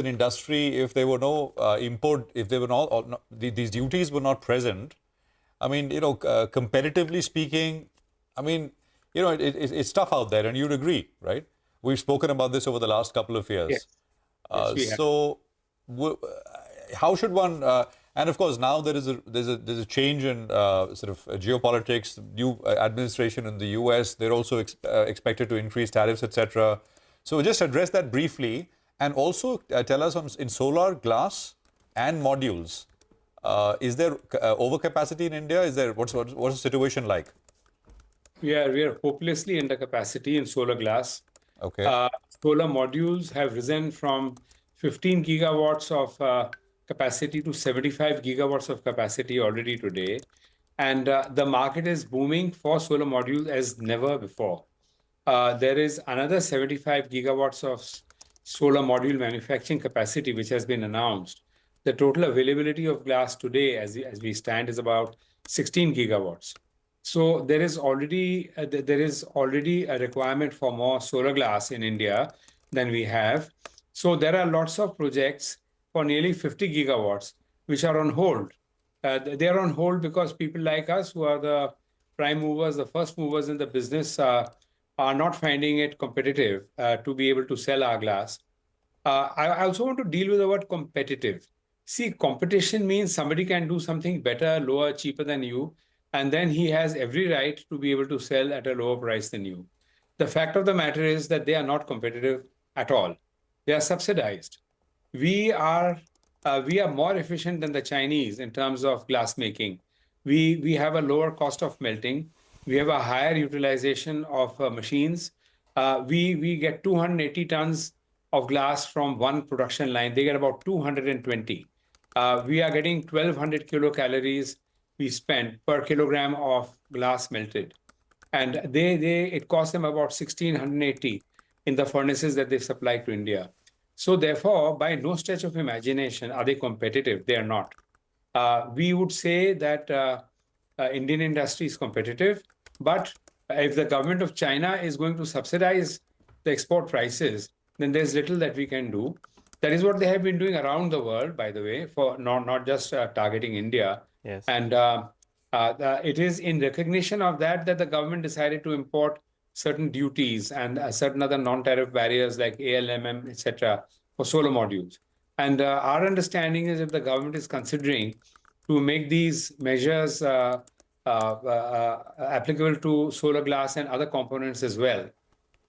an industry if there were no import, if there were not, these duties were not present. I mean, competitively speaking, I mean, it's tough out there, and you'd agree, right? We've spoken about this over the last couple of years. Yes. Yes, we have. So, how should one? And of course, now there's a change in sort of geopolitics. New administration in the U.S. They're also expected to increase tariffs, etc. So, just address that briefly, and also tell us in solar, glass, and modules. Is there overcapacity in India? Is there what's the situation like? We are hopelessly under capacity in solar glass. Okay. Solar modules have risen from 15 gigawatts of capacity to 75 gigawatts of capacity already today. And the market is booming for solar modules as never before. There is another 75 gigawatts of solar module manufacturing capacity which has been announced. The total availability of glass today, as we stand, is about 16 gigawatts. So there is already a requirement for more solar glass in India than we have. So there are lots of projects for nearly 50 gigawatts which are on hold. They are on hold because people like us, who are the prime movers, the first movers in the business, are not finding it competitive to be able to sell our glass. I also want to deal with the word competitive. See, competition means somebody can do something better, lower, cheaper than you, and then he has every right to be able to sell at a lower price than you. The fact of the matter is that they are not competitive at all. They are subsidized. We are more efficient than the Chinese in terms of glass making. We have a lower cost of melting. We have a higher utilization of machines. We get 280 tons of glass from one production line. They get about 220. We are getting 1,200 kilocalories we spend per kilogram of glass melted. And it costs them about 1,680 in the furnaces that they supply to India. So therefore, by no stretch of imagination are they competitive. They are not. We would say that Indian industry is competitive, but if the government of China is going to subsidize the export prices, then there's little that we can do. That is what they have been doing around the world, by the way, for not just targeting India. Yes. And it is in recognition of that the government decided to import certain duties and certain other non-tariff barriers like ALMM, etc., for solar modules. And our understanding is that the government is considering to make these measures applicable to solar glass and other components as well.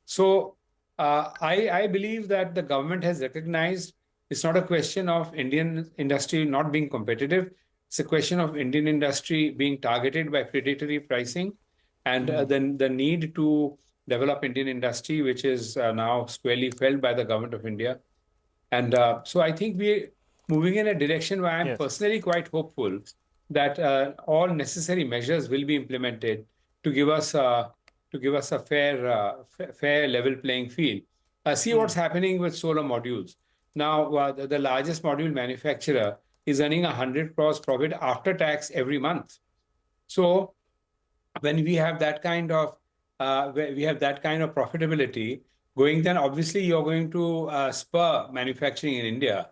So I believe that the government has recognized it's not a question of Indian industry not being competitive. It's a question of Indian industry being targeted by predatory pricing, and then the need to develop Indian industry, which is now squarely felt by the government of India. And so I think we're moving in a direction where I'm personally quite hopeful that all necessary measures will be implemented to give us a fair level playing field. See what's happening with solar modules. Now, the largest module manufacturer is earning 100 crores profit after tax every month. So when we have that kind of profitability going, then obviously you're going to spur manufacturing in India.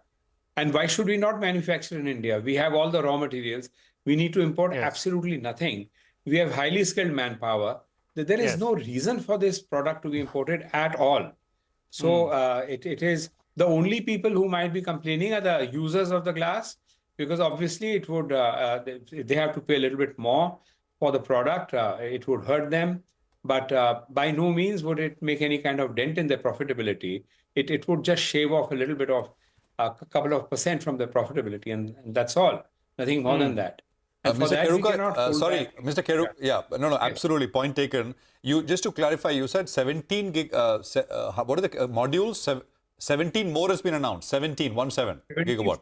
And why should we not manufacture in India? We have all the raw materials. We need to import absolutely nothing. We have highly skilled manpower. There is no reason for this product to be imported at all. So it is the only people who might be complaining are the users of the glass, because obviously it would they have to pay a little bit more for the product. It would hurt them, but by no means would it make any kind of dent in their profitability. It would just shave off a little bit of a couple of % from their profitability, and that's all. Nothing more than that. Mr. Keruka, sorry, Mr. Keruka, absolutely, point taken. You, just to clarify, you said 17 gig, what are the modules? 17 more has been announced, 17 gigawatt.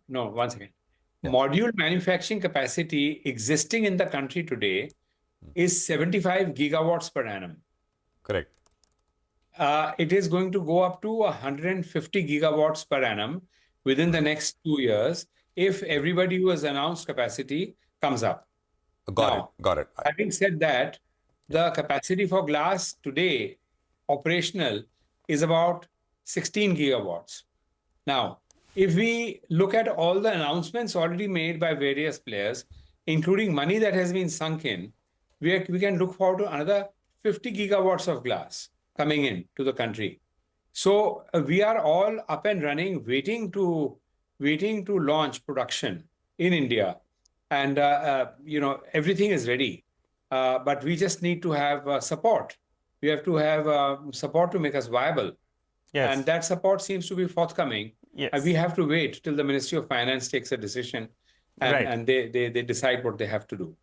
One second. Module manufacturing capacity existing in the country today is 75 gigawatts per annum. Correct. It is going to go up to 150 gigawatts per annum within the next 2 years, if everybody who has announced capacity comes up. Got it. Having said that, the capacity for glass today, operational, is about 16 gigawatts. Now, if we look at all the announcements already made by various players, including money that has been sunk in, we can look forward to another 50 gigawatts of glass coming in to the country. So we are all up and running, waiting to launch production in India, and everything is ready. But we just need to have support. We have to have support to make us viable. Yes. And that support seems to be forthcoming. Yes. We have to wait till the Ministry of Finance takes a decision and they decide what they have to do.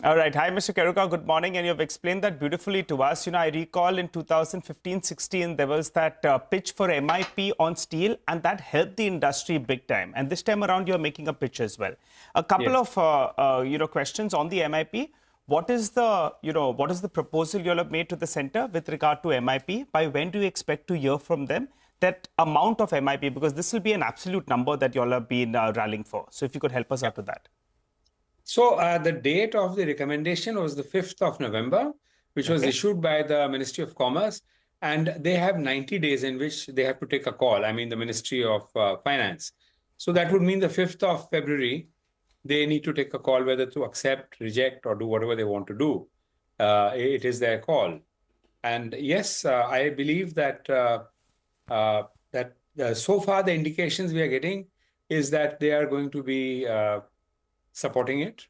All right. Hi, Mr. Keruka. Good morning. And you've explained that beautifully to us. I recall in 2015-16, there was that pitch for MIP on steel, and that helped the industry big time. And this time around, you're making a pitch as well. A couple of questions on the MIP. What is the proposal you all have made to the center with regard to MIP? By when do you expect to hear from them that amount of MIP? Because this will be an absolute number that you all have been rallying for. So if you could help us out with that. So the date of the recommendation was the 5th of November, which was issued by the Ministry of Commerce. And they have 90 days in which they have to take a call. I mean, the Ministry of Finance. So that would mean the 5th of February, they need to take a call whether to accept, reject, or do whatever they want to do. It is their call. And yes, I believe that so far the indications we are getting is that they are going to be supporting it.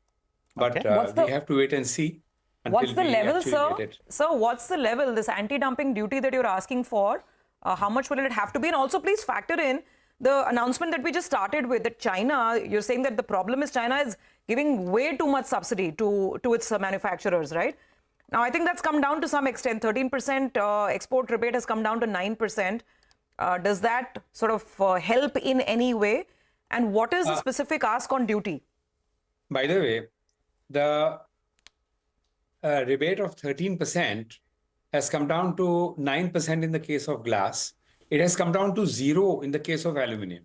But we have to wait and see. What's the level, sir? Sir, what's the level, this anti-dumping duty that you're asking for? How much will it have to be? And also, please factor in the announcement that we just started with, that China, you're saying that the problem is China is giving way too much subsidy to its manufacturers, right? Now, I think that's come down to some extent. 13% export rebate has come down to 9%. Does that sort of help in any way? And what is the specific ask on duty? By the way, the rebate of 13% has come down to 9% in the case of glass. It has come down to 0 in the case of aluminum.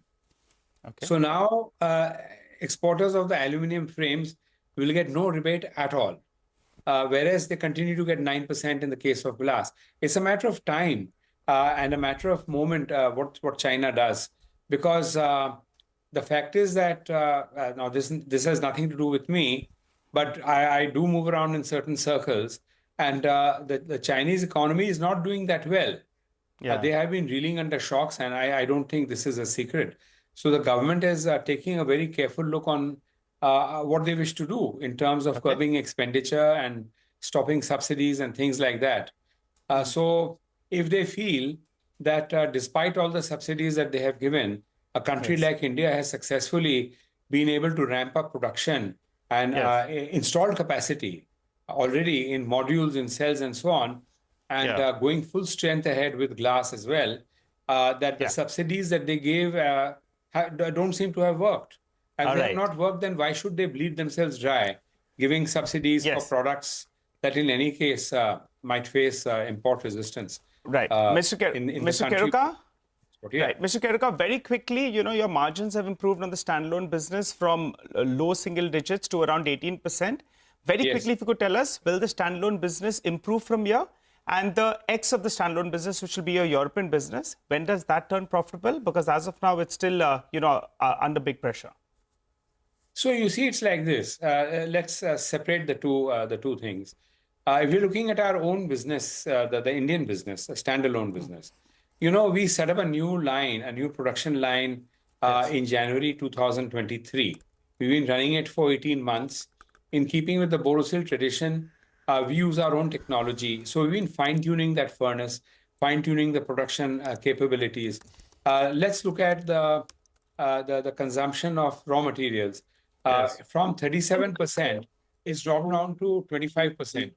Okay. So now exporters of the aluminum frames will get no rebate at all, whereas they continue to get 9% in the case of glass. It's a matter of time and a matter of moment what China does, because the fact is that now this has nothing to do with me, but I do move around in certain circles, and the Chinese economy is not doing that well. Yeah. They have been reeling under shocks, and I don't think this is a secret. So the government is taking a very careful look on what they wish to do in terms of curbing expenditure and stopping subsidies and things like that. So if they feel that despite all the subsidies that they have given, a country like India has successfully been able to ramp up production and installed capacity already in modules, in cells, and so on, and going full strength ahead with glass as well, that the subsidies that they gave don't seem to have worked. And if they have not worked, then why should they bleed themselves dry, giving subsidies for products that in any case might face import resistance? Right. Mr. Keruka? Right. Mr. Keruka, very quickly, your margins have improved on the standalone business from low single digits to around 18%. Very quickly, if you could tell us, will the standalone business improve from here? And the X of the standalone business, which will be your European business, when does that turn profitable? Because as of now, it's still, under big pressure. So you see, it's like this. Let's separate the two things. If you're looking at our own business, the Indian business, a standalone business, we set up a new production line in January 2023. We've been running it for 18 months. In keeping with the Borosil tradition, we use our own technology. So we've been fine-tuning that furnace, fine-tuning the production capabilities. Let's look at the consumption of raw materials. From 37%, it's dropped down to 25%.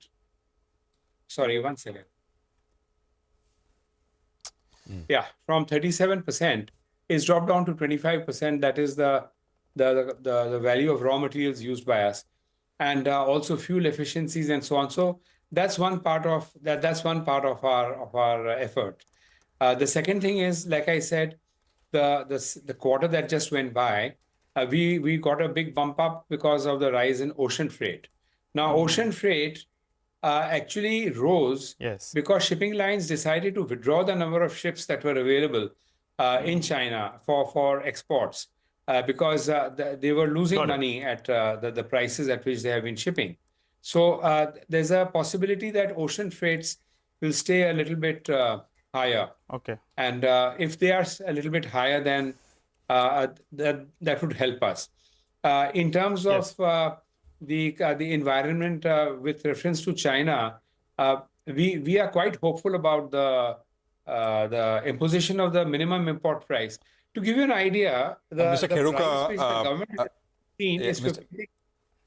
Sorry, one second. Yeah, from 37%, it's dropped down to 25%. That is the value of raw materials used by us, and also fuel efficiencies and so on. So that's one part of that. That's one part of our effort. The second thing is, like I said, the quarter that just went by, we got a big bump up because of the rise in ocean freight. Now, ocean freight actually rose because shipping lines decided to withdraw the number of ships that were available in China for exports because they were losing money at the prices at which they have been shipping. So there's a possibility that ocean freights will stay a little bit higher. Okay. And if they are a little bit higher, then that would help us. In terms of the environment with reference to China, we are quite hopeful about the imposition of the minimum import price. To give you an idea, Mr. Kheruka, price which the government has seen is 50.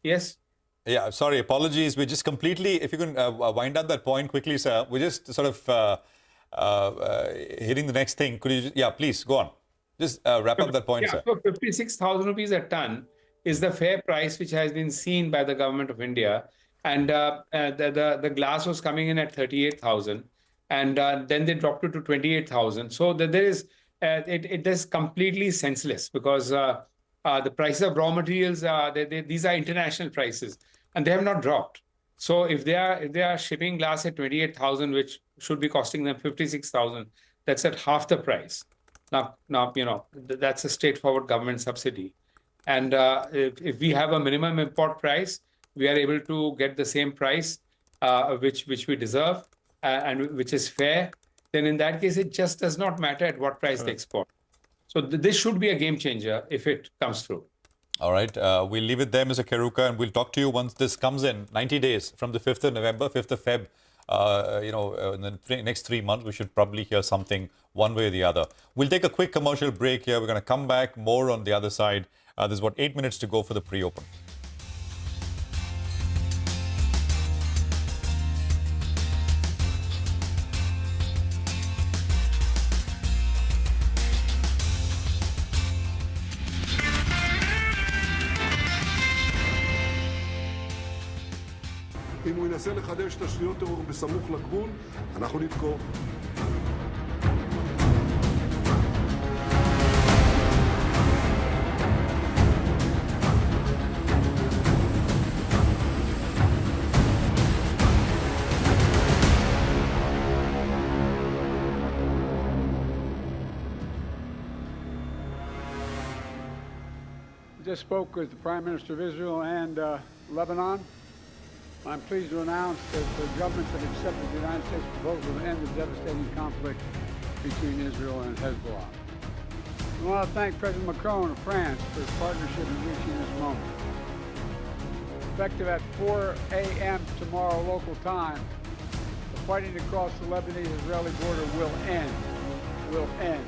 Yes. Yeah, sorry, apologies. We just completely, if you can wind up that point quickly, sir. We're just sort of hitting the next thing. Could you, please go on. Just wrap up that point, sir. So 56,000 rupees a ton is the fair price which has been seen by the government of India. And the glass was coming in at 38,000. And then they dropped it to 28,000. So there is, it is completely senseless because the prices of raw materials, these are international prices and they have not dropped. So if they are shipping glass at 28,000, which should be costing them 56,000, that's at half the price. Now, you know, that's a straightforward government subsidy. And if we have a minimum import price, we are able to get the same price which we deserve and which is fair. Then in that case, it just does not matter at what price they export. So this should be a game changer if it comes through. All right. We'll leave it there, Mr. Kheruka, and we'll talk to you once this comes in. 90 days from the 5th of November, 5th of Feb. In the next 3 months, we should probably hear something one way or the other. We'll take a quick commercial break here. We're going to come back more on the other side. There's about 8 minutes to go for the pre-open. אם הוא ינסה לחדש תשתיות טרור בסמוך לגבול, אנחנו נתקוף. Just spoke with the Prime Minister of Israel and Lebanon. I'm pleased to announce that the governments have accepted the United States proposal to end the devastating conflict between Israel and Hezbollah. I want to thank President Macron of France for his partnership in reaching this moment. Effective at 4 a.m. tomorrow local time, the fighting across the Lebanese-Israeli border will end. Will end.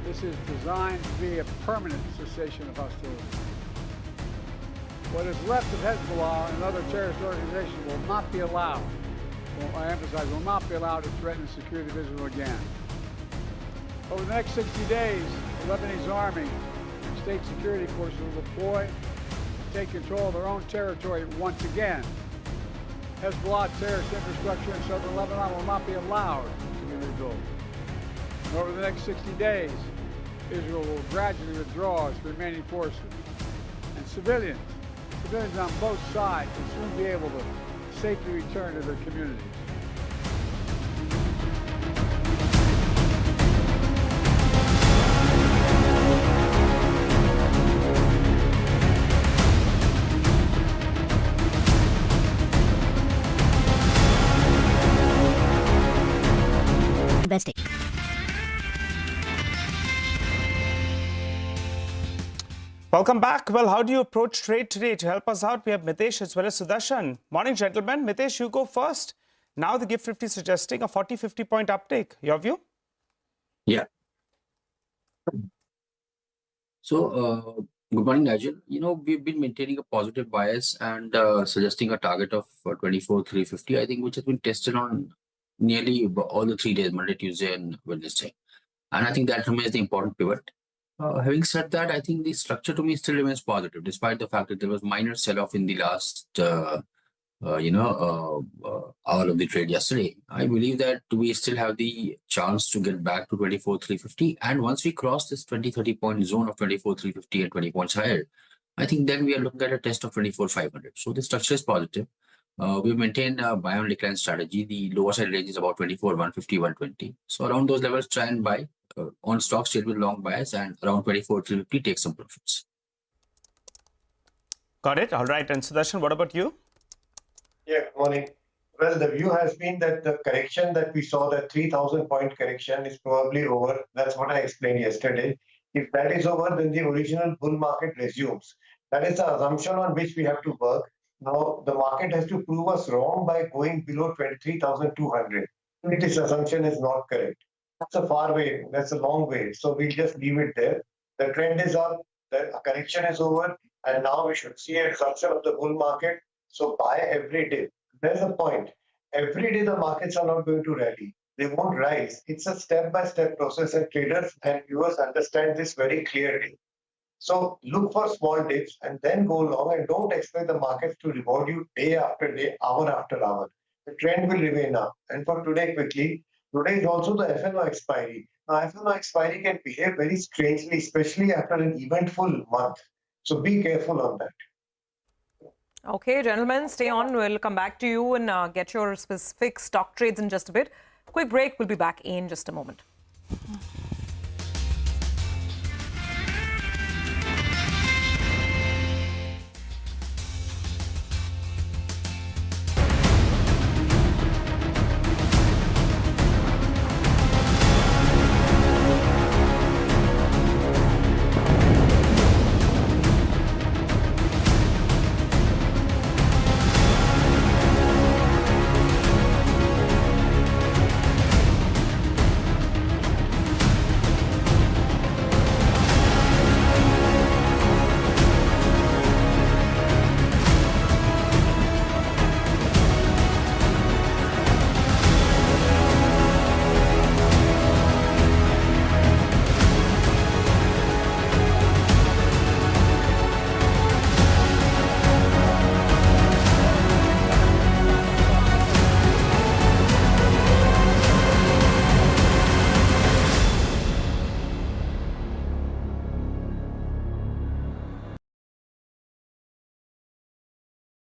This is designed to be a permanent cessation of hostilities. What is left of Hezbollah and other terrorist organizations will not be allowed, I emphasize, will not be allowed to threaten the security of Israel again. Over the next 60 days, the Lebanese army and state security forces will deploy and take control of their own territory once again. Hezbollah terrorist infrastructure in southern Lebanon will not be allowed to be rebuilt. And over the next 60 days, Israel will gradually withdraw its remaining forces. And civilians on both sides will soon be able to safely return to their communities. Investing. Welcome back. Well, how do you approach trade today? To help us out, we have Mitesh as well as Sudarshan. Morning, gentlemen. Mitesh, you go first. Now the GIFT 50 suggesting a 40-50 point uptake. Your view? Yeah. So, good morning, Nigel. You know, we've been maintaining a positive bias and suggesting a target of 24,350, I think, which has been tested on nearly all the 3 days, Monday, Tuesday, and Wednesday. And I think that remains the important pivot. Having said that, I think the structure to me still remains positive, despite the fact that there was minor sell-off in the last, hour of the trade yesterday. I believe that we still have the chance to get back to 24,350. And once we cross this 20-30 point zone of 24,350 and 20 points higher, I think then we are looking at a test of 24,500. So the structure is positive. We've maintained a buy on decline strategy. The lower side range is about 24,150, 120. So around those levels, try and buy. on stocks trade with long bias, and around 24,350 take some profits. Got it. All right. And Sudarshan, what about you? Yeah, good morning. Well, the view has been that the correction that we saw, that 3,000 point correction, is probably over. That's what I explained yesterday. If that is over, then the original bull market resumes. That is the assumption on which we have to work. Now, the market has to prove us wrong by going below 23,200. If this assumption is not correct, that's a far way, that's a long way. So we'll just leave it there. The trend is up, the correction is over, and now we should see a resumption of the bull market. So buy every day. There's a point. Every day the markets are not going to rally. They won't rise. It's a step-by-step process, and traders and viewers understand this very clearly. So look for small dips and then go long, and don't expect the markets to reward you day after day, hour after hour. The trend will remain up. And for today, quickly, today is also the FNO expiry. Now, FNO expiry can behave very strangely, especially after an eventful month. So be careful on that. Okay, gentlemen, stay on. We'll come back to you and get your specific stock trades in just a bit. Quick break. We'll be back in just a moment.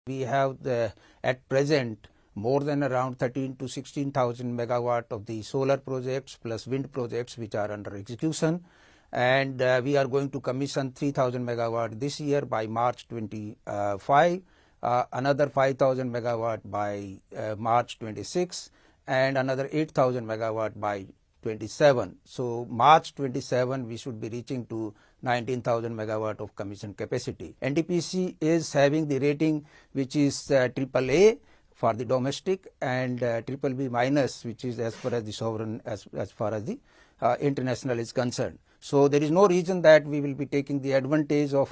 We have at present more than around 13 to 16,000 megawatt of the solar projects plus wind projects which are under execution, and we are going to commission 3,000 megawatt this year by March 25, another 5,000 megawatt by March 26, and another 8,000 megawatt by 27. So March 27 we should be reaching to 19,000 megawatt of commission capacity. NTPC is having the rating which is AAA for the domestic and BBB minus, which is as far as the sovereign, as far as the international is concerned. So there is no reason that we will be taking the advantage of.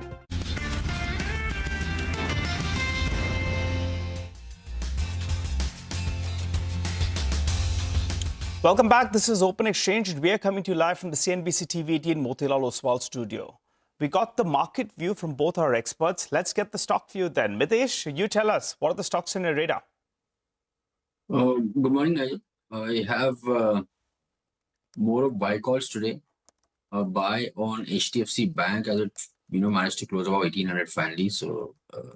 Welcome back. This is Open Exchange, and we are coming to you live from the CNBC-TV18 Motilal Oswal studio. We got the market view from both our experts. Let's get the stock view then. Mitesh, you tell us, what are the stocks in your radar? Good morning, Nigel. I have more of buy calls today. Buy on HDFC Bank as it managed to close about 1800 finally, so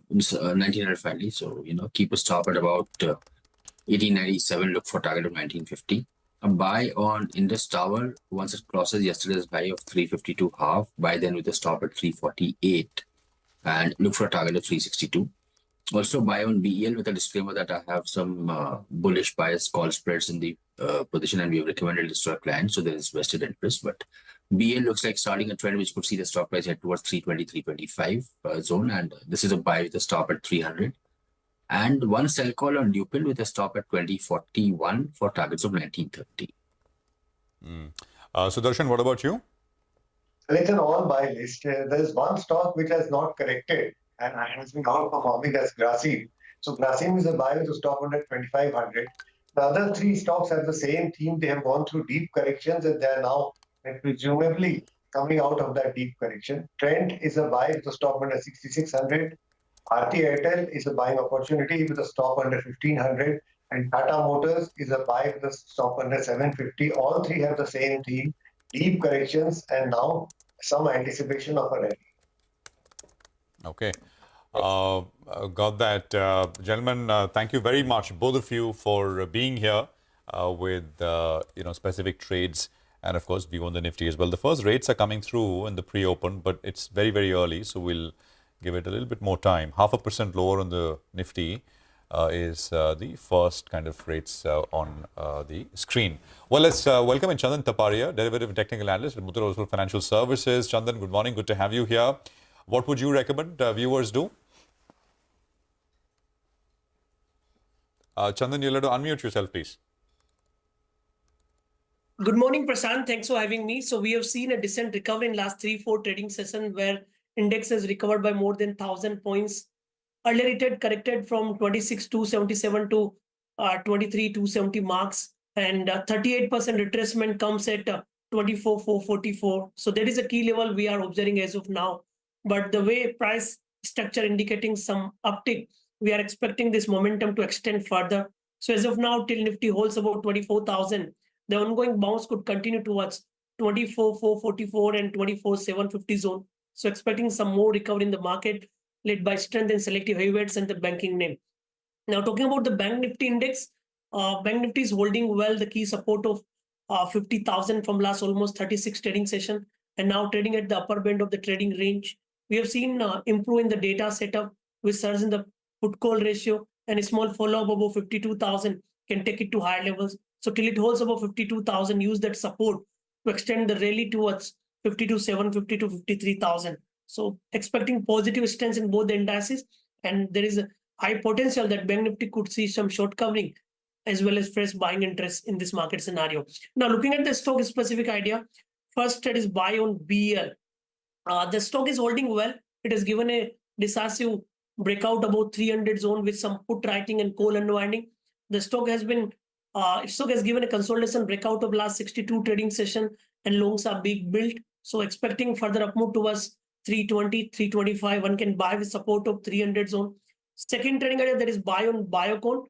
1900 finally. So keep a stop at about 1897. Look for target of 1950. A buy on Indus Tower once it crosses yesterday's high of 352.5. Buy then with a stop at 348, and look for a target of 362. Also buy on BEL with a disclaimer that I have some bullish bias call spreads in the position, and we have recommended this to our clients, so there is vested interest. But BEL looks like starting a trend which could see the stock price head towards 320, 325 zone, and this is a buy with a stop at 300. And one sell call on Dupil with a stop at 2041 for targets of 1930. Sudarshan, what about you? It's an all-buy list. There's one stock which has not corrected and has been outperforming, as Grasim. So Grasim is a buy with a stop under 2500. The other three stocks have the same theme. They have gone through deep corrections, and they are now presumably coming out of that deep correction. Trend is a buy with a stop under 6600. Bharti Airtel is a buying opportunity with a stop under 1500, and Tata Motors is a buy with a stop under 750. All three have the same theme, deep corrections, and now some anticipation of a rally. Okay. Got that. Gentlemen, thank you very much, both of you, for being here with specific trades And of course, we own the Nifty as well. The first rates are coming through in the pre-open, but it's very, very early. So we'll give it a little bit more time. 0.5% lower on the Nifty is the first kind of rates on the screen. Well, let's welcome in Chandan Taparia, Derivative and Technical Analyst at Muthoot Oswal Financial Services. Chandan, good morning. Good to have you here. What would you recommend viewers do? Chandan, you'll have to unmute yourself, please. Good morning, Prashant. Thanks for having me. So we have seen a decent recovery in last 3-4 trading sessions where index has recovered by more than 1,000 points. Earlier it had corrected from 26,277 to 23,270 marks, and 38% retracement comes at 24,444. So that is a key level we are observing as of now. But the way price structure indicating some uptick, we are expecting this momentum to extend further. So as of now, till Nifty holds about 24,000, the ongoing bounce could continue towards 24,444 and 24,750 zone. So expecting some more recovery in the market led by strength in selective heavyweights and the banking name. Now talking about the Bank Nifty index, Bank Nifty is holding well the key support of 50,000 from last almost 36 trading session and now trading at the upper band of the trading range. We have seen improve in the data setup with surge in the put call ratio and a small follow-up above 52,000 can take it to higher levels. So till it holds above 52,000, use that support to extend the rally towards 52,750 to 53,000. So expecting positive stance in both the indices, and there is a high potential that Bank Nifty could see some short covering as well as fresh buying interest in this market scenario. Now looking at the stock specific idea, first trade is buy on BEL. The stock is holding well. It has given a decisive breakout about 300 zone with some put writing and call unwinding. The stock has been given a consolidation breakout of last 62 trading session and longs are big built. So expecting further up move towards 320, 325, one can buy with support of 300 zone. Second trading area, that is buy on Biocon.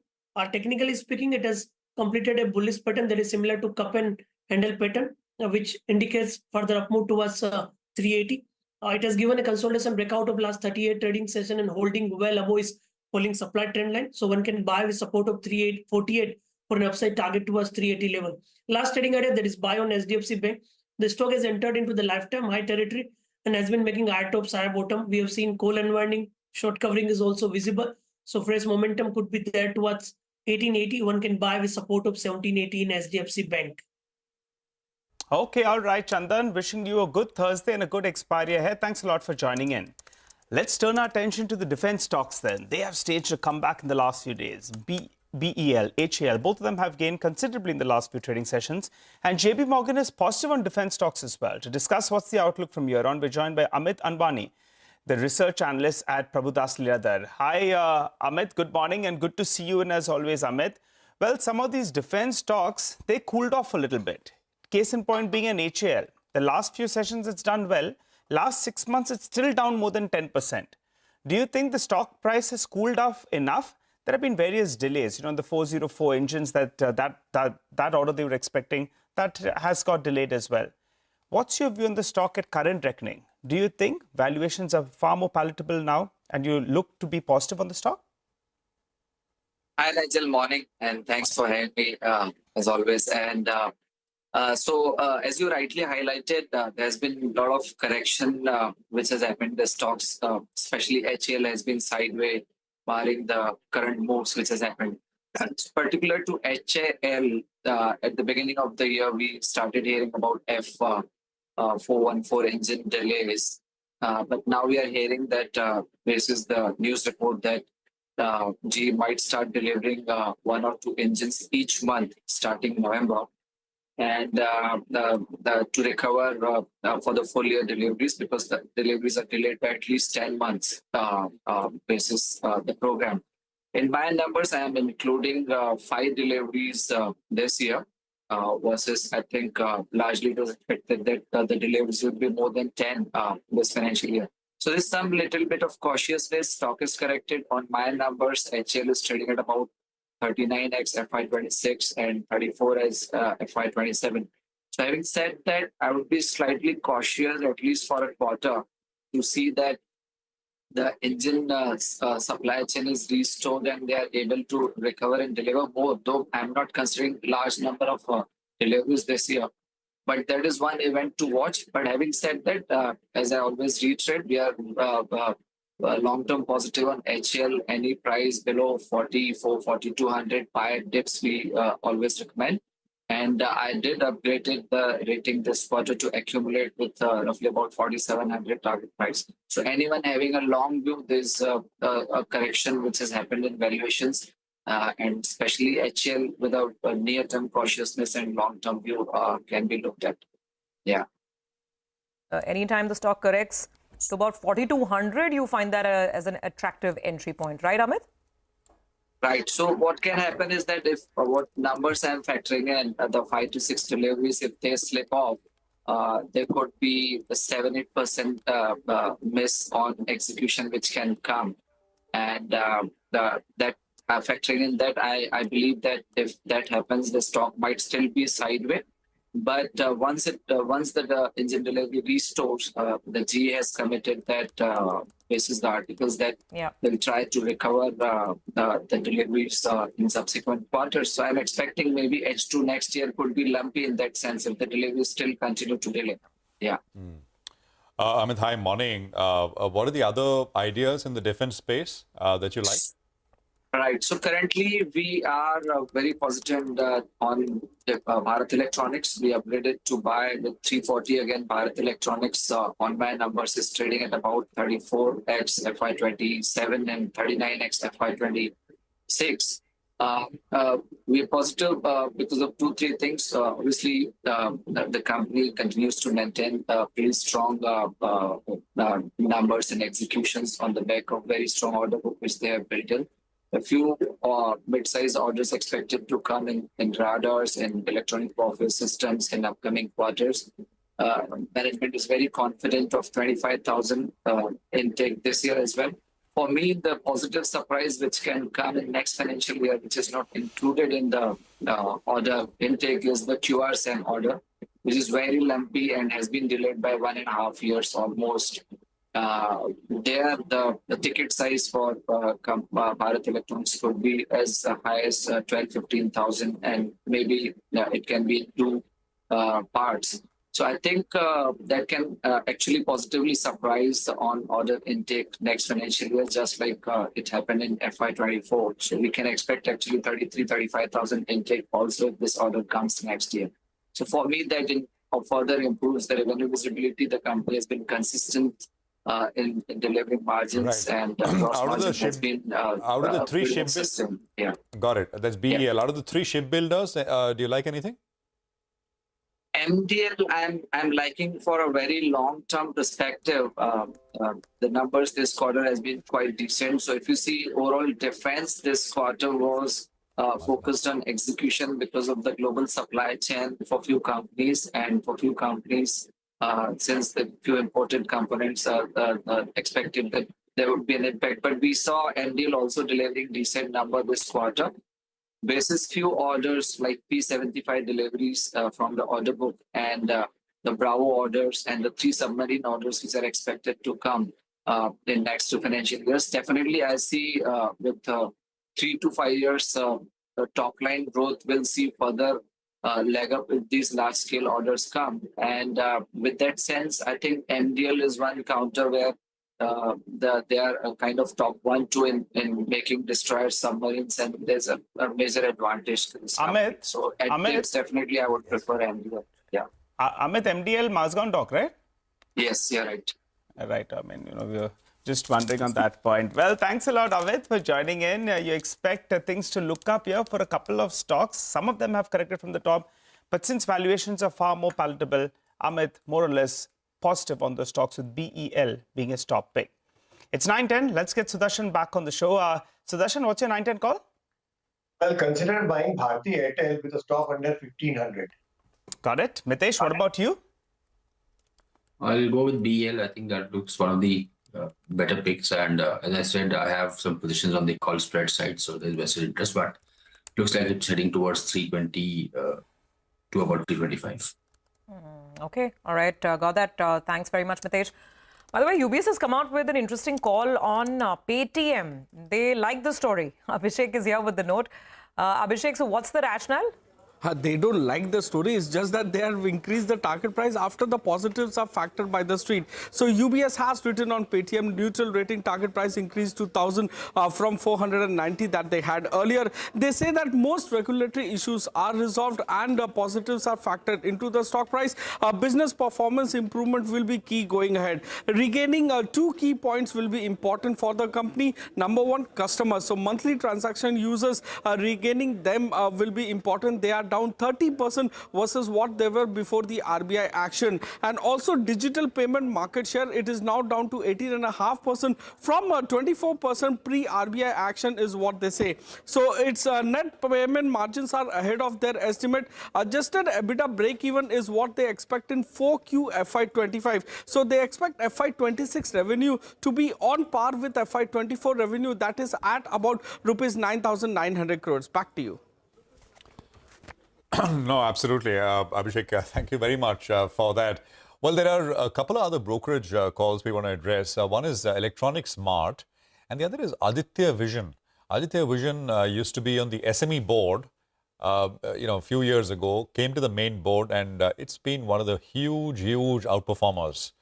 Technically speaking, it has completed a bullish pattern that is similar to cup and handle pattern, which indicates further up move towards 380. It has given a consolidation breakout of last 38 trading session and holding well above its falling supply trend line. So one can buy with support of 3848 for an upside target towards 380 level. Last trading area, that is buy on SDFC Bank. The stock has entered into the lifetime high territory and has been making higher top, higher bottom. We have seen call unwinding, short covering is also visible. So fresh momentum could be there towards 1880. One can buy with support of 1780 in SDFC Bank. Okay, all right, Chandan. Wishing you a good Thursday and a good expiry ahead. Thanks a lot for joining in. Let's turn our attention to the defense stocks then. They have staged a comeback in the last few days. BEL, HAL, both of them have gained considerably in the last few trading sessions. And JP Morgan is positive on defense stocks as well. To discuss what's the outlook from here on, we're joined by Amit Anbani, the research analyst at Prabhudas Lilladher. Hi, Amit. Good morning and good to see you. And as always, Amit. Well, some of these defense stocks, they cooled off a little bit. Case in point being an HAL. The last few sessions, it's done well. Last 6 months, it's still down more than 10%. Do you think the stock price has cooled off enough? There have been various delays, the 404 engines that order they were expecting, that has got delayed as well. What's your view on the stock at current reckoning? Do you think valuations are far more palatable now and you look to be positive on the stock? Hi, Nigel. Morning, and thanks for having me as always. And so, as you rightly highlighted, there's been a lot of correction which has happened. The stocks, especially HAL, has been sideways, barring the current moves which has happened. And particular to HAL, at the beginning of the year, we started hearing about F414 engine delays. But now we are hearing that this is the news report that GE might start delivering 1 or 2 engines each month starting November. And to recover for the full year deliveries, because the deliveries are delayed by at least 10 months basis the program. In my numbers, I am including 5 deliveries this year versus I think largely it was expected that the deliveries would be more than 10 this financial year. So there's some little bit of cautiousness. Stock is corrected. On my numbers, HAL is trading at about 39x FY26 and 34 as FY27. So having said that, I would be slightly cautious, at least for a quarter, to see that the engine supply chain is restored and they are able to recover and deliver more, though I'm not considering large number of deliveries this year. But that is one event to watch. But having said that, as I always reiterate, we are long-term positive on HL. Any price below 44, 4200 buy dips we always recommend. And I did upgrade the rating this quarter to accumulate with roughly about 4700 target price. So anyone having a long view, there's a correction which has happened in valuations, and especially HL without near-term cautiousness and long-term view can be looked at. Yeah. Anytime the stock corrects to about 4200, you find that as an attractive entry point, right, Amit? Right. So what can happen is that if what numbers I'm factoring in, the 5 to 6 deliveries, if they slip off, there could be a 7-8% miss on execution which can come. And that factoring in that, I believe that if that happens, the stock might still be sideways. But once the engine delivery restores, the GE has committed that basis the articles that they'll try to recover the deliveries in subsequent quarters. So I'm expecting maybe H2 next year could be lumpy in that sense if the deliveries still continue to delay. Yeah. Amit, hi, morning. What are the other ideas in the defense space that you like? Right. So currently we are very positive on Bharat Electronics. We upgraded to buy the 340 again. Bharat Electronics on my numbers is trading at about 34x FY27 and 39x FY26. We are positive because of 2-3 things. Obviously, the company continues to maintain pretty strong numbers and executions on the back of very strong order book which they have built in. A few mid-sized orders expected to come in radars and electronic warfare systems in upcoming quarters. Management is very confident of 25,000 intake this year as well. For me, the positive surprise which can come in next financial year, which is not included in the order intake, is the QRSAM order, which is very lumpy and has been delayed by 1.5 years almost. There, the ticket size for Bharat Electronics could be as high as 12,000-15,000, and maybe it can be in 2 parts. So I think that can actually positively surprise on order intake next financial year, just like it happened in FY24. So we can expect actually 33,000-35,000 intake also if this order comes next year. So for me, that further improves the revenue visibility. The company has been consistent in delivering margins, and gross margin has been out of the 3 shipbuilders. Yeah. Got it. That's BEL. Yeah. Out of the 3 shipbuilders, do you like anything? MDL, I'm liking for a very long-term perspective. The numbers this quarter has been quite decent. So if you see overall defense, this quarter was focused on execution because of the global supply chain for few companies, and for few companies, since the few imported components are expected that there would be an impact. But we saw MDL also delivering decent number this quarter. Basis few orders like P-75 deliveries from the order book, and the Bravo orders and the 3 submarine orders which are expected to come in next 2 financial years. Definitely, I see with 3 to 5 years top line growth, we'll see further leg up if these large scale orders come. And with that sense, I think MDL is one counter where they are a kind of top 1-2 in making destroyers, submarines, and there's a major advantage to this. Amit, so at times, definitely I would prefer MDL. Yeah. Amit, MDL Mazgaon dock, right? Yes, you're right. Right. I mean, we were just wondering on that point. Well, thanks a lot, Amit, for joining in. You expect things to look up here for a couple of stocks. Some of them have corrected from the top, but since valuations are far more palatable, Amit, more or less positive on the stocks, with BEL being his top pick. It's 9:10. Let's get Sudarshan back on the show. Sudarshan, what's your 9:10 call? Well, consider buying Bharti Airtel with a stop under 1,500. Got it. Mitesh, what about you? I'll go with BEL. I think that looks one of the better picks. And as I said, I have some positions on the call spread side, so there's vested interest, but looks like it's heading towards 320 to about 325. Okay, all right, got that. Thanks very much, Mitesh. By the way, UBS has come out with an interesting call on Paytm. They like the story. Abhishek is here with the note. Abhishek, so what's the rationale? they don't like the story. It's just that they have increased the target price after the positives are factored by the street. So UBS has written on Paytm, neutral rating target price increased to 1,000 from 490 that they had earlier. They say that most regulatory issues are resolved and positives are factored into the stock price. Business performance improvement will be key going ahead. Regaining two key points will be important for the company. Number one, customers. So monthly transaction users, regaining them will be important. They are down 30% versus what they were before the RBI action. And also digital payment market share, it is now down to 18.5% from 24% pre-RBI action is what they say. So its net payment margins are ahead of their estimate. Adjusted EBITDA break-even is what they expect in 4Q FY25. So they expect FY26 revenue to be on par with FY24 revenue, that is at about rupees 9,900 crores. Back to you. No, absolutely. Abhishek, thank you very much for that. Well, there are a couple of other brokerage calls we want to address. One is Electronic Smart, and the other is Aditya Vision. Aditya Vision used to be on the SME board, a few years ago, came to the main board, and it's been one of the huge outperformers.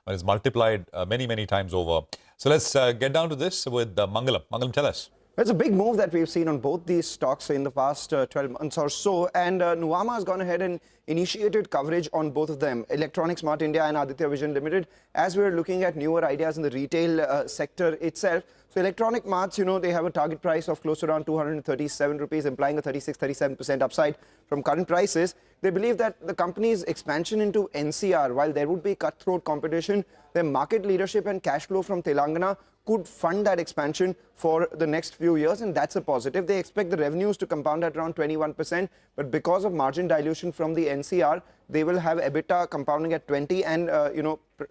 And it's multiplied many times over. So let's get down to this with Mangalam. Mangalam, tell us. It's a big move that we've seen on both these stocks in the past 12 months or so, and Nuvama has gone ahead and initiated coverage on both of them, Electronic Smart India and Aditya Vision Limited, as we're looking at newer ideas in the retail sector itself. So Electronic Marts, they have a target price of close to around 237 rupees, implying a 36-37% upside from current prices. They believe that the company's expansion into NCR, while there would be cutthroat competition, their market leadership and cash flow from Telangana could fund that expansion for the next few years, and that's a positive. They expect the revenues to compound at around 21%, but because of margin dilution from the NCR, they will have EBITDA compounding at 20 and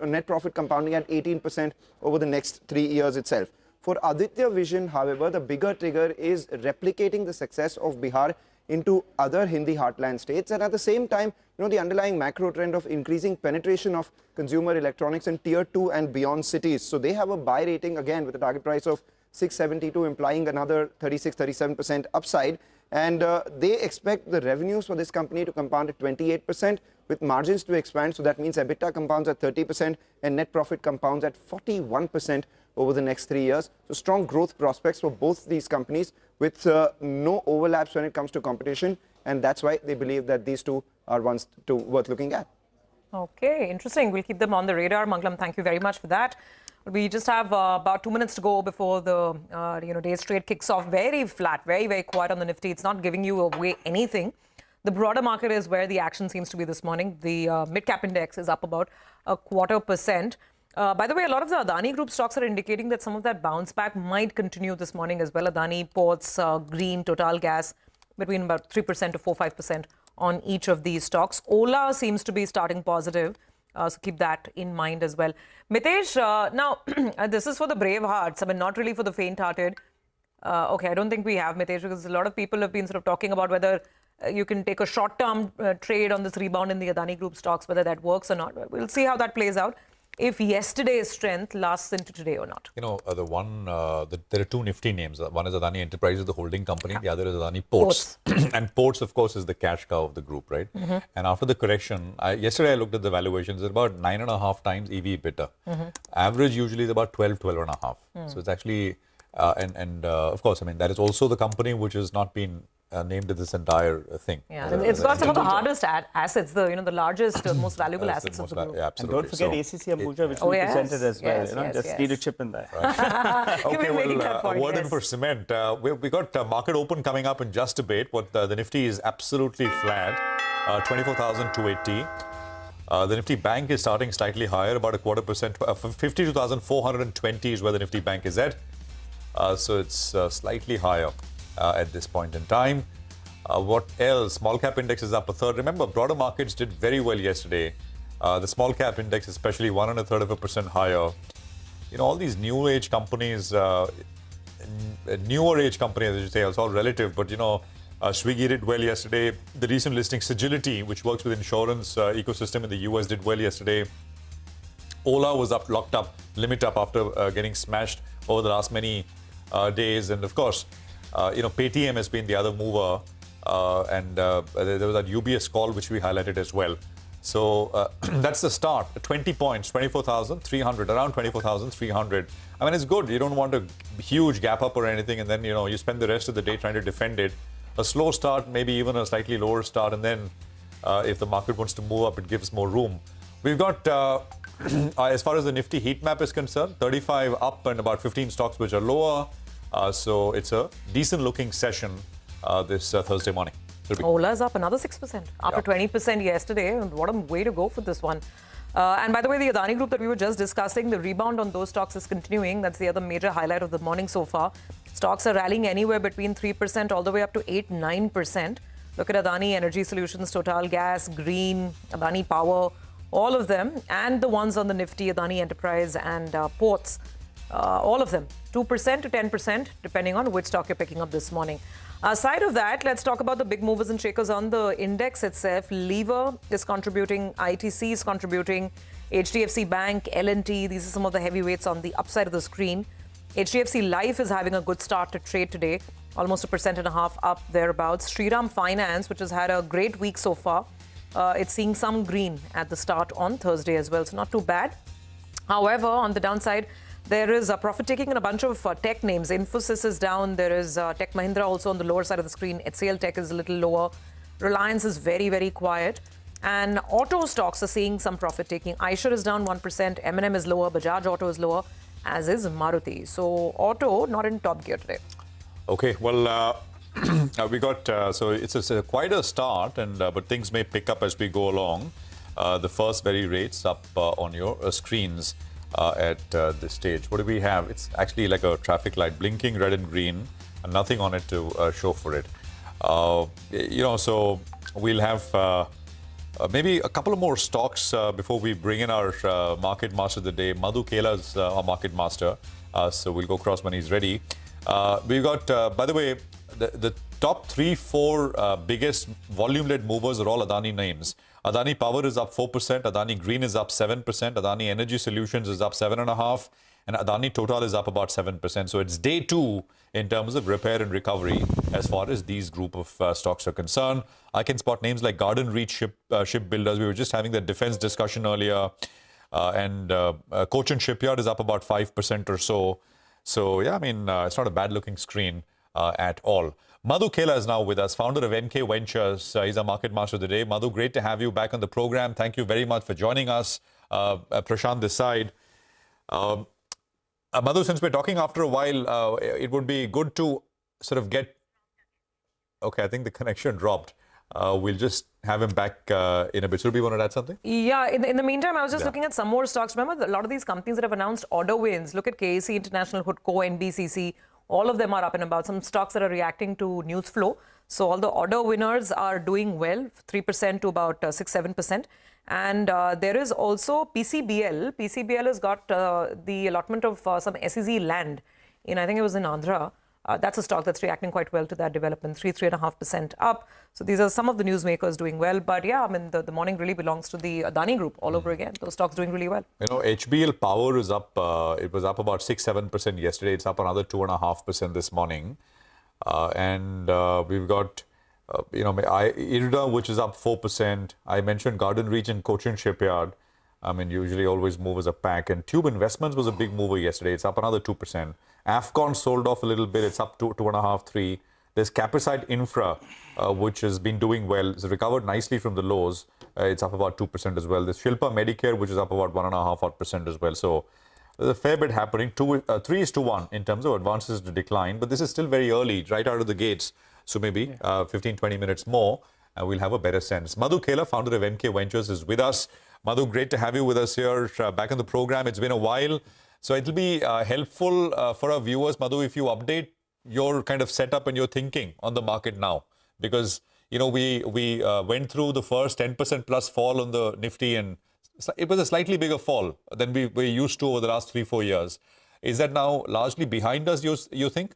net profit compounding at 18% over the next 3 years itself. For Aditya Vision, however, the bigger trigger is replicating the success of Bihar into other Hindi heartland states, and at the same time, the underlying macro trend of increasing penetration of consumer electronics in tier 2 and beyond cities. So they have a buy rating again with a target price of 672, implying another 36-37% upside, and they expect the revenues for this company to compound at 28% with margins to expand. So that means EBITDA compounds at 30% and net profit compounds at 41% over the next 3 years. So strong growth prospects for both these companies with no overlaps when it comes to competition, and that's why they believe that these two are ones worth looking at. Okay, interesting. We'll keep them on the radar. Mangalam, thank you very much for that. We just have about 2 minutes to go before the day's trade kicks off. Very flat, very quiet on the Nifty. It's not giving you away anything. The broader market is where the action seems to be this morning. The mid-cap index is up about 0.25%. By the way, a lot of the Adani Group stocks are indicating that some of that bounce back might continue this morning as well. Adani, Ports, Green, Total Gas, between about 3% to 4-5% on each of these stocks. Ola seems to be starting positive, so keep that in mind as well. Mitesh, now, this is for the brave hearts. I mean, not really for the faint-hearted. Okay, I don't think we have, Mitesh, because a lot of people have been sort of talking about whether you can take a short-term trade on this rebound in the Adani Group stocks, whether that works or not. We'll see how that plays out, if yesterday's strength lasts into today or not. There are two Nifty names. One is Adani Enterprises, the holding company. The other is Adani Ports. And Ports, of course, is the cash cow of the group, right? And after the correction, yesterday I looked at the valuations. It's about 9.5 times EV/EBITDA. Average usually is about 12.5. So it's actually, of course, I mean, that is also the company which has not been named to this entire thing. Yeah, it's got some of the hardest assets, the largest, most valuable assets of the group. Yeah, and don't forget ACC Abuja, which we presented as well. Just leadership in there. Okay, well, word in for cement. We got market open coming up in just a bit. The Nifty is absolutely flat, 24,280. The Nifty Bank is starting slightly higher, about 0.25%. 52,420 is where the Nifty Bank is at. So it's slightly higher at this point in time. What else? Small cap index is up a third. Remember, broader markets did very well yesterday. The small cap index, especially 1.33% higher. All these new age companies, newer age companies, as you say, it's all relative. But Swiggy did well yesterday. The recent listing Sagility, which works with insurance ecosystem in the US, did well yesterday. Ola was up, locked up, limit up after getting smashed over the last many days, and of course. Paytm has been the other mover and there was that UBS call which we highlighted as well. So that's the start. 20 points, 24,300, around 24,300. I mean, it's good. You don't want a huge gap up or anything, and then you spend the rest of the day trying to defend it. A slow start, maybe even a slightly lower start, and then if the market wants to move up, it gives more room. We've got, as far as the Nifty heat map is concerned, 35 up and about 15 stocks which are lower. So it's a decent looking session this Thursday morning. Ola's up another 6% after 20% yesterday. What a way to go for this one. And by the way, the Adani group that we were just discussing, the rebound on those stocks is continuing. That's the other major highlight of the morning so far. Stocks are rallying anywhere between 3% all the way up to 8-9%. Look at Adani Energy Solutions, Total Gas, Green, Adani Power, all of them. And the ones on the Nifty, Adani Enterprise and Ports. All of them, 2% to 10%, depending on which stock you're picking up this morning. Aside of that, let's talk about the big movers and shakers on the index itself. Lever is contributing, ITC is contributing, HDFC Bank, L&T, these are some of the heavyweights on the upside of the screen. HDFC Life is having a good start to trade today, almost 1.5% up thereabouts. Shriram Finance, which has had a great week so far, it's seeing some green at the start on Thursday as well, so not too bad. However, on the downside, there is a profit taking in a bunch of tech names. Infosys is down. There is Tech Mahindra also on the lower side of the screen. HCL Tech is a little lower. Reliance is very, very quiet. And auto stocks are seeing some profit taking. Eicher is down 1%. M&M is lower. Bajaj Auto is lower, as is Maruti. So auto not in top gear today. Okay, well, we got, so it's quite a start, and but things may pick up as we go along. The first very rates up on your screens. At this stage. What do we have? It's actually like a traffic light, blinking red and green, and nothing on it to show for it. So we'll have maybe a couple of more stocks before we bring in our market master of the day. Madhu Kela is our market master, so we'll go across when he's ready. We've got, by the way, the top 3-4 biggest volume-led movers are all Adani names. Adani Power is up 4%, Adani Green is up 7%, Adani Energy Solutions is up 7.5%, and Adani Total is up about 7%. So it's day 2 in terms of repair and recovery as far as these group of stocks are concerned. I can spot names like Garden Reach Shipbuilders. We were just having that defense discussion earlier. And Cochin Shipyard is up about 5% or so. So, yeah, I mean, it's not a bad-looking screen at all. Madhu Kela is now with us, founder of NK Ventures. He's our market master of the day. Madhu, great to have you back on the program. Thank you very much for joining us. Prashant this side. Madhu, since we're talking after a while, it would be good to sort of get... Okay, I think the connection dropped. We'll just have him back in a bit. So, do you want to add something? Yeah, in the meantime, I was just looking at some more stocks. Remember, a lot of these companies that have announced order wins. Look at KAC International, Hutco, NBCC. All of them are up and about. Some stocks that are reacting to news flow. So all the order winners are doing well, 3% to about 6-7%. And there is also PCBL. PCBL has got the allotment of some SEZ land in, I think it was in Andhra. That's a stock that's reacting quite well to that development, 3.5% up. So these are some of the newsmakers doing well. But yeah, I mean, the morning really belongs to the Adani group all over again. Those stocks doing really well. You know, HBL Power is up. It was up about 6-7% yesterday. It's up another 2.5% this morning. And we've got, IRDA, which is up 4%. I mentioned Garden Reach and Cochin Shipyard. I mean, usually always move as a pack. And Tube Investments was a big mover yesterday. It's up another 2%. Afcon sold off a little bit. It's up to 2.5, 3. There's Capacite Infra, which has been doing well. It's recovered nicely from the lows. It's up about 2% as well. There's Shilpa Medicare, which is up about 1.5% as well. So there's a fair bit happening. 3:1 in terms of advances to decline. But this is still very early, right out of the gates. So maybe 15-20 minutes more, and we'll have a better sense. Madhu Kela, founder of NK Ventures, is with us. Madhu, great to have you with us here back on the program. It's been a while. So it'll be helpful for our viewers, Madhu, if you update your kind of setup and your thinking on the market now. Because, we went through the first 10% plus fall on the Nifty, and it was a slightly bigger fall than we were used to over the last 3-4 years. Is that now largely behind us, you think?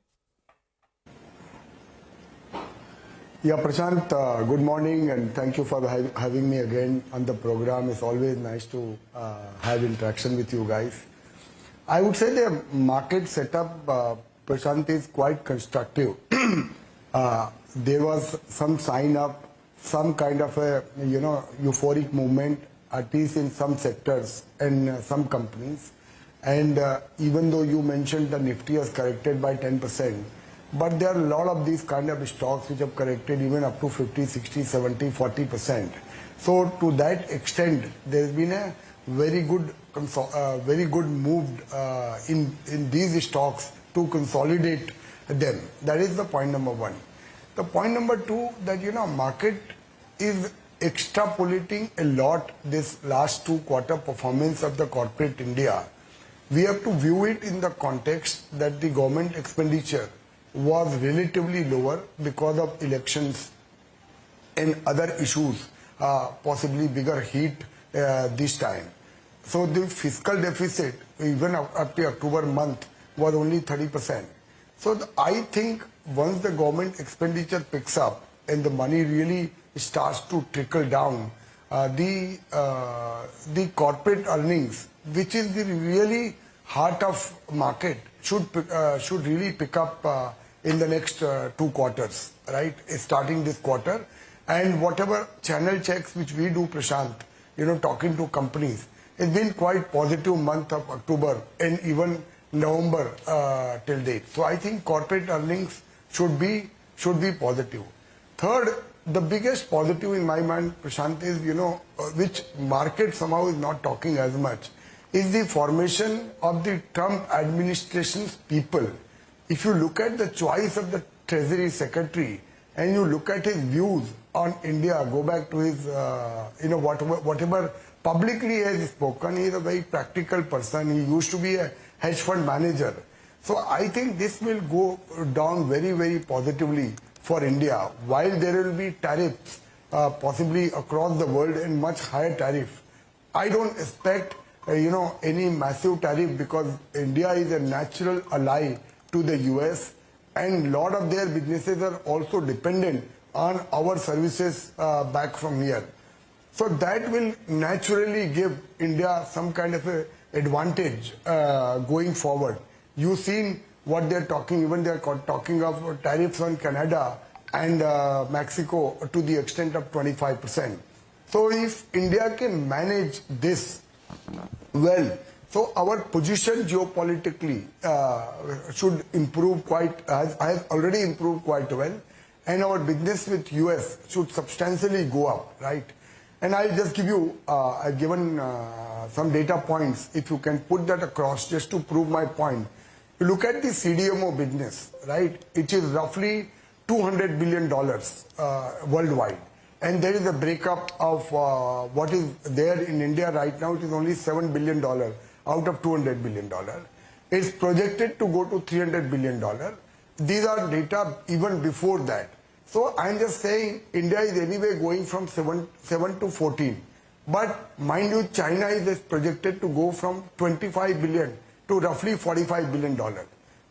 Yeah, Prashant, good morning, and thank you for having me again on the program. It's always nice to have interaction with you guys. I would say the market setup, Prashant, is quite constructive. there was some sign up, some kind of a euphoric movement, at least in some sectors and some companies. And even though you mentioned the Nifty has corrected by 10%, but there are a lot of these kind of stocks which have corrected even up to 50, 60, 70, 40%. So to that extent, there's been a very good move in these stocks to consolidate them. That is the point number one. The point number two, that market is extrapolating a lot this last 2 quarter performance of the corporate India. We have to view it in the context that the government expenditure was relatively lower because of elections and other issues, possibly bigger heat this time. So the fiscal deficit, even up to October month, was only 30%. So I think once the government expenditure picks up and the money really starts to trickle down, the corporate earnings, which is the really heart of market, should really pick up in the next 2 quarters, right? Starting this quarter. And whatever channel checks which we do, Prashant, talking to companies, it's been quite positive month of October and even November till date. So I think corporate earnings should be positive. Third, the biggest positive in my mind, Prashant, is, which market somehow is not talking as much, is the formation of the Trump administration's people. If you look at the choice of the Treasury Secretary and you look at his views on India, go back to his, whatever publicly he has spoken, he is a very practical person. He used to be a hedge fund manager. So I think this will go down very, very positively for India. While there will be tariffs possibly across the world and much higher tariff, I don't expect any massive tariff, because India is a natural ally to the US, and a lot of their businesses are also dependent on our services back from here. So that will naturally give India some kind of a advantage going forward. You've seen what they're talking, even they're talking of tariffs on Canada and Mexico to the extent of 25%. So if India can manage this well, so our position geopolitically should improve has already improved quite well, and our business with US should substantially go up, right? And I'll just give you, I've given some data points, if you can put that across just to prove my point. You look at the CDMO business, right? It is roughly $200 billion worldwide. And there is a breakup of what is there in India right now. It is only $7 billion out of $200 billion. It's projected to go to $300 billion. These are data even before that. So I'm just saying India is anyway going from 7 to 14. But mind you, China is projected to go from 25 billion to roughly $45 billion.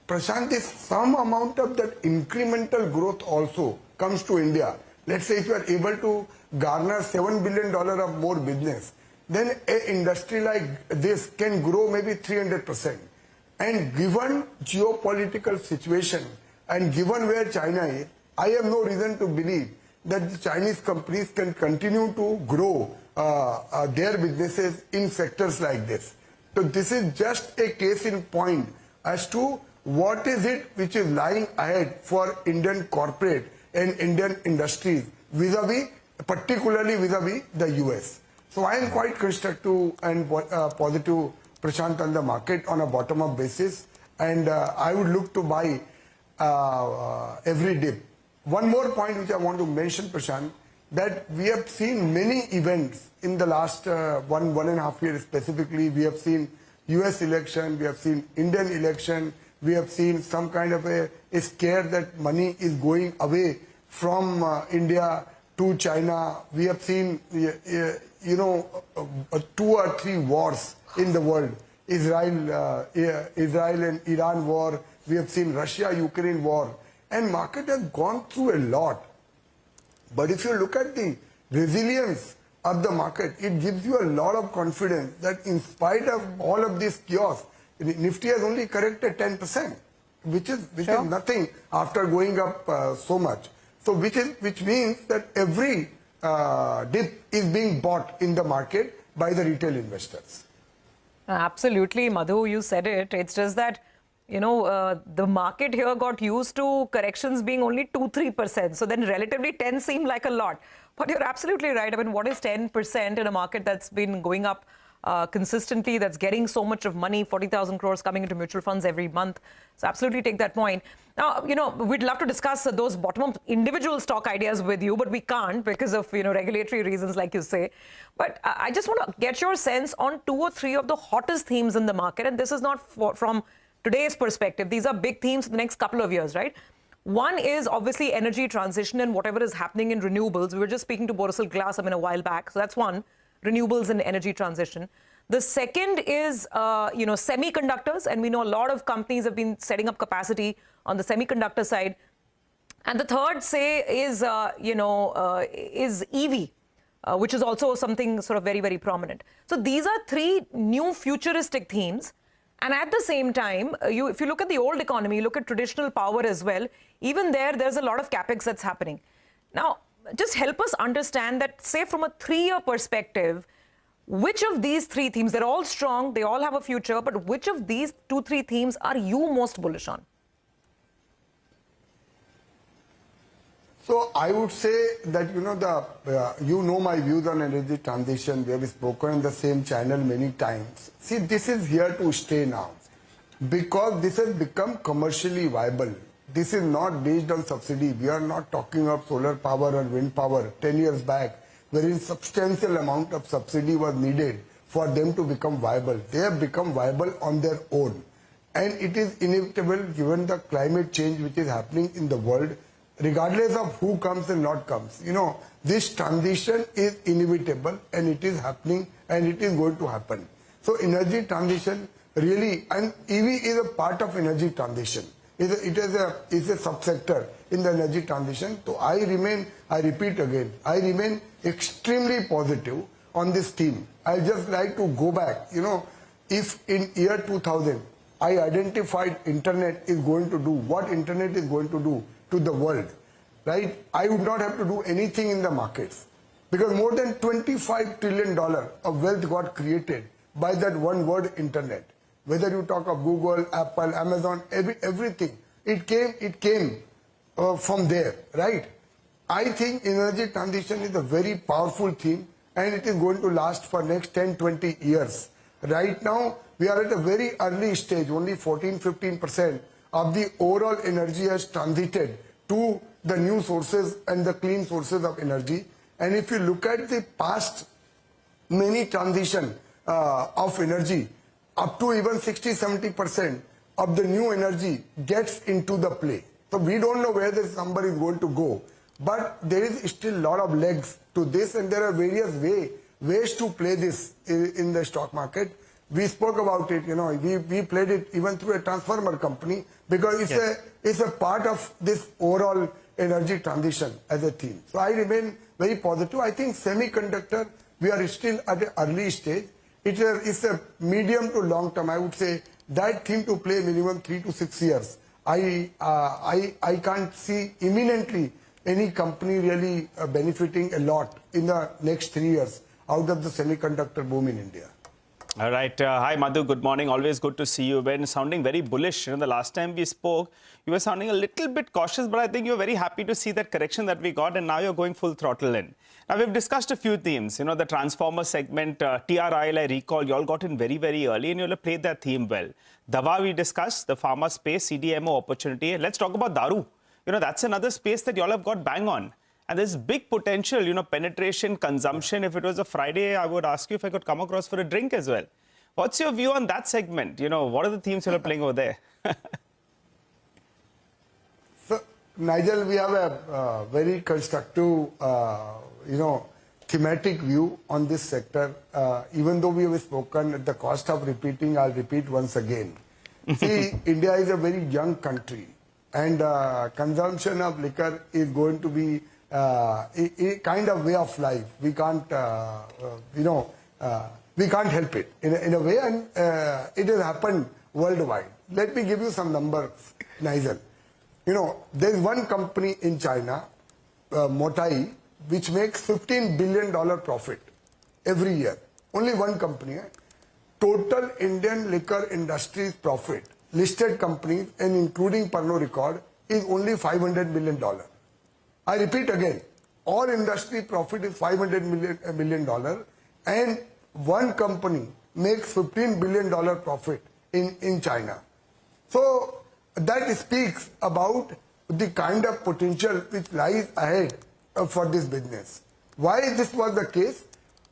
Prashant, if some amount of that incremental growth also comes to India, let's say if you are able to garner $7 billion of more business, then an industry like this can grow maybe 300%. And given geopolitical situation and given where China is, I have no reason to believe that the Chinese companies can continue to grow their businesses in sectors like this. So this is just a case in point as to what is it which is lying ahead for Indian corporate and Indian industries particularly vis-a-vis the US. So I am quite constructive and positive, Prashant, on the market on a bottom-up basis, and I would look to buy every dip. One more point which I want to mention, Prashant, that we have seen many events in the last 1.5 years specifically. We have seen US election, we have seen Indian election, we have seen some kind of a scare that money is going away from India to China. We have seen, 2 or 3 wars in the world. Israel and Iran war. We have seen Russia-Ukraine war. And market has gone through a lot. But if you look at the resilience of the market, it gives you a lot of confidence that in spite of all of this chaos, Nifty has only corrected 10%. which is nothing after going up so much. So which means that every dip is being bought in the market by the retail investors. Absolutely, Madhu, you said it. It's just that, you know, the market here got used to corrections being only 2-3%. So then relatively 10 seemed like a lot. But you're absolutely right. I mean, what is 10% in a market that's been going up consistently, that's getting so much of money, 40,000 crores coming into mutual funds every month? So absolutely take that point. Now, you know, we'd love to discuss those bottom-up individual stock ideas with you, but we can't because of, you know, regulatory reasons, like you say. But I just want to get your sense on 2 or 3 of the hottest themes in the market. And this is not from today's perspective. These are big themes for the next couple of years, right? One is obviously energy transition and whatever is happening in renewables. We were just speaking to Borosil Glass, a while back. So that's one, renewables and energy transition. The second is, you know, semiconductors. And we know a lot of companies have been setting up capacity on the semiconductor side. And the third, say, is, is EV, which is also something sort of very, very prominent. So these are 3 new futuristic themes. And at the same time, if you look at the old economy, you look at traditional power as well, even there's a lot of capex that's happening. Now, just help us understand that, say, from a 3-year perspective, which of these 3 themes, they're all strong, they all have a future, but which of these 2-3 themes are you most bullish on? So I would say that, you know, my views on energy transition. We have spoken in the same channel many times. See, this is here to stay now because this has become commercially viable. This is not based on subsidy. We are not talking of solar power or wind power 10 years back, wherein substantial amount of subsidy was needed for them to become viable. They have become viable on their own. And it is inevitable given the climate change which is happening in the world, regardless of who comes and not comes. You know, this transition is inevitable and it is happening and it is going to happen. So energy transition really, and EV is a part of energy transition. It is a subsector in the energy transition. So I repeat again, I remain extremely positive on this theme. I just like to go back, you know, if in year 2000, I identified internet is going to do, what internet is going to do to the world, right? I would not have to do anything in the markets because more than $25 trillion of wealth got created by that one word, internet. Whether you talk of Google, Apple, Amazon, everything, it came from there, right? I think energy transition is a very powerful theme and it is going to last for next 10-20 years. Right now, we are at a very early stage, only 14-15% of the overall energy has transited to the new sources and the clean sources of energy. And if you look at the past many transition of energy, up to even 60-70% of the new energy gets into the play. So we don't know where this number is going to go, but there is still a lot of legs to this and there are various ways to play this in the stock market. We spoke about it, you know, we played it even through a transformer company because it's a part of this overall energy transition as a theme. So I remain very positive. I think semiconductor, we are still at an early stage. It's a medium to long term. I would say that theme to play minimum 3 to 6 years. I can't see imminently any company really benefiting a lot in the next 3 years out of the semiconductor boom in India. All right. Hi, Madhu. Good morning. Always good to see you. You've been sounding very bullish. You know, the last time we spoke, you were sounding a little bit cautious, but I think you're very happy to see that correction that we got, and now you're going full throttle in. Now, we've discussed a few themes. You know, the transformer segment, TRIL, I recall, you all got in very, very early, and you all have played that theme well. Dava, we discussed, the pharma space, CDMO opportunity. Let's talk about Daru. You know, that's another space that you all have got bang on. And there's big potential, you know, penetration, consumption. If it was a Friday, I would ask you if I could come across for a drink as well. What's your view on that segment? You know, what are the themes you're playing over there? So, Nigel, we have a very constructive, thematic view on this sector. Even though we have spoken at the cost of repeating, I'll repeat once again. See, India is a very young country and consumption of liquor is going to be a kind of way of life. We can't, we can't help it in a way, and it has happened worldwide. Let me give you some numbers, Nigel. You know, there is one company in China, Motai, which makes $15 billion profit every year. Only one company. Total Indian liquor industry's profit, listed companies and including Pernod Ricard, is only $500 million. I repeat again, all industry profit is $500 million, and one company makes $15 billion profit in China. So that speaks about the kind of potential which lies ahead for this business. Why this was the case?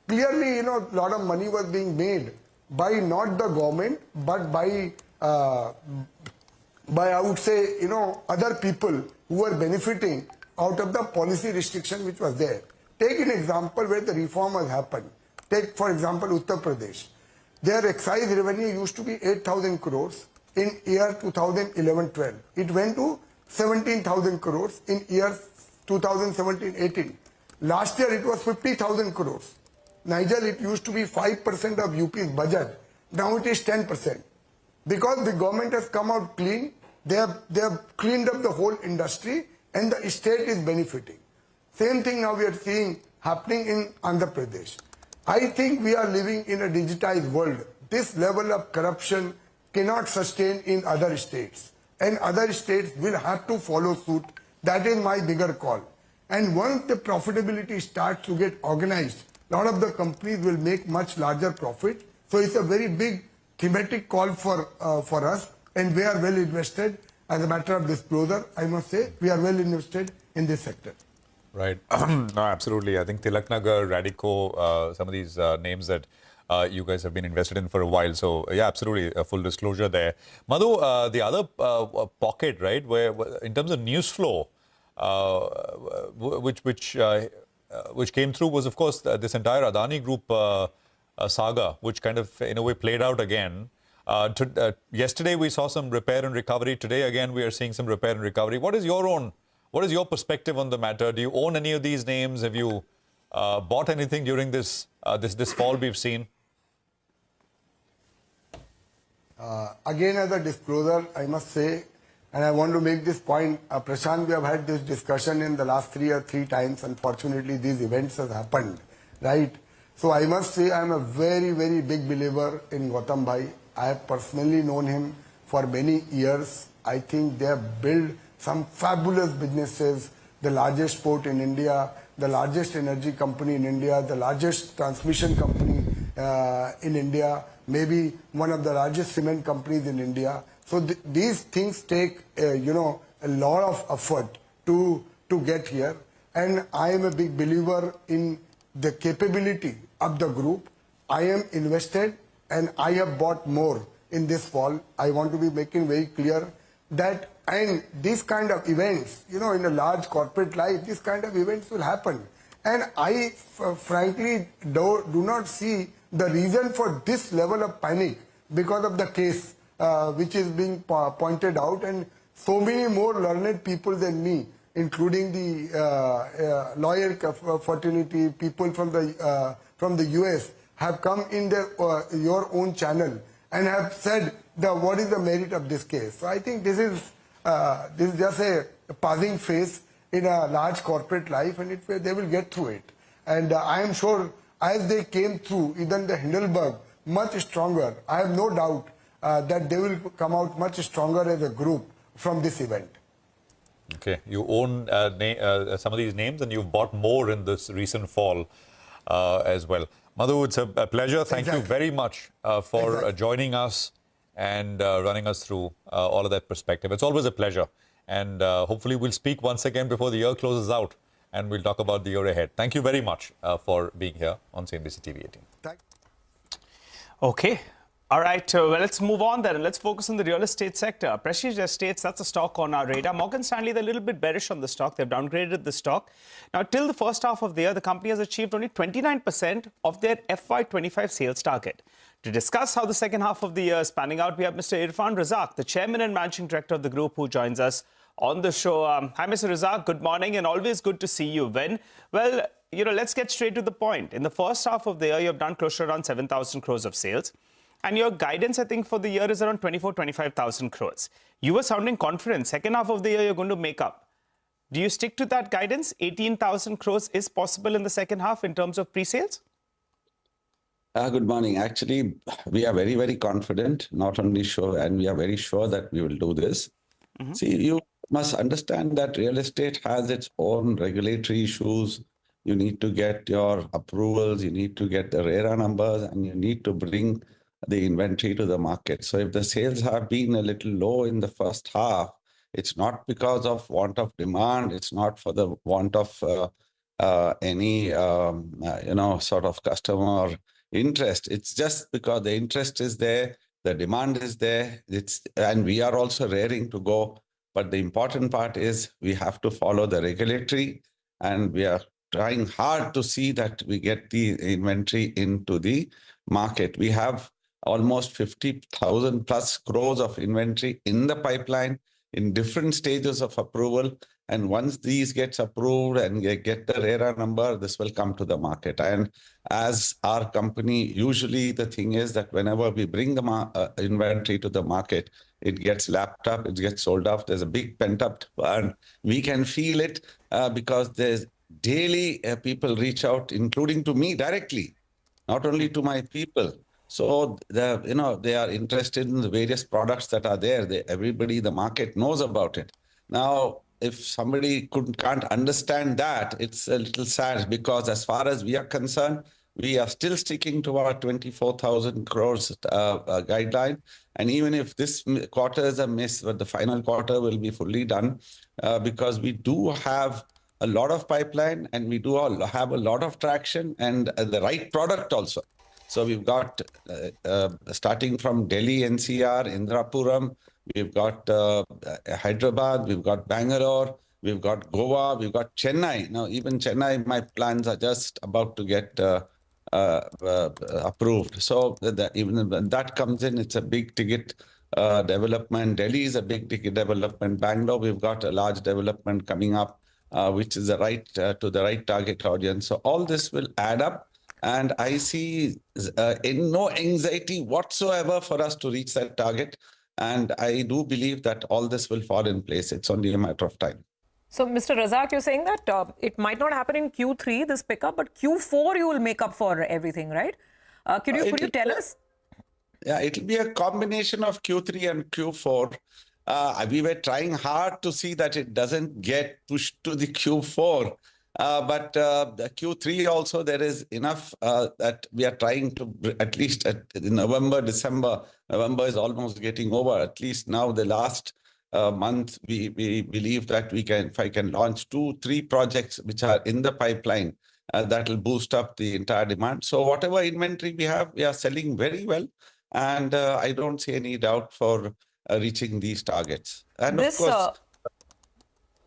Clearly, you know, a lot of money was being made by not the government, but by I would say, you know, other people who were benefiting out of the policy restriction which was there. Take an example where the reform has happened. Take, for example, Uttar Pradesh. Their excise revenue used to be 8,000 crores in year 2011-12. It went to 17,000 crores in year 2017-18. Last year it was 50,000 crores. Nigel, it used to be 5% of UP's budget. Now it is 10%. Because the government has come out clean, they have cleaned up the whole industry and the state is benefiting. Same thing now we are seeing happening in Andhra Pradesh. I think we are living in a digitized world. This level of corruption cannot sustain in other states. And other states will have to follow suit. That is my bigger call. And once the profitability starts to get organized, a lot of the companies will make much larger profit. So it's a very big thematic call for us, and we are well invested. As a matter of disclosure, I must say, we are well invested in this sector. Right. No, absolutely. I think Tilaknagar, Radico, some of these names that you guys have been invested in for a while. So, yeah, absolutely. Full disclosure there. Madhu, the other pocket, right, where in terms of news flow, which came through was, of course, this entire Adani Group saga, which kind of, in a way, played out again. Yesterday, we saw some repair and recovery. Today, again, we are seeing some repair and recovery. What is your perspective on the matter? Do you own any of these names? Have you bought anything during this fall we've seen? Again, as a disclosure, I must say, and I want to make this point, Prashant, we have had this discussion in the last three times. Unfortunately, these events have happened, right? So I must say I am a very, very big believer in Gautam Bhai. I have personally known him for many years. I think they have built some fabulous businesses, the largest port in India, the largest energy company in India, the largest transmission company in India, maybe one of the largest cement companies in India. So these things take, a lot of effort to get here. And I am a big believer in the capability of the group. I am invested and I have bought more in this fall. I want to be making very clear that, and these kind of events, in a large corporate life, these kind of events will happen. And I frankly do not see the reason for this level of panic because of the case which is being pointed out, and so many more learned people than me, including the lawyer fraternity, people from the US, have come in your own channel and have said what is the merit of this case. So I think this is just a passing phase in a large corporate life, and they will get through it. And I am sure as they came through, even the Hindenburg, much stronger, I have no doubt that they will come out much stronger as a group from this event. Okay, you own some of these names and you've bought more in this recent fall as well. Madhu, it's a pleasure. Thank you very much for joining us and running us through all of that perspective. It's always a pleasure. And hopefully we'll speak once again before the year closes out and we'll talk about the year ahead. Thank you very much for being here on CNBC-TV18. Okay. All right, well, let's move on then and let's focus on the real estate sector. Prestige Estates, that's a stock on our radar. Morgan Stanley, they're a little bit bearish on the stock. They've downgraded the stock. Now, till the first half of the year, the company has achieved only 29% of their FY25 sales target. To discuss how the second half of the year is panning out, we have Mr. Irfan Razak, the chairman and managing director of the group, who joins us on the show. Hi, Mr. Razak. Good morning and always good to see you. Well, let's get straight to the point. In the first half of the year, you have done close to around 7,000 crores of sales. And your guidance, I think, for the year is around 25,000 crores. You were sounding confident. Second half of the year, you're going to make up. Do you stick to that guidance? 18,000 crores is possible in the second half in terms of pre-sales? Good morning. Actually, we are very, very confident, not only sure, and we are very sure that we will do this. See, you must understand that real estate has its own regulatory issues. You need to get your approvals, you need to get the RERA numbers, and you need to bring the inventory to the market. So if the sales have been a little low in the first half, it's not because of want of demand, it's not for the want of any, sort of customer interest. It's just because the interest is there, the demand is there, and we are also raring to go. But the important part is we have to follow the regulatory, and we are trying hard to see that we get the inventory into the market. We have almost 50,000 plus crores of inventory in the pipeline in different stages of approval. And once these gets approved and get the RERA number, this will come to the market. And as our company, usually the thing is that whenever we bring the inventory to the market, it gets lapped up, it gets sold off. There's a big pent-up demand. We can feel it because there's daily people reach out, including to me directly, not only to my people. So they are interested in the various products that are there. Everybody, the market knows about it. Now, if somebody can't understand that, it's a little sad, because as far as we are concerned, we are still sticking to our 24,000 crores guideline. And even if this quarter is a miss, but the final quarter will be fully done, because we do have a lot of pipeline, and we do have a lot of traction, and the right product also. So we've got, starting from Delhi, NCR, Indrapuram, we've got Hyderabad, we've got Bangalore, we've got Goa, we've got Chennai. Now, even Chennai, my plans are just about to get approved. So even when that comes in, it's a big ticket development. Delhi is a big ticket development. Bangalore, we've got a large development coming up, which is the right to the right target audience. So all this will add up. And I see no anxiety whatsoever for us to reach that target. And I do believe that all this will fall in place. It's only a matter of time. So, Mr. Razak, you're saying that it might not happen in Q3, this pickup, but Q4 you will make up for everything, right? Could you tell us? Yeah, it'll be a combination of Q3 and Q4. We were trying hard to see that it doesn't get pushed to the Q4. But the Q3 also, there is enough that we are trying to, at least in November, December. November is almost getting over. At least now the last month, we believe that if I can launch 2-3 projects which are in the pipeline, that will boost up the entire demand. So whatever inventory we have, we are selling very well. And I don't see any doubt for reaching these targets. And of course,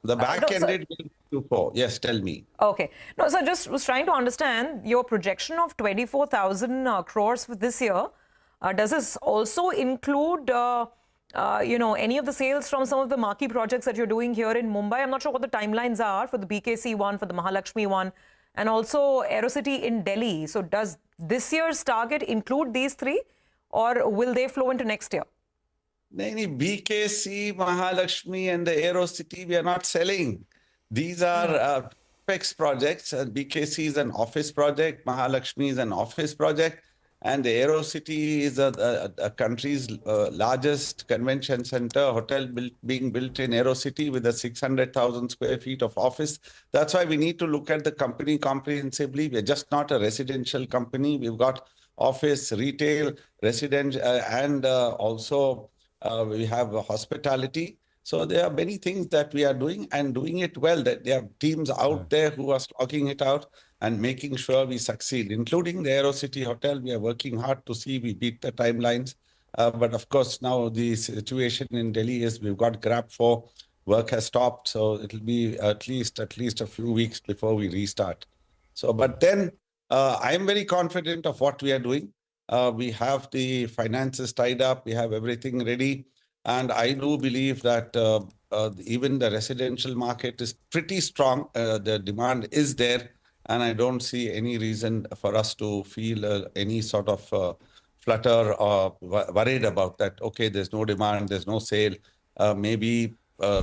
the back-ended Q4. Yes, tell me. Okay. No, so just was trying to understand your projection of 24,000 crores for this year. Does this also include, any of the sales from some of the marquee projects that you're doing here in Mumbai? I'm not sure what the timelines are for the BKC one, for the Mahalakshmi one, and also AeroCity in Delhi. So does this year's target include these three, or will they flow into next year? BKC, Mahalakshmi, and the AeroCity, we are not selling. These are PEX projects. BKC is an office project. Mahalakshmi is an office project. And the AeroCity is a country's largest convention center, hotel being built in AeroCity with a 600,000 square feet of office. That's why we need to look at the company comprehensively. We're just not a residential company. We've got office, retail, residential, and also we have hospitality. So there are many things that we are doing, and doing it well. That there are teams out there who are slogging it out and making sure we succeed, including the AeroCity Hotel. We are working hard to see we beat the timelines. But of course, now the situation in Delhi is we've got Grab 4. Work has stopped, so it'll be at least a few weeks before we restart. So, but then I am very confident of what we are doing. We have the finances tied up. We have everything ready. And I do believe that even the residential market is pretty strong. The demand is there. And I don't see any reason for us to feel any sort of flutter or worried about that. Okay, there's no demand, there's no sale. Maybe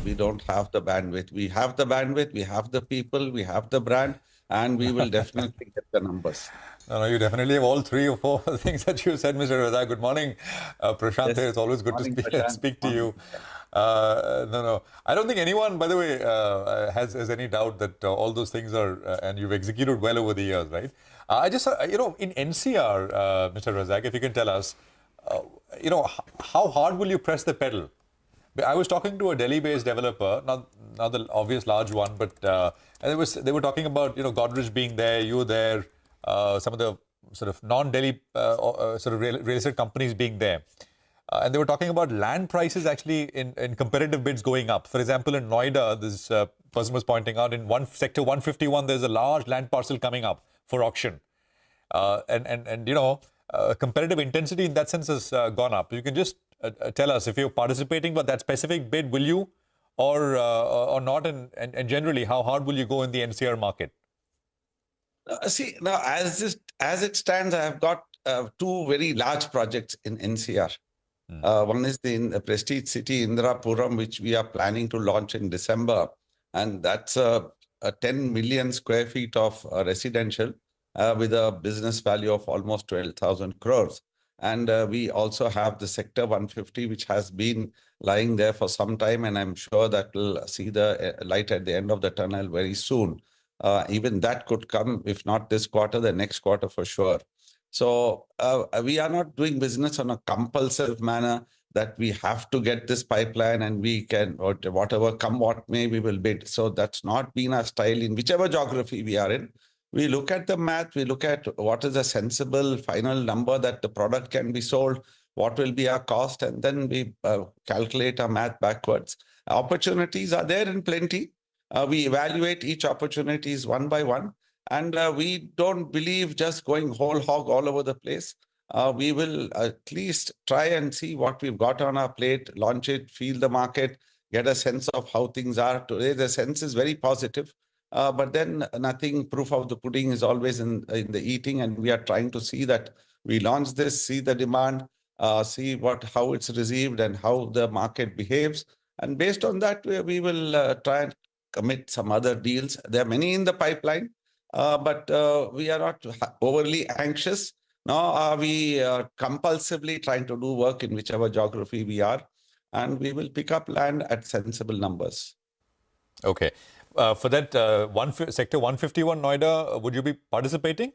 we don't have the bandwidth. We have the bandwidth, we have the people, we have the brand, and we will definitely get the numbers. No, you definitely have all 3 or 4 things that you said, Mr. Razak. Good morning, Prashant. Yes. It's always good Morning, to Prashant. speak to you. No. I don't think anyone, by the way, has any doubt that all those things are, and you've executed well over the years, right? I just, in NCR, Mr. Razak, if you can tell us, how hard will you press the pedal? I was talking to a Delhi-based developer, not the obvious large one, but and they were talking about Godrej being there, you were there, some of the sort of non-Delhi sort of real estate companies being there, and they were talking about land prices actually in competitive bids going up. For example, in Noida, this person was pointing out in sector 151, there's a large land parcel coming up for auction, and competitive intensity in that sense has gone up. You can just tell us if you're participating but that specific bid, will you or not, and generally how hard will you go in the NCR market? See, now as it stands, I have got 2 very large projects in NCR. One is the Prestige City Indirapuram, which we are planning to launch in December, and that's a 10 million square feet of residential with a business value of almost 12,000 crores. And we also have the Sector 150, which has been lying there for some time, and I'm sure that will see the light at the end of the tunnel very soon. Even that could come, if not this quarter, the next quarter for sure. So we are not doing business on a compulsive manner that we have to get this pipeline and we can, or whatever, come what may, we will bid. So that's not been our style in whichever geography we are in. We look at the math, we look at what is a sensible final number that the product can be sold, what will be our cost, and then we calculate our math backwards. Opportunities are there in plenty. We evaluate each opportunities one by one, and we don't believe just going whole hog all over the place. We will at least try and see what we've got on our plate, launch it, feel the market, get a sense of how things are. Today, the sense is very positive. But then nothing, proof of the pudding is always in the eating, and we are trying to see that we launch this, see the demand, see how it's received and how the market behaves. And based on that, we will try and commit some other deals. There are many in the pipeline, but we are not overly anxious, nor are we compulsively trying to do work in whichever geography we are, and we will pick up land at sensible numbers. Okay. For that Sector 151 Noida, would you be participating?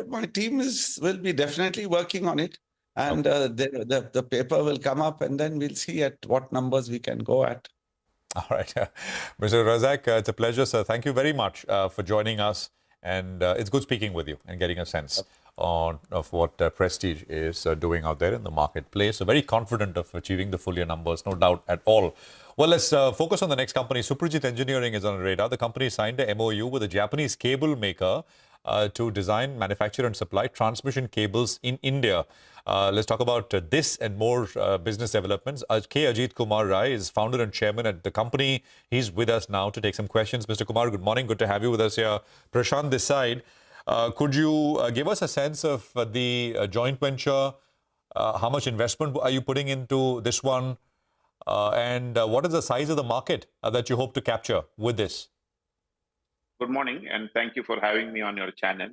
My team will be definitely working on it, and the paper will come up, and then we'll see at what numbers we can go at. All right. Mr. Razak, it's a pleasure, sir. Thank you very much for joining us, and it's good speaking with you and getting a sense of what Prestige is doing out there in the marketplace. So very confident of achieving the full year numbers, no doubt at all. Well, let's focus on the next company. Suprit Engineering is on the radar. The company signed a MOU with a Japanese cable maker to design, manufacture and supply transmission cables in India. Let's talk about this and more business developments. K. Ajit Kumar Rai is founder and chairman at the company. He's with us now to take some questions. Mr. Kumar, good morning. Good to have you with us here. Prashant this side. Could you give us a sense of the joint venture? How much investment are you putting into this one? And what is the size of the market that you hope to capture with this? Good morning, and thank you for having me on your channel.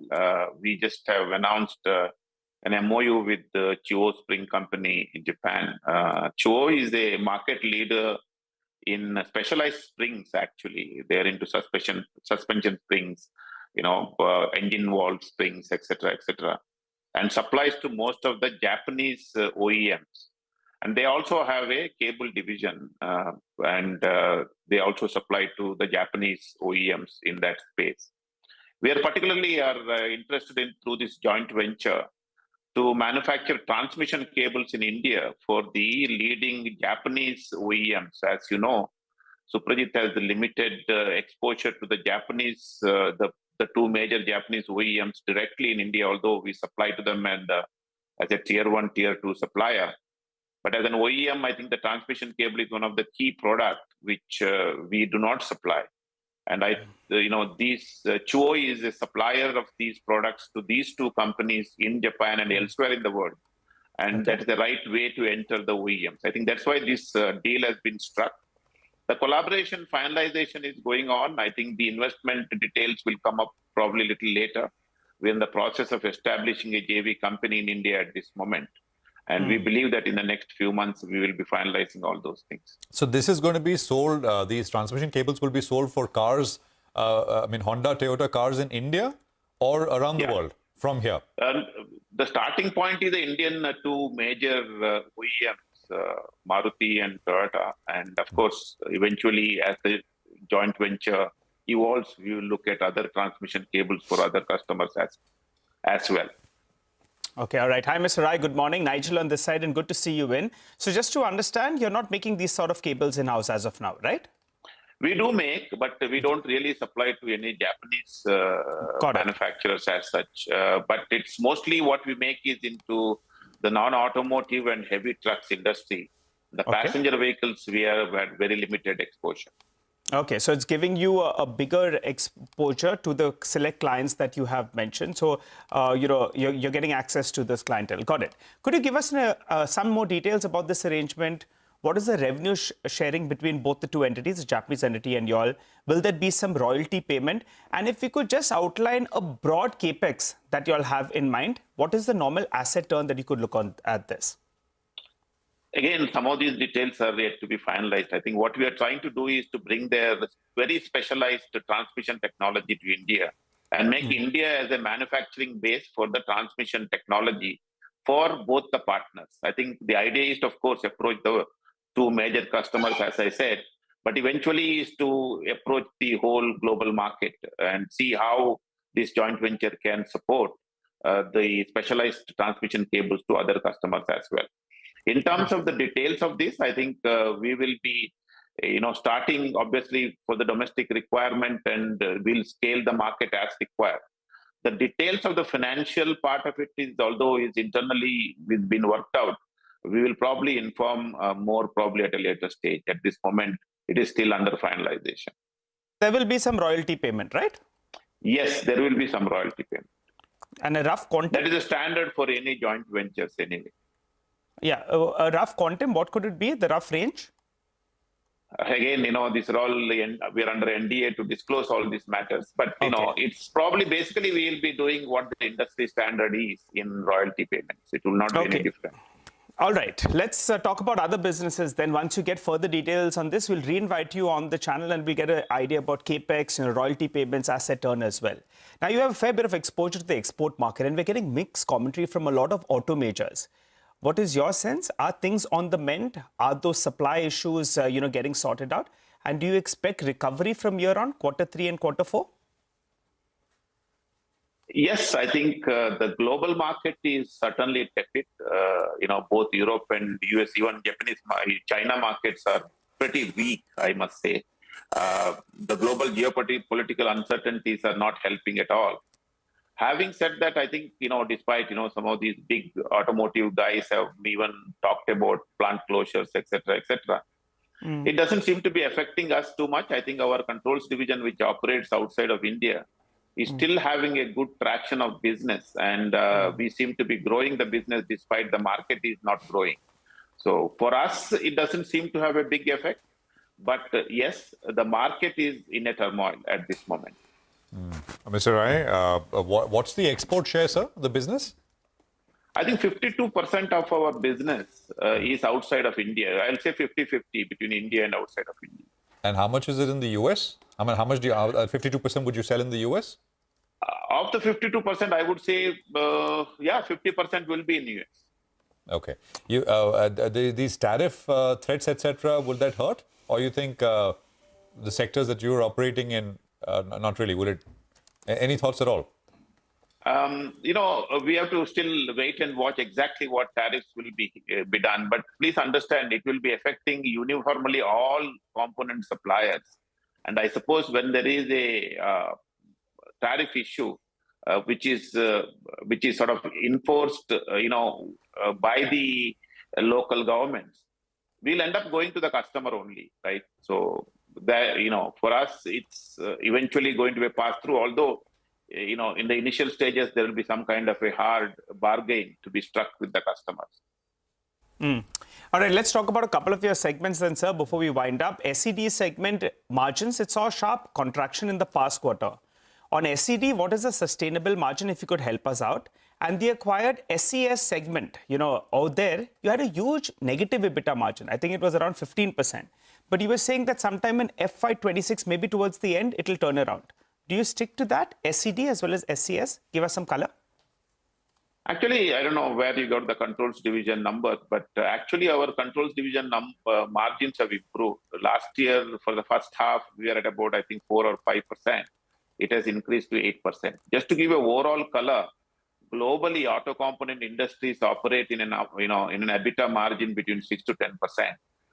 We just have announced an MOU with the Chuo Spring Company in Japan. Chuo is a market leader in specialized springs, actually. They're into suspension springs, engine valve springs, etc., and supplies to most of the Japanese OEMs. And they also have a cable division, and they also supply to the Japanese OEMs in that space. We are particularly interested in, through this joint venture, to manufacture transmission cables in India for the leading Japanese OEMs. As you know, Suprit has limited exposure to the Japanese, the 2 major Japanese OEMs directly in India, although we supply to them and as a tier 1, tier 2 supplier. But as an OEM, I think the transmission cable is one of the key products which we do not supply. And these Chuo is a supplier of these products to these two companies in Japan and elsewhere in the world. And that's the right way to enter the OEMs. I think that's why this deal has been struck. The collaboration finalization is going on. I think the investment details will come up probably a little later. We're in the process of establishing a JV company in India at this moment. And we believe that in the next few months, we will be finalizing all those things. So this is going to be sold, these transmission cables will be sold for cars, Honda, Toyota cars in India or around the world from here? The starting point is the Indian two major OEMs, Maruti and Toyota. And of course, eventually as the joint venture evolves, we will look at other transmission cables for other customers as well. Okay, all right. Hi, Mr. Rai. Good morning. Nigel on this side, and good to see you in. So just to understand, you're not making these sort of cables in-house as of now, right? We do make, but we don't really supply to any Japanese manufacturers as such. But it's mostly what we make is into the non-automotive and heavy trucks industry. The passenger vehicles, we have had very limited exposure. Okay, so it's giving you a bigger exposure to the select clients that you have mentioned. So, you're getting access to this clientele. Got it. Could you give us some more details about this arrangement? What is the revenue sharing between both the two entities, the Japanese entity and y'all? Will there be some royalty payment? And if we could just outline a broad capex that y'all have in mind, what is the normal asset turn that you could look on at this? Again, some of these details are yet to be finalized. I think what we are trying to do is to bring their very specialized transmission technology to India and make India as a manufacturing base for the transmission technology for both the partners. I think the idea is to, of course, approach the two major customers, as I said, but eventually is to approach the whole global market and see how this joint venture can support the specialized transmission cables to other customers as well. In terms of the details of this, I think we will be, starting obviously for the domestic requirement, and we'll scale the market as required. The details of the financial part of it is, although is internally been worked out, we will probably inform more probably at a later stage. At this moment, it is still under finalization. There will be some royalty payment, right? Yes, there will be some royalty payment. And a rough quantum? That is a standard for any joint ventures anyway. Yeah, a rough quantum, what could it be, the rough range? Again, these are all, we're under NDA to disclose all these matters. But, it's probably basically we'll be doing what the industry standard is in royalty payments. It will not be any different. All right, let's talk about other businesses. Then once you get further details on this, we'll re-invite you on the channel and we'll get an idea about capex, royalty payments, asset turn as well. Now, you have a fair bit of exposure to the export market, and we're getting mixed commentary from a lot of auto majors. What is your sense? Are things on the mend? Are those supply issues, getting sorted out? And do you expect recovery from here on, Q3 and Q4? Yes, I think the global market is certainly tepid. Both Europe and US, even China markets are pretty weak, I must say. The global geopolitical uncertainties are not helping at all. Having said that, I think, despite, some of these big automotive guys have even talked about plant closures, etc., it doesn't seem to be affecting us too much. I think our controls division, which operates outside of India, is still having a good traction of business. And we seem to be growing the business despite the market is not growing. So for us, it doesn't seem to have a big effect. But yes, the market is in a turmoil at this moment. Mr. Rai, what's the export share, sir, the business? I think 52% of our business is outside of India. I'll say 50-50 between India and outside of India. And how much is it in the US? I mean, how much do you, 52% would you sell in the US? Of the 52%, I would say, 50% will be in the US. Okay. These tariff threats, etc., will that hurt? Or you think the sectors that you're operating in, not really, will it? Any thoughts at all? We have to still wait and watch exactly what tariffs will be done. But please understand, it will be affecting uniformly all component suppliers. And I suppose when there is a tariff issue, which is sort of enforced, by the local governments, we'll end up going to the customer only, right? So that, for us, it's eventually going to be passed through, although, in the initial stages, there will be some kind of a hard bargain to be struck with the customers. All right, let's talk about a couple of your segments then, sir, before we wind up. SED segment margins, it saw a sharp contraction in the past quarter. On SED, what is the sustainable margin, if you could help us out? And the acquired SES segment, out there, you had a huge negative EBITDA margin. I think it was around 15%. But you were saying that sometime in FY26, maybe towards the end, it will turn around. Do you stick to that, SED as well as SES? Give us some color. Actually, I don't know where you got the controls division number, but actually our controls division margins have improved. Last year, for the first half, we are at about, I think, 4 or 5%. It has increased to 8%. Just to give an overall color, globally, auto component industries operate in an EBITDA margin between 6 to 10%.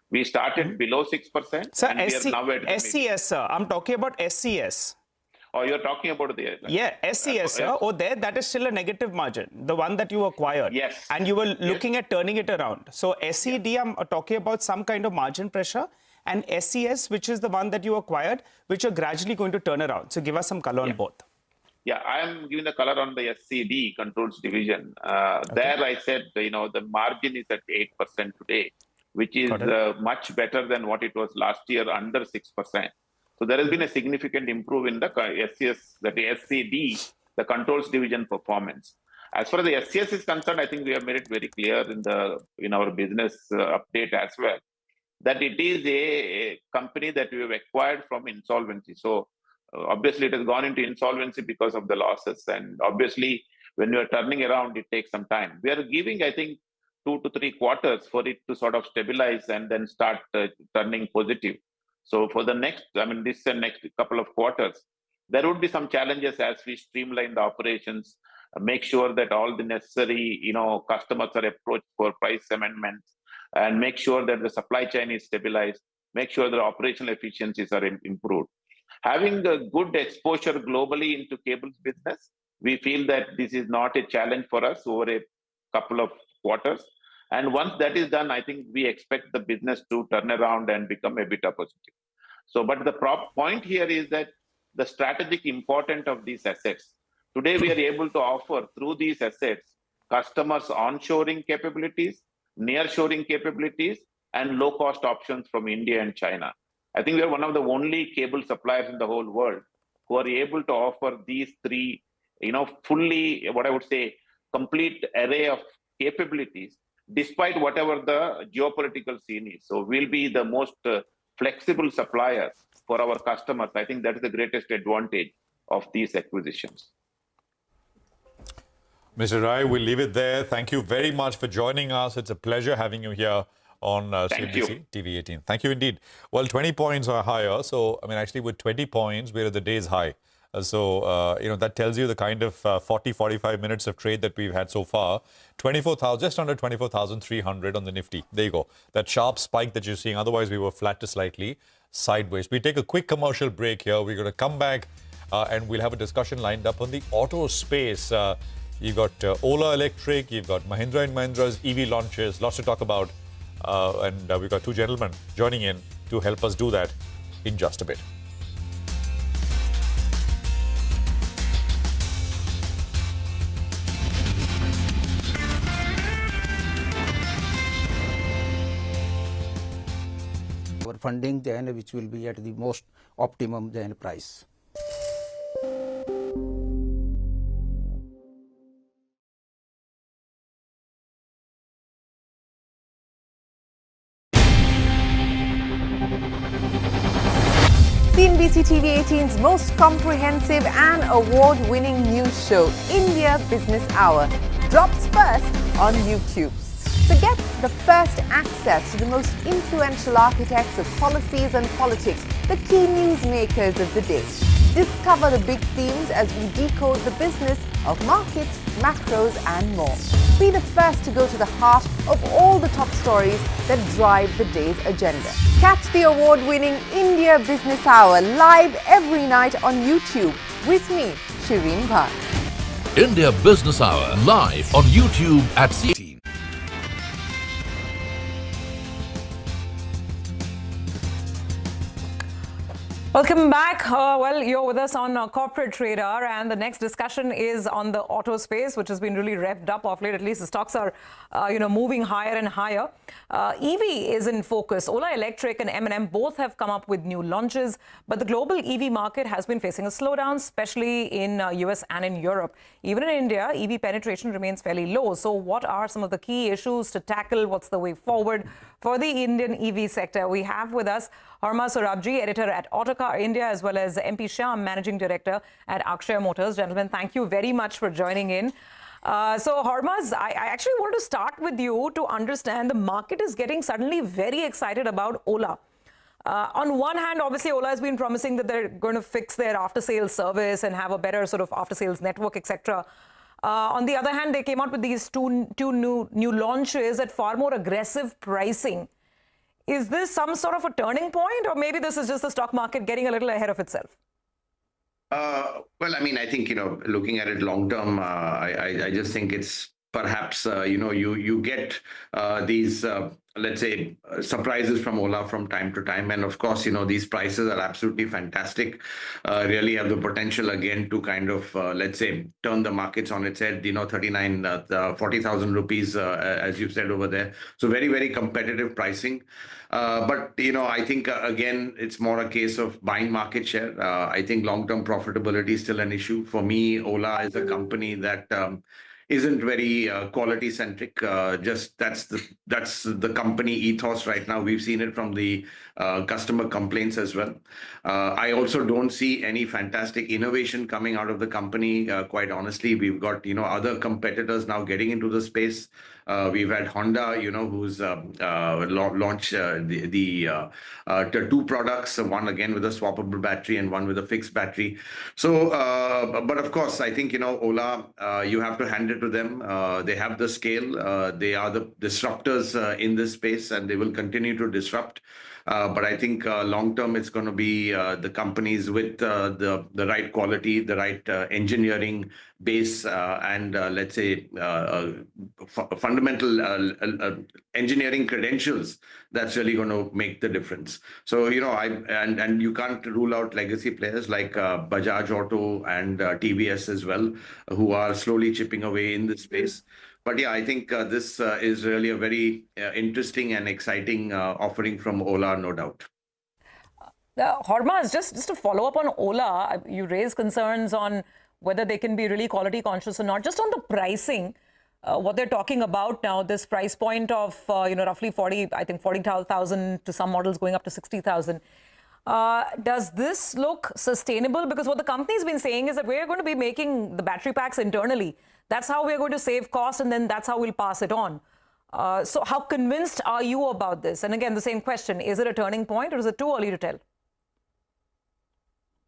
We started below 6%. Sir, and we are now at SES, sir. I'm talking about SES. Oh, you're talking about the... Yeah, SES, sir. Oh, that is still a negative margin, the one that you acquired. Yes. And you were looking at turning it around. So SED, I'm talking about some kind of margin pressure. And SES, which is the one that you acquired, which are gradually going to turn around. So give us some color on both. Yeah, I am giving the color on the SCD, controls division. There I said, the margin is at 8% today, which is much better than what it was last year, under 6%. So there has been a significant improvement in the SES, the SCD, the controls division performance. As far as the SES is concerned, I think we have made it very clear in our business update as well, that it is a company that we have acquired from insolvency. So obviously it has gone into insolvency because of the losses. And obviously when you are turning around, it takes some time. We are giving, I think, 2 to 3 quarters for it to sort of stabilize and then start turning positive. So for the next couple of quarters, there would be some challenges as we streamline the operations, make sure that all the necessary, customers are approached for price amendments, and make sure that the supply chain is stabilized, make sure the operational efficiencies are improved. Having a good exposure globally into cables business, we feel that this is not a challenge for us over a couple of quarters. And once that is done, I think we expect the business to turn around and become EBITDA positive. So, but the point here is that the strategic importance of these assets. Today, we are able to offer through these assets, customers onshoring capabilities, nearshoring capabilities, and low-cost options from India and China. I think we are one of the only cable suppliers in the whole world who are able to offer these three, fully, what I would say, complete array of capabilities, despite whatever the geopolitical scene is. So we'll be the most flexible supplier for our customers. I think that is the greatest advantage of these acquisitions. Mr. Rai, we'll leave it there. Thank you very much for joining us. It's a pleasure having you here on CNBC-TV18. Thank you indeed. Well, 20 points are higher. So, actually with 20 points, we're at the day's high. That tells you the kind of 40-45 minutes of trade that we've had so far. 24,000, just under 24,300 on the Nifty. There you go. That sharp spike that you're seeing. Otherwise, we were flat to slightly sideways. We take a quick commercial break here. We're going to come back and we'll have a discussion lined up on the auto space. You've got Ola Electric, you've got Mahindra & Mahindra's EV launches, lots to talk about. And we've got two gentlemen joining in to help us do that in just a bit. Our funding then, which will be at the most optimum then price. CNBC-TV18's most comprehensive and award-winning news show, India Business Hour, drops first on YouTube. So get the first access to the most influential architects of policies and politics, the key newsmakers of the day. Discover the big themes as we decode the business of markets, macros, and more. Be the first to go to the heart of all the top stories that drive the day's agenda. Catch the award-winning India Business Hour live every night on YouTube with me, Shireen Bhat. India Business Hour live on YouTube at CNBC. Welcome back. Well, you're with us on Corporate Trader, and the next discussion is on the auto space, which has been really revved up of late. At least the stocks are, moving higher and higher. EV is in focus. Ola Electric and M&M both have come up with new launches, but the global EV market has been facing a slowdown, especially in US and in Europe. Even in India, EV penetration remains fairly low. So what are some of the key issues to tackle? What's the way forward for the Indian EV sector? We have with us Harma Sorabji, editor at Autocar India, as well as MP Shyam, managing director at Akshaya Motors. Gentlemen, thank you very much for joining in. So Harmaz, I actually want to start with you to understand the market is getting suddenly very excited about Ola. On one hand, obviously, Ola has been promising that they're going to fix their after-sales service and have a better sort of after-sales network, etc. On the other hand, they came out with these two new launches at far more aggressive pricing. Is this some sort of a turning point, or maybe this is just the stock market getting a little ahead of itself? Well, I mean, I think, looking at it long term, I just think it's perhaps, you get these, let's say, surprises from Ola from time to time. And of course, these prices are absolutely fantastic, really have the potential again to kind of, let's say, turn the markets on its head, 40,000 rupees, as you said over there. So very, very competitive pricing. But, I think, again, it's more a case of buying market share. I think long-term profitability is still an issue. For me, Ola is a company that isn't very quality centric. Just that's the company ethos right now. We've seen it from the customer complaints as well. I also don't see any fantastic innovation coming out of the company. Quite honestly, we've got other competitors now getting into the space. We've had Honda, who's launched the two products, one again with a swappable battery and one with a fixed battery. So, but of course, I think, Ola, you have to hand it to them. They have the scale. They are the disruptors in this space, and they will continue to disrupt. But I think long term, it's going to be the companies with the right quality, the right engineering base, and let's say fundamental engineering credentials. That's really going to make the difference. So and you can't rule out legacy players like Bajaj Auto and TVS as well, who are slowly chipping away in this space. But yeah, I think this is really a very interesting and exciting offering from Ola, no doubt. Harmaz, just to follow up on Ola, you raised concerns on whether they can be really quality conscious or not. Just on the pricing, what they're talking about now, this price point of roughly 40,000 to some models going up to 60,000. Does this look sustainable? Because what the company's been saying is that we're going to be making the battery packs internally. That's how we're going to save costs, and then that's how we'll pass it on. So how convinced are you about this? And again, the same question, is it a turning point or is it too early to tell?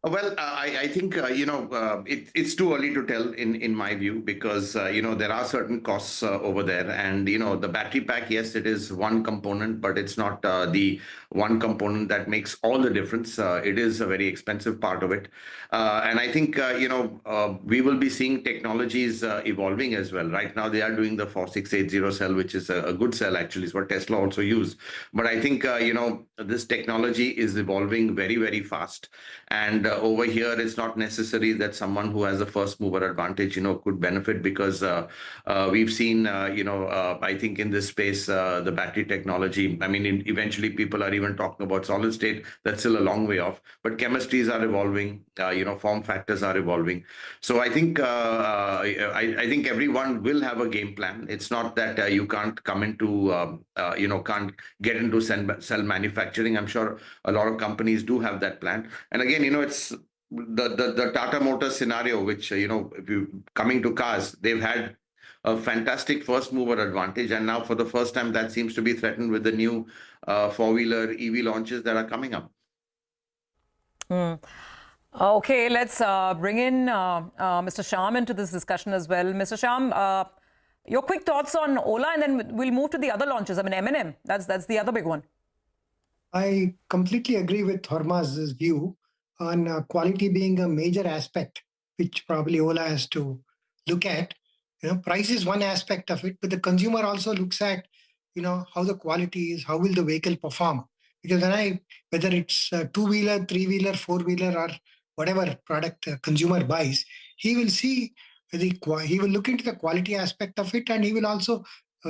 Well, I think, it's too early to tell in my view, because, there are certain costs over there. And, the battery pack, yes, it is one component, but it's not the one component that makes all the difference. It is a very expensive part of it. And I think, we will be seeing technologies evolving as well. Right now, they are doing the 4680 cell, which is a good cell, actually. It's what Tesla also used. But I think, this technology is evolving very, very fast. And over here, it's not necessary that someone who has a first mover advantage, could benefit, because we've seen, I think in this space, the battery technology, I mean, eventually people are even talking about solid state. That's still a long way off. But chemistries are evolving, form factors are evolving. So I think I think everyone will have a game plan. It's not that you can't come into, can't get into cell manufacturing. I'm sure a lot of companies do have that plan. And again, it's the Tata Motors scenario, which, if you coming to cars, they've had a fantastic first mover advantage. And now for the first time, that seems to be threatened with the new four-wheeler EV launches that are coming up. Okay, let's bring in Mr. Shyam into this discussion as well. Mr. Shyam, your quick thoughts on Ola, and then we'll move to the other launches. I mean, M&M, that's the other big one. I completely agree with Harmaz's view on quality being a major aspect, which probably Ola has to look at. Price is one aspect of it, but the consumer also looks at, how the quality is, how will the vehicle perform. Because whether it's two-wheeler, three-wheeler, four-wheeler, or whatever product a consumer buys, he will see he will look into the quality aspect of it, and he will also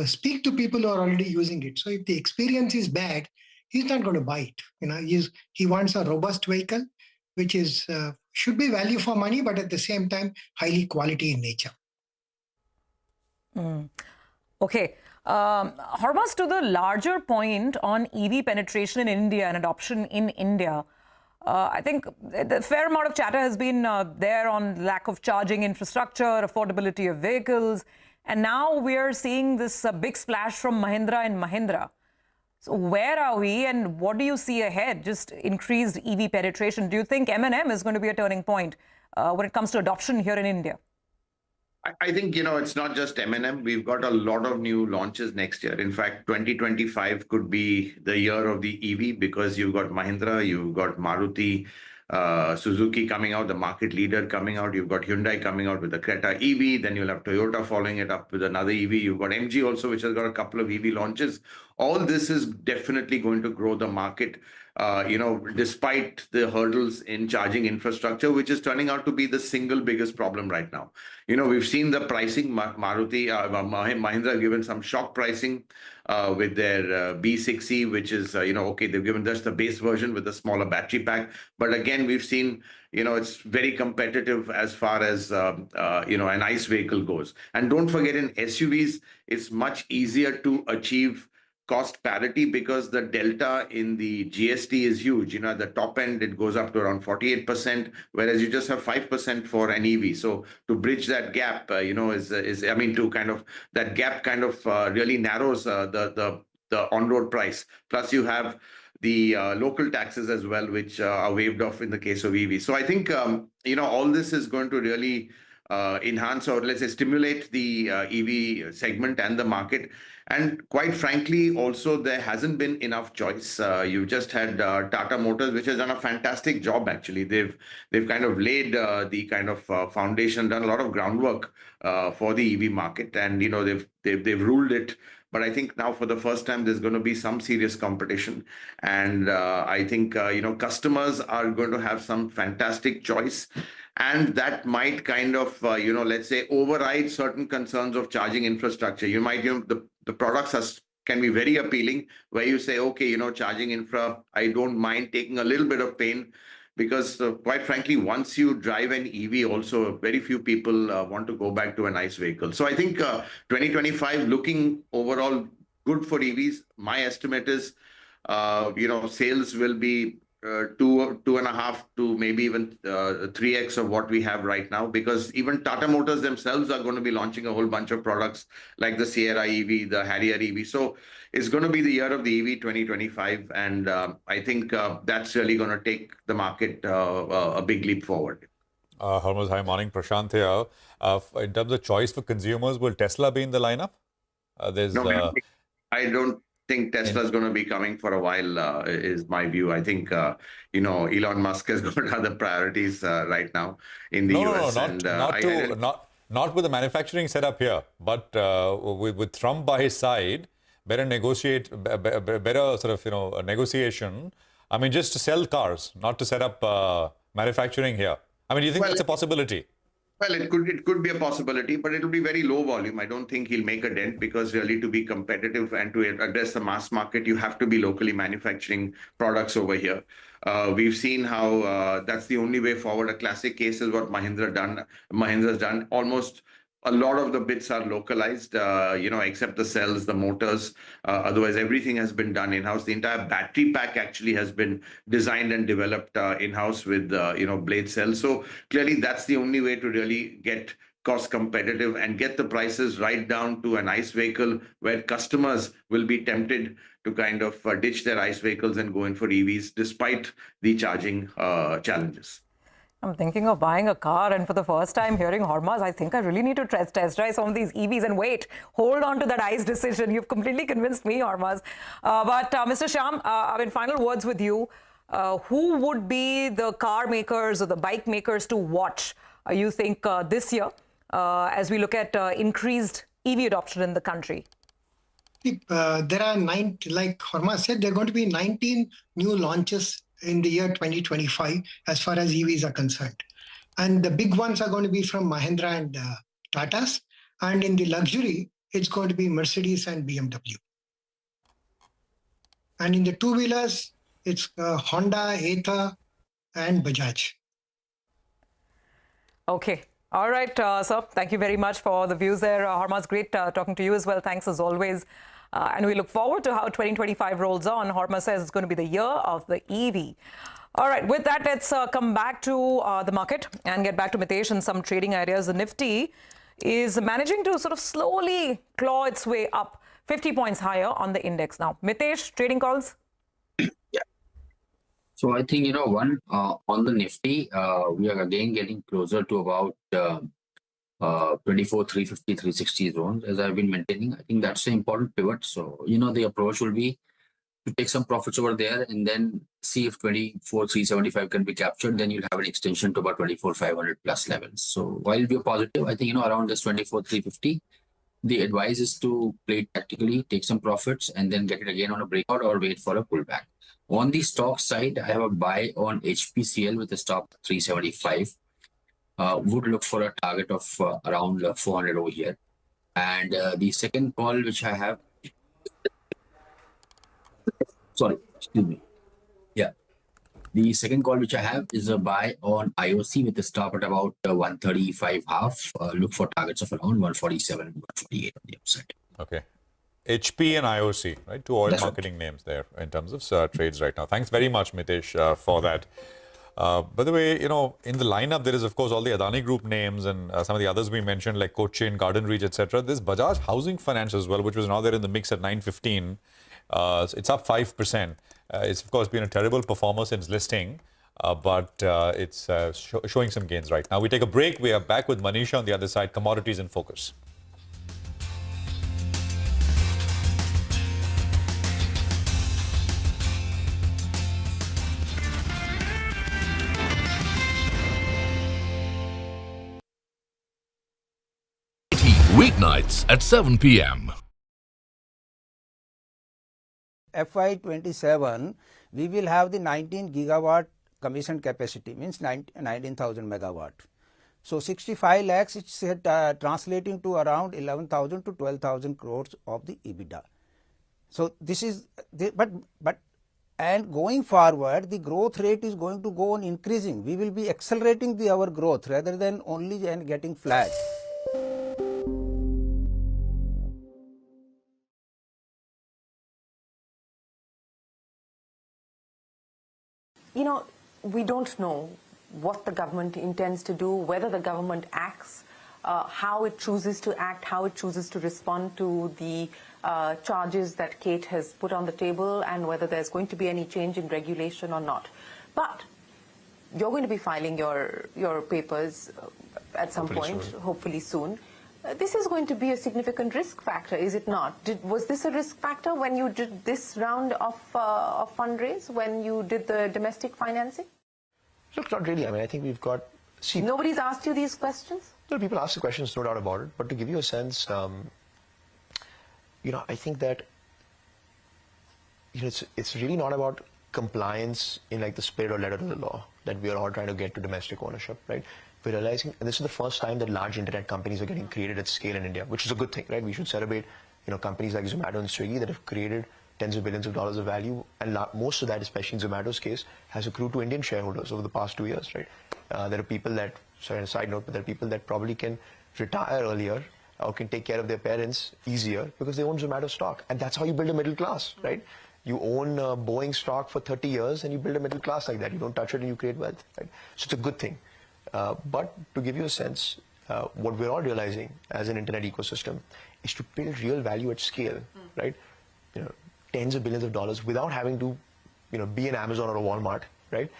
speak to people who are already using it. So if the experience is bad, he's not going to buy it. He wants a robust vehicle, which is should be value for money, but at the same time highly quality in nature. Okay. Hormaz, to the larger point on EV penetration in India and adoption in India, I think a fair amount of chatter has been there on lack of charging infrastructure, affordability of vehicles, and now we are seeing this big splash from Mahindra and Mahindra. So where are we, and what do you see ahead? Just increased EV penetration. Do you think M&M is going to be a turning point when it comes to adoption here in India? I think, it's not just M&M. We've got a lot of new launches next year. In fact, 2025 could be the year of the EV because you've got Mahindra, you've got Maruti, Suzuki coming out, the market leader coming out. You've got Hyundai coming out with the Creta EV. Then you'll have Toyota following it up with another EV. You've got MG also, which has got a couple of EV launches. All this is definitely going to grow the market, despite the hurdles in charging infrastructure, which is turning out to be the single biggest problem right now. We've seen the pricing. Mahindra have given some shock pricing with their B6E, which is, they've given just the base version with a smaller battery pack. But again, we've seen, it's very competitive as far as, an ICE vehicle goes. And don't forget, in SUVs, it's much easier to achieve cost parity because the delta in the GST is huge. At the top end, it goes up to around 48%, whereas you just have 5% for an EV. So to bridge that gap, that gap kind of really narrows the on-road price. Plus you have the local taxes as well, which are waived off in the case of EV. So I think, all this is going to really enhance, or let's say stimulate the EV segment and the market. And quite frankly, also there hasn't been enough choice. You've just had Tata Motors, which has done a fantastic job. Actually, they've kind of laid the kind of foundation, done a lot of groundwork for the EV market, and they've ruled it. But I think now for the first time, there's going to be some serious competition. And I think, customers are going to have some fantastic choice. And that might kind of, let's say, override certain concerns of charging infrastructure. You might, the products can be very appealing, where you say, okay, charging infra, I don't mind taking a little bit of pain. Because quite frankly, once you drive an EV also, very few people want to go back to an ICE vehicle. So I think 2025 looking overall good for EVs. My estimate is, sales will be 2.5 to maybe even 3x of what we have right now, because even Tata Motors themselves are going to be launching a whole bunch of products like the Sierra EV, the Harrier EV. So it's going to be the year of the EV 2025, and I think that's really going to take the market a big leap forward. Hormuz, hi, morning. Prashant here. In terms of choice for consumers, will Tesla be in the lineup? I don't think Tesla is going to be coming for a while, is my view. I think, Elon Musk has got other priorities right now in the US. Not with the manufacturing setup here, but with Trump by his side, better negotiation. I mean, just to sell cars, not to set up manufacturing here. I mean, do you think that's a possibility? Well, it could be a possibility, but it will be very low volume. I don't think he'll make a dent, because really to be competitive and to address the mass market, you have to be locally manufacturing products over here. We've seen how that's the only way forward. A classic case is what Mahindra's done. Almost a lot of the bits are localized, except the cells, the motors. Otherwise, everything has been done in-house. The entire battery pack actually has been designed and developed in-house with, blade cells. So clearly, that's the only way to really get cost competitive and get the prices right down to an ICE vehicle, where customers will be tempted to kind of ditch their ICE vehicles and go in for EVs, despite the charging challenges. I'm thinking of buying a car, and for the first time hearing Hormuz, I think I really need to test drive some of these EVs and hold on to that ICE decision. You've completely convinced me, Hormuz. But Mr. Shyam, final words with you. Who would be the car makers or the bike makers to watch, you think, this year, as we look at increased EV adoption in the country? there are like Horma said, there are going to be 19 new launches in the year 2025 as far as EVs are concerned. And the big ones are going to be from Mahindra and Tata's. And in the luxury, it's going to be Mercedes and BMW. And in the two-wheelers, it's Honda, Ather, and Bajaj. Okay. All right, sir. Thank you very much for the views there. Horma, it's great talking to you as well. Thanks as always. And we look forward to how 2025 rolls on. Horma says it's going to be the year of the EV. All right, with that, let's come back to the market and get back to Mitesh and some trading areas. The Nifty is managing to sort of slowly claw its way up 50 points higher on the index now. Mitesh, trading calls? Yeah. So I think, one, on the Nifty, we are again getting closer to about 24, 350, 360 zones, as I've been maintaining. I think that's an important pivot. So, the approach will be to take some profits over there and then see if 24, 375 can be captured. Then you'll have an extension to about 24, 500 plus levels. So while we're positive, I think, around this 24, 350, the advice is to play it tactically, take some profits, and then get it again on a breakout or wait for a pullback. On the stock side, I have a buy on HPCL with a stop 375. Would look for a target of around 400 over here. And the second call which I have, the second call which I have is a buy on IOC with a stop at about 135 half. Look for targets of around 147 and 148 on the upside. Okay. HP and IOC, right? Two oil marketing names there in terms of trades right now. Thanks very much, Mitesh, for that. By the way, in the lineup, there is, of course, all the Adani Group names and some of the others we mentioned, like Cochin, Garden Reach, etc. There's Bajaj Housing Finance as well, which was now there in the mix at 915. It's up 5%. It's, of course, been a terrible performer since listing, but it's showing some gains right now. We take a break. We are back with Manisha on the other side. Commodities in focus. Weeknights at 7 p.m. FY27, we will have the 19 gigawatt commissioned capacity, means 19,000 megawatt. So 65 lakhs, it's translating to around 11,000 to 12,000 crores of the EBITDA. So this is, and going forward, the growth rate is going to go on increasing. We will be accelerating our growth rather than only getting flat. We don't know what the government intends to do, whether the government acts, how it chooses to act, how it chooses to respond to the charges that Kate has put on the table, and whether there's going to be any change in regulation or not. But you're going to be filing your papers at some point, hopefully soon. This is going to be a significant risk factor, is it not? Was this a risk factor when you did this round of fundraise, when you did the domestic financing? Look, not really. I mean, I think we've got... Nobody's asked you these questions? No, people ask the questions, no doubt about it. But to give you a sense, I think that it's really not about compliance in like the spirit or letter of the law that we are all trying to get to domestic ownership, right? We're realizing, and this is the first time that large internet companies are getting created at scale in India, which is a good thing, right? We should celebrate, companies like Zomato and Swiggy that have created tens of billions of dollars of value, and most of that, especially in Zomato's case, has accrued to Indian shareholders over the past 2 years, right? There are people that, sorry, on a side note, but there are people that probably can retire earlier or can take care of their parents easier because they own Zomato stock, and that's how you build a middle class, right? You own Boeing stock for 30 years and you build a middle class like that. You don't touch it and you create wealth, right? So it's a good thing. But to give you a sense, what we're all realizing as an internet ecosystem is to build real value at scale, right? Tens of billions of dollars without having to, be an Amazon or a Walmart, right?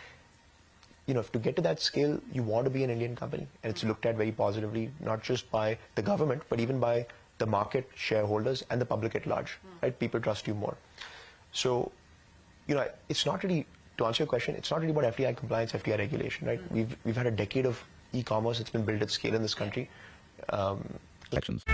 To get to that scale, you want to be an Indian company, and it's looked at very positively, not just by the government, but even by the market, shareholders, and the public at large, right? People trust you more. So, it's not really, to answer your question, it's not really about FDI compliance, FDI regulation, right? We've had a decade of e-commerce that's been built at scale in this country. Elections.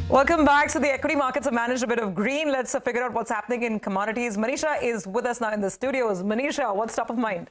Welcome back. So the equity markets have managed a bit of green. Let's figure out what's happening in commodities. Manisha is with us now in the studios. Manisha, what's top of mind?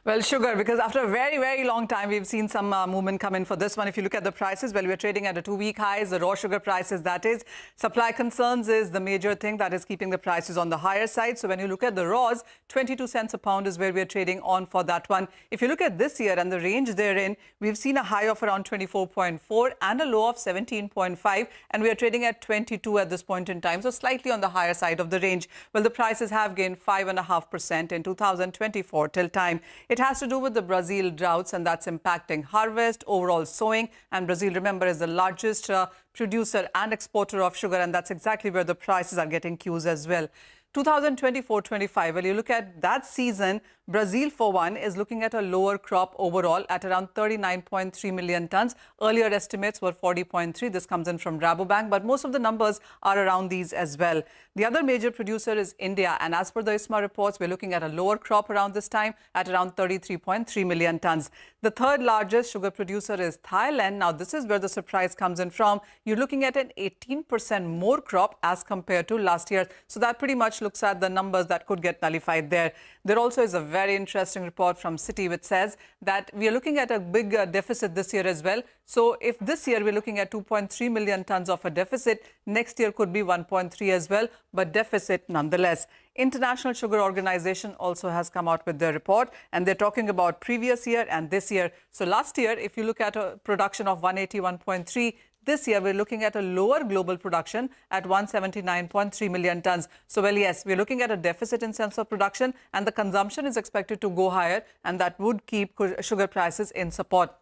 Well, sugar, because after a very, very long time, we've seen some movement come in for this one. If you look at the prices, well, we're trading at a 2-week highs, the raw sugar prices, that is. Supply concerns is the major thing that is keeping the prices on the higher side. So when you look at the raws, 22 cents a pound is where we're trading on for that one. If you look at this year and the range therein, we've seen a high of around 24.4 and a low of 17.5, and we are trading at 22 at this point in time, so slightly on the higher side of the range. Well, the prices have gained 5.5% in 2024 till time. It has to do with the Brazil droughts, and that's impacting harvest, overall sowing. And Brazil, remember, is the largest producer and exporter of sugar, and that's exactly where the prices are getting cues as well. 2024-25, well, you look at that season, Brazil, for one, is looking at a lower crop overall at around 39.3 million tons. Earlier estimates were 40.3. This comes in from Rabobank, but most of the numbers are around these as well. The other major producer is India, and as per the ISMA reports, we're looking at a lower crop around this time at around 33.3 million tons. The third largest sugar producer is Thailand. Now, this is where the surprise comes in from. You're looking at an 18% more crop as compared to last year. So that pretty much looks at the numbers that could get nullified there. There also is a very interesting report from Citi which says that we are looking at a big deficit this year as well. So if this year we're looking at 2.3 million tons of a deficit, next year could be 1.3 as well, but deficit nonetheless. International Sugar Organization also has come out with their report, and they're talking about previous year and this year. So last year, if you look at a production of 181.3, this year, we're looking at a lower global production at 179.3 million tons. So, well, yes, we're looking at a deficit in sense of production, and the consumption is expected to go higher, and that would keep sugar prices in support.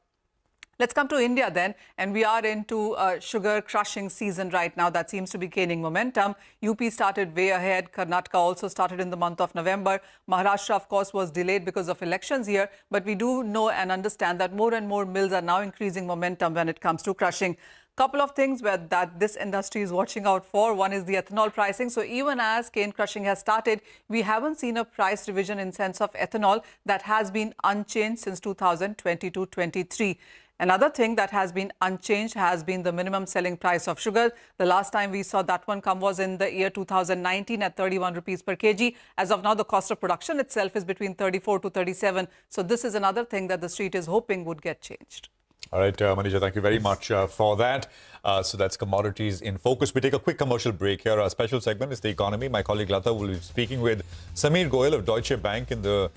Let's come to India then, and we are into sugar crushing season right now. That seems to be gaining momentum. UP started way ahead. Karnataka also started in the month of November. Maharashtra, of course, was delayed because of elections here, but we do know and understand that more and more mills are now increasing momentum when it comes to crushing. Couple of things that this industry is watching out for. One is the ethanol pricing. So even as cane crushing has started, we haven't seen a price revision in sense of ethanol that has been unchanged since 2022-23. Another thing that has been unchanged has been the minimum selling price of sugar. The last time we saw that one come was in the year 2019 at 31 rupees per kg. As of now, the cost of production itself is between 34 to 37. So this is another thing that the street is hoping would get changed. All right, Manisha, thank you very much for that. So that's commodities in focus. We take a quick commercial break here. Our special segment is the economy. My colleague Lata will be speaking with Sameer Goyal of Deutsche Bank in the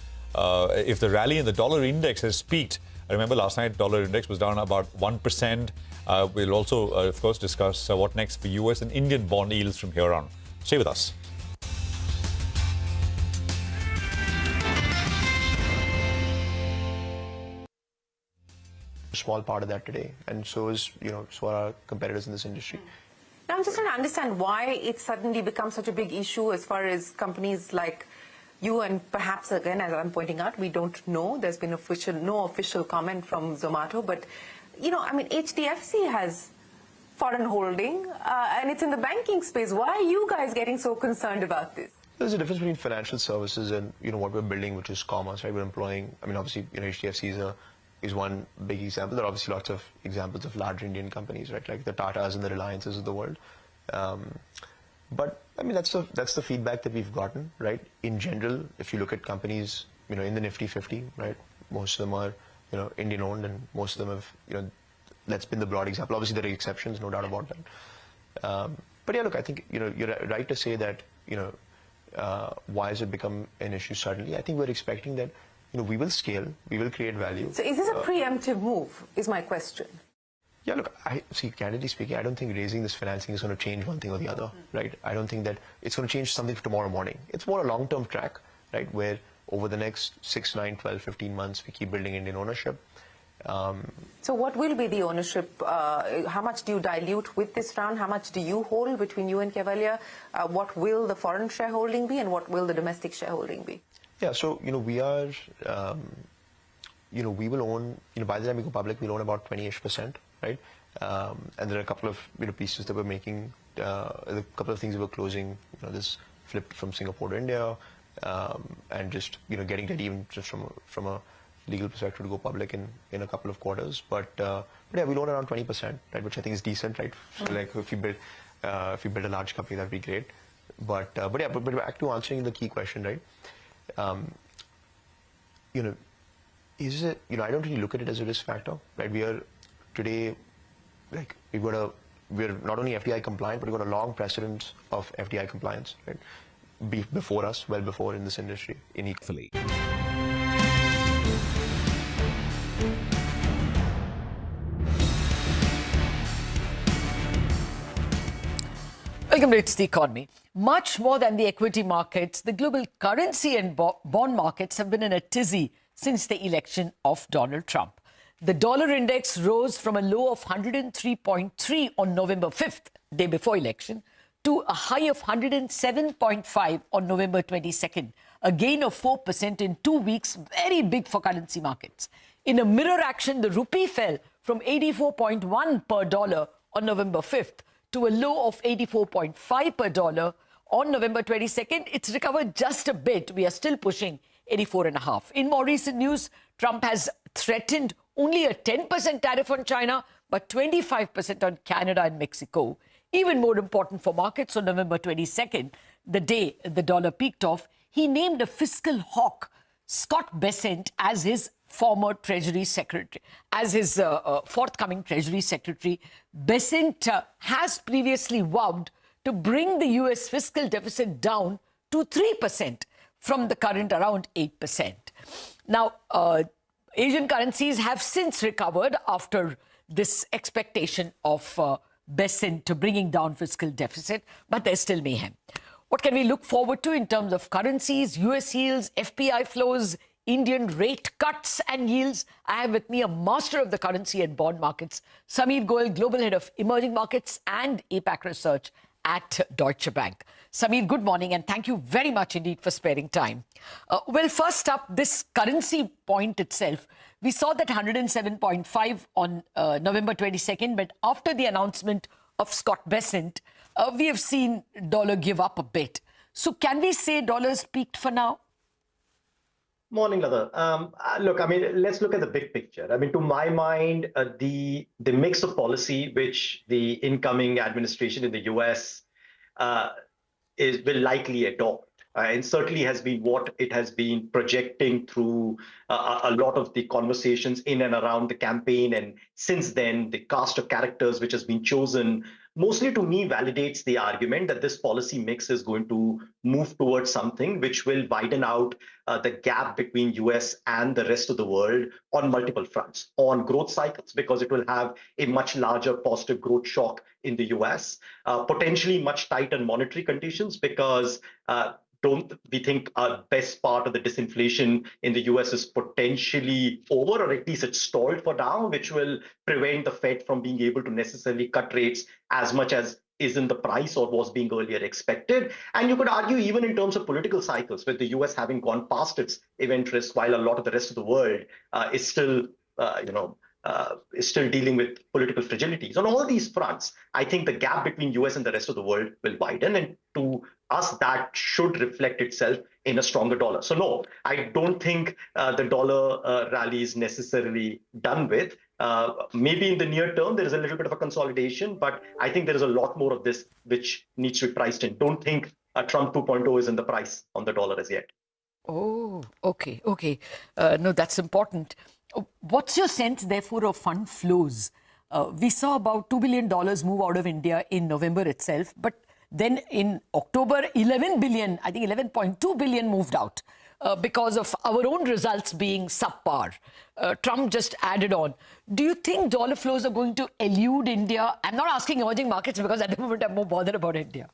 if the rally in the dollar index has peaked. I remember last night dollar index was down about 1%. We'll also, of course, discuss what next for US and Indian bond yields from here on. Stay with us. A small part of that today, and so is so are our competitors in this industry. Now I'm just trying to understand why it suddenly becomes such a big issue as far as companies like you, and perhaps again, as I'm pointing out, we don't know. There's been no official comment from Zomato, but I mean, HDFC has foreign holding, and it's in the banking space. Why are you guys getting so concerned about this? There's a difference between financial services and what we're building, which is commerce, right? We're employing. I mean, obviously, HDFC is one big example. There are obviously lots of examples of large Indian companies, right? Like the Tatas and the Reliances of the world. But I mean, that's the feedback that we've gotten, right? In general, if you look at companies, in the Nifty 50, right? Most of them are, Indian owned, and most of them have, that's been the broad example. Obviously, there are exceptions, no doubt about that. But yeah, look, I think, you're right to say that, why has it become an issue suddenly? I think we're expecting that, we will scale, we will create value. So is this a preemptive move, is my question? Yeah, look, candidly speaking, I don't think raising this financing is going to change one thing or the other, right? I don't think that it's going to change something for tomorrow morning. It's more a long-term track, right, where over the next 6, 9, 12, 15 months, we keep building Indian ownership. So what will be the ownership? How much do you dilute with this round? How much do you hold between you and Cavalier? What will the foreign shareholding be, and what will the domestic shareholding be? Yeah, so, we are, we will own, by the time we go public, we'll own about 20-ish%, right? And there are a couple of, pieces that we're making, a couple of things that we're closing, this flip from Singapore to India, and just, getting ready even just from a legal perspective to go public in a couple of quarters. But yeah, we'll own around 20%, right, which I think is decent, right? So like if you build a large company, that'd be great. But back to answering the key question, right? You know, is it, you know, I don't really look at it as a risk factor, right? We are today, like, we're not only FDI compliant, but we've got a long precedent of FDI compliance, right? Before us, well before in this industry, in equally. Welcome to It's the Economy. Much more than the equity markets, the global currency and bond markets have been in a tizzy since the election of Donald Trump. The dollar index rose from a low of 103.3 on November 5th, day before election, to a high of 107.5 on November 22nd, a gain of 4% in 2 weeks, very big for currency markets. In a mirror action, the rupee fell from 84.1 per dollar on November 5th to a low of 84.5 per dollar on November 22nd. It's recovered just a bit. We are still pushing 84.5. In more recent news, Trump has threatened only a 10% tariff on China, but 25% on Canada and Mexico. Even more important for markets, on November 22nd, the day the dollar peaked off, he named a fiscal hawk, Scott Bessent, as his former Treasury Secretary, as his forthcoming Treasury Secretary. Bessent has previously vowed to bring the US fiscal deficit down to 3% from the current around 8%. Now, Asian currencies have since recovered after this expectation of Bessent bringing down fiscal deficit, but there's still mayhem. What can we look forward to in terms of currencies, US yields, FPI flows, Indian rate cuts and yields? I have with me a master of the currency and bond markets, Sameer Goel, Global Head of Emerging Markets and APAC Research at Deutsche Bank. Sameer, good morning, and thank you very much indeed for sparing time. Well, first up, this currency point itself. We saw that 107.5 on November 22nd, but after the announcement of Scott Bessent, we have seen dollar give up a bit. So can we say dollar's peaked for now? Morning, Lata. Look, I mean, let's look at the big picture. I mean, to my mind, the mix of policy which the incoming administration in the US will likely adopt, and certainly has been what it has been projecting through a lot of the conversations in and around the campaign. And since then, the cast of characters which has been chosen mostly, to me, validates the argument that this policy mix is going to move towards something which will widen out the gap between US and the rest of the world on multiple fronts. On growth cycles, because it will have a much larger positive growth shock in the US, potentially much tighter monetary conditions, because don't we think our best part of the disinflation in the US is potentially over, or at least it's stalled for now, which will prevent the Fed from being able to necessarily cut rates as much as is in the price or was being earlier expected. And you could argue even in terms of political cycles, with the US having gone past its event risk, while a lot of the rest of the world is still, is still dealing with political fragilities. On all these fronts, I think the gap between US and the rest of the world will widen, and to us, that should reflect itself in a stronger dollar. So no, I don't think the dollar rally is necessarily done with. Maybe in the near term, there is a little bit of a consolidation, but I think there is a lot more of this which needs to be priced in. Don't think Trump 2.0 is in the price on the dollar as yet. Oh, okay. No, that's important. What's your sense, therefore, of fund flows? We saw about $2 billion move out of India in November itself, but then in October, 11 billion, I think 11.2 billion moved out because of our own results being subpar. Trump just added on. Do you think dollar flows are going to elude India? I'm not asking emerging markets because at the moment I'm more bothered about India.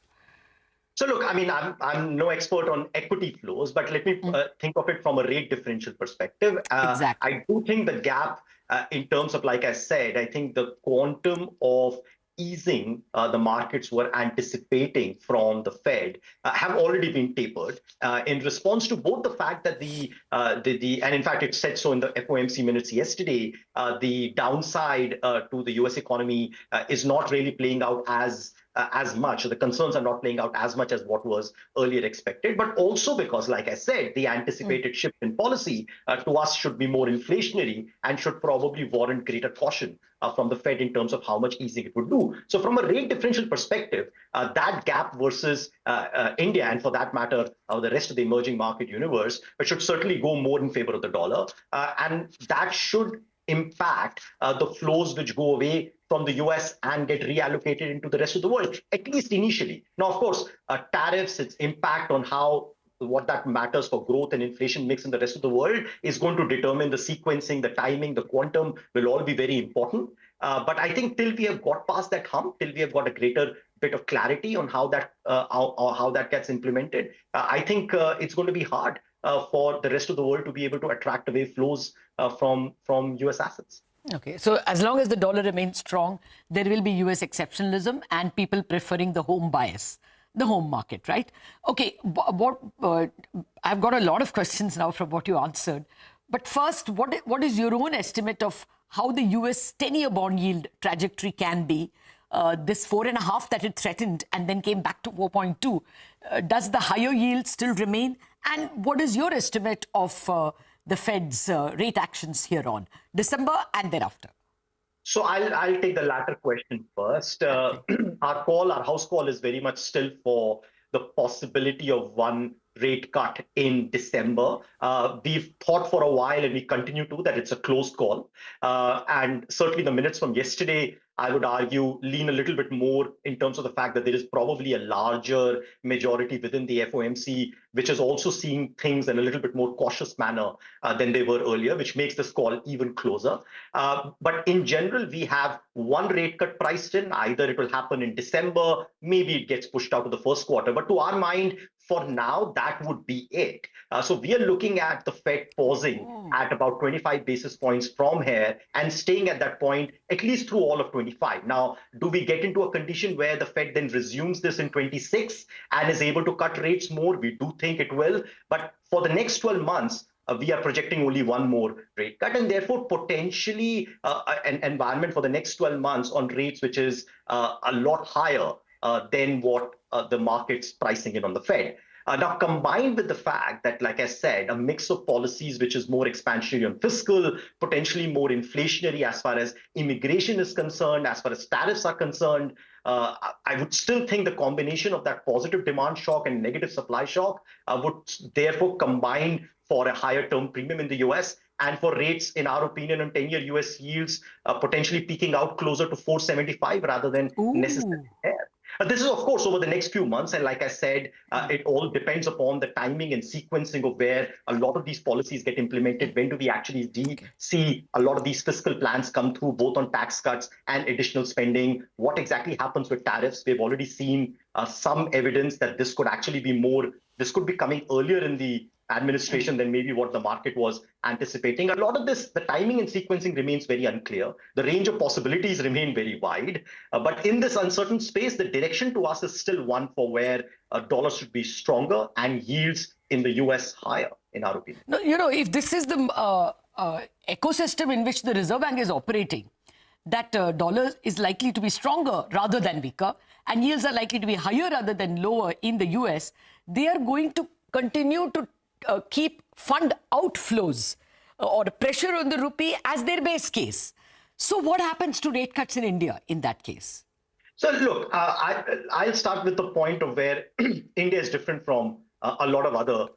So look, I mean, I'm no expert on equity flows, but let me think of it from a rate differential perspective. Exactly. I do think the gap in terms of, like I said, I think the quantum of easing the markets were anticipating from the Fed have already been tapered in response to both the fact that and in fact it said so in the FOMC minutes yesterday, the downside to the US economy is not really playing out as as much. The concerns are not playing out as much as what was earlier expected, but also because, like I said, the anticipated shift in policy to us should be more inflationary and should probably warrant greater caution from the Fed in terms of how much easing it would do. So from a rate differential perspective, that gap versus India, and for that matter, the rest of the emerging market universe, should certainly go more in favor of the dollar. And that should impact the flows which go away from the US and get reallocated into the rest of the world, at least initially. Now, of course, tariffs, its impact on what that matters for growth and inflation mix in the rest of the world is going to determine the sequencing, the timing, the quantum will all be very important. But I think till we have got past that hump, till we have got a greater bit of clarity on how that gets implemented, I think it's going to be hard for the rest of the world to be able to attract away flows from US assets. Okay, so as long as the dollar remains strong, there will be US exceptionalism and people preferring the home bias, the home market, right? Okay, I've got a lot of questions now from what you answered. But first, what is your own estimate of how the US 10-year bond yield trajectory can be? This 4.5 that it threatened and then came back to 4.2. Does the higher yield still remain? And what is your estimate of the Fed's rate actions here on December and thereafter? So I'll take the latter question first. Our house call is very much still for the possibility of one rate cut in December. We've thought for a while, and we continue to, that it's a closed call. And certainly the minutes from yesterday, I would argue, lean a little bit more in terms of the fact that there is probably a larger majority within the FOMC, which is also seeing things in a little bit more cautious manner than they were earlier, which makes this call even closer. But in general, we have one rate cut priced in. Either it will happen in December, maybe it gets pushed out to the first quarter. But to our mind, for now, that would be it. So we are looking at the Fed pausing at about 25 basis points from here and staying at that point at least through all of 25. Now, do we get into a condition where the Fed then resumes this in 26 and is able to cut rates more? We do think it will. But for the next 12 months, we are projecting only one more rate cut, and therefore potentially an environment for the next 12 months on rates which is a lot higher than what the market's pricing in on the Fed. Now, combined with the fact that, like I said, a mix of policies which is more expansionary on fiscal, potentially more inflationary as far as immigration is concerned, as far as tariffs are concerned, I would still think the combination of that positive demand shock and negative supply shock would therefore combine for a higher term premium in the US and for rates, in our opinion, on 10-year US yields potentially peaking out closer to 475 rather than necessarily there. This is, of course, over the next few months. And like I said, it all depends upon the timing and sequencing of where a lot of these policies get implemented. When do we actually see a lot of these fiscal plans come through, both on tax cuts and additional spending? What exactly happens with tariffs? We've already seen some evidence that this could actually be this could be coming earlier in the administration than maybe what the market was anticipating. A lot of this, the timing and sequencing remains very unclear. The range of possibilities remain very wide. But in this uncertain space, the direction to us is still one for where dollars should be stronger and yields in the US higher, in our opinion. No, if this is the ecosystem in which the Reserve Bank is operating, that dollar is likely to be stronger rather than weaker, and yields are likely to be higher rather than lower in the US, they are going to continue to keep fund outflows or pressure on the rupee as their base case. So what happens to rate cuts in India in that case? So look, I'll start with the point of where India is different from a lot of other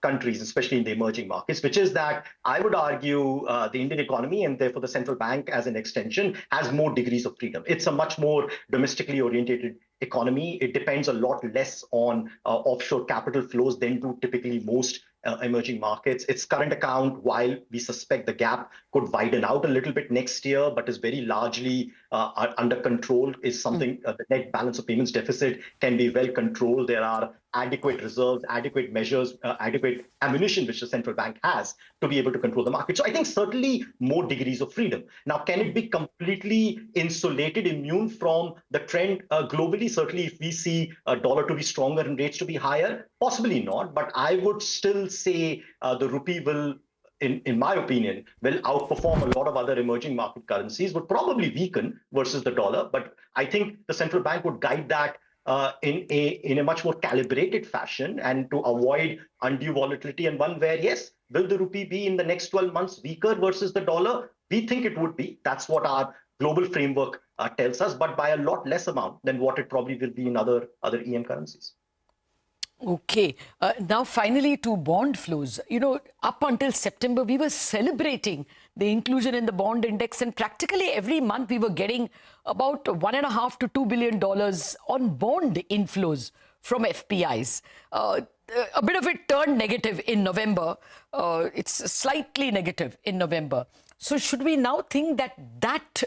countries, especially in the emerging markets, which is that I would argue the Indian economy and therefore the central bank as an extension has more degrees of freedom. It's a much more domestically oriented economy. It depends a lot less on offshore capital flows than do typically most emerging markets. Its current account, while we suspect the gap could widen out a little bit next year, but is very largely under control, is something the net balance of payments deficit can be well controlled. There are adequate reserves, adequate measures, adequate ammunition which the central bank has to be able to control the market. So I think certainly more degrees of freedom. Now, can it be completely insulated, immune from the trend globally? Certainly, if we see a dollar to be stronger and rates to be higher, possibly not. But I would still say the rupee will in my opinion, will outperform a lot of other emerging market currencies, would probably weaken versus the dollar. But I think the central bank would guide that in a much more calibrated fashion and to avoid undue volatility, and one where, yes, will the rupee be in the next 12 months weaker versus the dollar? We think it would be. That's what our global framework tells us, but by a lot less amount than what it probably will be in other EM currencies. Okay. Now, finally, to bond flows. You know, up until September, we were celebrating the inclusion in the bond index, and practically every month we were getting about $1.5 to $2 billion on bond inflows from FPIs. A bit of it turned negative in November. It's slightly negative in November. So should we now think that that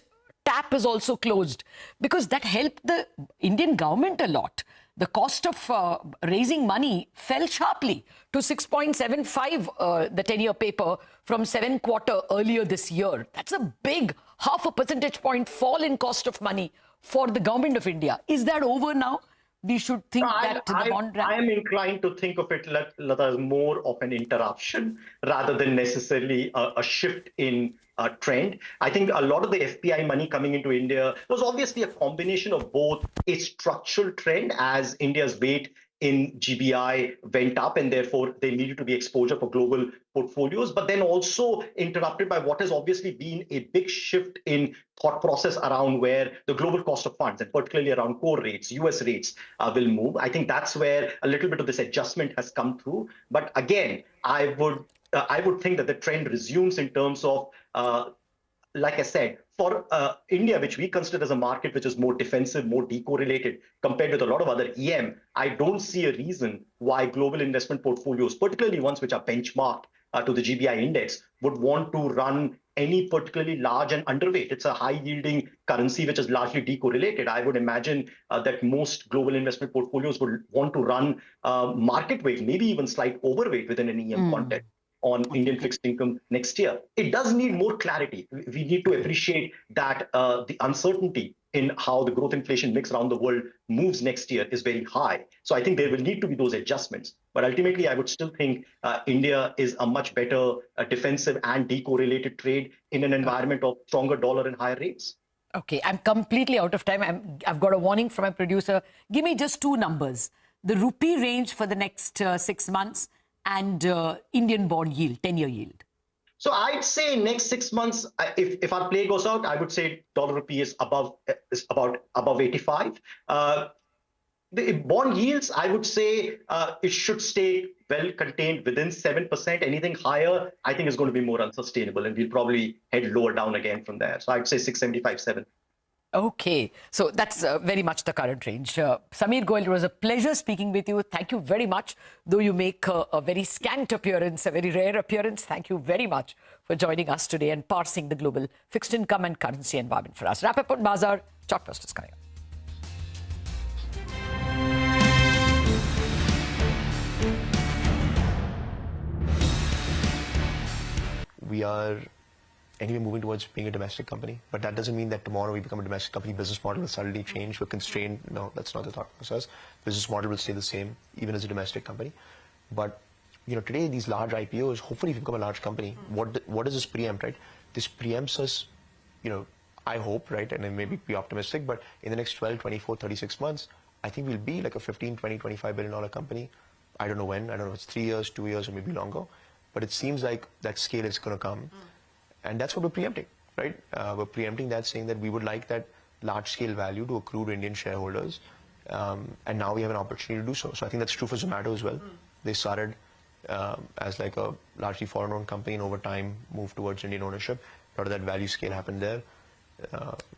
tap is also closed? Because that helped the Indian government a lot. The cost of raising money fell sharply to 6.75, the 10-year paper, from 7.25 earlier this year. That's a big 0.5 percentage point fall in cost of money for the government of India. Is that over now? We should think that the bond... I am inclined to think of it as more of an interruption rather than necessarily a shift in trend. I think a lot of the FPI money coming into India was obviously a combination of both a structural trend as India's weight in GBI went up and therefore there needed to be exposure for global portfolios, but then also interrupted by what has obviously been a big shift in thought process around where the global cost of funds and particularly around core rates, US rates will move. I think that's where a little bit of this adjustment has come through. But again, I would think that the trend resumes in terms of, like I said, for India, which we consider as a market which is more defensive, more decorrelated compared with a lot of other EM, I don't see a reason why global investment portfolios, particularly ones which are benchmarked to the GBI index, would want to run any particularly large and underweight. It's a high-yielding currency which is largely decorrelated. I would imagine that most global investment portfolios would want to run market weight, maybe even slight overweight within an EM context on Indian fixed income next year. It does need more clarity. We need to appreciate that the uncertainty in how the growth inflation mix around the world moves next year is very high. So I think there will need to be those adjustments. But ultimately, I would still think India is a much better defensive and decorrelated trade in an environment of stronger dollar and higher rates. Okay, I'm completely out of time. I've got a warning from my producer. Give me just two numbers. The rupee range for the next 6 months and Indian bond yield, 10-year yield. So I'd say next 6 months, if our play goes out, I would say dollar rupee is about above 85. The bond yields, I would say it should stay well contained within 7%. Anything higher, I think is going to be more unsustainable, and we'll probably head lower down again from there. So I'd say 675, 7. Okay, so that's very much the current range. Sameer Goel, it was a pleasure speaking with you. Thank you very much. Though you make a very scant appearance, a very rare appearance, thank you very much for joining us today and parsing the global fixed income and currency environment for us. Wrap up on Bazaar. Chalk Post is coming up. We are anyway moving towards being a domestic company, but that doesn't mean that tomorrow we become a domestic company, business model will suddenly change, we're constrained. No, that's not the thought process. Business model will stay the same, even as a domestic company. But, you know, today these large IPOs, hopefully if you become a large company, what does this preempt, right? This preempts us, you know, I hope, right, and then maybe be optimistic, but in the next 12, 24, 36 months, I think we'll be like a 15, 20, $25 billion company. I don't know when, I don't know if it's 3 years, 2 years, or maybe longer, but it seems like that scale is going to come. And that's what we're preempting, right? We're preempting that, saying that we would like that large-scale value to accrue to Indian shareholders. And now we have an opportunity to do so. So I think that's true for Zomato as well. They started as like a largely foreign-owned company and over time moved towards Indian ownership. A lot of that value scale happened there.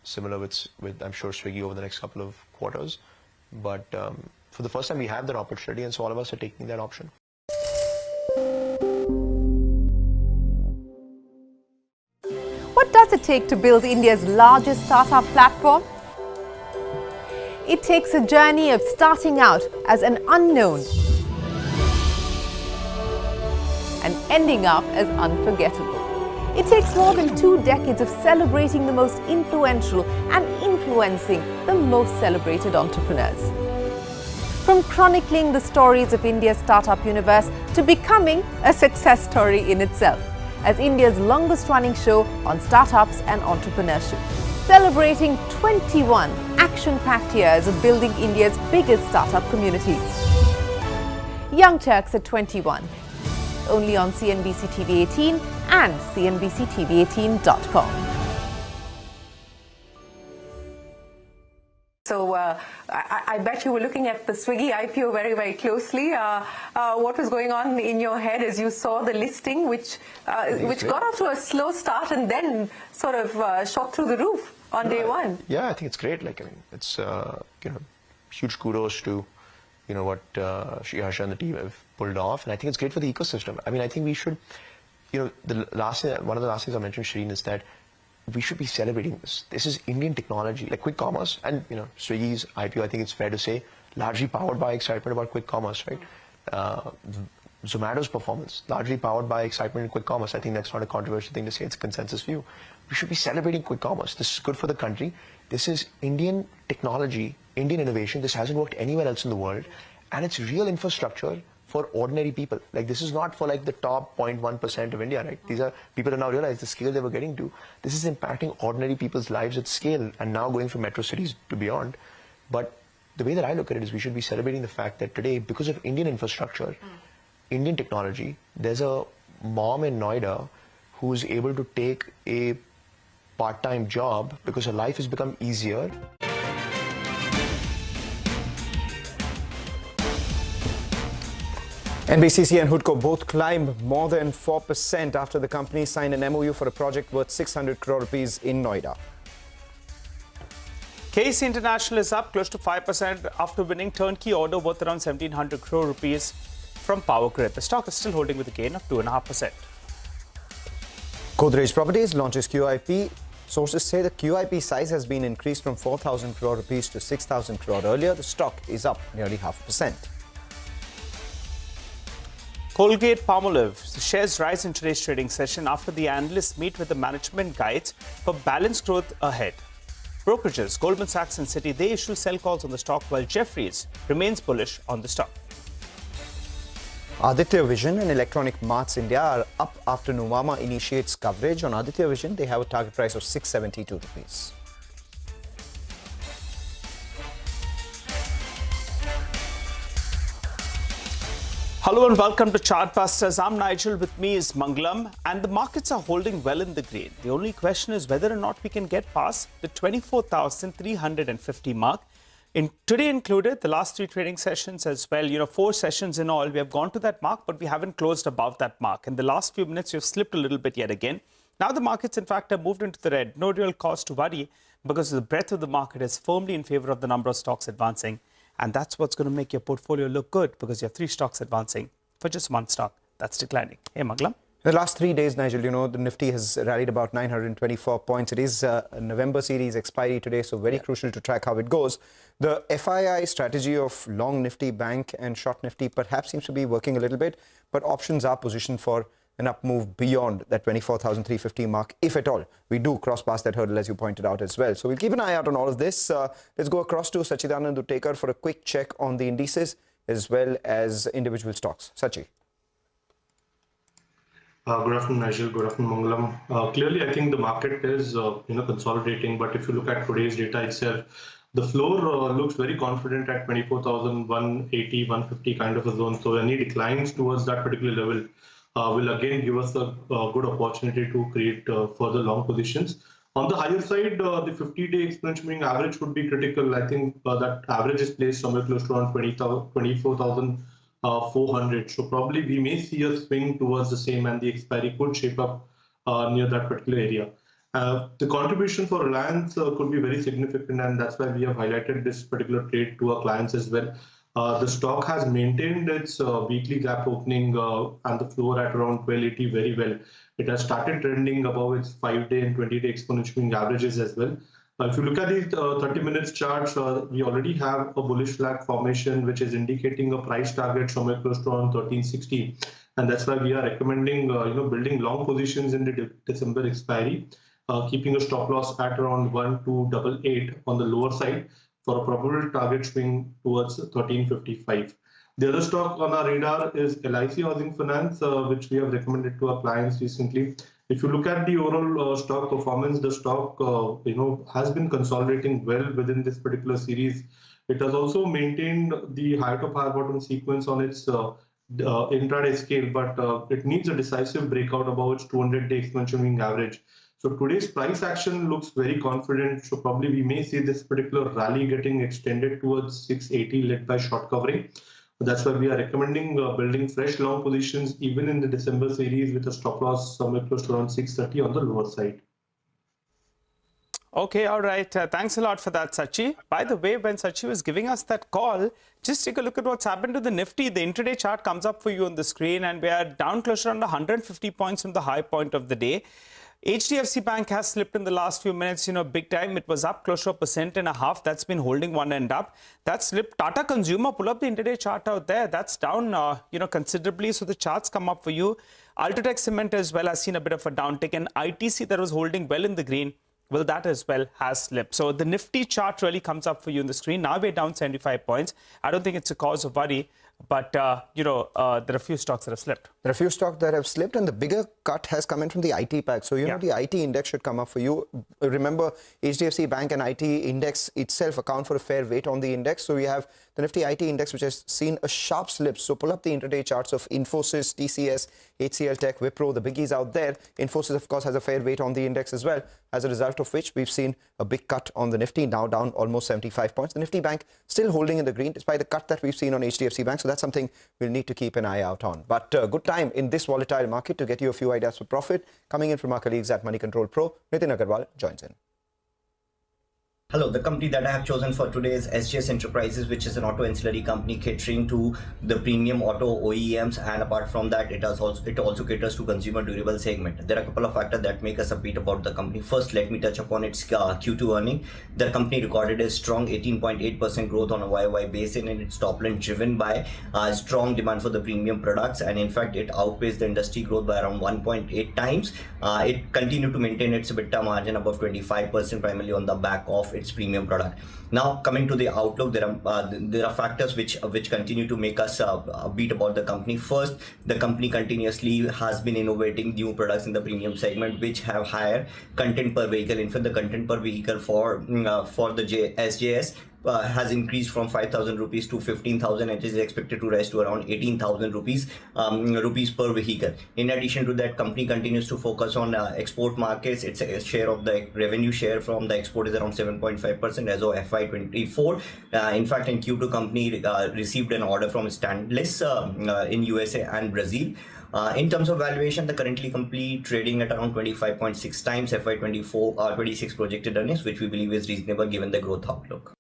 Similar with, I'm sure, Swiggy over the next couple of quarters. But for the first time, we have that opportunity, and so all of us are taking that option. What does it take to build India's largest startup platform? It takes a journey of starting out as an unknown and ending up as unforgettable. It takes more than 2 decades of celebrating the most influential and influencing the most celebrated entrepreneurs. From chronicling the stories of India's startup universe to becoming a success story in itself. as India's longest-running show on startups and entrepreneurship. Celebrating 21 action-packed years of building India's biggest startup community. Young Turks at 21. Only on CNBC-TV18 and CNBC-TV18.com. So I bet you were looking at the Swiggy IPO very, very closely. What was going on in your head as you saw the listing, which got off to a slow start and then sort of shot through the roof on day one? Yeah, I think it's great. Like, I mean, it's huge kudos to what Harsha and the team have pulled off, and I think it's great for the ecosystem. I mean, I think we should, one of the last things I mentioned, Shireen, is that we should be celebrating this. This is Indian technology, like quick commerce, and Swiggy's IPO. I think it's fair to say, largely powered by excitement about quick commerce, right? Zomato's performance, largely powered by excitement in quick commerce. I think that's not a controversial thing to say. It's a consensus view. We should be celebrating quick commerce. This is good for the country. This is Indian technology, Indian innovation. This hasn't worked anywhere else in the world, and it's real infrastructure for ordinary people. Like, this is not for like the top 0.1% of India, right? These are people who now realize the scale they were getting to. This is impacting ordinary people's lives at scale and now going from metro cities to beyond. But the way that I look at it is we should be celebrating the fact that today, because of Indian infrastructure, Indian technology, there's a mom in Noida who's able to take a part-time job because her life has become easier. NBCC and Hudco both climbed more than 4% after the company signed an MOU for a project worth 600 crore rupees in Noida. Case International is up close to 5% after winning turnkey order worth around 1,700 crore rupees from Power Grid. The stock is still holding with a gain of 2.5%. Godrej Properties launches QIP. Sources say the QIP size has been increased from 4,000 crore rupees to 6,000 crore earlier. The stock is up nearly 0.5%. Colgate-Palmolive, the shares rise in today's trading session after the analysts meet with the management guides for balanced growth ahead. Brokerages, Goldman Sachs and Citi, they issue sell calls on the stock, while Jefferies remains bullish on the stock. Aditya Vision and Electronic Marts India are up after Nuvama initiates coverage. On Aditya Vision, they have a target price of 672 rupees. Hello and welcome to Chartbusters. I'm Nigel. With me is Mangalam, and the markets are holding well in the green. The only question is whether or not we can get past the 24,350 mark. Today included the last 3 trading sessions as well. 4 sessions in all. We have gone to that mark, but we haven't closed above that mark. In the last few minutes, we've slipped a little bit yet again. Now the markets, in fact, have moved into the red. No real cause to worry because the breadth of the market is firmly in favor of the number of stocks advancing. And that's what's going to make your portfolio look good because you have 3 stocks advancing for just 1 stock that's declining. Hey, Mangalam. The last 3 days, Nigel, the Nifty has rallied about 924 points. It is a November series expiry today, so very crucial to track how it goes. The FII strategy of long Nifty, bank and short Nifty perhaps seems to be working a little bit, but options are positioned for an up move beyond that 24,350 mark, if at all we do cross past that hurdle, as you pointed out as well. So we'll keep an eye out on all of this. Let's go across to Sachidanand Uttekar for a quick check on the indices as well as individual stocks. Sachi. Good afternoon, Nigel. Good afternoon, Mangalam. Clearly, I think the market is consolidating, but if you look at today's data itself, the floor looks very confident at 24,180, 150 kind of a zone. So any declines towards that particular level will again give us a good opportunity to create further long positions. On the higher side, the 50-day exponential moving average would be critical. I think that average is placed somewhere close to around 24,400. So probably we may see a swing towards the same, and the expiry could shape up near that particular area. The contribution for Reliance could be very significant, and that's why we have highlighted this particular trade to our clients as well. The stock has maintained its weekly gap opening and the floor at around 1280 very well. It has started trending above its 5-day and 20-day exponential moving averages as well. If you look at the 30 minutes charts, we already have a bullish flag formation, which is indicating a price target somewhere close to around 1360. And that's why we are recommending building long positions in the December expiry, keeping a stop loss at around 1288 on the lower side for a probable target swing towards 1355. The other stock on our radar is LIC Housing Finance, which we have recommended to our clients recently. If you look at the overall stock performance, the stock has been consolidating well within this particular series. It has also maintained the high top high bottom sequence on its intraday scale, but it needs a decisive breakout above its 200-day exponential moving average. So today's price action looks very confident. So probably we may see this particular rally getting extended towards 680, led by short covering. That's why we are recommending building fresh long positions even in the December series with a stop loss somewhere close to around 630 on the lower side. Okay, all right. Thanks a lot for that, Sachi. By the way, when Sachi was giving us that call, just take a look at what's happened to the Nifty. The intraday chart comes up for you on the screen, and we are down close to around 150 points from the high point of the day. HDFC Bank has slipped in the last few minutes, big time. It was up close to 1.5%. That's been holding one end up. That slipped. Tata Consumer, pull up the intraday chart out there. That's down, considerably. So the charts come up for you. Ultratech Cement as well has seen a bit of a downtick. And ITC that was holding well in the green, well, that as well has slipped. So the Nifty chart really comes up for you on the screen. Now we're down 75 points. I don't think it's a cause of worry. But, there are a few stocks that have slipped. There are a few stocks that have slipped, and the bigger cut has come in from the IT pack. So, the IT index should come up for you. Remember, HDFC Bank and IT index itself account for a fair weight on the index. So, we have the Nifty IT index, which has seen a sharp slip. So, pull up the intraday charts of Infosys, TCS, HCL Tech, Wipro, the biggies out there. Infosys, of course, has a fair weight on the index as well, as a result of which we've seen a big cut on the Nifty, now down almost 75 points. The Nifty Bank still holding in the green, despite the cut that we've seen on HDFC Bank. So that's something we'll need to keep an eye out on. But good time in this volatile market to get you a few ideas for profit. Coming in from our colleagues at Money Control Pro, Nitin Agarwal joins in. Hello, the company that I have chosen for today is SGS Enterprises, which is an auto ancillary company catering to the premium auto OEMs, and apart from that, it also caters to consumer durable segment. There are a couple of factors that make us upbeat about the company. First, let me touch upon its Q2 earning. The company recorded a strong 18.8% growth on a YOY basis in its top line, driven by strong demand for the premium products, and in fact, it outpaced the industry growth by around 1.8 times. It continued to maintain its EBITDA margin above 25%, primarily on the back of its premium product. Now, coming to the outlook, there are factors which continue to make us upbeat about the company. First, the company continuously has been innovating new products in the premium segment, which have higher content per vehicle. In fact, the content per vehicle for the SJS has increased from 5,000 rupees to 15,000, and it is expected to rise to around 18,000 rupees per vehicle. In addition to that, company continues to focus on export markets. Its share of the revenue share from the export is around 7.5% as of FY24. In fact, in Q2, company received an order from Stanless in USA and Brazil. In terms of valuation, the currently company trading at around 25.6 times FY26 projected earnings, which we believe is reasonable given the growth outlook.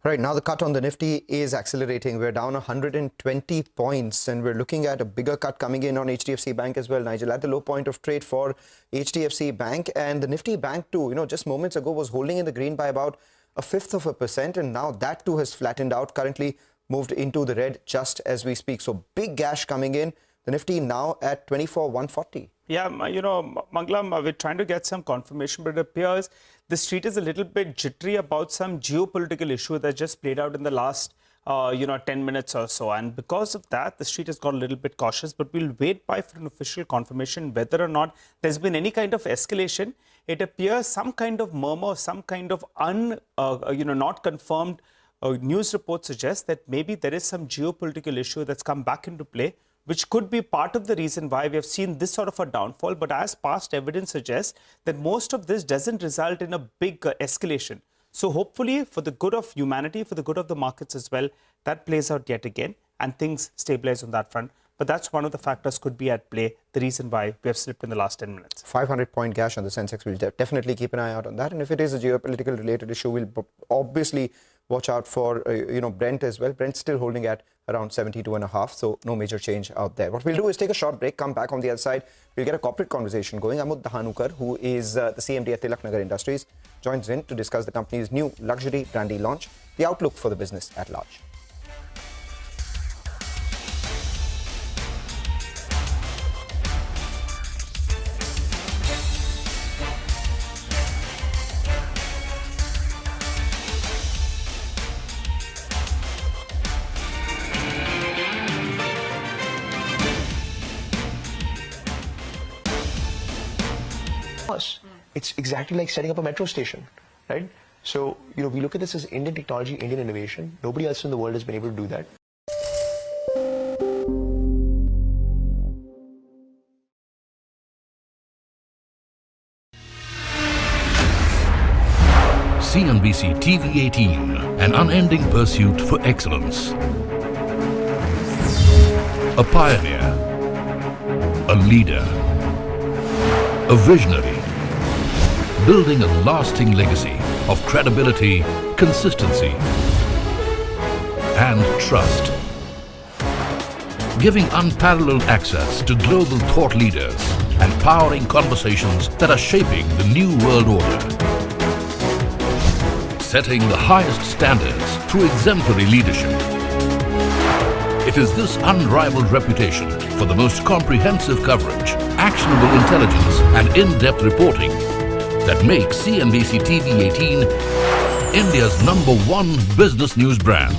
Right, now the cut on the Nifty is accelerating. We're down 120 points, and we're looking at a bigger cut coming in on HDFC Bank as well, Nigel, at the low point of trade for HDFC Bank. And the Nifty Bank too, just moments ago was holding in the green by about 0.1%, and now that too has flattened out, currently moved into the red just as we speak. So big gash coming in. The Nifty now at 24,140. Yeah, Mangalam, we're trying to get some confirmation, but it appears the street is a little bit jittery about some geopolitical issue that just played out in the last, 10 minutes or so. And because of that, the street has got a little bit cautious, but we'll wait for an official confirmation whether or not there's been any kind of escalation. It appears some kind of murmur, some kind of not confirmed news report suggests that maybe there is some geopolitical issue that's come back into play, which could be part of the reason why we have seen this sort of a downfall. But as past evidence suggests, that most of this doesn't result in a big escalation. So hopefully, for the good of humanity, for the good of the markets as well, that plays out yet again and things stabilize on that front. But that's one of the factors could be at play, the reason why we have slipped in the last 10 minutes. 500-point gash on the Sensex. We'll definitely keep an eye out on that. And if it is a geopolitical related issue, we'll obviously watch out for, Brent as well. Brent's still holding at around 72.5, so no major change out there. What we'll do is take a short break, come back on the other side. We'll get a corporate conversation going. Amod Dahanukar, who is the CMD at Tilaknagar Industries, joins in to discuss the company's new luxury brandy launch, the outlook for the business at large. it's exactly like setting up a metro station, right? So, we look at this as Indian technology, Indian innovation. Nobody else in the world has been able to do that. CNBC-TV18, an unending pursuit for excellence. A pioneer, a leader, a visionary, building a lasting legacy of credibility, consistency, and trust. Giving unparalleled access to global thought leaders and powering conversations that are shaping the new world order. Setting the highest standards through exemplary leadership. It is this unrivaled reputation for the most comprehensive coverage, actionable intelligence, and in-depth reporting that makes CNBC-TV18 India's #1 business news brand.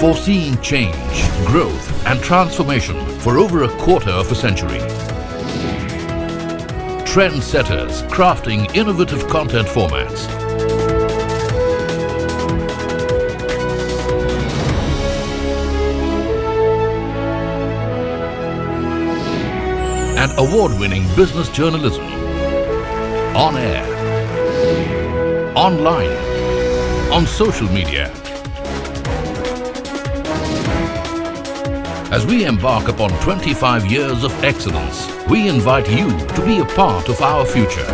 Foreseeing change, growth, and transformation for over a quarter of a century. Trendsetters crafting innovative content formats. And award-winning business journalism. On air, online, on social media. As we embark upon 25 years of excellence, we invite you to be a part of our future.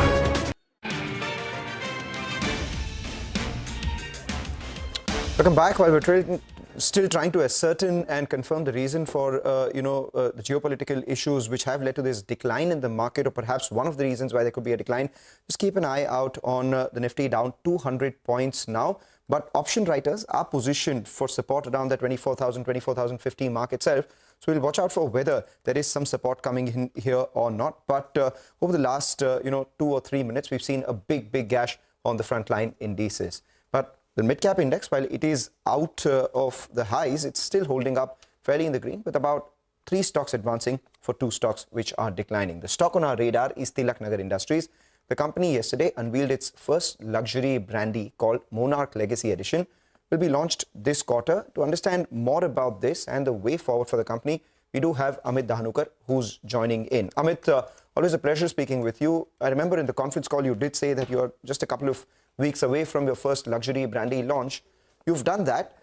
Welcome back. While we're still trying to ascertain and confirm the reason for, the geopolitical issues which have led to this decline in the market, or perhaps one of the reasons why there could be a decline, just keep an eye out on the Nifty down 200 points now. But option writers are positioned for support around the 24,000, 24,050 mark itself. So we'll watch out for whether there is some support coming in here or not. But over the last, 2 or 3 minutes, we've seen a big gash on the frontline indices. But the mid-cap index, while it is out of the highs, it's still holding up fairly in the green, with about 3 stocks advancing for 2 stocks which are declining. The stock on our radar is Tilak Nagar Industries. The company yesterday unveiled its first luxury brandy called Monarch Legacy Edition. Will be launched this quarter. To understand more about this and the way forward for the company, we do have Amit Dahanukar, who's joining in. Amit, always a pleasure speaking with you. I remember in the conference call you did say that you're just a couple of weeks away from your first luxury brandy launch. You've done that.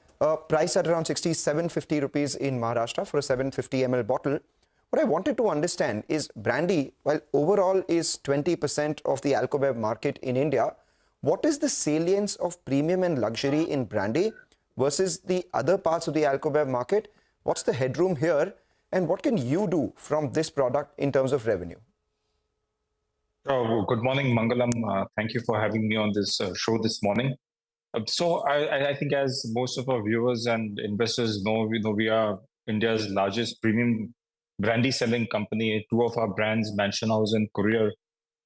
Price at around 6750 rupees in Maharashtra for a 750 ml bottle. What I wanted to understand is brandy, while overall is 20% of the alcobev market in India, what is the salience of premium and luxury in brandy versus the other parts of the alcobev market? What's the headroom here? And what can you do from this product in terms of revenue? Oh, good morning, Mangalam. Thank you for having me on this show this morning. So I think as most of our viewers and investors know, we are India's largest premium brandy selling company. 2 of our brands, Mansion House and Courier,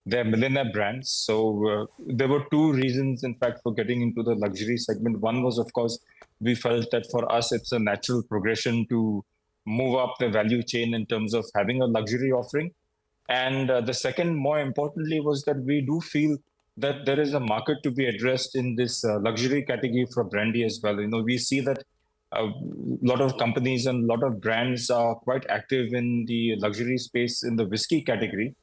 they're millionaire brands. So there were 2 reasons, in fact, for getting into the luxury segment. One was, of course, we felt that for us, it's a natural progression to move up the value chain in terms of having a luxury offering. And the second, more importantly, was that we do feel that there is a market to be addressed in this luxury category for brandy as well. We see that a lot of companies and a lot of brands are quite active in the luxury space in the whiskey category.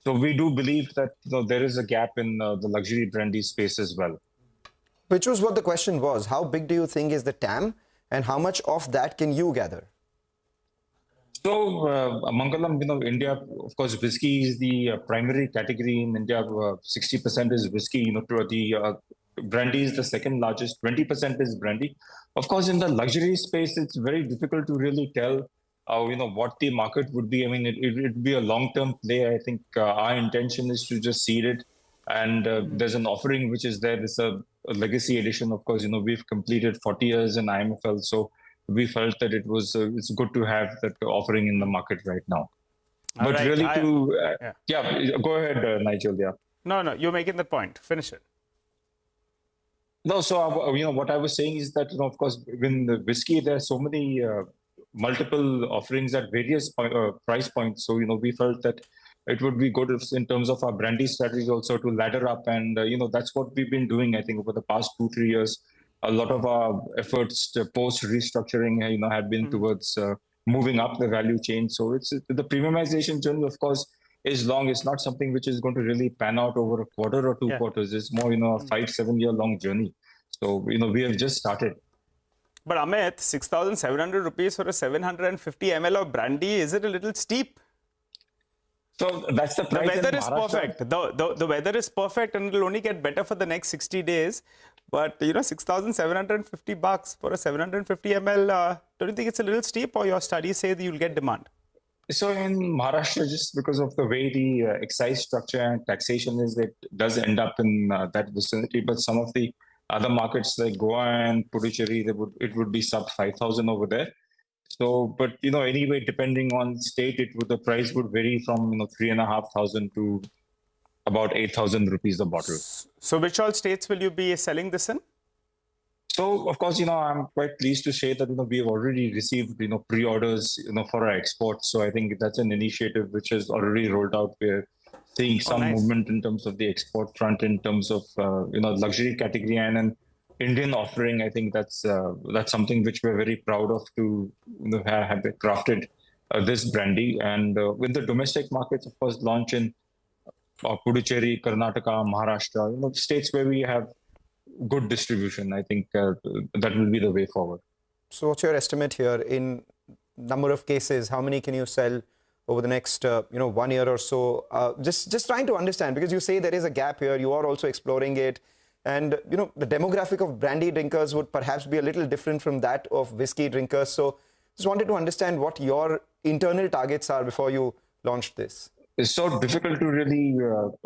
So we do believe that there is a gap in the luxury brandy space as well. Which was what the question was. How big do you think is the TAM and how much of that can you gather? So, Mangalam, India, of course, whiskey is the primary category in India. 60% is whiskey. The brandy is the second largest. 20% is brandy. Of course, in the luxury space, it's very difficult to really tell, what the market would be. I mean, it would be a long-term play. I think our intention is to just seed it. And there's an offering which is there. It's a legacy edition. Of course, we've completed 40 years in IMFL. So we felt that it's good to have that offering in the market right now. But right, really go ahead, Nigel. Yeah. No, you're making the point. Finish it. No, so what I was saying is that of course, when the whiskey, there are so many multiple offerings at various price points. So we felt that it would be good in terms of our brandy strategy also to ladder up, and that's what we've been doing. I think over the past 2-3 years, a lot of our efforts post restructuring, have been towards moving up the value chain. So it's the premiumization journey, of course, is long. It's not something which is going to really pan out over a quarter or two quarters. It's more, a 5-7 year long journey. So, we have just started. But Amit, 6,700 rupees for a 750 ml of brandy, is it a little steep? So that's the price. The weather is perfect. The weather is perfect and it will only get better for the next 60 days. But, 6,750 bucks for a 750 ml, don't you think it's a little steep, or your studies say that you'll get demand? So in Maharashtra, just because of the way the excise structure and taxation is, it does end up in that vicinity. But some of the other markets like Goa and Puducherry, it would be sub 5,000 over there. So, but anyway, depending on state, the price would vary from 3,500 to about 8,000 rupees a bottle. So, which all states will you be selling this in? So, of course, I'm quite pleased to say that we have already received pre-orders for our exports. So, I think that's an initiative which has already rolled out. We're seeing some movement in terms of the export front, in terms of luxury category and an Indian offering. I think that's something which we're very proud of to have crafted this brandy. And with the domestic markets, of course, launch in Puducherry, Karnataka, Maharashtra, states where we have good distribution. I think that will be the way forward. So what's your estimate here in number of cases? How many can you sell over the next 1 year or so? Just trying to understand, because you say there is a gap here, you are also exploring it, and the demographic of brandy drinkers would perhaps be a little different from that of whiskey drinkers. So just wanted to understand what your internal targets are before you launched this. It's so difficult to really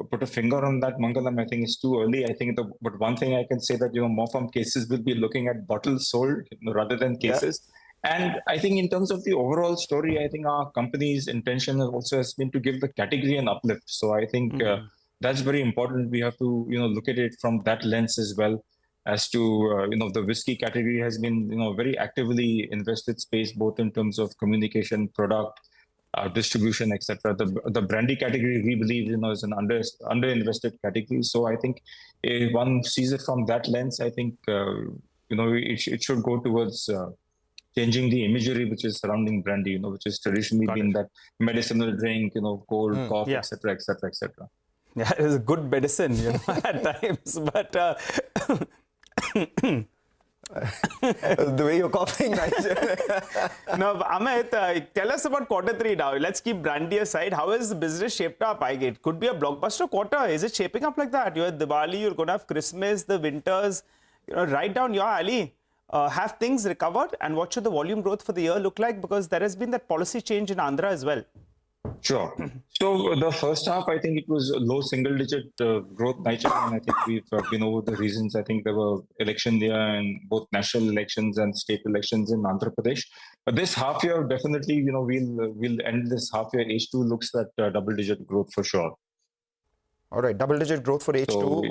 put a finger on that, Mangalam. I think it's too early. I think but one thing I can say that more from cases will be looking at bottles sold rather than cases. Yeah. And I think in terms of the overall story, I think our company's intention also has been to give the category an uplift. So I think that's very important. We have to look at it from that lens as well, as to the whiskey category has been very actively invested space, both in terms of communication, product, distribution, etc. The brandy category, we believe, is an underinvested category. So I think if one sees it from that lens, I think it should go towards changing the imagery which is surrounding brandy, which has traditionally been that medicinal drink, cold, cough, etc., etc., etc. Yeah, it is a good medicine, at times, but. The way you're coughing, No, Amit, tell us about Q3 now. Let's keep brandy aside. How is the business shaped up? It could be a blockbuster quarter. Is it shaping up like that? You have Diwali, you're going to have Christmas, the winters, right down your alley. Have things recovered, and what should the volume growth for the year look like? Because there has been that policy change in Andhra as well. Sure. So the first half, I think it was low single-digit growth, Nigel, and I think we've been over the reasons. I think there were elections there, and both national elections and state elections in Andhra Pradesh. But this half year, definitely, we'll end this half year. H2 looks at double-digit growth for sure. All right, double-digit growth for H2. So,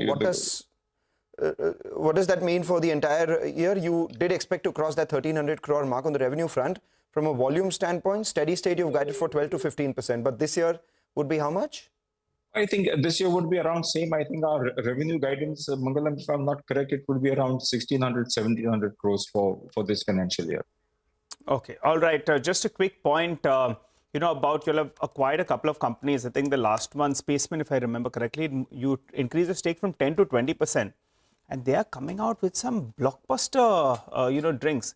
what does that mean for the entire year? You did expect to cross that 1,300 crore mark on the revenue front. From a volume standpoint, steady state, you've guided for 12 to 15%. But this year would be how much? I think this year would be around same. I think our revenue guidance, Mangalam, if I'm not correct, it would be around 1,600, 1,700 crores for this financial year. Okay. All right. Just a quick point, about you'll have acquired a couple of companies. I think the last one, Spaceman, if I remember correctly, you increased the stake from 10 to 20%. And they are coming out with some blockbuster, drinks.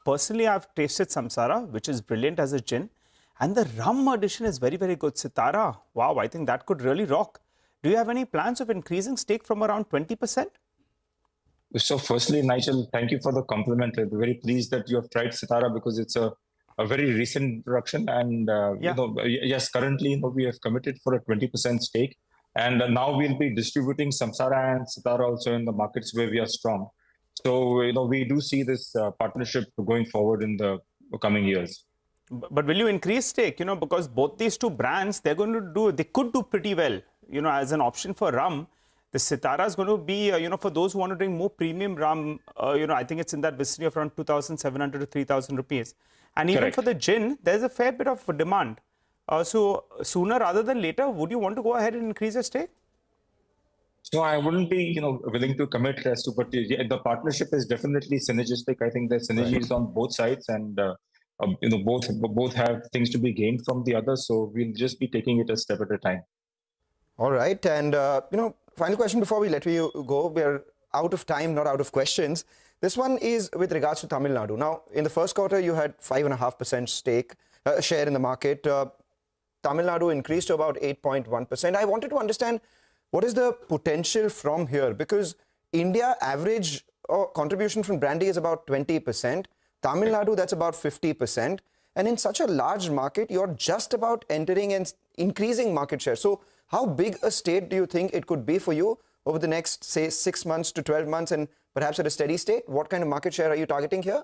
Personally, I've tasted Samsara, which is brilliant as a gin. And the rum addition is very, very good. Sitara, wow, I think that could really rock. Do you have any plans of increasing stake from around 20%? So firstly, Nigel, thank you for the compliment. I'm very pleased that you have tried Sitara, because it's a very recent introduction. And, yes, currently we have committed for a 20% stake. And now we'll be distributing Samsara and Sitara also in the markets where we are strong. So, we do see this partnership going forward in the coming years. But will you increase stake, because both these two brands, they could do pretty well, as an option for rum. The Sitara is going to be, for those who want to drink more premium rum, I think it's in that vicinity of around 2,700 to 3,000 rupees. And even Correct. for the gin, there's a fair bit of demand. So sooner rather than later, would you want to go ahead and increase your stake? So I wouldn't be, willing to commit as to, but the partnership is definitely synergistic. I think there's synergies on both sides, and both have things to be gained from the other. So we'll just be taking it a step at a time. All right, and final question before we let you go. We're out of time, not out of questions. This one is with regards to Tamil Nadu. Now, in the first quarter, you had 5.5% share in the market. Tamil Nadu increased to about 8.1%. I wanted to understand what is the potential from here, because India average contribution from brandy is about 20%. Tamil Nadu, that's about 50%. And in such a large market, you're just about entering and increasing market share. So how big a state do you think it could be for you over the next, say, 6 months to 12 months and perhaps at a steady state? What kind of market share are you targeting here?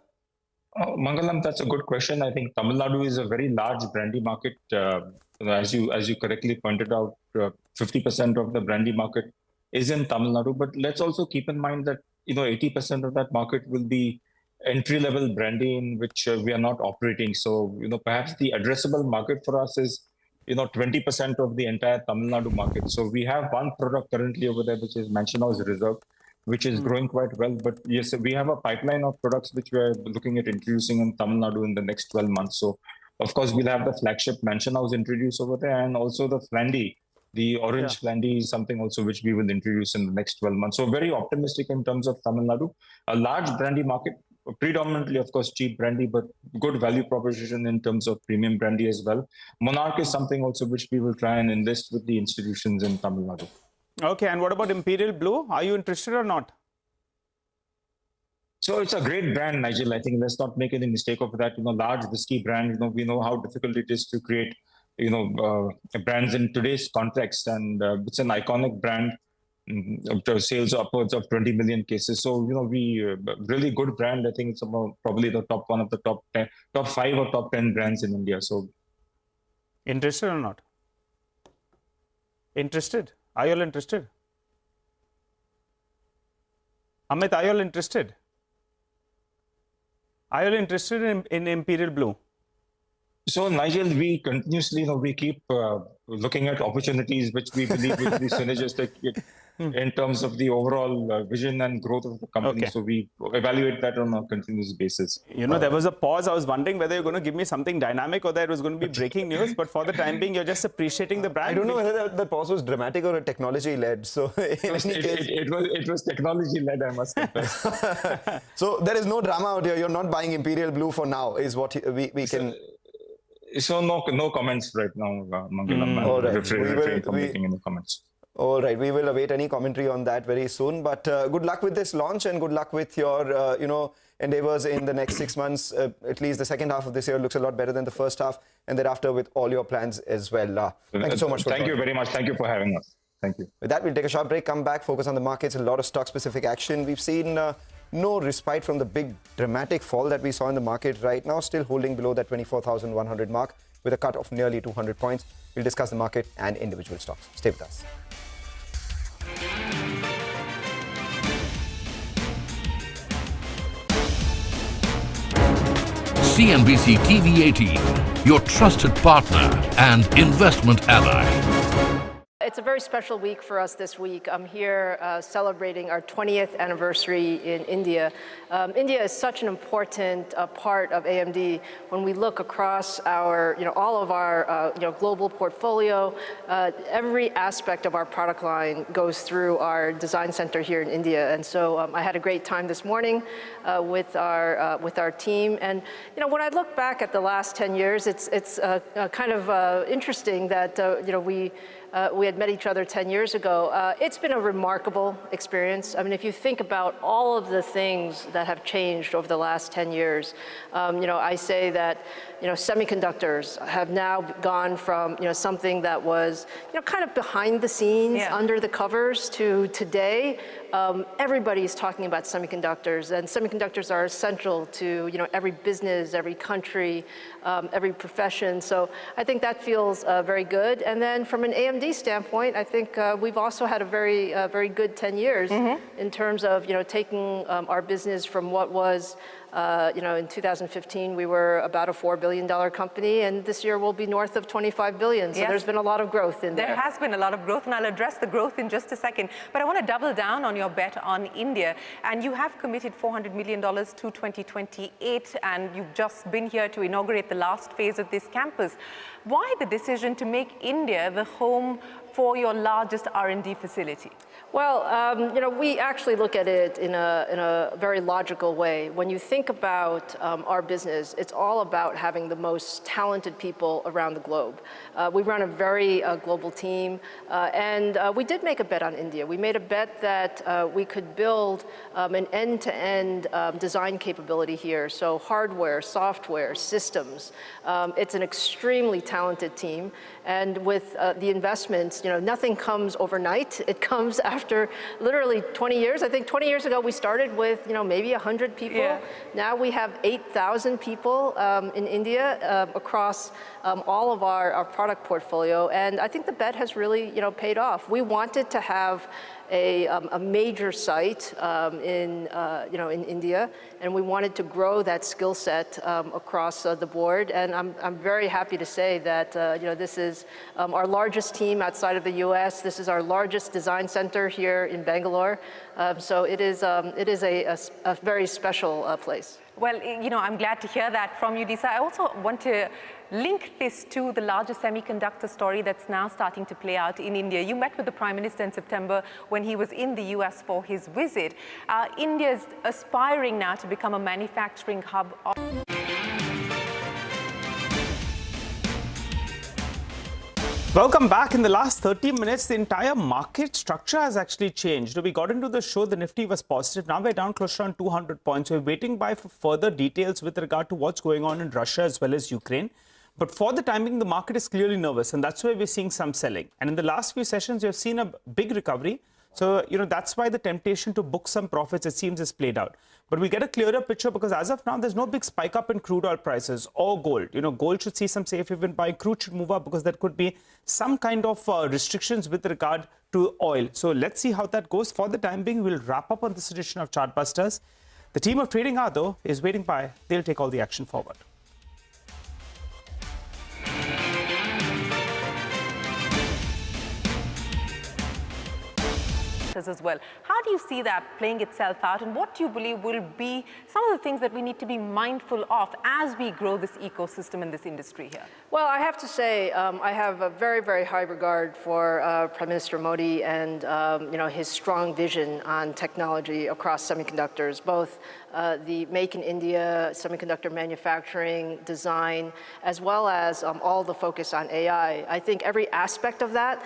Mangalam, that's a good question. I think Tamil Nadu is a very large brandy market. As you correctly pointed out, 50% of the brandy market is in Tamil Nadu. But let's also keep in mind that 80% of that market will be entry-level brandy in which we are not operating. So perhaps the addressable market for us is 20% of the entire Tamil Nadu market. So we have one product currently over there, which is Mansion House Reserve, which is growing quite well. But yes, we have a pipeline of products which we are looking at introducing in Tamil Nadu in the next 12 months. So of course, we'll have the flagship Mansion House introduced over there, and also the Flandy. The orange Flandy is something also which we will introduce in the next 12 months. So very optimistic in terms of Tamil Nadu. A large brandy market, predominantly, of course, cheap brandy, but good value proposition in terms of premium brandy as well. Monarch is something also which we will try and invest with the institutions in Tamil Nadu. Okay, and what about Imperial Blue? Are you interested or not? So it's a great brand, Nigel. I think let's not make any mistake of that. Large whiskey brand. We know how difficult it is to create, brands in today's context, and it's an iconic brand. Sales upwards of 20 million cases. So we really good brand. I think it's probably the top one of the top 10, top 5 or top 10 brands in India. So interested or not? Interested? Are you all interested? Amit, are you all interested? Are you all interested in Imperial Blue? So Nigel, we continuously, we keep looking at opportunities which we believe will be synergistic in terms of the overall vision and growth of the company. Okay. So we evaluate that on a continuous basis. There was a pause. I was wondering whether you're going to give me something dynamic or that it was going to be breaking news. But for the time being, you're just appreciating the brand. I don't know whether the pause was dramatic or technology-led. So it was technology-led, I must confess. So there is no drama out here. You're not buying Imperial Blue for now, is what we can... So no comments right now, Mangalam. All right. Refrain from making any comments. All right, we will await any commentary on that very soon. But good luck with this launch and good luck with your, endeavors in the next 6 months. At least the second half of this year looks a lot better than the first half, and thereafter with all your plans as well. Thank you so much. Thank you very much. Thank you for having us. Thank you. With that, we'll take a short break, come back, focus on the markets, a lot of stock-specific action. We've seen no respite from the big dramatic fall that we saw in the market right now, still holding below that 24,100 mark with a cut of nearly 200 points. We'll discuss the market and individual stocks. Stay with us. CNBC-TV18, your trusted partner and investment ally. It's a very special week for us this week. I'm here celebrating our 20th anniversary in India. India is such an important part of AMD. When we look across our, all of our, global portfolio, every aspect of our product line goes through our design center here in India. And so I had a great time this morning with our team. And when I look back at the last 10 years, it's kind of interesting that we had met each other 10 years ago. It's been a remarkable experience. I mean, if you think about all of the things that have changed over the last 10 years, I say that, semiconductors have now gone from, something that was, kind of behind the scenes, under the covers, to today. Everybody's talking about semiconductors, and semiconductors are essential to, every business, every country, every profession. So I think that feels very good. And then from an AMD standpoint, standpoint, I think we've also had a very good 10 years in terms of taking our business from what was in 2015 we were about a $4 billion company, and this year we'll be north of 25 billion. So there's been a lot of growth in there. There has been a lot of growth, and I'll address the growth in just a second. But I want to double down on your bet on India, and you have committed $400 million to 2028, and you've just been here to inaugurate the last phase of this campus. Why the decision to make India the home for your largest R&D facility? Well, we actually look at it in a very logical way. When you think about our business, it's all about having the most talented people around the globe. We run a very global team, and we did make a bet on India. We made a bet that we could build an end-to-end design capability here. So hardware, software, systems. It's an extremely talented team, and with the investments, nothing comes overnight. It comes after literally 20 years. I think 20 years ago we started with maybe 100 people. Yeah. Now we have 8,000 people in India across all of our product portfolio, and I think the bet has really paid off. We wanted to have a major site in India, and we wanted to grow that skill set across the board. And I'm very happy to say that this is our largest team outside of the U.S. This is our largest design center here in Bangalore. So it is a very special place. Well, I'm glad to hear that from you, Disa. I also want to link this to the larger semiconductor story that's now starting to play out in India. You met with the Prime Minister in September when he was in the US for his visit. India is aspiring now to become a manufacturing hub of Welcome back. In the last 30 minutes, the entire market structure has actually changed. We got into the show, the Nifty was positive. Now we're down close to around 200 points. We're waiting for further details with regard to what's going on in Russia as well as Ukraine. But for the time being, the market is clearly nervous, and that's why we're seeing some selling. And in the last few sessions, we've seen a big recovery. So, that's why the temptation to book some profits, it seems, is played out. But we'll get a clearer picture because as of now, there's no big spike up in crude oil prices or gold. Gold should see some safe haven buying. Crude should move up because there could be some kind of restrictions with regard to oil. So let's see how that goes. For the time being, we'll wrap up on this edition of Chartbusters. The team of Trading Hour, though, is waiting by. They'll take all the action forward. as well. How do you see that playing itself out, and what do you believe will be some of the things that we need to be mindful of as we grow this ecosystem in this industry here? Well, I have to say, I have a very, very high regard for Prime Minister Modi and his strong vision on technology across semiconductors, both the Make in India, semiconductor manufacturing, design, as well as all the focus on AI. I think every aspect of that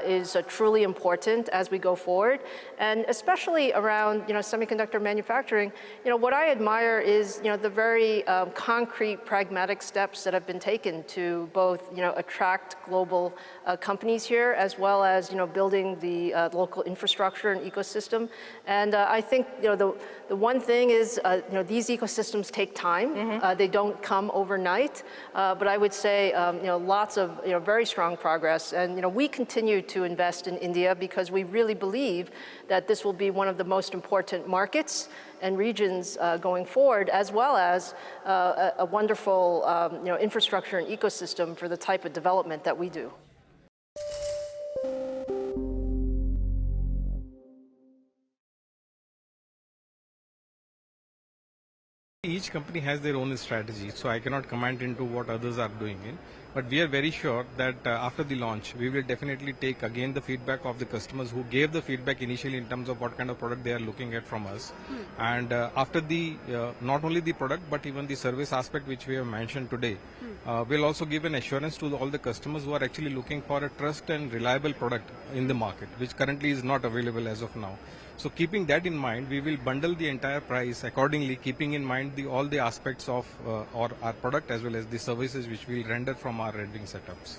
is truly important as we go forward, and especially around semiconductor manufacturing. What I admire is the very concrete, pragmatic steps that have been taken to both attract global companies here, as well as building the local infrastructure and ecosystem. And I think the one thing is these ecosystems take time. Mm-hmm. They don't come overnight, but I would say lots of very strong progress. And we continue to invest in India because we really believe that this will be one of the most important markets and regions going forward, as well as a wonderful infrastructure and ecosystem for the type of development that we do. Each company has their own strategy, so I cannot comment into what others are doing in. But we are very sure that after the launch, we will definitely take again the feedback of the customers who gave the feedback initially in terms of what kind of product they are looking at from us. And after the, not only the product, but even the service aspect which we have mentioned today, will also give an assurance to all the customers who are actually looking for a trust and reliable product in the market, which currently is not available as of now. So keeping that in mind, we will bundle the entire price accordingly, keeping in mind all the aspects of our product as well as the services which we will render from our rendering setups.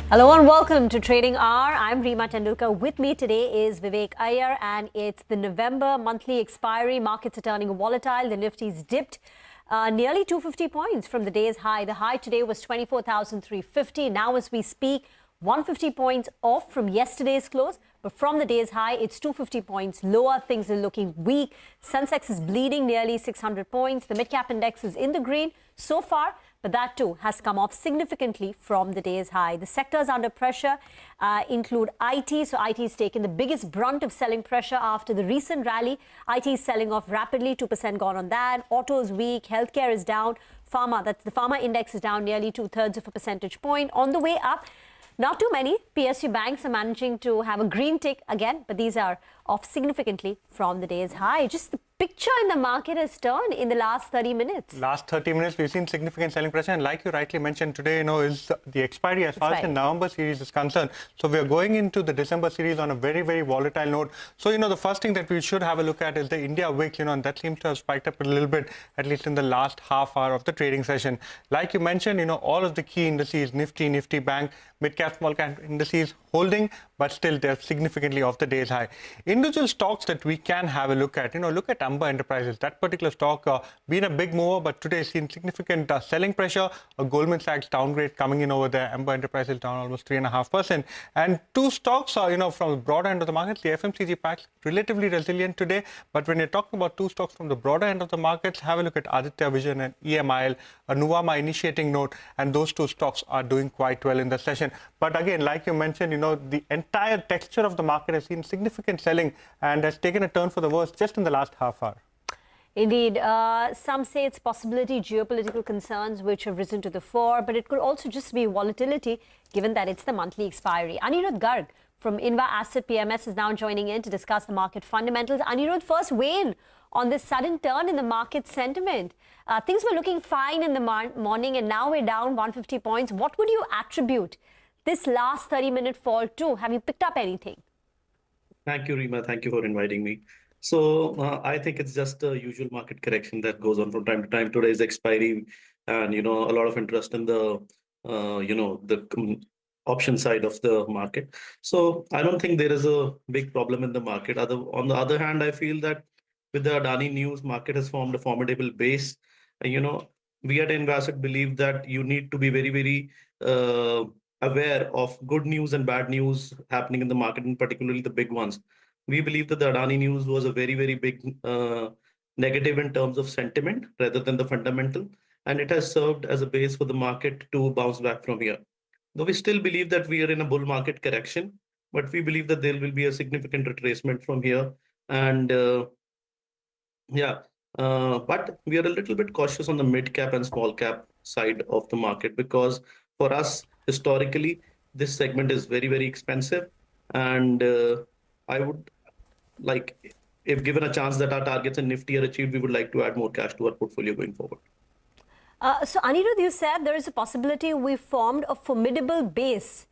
Hello and welcome to Trading Hour. I'm Reema Tendulkar. With me today is Vivek Iyer, and it's the November monthly expiry. Markets are turning volatile. The Nifty's dipped nearly 250 points from the day's high. The high today was 24,350. Now as we speak, 150 points off from yesterday's close, but from the day's high, it's 250 points lower. Things are looking weak. Sensex is bleeding nearly 600 points. The mid-cap index is in the green so far, but that too has come off significantly from the day's high. The sectors under pressure include IT. So IT is taking the biggest brunt of selling pressure after the recent rally. IT is selling off rapidly, 2% gone on that. Auto is weak, healthcare is down. Pharma, that's the pharma index, is down nearly 2/3 of a percentage point. On the way up, not too many PSU banks are managing to have a green tick again, but these are off significantly from the day's high. Just the picture in the market has turned in the last 30 minutes. Last 30 minutes, we've seen significant selling pressure. And like you rightly mentioned, today, is the expiry as far as the November series is concerned. So we are going into the December series on a very, very volatile note. So, the first thing that we should have a look at is the India VIX, and that seems to have spiked up a little bit, at least in the last half hour of the trading session. Like you mentioned, all of the key indices, Nifty Bank, mid-cap, small-cap indices holding, but still they're significantly off the day's high. Individual stocks that we can have a look at, look at Amba Enterprises. That particular stock been a big mover, but today seen significant selling pressure. A Goldman Sachs downgrade coming in over there. Amba Enterprises down almost 3.5%. And two stocks, from the broader end of the market, the FMCG packs relatively resilient today. But when you're talking about two stocks from the broader end of the markets, have a look at Aditya Vision and EMIL, a Nuvama initiating note, and those two stocks are doing quite well in the session. But again, like you mentioned, the entire texture of the market has seen significant selling and has taken a turn for the worse just in the last half hour. Indeed. Some say it's possibility geopolitical concerns which have risen to the fore, but it could also just be volatility given that it's the monthly expiry. Anirudh Garg from Inva Asset PMS is now joining in to discuss the market fundamentals. Anirudh, first weigh in on this sudden turn in the market sentiment. Things were looking fine in the morning and now we're down 150 points. What would you attribute this last 30-minute fall to? Have you picked up anything? Thank you, Reema. Thank you for inviting me. So I think it's just a usual market correction that goes on from time to time. Today's expiry and, a lot of interest in the, the option side of the market. So I don't think there is a big problem in the market. On the other hand, I feel that with the Adani news, market has formed a formidable base. We at Invasset believe that you need to be very, very aware of good news and bad news happening in the market, and particularly the big ones. We believe that the Adani news was a very, very big negative in terms of sentiment rather than the fundamental, and it has served as a base for the market to bounce back from here. Though we still believe that we are in a bull market correction, but we believe that there will be a significant retracement from here. And but we are a little bit cautious on the mid cap and small cap side of the market, because for us, historically, this segment is very, very expensive. And I would like, if given a chance that our targets in Nifty are achieved, we would like to add more cash to our portfolio going forward. So Anirudh, you said there is a possibility we formed a formidable base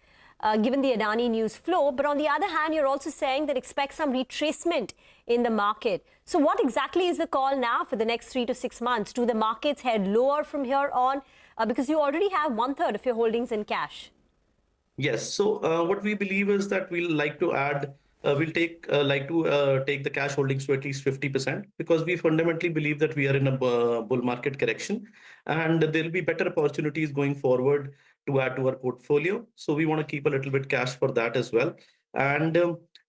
given the Adani news flow. But on the other hand, you're also saying that expect some retracement in the market. So what exactly is the call now for the next 3 to 6 months? Do the markets head lower from here on? Because you already have 1/3 of your holdings in cash. Yes. So what we believe is that we'll like to add, take the cash holdings to at least 50%, because we fundamentally believe that we are in a bull market correction, and there will be better opportunities going forward to add to our portfolio. So we want to keep a little bit cash for that as well. And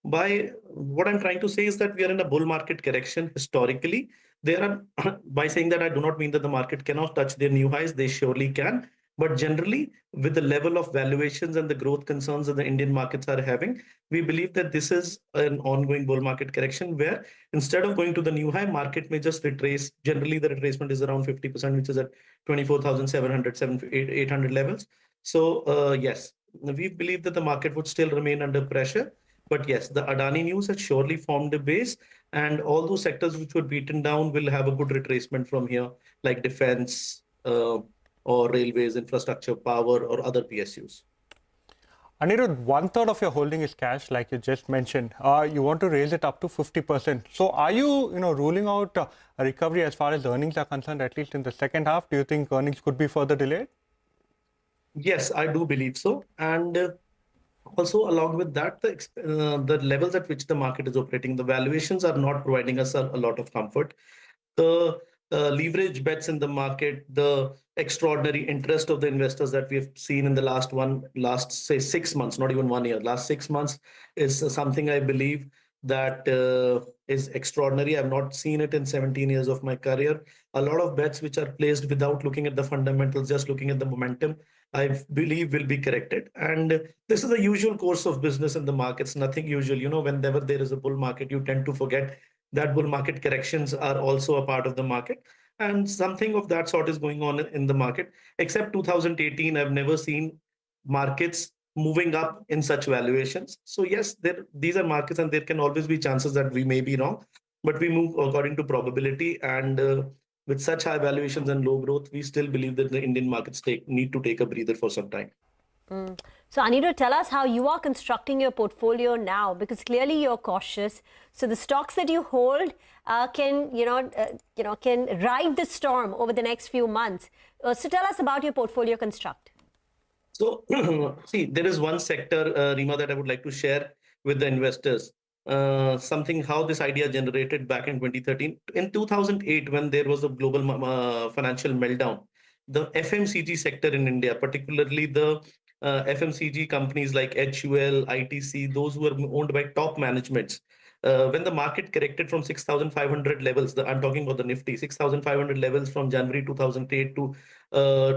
by what I'm trying to say is that we are in a bull market correction historically. By saying that, I do not mean that the market cannot touch their new highs. They surely can. But generally, with the level of valuations and the growth concerns that the Indian markets are having, we believe that this is an ongoing bull market correction where instead of going to the new high, market may just retrace. Generally, the retracement is around 50%, which is at 24,700, 800 levels. So yes, we believe that the market would still remain under pressure. But yes, the Adani news has surely formed a base, and all those sectors which were beaten down will have a good retracement from here, like defense, or railways, infrastructure, power, or other PSUs. Anirudh, 1/3 of your holding is cash, like you just mentioned. You want to raise it up to 50%. So are you, ruling out a recovery as far as earnings are concerned, at least in the second half? Do you think earnings could be further delayed? Yes, I do believe so. And also, along with that, the levels at which the market is operating, the valuations are not providing us a lot of comfort. The leverage bets in the market, the extraordinary interest of the investors that we have seen in the last say 6 months, not even 1 year, last 6 months is something I believe that is extraordinary. I've not seen it in 17 years of my career. A lot of bets which are placed without looking at the fundamentals, just looking at the momentum, I believe will be corrected. And this is a usual course of business in the markets, nothing usual. You know, whenever there is a bull market, you tend to forget that bull market corrections are also a part of the market. And something of that sort is going on in the market. Except 2018, I've never seen markets moving up in such valuations. So yes, these are markets and there can always be chances that we may be wrong, but we move according to probability. And with such high valuations and low growth, we still believe that the Indian markets need to take a breather for some time. So Anirudh, tell us how you are constructing your portfolio now, because clearly you're cautious. So the stocks that you hold can ride the storm over the next few months. So tell us about your portfolio construct. So see, there is one sector, Rima, that I would like to share with the investors. Something how this idea generated back in 2013. In 2008, when there was a global financial meltdown, the FMCG sector in India, particularly the FMCG companies like HUL, ITC, those who were owned by top managements, when the market corrected from 6,500 levels, I'm talking about the Nifty, 6,500 levels from January 2008 to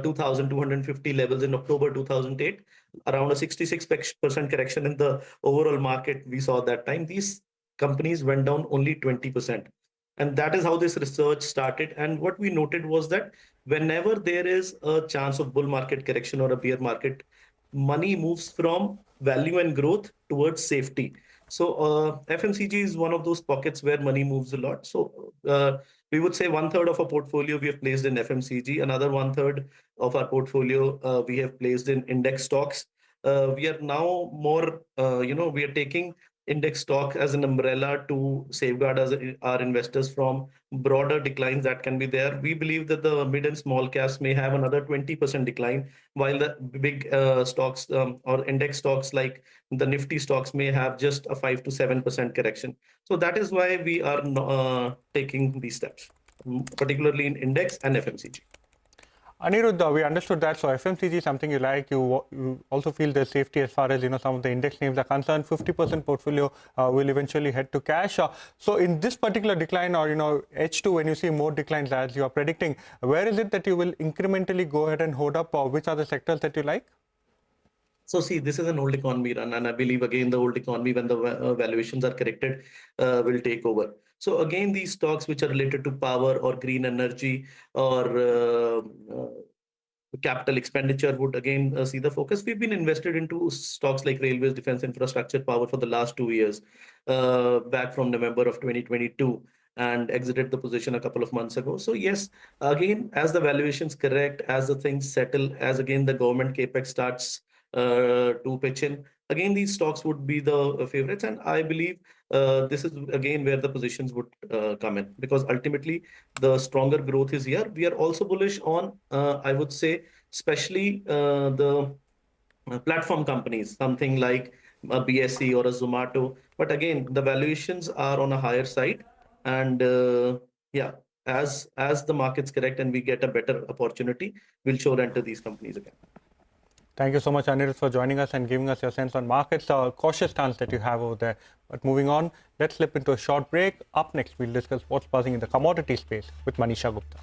2,250 levels in October 2008, around a 66% correction in the overall market we saw at that time. These companies went down only 20%. And that is how this research started. And what we noted was that whenever there is a chance of bull market correction or a bear market, money moves from value and growth towards safety. So FMCG is one of those pockets where money moves a lot. So we would say 1/3 of our portfolio we have placed in FMCG, another 1/3 of our portfolio we have placed in index stocks. We are now more, we are taking index stock as an umbrella to safeguard our investors from broader declines that can be there. We believe that the mid and small caps may have another 20% decline, while the big stocks or index stocks like the Nifty stocks may have just a 5 to 7% correction. So that is why we are taking these steps, particularly in index and FMCG. Anirudh, we understood that. So FMCG is something you like. You also feel there's safety as far as some of the index names are concerned. 50% portfolio will eventually head to cash. So in this particular decline, or H2, when you see more declines as you are predicting, where is it that you will incrementally go ahead and hold up, or which are the sectors that you like? So see, this is an old economy run, and I believe again the old economy, when the valuations are corrected, will take over. So again, these stocks which are related to power or green energy or capital expenditure would again see the focus. We've been invested into stocks like railways, defense, infrastructure, power for the last 2 years, back from November of 2022. And exited the position a couple of months ago. So yes, again, as the valuations correct, as the things settle, as again the government capex starts to pitch in, again these stocks would be the favorites. And I believe this is again where the positions would come in, because ultimately the stronger growth is here. We are also bullish on, I would say, especially the platform companies, something like a BSE or a Zomato. But again, the valuations are on a higher side. And as the markets correct and we get a better opportunity, we'll sure enter these companies again. Thank you so much, Anirudh, for joining us and giving us your sense on markets, the cautious stance that you have over there. But moving on, let's slip into a short break. Up next, we'll discuss what's buzzing in the commodity space with Manisha Gupta.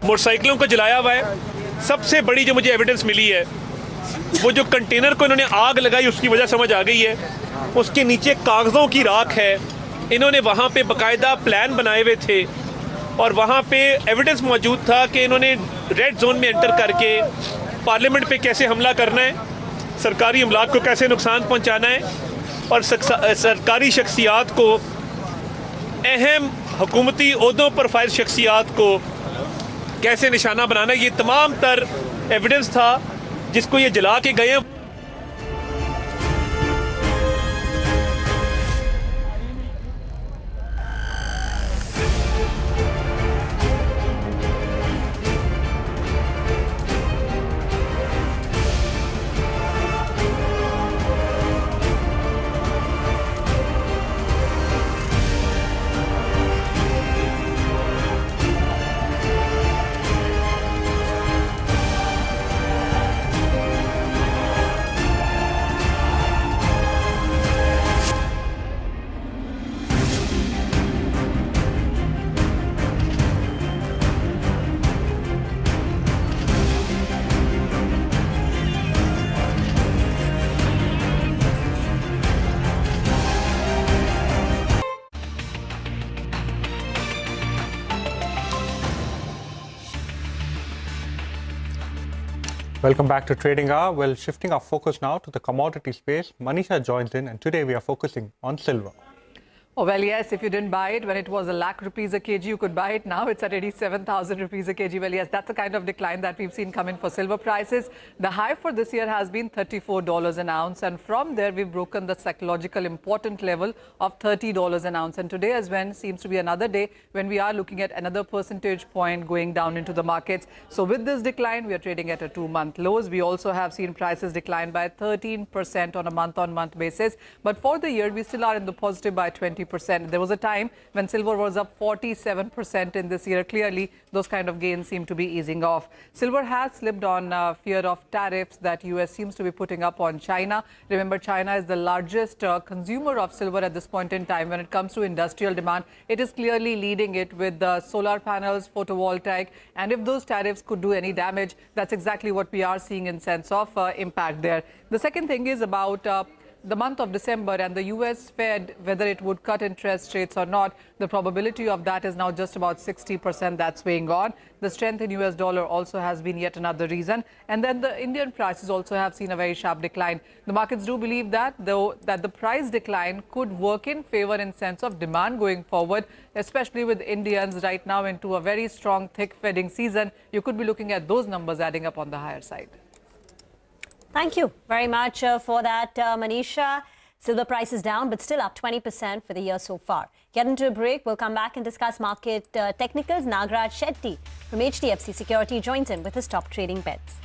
मोटरसाइकिलों को जलाया हुआ है। सबसे बड़ी जो मुझे evidence मिली है वो जो कंटेनर को इन्होंने आग लगाई उसकी वजह समझ आ गई है। उसके नीचे कागज़ों की राख है। इन्होंने वहाँ पे बाकायदा प्लान बनाए हुए थे और वहाँ पे एविडेंस मौजूद था कि इन्होंने रेड जोन में एंटर करके पार्लियामेंट पे कैसे हमला करना है, सरकारी अमलाक को कैसे नुकसान पहुँचाना है और सरकारी शख्सियात को, अहम हुकूमती ओहदों पर फाइज शख्सियात को कैसे निशाना बनाना है। ये तमाम तर एविडेंस था जिसको ये जला के गए हैं। Welcome back to Trading Hour. Well, shifting our focus now to the commodity space, Manisha joins in, and today we are focusing on silver. Oh, well, yes, if you didn't buy it when it was ₹1,00,000 a kg, you could buy it now. It's at 87,000 rupees a kg. Well, yes, that's the kind of decline that we've seen come in for silver prices. The high for this year has been $34 an ounce. And from there, we've broken the psychological important level of $30 an ounce. And today as well seems to be another day when we are looking at another percentage point going down into the markets. So with this decline, we are trading at a 2-month lows. We also have seen prices decline by 13% on a month-on-month basis. But for the year, we still are in the positive by 20%. There was a time when silver was up 47% in this year. Clearly, those kind of gains seem to be easing off. Silver has slipped on fear of tariffs that US seems to be putting up on China. Remember, China is the largest consumer of silver at this point in time. When it comes to industrial demand, it is clearly leading it with solar panels, photovoltaic. And if those tariffs could do any damage, that's exactly what we are seeing in sense of impact there. The second thing is about the month of December and the US Fed, whether it would cut interest rates or not. The probability of that is now just about 60% that's weighing on. The strength in US dollar also has been yet another reason. And then the Indian prices also have seen a very sharp decline. The markets do believe that, though, that the price decline could work in favor in sense of demand going forward, especially with Indians right now into a very strong, thick feeding season. You could be looking at those numbers adding up on the higher side. Thank you very much for that, Manisha. Silver price is down, but still up 20% for the year so far. Get into a break. We'll come back and discuss market technicals. Nagraj Shetty from HDFC Security joins in with his top trading bets.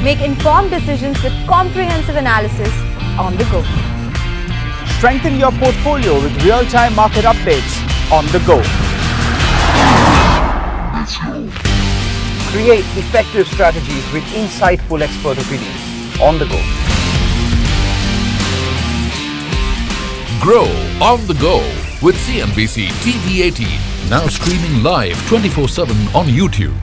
Make informed decisions with comprehensive analysis on the go. Strengthen your portfolio with real-time market updates on the go. Create effective strategies with insightful expert opinions on the go. Grow on the go with CNBC-TV18, now streaming live 24/7 on YouTube.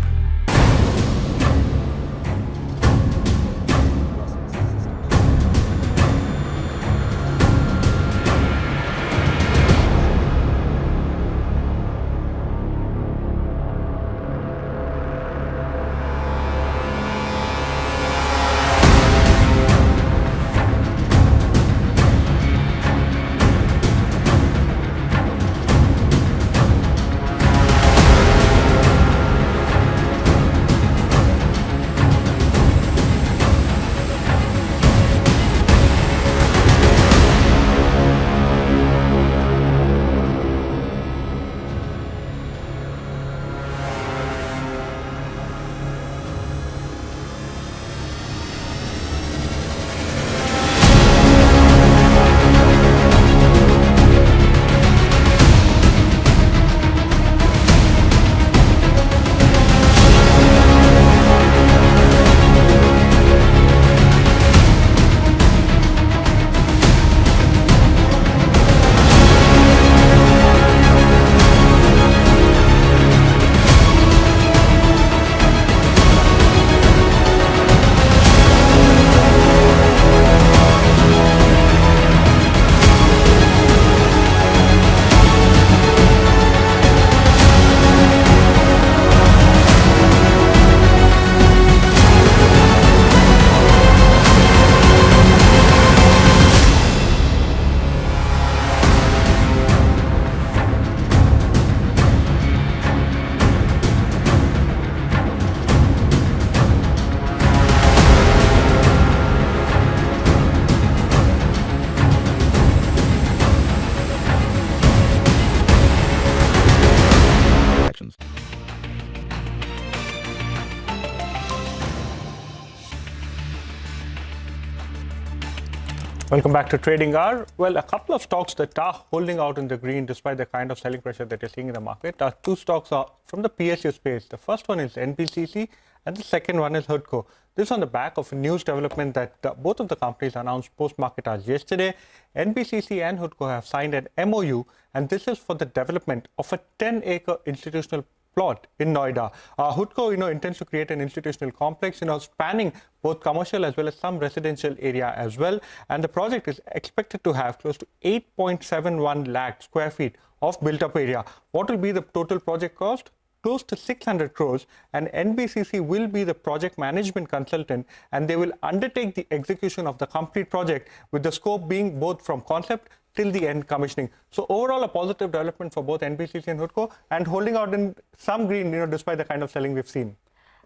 Welcome back to Trading Hour. Well, a couple of stocks that are holding out in the green despite the kind of selling pressure that you're seeing in the market. Two stocks are from the PSU space. The first one is NBCC and the second one is HUDCO. This on the back of a news development that both of the companies announced post-market hours yesterday. NBCC and HUDCO have signed an MOU, and this is for the development of a 10-acre institutional plot in Noida. HUDCO, intends to create an institutional complex, spanning both commercial as well as some residential area as well. And the project is expected to have close to 8.71 lakh square feet of built-up area. What will be the total project cost? Close to 600 crores, and NBCC will be the project management consultant, and they will undertake the execution of the complete project, with the scope being both from concept till the end commissioning. So overall, a positive development for both NBCC and HUDCO, and holding out in some green, despite the kind of selling we've seen.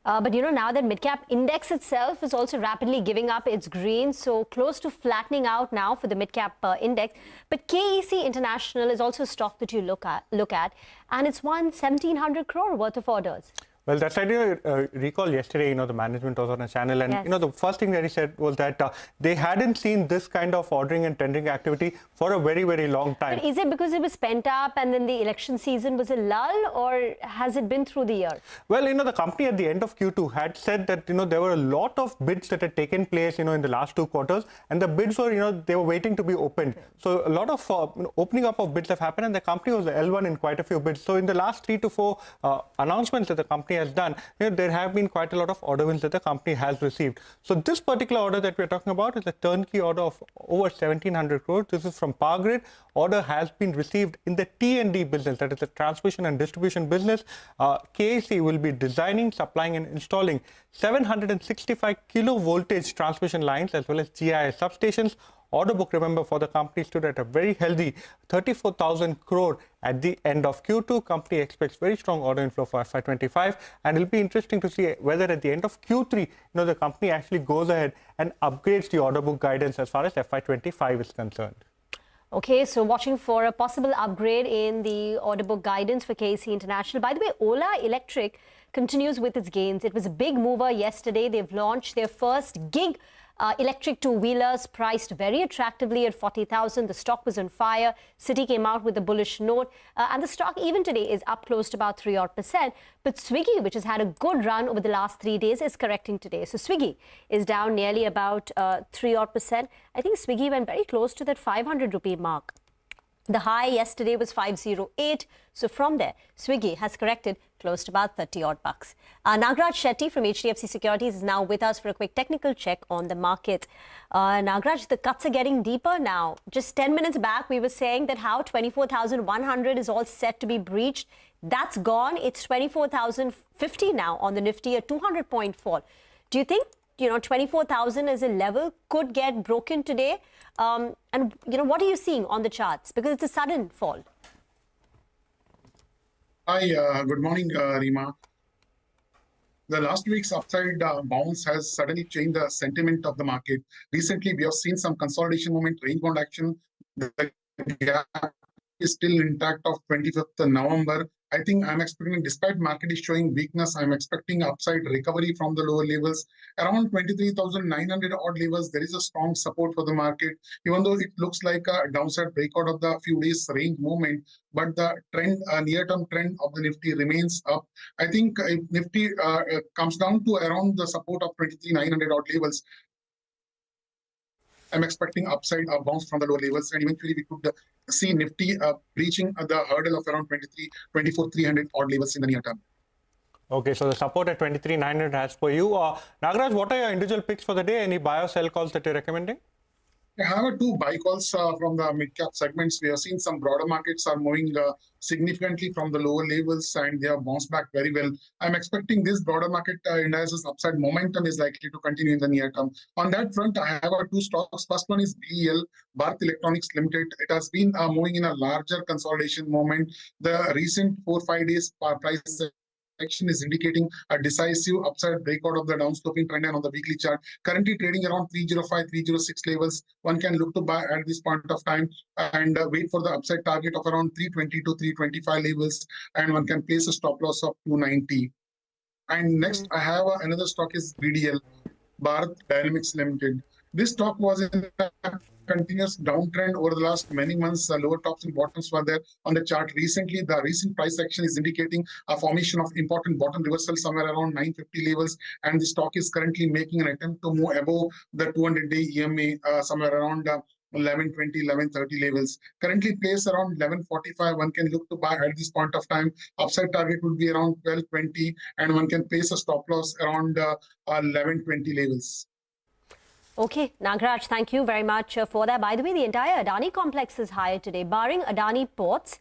But now that mid-cap index itself is also rapidly giving up its green, so close to flattening out now for the mid-cap index. But KEC International is also a stock that you look at, and it's won 1,700 crore worth of orders. Well, that's I recall yesterday, the management was on a channel, and Yes. the first thing that he said was that they hadn't seen this kind of ordering and tendering activity for a very, very long time. But is it because it was pent up and then the election season was a lull, or has it been through the year? Well, the company at the end of Q2 had said that, there were a lot of bids that had taken place, in the last 2 quarters, and the bids were, they were waiting to be opened. So a lot of opening up of bids have happened, and the company was the L1 in quite a few bids. So in the last 3 to 4 announcements that the company has done, there have been quite a lot of order wins that the company has received. So this particular order that we're talking about is a turnkey order of over 1,700 crores. This is from Power Grid. Order has been received in the T&D business, that is the transmission and distribution business. KEC will be designing, supplying and installing 765 kilo voltage transmission lines as well as GIS substations. Order book, remember, for the company stood at a very healthy 34,000 crore at the end of Q2. Company expects very strong order inflow for FY25, and it'll be interesting to see whether at the end of Q3, the company actually goes ahead and upgrades the order book guidance as far as FY25 is concerned. Okay, so watching for a possible upgrade in the order book guidance for KEC International. By the way, Ola Electric continues with its gains. It was a big mover yesterday. They've launched their first gig electric two-wheelers, priced very attractively at 40,000. The stock was on fire. Citi came out with a bullish note, and the stock even today is up close to about 3%. But Swiggy, which has had a good run over the last 3 days, is correcting today. So Swiggy is down nearly about 3%. I think Swiggy went very close to that 500 rupee mark. The high yesterday was 508. So from there, Swiggy has corrected close to about 30 odd bucks. Nagraj Shetty from HDFC Securities is now with us for a quick technical check on the market. Nagraj, the cuts are getting deeper now. Just 10 minutes back, we were saying that how 24,100 is all set to be breached. That's gone. It's 24,050 now on the Nifty, a 200-point fall. Do you think 24,000 as a level could get broken today? And what are you seeing on the charts? Because it's a sudden fall. Hi, good morning, Rima. The last week's upside bounce has suddenly changed the sentiment of the market. Recently, we have seen some consolidation movement, range-bound action. The gap is still intact of 25th November. I think I'm expecting, despite market is showing weakness, I'm expecting upside recovery from the lower levels. Around 23,900 odd levels, there is a strong support for the market, even though it looks like a downside breakout of the few days range movement. But the trend, near-term trend of the Nifty remains up. I think if Nifty comes down to around the support of 23,900 odd levels, I'm expecting upside bounce from the lower levels, and eventually we could see Nifty reaching the hurdle of around 24,300 odd levels in the near term. Okay, so the support at 23,900 has for you. Nagraj, what are your individual picks for the day? Any buy or sell calls that you're recommending? I have 2 buy calls from the mid-cap segments. We have seen some broader markets are moving significantly from the lower levels, and they have bounced back very well. I'm expecting this broader market indices upside momentum is likely to continue in the near term. On that front, I have 2 stocks. First one is BEL, Bharat Electronics Limited. It has been moving in a larger consolidation moment. The recent 4-5 days price action is indicating a decisive upside breakout of the downsloping trend line on the weekly chart. Currently trading around 305, 306 levels. One can look to buy at this point of time and wait for the upside target of around 320 to 325 levels, and one can place a stop loss of 290. And next, I have another stock is BDL, Bharat Dynamics Limited. This stock was in continuous downtrend over the last many months. Lower tops and bottoms were there on the chart. Recently, the recent price action is indicating a formation of important bottom reversal somewhere around 950 levels, and the stock is currently making an attempt to move above the 200-day EMA somewhere around 1120, 1130 levels. Currently placed around 1145. One can look to buy at this point of time. Upside target would be around 1220, and one can place a stop loss around 1120 levels. Okay, Nagaraj, thank you very much for that. By the way, the entire Adani complex is higher today, barring Adani Ports,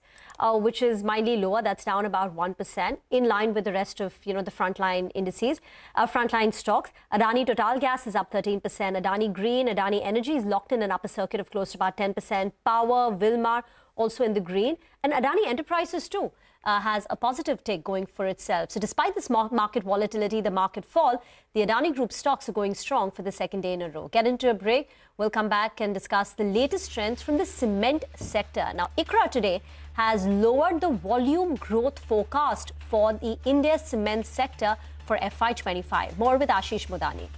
which is mildly lower. That's down about 1%, in line with the rest of, the frontline indices, frontline stocks. Adani Total Gas is up 13%. Adani Green, Adani Energy is locked in an upper circuit of close to about 10%. Power, Wilmar also in the green, and Adani Enterprises too has a positive take going for itself. So despite this market volatility, the market fall, the Adani Group stocks are going strong for the second day in a row. Get into a break. We'll come back and discuss the latest trends from the cement sector. Now, ICRA today has lowered the volume growth forecast for the India cement sector for FY25. More with Ashish Modani.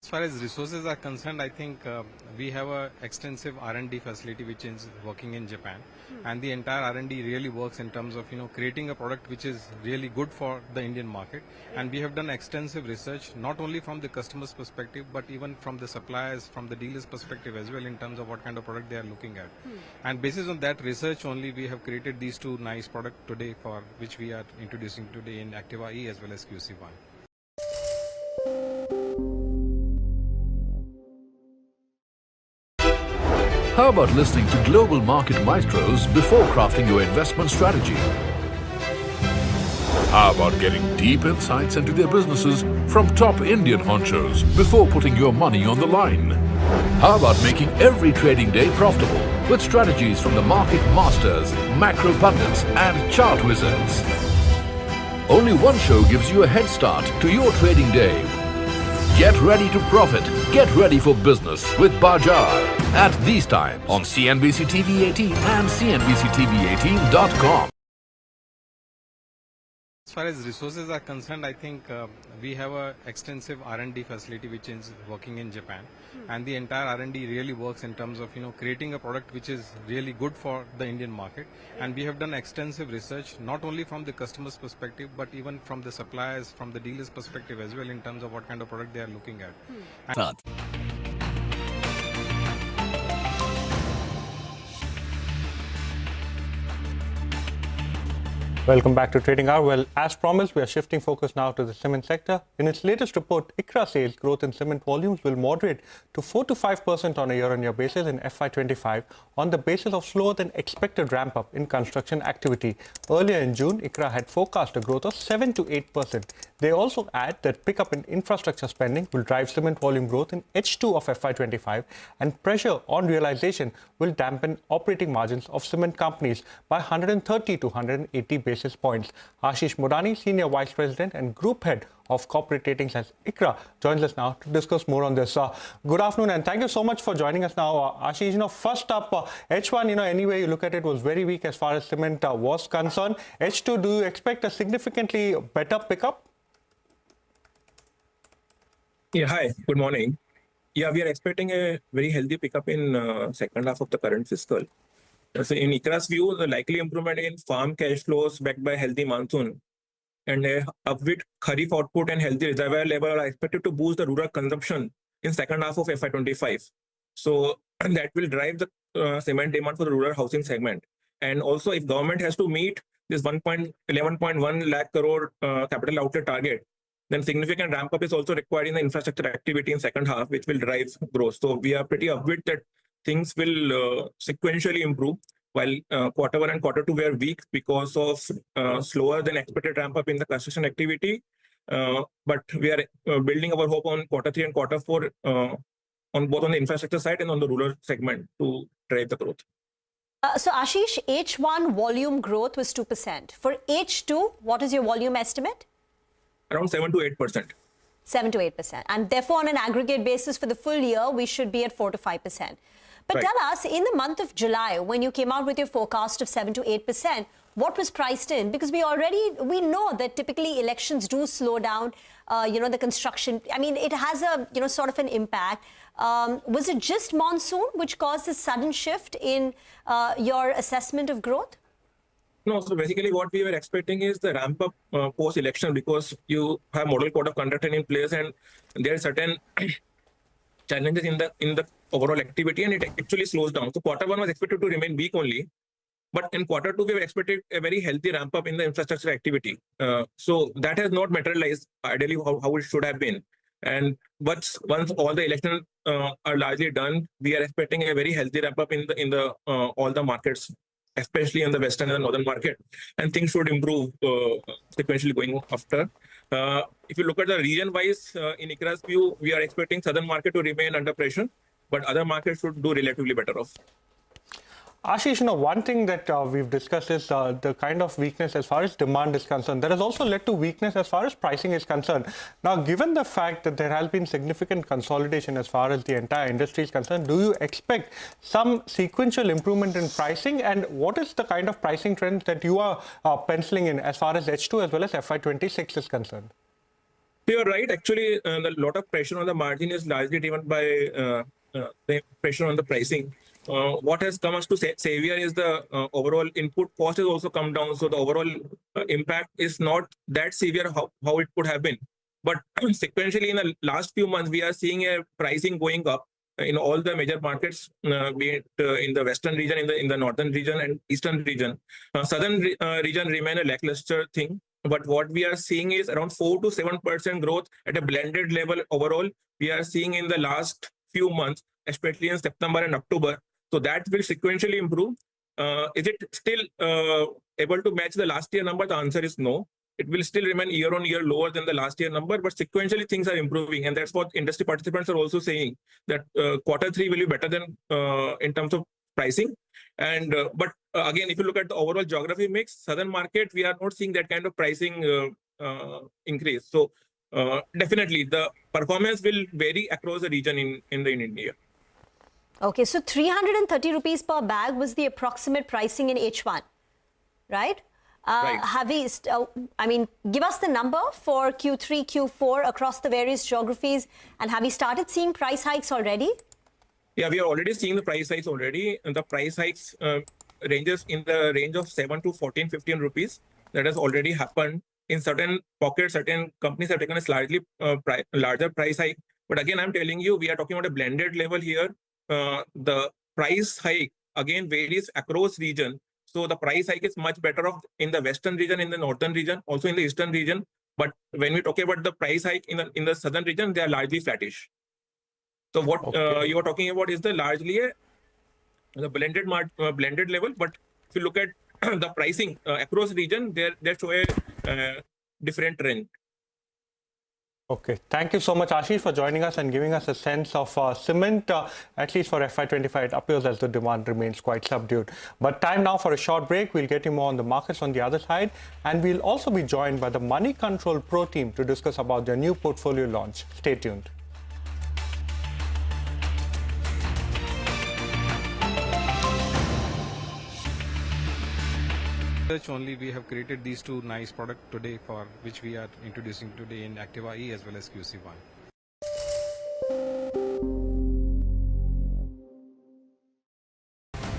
As far as resources are concerned, I think we have an extensive R&D facility which is working in Japan, and the entire R&D really works in terms of creating a product which is really good for the Indian market. And we have done extensive research not only from the customer's perspective but even from the suppliers, from the dealers' perspective as well, in terms of what kind of product they are looking at. And basis on that research only, we have created these two nice products today, for which we are introducing today in Activa E as well as QC1. How about listening to global market maestros before crafting your investment strategy? How about getting deep insights into their businesses from top Indian honchos before putting your money on the line? How about making every trading day profitable with strategies from the market masters, macro pundits and chart wizards? Only one show gives you a head start to your trading day. Get ready to profit. Get ready for business with Bajar at these times on CNBC-TV18 and CNBC-TV18.com. As far as resources are concerned, I think we have an extensive R&D facility which is working in Japan, and the entire R&D really works in terms of creating a product which is really good for the Indian market. And we have done extensive research not only from the customer's perspective but even from the suppliers, from the dealers' perspective as well, in terms of what kind of product they are looking at. Welcome back to Trading Hour. Well, as promised, we are shifting focus now to the cement sector. In its latest report, ICRA says growth in cement volumes will moderate to 4 to 5% on a year-on-year basis in FY25 on the basis of slower than expected ramp-up in construction activity. Earlier in June, ICRA had forecast a growth of 7 to 8%. They also add that pickup in infrastructure spending will drive cement volume growth in H2 of FY25, and pressure on realization will dampen operating margins of cement companies by 130 to 180 basis points. Ashish Modani, Senior Vice President and Group Head of Corporate Ratings at ICRA, joins us now to discuss more on this. Good afternoon, and thank you so much for joining us now. Ashish, first up, H1, any way you look at it, was very weak as far as cement was concerned. H2, do you expect a significantly better pickup? Yeah, hi, good morning. Yeah, we are expecting a very healthy pickup in second half of the current fiscal. So in ICRA's view, the likely improvement in farm cash flows backed by healthy monsoon and a upbeat kharif output and healthy reservoir level are expected to boost the rural consumption in second half of FY25. So that will drive the cement demand for the rural housing segment. And also, if government has to meet this 11.1 lakh crore capital outlay target, then significant ramp up is also required in the infrastructure activity in second half, which will drive growth. So we are pretty upbeat that things will sequentially improve, while quarter one and quarter two were weak because of slower than expected ramp up in the construction activity. But we are building our hope on quarter three and quarter four on both on the infrastructure side and on the rural segment to drive the growth. So Ashish, H1 volume growth was 2%. For H2, what is your volume estimate? Around 7 to 8%. 7 to 8%. And therefore, on an aggregate basis for the full year, we should be at 4 to 5%. But Right. tell us, in the month of July, when you came out with your forecast of 7 to 8%, what was priced in? Because we know that typically elections do slow down, the construction. I mean, it has a, sort of an impact. Was it just monsoon which caused this sudden shift in your assessment of growth? No, so basically what we were expecting is the ramp up post-election, because you have model code of conduct in place and there are certain challenges in the overall activity, and it actually slows down. So quarter one was expected to remain weak only, but in quarter two we have expected a very healthy ramp up in the infrastructure activity. So that has not materialized ideally how it should have been. And once all the elections are largely done, we are expecting a very healthy ramp up in the all the markets, especially in the western and the northern market, and things should improve sequentially going after. If you look at the region-wise, in ICRA's view, we are expecting southern market to remain under pressure, but other markets should do relatively better off. Ashish, one thing that we've discussed is the kind of weakness as far as demand is concerned. That has also led to weakness as far as pricing is concerned. Now, given the fact that there has been significant consolidation as far as the entire industry is concerned, do you expect some sequential improvement in pricing? And what is the kind of pricing trend that you are penciling in as far as H2 as well as FY26 is concerned? You're right. Actually, a lot of pressure on the margin is largely driven by the pressure on the pricing. What has come as to savior is the overall input cost has also come down. So the overall impact is not that severe how it could have been. But sequentially in the last few months, we are seeing a pricing going up in all the major markets, be it in the western region, in the northern region and eastern region. Southern region remain a lackluster thing. But what we are seeing is around 4 to 7% growth at a blended level overall. We are seeing in the last few months, especially in September and October. So that will sequentially improve. Is it still able to match the last year number? The answer is no. It will still remain year on year lower than the last year number, but sequentially things are improving. And that's what industry participants are also saying, that quarter three will be better than in terms of pricing. And but again, if you look at the overall geography mix, southern market, we are not seeing that kind of pricing increase. So definitely the performance will vary across the region in India. Okay, so 330 rupees per bag was the approximate pricing in H1, right? Right. Have we, give us the number for Q3, Q4 across the various geographies, and have we started seeing price hikes already? Yeah, we are already seeing the price hikes already, and the price hikes ranges in the range of 7 to 15 rupees. That has already happened. In certain pockets, certain companies have taken a slightly larger price hike. But again, I'm telling you, we are talking about a blended level here. The price hike again varies across region. So the price hike is much better off in the western region, in the northern region, also in the eastern region. But when we talk about the price hike in the southern region, they are largely flattish. So what you are talking about is the largely the blended level. But if you look at the pricing across region, they show a different trend. Okay, thank you so much, Ashish, for joining us and giving us a sense of cement. At least for FY25, it appears as the demand remains quite subdued. But time now for a short break. We'll get you more on the markets on the other side. And we'll also be joined by the Money Control Pro team to discuss about their new portfolio launch. Stay tuned. Only we have created these two nice products today, for which we are introducing today in Activa E as well as QC1.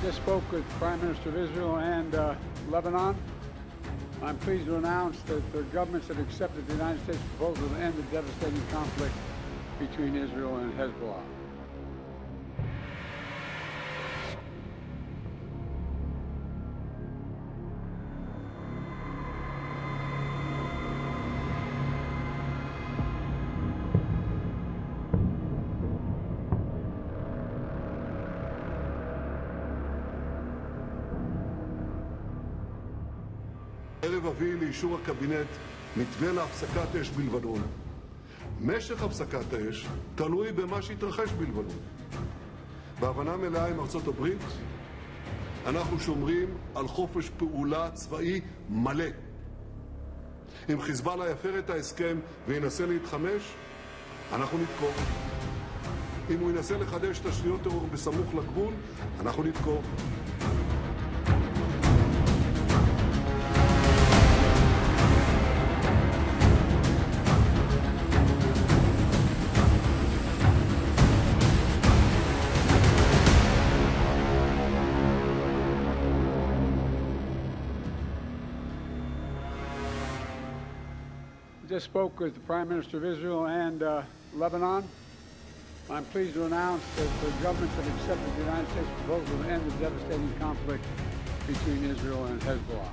Just spoke with Prime Minister of Israel and Lebanon. I'm pleased to announce that their governments have accepted the United States proposal to end the devastating conflict between Israel and Hezbollah. הערב אביא לאישור הקבינט מתווה להפסקת אש בלבנון. משך הפסקת האש תלוי במה שהתרחש בלבנון. בהבנה מלאה עם ארצות הברית, אנחנו שומרים על חופש פעולה צבאי מלא. אם חיזבאללה יפר את ההסכם וינסה להתחמש, אנחנו נתקוף. אם הוא ינסה לחדש תשתיות טרור בסמוך לגבול, אנחנו נתקוף. Just spoke with the Prime Minister of Israel and Lebanon. I'm pleased to announce that the governments have accepted the United States proposal to end the devastating conflict between Israel and Hezbollah.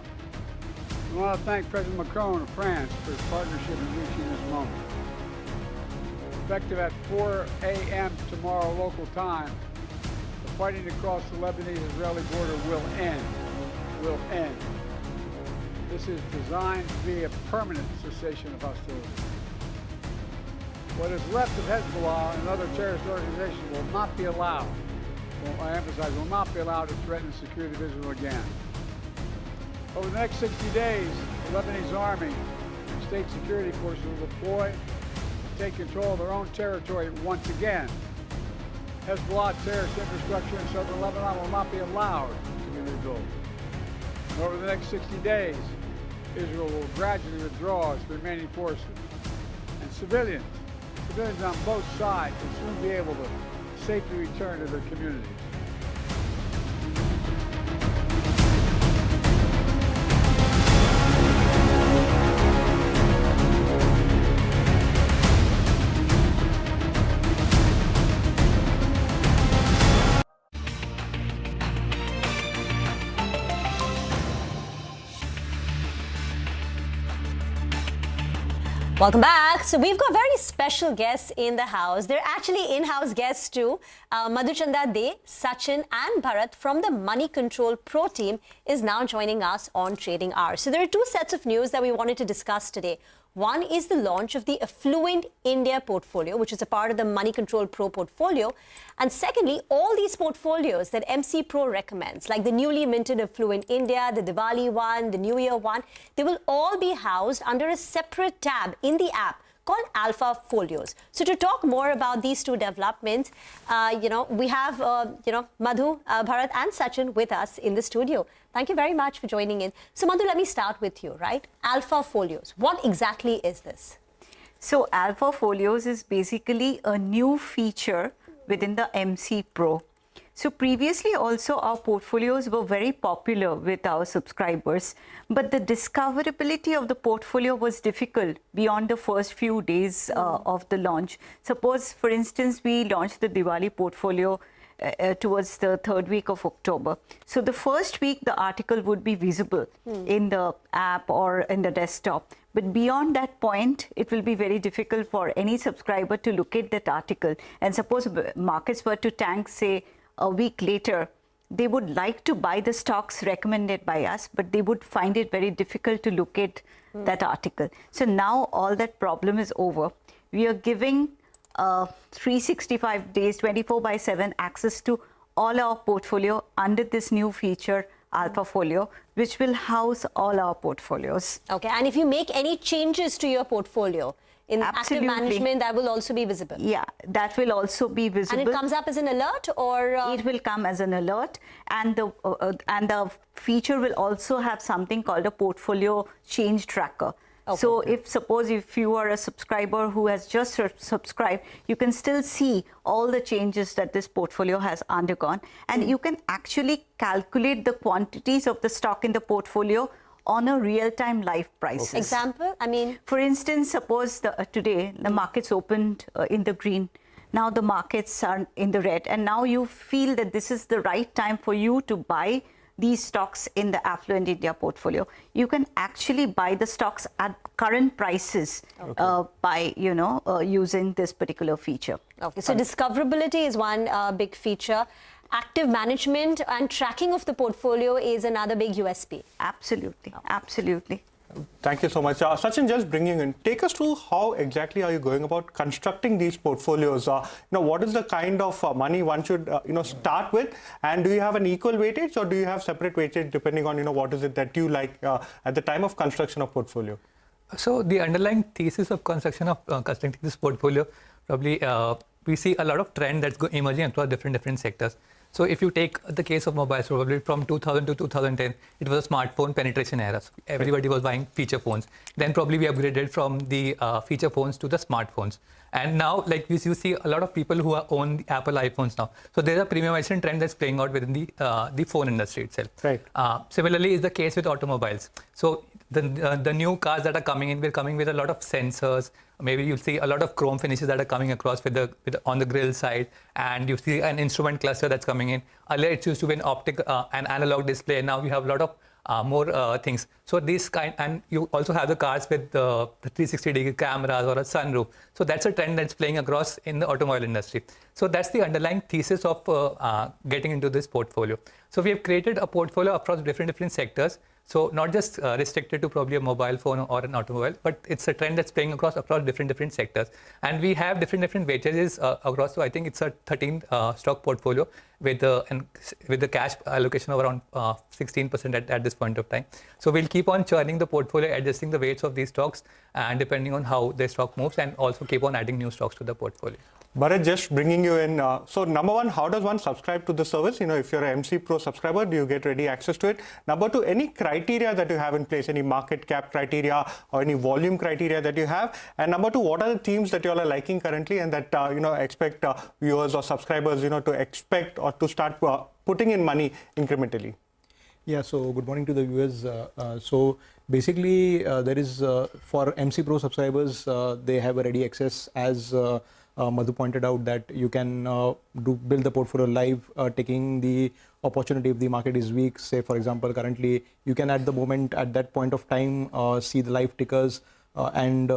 I want to thank President Macron of France for his partnership in reaching this moment. Effective at 4 a.m. tomorrow local time, the fighting across the Lebanese-Israeli border will end. Will end. This is designed to be a permanent cessation of hostilities. What is left of Hezbollah and other terrorist organizations will not be allowed, I emphasize, will not be allowed to threaten the security of Israel again. Over the next 60 days, the Lebanese army and state security forces will deploy and take control of their own territory once again. Hezbollah terrorist infrastructure in southern Lebanon will not be allowed to be rebuilt. And over the next 60 days, Israel will gradually withdraw its remaining forces. And civilians on both sides will soon be able to safely return to their communities. Welcome back. So we've got very special guests in the house. They're actually in-house guests too. Madhuchanda De, Sachin and Bharat from the Money Control Pro team is now joining us on Trading Hours. So there are two sets of news that we wanted to discuss today. One is the launch of the Affluent India portfolio, which is a part of the Money Control Pro portfolio. And secondly, all these portfolios that MC Pro recommends, like the newly minted Affluent India, the Diwali one, the New Year one, they will all be housed under a separate tab in the app called Alpha Folios. So to talk more about these two developments, we have, Madhu, Bharat and Sachin with us in the studio. Thank you very much for joining in. So Madhu, let me start with you, right? Alpha Folios, what exactly is this? So Alpha Folios is basically a new feature within the MC Pro. So previously also our portfolios were very popular with our subscribers, but the discoverability of the portfolio was difficult beyond the first few days of the launch. Suppose, for instance, we launched the Diwali portfolio towards the third week of October. So the first week, the article would be visible in the app or in the desktop. But beyond that point, it will be very difficult for any subscriber to locate that article. And suppose markets were to tank, say, a week later, they would like to buy the stocks recommended by us, but they would find it very difficult to locate that article. So now all that problem is over. We are giving 365 days, 24/7 access to all our portfolio under this new feature, Alpha Folio, which will house all our portfolios. Okay, and if you make any changes to your portfolio in active management, that will also be visible? Yeah, that will also be visible. And it comes up as an alert, or? It will come as an alert, and the feature will also have something called a portfolio change tracker. Okay. So suppose you are a subscriber who has just subscribed, you can still see all the changes that this portfolio has undergone, and you can actually calculate the quantities of the stock in the portfolio on a real-time live prices. Example, I mean? For instance, suppose today the markets opened in the green. Now the markets are in the red, and now you feel that this is the right time for you to buy these stocks in the Affluent India portfolio. You can actually buy the stocks at current prices by, using this particular feature. Okay, so discoverability is one big feature. Active management and tracking of the portfolio is another big USP. Absolutely, absolutely. Thank you so much. Sachin, just bringing in, take us through how exactly are you going about constructing these portfolios? What is the kind of money one should, start with? And do you have an equal weightage, or do you have separate weightage depending on, what is it that you like at the time of construction of portfolio? So the underlying thesis of construction of constructing this portfolio, probably we see a lot of trend that's emerging across different sectors. So if you take the case of mobiles, probably from 2000 to 2010, it was a smartphone penetration era. So everybody was buying feature phones. Then probably we upgraded from the feature phones to the smartphones. And now, like you see a lot of people who own the Apple iPhones now. So there's a premiumization trend that's playing out within the phone industry itself. Right. Similarly is the case with automobiles. So the new cars that are coming in, we're coming with a lot of sensors. Maybe you'll see a lot of chrome finishes that are coming across on the grill side, and you see an instrument cluster that's coming in. Earlier it used to be an analog display. Now we have a lot of more things. So and you also have the cars with the 360-degree cameras or a sunroof. So that's a trend that's playing across in the automobile industry. So that's the underlying thesis of getting into this portfolio. So we have created a portfolio across different sectors. So not just restricted to probably a mobile phone or an automobile, but it's a trend that's playing across different sectors. And we have different weightages across. So I think it's a 13 stock portfolio with the cash allocation of around 16% at this point of time. So we'll keep on churning the portfolio, adjusting the weights of these stocks, and depending on how the stock moves, and also keep on adding new stocks to the portfolio. Bharat, just bringing you in. So number one, how does one subscribe to the service? If you're an MC Pro subscriber, do you get ready access to it? Number two, any criteria that you have in place, any market cap criteria or any volume criteria that you have? And number two, what are the themes that you all are liking currently and that, expect viewers or subscribers, to expect or to start putting in money incrementally? Yeah, so good morning to the viewers. So basically, there is, for MC Pro subscribers, they have a ready access as Madhu pointed out that you can build the portfolio live, taking the opportunity if the market is weak. Say, for example, currently you can at that point of time see the live tickers and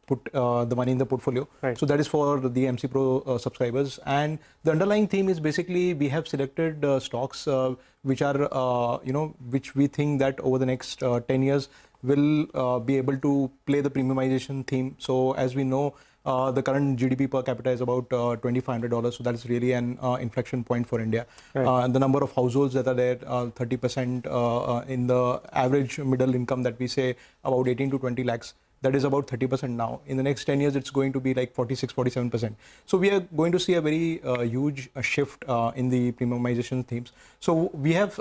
put the money in the portfolio. Right. So that is for the MC Pro subscribers. And the underlying theme is basically we have selected stocks which are, which we think that over the next 10 years will be able to play the premiumization theme. So as we know, the current GDP per capita is about $2,500, so that is really an inflection point for India. Right. The number of households that are there, 30% in the average middle income that we say, about 18 to 20 lakhs, that is about 30% now. In the next 10 years, it's going to be like 46, 47%. So we are going to see a very huge shift in the premiumization themes. So we have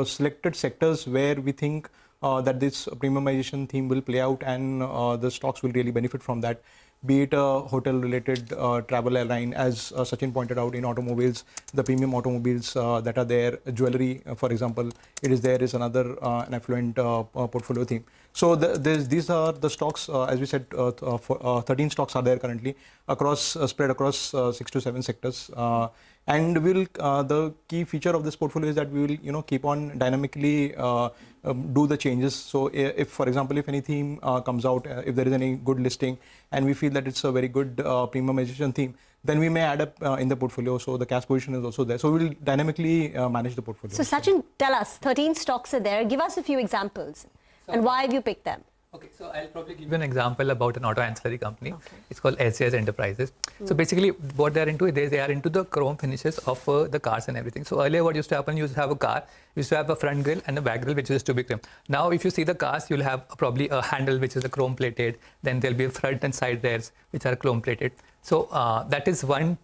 selected sectors where we think that this premiumization theme will play out, and the stocks will really benefit from that. Be it a hotel-related travel airline, as Sachin pointed out, in automobiles, the premium automobiles that are there, jewelry, for example, it is there is another an affluent portfolio theme. So these are the stocks, as we said, 13 stocks are there currently spread across 6 to 7 sectors. And the key feature of this portfolio is that we will, keep on dynamically do the changes. So if, for example, if any theme comes out, if there is any good listing, and we feel that it's a very good premiumization theme, then we may add up in the portfolio. So the cash position is also there. So we will dynamically manage the portfolio. So Sachin, tell us, 13 stocks are there. Give us a few examples. And why have you picked them? Okay, so I'll probably give you an example about an auto ancillary company. Okay. It's called SJS Enterprises. So basically what they're into, they are into the chrome finishes of the cars and everything. So earlier what used to happen, you used to have a car, you used to have a front grille and a back grille which used to be chrome. Now if you see the cars, you'll have probably a handle which is a chrome plated, then there'll be a front and side rails which are chrome plated. So that is one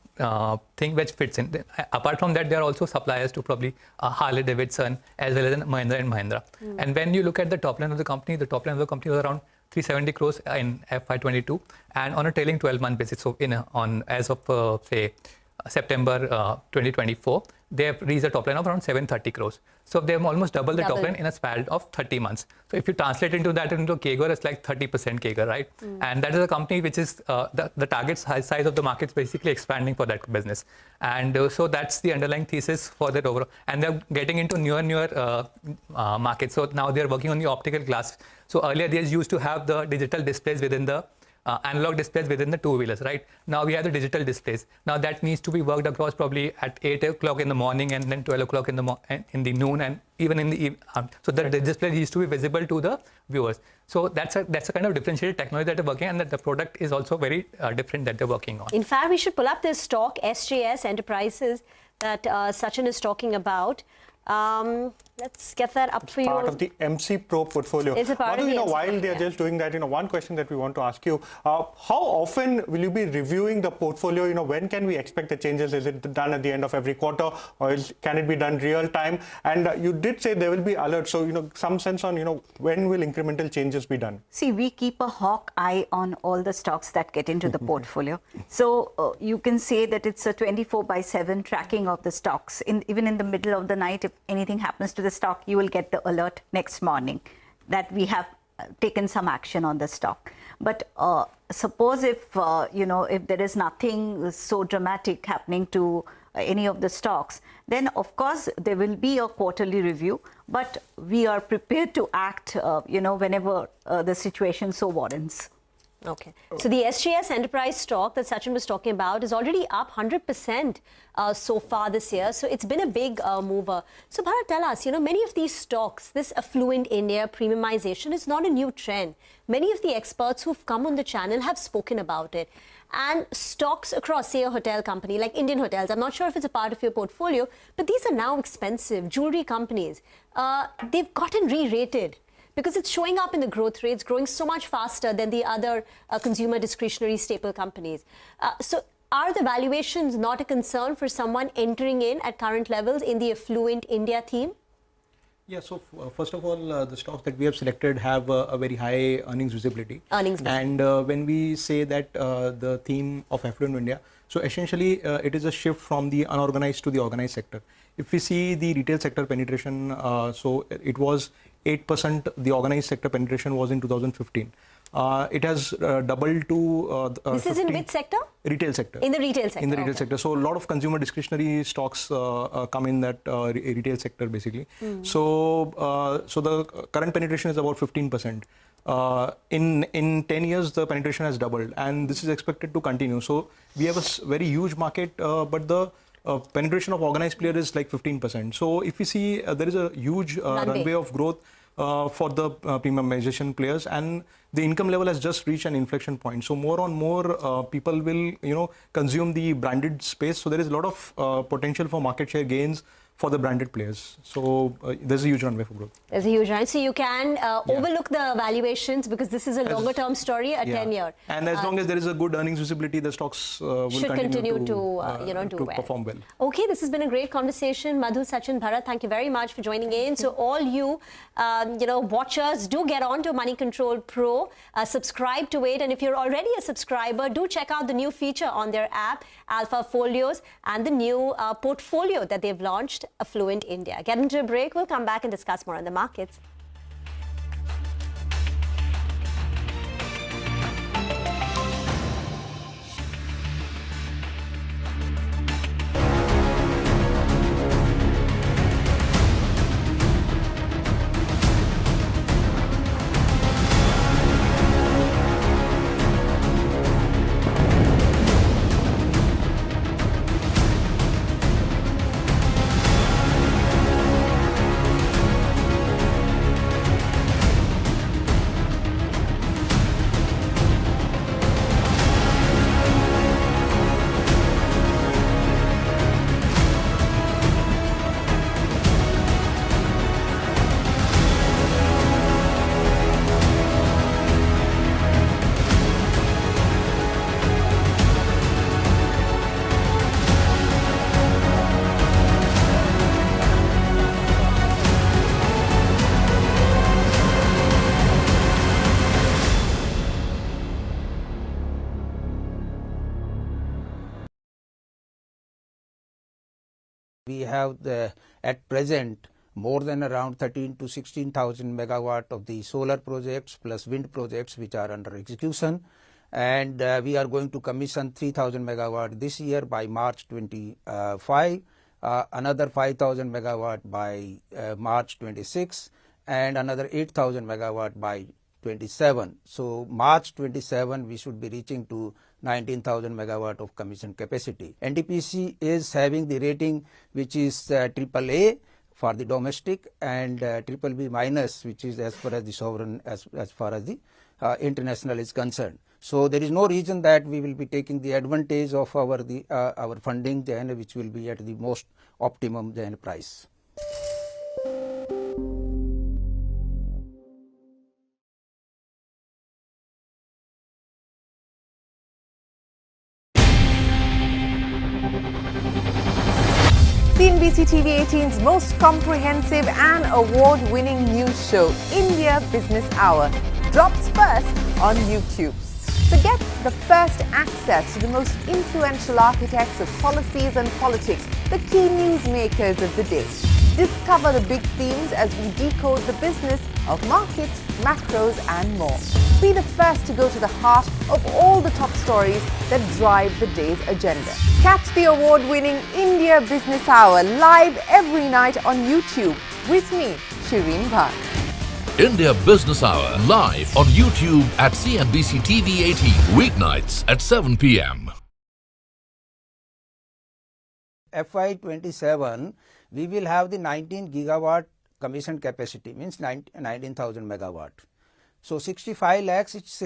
thing which fits in. Apart from that, there are also suppliers to probably Harley Davidson as well as Mahindra and Mahindra. And when you look at the top line of the company was around 370 crores in FY22 and on a trailing 12-month basis. So as of say September 2024, they have reached a top line of around 730 crores. So they have almost doubled the top line in a span of 30 months. So if you translate into that into CAGR, it's like 30% CAGR, right? And that is a company which is the target size of the market is basically expanding for that business. And so that's the underlying thesis for that overall. And they're getting into newer markets. So now they're working on the optical glass. So earlier they used to have the digital displays within the analog displays within the two-wheelers, right? Now we have the digital displays. Now that needs to be worked across probably at 8 o'clock in the morning and then 12 o'clock in the noon and even in the evening. So that the display needs to be visible to the viewers. So that's a kind of differentiated technology that they're working on, and that the product is also very different that they're working on. In fact, we should pull up this stock, SJS Enterprises, that Sachin is talking about. Let's get that up for you. Part of the MC Pro portfolio. It's a part of the MC while they're just doing that, one question that we want to ask you, how often will you be reviewing the portfolio? When can we expect the changes? Is it done at the end of every quarter, or can it be done real time? And you did say there will be alerts. So, some sense on, when will incremental changes be done? See, we keep a hawk eye on all the stocks that get into the portfolio. So you can say that it's a 24/7 tracking of the stocks. Even in the middle of the night, if anything happens to the stock, you will get the alert next morning that we have taken some action on the stock. But suppose if if there is nothing so dramatic happening to any of the stocks, then of course there will be a quarterly review. But we are prepared to act, whenever the situation so warrants. Okay. So the SJS Enterprise stock that Sachin was talking about is already up 100% so far this year. So it's been a big mover. So Bharat, tell us, many of these stocks, this affluent India premiumization is not a new trend. Many of the experts who've come on the channel have spoken about it. And stocks across, say, a hotel company like Indian Hotels, I'm not sure if it's a part of your portfolio, but these are now expensive. Jewelry companies, they've gotten re-rated, because it's showing up in the growth rates, growing so much faster than the other consumer discretionary staple companies. So are the valuations not a concern for someone entering in at current levels in the affluent India theme? Yeah, so first of all, the stocks that we have selected have a very high earnings visibility. And when we say that the theme of affluent India, so essentially it is a shift from the unorganized to the organized sector. If we see the retail sector penetration, so it was 8%, the organized sector penetration was in 2015. It has doubled to... this is in which sector? Retail sector. In the retail sector. In the retail sector. So a lot of consumer discretionary stocks come in that retail sector basically. So the current penetration is about 15%. In 10 years, the penetration has doubled, and this is expected to continue. So we have a very huge market, but the penetration of organized player is like 15%. So if we see there is a huge runway of growth for the premiumization players, and the income level has just reached an inflection point. So more and more people will consume the branded space. So there is a lot of potential for market share gains for the branded players. So there's a huge runway for growth. There's a huge runway. So you can overlook the valuations, because this is a longer term story, a 10-year. And as long as there is a good earnings visibility, the stocks will continue to do perform well. Okay, this has been a great conversation. Madhu, Sachin, Bharat, thank you very much for joining in. So all you, watchers, do get on to Money Control Pro, subscribe to it. And if you're already a subscriber, do check out the new feature on their app, Alpha Folios, and the new portfolio that they've launched, Affluent India. Get into a break. We'll come back and discuss more on the markets. We have at present more than around 13 to 16,000 megawatt of the solar projects plus wind projects which are under execution, and we are going to commission 3,000 megawatt this year by March 25, another 5,000 megawatt by March 26, and another 8,000 megawatt by 27. So March 27 we should be reaching to 19,000 megawatt of commission capacity. NTPC is having the rating which is AAA for the domestic and BBB minus, which is as far as the sovereign, as far as the international is concerned. So there is no reason that we will be taking the advantage of our funding then, which will be at the most optimum then price. CNBC-TV18's most comprehensive and award-winning news show, India Business Hour, drops first on YouTube. So get the first access to the most influential architects of policies and politics, the key newsmakers of the day. Discover the big themes as we decode the business of markets, macros and more. Be the first to go to the heart of all the top stories that drive the day's agenda. Catch the award-winning India Business Hour live every night on YouTube with me, Shireen Bhat. India Business Hour live on YouTube at CNBC-TV18 weeknights at 7 p.m. FY27 we will have the 19 gigawatt commission capacity, means 19,000 megawatt. So 65 lakhs it's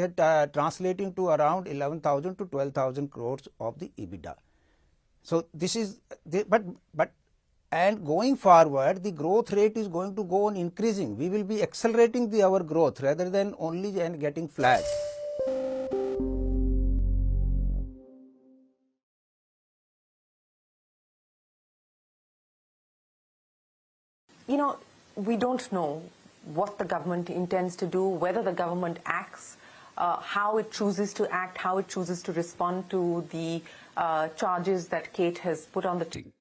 translating to around 11,000 to 12,000 crores of the EBITDA. So this is and going forward the growth rate is going to go on increasing. We will be accelerating our growth rather than only getting flat. You know, we don't know what the government intends to do, whether the government acts, how it chooses to act, how it chooses to respond to the charges that Kate has put on the table.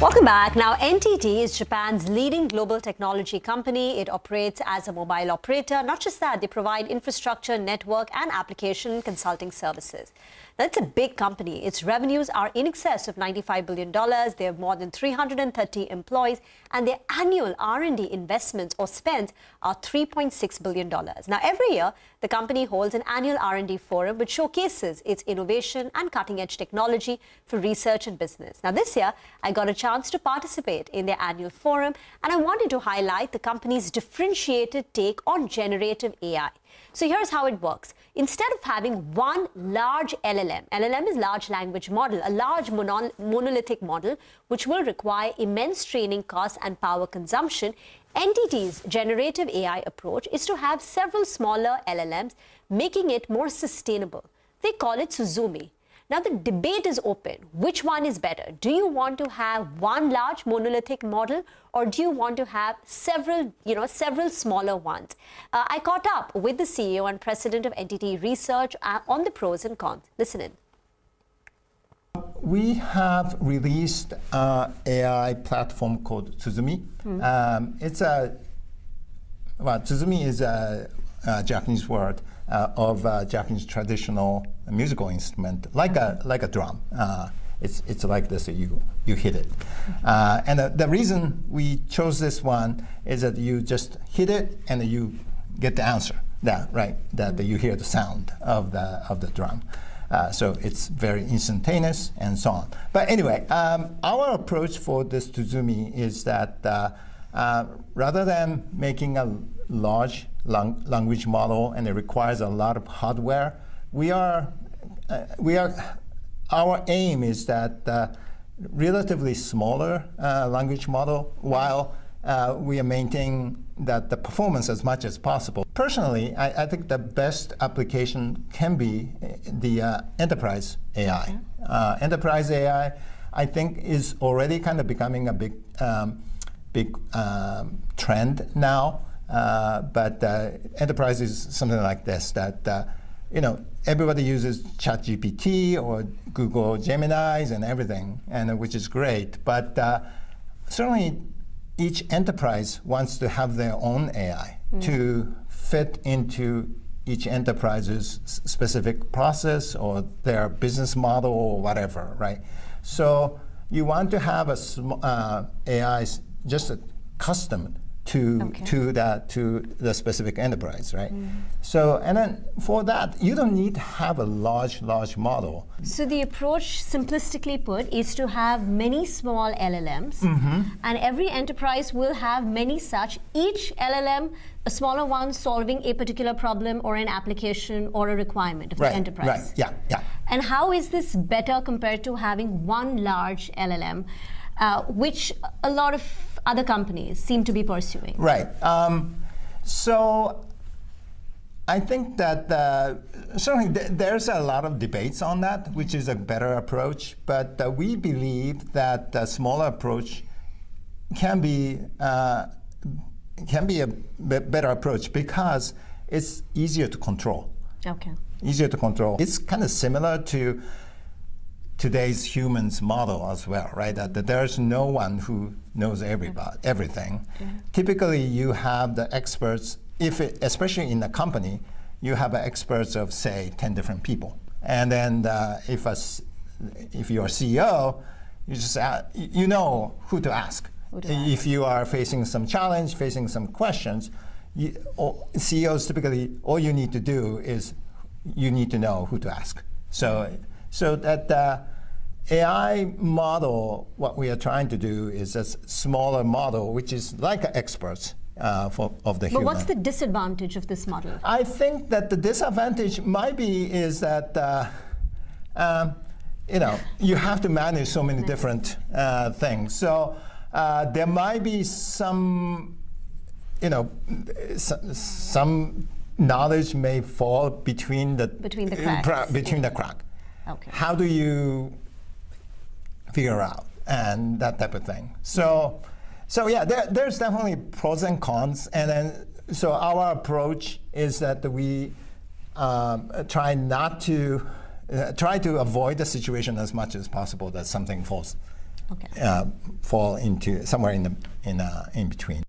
Welcome back. Now, NTT is Japan's leading global technology company. It operates as a mobile operator. Not just that, they provide infrastructure, network, and application consulting services. Now, it's a big company. Its revenues are in excess of $95 billion. They have more than 330 employees, and their annual R&D investments or spends are $3.6 billion. Now, every year, the company holds an annual R&D forum which showcases its innovation and cutting-edge technology for research and business. Now, this year, I got a chance to participate in their annual forum, and I wanted to highlight the company's differentiated take on generative AI. So here's how it works. Instead of having one large LLM is large language model, a large monolithic model which will require immense training costs and power consumption, NTT's generative AI approach is to have several smaller LLMs, making it more sustainable. They call it Suzumi. Now, the debate is open. Which one is better? Do you want to have one large monolithic model, or do you want to have several smaller ones? I caught up with the CEO and president of NTT Research on the pros and cons. Listen in. We have released an AI platform called Suzumi. Suzumi is a Japanese word of Japanese traditional musical instrument, like a drum. It's like this. You hit it, and the reason we chose this one is that you just hit it and you get the answer. That you hear the sound of the drum. So it's very instantaneous and so on. But anyway, our approach for this Suzumi is that rather than making a large language model and it requires a lot of hardware, our aim is that relatively smaller language model while we are maintaining the performance as much as possible. Personally, I think the best application can be the enterprise AI. Enterprise AI, I think, is already kind of becoming a big trend now. but enterprise is something like this, that everybody uses ChatGPT or Google Geminis and everything, and which is great. But certainly, each enterprise wants to have their own AI to fit into each enterprise's specific process or their business model or whatever, right? So you want to have a AI just custom to the specific enterprise, right? So, and then for that, you don't need to have a large model. So the approach, simplistically put, is to have many small LLMs, and every enterprise will have many such. Each LLM, a smaller one, solving a particular problem or an application or a requirement of the enterprise. Right. Yeah. And how is this better compared to having one large LLM, which a lot of other companies seem to be pursuing? Right. So I think that certainly there's a lot of debates on that, which is a better approach. But we believe that the smaller approach can be a better approach because it's easier to control. Okay. Easier to control. It's kind of similar to today's humans model as well, right? That there's no one who knows everything. Typically, you have the experts, especially in a company, you have experts of, say, 10 different people. And then if you're a CEO, you just you know who to ask. If you are facing some challenge, facing some questions, CEOs typically, all you need to do is you need to know who to ask. So that AI model, what we are trying to do is a smaller model, which is like experts of the human. But what's the disadvantage of this model? I think that the disadvantage might be is that you have to manage so many different things. So there might be some knowledge may fall between the crack. Okay. How do you figure out and that type of thing? So yeah, there's definitely pros and cons, and then so our approach is that we try to avoid the situation as much as possible that something fall into somewhere in between.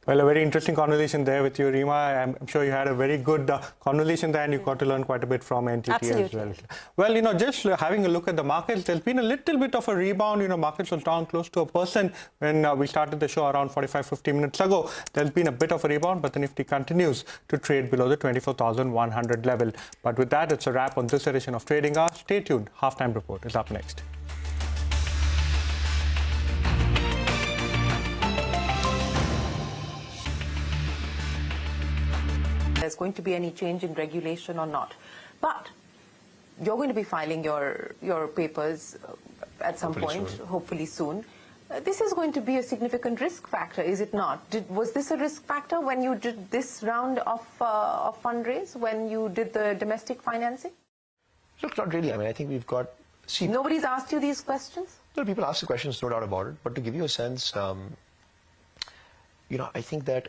Well, a very interesting conversation there with you, Rima. I'm sure you had a very good conversation there, and you got to learn quite a bit from NTT as well. Well, just having a look at the markets, there's been a little bit of a rebound. Markets was down close to 1% when we started the show around 45-50 minutes ago. There's been a bit of a rebound, but the Nifty continues to trade below the 24,100 level. But with that, it's a wrap on this edition of Trading Hour. Stay tuned. Halftime Report is up next. There's going to be any change in regulation or not. But you're going to be filing your papers at some point, hopefully soon. This is going to be a significant risk factor, is it not? Was this a risk factor when you did this round of fundraise, when you did the domestic financing? Look, not really. I mean, I think we've got... Nobody's asked you these questions? Well, people ask the questions, no doubt about it. But to give you a sense, I think that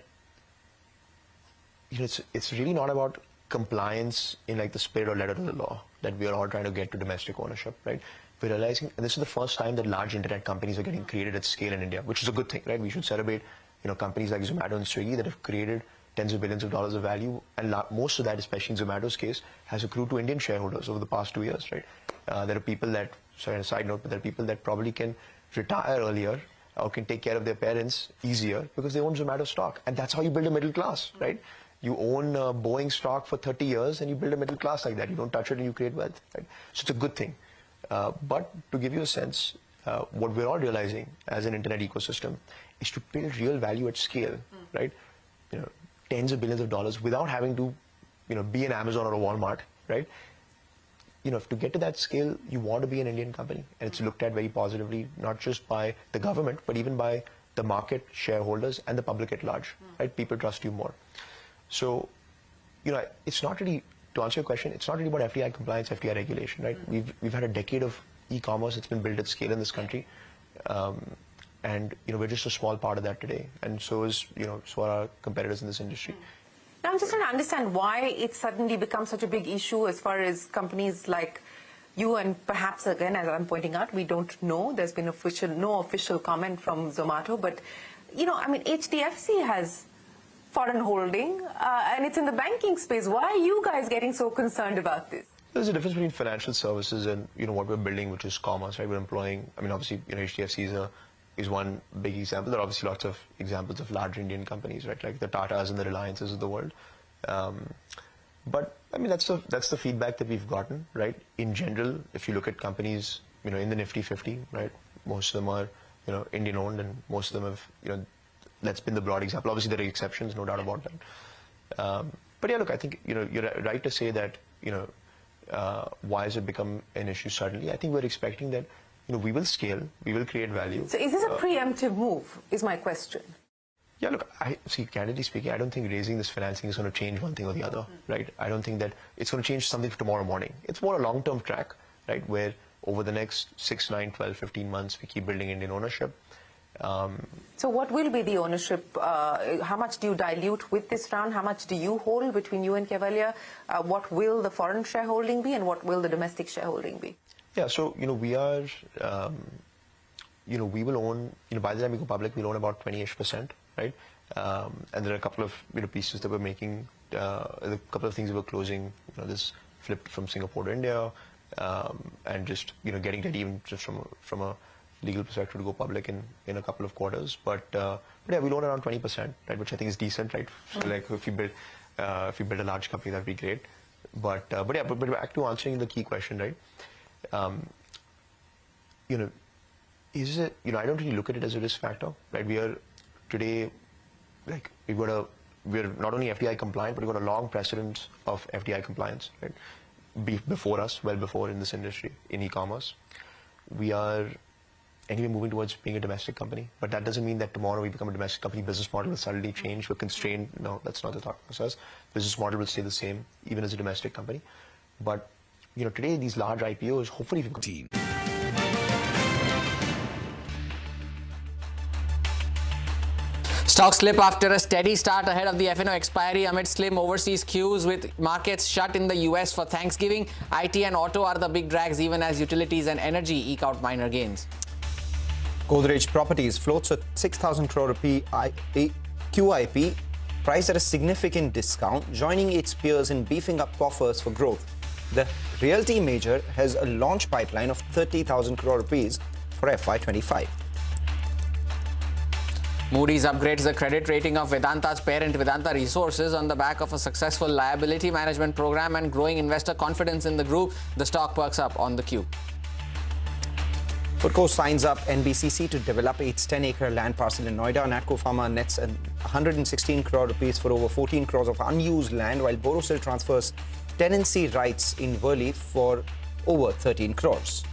it's really not about compliance in like the spirit or letter of the law that we are all trying to get to domestic ownership, right? We're realizing, and this is the first time that large internet companies are getting created at scale in India, which is a good thing, right? We should celebrate, companies like Zomato and Swiggy that have created tens of billions of dollars of value, and most of that, especially in Zomato's case, has accrued to Indian shareholders over the past 2 years, right? There are people that, sorry, on a side note, but there are people that probably can retire earlier or can take care of their parents easier because they own Zomato stock, and that's how you build a middle class, right? You own Boeing stock for 30 years and you build a middle class like that. You don't touch it and you create wealth, right? So it's a good thing. But to give you a sense, what we're all realizing as an internet ecosystem is to build real value at scale, right? Tens of billions of dollars without having to, be an Amazon or a Walmart, right? To get to that scale, you want to be an Indian company, and it's looked at very positively, not just by the government, but even by the market, shareholders, and the public at large, right? People trust you more. So, it's not really, to answer your question, it's not really about FDI compliance, FDI regulation, right? We've had a decade of e-commerce that's been built at scale in this country. and we're just a small part of that today, and so is so are our competitors in this industry. Now, I'm just trying to understand why it suddenly becomes such a big issue as far as companies like you, and perhaps again, as I'm pointing out, we don't know. There's been no official comment from Zomato, but I mean, HDFC has foreign holding, and it's in the banking space. Why are you guys getting so concerned about this? There's a difference between financial services and what we're building, which is commerce, right? We're employing. I mean, obviously, HDFC is one big example. There are obviously lots of examples of large Indian companies, right? Like the Tatas and the Reliances of the world. But I mean, that's the feedback that we've gotten, right? In general, if you look at companies, in the Nifty 50, right? Most of them are, Indian owned, and most of them have, that's been the broad example. Obviously, there are exceptions, no doubt about that. But yeah, look, I think, you're right to say that, why has it become an issue suddenly? I think we're expecting that, we will scale, we will create value. So is this a preemptive move, is my question? Yeah, look, candidly speaking, I don't think raising this financing is going to change one thing or the other, right? I don't think that it's going to change something for tomorrow morning. It's more a long-term track, right, where over the next 6, 9, 12, 15 months, we keep building Indian ownership. So what will be the ownership? How much do you dilute with this round? How much do you hold between you and Cavalier? What will the foreign shareholding be, and what will the domestic shareholding be? Yeah, so, we are, we will own, by the time we go public, we'll own about 20-ish%, right? And there are a couple of, pieces that we're making, a couple of things that we're closing, this flip from Singapore to India, and just, getting ready even just from a legal perspective to go public in a couple of quarters. But yeah, we'll own around 20%, right? Which I think is decent, right? So like if you build a large company, that'd be great. But back to answering the key question, right? Is it, I don't really look at it as a risk factor, right? We are today, like, we're not only FDI compliant, but we've got a long precedent of FDI compliance, right? Before us, well before in this industry, in e-commerce. We are anyway moving towards being a domestic company, but that doesn't mean that tomorrow we become a domestic company, business model will suddenly change, we're constrained. No, that's not the thought process. Business model will stay the same, even as a domestic company. But, today these large IPOs, hopefully we can... Stocks slip after a steady start ahead of the FNO expiry amid slim overseas queues, with markets shut in the US for Thanksgiving. IT and auto are the big drags, even as utilities and energy eke out minor gains. Godrej Properties floats a 6,000 crore rupee QIP priced at a significant discount, joining its peers in beefing up coffers for growth. The realty major has a launch pipeline of 30,000 crore rupees for FY25. Moody's upgrades the credit rating of Vedanta's parent Vedanta Resources on the back of a successful liability management program and growing investor confidence in the group. The stock perks up on the Q. Footco signs up NBCC to develop its 10-acre land parcel in Noida. Natco Pharma nets 116 crore rupees for over 14 crores of unused land, while Borosil transfers tenancy rights in Worli for over 13 crores.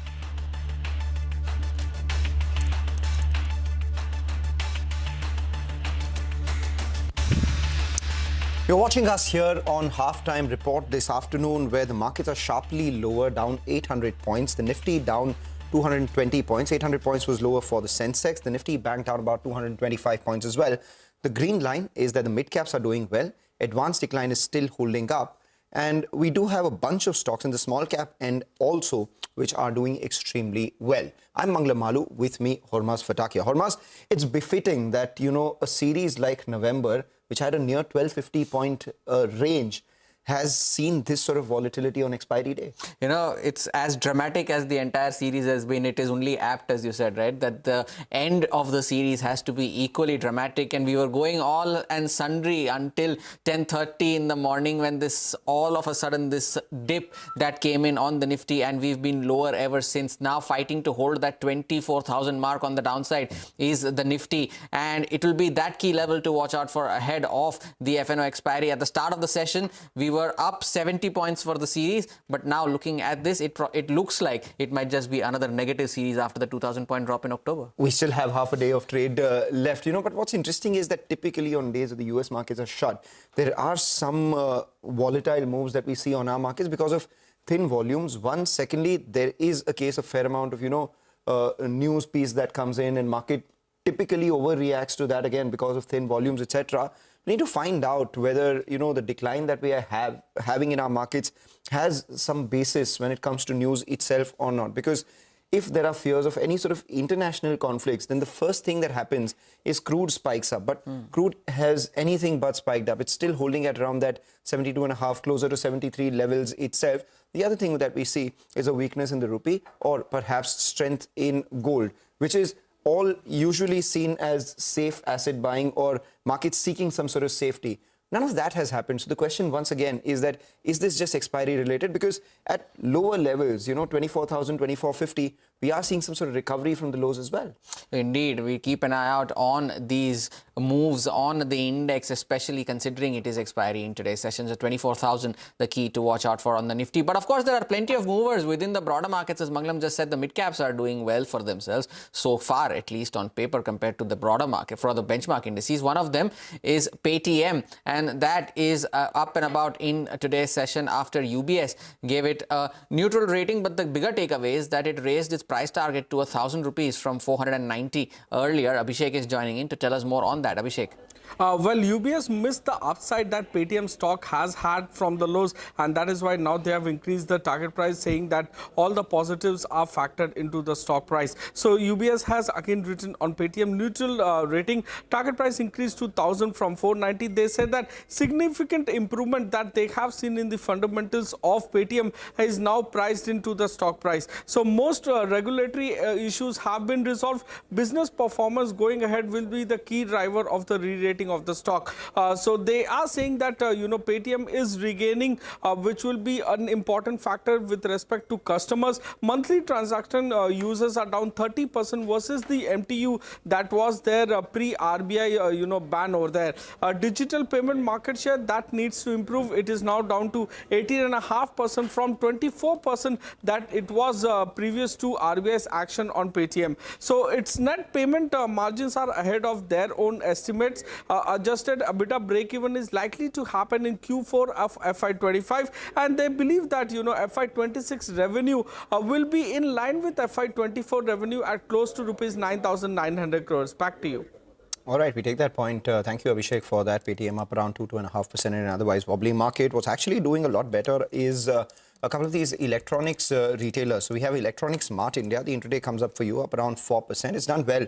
You're watching us here on Halftime Report this afternoon, where the markets are sharply lower, down 800 points. The Nifty down 220 points. 800 points was lower for the Sensex. The Nifty banked out about 225 points as well. The green line is that the mid-caps are doing well. Advanced decline is still holding up. And we do have a bunch of stocks in the small cap and also which are doing extremely well. I'm Mangla Malu, with me Hormaz Fatakia. Hormaz, it's befitting that, a series like November, which had a near 1250 point range, has seen this sort of volatility on expiry day. It's as dramatic as the entire series has been. It is only apt, as you said, right, that the end of the series has to be equally dramatic. And we were going all and sundry until 10:30 in the morning, when this all of a sudden this dip that came in on the Nifty, and we've been lower ever since. Now fighting to hold that 24,000 mark on the downside is the Nifty, and it will be that key level to watch out for ahead of the FNO expiry. At the start of the session, we were up 70 points for the series, but now looking at this, it looks like it might just be another negative series after the 2,000 point drop in October. We still have half a day of trade left, but what's interesting is that typically on days that the US markets are shut, there are some volatile moves that we see on our markets because of thin volumes. One, secondly, there is a case of fair amount of, news piece that comes in and market typically overreacts to that again because of thin volumes, etc. We need to find out whether, you know, the decline that we are having in our markets has some basis when it comes to news itself or not. Because if there are fears of any sort of international conflicts, then the first thing that happens is crude spikes up. But crude has anything but spiked up. It's still holding at around that 72.5, closer to 73 levels itself. The other thing that we see is a weakness in the rupee or perhaps strength in gold, which is all usually seen as safe asset buying or markets seeking some sort of safety. None of that has happened. So the question once again is that, is this just expiry related? Because at lower levels, you know, 24,000, 2450, we are seeing some sort of recovery from the lows as well. Indeed, we keep an eye out on these moves on the index, especially considering it is expiry in today's sessions at 24,000, the key to watch out for on the Nifty. But of course, there are plenty of movers within the broader markets. As Manglam just said, the mid caps are doing well for themselves so far, at least on paper, compared to the broader market for the benchmark indices. One of them is Paytm, and that is up and about in today's session after UBS gave it a neutral rating. But the bigger takeaway is that it raised its price target to 1,000 rupees from 490 earlier. Abhishek is joining in to tell us more on that. Abhishek. Well, UBS missed the upside that Paytm stock has had from the lows, and that is why now they have increased the target price, saying that all the positives are factored into the stock price. So UBS has again written on Paytm neutral rating, target price increased to 1,000 from 490. They said that significant improvement that they have seen in the fundamentals of Paytm is now priced into the stock price. So most regulatory issues have been resolved. Business performance going ahead will be the key driver of the re-rating of the stock. So they are saying that Paytm is regaining, which will be an important factor with respect to customers. Monthly transaction users are down 30% versus the MTU that was there pre-RBI ban over there. Digital payment market share that needs to improve. It is now down to 18.5% from 24% that it was previous to RBI's action on Paytm. So its net payment margins are ahead of their own estimates. Adjusted EBITDA break-even is likely to happen in Q4 of FY25, and they believe that FY26 revenue will be in line with FY24 revenue at close to rupees 9,900 crores. Back to you. All right, we take that point. Thank you, Abhishek, for that. Paytm up around 2.5% in an otherwise wobbly market. What's actually doing a lot better is a couple of these electronics retailers. So we have Electronics Mart India. The intraday comes up for you up around 4%. It's done well.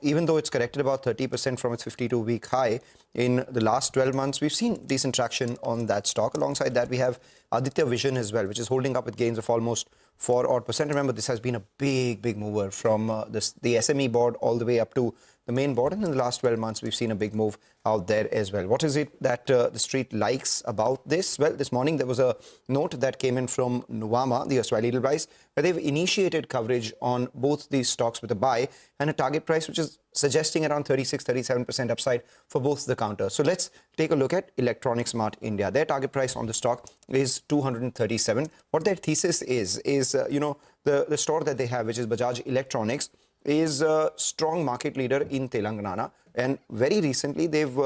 Even though it's corrected about 30% from its 52-week high in the last 12 months, we've seen decent traction on that stock. Alongside that, we have Aditya Vision as well, which is holding up with gains of almost 4% Remember, this has been a big mover from the SME board all the way up to the main board, and in the last 12 months we've seen a big move out there as well. What is it that the street likes about this? Well, this morning there was a note that came in from Nuvama, the erstwhile Edelweiss, where they've initiated coverage on both these stocks with a buy and a target price which is suggesting around 36-37% upside for both the counters. So let's take a look at Electronics Mart India. Their target price on the stock is 237. What their thesis is the store that they have, which is Bajaj Electronics, is a strong market leader in Telangana, and very recently they've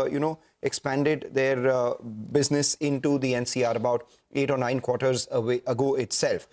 expanded their business into the NCR about 8 or 9 quarters ago itself.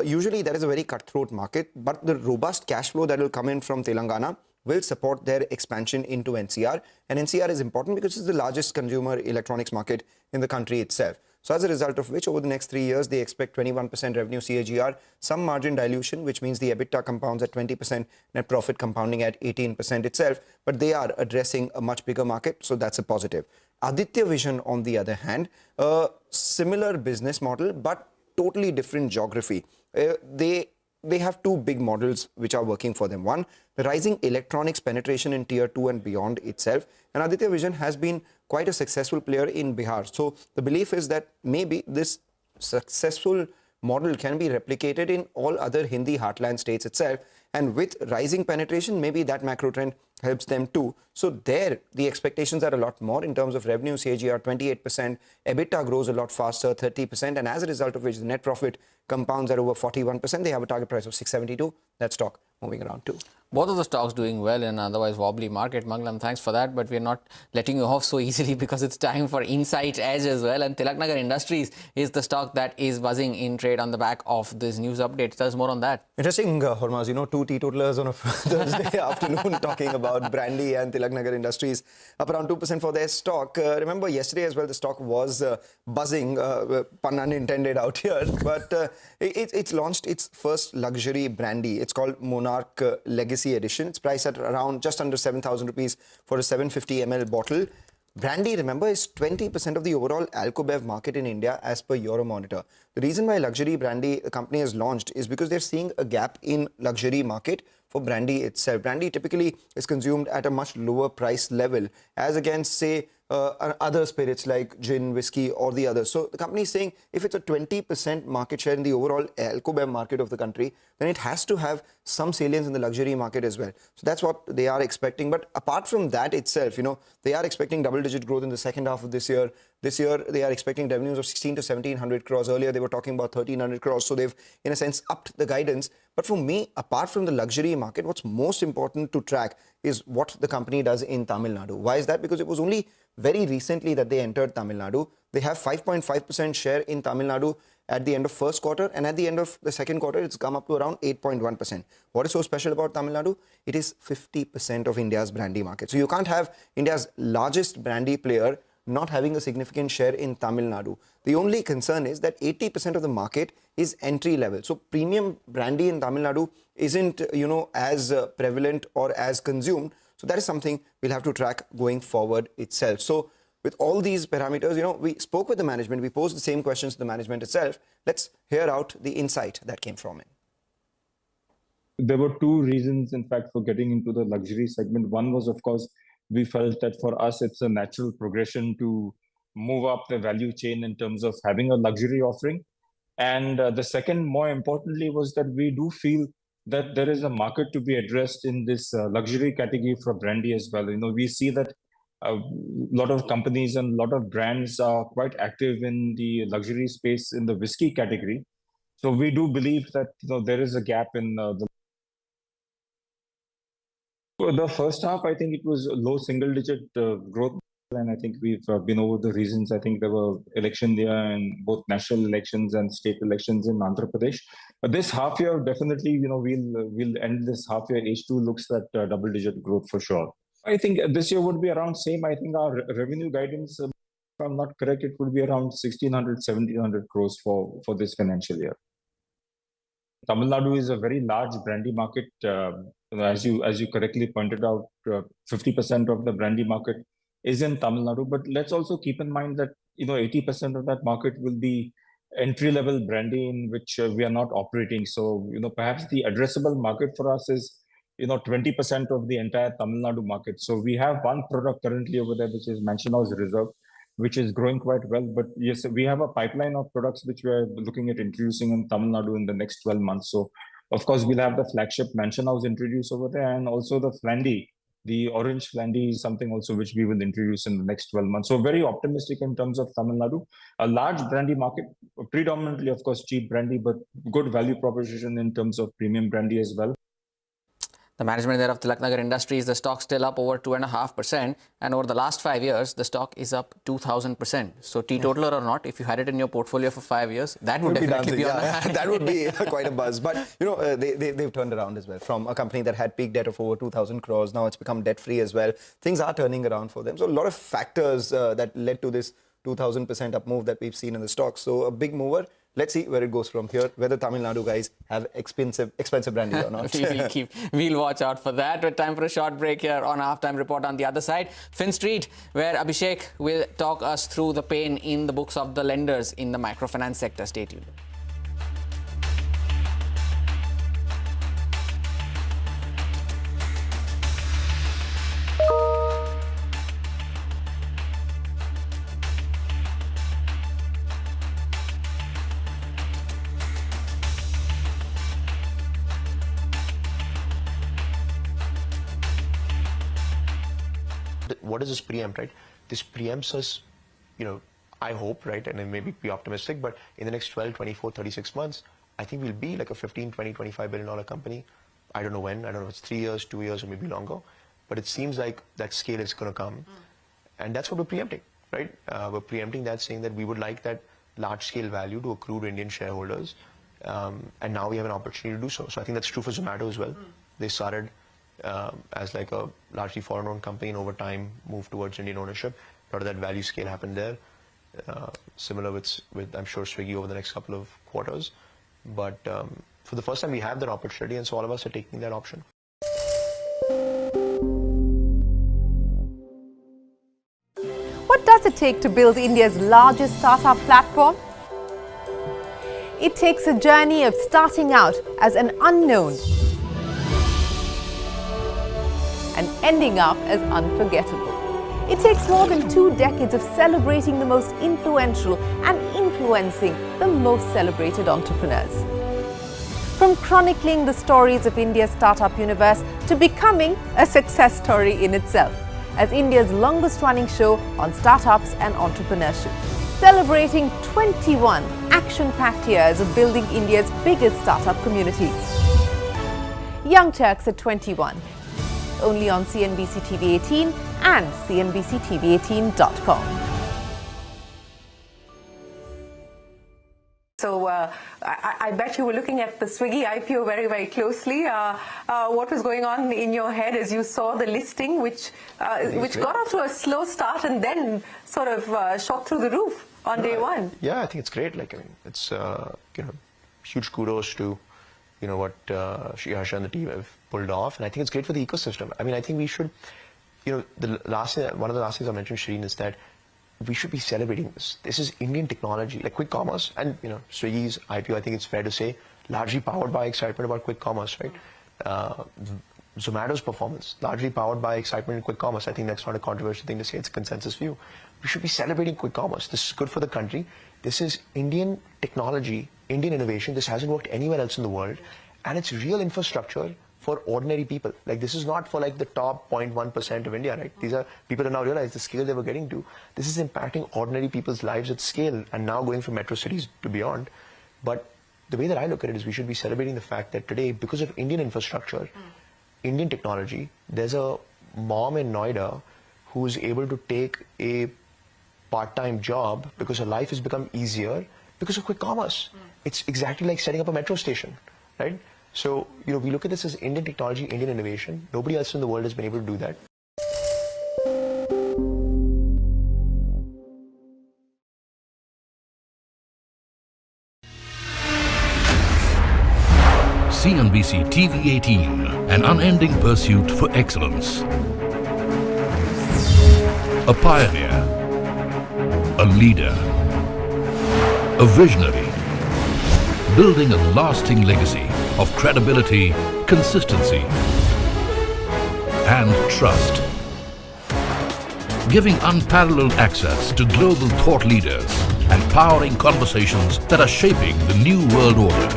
Usually that is a very cutthroat market, but the robust cash flow that will come in from Telangana will support their expansion into NCR, and NCR is important because it's the largest consumer electronics market in the country itself. So as a result of which, over the next 3 years, they expect 21% revenue CAGR, some margin dilution, which means the EBITDA compounds at 20%, net profit compounding at 18% itself. But they are addressing a much bigger market, so that's a positive. Aditya Vision, on the other hand, a similar business model, but totally different geography. They have two big models which are working for them. One, the rising electronics penetration in tier 2 and beyond itself. And Aditya Vision has been quite a successful player in Bihar. So the belief is that maybe this successful model can be replicated in all other Hindi heartland states itself. And with rising penetration, maybe that macro trend helps them too. So there, the expectations are a lot more in terms of revenue CAGR 28%, EBITDA grows a lot faster, 30%, and as a result of which the net profit compounds at over 41%. They have a target price of 672. That stock moving around too. Both of the stocks doing well in an otherwise wobbly market. Manglam, thanks for that, but we're not letting you off so easily because it's time for Insight Edge as well. And Tilaknagar Industries is the stock that is buzzing in trade on the back of this news update. Tell us more on that. Interesting, Hormaz, two teetotalers on a Thursday afternoon talking about about Brandy and Tilak Nagar Industries, up around 2% for their stock. Remember, yesterday as well, the stock was buzzing, pun unintended out here, but it's launched its first luxury brandy. It's called Monarch Legacy Edition. It's priced at around just under 7,000 rupees for a 750 ml bottle. Brandy, remember, is 20% of the overall alcobev market in India as per Euromonitor. The reason why luxury brandy the company has launched is because they're seeing a gap in luxury market for brandy itself. Brandy typically is consumed at a much lower price level as against, say, other spirits like gin, whiskey or the others. So the company is saying if it's a 20% market share in the overall alcobev market of the country, then it has to have some salience in the luxury market as well. So that's what they are expecting. But apart from that itself, you know, they are expecting double-digit growth in the second half of this year. This year, they are expecting revenues of 16 to 1700 crores. Earlier, they were talking about 1300 crores. So they've, in a sense, upped the guidance. But for me, apart from the luxury market, what's most important to track is what the company does in Tamil Nadu. Why is that? Because it was only very recently that they entered Tamil Nadu. They have 5.5% share in Tamil Nadu at the end of first quarter, and at the end of the second quarter, it's come up to around 8.1%. What is so special about Tamil Nadu? It is 50% of India's brandy market. So you can't have India's largest brandy player not having a significant share in Tamil Nadu. The only concern is that 80% of the market is entry level. So premium brandy in Tamil Nadu isn't, you know, as prevalent or as consumed. So that is something we'll have to track going forward itself. So with all these parameters, you know, we spoke with the management. We posed the same questions to the management itself. Let's hear out the insight that came from it. There were two reasons, in fact, for getting into the luxury segment. One was, of course, we felt that for us, it's a natural progression to move up the value chain in terms of having a luxury offering. And the second, more importantly, was that we do feel that there is a market to be addressed in this luxury category for brandy as well. You know, we see that a lot of companies and a lot of brands are quite active in the luxury space in the whiskey category. So we do believe that, you know, there is a gap in the first half. I think it was low single-digit growth, and I think we've been over the reasons. I think there were elections there, and both national elections and state elections in Andhra Pradesh. But this half year, definitely, you know, we'll end this half year. H2 looks at double-digit growth for sure. I think this year would be around same. I think our revenue guidance, if I'm not correct, it would be around 1600, 1700 crores for this financial year. Tamil Nadu is a very large brandy market. As you correctly pointed out, 50% of the brandy market is in Tamil Nadu. But let's also keep in mind that, you know, 80% of that market will be entry-level brandy in which we are not operating. So, you know, perhaps the addressable market for us is, you know, 20% of the entire Tamil Nadu market. So we have one product currently over there, which is Mansion House Reserve, which is growing quite well. But yes, we have a pipeline of products which we are looking at introducing in Tamil Nadu in the next 12 months. So, of course, we'll have the flagship Mansion House introduced over there, and also the Flandy. The orange Flandy is something also which we will introduce in the next 12 months. So very optimistic in terms of Tamil Nadu. A large brandy market, predominantly, of course, cheap brandy, but good value proposition in terms of premium brandy as well. The management there of Tilak Nagar Industries, the stock still up over 2.5%, and over the last 5 years, the stock is up 2,000%. So teetotaler or not, if you had it in your portfolio for 5 years, that would definitely be on the high. That would be quite a buzz. But, you know, they've turned around as well. From a company that had peak debt of over 2,000 crores, now it's become debt-free as well. Things are turning around for them. So a lot of factors that led to this 2,000% up move that we've seen in the stock. So a big mover. Let's see where it goes from here, whether Tamil Nadu guys have expensive brandy or not. We'll watch out for that. But time for a short break here on Halftime Report. On the other side, Fin Street, where Abhishek will talk us through the pain in the books of the lenders in the microfinance sector. Stay tuned. What does this preempt, right? This preempts us, you know, I hope, right, and then maybe be optimistic, but in the next 12, 24, 36 months, I think we'll be like a 15, 20, $25 billion company. I don't know when. I don't know if it's 3 years, 2 years, or maybe longer. But it seems like that scale is going to come. And that's what we're preempting, right? We're preempting that, saying that we would like that large-scale value to accrue to Indian shareholders. And now we have an opportunity to do so. So I think that's true for Zomato as well. They started as like a largely foreign-owned company, and over time move towards Indian ownership. A lot of that value scale happened there. Similar with I'm sure Swiggy over the next couple of quarters. But for the first time, we have that opportunity, and so all of us are taking that option. What does it take to build India's largest startup platform? It takes a journey of starting out as an unknown and ending up as unforgettable. It takes more than 2 decades of celebrating the most influential and influencing the most celebrated entrepreneurs. From chronicling the stories of India's startup universe to becoming a success story in itself, as India's longest running show on startups and entrepreneurship, celebrating 21 action-packed years of building India's biggest startup community. Young Turks at 21, only on CNBC-TV18 and CNBC-TV18.com. So I bet you were looking at the Swiggy IPO very, very closely. What was going on in your head as you saw the listing, which got off to a slow start and then sort of shot through the roof on day one? Yeah, I think it's great. Like, I mean, it's huge kudos to what Yasha and the team have pulled off, and I think it's great for the ecosystem. I mean, I think we should, one of the last things I mentioned, Shireen, is that we should be celebrating this. This is Indian technology, like quick commerce, and Swiggy's IPO, I think it's fair to say, largely powered by excitement about quick commerce, right? Zomato's performance, largely powered by excitement in quick commerce. I think that's not a controversial thing to say, it's a consensus view. We should be celebrating quick commerce. This is good for the country. This is Indian technology, Indian innovation. This hasn't worked anywhere else in the world. And it's real infrastructure for ordinary people. Like, this is not for like the top 0.1% of India, right? These are people who now realize the scale they were getting to. This is impacting ordinary people's lives at scale and now going from metro cities to beyond. But the way that I look at it is we should be celebrating the fact that today, because of Indian infrastructure, Indian technology, there's a mom in Noida who's able to take a part-time job because her life has become easier because of quick commerce. It's exactly like setting up a metro station, right? So, we look at this as Indian technology, Indian innovation. Nobody else in the world has been able to do that. CNBC-TV18, an unending pursuit for excellence. A pioneer, a leader, a visionary, building a lasting legacy of credibility, consistency, and trust. Giving unparalleled access to global thought leaders and powering conversations that are shaping the new world order.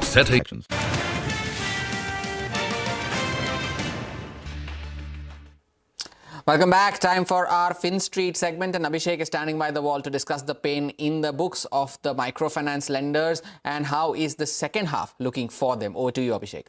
Setting Welcome back. Time for our Fin Street segment, and Abhishek is standing by the wall to discuss the pain in the books of the microfinance lenders and how is the second half looking for them. Over to you, Abhishek.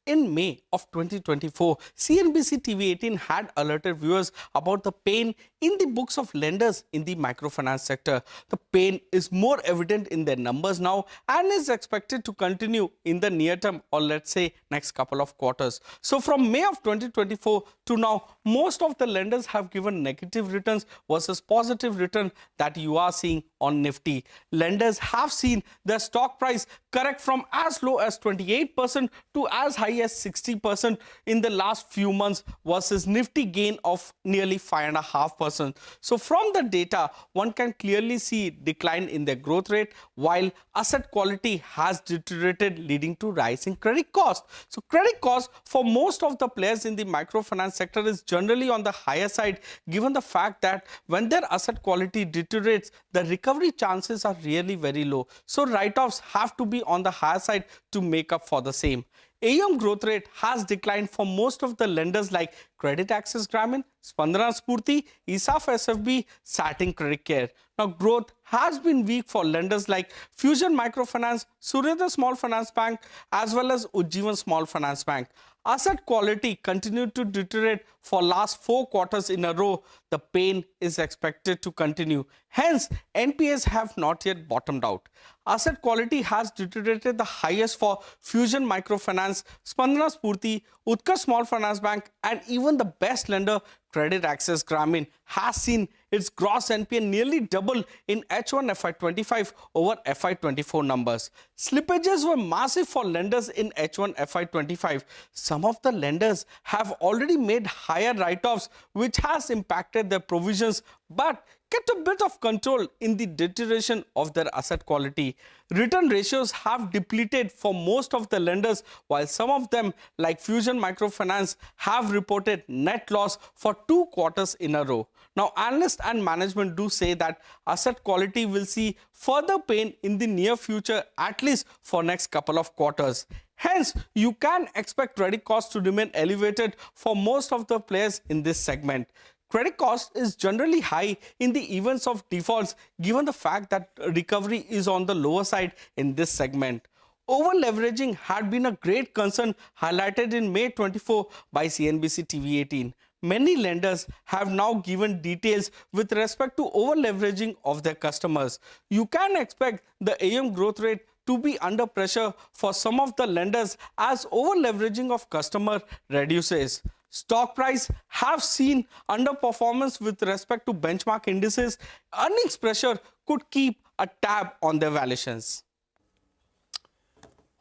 In May of 2024, CNBC TV18 had alerted viewers about the pain in the books of lenders in the microfinance sector. The pain is more evident in their numbers now and is expected to continue in the near term, or let's say next couple of quarters. So from May of 2024 to now, most of the lenders have given negative returns versus positive return that you are seeing on Nifty. Lenders have seen their stock price correct from as low as 28% to as high as 60% in the last few months versus Nifty gain of nearly 5.5%. So from the data, one can clearly see decline in their growth rate, while asset quality has deteriorated, leading to rise in credit cost. So credit cost for most of the players in the microfinance sector is generally on the higher side, given the fact that when their asset quality deteriorates, the recovery chances are really very low. So write-offs have to be on the higher side to make up for the same. AUM growth rate has declined for most of the lenders like Credit Access Grameen, Spandana Spurti, ESAF SFB, Satin Credit Care. Now, growth has been weak for lenders like Fusion Microfinance, Suryodaya Small Finance Bank, as well as Ujjivan Small Finance Bank. Asset quality continued to deteriorate for last 4 quarters in a row. The pain is expected to continue. Hence, NPAs have not yet bottomed out. asset quality has deteriorated the highest for Fusion Microfinance, Spandana Spurti, Utkarsh Small Finance Bank, and even the best lender, Credit Access Grameen, has seen its gross NPA nearly double in H1 FY25 over FY24 numbers. Slippages were massive for lenders in H1 FY25. Some of the lenders have already made higher write-offs, which has impacted their provisions, but kept a bit of control in the deterioration of their asset quality. Return ratios have depleted for most of the lenders, while some of them, like Fusion Microfinance, have reported net loss for 2 quarters in a row. Now, analysts and management do say that asset quality will see further pain in the near future, at least for next couple of quarters. Hence, you can expect credit costs to remain elevated for most of the players in this segment. Credit cost is generally high in the events of defaults, given the fact that recovery is on the lower side in this segment. Over-leveraging had been a great concern highlighted in May 24 by CNBC-TV18. Many lenders have now given details with respect to over-leveraging of their customers. You can expect the AUM growth rate to be under pressure for some of the lenders as over-leveraging of customer reduces. Stock price have seen underperformance with respect to benchmark indices. Earnings pressure could keep a tab on their valuations.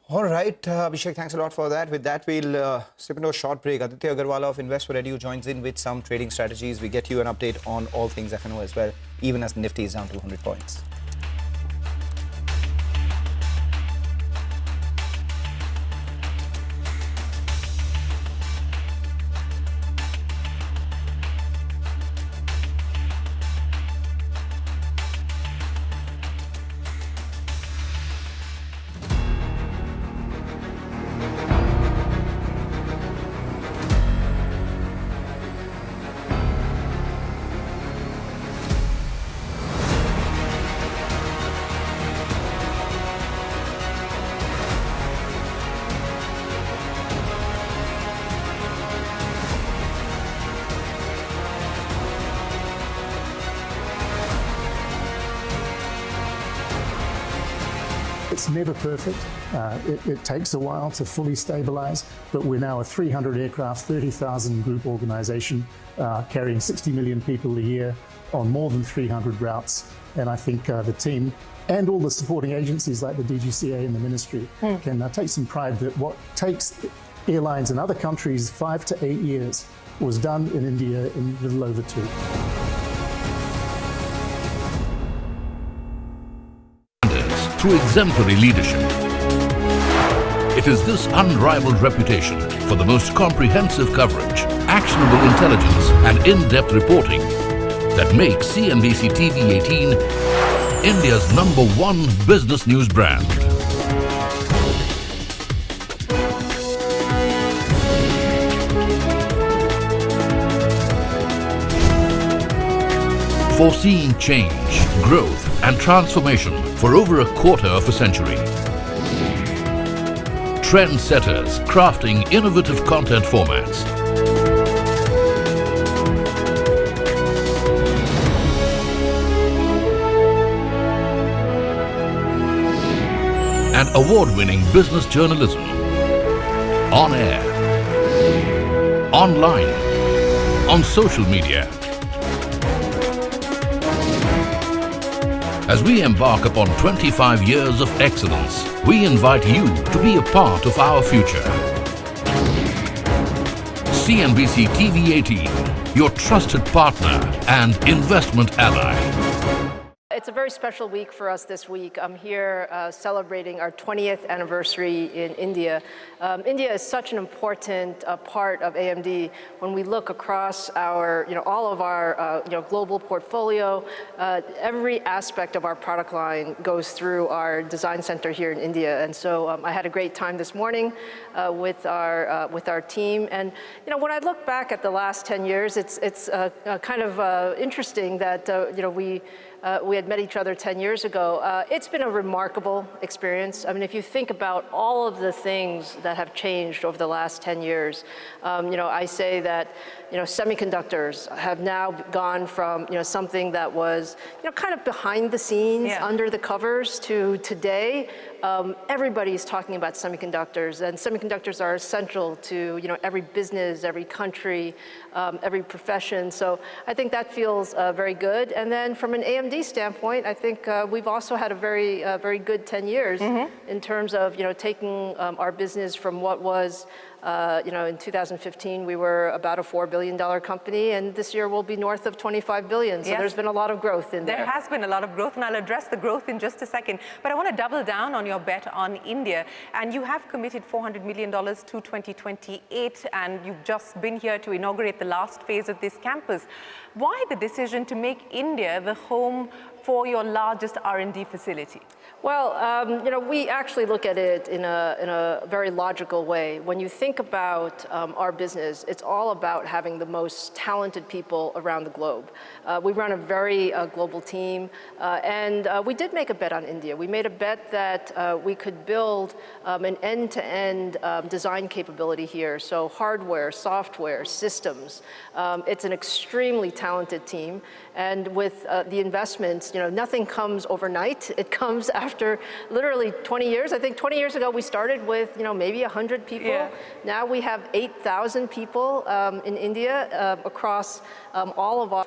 All right, Abhishek, thanks a lot for that. With that, we'll slip into a short break. Aditya Agarwal of Invest4Edu joins in with some trading strategies. We get you an update on all things F&O as well, even as the Nifty is down 200 points. It's never perfect. It takes a while to fully stabilize, but we're now a 300 aircraft, 30,000 group organization carrying 60 million people a year on more than 300 routes. And I think the team and all the supporting agencies like the DGCA and the ministry can take some pride that what takes airlines in other countries 5 to 8 years was done in India in a little over 2. Through exemplary leadership. It is this unrivaled reputation for the most comprehensive coverage, actionable intelligence, and in-depth reporting that makes CNBC-TV18 India's #1 business news brand. Foreseeing change, growth, and transformation for over a quarter of a century. Trendsetters crafting innovative content formats. And award-winning business journalism. On air, online, on social media. As we embark upon 25 years of excellence, we invite you to be a part of our future. CNBC-TV18, your trusted partner and investment ally. It's a very special week for us this week. I'm here celebrating our 20th anniversary in India. India is such an important part of AMD. When we look across our, all of our, global portfolio, every aspect of our product line goes through our design center here in India. And so I had a great time this morning with our team. And when I look back at the last 10 years, it's kind of interesting that we had met each other 10 years ago. It's been a remarkable experience. I mean, if you think about all of the things that have changed over the last 10 years, I say that, semiconductors have now gone from, something that was, kind of behind the scenes, under the covers, to today. Everybody's talking about semiconductors, and semiconductors are essential to, every business, every country, every profession. So I think that feels very good. And then from an AMD standpoint, I think we've also had a very good 10 years in terms of, taking our business from what was, in 2015, we were about a $4 billion company, and this year we'll be north of 25 billion. So there's been a lot of growth in there. There has been a lot of growth, and I'll address the growth in just a second. But I want to double down on your bet on India. And you have committed $400 million to 2028, and you've just been here to inaugurate the last phase of this campus. Why the decision to make India the home for your largest R&D facility? Well, we actually look at it in a very logical way. When you think about our business, it's all about having the most talented people around the globe. We run a very global team, and we did make a bet on India. We made a bet that we could build an end-to-end design capability here. So hardware, software, systems. It's an extremely talented team. And with the investments, nothing comes overnight. It comes after literally 20 years. I think 20 years ago we started with, maybe 100 people. Yeah. Now we have 8,000 people in India across all of our.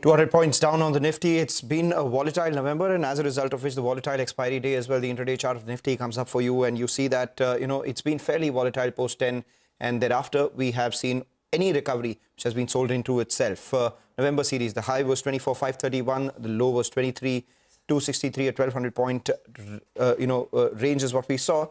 $200 points down on the Nifty. It's been a volatile November, and as a result of which the volatile expiry day as well, the intraday chart of Nifty comes up for you, and you see that it's been fairly volatile post 10, and thereafter we have seen any recovery which has been sold into itself. November series, the high was 24,531, the low was 23,263, a 1,200 point range is what we saw.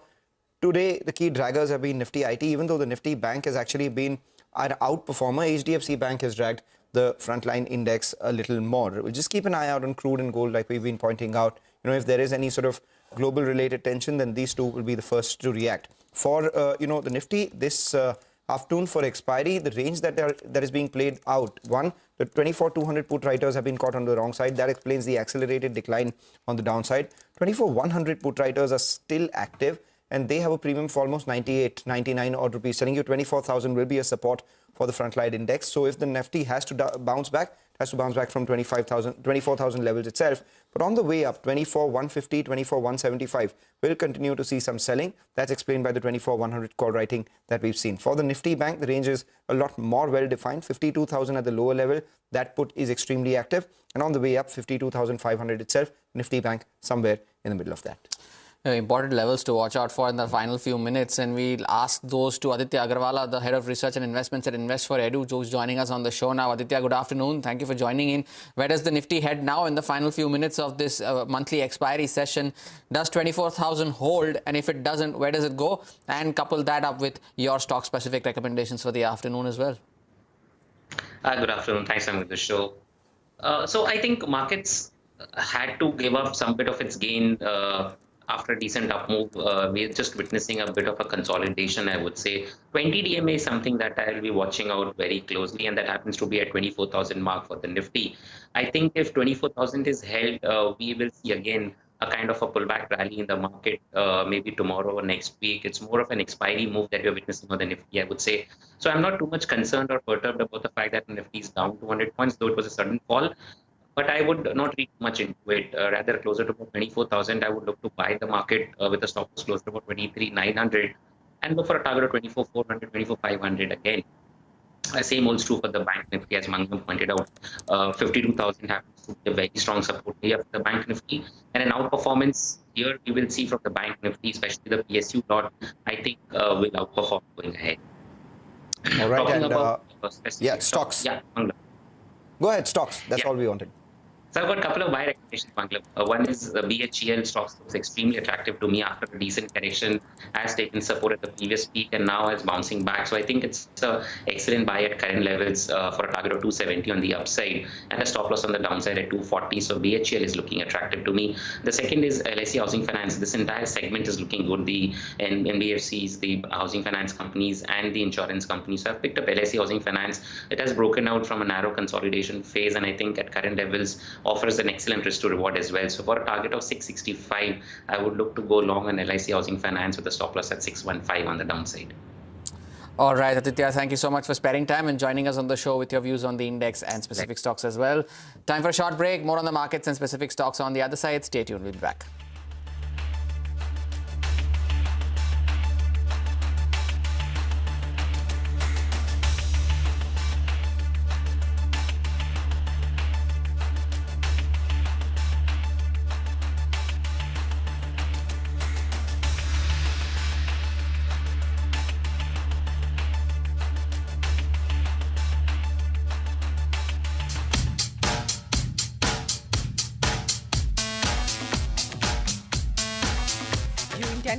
Today, the key draggers have been Nifty IT, even though the Nifty Bank has actually been an outperformer. HDFC Bank has dragged the frontline index a little more. We'll just keep an eye out on crude and gold, like we've been pointing out. If there is any sort of global related tension, then these two will be the first to react. For the Nifty this afternoon for expiry, the range that is being played out. One, the 24,200 put writers have been caught on the wrong side. That explains the accelerated decline on the downside. 24,100 put writers are still active, and they have a premium for almost 98, 99 odd rupees. Telling you 24,000 will be a support for the frontline index. So if the Nifty has to bounce back, it has to bounce back from 24,000 levels itself. But on the way up, 24,150, 24,175 will continue to see some selling. That's explained by the 24,100 call writing that we've seen. For the Nifty Bank, the range is a lot more well defined. 52,000 at the lower level. That put is extremely active. And on the way up, 52,500 itself. Nifty Bank somewhere in the middle of that. Important levels to watch out for in the final few minutes, and we'll ask those to Aditya Agarwala, the head of research and investments at Invest for Edu, who's joining us on the show now. Aditya, good afternoon. Thank you for joining in. Where does the Nifty head now in the final few minutes of this monthly expiry session? Does 24,000 hold? And if it doesn't, where does it go? And couple that up with your stock-specific recommendations for the afternoon as well. Good afternoon. Thanks for having the show. So I think markets had to give up some bit of its gain after a decent up move. We're just witnessing a bit of a consolidation, I would say. 20 DMA is something that I'll be watching out very closely, and that happens to be at 24,000 mark for the Nifty. I think if 24,000 is held, we will see again a kind of a pullback rally in the market, maybe tomorrow or next week. It's more of an expiry move that we're witnessing on the Nifty, I would say. So I'm not too much concerned or perturbed about the fact that the Nifty is down 200 points, though it was a sudden fall. But I would not read much into it. Rather, closer to about 24,000, I would look to buy the market with a stop loss close to about 23,900 and look for a target of 24,400, 24,500 again. Same holds true for the Bank Nifty, as Mangam pointed out. 52,000 happens to be a very strong support here for the Bank Nifty. And an outperformance here we will see from the Bank Nifty, especially the PSU lot, I think will outperform going ahead. All right. Talking about stocks. Yeah, Go ahead, stocks. That's all we wanted. So I've got a couple of buy recommendations, Pankaj. One is the BHEL stocks looks extremely attractive to me after a decent correction, has taken support at the previous peak and now is bouncing back. So I think it's an excellent buy at current levels for a target of 270 on the upside and a stop loss on the downside at 240. So BHEL is looking attractive to me. The second is LIC Housing Finance. This entire segment is looking good. The NBFCs, the housing finance companies and the insurance companies. So I've picked up LIC Housing Finance. It has broken out from a narrow consolidation phase and I think at current levels offers an excellent risk to reward as well. So for a target of 665, I would look to go long on LIC Housing Finance with a stop loss at 615 on the downside. All right, Aditya, thank you so much for sparing time and joining us on the show with your views on the index and specific stocks as well. Time for a short break. More on the markets and specific stocks on the other side. Stay tuned. We'll be back.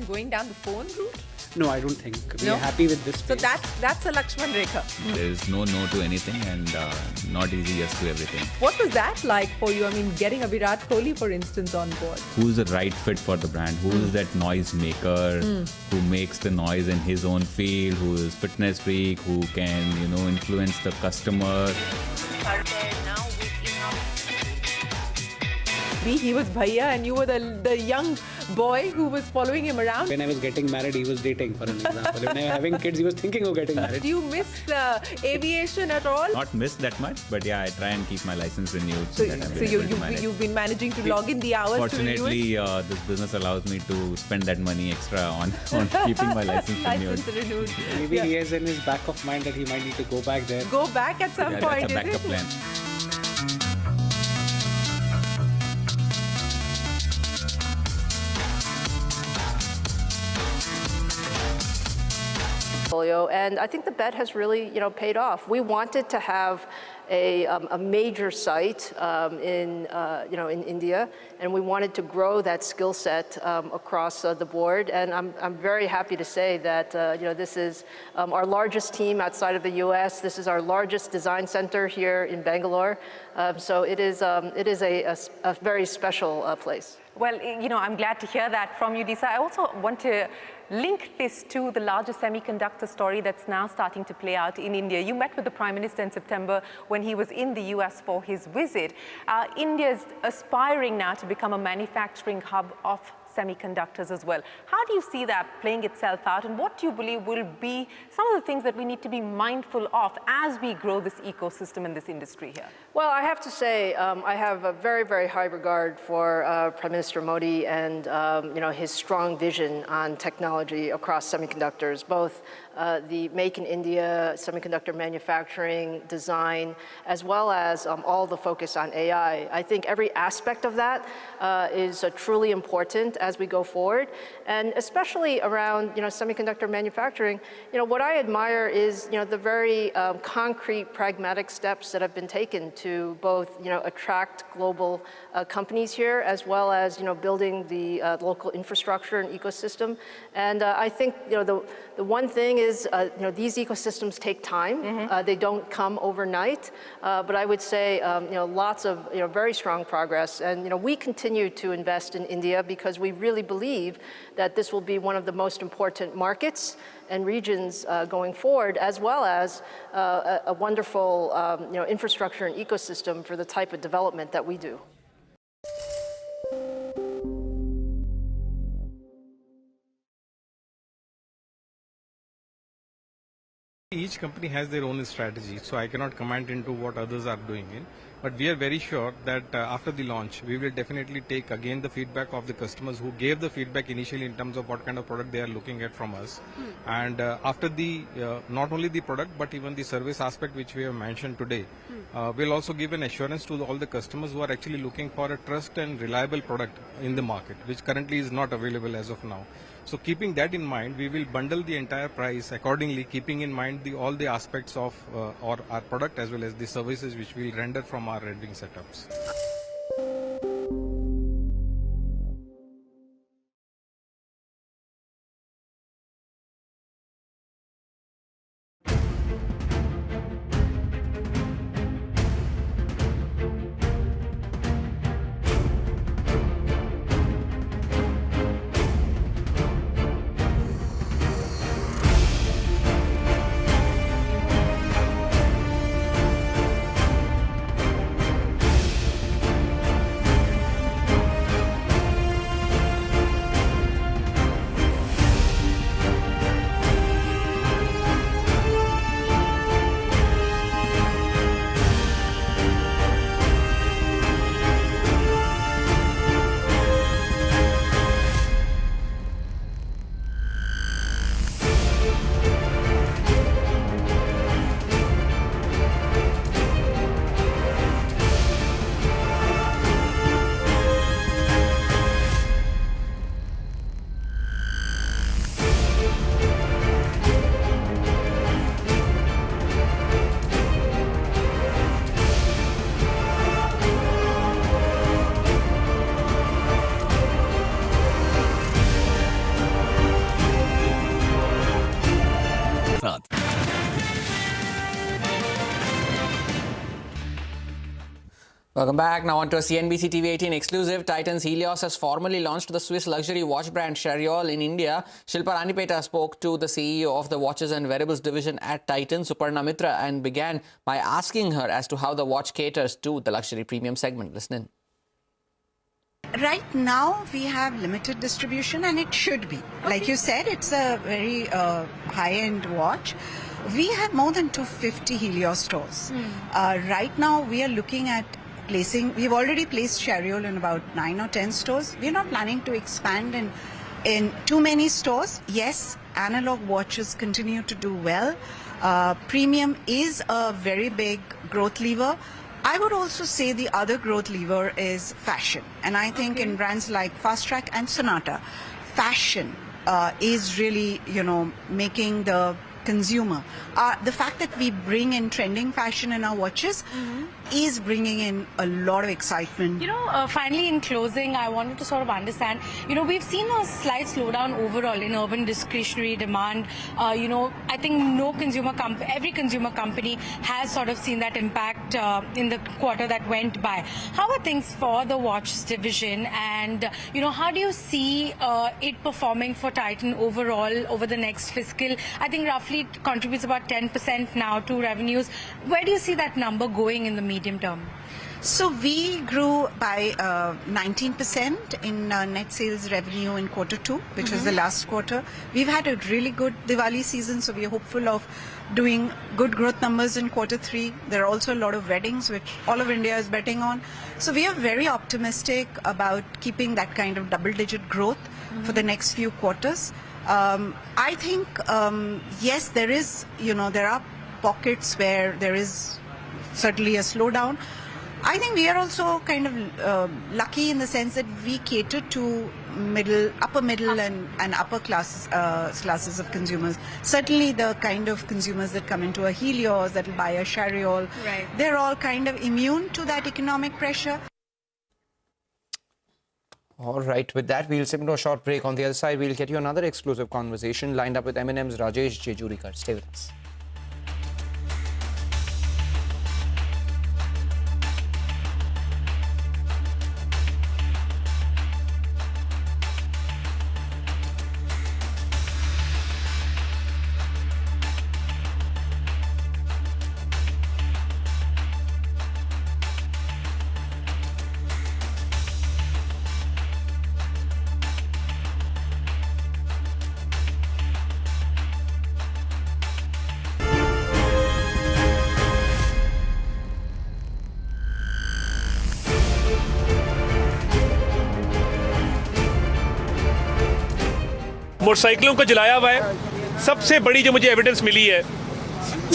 Going down the phone route? No, I don't think. We No? are happy with this. So that's a Lakshman Rekha. There is no to anything and not easy yes to everything. What was that like for you? I mean, getting a Virat Kohli, for instance, on board. Who's the right fit for the brand? Who is that noise maker? Who makes the noise in his own field? Who is fitness freak? Who can, influence the customer? He was Bhaiya and you were the young boy who was following him around. When I was getting married, he was dating, for an example. When I was having kids, he was thinking of getting married. Do you miss aviation at all? Not miss that much, but yeah, I try and keep my license renewed. So, that I'm able to manage. you've been managing to log in the hours Fortunately, to renew it? this business allows me to spend that money extra on keeping my license renewed. Maybe he has in his back of mind that he might need to go back there. Go back at some point, that's a backup is it? plan. And I think the bet has really, paid off. We wanted to have a major site in India, and we wanted to grow that skill set across the board. And I'm very happy to say that this is our largest team outside of the U.S. This is our largest design center here in Bangalore. So it is a very special place. Well, I'm glad to hear that from you, Disa. I also want to link this to the larger semiconductor story that's now starting to play out in India. You met with the Prime Minister in September when he was in the US for his visit. India is aspiring now to become a manufacturing hub of semiconductors as well. How do you see that playing itself out, and what do you believe will be some of the things that we need to be mindful of as we grow this ecosystem in this industry here? Well, I have to say, I have a very, very high regard for Prime Minister Modi and his strong vision on technology across semiconductors, both the Make in India, semiconductor manufacturing, design, as well as all the focus on AI. I think every aspect of that is truly important as we go forward, and especially around semiconductor manufacturing. What I admire is the very concrete, pragmatic steps that have been taken to both attract global companies here, as well as building the local infrastructure and ecosystem. And I think the one thing is these ecosystems take time. They don't come overnight, but I would say lots of very strong progress. And we continue to invest in India because we really believe that this will be one of the most important markets and regions going forward, as well as a wonderful infrastructure and ecosystem for the type of development that we do. Each company has their own strategy, so I cannot comment into what others are doing in. But we are very sure that after the launch, we will definitely take again the feedback of the customers who gave the feedback initially in terms of what kind of product they are looking at from us. And after the, not only the product, but even the service aspect which we have mentioned today, we'll also give an assurance to all the customers who are actually looking for a trust and reliable product in the market, which currently is not available as of now. So keeping that in mind, we will bundle the entire price accordingly, keeping in mind all the aspects of our product as well as the services which we will render from our rendering setups. साथ। Welcome back. Now on to a CNBC-TV18 exclusive. Titan's Helios has formally launched the Swiss luxury watch brand Chariol in India. Shilpa Ranipeta spoke to the CEO of the Watches and Wearables division at Titan, Suparna Mitra, and began by asking her as to how the watch caters to the luxury premium segment. Listen in. Right now, we have limited distribution, and it should be. Like you said, it's a very high-end watch. We have more than 250 Helios stores. Right now, we are looking at we've already placed Chariol in about 9 or 10 stores. We're not planning to expand in too many stores. Yes, analog watches continue to do well. Premium is a very big growth lever. I would also say the other growth lever is fashion. And I think in brands like Fast Track and Sonata, fashion is really, making the consumer. The fact that we bring in trending fashion in our watches is bringing in a lot of excitement. Finally, in closing, I wanted to sort of understand, we've seen a slight slowdown overall in urban discretionary demand. I think every consumer company has sort of seen that impact in the quarter that went by. How are things for the watches division, and how do you see it performing for Titan overall over the next fiscal? I think roughly it contributes about 10% now to revenues. Where do you see that number going in the medium term? So we grew by 19% in net sales revenue in Q2, which was the last quarter. We've had a really good Diwali season, so we're hopeful of doing good growth numbers in Q3. There are also a lot of weddings, which all of India is betting on. So we are very optimistic about keeping that kind of double-digit growth for the next few quarters. I think, yes, there are pockets where there is certainly a slowdown. I think we are also kind of lucky in the sense that we cater to upper middle and upper classes of consumers. Certainly the kind of consumers that come into a Helios, that will buy a Chariol, they're all kind of immune to that economic pressure. All right, with that, we'll sit into a short break. On the other side, we'll get you another exclusive conversation lined up with M&M's Rajesh Jejurikar. Stay with us. मोटरसाइकिलों को जलाया हुआ है। सबसे बड़ी जो मुझे evidence मिली है,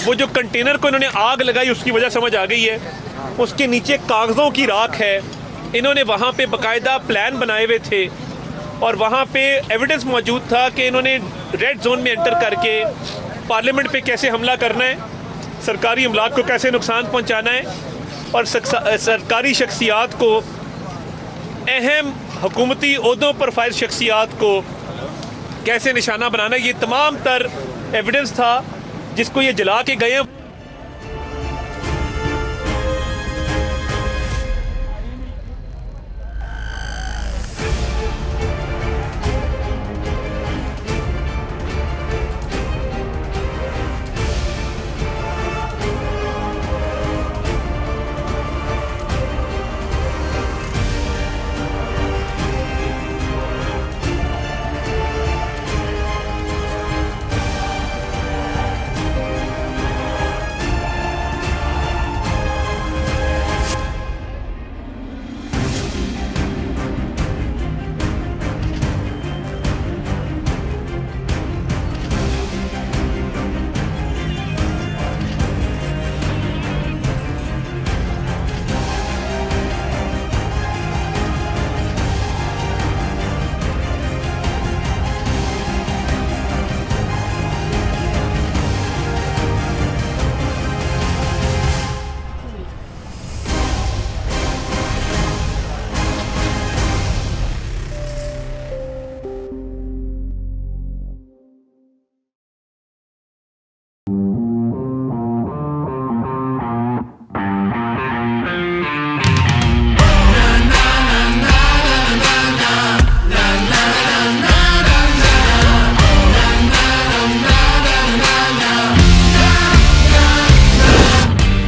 वो जो कंटेनर को इन्होंने आग लगाई उसकी वजह समझ आ गई है। उसके नीचे कागज़ों की राख है। इन्होंने वहाँ पे बाकायदा प्लान बनाए हुए थे और वहाँ पे एविडेंस मौजूद था कि इन्होंने रेड जोन में एंटर करके पार्लियामेंट पे कैसे हमला करना है, सरकारी अमलाक को कैसे नुकसान पहुँचाना है और सरकारी शख्सियात को, अहम हुकूमती ओहदों पर फाइज शख्सियात को कैसे निशाना बनाना। ये तमाम तर एविडेंस था जिसको ये जला के गए हैं।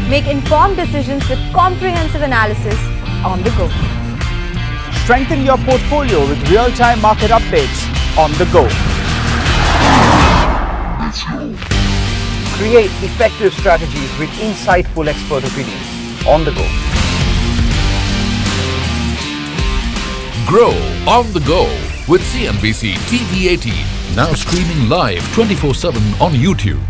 Make informed decisions with comprehensive analysis on the go. Strengthen your portfolio with real-time market updates on the go. Create effective strategies with insightful expert opinions on the go. Grow on the go with CNBC-TV18, now streaming live 24/7 on YouTube.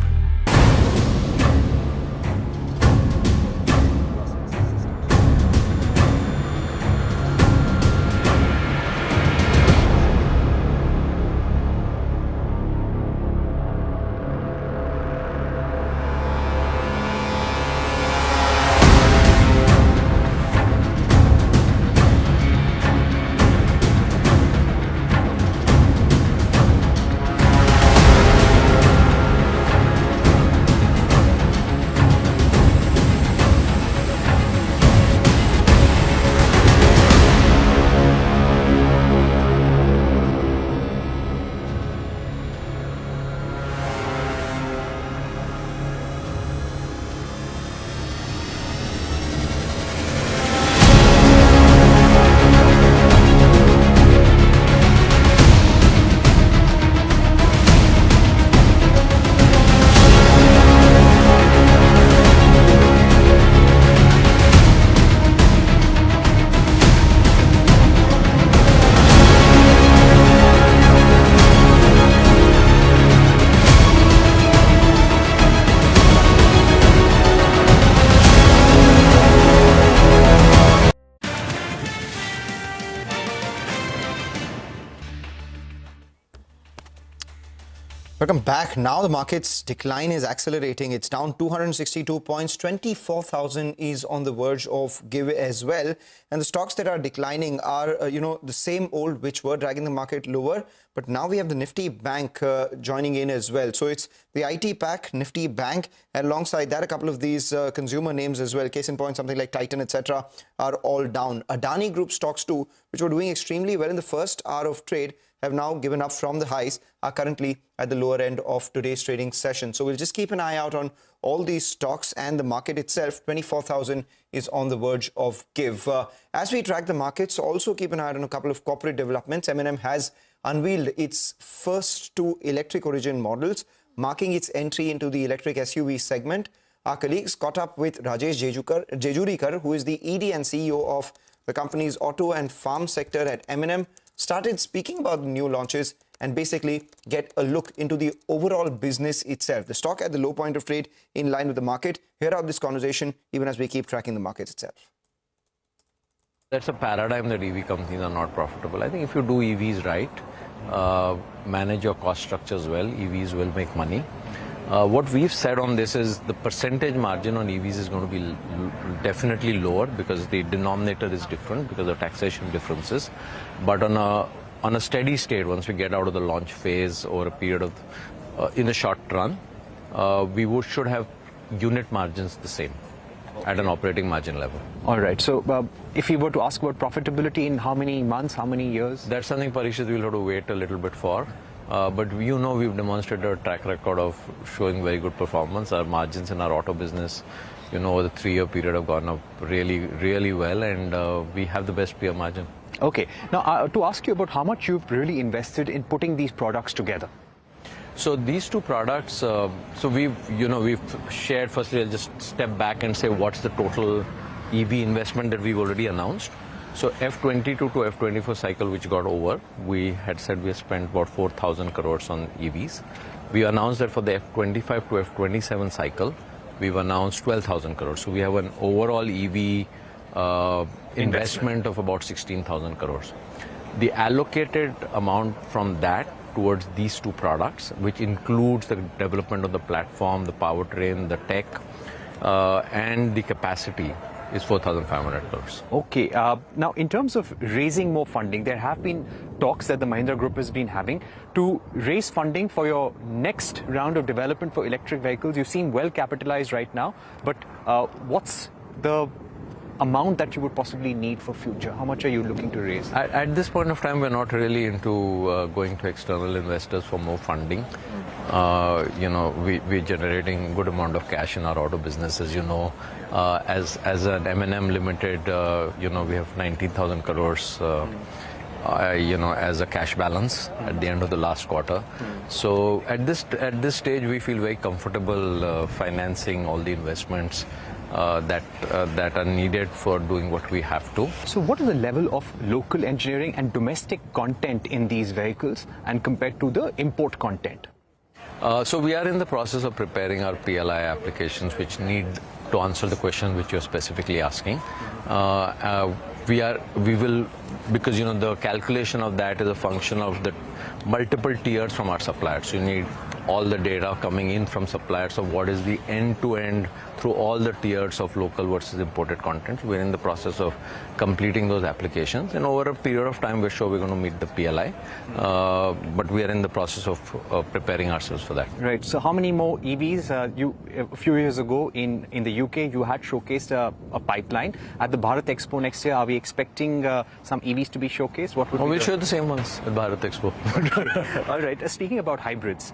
Welcome back. Now the market's decline is accelerating. It's down 262 points. 24,000 is on the verge of give as well. And the stocks that are declining are, the same old which were dragging the market lower. But now we have the Nifty Bank joining in as well. So it's the IT pack, Nifty Bank, and alongside that, a couple of these consumer names as well. Case in point, something like Titan, etc., are all down. Adani Group stocks too, which were doing extremely well in the first hour of trade, have now given up from the highs, are currently at the lower end of today's trading session. So we'll just keep an eye out on all these stocks and the market itself. 24,000 is on the verge of give. As we track the markets, also keep an eye out on a couple of corporate developments. M&M has unveiled its first two electric origin models, marking its entry into the electric SUV segment. Our colleagues caught up with Rajesh Jejurikar, who is the ED and CEO of the company's auto and farm sector at M&M, started speaking about the new launches and basically get a look into the overall business itself. The stock at the low point of trade in line with the market. Hear out this conversation even as we keep tracking the markets itself. That's a paradigm that EV companies are not profitable. I think if you do EVs right, manage your cost structures well, EVs will make money. What we've said on this is the percentage margin on EVs is going to be definitely lower because the denominator is different because of taxation differences. But on a steady state, once we get out of the launch phase or a period of, in the short run, we should have unit margins the same at an operating margin level. All right. So if you were to ask about profitability in how many months, how many years? That's something, Parishad, we'll have to wait a little bit for. But we've demonstrated a track record of showing very good performance. Our margins in our auto business, over the 3-year period have gone up really, really well, and we have the best peer margin. Okay. Now, to ask you about how much you've really invested in putting these products together. So these two products, we've shared. Firstly, I'll just step back and say what's the total EV investment that we've already announced. So F22 to F24 cycle, which got over, we had said we had spent about 4,000 crores on EVs. We announced that for the F25 to F27 cycle, we've announced 12,000 crores. So we have an overall EV investment of about 16,000 crores. The allocated amount from that towards these two products, which includes the development of the platform, the powertrain, the tech, and the capacity, is 4,500 crores. Okay. Now, in terms of raising more funding, there have been talks that the Mahindra Group has been having to raise funding for your next round of development for electric vehicles. You seem well capitalized right now, but what's the amount that you would possibly need for future? How much are you looking to raise? At this point of time, we're not really into going to external investors for more funding. We're generating a good amount of cash in our auto business, as you know. As an M&M Limited, we have 19,000 crores, as a cash balance at the end of the last quarter. So at this stage, we feel very comfortable financing all the investments that are needed for doing what we have to. So what is the level of local engineering and domestic content in these vehicles and compared to the import content? So we are in the process of preparing our PLI applications, which need to answer the question which you're specifically asking. We will, because the calculation of that is a function of the multiple tiers from our suppliers. So you need all the data coming in from suppliers of what is the end-to-end through all the tiers of local versus imported content. We're in the process of completing those applications, and over a period of time, we're sure we're going to meet the PLI. But we are in the process of preparing ourselves for that. Right. So how many more EVs? A few years ago in the UK, you had showcased a pipeline. At the Bharat Expo next year, are we expecting some EVs to be showcased? What would we'll show the same ones at Bharat Expo. All right. Speaking about hybrids,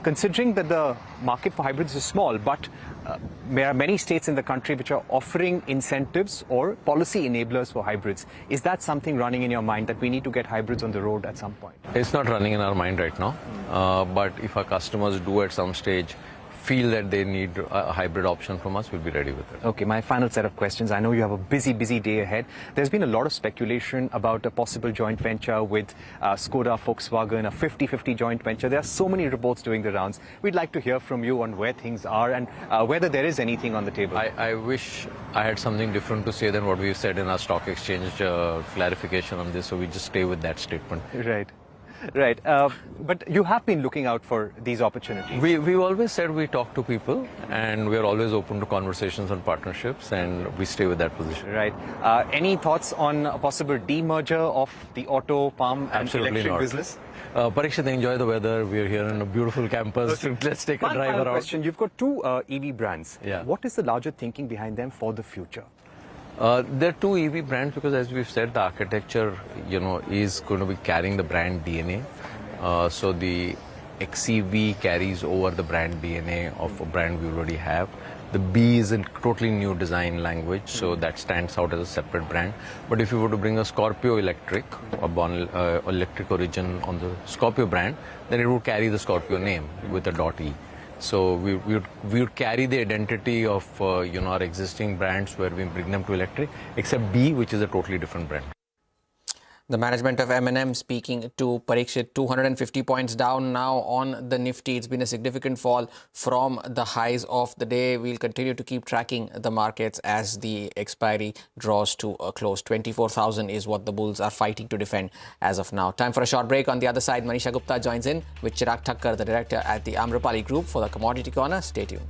considering that the market for hybrids is small, but there are many states in the country which are offering incentives or policy enablers for hybrids. Is that something running in your mind, that we need to get hybrids on the road at some point? It's not running in our mind right now, but if our customers do at some stage feel that they need a hybrid option from us, we'll be ready with it. Okay, my final set of questions. I know you have a busy day ahead. There's been a lot of speculation about a possible joint venture with Skoda, Volkswagen, a 50-50 joint venture. There are so many reports doing the rounds. We'd like to hear from you on where things are and whether there is anything on the table. I wish I had something different to say than what we've said in our stock exchange clarification on this, so we just stay with that statement. Right. Right. But you have been looking out for these opportunities. We've always said we talk to people, and we're always open to conversations and partnerships, and we stay with that position. Right. Any thoughts on a possible demerger of the auto, palm and electric business? Parikshit, enjoy the weather. We're here in a beautiful campus. Okay. Let's take a drive around. Question. You've got two EV brands. Yeah. What is the larger thinking behind them for the future? There are two EV brands because, as we've said, the architecture, is going to be carrying the brand DNA. So the XEV carries over the brand DNA of a brand we already have. The B is a totally new design language, so that stands out as a separate brand. But if you were to bring a Scorpio electric, electric origin on the Scorpio brand, then it would carry the Scorpio name with a .E. So we would carry the identity of our existing brands where we bring them to electric, except B, which is a totally different brand. The management of M&M speaking to Parikshit, 250 points down now on the Nifty. It's been a significant fall from the highs of the day. We'll continue to keep tracking the markets as the expiry draws to a close. 24,000 is what the bulls are fighting to defend as of now. Time for a short break. On the other side, Manisha Gupta joins in with Chirag Thakkar, the director at the Amrapali Group, for the Commodity Corner. Stay tuned.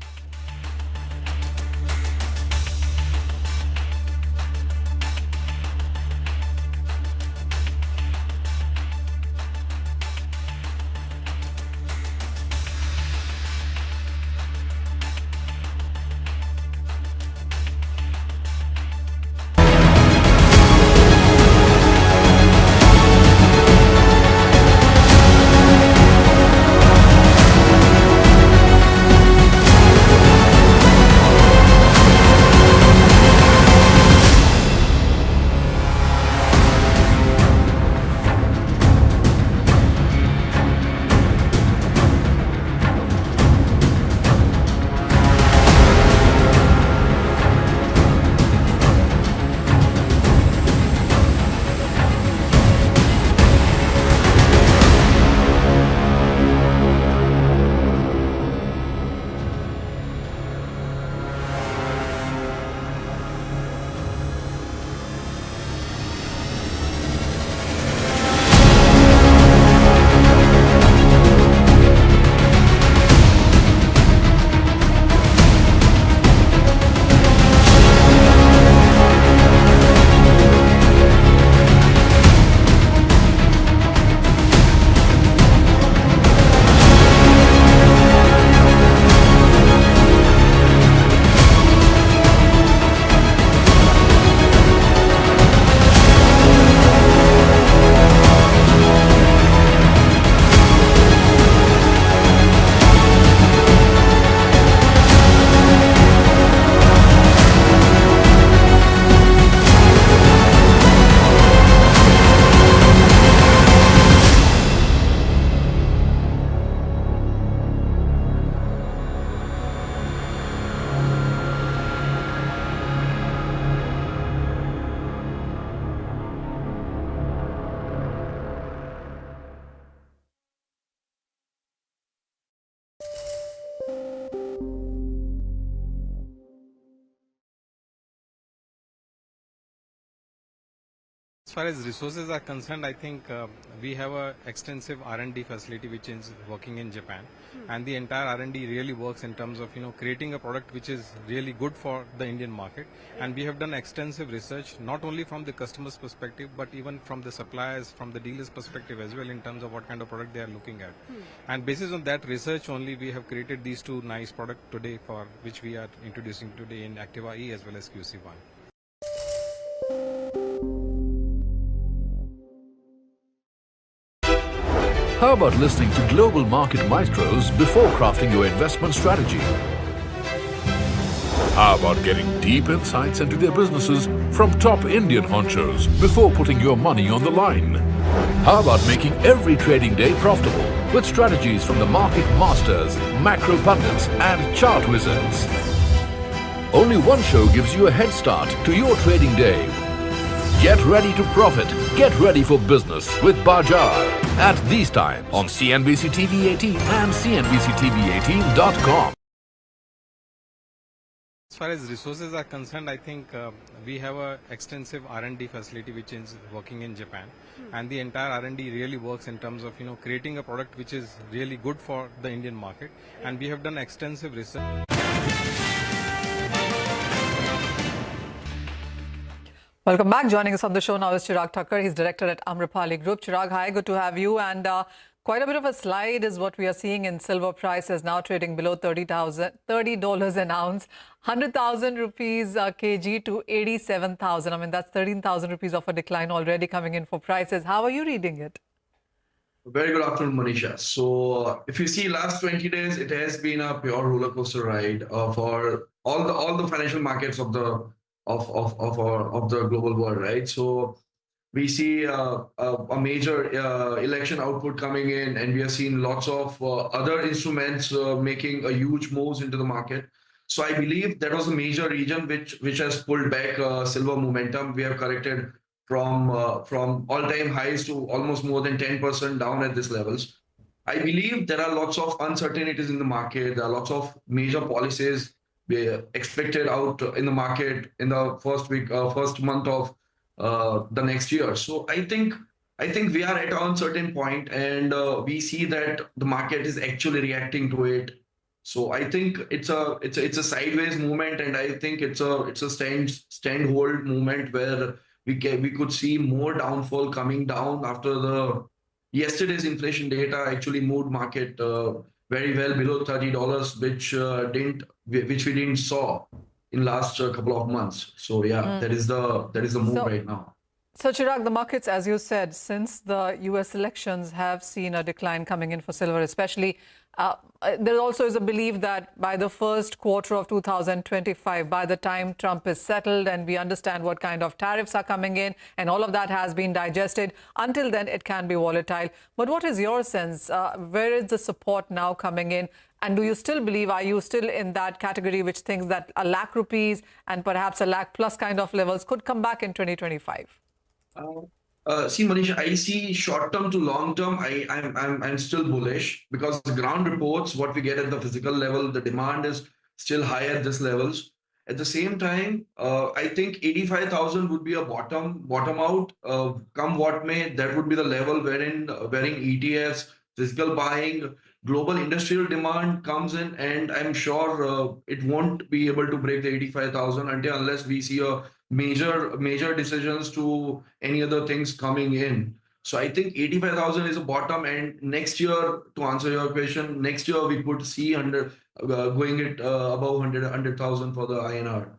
far as resources are concerned, I think we have a extensive R&D facility which is working in Japan, and the entire R&D really works in terms of creating a product which is really good for the Indian market. And we have done extensive research not only from the customer's perspective but even from the suppliers, from the dealers' perspective as well in terms of what kind of product they are looking at. And based on that research only, we have created these two nice products today for which we are introducing today in Activa E as well as QC1. How about listening to global market maestros before crafting your investment strategy? How about getting deep insights into their businesses from top Indian honchos before putting your money on the line? How about making every trading day profitable with strategies from the market masters, macro pundits and chart wizards? Only one show gives you a head start to your trading day. Get ready to profit. Get ready for business with Bajar at these times on CNBC-TV18 and CNBC-TV18.com. As far as resources are concerned, I think we have a extensive R&D facility which is working in Japan, and the entire R&D really works in terms of creating a product which is really good for the Indian market, and we have done extensive research. Welcome back. Joining us on the show now is Chirag Thakkar. He's director at Amrapali Group. Chirag, hi, good to have you. And quite a bit of a slide is what we are seeing in silver prices, now trading below $30 an ounce, 100,000 rupees kg to 87,000. I mean, that's 13,000 rupees of a decline already coming in for prices. How are you reading it? Very good afternoon, Manisha. So if you see last 20 days, it has been a pure roller coaster ride for all the financial markets of the global world, right? So we see a major election output coming in, and we are seeing lots of other instruments making a huge moves into the market. So I believe that was a major region which has pulled back silver momentum. We have corrected from all-time highs to almost more than 10% down at these levels. I believe there are lots of uncertainties in the market. There are lots of major policies expected out in the market in the first month of the next year. So I think we are at an uncertain point, and we see that the market is actually reacting to it. So I think it's a sideways movement, and I think it's a stand hold movement where we could see more downfall coming down after yesterday's inflation data actually moved market very well below $30, which we didn't saw in last couple of months. So yeah, that is the move right now. So Chirag, the markets, as you said, since the US elections have seen a decline coming in for silver, especially. There also is a belief that by the first quarter of 2025, by the time Trump is settled and we understand what kind of tariffs are coming in and all of that has been digested, until then it can be volatile. But what is your sense? Where is the support now coming in? And do you still believe, are you still in that category which thinks that a lakh rupees and perhaps a lakh plus kind of levels could come back in 2025? See, Manisha, I see short term to long term. I'm still bullish because the ground reports, what we get at the physical level, the demand is still high at these levels. At the same time, I think 85,000 would be a bottom out. Come what may, that would be the level wherein ETFs, physical buying, global industrial demand comes in, and I'm sure it won't be able to break the 85,000 unless we see a major decisions to any other things coming in. So I think 85,000 is a bottom, and next year, to answer your question, next year we could see going it above 100,000 for the INR.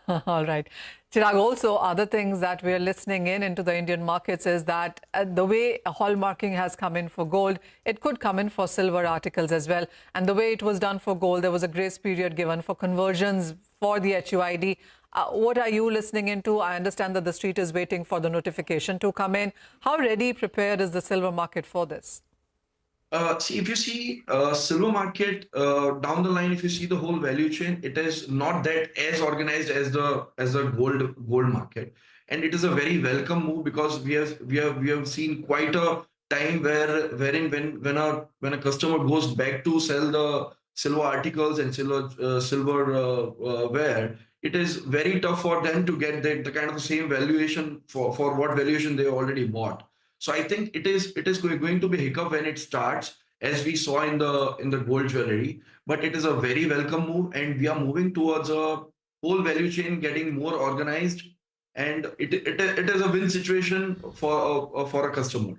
All right. Chirag, also other things that we're listening into the Indian markets is that the way hallmarking has come in for gold, it could come in for silver articles as well. And the way it was done for gold, there was a grace period given for conversions for the HUID. What are you listening into? I understand that the street is waiting for the notification to come in. How ready, prepared is the silver market for this? See, if you see silver market down the line, if you see the whole value chain, it is not that as organized as the gold market, and it is a very welcome move because we have seen quite a time when a customer goes back to sell silver articles and silverware, it is very tough for them to get the kind of the same valuation for what valuation they already bought. So I think it is going to be a hiccup when it starts, as we saw in the gold jewelry. But it is a very welcome move, and we are moving towards a whole value chain getting more organized, and it is a win situation for a customer.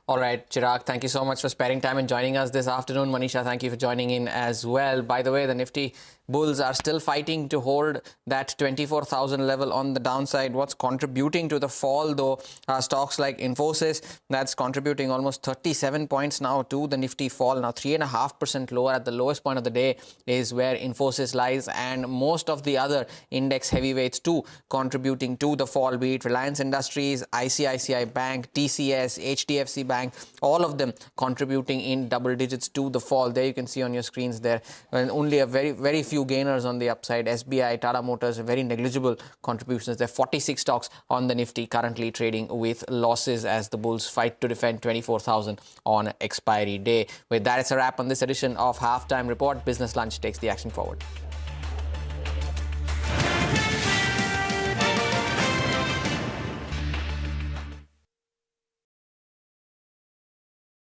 All right, Chirag, thank you so much for sparing time and joining us this afternoon. Manisha, thank you for joining in as well. By the way, the Nifty bulls are still fighting to hold that 24,000 level on the downside. What's contributing to the fall, though, are stocks like Infosys. That's contributing almost 37 points now to the Nifty fall. Now 3.5% lower at the lowest point of the day is where Infosys lies, and most of the other index heavyweights too contributing to the fall, be it Reliance Industries, ICICI Bank, TCS, HDFC Bank, all of them contributing in double digits to the fall. There you can see on your screens there, and only a very few gainers on the upside. SBI, Tata Motors, very negligible contributions. There are 46 stocks on the Nifty currently trading with losses as the bulls fight to defend 24,000 on expiry day. With that, it's a wrap on this edition of Halftime Report. Business Lunch takes the action forward.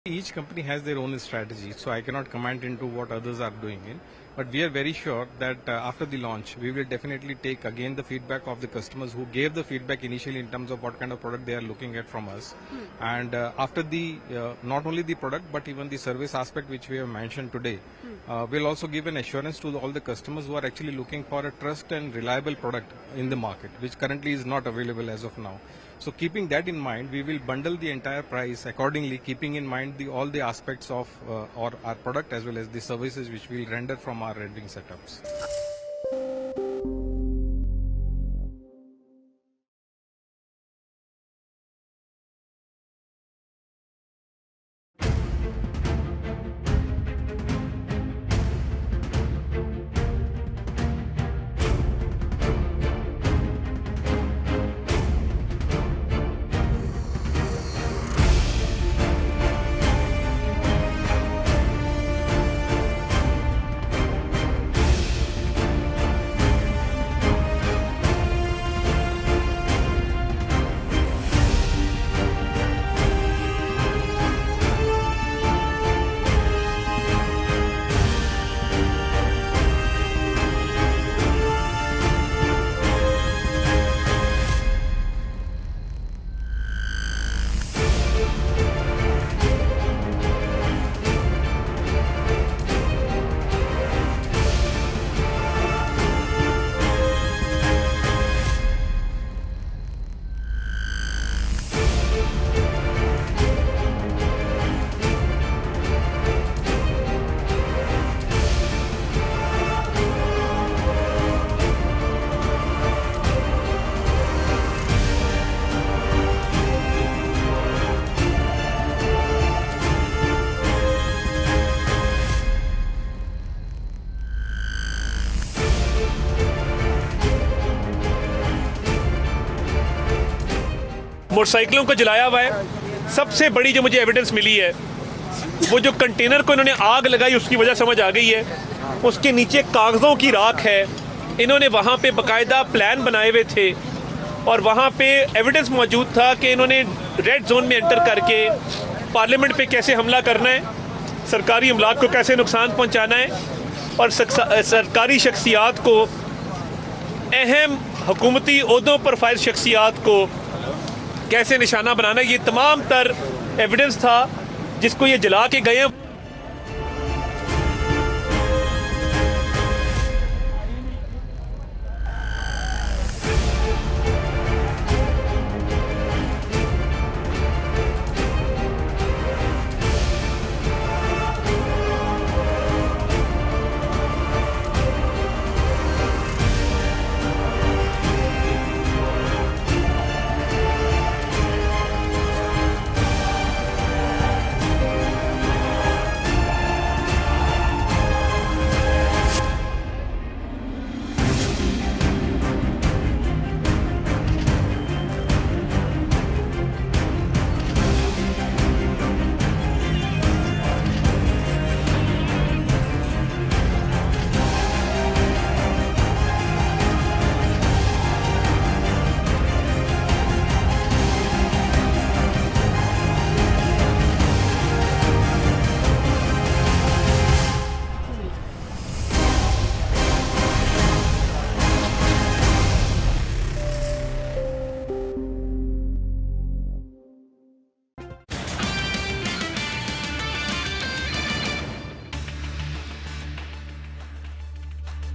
Each company has their own strategy, so I cannot comment into what others are doing in. But we are very sure that after the launch, we will definitely take again the feedback of the customers who gave the feedback initially in terms of what kind of product they are looking at from us. And after the, not only the product, but even the service aspect which we have mentioned today, we'll also give an assurance to all the customers who are actually looking for a trust and reliable product in the market, which currently is not available as of now. So keeping that in mind, we will bundle the entire price accordingly, keeping in mind all the aspects of our product as well as the services which we will render from our rendering setups. मोटरसाइकिलों को जलाया हुआ है। सबसे बड़ी जो मुझे evidence मिली है, वो जो कंटेनर को इन्होंने आग लगाई उसकी वजह समझ आ गई है। उसके नीचे कागज़ों की राख है। इन्होंने वहाँ पे बाकायदा प्लान बनाए हुए थे और वहाँ पे एविडेंस मौजूद था कि इन्होंने रेड जोन में एंटर करके पार्लियामेंट पे कैसे हमला करना है, सरकारी अमलाक को कैसे नुकसान पहुँचाना है और सरकारी शख्सियात को, अहम हुकूमती ओहदों पर फाइज शख्सियात को कैसे निशाना बनाना है। ये तमाम तर एविडेंस था जिसको ये जला के गए हैं।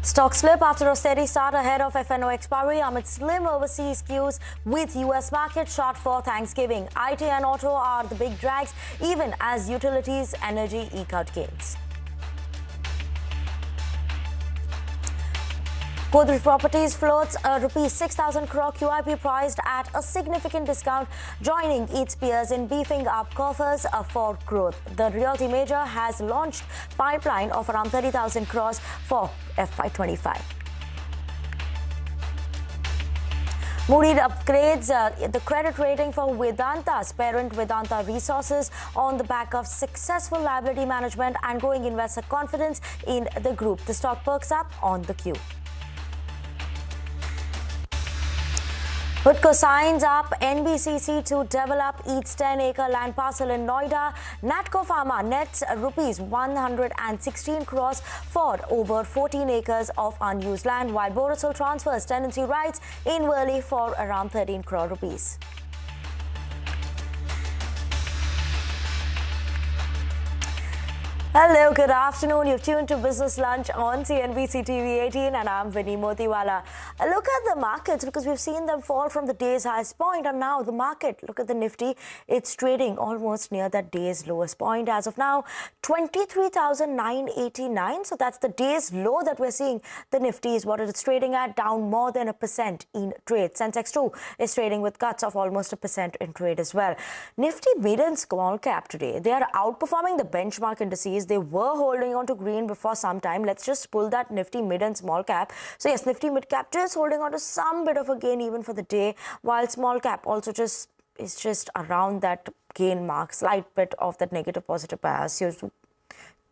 Stock slip after a steady start ahead of FNO expiry amid slim overseas cues with US market short for Thanksgiving. IT and auto are the big drags, even as utilities, energy eke out gains. Godrej Properties floats a rupees 6,000 crore QIP priced at a significant discount, joining its peers in beefing up coffers for growth. The realty major has launched pipeline of around 30,000 crores for FY25. Moody's upgrades the credit rating for Vedanta's parent Vedanta Resources on the back of successful liability management and growing investor confidence in the group. The stock perks up on the Q. Hudco signs up NBCC to develop its 10-acre land parcel in Noida. Natco Pharma nets rupees 116 crores for over 14 acres of unused land, while Borosil transfers tenancy rights in Worli for around 13 crore rupees. Hello, good afternoon. You've tuned to Business Lunch on CNBC-TV18 and I'm Vinny Motiwala. Look at the markets because we've seen them fall from the day's highest point, and now the market, look at the Nifty, it's trading almost near that day's lowest point as of now, 23,989. So that's the day's low that we're seeing. The Nifty is what it's trading at, down more than 1% in trade. Sensex 2 is trading with cuts of almost 1% in trade as well. Nifty mid and small cap today, they are outperforming the benchmark indices. They were holding on to green before some time. Let's just pull that Nifty mid and small cap. So yes, Nifty mid cap just holding on to some bit of a gain even for the day, while small cap also is just around that gain mark, slight bit of that negative positive bias. So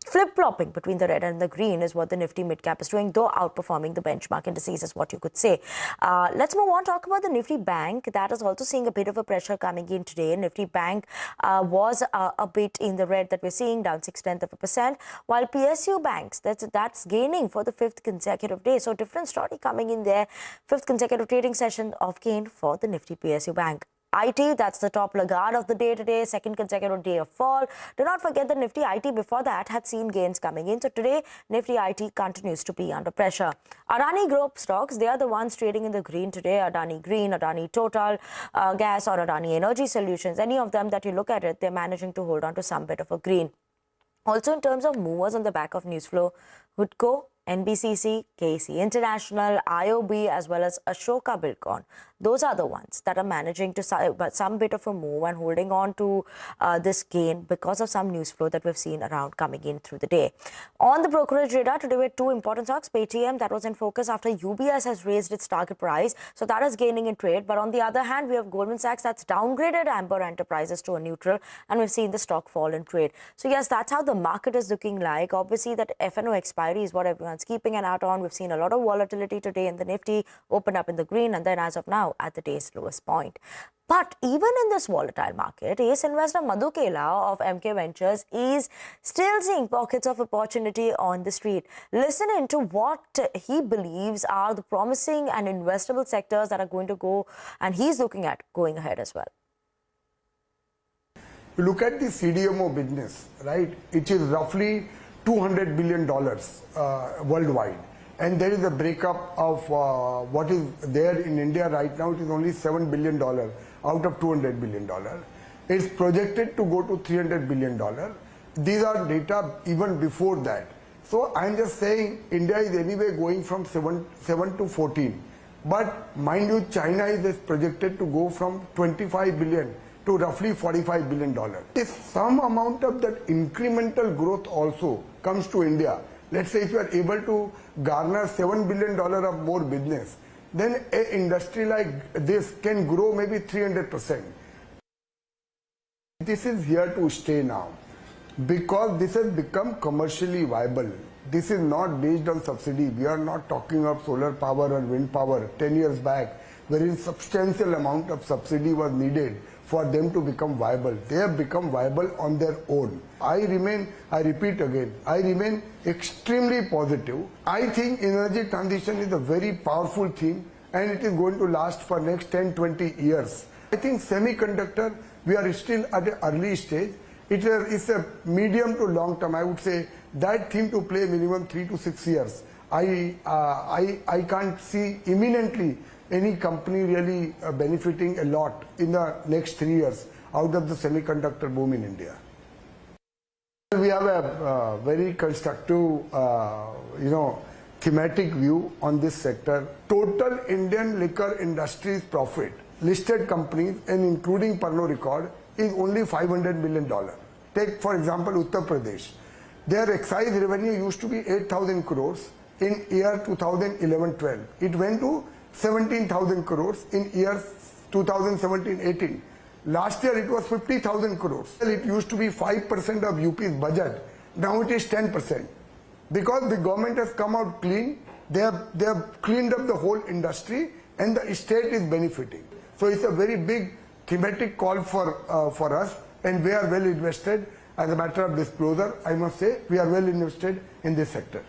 flip-flopping between the red and the green is what the Nifty mid-cap is doing, though outperforming the benchmark indices is what you could say. Let's move on, talk about the Nifty Bank. That is also seeing a bit of a pressure coming in today. Nifty Bank was a bit in the red that we're seeing, down 0.6%, while PSU banks, that's gaining for the 5th consecutive day. So different story coming in there. 5th consecutive trading session of gain for the Nifty PSU Bank. IT, that's the top laggard of the day today, 2nd consecutive day of fall. Do not forget the Nifty IT before that had seen gains coming in. So today, Nifty IT continues to be under pressure. Adani Group stocks, they are the ones trading in the green today. Adani Green, Adani Total Gas or Adani Energy Solutions. Any of them that you look at it, they're managing to hold on to some bit of a green. Also in terms of movers on the back of news flow, Hudco, NBCC, KC International, IOB as well as Ashoka Buildcon. Those are the ones that are managing to some bit of a move and holding on to this gain because of some news flow that we've seen around coming in through the day. On the brokerage radar, today we had two important stocks. Paytm, that was in focus after UBS has raised its target price. So that is gaining in trade. But on the other hand, we have Goldman Sachs that's downgraded Amber Enterprises to a neutral, and we've seen the stock fall in trade. So yes, that's how the market is looking like. Obviously, that FNO expiry is what everyone's keeping an eye on. We've seen a lot of volatility today in the Nifty, open up in the green, and then as of now, at the day's lowest point. But even in this volatile market, ace investor Madhu Kela of MK Ventures is still seeing pockets of opportunity on the street. Listen into what he believes are the promising and investable sectors that are going to go, and he's looking at going ahead as well. You look at the CDMO business, right? It is roughly $200 billion worldwide. And there is a breakup of what is there in India right now. It is only $7 billion out of $200 billion. It's projected to go to $300 billion. These are data even before that. So I'm just saying India is anyway going from 7 to 14. But mind you, China is projected to go from 25 billion to roughly $45 billion. If some amount of that incremental growth also comes to India, let's say if you are able to garner $7 billion of more business, then an industry like this can grow maybe 300%. This is here to stay now because this has become commercially viable. This is not based on subsidy. We are not talking of solar power or wind power. 10 years back, very substantial amount of subsidy was needed for them to become viable. They have become viable on their own. I repeat again, I remain extremely positive. I think energy transition is a very powerful theme and it is going to last for next 10-20 years. I think semiconductor, we are still at an early stage. It's a medium to long term, I would say, that theme to play minimum 3 to 6 years. I can't see imminently any company really benefiting a lot in the next 3 years out of the semiconductor boom in India. We have a very constructive, thematic view on this sector. Total Indian liquor industry's profit, listed companies and including Pernod Ricard, is only $500 million. Take for example Uttar Pradesh. Their excise revenue used to be 8,000 crores in year 2011-12. It went to 17,000 crores in year 2017-18. Last year it was 50,000 crores. It used to be 5% of UP's budget. Now it is 10%. Because the government has come out clean, they have cleaned up the whole industry and the state is benefiting. So it's a very big thematic call for us, and we are well invested. As a matter of disclosure, I must say we are well invested in this sector.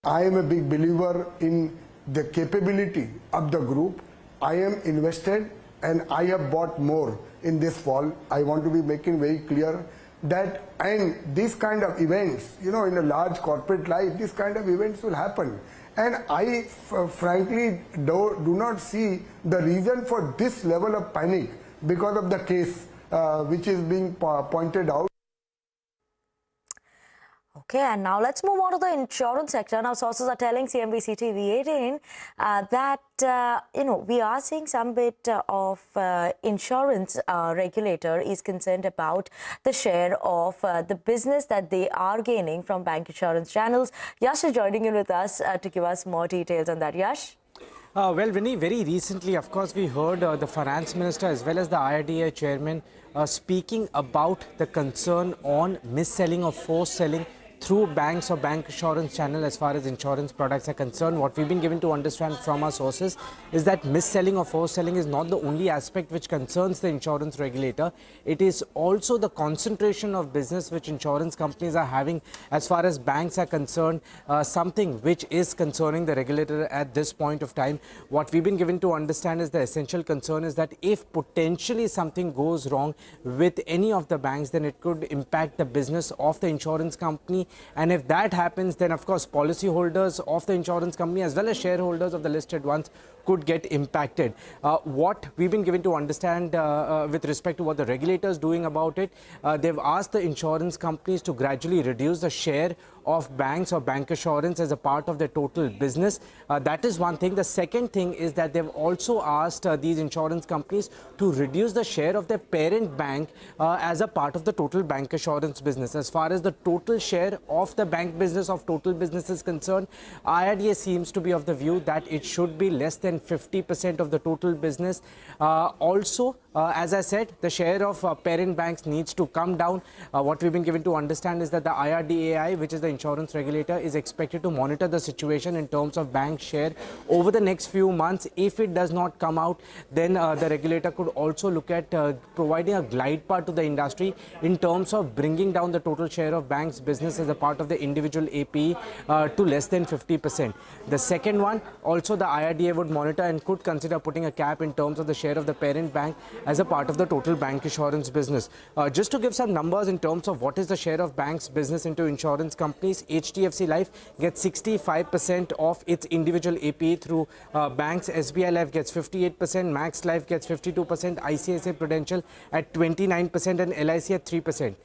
I am a big believer in the capability of the group. I am invested and I have bought more in this fall. I want to be making very clear that, and these kind of events, in a large corporate life, these kind of events will happen. And I frankly do not see the reason for this level of panic because of the case which is being pointed out. Okay, and now let's move on to the insurance sector. Now, sources are telling CNBC-TV18 that, we are seeing some bit of insurance regulator is concerned about the share of the business that they are gaining from bank insurance channels. Yash is joining in with us to give us more details on that. Yash? Well, Vinny, very recently, of course, we heard the finance minister as well as the IRDA chairman speaking about the concern on mis-selling or forced selling through banks or bank insurance channel as far as insurance products are concerned. What we've been given to understand from our sources is that mis-selling or forced selling is not the only aspect which concerns the insurance regulator. It is also the concentration of business which insurance companies are having as far as banks are concerned, something which is concerning the regulator at this point of time. What we've been given to understand is the essential concern is that if potentially something goes wrong with any of the banks, then it could impact the business of the insurance company. And if that happens, then of course policyholders of the insurance company as well as shareholders of the listed ones could get impacted. What we've been given to understand with respect to what the regulator is doing about it, they've asked the insurance companies to gradually reduce the share of banks or bank assurance as a part of their total business. That is one thing. The second thing is that they've also asked these insurance companies to reduce the share of their parent bank as a part of the total bank assurance business. As far as the total share of the bank business of total business is concerned, IRDA seems to be of the view that it should be less than 50% of the total business. Also, as I said, the share of parent banks needs to come down. What we've been given to understand is that the IRDAI, which is the insurance regulator, is expected to monitor the situation in terms of bank share over the next few months. If it does not come out, then the regulator could also look at providing a glide path to the industry in terms of bringing down the total share of banks business as a part of the individual APE to less than 50%. The second one, also the IRDA would monitor and could consider putting a cap in terms of the share of the parent bank as a part of the total bank insurance business. Just to give some numbers in terms of what is the share of banks business into insurance companies, HDFC Life gets 65% of its individual APE through banks, SBI Life gets 58%, Max Life gets 52%, ICICI Prudential at 29% and LIC at 3%.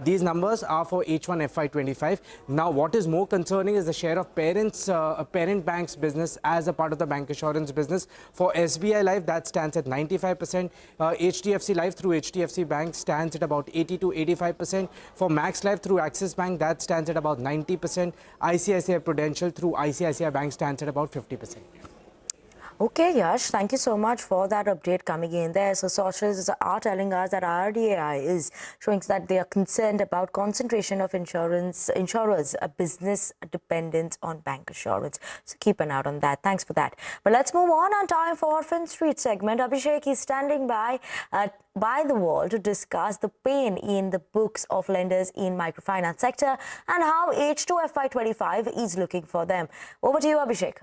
These numbers are for H1 FY25. Now, what is more concerning is the share of parent banks business as a part of the bank insurance business. For SBI Life, that stands at 95%. HDFC Life through HDFC Bank stands at about 80 to 85%. For Max Life through Axis Bank, that stands at about 90%. ICICI Prudential through ICICI Bank stands at about 50%. Okay, Yash, thank you so much for that update coming in there. So sources are telling us that IRDAI is showing that they are concerned about concentration of insurers, a business dependence on bank assurance. So keep an eye out on that. Thanks for that. But let's move on time for our Fin Street segment. Abhishek is standing by the wall to discuss the pain in the books of lenders in microfinance sector and how H2 FY25 is looking for them. Over to you, Abhishek.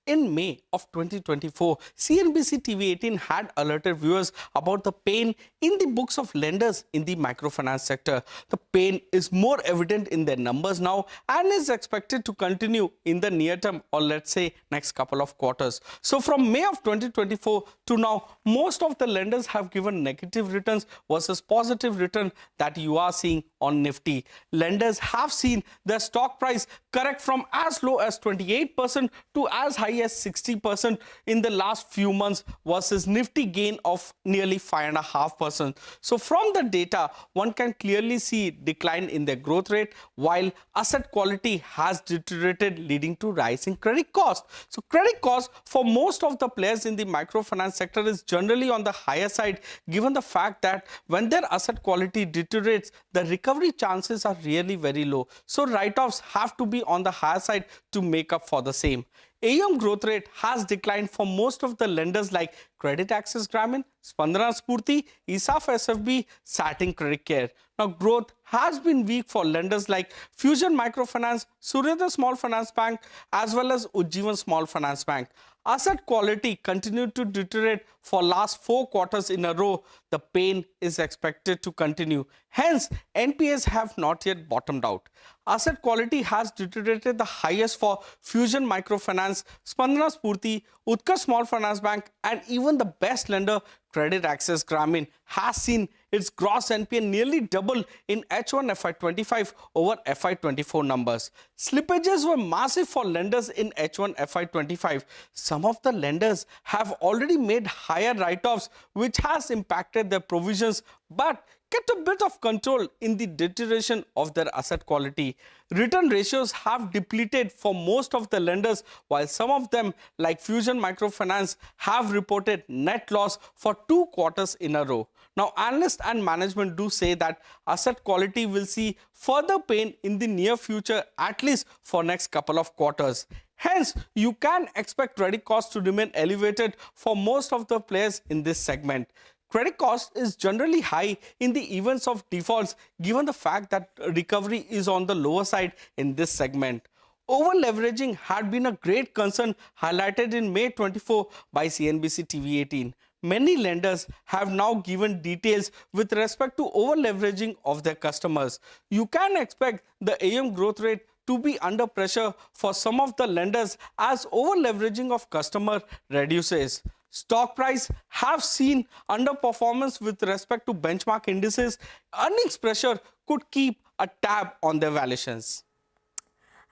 In May of 2024, CNBC-TV18 had alerted viewers about the pain in the books of lenders in the microfinance sector. The pain is more evident in their numbers now and is expected to continue in the near term, or let's say next couple of quarters. So from May of 2024 to now, most of the lenders have given negative returns versus positive return that you are seeing on Nifty. Lenders have seen their stock price correct from as low as 28% to as high as 60% in the last few months versus Nifty gain of nearly 5.5%. So from the data, one can clearly see decline in their growth rate, while asset quality has deteriorated, leading to rising credit cost. So credit cost for most of the players in the microfinance sector is generally on the higher side, given the fact that when their asset quality deteriorates, the recovery chances are really very low. So write-offs have to be on the higher side to make up for the same. AUM growth rate has declined for most of the lenders like Credit Access Grameen, Spandana Spurti, ESAF SFB, Satin Credit Care. Now, growth has been weak for lenders like Fusion Microfinance, Suryodaya Small Finance Bank, as well as Ujjivan Small Finance Bank. Asset quality continued to deteriorate for last 4 quarters in a row. The pain is expected to continue. Hence, NPAs have not yet bottomed out. Asset quality has deteriorated the highest for Fusion Microfinance, Spandana Spurti, Utkarsh Small Finance Bank, and even the best lender, Credit Access Grameen, has seen its gross NPA nearly double in H1 FY25 over FY24 numbers. Slippages were massive for lenders in H1 FY25. Some of the lenders have already made higher write-offs, which has impacted their provisions, but kept a bit of control in the deterioration of their asset quality. Return ratios have depleted for most of the lenders, while some of them, like Fusion Microfinance, have reported net loss for 2 quarters in a row. Now, analysts and management do say that asset quality will see further pain in the near future, at least for next couple of quarters. Hence, you can expect credit costs to remain elevated for most of the players in this segment. Credit cost is generally high in the events of defaults, given the fact that recovery is on the lower side in this segment. Over-leveraging had been a great concern highlighted in May 24 by CNBC-TV18. Many lenders have now given details with respect to over-leveraging of their customers. You can expect the AUM growth rate to be under pressure for some of the lenders as over-leveraging of customer reduces. Stock price have seen underperformance with respect to benchmark indices. Earnings pressure could keep a tab on their valuations.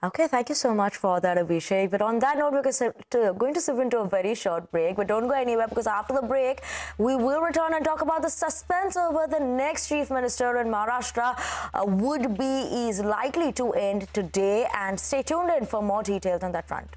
Okay, thank you so much for that, Abhishek. But on that note, we're going to slip into a very short break. But don't go anywhere, because after the break, we will return and talk about the suspense over the next chief minister in Maharashtra would-be is likely to end today. And stay tuned in for more details on that front.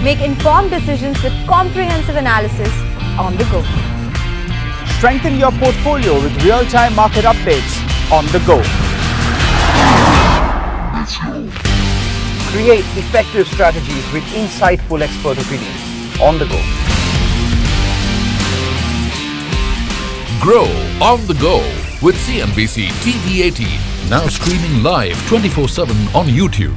Make informed decisions with comprehensive analysis on the go. Strengthen your portfolio with real-time market updates on the go. Create effective strategies with insightful expert opinions on the go. Grow on the go with CNBC TV18, now streaming live 24/7 on YouTube.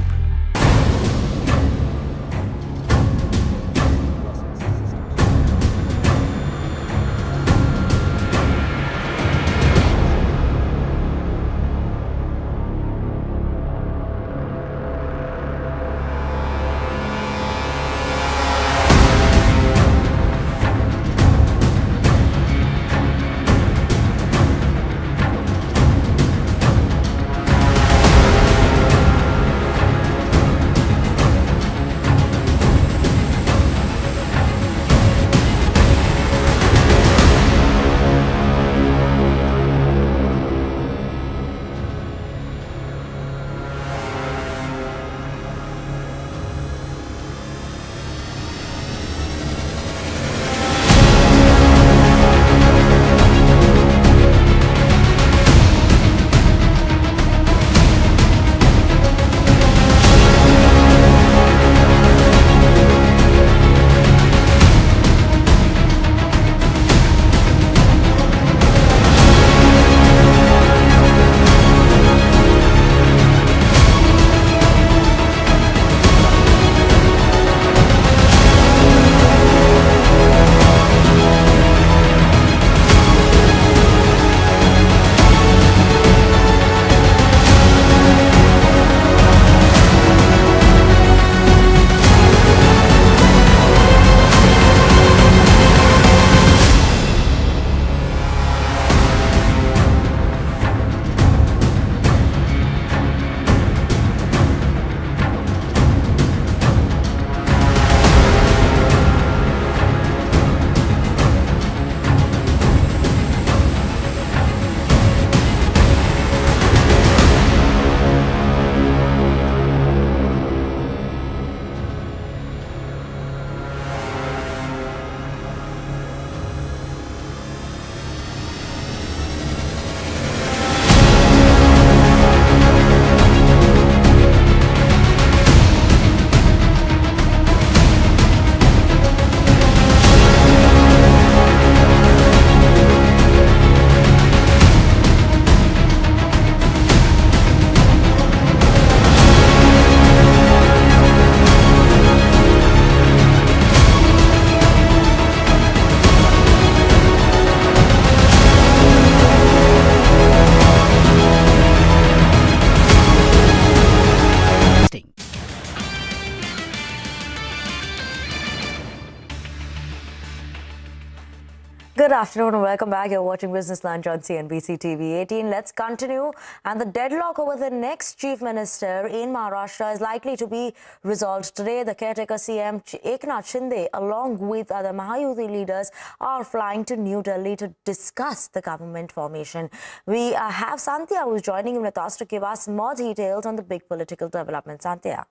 Good afternoon and welcome back. You're watching Business Lunch on CNBC-TV18. Let's continue. And the deadlock over the next Chief Minister in Maharashtra is likely to be resolved today. The caretaker CM Eknath Shinde, along with other Mahayuti leaders, are flying to New Delhi to discuss the government formation. We have Santya, who's joining with us to give us more details on the big political developments. Santya.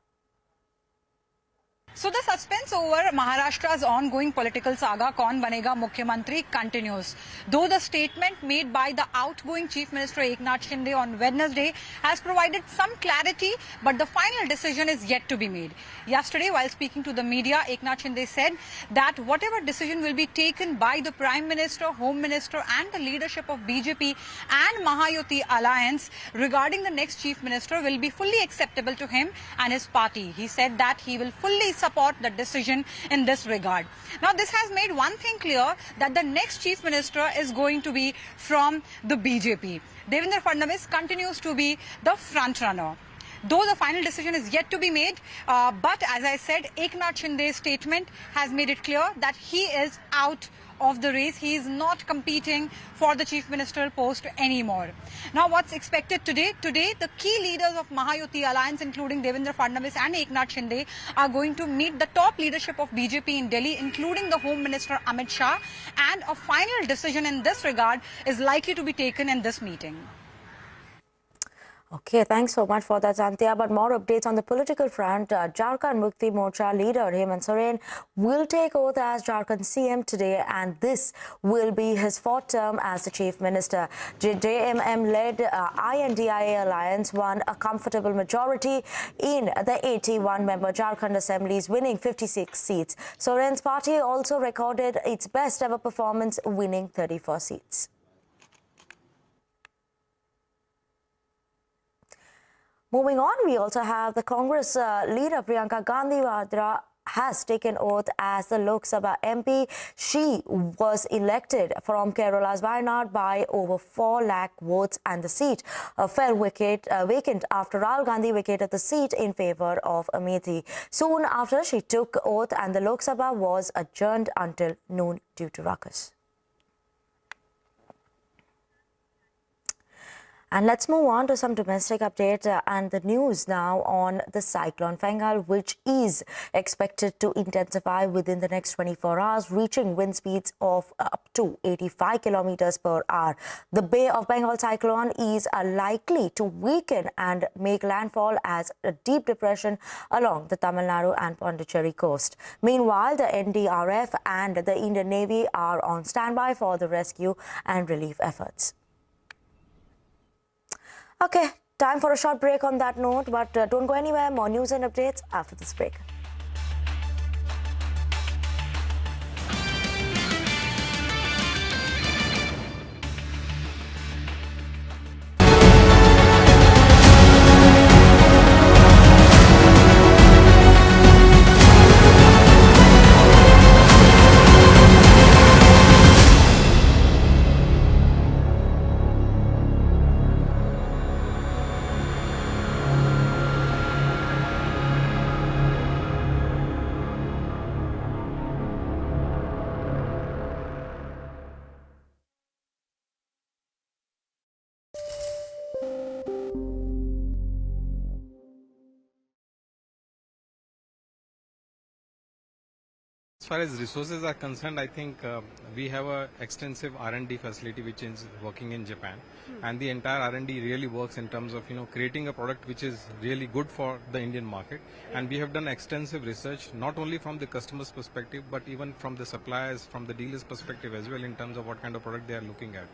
So the suspense over Maharashtra's ongoing political saga, Kaun Banega Mukhyamantri, continues. Though the statement made by the outgoing Chief Minister Eknath Shinde on Wednesday has provided some clarity, but the final decision is yet to be made. Yesterday, while speaking to the media, Eknath Shinde said that whatever decision will be taken by the Prime Minister, Home Minister and the leadership of BJP and Mahayuti Alliance regarding the next Chief Minister will be fully acceptable to him and his party. He said that he will fully support the decision in this regard. Now, this has made one thing clear, that the next Chief Minister is going to be from the BJP. Devendra Fadnavis continues to be the front runner. Though the final decision is yet to be made, but as I said, Eknath Shinde's statement has made it clear that he is out of the race. He is not competing for the Chief Minister post anymore. Now, what's expected today? Today, the key leaders of Mahayuti Alliance, including Devendra Fadnavis and Eknath Shinde, are going to meet the top leadership of BJP in Delhi, including the Home Minister Amit Shah, and a final decision in this regard is likely to be taken in this meeting. Okay, thanks so much for that, Santya. But more updates on the political front. Jharkhand Mukti Morcha leader Hemant Soren will take oath as Jharkhand CM today, and this will be his fourth term as the Chief Minister. JMM-led INDIA alliance won a comfortable majority in the 81-member Jharkhand Assemblies, winning 56 seats. Soren's party also recorded its best ever performance, winning 34 seats. Moving on, we also have the Congress leader Priyanka Gandhi Vadra has taken oath as the Lok Sabha MP. She was elected from Kerala's Wayanad by over 4 lakh votes, and the seat fell vacant after Rahul Gandhi vacated the seat in favor of Amethi. Soon after, she took oath and the Lok Sabha was adjourned until noon due to ruckus. And let's move on to some domestic update and the news now on the cyclone Fengal, which is expected to intensify within the next 24 hours, reaching wind speeds of up to 85 kilometers per hour. The Bay of Bengal cyclone is likely to weaken and make landfall as a deep depression along the Tamil Nadu and Pondicherry coast. Meanwhile, the NDRF and the Indian Navy are on standby for the rescue and relief efforts. Okay, time for a short break on that note, but don't go anywhere. More news and updates after this break. As far as resources are concerned, I think we have an extensive R&D facility which is working in Japan, and the entire R&D really works in terms of creating a product which is really good for the Indian market. And we have done extensive research not only from the customer's perspective but even from the suppliers, from the dealers' perspective as well, in terms of what kind of product they are looking at.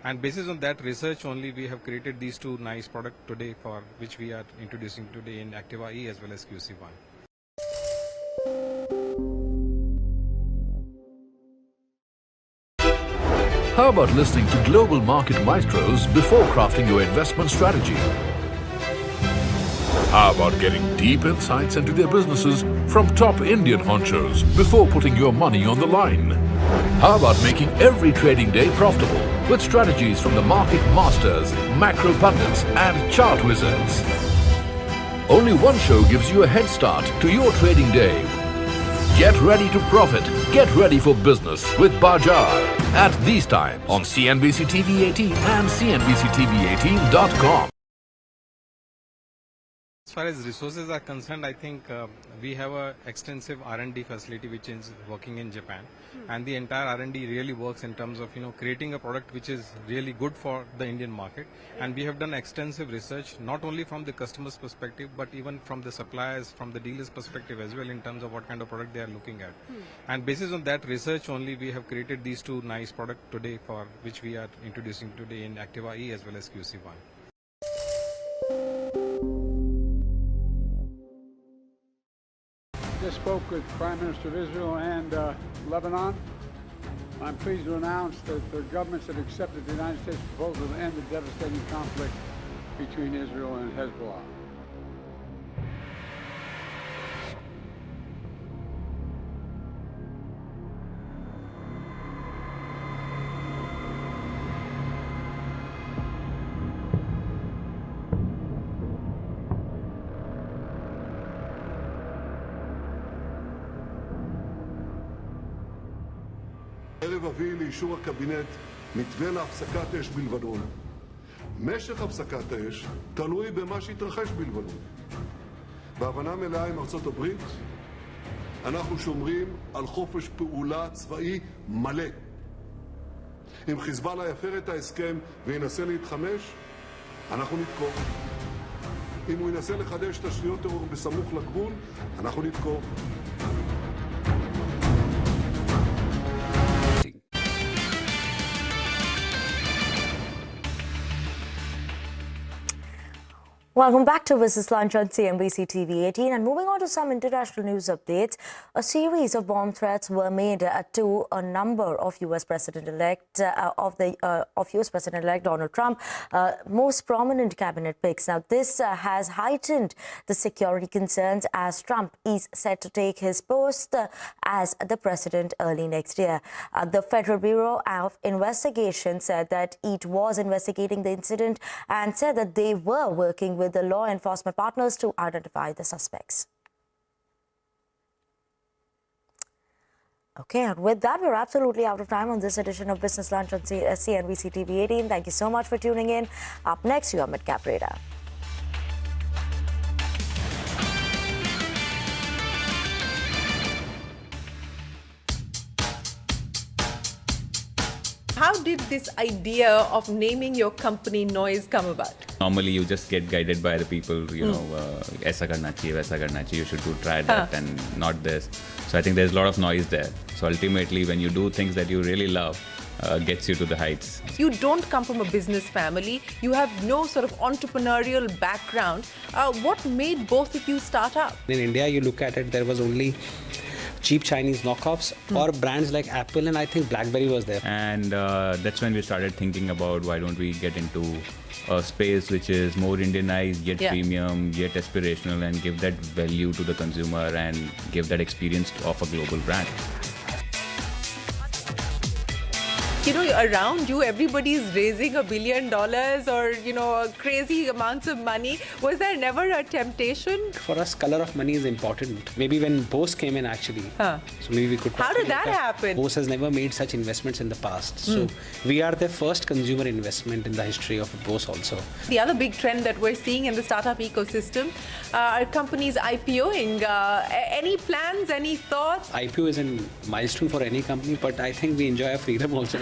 And based on that research only, we have created these two nice products today, for which we are introducing today in Activa E as well as QC1. How about listening to global market maestros before crafting your investment strategy? How about getting deep insights into their businesses from top Indian honchos before putting your money on the line? How about making every trading day profitable with strategies from the market masters, macro pundits and chart wizards? Only one show gives you a head start to your trading day. Get ready to profit. Get ready for business with Bajar at these times on CNBC TV18 and CNBC-TV18.com. As far as resources are concerned, I think we have an extensive R&D facility which is working in Japan, and the entire R&D really works in terms of creating a product which is really good for the Indian market. And we have done extensive research not only from the customer's perspective but even from the suppliers, from the dealers' perspective as well, in terms of what kind of product they are looking at. And basis on that research only, we have created these two nice products today, for which we are introducing today in Activa E as well as QC1. Just spoke with Prime Minister of Israel and Lebanon. I'm pleased to announce that the governments have accepted the United States proposal to end the devastating conflict between Israel and Hezbollah. הערב אביא לאישור הקבינט מתווה להפסקת אש בלבנון. משך הפסקת האש תלוי במה שיתרחש בלבנון. בהבנה מלאה עם ארצות הברית, אנחנו שומרים על חופש פעולה צבאי מלא. אם חיזבאללה יפר את ההסכם וינסה להתחמש, אנחנו נתקוף. אם הוא ינסה לחדש תשתיות טרור בסמוך לגבול, אנחנו נתקוף. Welcome back to Business Lunch on CNBC TV18, and moving on to some international news updates. A series of bomb threats were made to a number of U.S. President-elect U.S. President-elect Donald Trump, most prominent cabinet picks. Now, this has heightened the security concerns as Trump is set to take his post as the president early next year. The Federal Bureau of Investigation said that it was investigating the incident and said that they were working with the law enforcement partners to identify the suspects. Okay, and with that, we're absolutely out of time on this edition of Business Lunch on CNBC TV18. Thank you so much for tuning in. Up next, you are Mid-Cap Radar. How did this idea of naming your company Noise come about? Normally, you just get guided by the people, aisa karna chahiye, waisa karna chahiye, you should try that and not this. So I think there's a lot of noise there. So ultimately, when you do things that you really love, gets you to the heights. You don't come from a business family. You have no sort of entrepreneurial background. What made both of you start up? In India, you look at it, there was only cheap Chinese knockoffs or brands like Apple, and I think BlackBerry was there. And that's when we started thinking about why don't we get into a space which is more Indianized, yet premium, yet aspirational, and give that value to the consumer and give that experience of a global brand. Around you, everybody is raising $1 billion or, crazy amounts of money. Was there never a temptation? For us, color of money is important. Maybe when Bose came in, actually. So maybe we could... How did that happen? Bose has never made such investments in the past. So we are the first consumer investment in the history of Bose also. The other big trend that we're seeing in the startup ecosystem are companies IPOing. Any plans, any thoughts? IPO is a milestone for any company, but I think we enjoy our freedom also.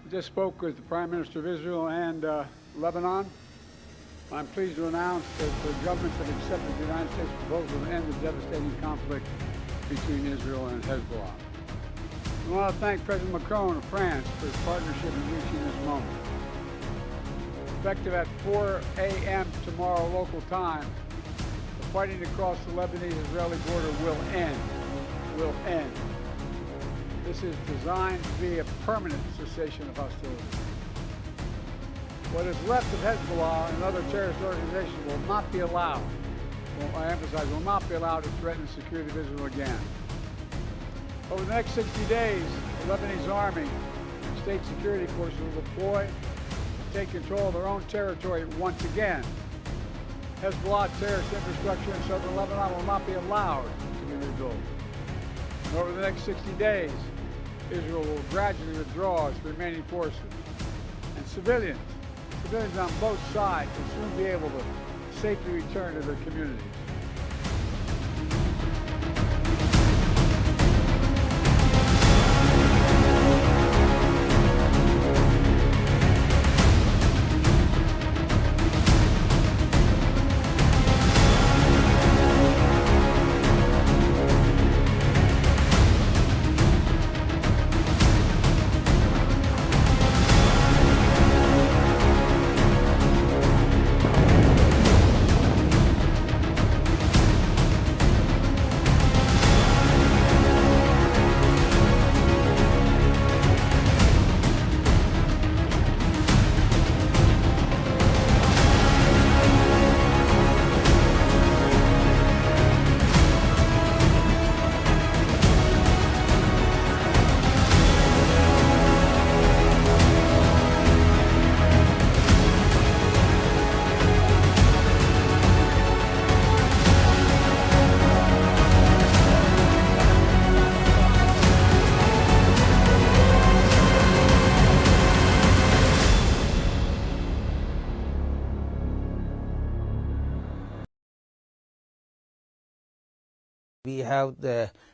Just spoke with the Prime Minister of Israel and Lebanon. I'm pleased to announce that the governments have accepted the United States proposal to end the devastating conflict between Israel and Hezbollah. I want to thank President Macron of France for his partnership in reaching this moment. Effective at 4 a.m. tomorrow local time, the fighting across the Lebanese-Israeli border will end. This is designed to be a permanent cessation of hostilities. What is left of Hezbollah and other terrorist organizations will not be allowed, I emphasize, will not be allowed to threaten the security of Israel again. Over the next 60 days, the Lebanese army and state security forces will deploy and take control of their own territory once again. Hezbollah terrorist infrastructure in southern Lebanon will not be allowed to be rebuilt. And over the next 60 days, Israel will gradually withdraw its remaining forces. And civilians on both sides will soon be able to safely return to their communities. We have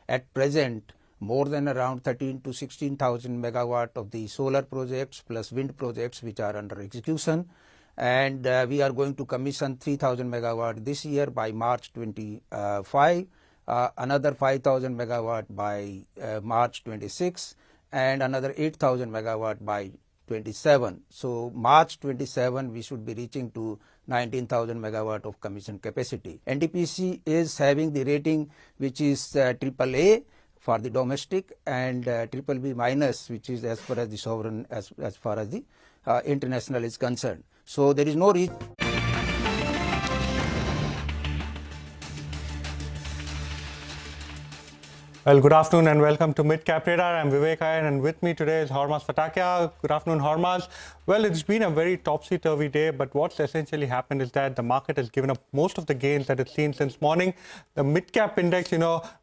at present more than around 13 to 16,000 megawatt of the solar projects plus wind projects which are under execution, and we are going to commission 3,000 megawatt this year by March 25, another 5,000 megawatt by March 26, and another 8,000 megawatt by 27. So March 27 we should be reaching to 19,000 megawatt of commission capacity. NTPC is having the rating which is AAA for the domestic and BBB minus, which is as far as the sovereign, as far as the international is concerned. So there is no reason. Well, good afternoon and welcome to Mid Cap Radar. I'm Vivek Iyer, and with me today is Hormaz Fatakia. Good afternoon, Hormaz. Well, it's been a very topsy-turvy day, but what's essentially happened is that the market has given up most of the gains that it's seen since morning. The mid-cap index,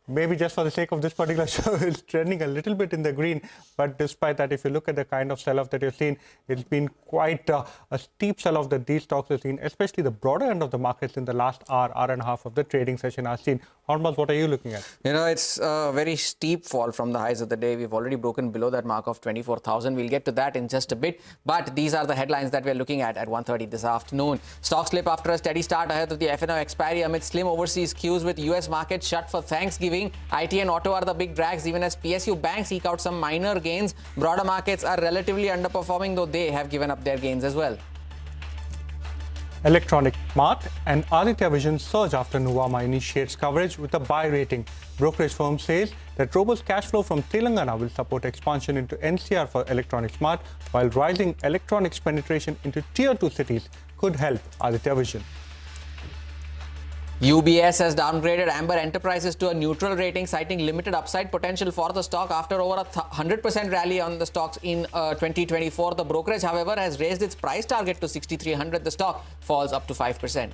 maybe just for the sake of this particular show, is trending a little bit in the green. But despite that, if you look at the kind of sell-off that you've seen, it's been quite a steep sell-off that these stocks have seen, especially the broader end of the markets in the last hour and a half of the trading session I've seen. Hormaz, what are you looking at? It's a very steep fall from the highs of the day. We've already broken below that mark of 24,000. We'll get to that in just a bit. But these are the headlines that we're looking at 1:30 this afternoon. Stock slip after a steady start ahead of the FNO expiry amid slim overseas queues with US markets shut for Thanksgiving. IT and auto are the big drags, even as PSU banks eke out some minor gains. Broader markets are relatively underperforming, though they have given up their gains as well. Electronic Mart and Aditya Vision surge after Nuvama initiates coverage with a buy rating. Brokerage firm says that robust cash flow from Telangana will support expansion into NCR for Electronic Mart, while rising electronics penetration into Tier 2 cities could help Aditya Vision. UBS has downgraded Amber Enterprises to a neutral rating, citing limited upside potential for the stock after over a 100% rally on the stocks in 2024. The brokerage, however, has raised its price target to 6,300. The stock falls up to 5%.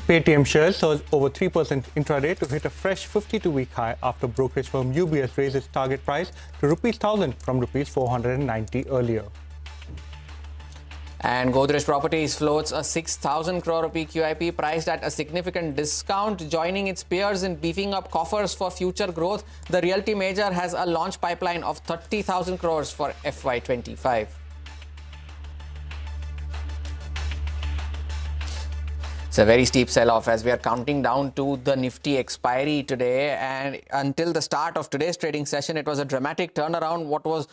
Paytm shares surged over 3% intraday to hit a fresh 52-week high after brokerage firm UBS raised its target price to Rs 1,000 from Rs 490 earlier. And Godrej Properties floats a 6,000 crore rupee QIP priced at a significant discount, joining its peers in beefing up coffers for future growth. The realty major has a launch pipeline of 30,000 crores for FY25. It's a very steep sell-off as we are counting down to the Nifty expiry today, and until the start of today's trading session, it was a dramatic turnaround. What was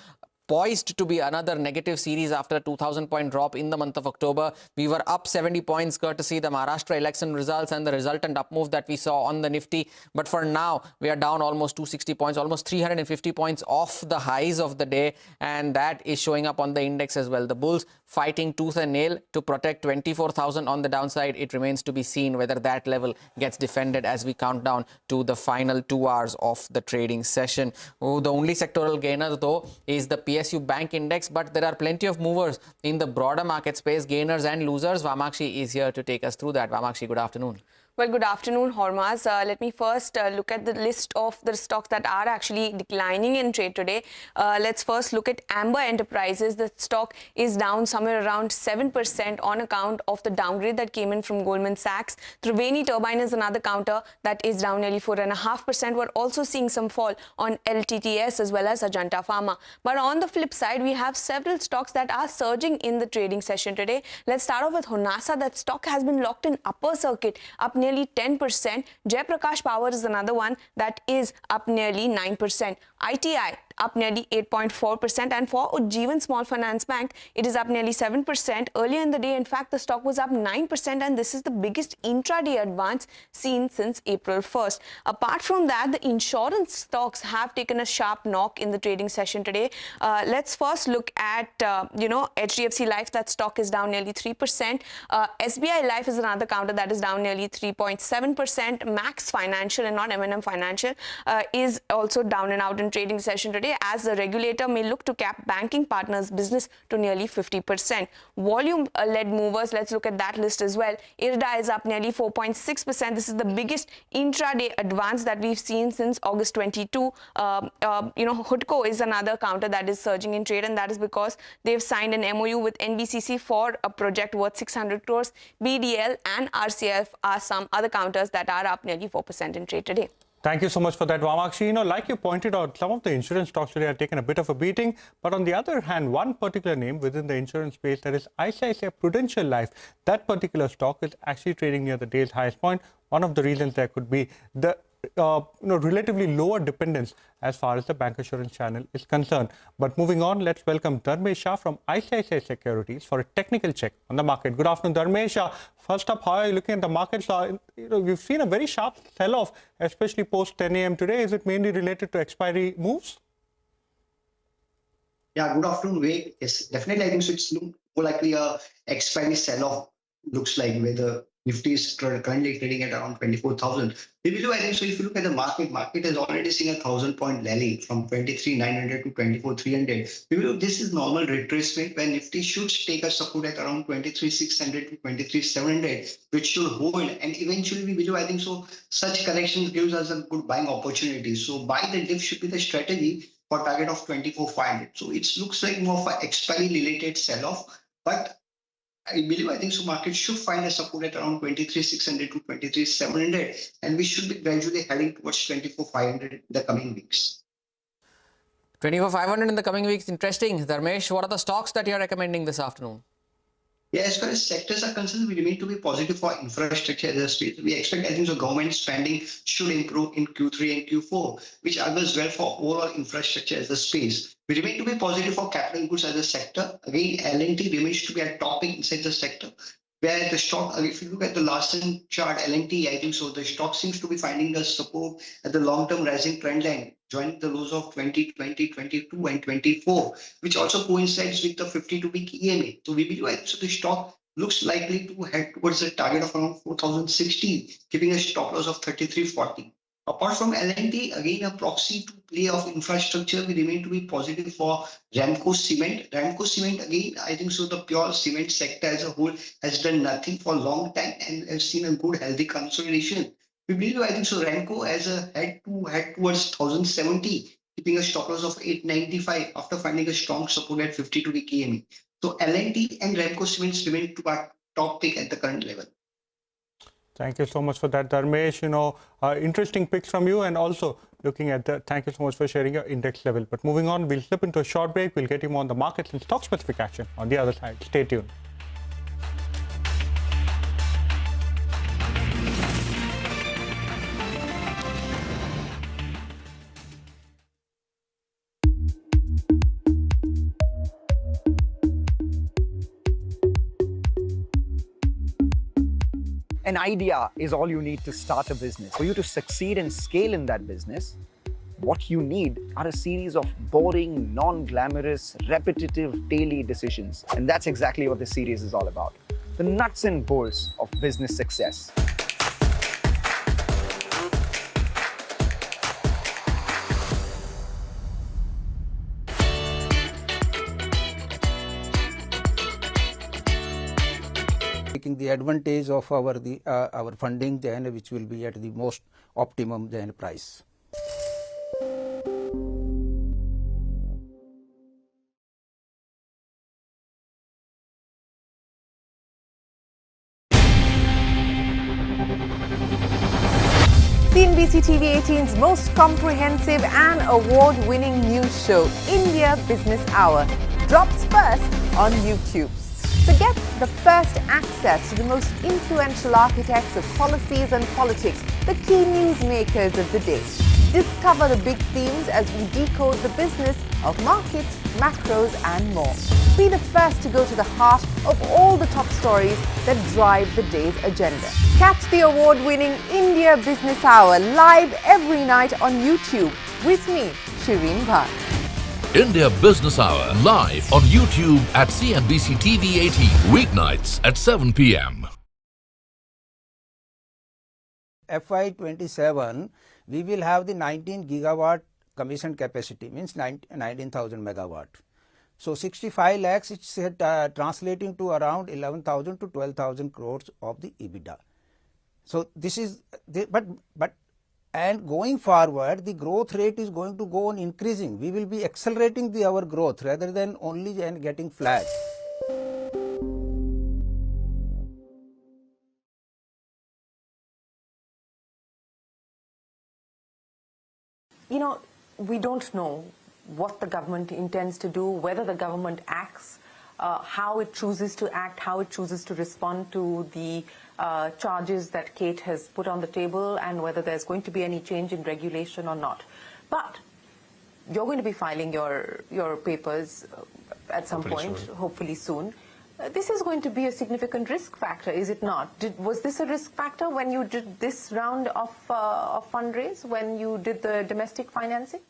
poised to be another negative series after a 2,000-point drop in the month of October. We were up 70 points courtesy the Maharashtra election results and the resultant up move that we saw on the Nifty. But for now, we are down almost 260 points, almost 350 points off the highs of the day. And that is showing up on the index as well. The bulls fighting tooth and nail to protect 24,000 on the downside. It remains to be seen whether that level gets defended as we count down to the final 2 hours of the trading session. The only sectoral gainer though is the PSU Bank Index, but there are plenty of movers in the broader market space, gainers and losers. Vamakshi is here to take us through that. Vamakshi, good afternoon. Well, good afternoon, Hormaz. Let me first look at the list of the stocks that are actually declining in trade today. Let's first look at Amber Enterprises. The stock is down somewhere around 7% on account of the downgrade that came in from Goldman Sachs. Triveni Turbine is another counter that is down nearly 4.5%. We're also seeing some fall on LTTS as well as Ajanta Pharma. But on the flip side, we have several stocks that are surging in the trading session today. Let's start off with Honasa. That stock has been locked in upper circuit, up nearly 10%. Jayaprakash Power is another one that is up nearly 9%. ITI up nearly 8.4%, and for Ujjivan Small Finance Bank, it is up nearly 7%. Earlier in the day, in fact, the stock was up 9%, and this is the biggest intraday advance seen since April 1st. Apart from that, the insurance stocks have taken a sharp knock in the trading session today. Let's first look at, HDFC Life. That stock is down nearly 3%. SBI Life is another counter that is down nearly 3.7%. Max Financial and not M&M Financial is also down and out in trading session today, as the regulator may look to cap banking partners' business to nearly 50%. Volume-led movers, let's look at that list as well. IRDA is up nearly 4.6%. This is the biggest intraday advance that we've seen since August 22. Hudco is another counter that is surging in trade, and that is because they've signed an MOU with NBCC for a project worth 600 crores. BDL and RCF are some other counters that are up nearly 4% in trade today. Thank you so much for that, Vamakshi. Like you pointed out, some of the insurance stocks today have taken a bit of a beating. But on the other hand, one particular name within the insurance space, that is ICICI Prudential Life, that particular stock is actually trading near the day's highest point. One of the reasons there could be the relatively lower dependence as far as the bancassurance channel is concerned. But moving on, let's welcome Dharmesh Shah from ICICI Securities for a technical check on the market. Good afternoon, Dharmesh. First up, how are you looking at the markets? We've seen a very sharp sell-off, especially post 10 a.m. today. Is it mainly related to expiry moves? Yeah, good afternoon, Vivek. Yes, definitely. I think so. It's more likely a expiry sell-off. Looks like where the Nifty is currently trading at around 24,000. I think so. If you look at the market has already seen a 1,000-point rally from 23,900 to 24,300. This is normal retracement where Nifty should take a support at around 23,600 to 23,700, which should hold. And eventually, I think so. Such corrections gives us a good buying opportunity. So buy the dip should be the strategy for target of 24,500. So it looks like more of an expiry-related sell-off, but I think so. Market should find a support at around 23,600 to 23,700, and we should be gradually heading towards 24,500 in the coming weeks. 24,500 in the coming weeks. Interesting. Dharmesh, what are the stocks that you are recommending this afternoon? Yeah, as far as sectors are concerned, we remain to be positive for infrastructure as a space. We expect, I think, so government spending should improve in Q3 and Q4, which augurs well for overall infrastructure as a space. We remain to be positive for capital goods as a sector. Again, L&T remains to be a topic inside the sector, where the stock, if you look at the last chart, L&T, I think so, the stock seems to be finding the support at the long-term rising trend line, joining the lows of 2020, 22 and 24, which also coincides with the 52-week EMA. So we believe so the stock looks likely to head towards the target of around 4,060, keeping a stop loss of 33.40. Apart from L&T, again a proxy to play of infrastructure, we remain to be positive for Ramco Cement. Ramco Cement, again, I think so the pure cement sector as a whole has done nothing for a long time and has seen a good healthy consolidation. We believe, I think so, Ramco as a head towards 1,070, keeping a stop loss of 895 after finding a strong support at 52-week EMA. So L&T and Ramco Cements remain to our top pick at the current level. Thank you so much for that, Dharmesh. Interesting picks from you, and also looking at the, thank you so much for sharing your index level. But moving on, we'll slip into a short break. We'll get you more on the markets and stock specific action on the other side. Stay tuned. An idea is all you need to start a business. For you to succeed and scale in that business, what you need are a series of boring, non-glamorous, repetitive daily decisions. And that's exactly what this series is all about. The nuts and bolts of business success. Taking the advantage of our funding, then which will be at the most optimum then price. CNBC-TV18's most comprehensive and award-winning news show, India Business Hour, drops first on YouTube. So get the first access to the most influential architects of policies and politics, the key newsmakers of the day. Discover the big themes as we decode the business of markets, macros and more. Be the first to go to the heart of all the top stories that drive the day's agenda. Catch the award-winning India Business Hour live every night on YouTube with me, Shireen Bhatt. India Business Hour live on YouTube at CNBC-TV18 weeknights at 7 p.m. FY27, we will have the 19 gigawatt commissioned capacity, means 19,000 megawatt. So 65 lakhs, it's translating to around 11,000 to 12,000 crores of the EBITDA. So this is, and going forward, the growth rate is going to go on increasing. We will be accelerating our growth rather than only getting flat. You know, we don't know what the government intends to do, whether the government acts, how it chooses to act, how it chooses to respond to the charges that Kate has put on the table, and whether there's going to be any change in regulation or not. But you're going to be filing your papers at some point, hopefully soon. This is going to be a significant risk factor, is it not? Was this a risk factor when you did this round of fundraise, when you did the domestic financing?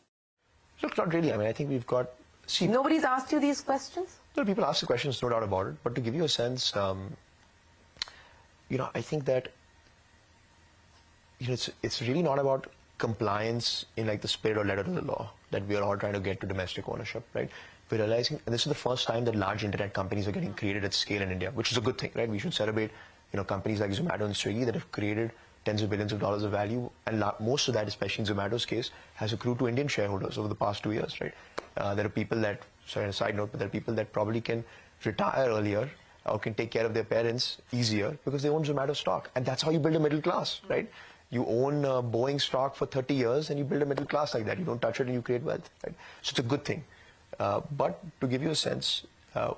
Look, not really. I mean, I think we've got... See, nobody's asked you these questions? No, people ask the questions, no doubt about it. But to give you a sense, you know, I think that, you know, it's really not about compliance in like the spirit or letter of the law that we are all trying to get to domestic ownership, right? We're realizing, and this is the first time that large internet companies are getting created at scale in India, which is a good thing, right? We should celebrate, you know, companies like Zomato and Swiggy that have created tens of billions of dollars of value, and most of that, especially in Zomato's case, has accrued to Indian shareholders over the past 2 years, right? There are people that, sorry, on a side note, but there are people that probably can retire earlier or can take care of their parents easier because they own Zomato stock, and that's how you build a middle class, right? You own Boeing stock for 30 years and you build a middle class like that. You don't touch it and you create wealth, right? So it's a good thing. But to give you a sense,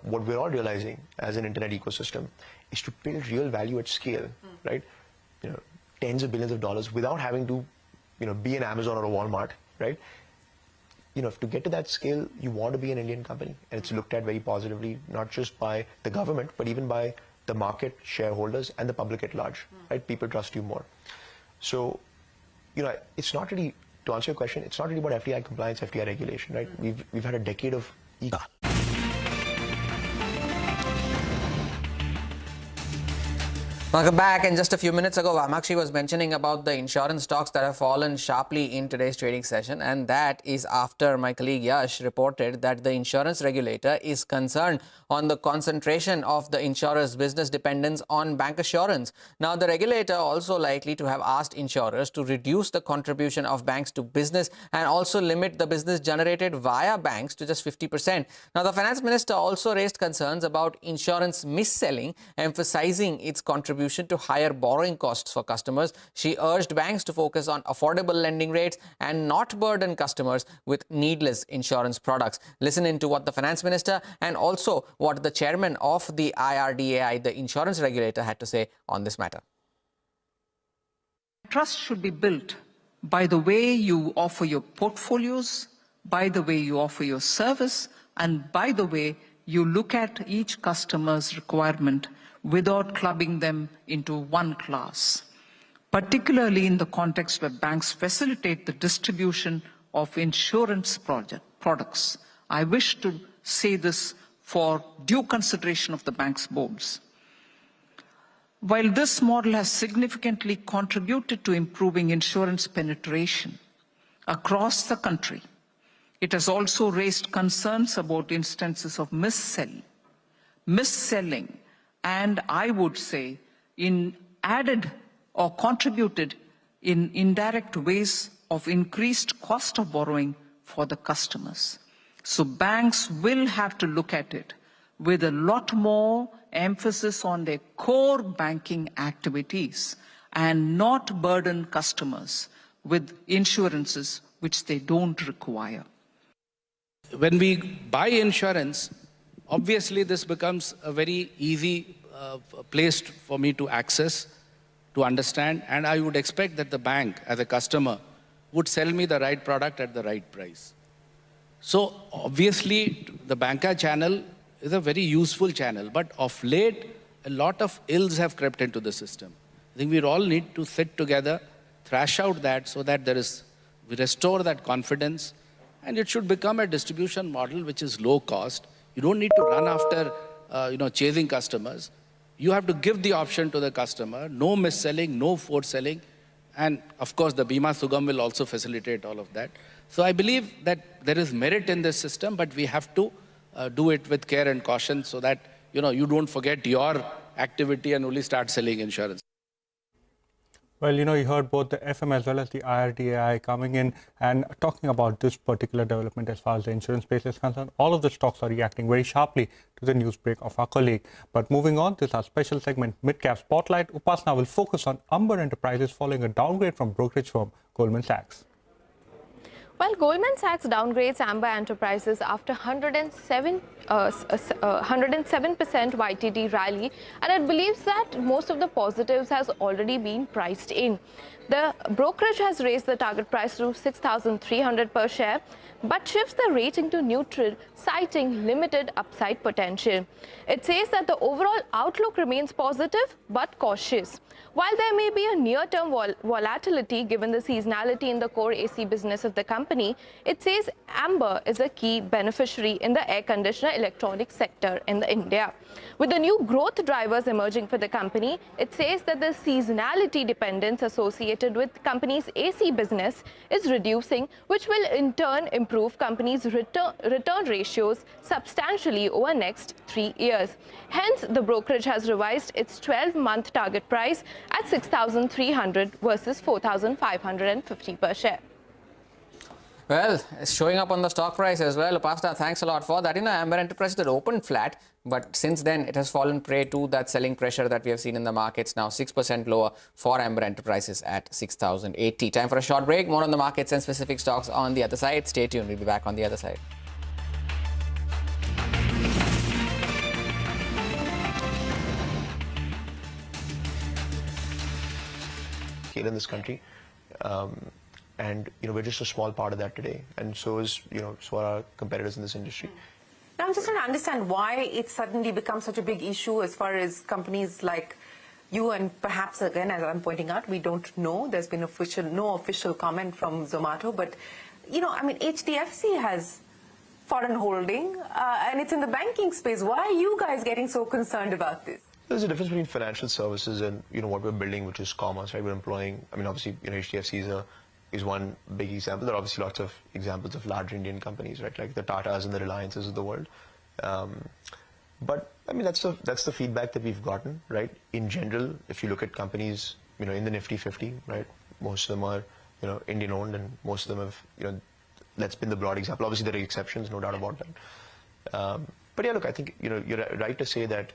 what we're all realizing as an internet ecosystem is to build real value at scale, right? You know, tens of billions of dollars without having to, you know, be an Amazon or a Walmart, right? You know, to get to that scale, you want to be an Indian company, and it's looked at very positively, not just by the government, but even by the market, shareholders, and the public at large, right? People trust you more. So, you know, it's not really, to answer your question, it's not really about FDI compliance, FDI regulation, right? We've had a decade of Welcome back. And just a few minutes ago, Vamakshi was mentioning about the insurance stocks that have fallen sharply in today's trading session. And that is after my colleague Yash reported that the insurance regulator is concerned on the concentration of the insurer's business dependence on bank assurance. Now, the regulator also likely to have asked insurers to reduce the contribution of banks to business and also limit the business generated via banks to just 50%. Now, the finance minister also raised concerns about insurance mis-selling, emphasizing its contribution to higher borrowing costs for customers. She urged banks to focus on affordable lending rates and not burden customers with needless insurance products. Listen into what the finance minister and also what the chairman of the IRDAI, the insurance regulator, had to say on this matter. Trust should be built by the way you offer your portfolios, by the way you offer your service, and by the way you look at each customer's requirement without clubbing them into one class, particularly in the context where banks facilitate the distribution of insurance products. I wish to say this for due consideration of the bank's boards. While this model has significantly contributed to improving insurance penetration across the country, it has also raised concerns about instances of misselling, and I would say added or contributed in indirect ways of increased cost of borrowing for the customers. So banks will have to look at it with a lot more emphasis on their core banking activities and not burden customers with insurances which they don't require. When we buy insurance, obviously this becomes a very easy place for me to access, to understand, and I would expect that the bank, as a customer, would sell me the right product at the right price. So obviously the banca channel is a very useful channel, but of late, a lot of ills have crept into the system. I think we all need to sit together, thrash out that so that we restore that confidence, and it should become a distribution model which is low cost. You don't need to run after, chasing customers. You have to give the option to the customer, no mis-selling, no forced selling, and of course the Bima Sugam will also facilitate all of that. So I believe that there is merit in this system, but we have to do it with care and caution so that, you don't forget your activity and only start selling insurance. Well, you heard both the FM as well as the IRDAI coming in and talking about this particular development as far as the insurance space is concerned. All of the stocks are reacting very sharply to the news break of our colleague. But moving on, this is our special segment, Mid-Cap Spotlight. Upasna will focus on Amber Enterprises following a downgrade from brokerage firm Goldman Sachs. Well, Goldman Sachs downgrades Amber Enterprises after 107% YTD rally, and it believes that most of the positives has already been priced in. The brokerage has raised the target price to 6,300 per share, but shifts the rating to neutral, citing limited upside potential. It says that the overall outlook remains positive but cautious. While there may be a near-term volatility given the seasonality in the core AC business of the company, it says Amber is a key beneficiary in the air conditioner electronics sector in India. With the new growth drivers emerging for the company, it says that the seasonality dependence associated with the company's AC business is reducing, which will in turn improve company's return ratios substantially over the next 3 years. Hence, the brokerage has revised its 12-month target price at 6,300 versus 4,550 per share. Well, it's showing up on the stock price as well. Upasna, thanks a lot for that. Amber Enterprises had opened flat, but since then it has fallen prey to that selling pressure that we have seen in the markets. Now 6% lower for Amber Enterprises at 6,080. Time for a short break. More on the markets and specific stocks on the other side. Stay tuned. We'll be back on the other side. In this country, and we're just a small part of that today, and so is so are our competitors in this industry. Now I'm just trying to understand why it suddenly becomes such a big issue as far as companies like you, and perhaps again, as I'm pointing out, we don't know. There's been no official comment from Zomato, but HDFC has foreign holding, and it's in the banking space. Why are you guys getting so concerned about this? There's a difference between financial services and what we're building, which is commerce, right? We're employing. Obviously, HDFC is one big example. There are obviously lots of examples of large Indian companies, right? Like the Tatas and the Reliances of the world. But that's the feedback that we've gotten, right? In general, if you look at companies, in the Nifty 50, right? Most of them are, Indian owned, and most of them have, that's been the broad example. Obviously, there are exceptions, no doubt about that. But yeah, look, I think you're right to say that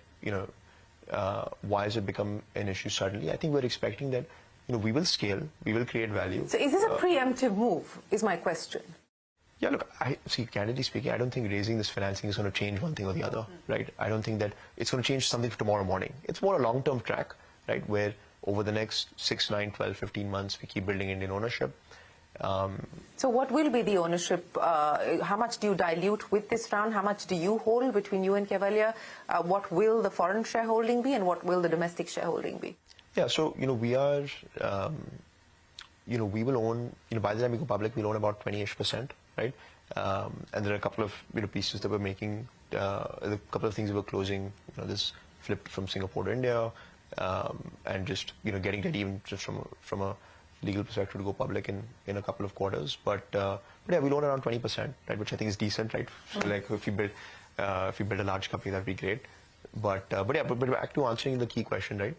why has it become an issue suddenly? I think we're expecting that we will scale, we will create value. So is this a preemptive move, is my question? Yeah, look, candidly speaking, I don't think raising this financing is going to change one thing or the other, right? I don't think that it's going to change something for tomorrow morning. It's more a long-term track, right, where over the next 6, 9, 12, 15 months, we keep building Indian ownership. So what will be the ownership? How much do you dilute with this round? How much do you hold between you and Cavalier? What will the foreign shareholding be, and what will the domestic shareholding be? Yeah, so, we are, we will own, by the time we go public, we'll own about 20-ish%, right? And there are a couple of, pieces that we're making, a couple of things that we're closing, this flipped from Singapore to India, and just, getting ready even just from a legal perspective to go public in a couple of quarters. But yeah, we'll own around 20%, right, which I think is decent, right? So, like, if you build a large company, that'd be great. But back to answering the key question, right?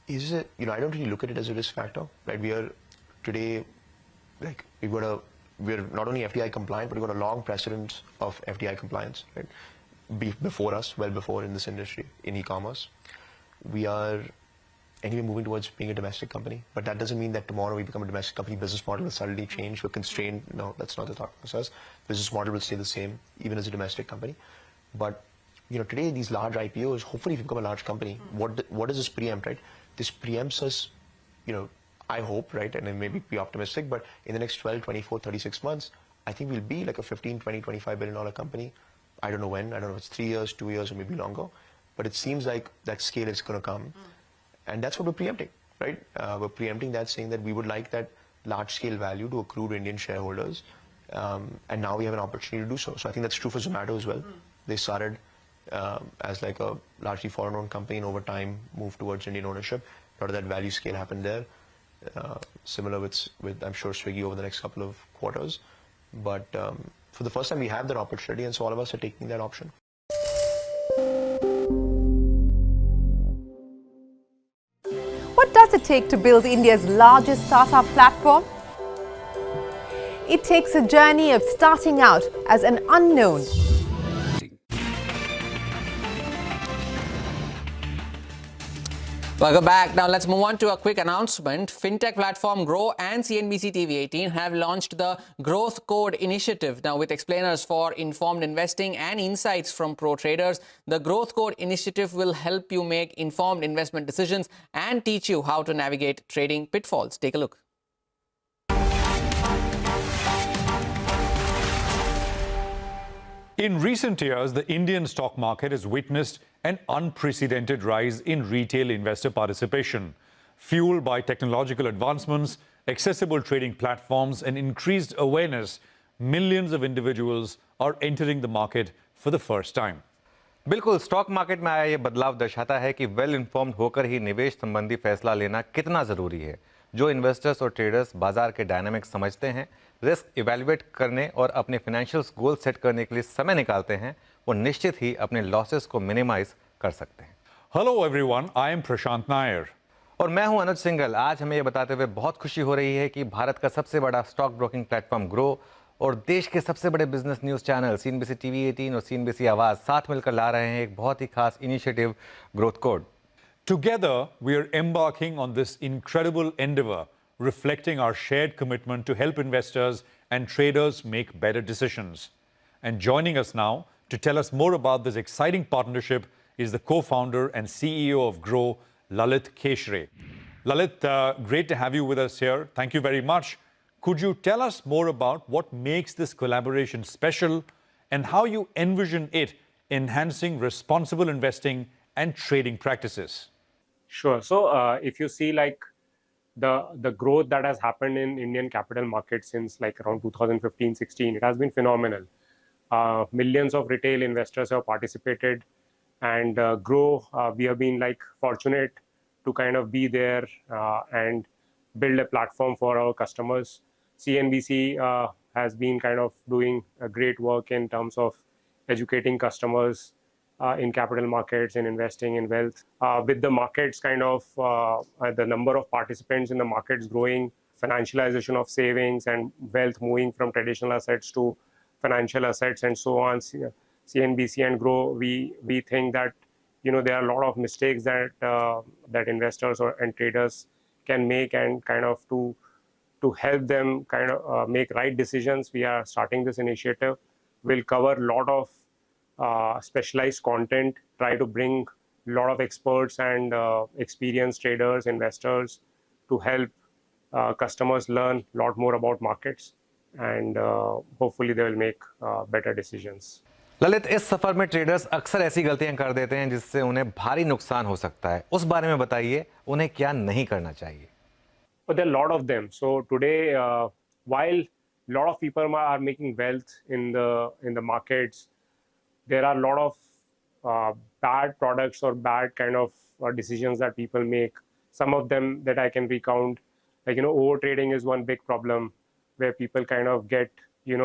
Is it, I don't really look at it as a risk factor, right? We are today, like, we're not only FDI compliant, but we've got a long precedent of FDI compliance, right? Before us, well before in this industry, in e-commerce. We are anyway moving towards being a domestic company, but that doesn't mean that tomorrow we become a domestic company, business model will suddenly change, we're constrained. No, that's not the thought process. Business model will stay the same, even as a domestic company. But, today these large IPOs, hopefully if you become a large company, what does this preempt, right? This preempts us, I hope, right, and then maybe be optimistic, but in the next 12, 24, 36 months, I think we'll be like a 15, 20, $25 billion company. I don't know when, I don't know if it's 3 years, 2 years, or maybe longer, but it seems like that scale is going to come. And that's what we're preempting, right? We're preempting that, saying that we would like that large-scale value to accrue to Indian shareholders, and now we have an opportunity to do so. So I think that's true for Zomato as well. They started as like a largely foreign-owned company, and over time moved towards Indian ownership. A lot of that value scale happened there. Similar with I'm sure Swiggy over the next couple of quarters. But for the first time, we have that opportunity, and so all of us are taking that option. What does it take to build India's largest startup platform? It takes a journey of starting out as an unknown. Welcome back. Now let's move on to a quick announcement. Fintech platform Grow and CNBC-TV18 have launched the Growth Code initiative. Now, with explainers for informed investing and insights from pro traders, the Growth Code initiative will help you make informed investment decisions and teach you how to navigate trading pitfalls. Take a look. In recent years, the Indian stock market has witnessed an unprecedented rise in retail investor participation, fueled by technological advancements, accessible trading platforms, and increased awareness. Millions of individuals are entering the market for the first time. बिल्कुल stock market में आया ये बदलाव दर्शाता है कि well informed होकर ही निवेश संबंधी फैसला लेना कितना ज़रूरी है। जो इन्वेस्टर्स और ट्रेडर्स बाजार के डायनामिक्स समझते हैं, रिस्क इवैल्यूएट करने और अपने फाइनेंशियल्स गोल सेट करने के लिए समय निकालते हैं, वो निश्चित ही अपने लॉसेस को मिनिमाइज कर सकते हैं। हेलो एवरीवन, आई एम प्रशांत नायर और मैं हूं अनुज सिंघल। आज हमें ये बताते हुए बहुत खुशी हो रही है कि भारत का सबसे बड़ा स्टॉक ब्रोकिंग प्लेटफॉर्म ग्रो और देश के सबसे बड़े business news channel CNBC TV18 और CNBC आवाज़ साथ मिलकर ला रहे हैं एक बहुत ही खास initiative growth code. Together, we are embarking on this incredible endeavor, reflecting our shared commitment to help investors and traders make better decisions. And joining us now to tell us more about this exciting partnership is the co-founder and CEO of Grow, Lalit Keshre. Lalit, great to have you with us here. Thank you very much. Could you tell us more about what makes this collaboration special and how you envision it enhancing responsible investing and trading practices? Sure. So if you see like the growth that has happened in Indian capital markets since like around 2015-16, it has been phenomenal. Millions of retail investors have participated, and Grow, we have been like fortunate to kind of be there and build a platform for our customers. CNBC has been kind of doing a great work in terms of educating customers in capital markets and investing in wealth. With the markets kind of, the number of participants in the markets growing, financialization of savings and wealth moving from traditional assets to financial assets and so on, CNBC and Grow, we think that, you know, there are a lot of mistakes that that investors and traders can make, and kind of to help them kind of make right decisions, we are starting this initiative. We'll cover a lot of specialized content, try to bring a lot of experts and experienced traders, investors to help customers learn a lot more about markets, and hopefully they will make better decisions. Lalit, इस सफर में traders अक्सर ऐसी गलतियां कर देते हैं जिससे उन्हें भारी नुकसान हो सकता है. उस बारे में बताइए, उन्हें क्या नहीं करना चाहिए? But there are a lot of them. So today, while a lot of people are making wealth in the markets, there are a lot of bad products or bad kind of decisions that people make. Some of them that I can recount, like over trading is one big problem, where people kind of get in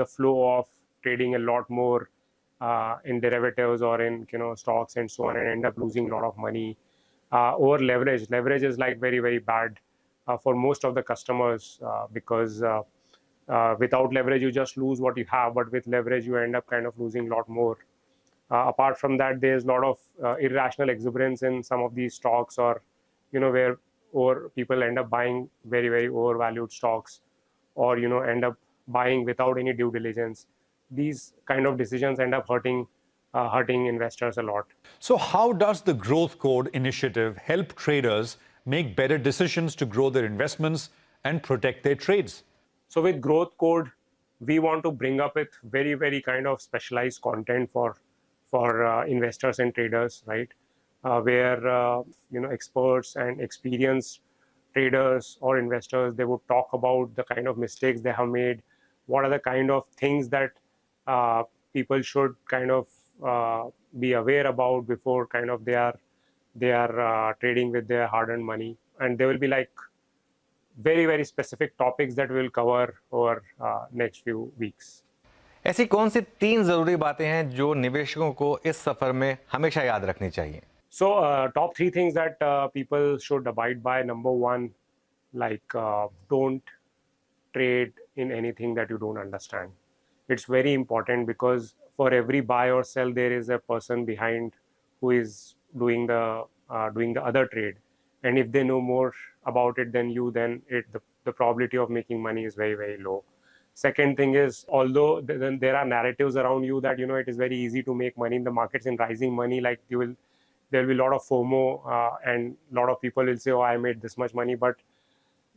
the flow of trading a lot more in derivatives or in stocks and so on, and end up losing a lot of money. Over leverage is like very, very bad for most of the customers, because without leverage you just lose what you have, but with leverage you end up kind of losing a lot more. Apart from that, there's a lot of irrational exuberance in some of these stocks, or where people end up buying very, very overvalued stocks, or end up buying without any due diligence. These kind of decisions end up hurting investors a lot. So how does the Growth Code initiative help traders make better decisions to grow their investments and protect their trades? So with Growth Code, we want to bring up with very, very kind of specialized content for investors and traders, right? Where experts and experienced traders or investors, they would talk about the kind of mistakes they have made, what are the kind of things that people should kind of be aware about before kind of they are trading with their hard-earned money. And there will be like very, very specific topics that we'll cover over next few weeks. ऐसी कौन सी 3 जरूरी बातें हैं जो निवेशकों को इस सफर में हमेशा याद रखनी चाहिए? So top 3 things that people should abide by. Number 1, like don't trade in anything that you don't understand. It's very important, because for every buy or sell there is a person behind who is doing the other trade, and if they know more about it than you, then the probability of making money is very, very low. Second thing is, although there are narratives around you that it is very easy to make money in the markets in rising money, like there will be a lot of FOMO, and a lot of people will say, oh, I made this much money, but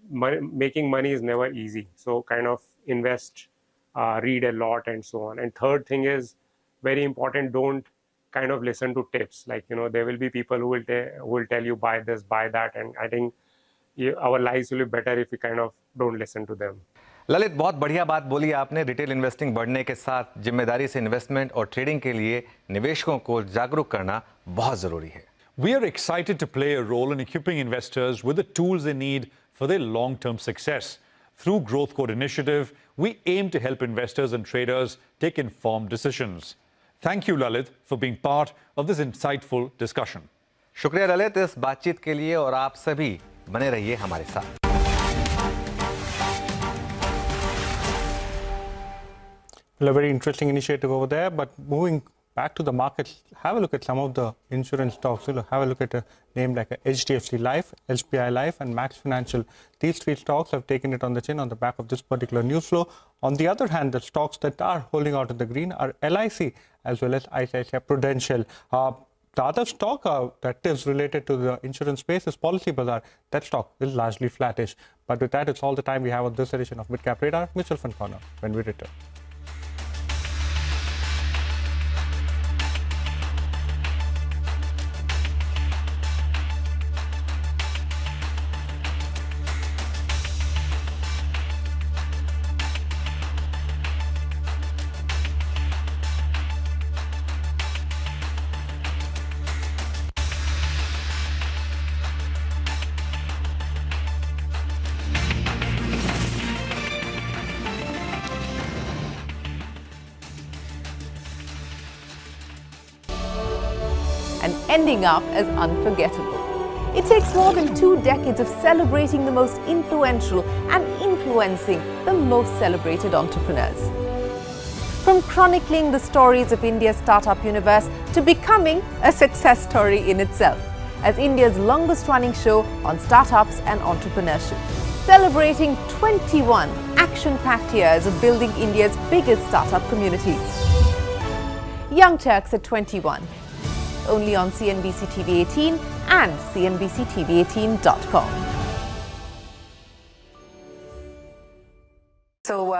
making money is never easy. So kind of invest, read a lot, and so on. And third thing is very important, don't kind of listen to tips. Like there will be people who will tell you buy this, buy that, and I think our lives will be better if we kind of don't listen to them. Lalit, बहुत बढ़िया बात बोली आपने. Retail investing बढ़ने के साथ जिम्मेदारी से इन्वेस्टमेंट और ट्रेडिंग के लिए निवेशकों को जागरूक करना बहुत जरूरी है. We are excited to play a role in equipping investors with the tools they need for their long-term success. Through Growth Code initiative, we aim to help investors and traders take informed decisions. Thank you, Lalit, for being part of this insightful discussion. शुक्रिया ललित इस बातचीत के लिए, और आप सभी बने रहिए हमारे साथ. Well, a very interesting initiative over there. But moving back to the markets, have a look at some of the insurance stocks. Have a look at a name like HDFC Life, SBI Life, and Max Financial. These 3 stocks have taken it on the chin on the back of this particular news flow. On the other hand, the stocks that are holding out in the green are LIC as well as ICICI Prudential. The other stock that is related to the insurance space is Policy Bazaar. That stock is largely flattish. But with that, it's all the time we have on this edition of Midcap Radar Mutual Fund Corner. When we return. And ending up as unforgettable. It takes more than 2 decades of celebrating the most influential and influencing the most celebrated entrepreneurs. From chronicling the stories of India's startup universe to becoming a success story in itself, as India's longest running show on startups and entrepreneurship, celebrating 21 action-packed years of building India's biggest startup community. Young Turks at 21. Only on CNBC-TV18 and CNBC-TV18.com. So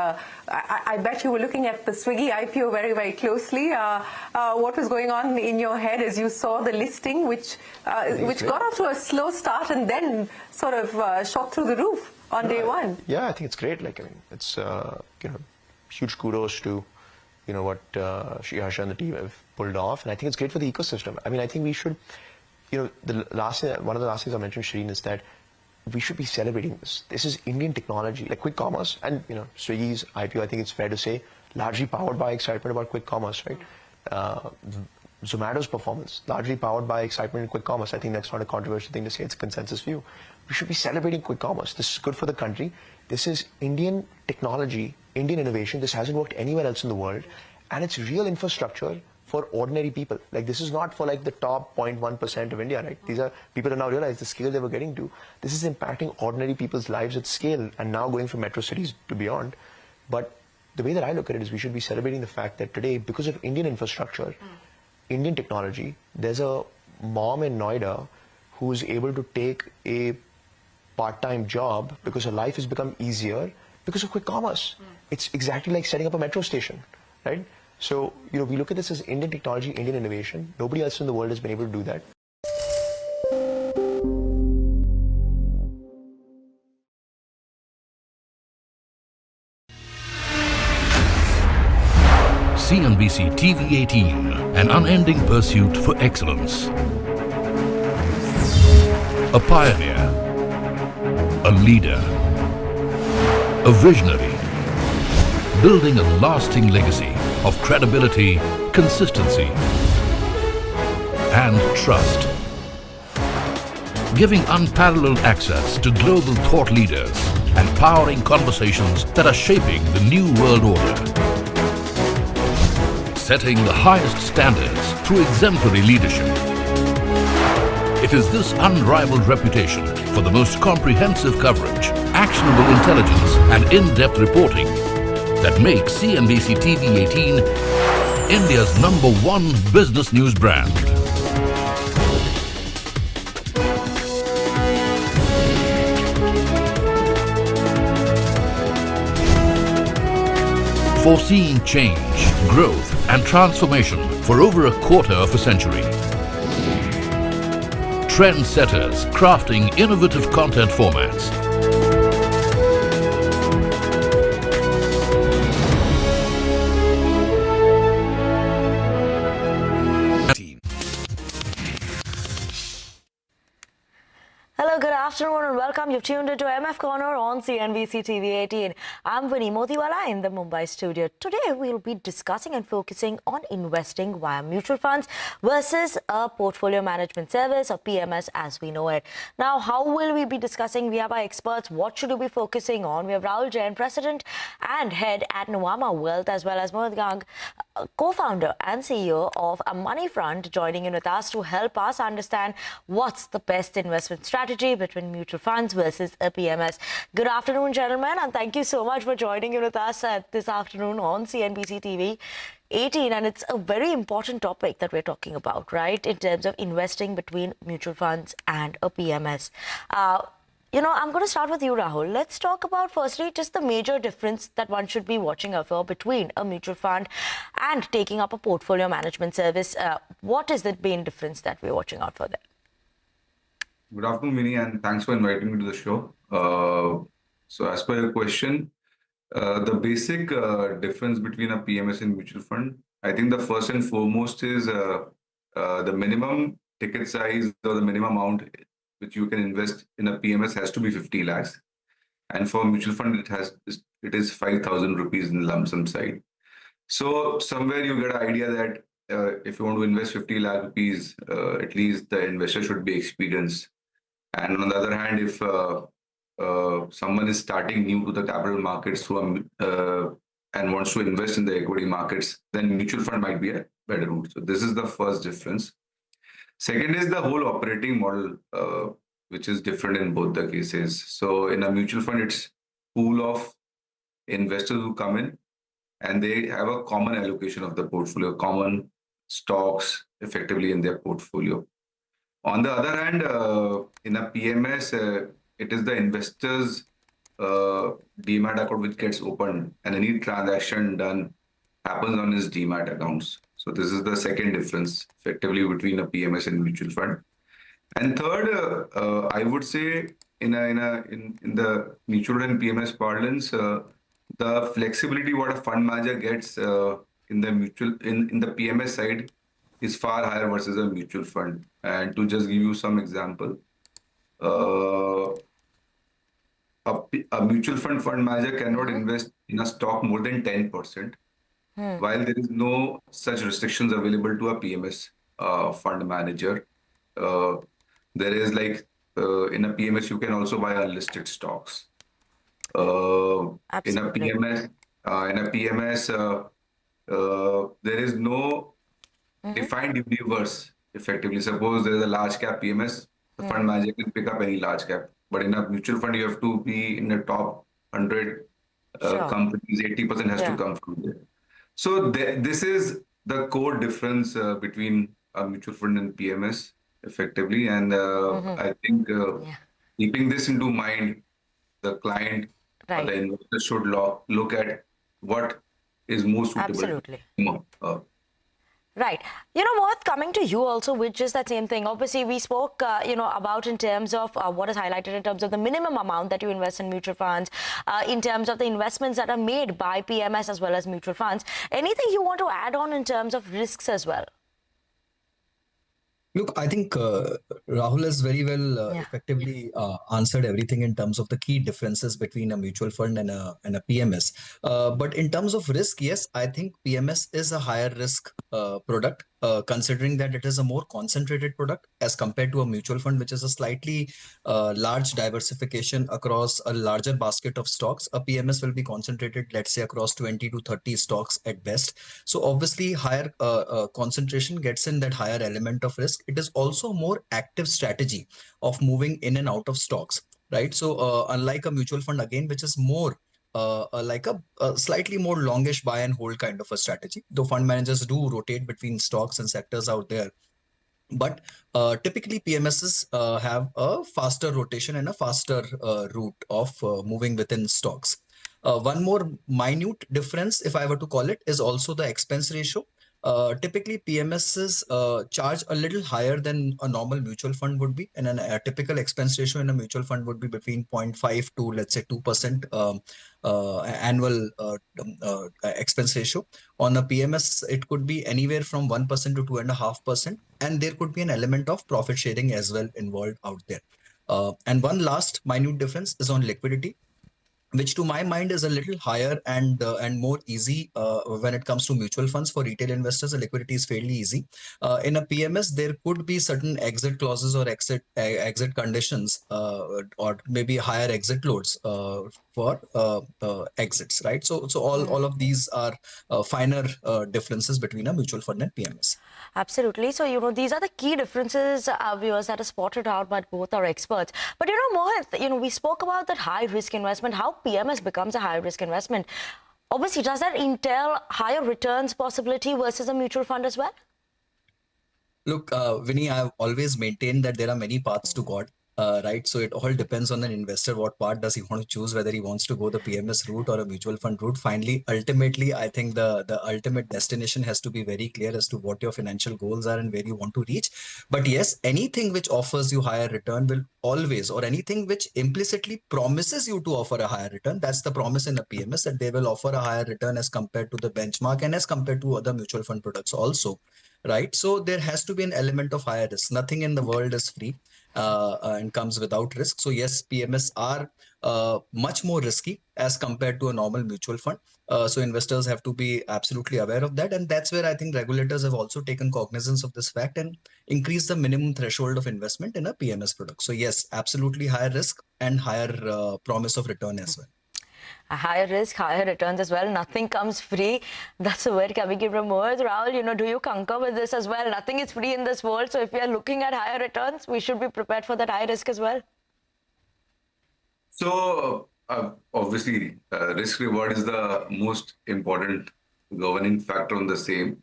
I bet you were looking at the Swiggy IPO very, very closely. What was going on in your head as you saw the listing, which got off to a slow start and then sort of shot through the roof on day one? Yeah, I think it's great. Like, I mean, it's huge kudos to what Harsha and the team have pulled off, and I think it's great for the ecosystem. I mean, I think we should, one of the last things I mentioned, Shireen, is that we should be celebrating this. This is Indian technology, like quick commerce, and Swiggy's IPO. I think it's fair to say, largely powered by excitement about quick commerce, right? Zomato's performance, largely powered by excitement in quick commerce. I think that's not a controversial thing to say. It's a consensus view. We should be celebrating quick commerce. This is good for the country. This is Indian technology, Indian innovation. This hasn't worked anywhere else in the world, and it's real infrastructure for ordinary people. Like, this is not for like the top 0.1% of India, right? These are people who now realize the scale they were getting to. This is impacting ordinary people's lives at scale, and now going from metro cities to beyond. But the way that I look at it is we should be celebrating the fact that today, because of Indian infrastructure, Indian technology, there's a mom in Noida who's able to take a part-time job because her life has become easier because of quick commerce. It's exactly like setting up a metro station, right? So, we look at this as Indian technology, Indian innovation. Nobody else in the world has been able to do that. CNBC-TV18, an unending pursuit for excellence. A pioneer, a leader, a visionary, building a lasting legacy of credibility, consistency, and trust. Giving unparalleled access to global thought leaders and powering conversations that are shaping the new world order. Setting the highest standards through exemplary leadership. It is this unrivaled reputation for the most comprehensive coverage, actionable intelligence, and in-depth reporting that makes CNBC-TV18 India's #1 business news brand. Foreseeing change, growth, and transformation for over a quarter of a century. Trendsetters crafting innovative content formats. Hello, good afternoon and welcome. You've tuned into MF Corner on CNBC-TV18. I'm Vinny Motiwala in the Mumbai studio. Today, we'll be discussing and focusing on investing via mutual funds versus a portfolio management service, or PMS as we know it. Now, how will we be discussing? We have our experts. What should we be focusing on? We have Rahul Jain, President and Head at Nuvama Wealth, as well as Mohit Gang, co-founder and CEO of a money fund, joining in with us to help us understand what's the best investment strategy between mutual funds versus a PMS. Good afternoon, gentlemen, and thank you so much for joining in with us this afternoon on CNBC TV 18. And it's a very important topic that we're talking about, right, in terms of investing between mutual funds and a PMS. I'm going to start with you, Rahul. Let's talk about, firstly, just the major difference that one should be watching out for between a mutual fund and taking up a portfolio management service. What is the main difference that we're watching out for there? Good afternoon, Vinny, and thanks for inviting me to the show. So as per your question, the basic difference between a PMS and mutual fund, I think the first and foremost is the minimum ticket size or the minimum amount which you can invest in a PMS has to be 50 lakhs. And for a mutual fund, it is 5,000 rupees in the lump sum side. So somewhere you get an idea that if you want to invest 50 lakh rupees, at least the investor should be experienced. And on the other hand, if someone is starting new to the capital markets and wants to invest in the equity markets, then mutual fund might be a better route. So this is the first difference. Second is the whole operating model, which is different in both the cases. So in a mutual fund, it's pool of investors who come in and they have a common allocation of the portfolio, common stocks effectively in their portfolio. On the other hand, in a PMS, it is the investors Demat account which gets opened and any transaction done happens on his Demat accounts. So this is the second difference effectively between a PMS and mutual fund. And third, I would say in the mutual and PMS parlance, the flexibility what a fund manager gets in the PMS side is far higher versus a mutual fund. And to just give you some example, a mutual fund manager cannot invest in a stock more than 10%, while there is no such restrictions available to a PMS fund manager. There is like in a PMS you can also buy unlisted stocks. In a PMS, there is no defined universe. Effectively, suppose there is a large cap PMS, the fund manager can pick up any large cap. But in a mutual fund, you have to be in the top 100 companies. 80% has to come from there. So this is the core difference between a mutual fund and PMS, effectively. And I think keeping this into mind, the client or the investor should look at what is most suitable. Absolutely. Right. You know what, coming to you also, which is that same thing. Obviously, we spoke, about in terms of what is highlighted in terms of the minimum amount that you invest in mutual funds, in terms of the investments that are made by PMS as well as mutual funds. Anything you want to add on in terms of risks as well? Look, I think Rahul has very well effectively answered everything in terms of the key differences between a mutual fund and a PMS. But in terms of risk, yes, I think PMS is a higher risk product, considering that it is a more concentrated product as compared to a mutual fund, which is a slightly large diversification across a larger basket of stocks. A PMS will be concentrated, let's say, across 20 to 30 stocks at best. So obviously, higher concentration gets in that higher element of risk. It is also a more active strategy of moving in and out of stocks, right? So unlike a mutual fund, again, which is more like a slightly more longish buy and hold kind of a strategy, though fund managers do rotate between stocks and sectors out there. But typically PMSs have a faster rotation and a faster route of moving within stocks. One more minute difference, if I were to call it, is also the expense ratio. Typically PMSs charge a little higher than a normal mutual fund would be, and a typical expense ratio in a mutual fund would be between 0.5 to, let's say, 2% annual expense ratio. On a PMS, it could be anywhere from 1% to 2.5%, and there could be an element of profit sharing as well involved out there. And one last minute difference is on liquidity, which to my mind is a little higher and more easy when it comes to mutual funds. For retail investors, the liquidity is fairly easy. In a PMS, there could be certain exit clauses or exit conditions, or maybe higher exit loads for exits, right? So all of these are finer differences between a mutual fund and PMS. Absolutely. So, these are the key differences, viewers, that are spotted out by both our experts. But, Mohit, we spoke about that high-risk investment, how PMS becomes a high-risk investment. Obviously, does that entail higher returns possibility versus a mutual fund as well? Look, Vinny, I've always maintained that there are many paths to God. Right. So it all depends on an investor. What part does he want to choose, whether he wants to go the PMS route or a mutual fund route? Finally, ultimately, I think the ultimate destination has to be very clear as to what your financial goals are and where you want to reach. But yes, anything which offers you higher return will always, or anything which implicitly promises you to offer a higher return, that's the promise in a PMS, that they will offer a higher return as compared to the benchmark and as compared to other mutual fund products also. Right. So there has to be an element of higher risk. Nothing in the world is free and comes without risk. So yes, PMS are much more risky as compared to a normal mutual fund. So investors have to be absolutely aware of that. And that's where I think regulators have also taken cognizance of this fact and increased the minimum threshold of investment in a PMS product. So yes, absolutely higher risk and higher promise of return as well. A higher risk, higher returns as well. Nothing comes free. That's a word coming in from Mohit. Rahul, do you concur with this as well? Nothing is free in this world. So if we are looking at higher returns, we should be prepared for that high risk as well. So obviously, risk reward is the most important governing factor on the same.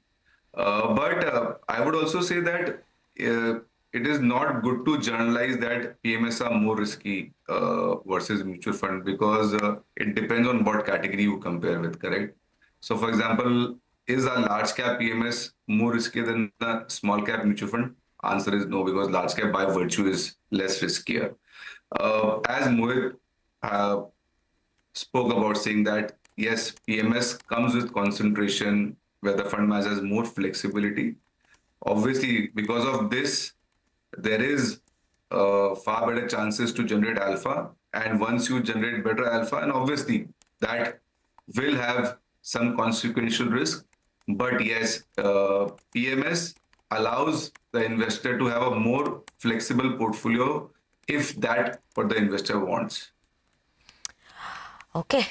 But I would also say that it is not good to generalize that PMS are more risky versus mutual fund, because it depends on what category you compare with, correct? So for example, is a large cap PMS more risky than a small cap mutual fund? Answer is no, because large cap by virtue is less riskier. As Mohit spoke about, saying that yes, PMS comes with concentration where the fund manager has more flexibility. Obviously, because of this, there is far better chances to generate alpha. And once you generate better alpha, and obviously that will have some consequential risk. But yes, PMS allows the investor to have a more flexible portfolio if that what the investor wants. Okay.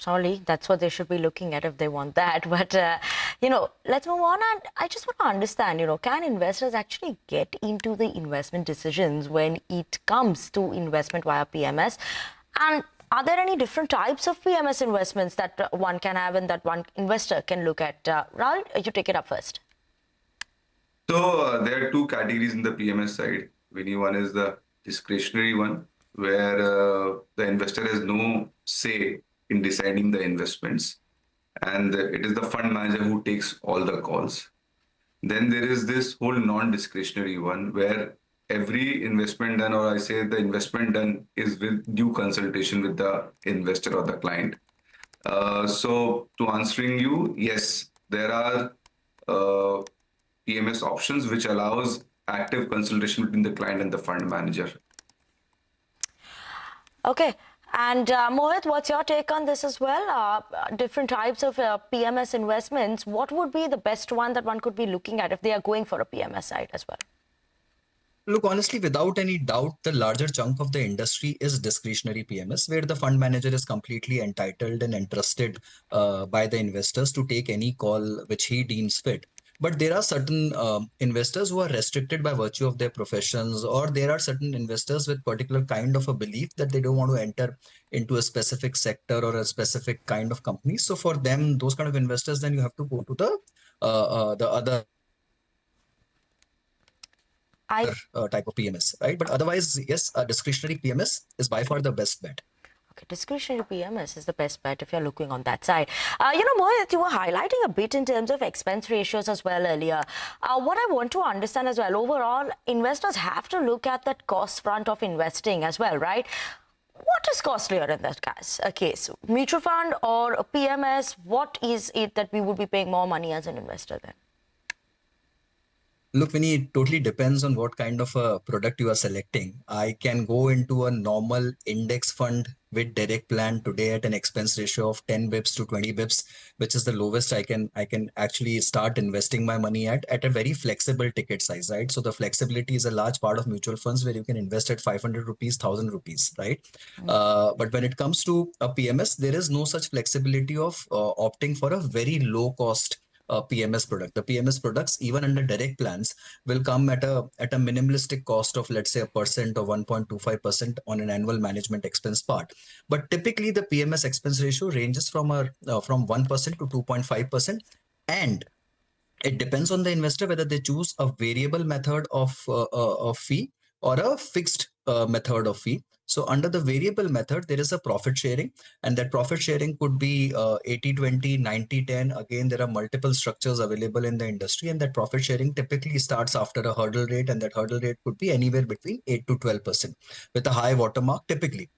Sorry, that's what they should be looking at if they want that. But, let's move on. And I just want to understand, can investors actually get into the investment decisions when it comes to investment via PMS? And are there any different types of PMS investments that one can have and that one investor can look at? Rahul, you take it up first. So there are two categories in the PMS side. One is the discretionary one, where the investor has no say in deciding the investments, and it is the fund manager who takes all the calls. Then there is this whole non-discretionary one, where every investment done, or I say the investment done, is with due consultation with the investor or the client. So to answering you, yes, there are PMS options which allows active consultation between the client and the fund manager. Okay. And Mohit, what's your take on this as well? Different types of PMS investments. What would be the best one that one could be looking at if they are going for a PMS side as well? Look, honestly, without any doubt, the larger chunk of the industry is discretionary PMS, where the fund manager is completely entitled and entrusted by the investors to take any call which he deems fit. But there are certain investors who are restricted by virtue of their professions, or there are certain investors with particular kind of a belief that they don't want to enter into a specific sector or a specific kind of company. So for them, those kind of investors, then you have to go to the other type of PMS, right? But otherwise, yes, a discretionary PMS is by far the best bet. Okay, discretionary PMS is the best bet if you're looking on that side. Mohit, you were highlighting a bit in terms of expense ratios as well earlier. What I want to understand as well, overall, investors have to look at that cost front of investing as well, right? What is costlier in that case? Mutual fund or a PMS? What is it that we would be paying more money as an investor then? Look, Vinny, it totally depends on what kind of a product you are selecting. I can go into a normal index fund with direct plan today at an expense ratio of 10 bips to 20 bips, which is the lowest I can actually start investing my money at a very flexible ticket size, right? So the flexibility is a large part of mutual funds where you can invest at 500 rupees, 1000 rupees, right? But when it comes to a PMS, there is no such flexibility of opting for a very low cost PMS product. The PMS products, even under direct plans, will come at a minimalistic cost of, let's say, 1% or 1.25% on an annual management expense part. But typically, the PMS expense ratio ranges from 1% to 2.5%, and it depends on the investor whether they choose a variable method of fee or a fixed method of fee. So under the variable method, there is a profit sharing, and that profit sharing could be 80-20, 90-10. Again, there are multiple structures available in the industry, and that profit sharing typically starts after a hurdle rate, and that hurdle rate could be anywhere between 8 to 12% with a high watermark typically,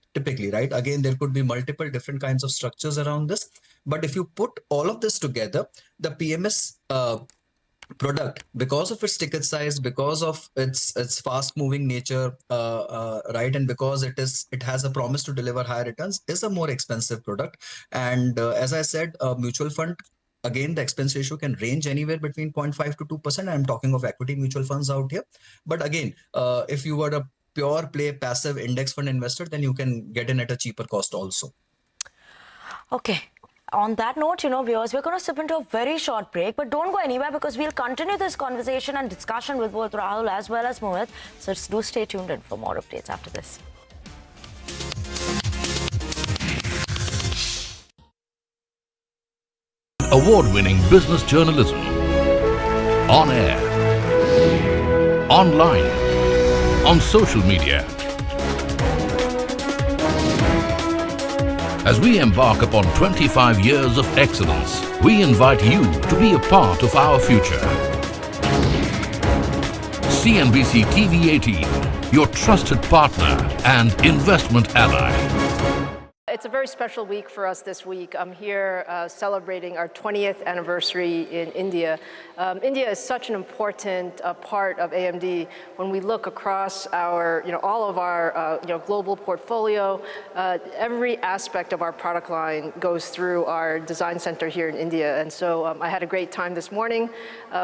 right? Again, there could be multiple different kinds of structures around this. But if you put all of this together, the PMS product, because of its ticket size, because of its fast moving nature, right, and because it has a promise to deliver higher returns, is a more expensive product. And as I said, a mutual fund, again, the expense ratio can range anywhere between 0.5 to 2%. I'm talking of equity mutual funds out here. But again, if you were a pure play passive index fund investor, then you can get in at a cheaper cost also. Okay. On that note, viewers, we're going to step into a very short break, but don't go anywhere because we'll continue this conversation and discussion with both Rahul as well as Mohit. So do stay tuned in for more updates after this. Award-winning business journalism. On air. Online. on social media. As we embark upon 25 years of excellence, we invite you to be a part of our future. CNBC-TV18, your trusted partner and investment ally. It's a very special week for us this week. I'm here celebrating our 20th anniversary in India. India is such an important part of AMD. When we look across our, all of our, global portfolio, every aspect of our product line goes through our design center here in India. And so I had a great time this morning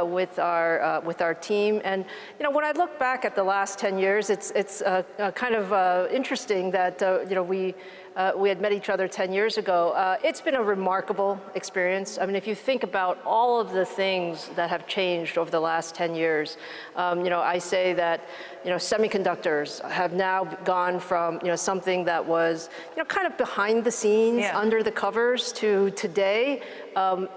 with our team. And when I look back at the last 10 years, it's kind of interesting that we had met each other 10 years ago. It's been a remarkable experience. I mean, if you think about all of the things that have changed over the last 10 years, I say that, semiconductors have now gone from, something that was, kind of behind the scenes, under the covers, to today.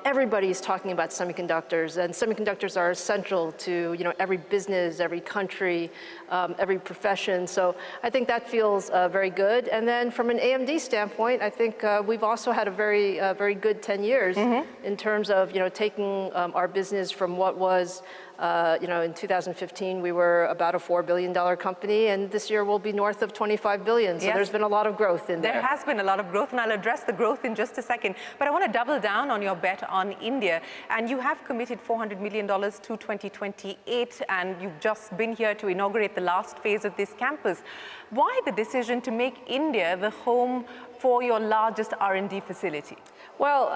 Everybody's talking about semiconductors, and semiconductors are essential to, every business, every country, every profession. So I think that feels very good. And then from an AMD standpoint, I think we've also had a very good 10 years in terms of, taking our business from what was, in 2015, we were about a $4 billion company, and this year we'll be north of $25 billion. So there's been a lot of growth in there. There has been a lot of growth, and I'll address the growth in just a second. But I want to double down on your bet on India. And you have committed $400 million to 2028, and you've just been here to inaugurate the last phase of this campus. Why the decision to make India the home for your largest R&D facility? Well,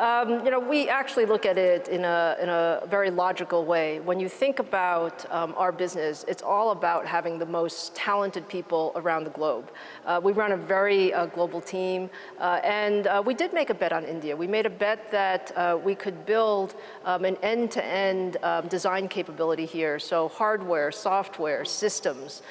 we actually look at it in a very logical way. When you think about our business, it's all about having the most talented people around the globe. We run a very global team, and we did make a bet on India. We made a bet that we could build an end-to-end design capability here. So hardware, software, systems.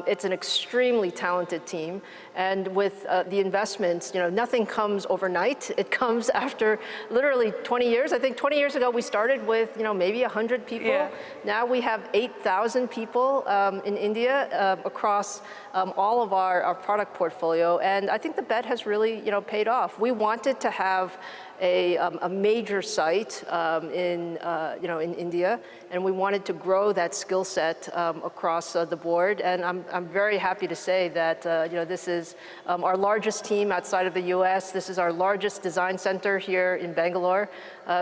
It's an extremely talented team. And with the investments, nothing comes overnight. It comes after literally 20 years. I think 20 years ago we started with, maybe 100 people. Yeah. Now we have 8,000 people in India across all of our product portfolio. And I think the bet has really, paid off. We wanted to have a major site in India, and we wanted to grow that skill set across the board. And I'm very happy to say that this is our largest team outside of the U.S. This is our largest design center here in Bangalore.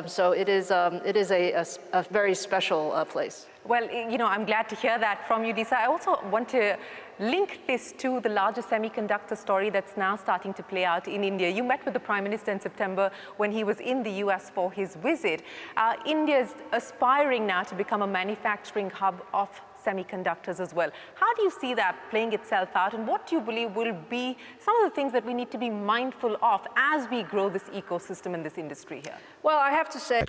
So it is a very special place. Well, I'm glad to hear that from you, Disa. I also want to link this to the larger semiconductor story that's now starting to play out in India. You met with the Prime Minister in September when he was in the US for his visit. India is aspiring now to become a manufacturing hub of semiconductors as well. How do you see that playing itself out, and what do you believe will be some of the things that we need to be mindful of as we grow this ecosystem in this industry here? Well, I have to say...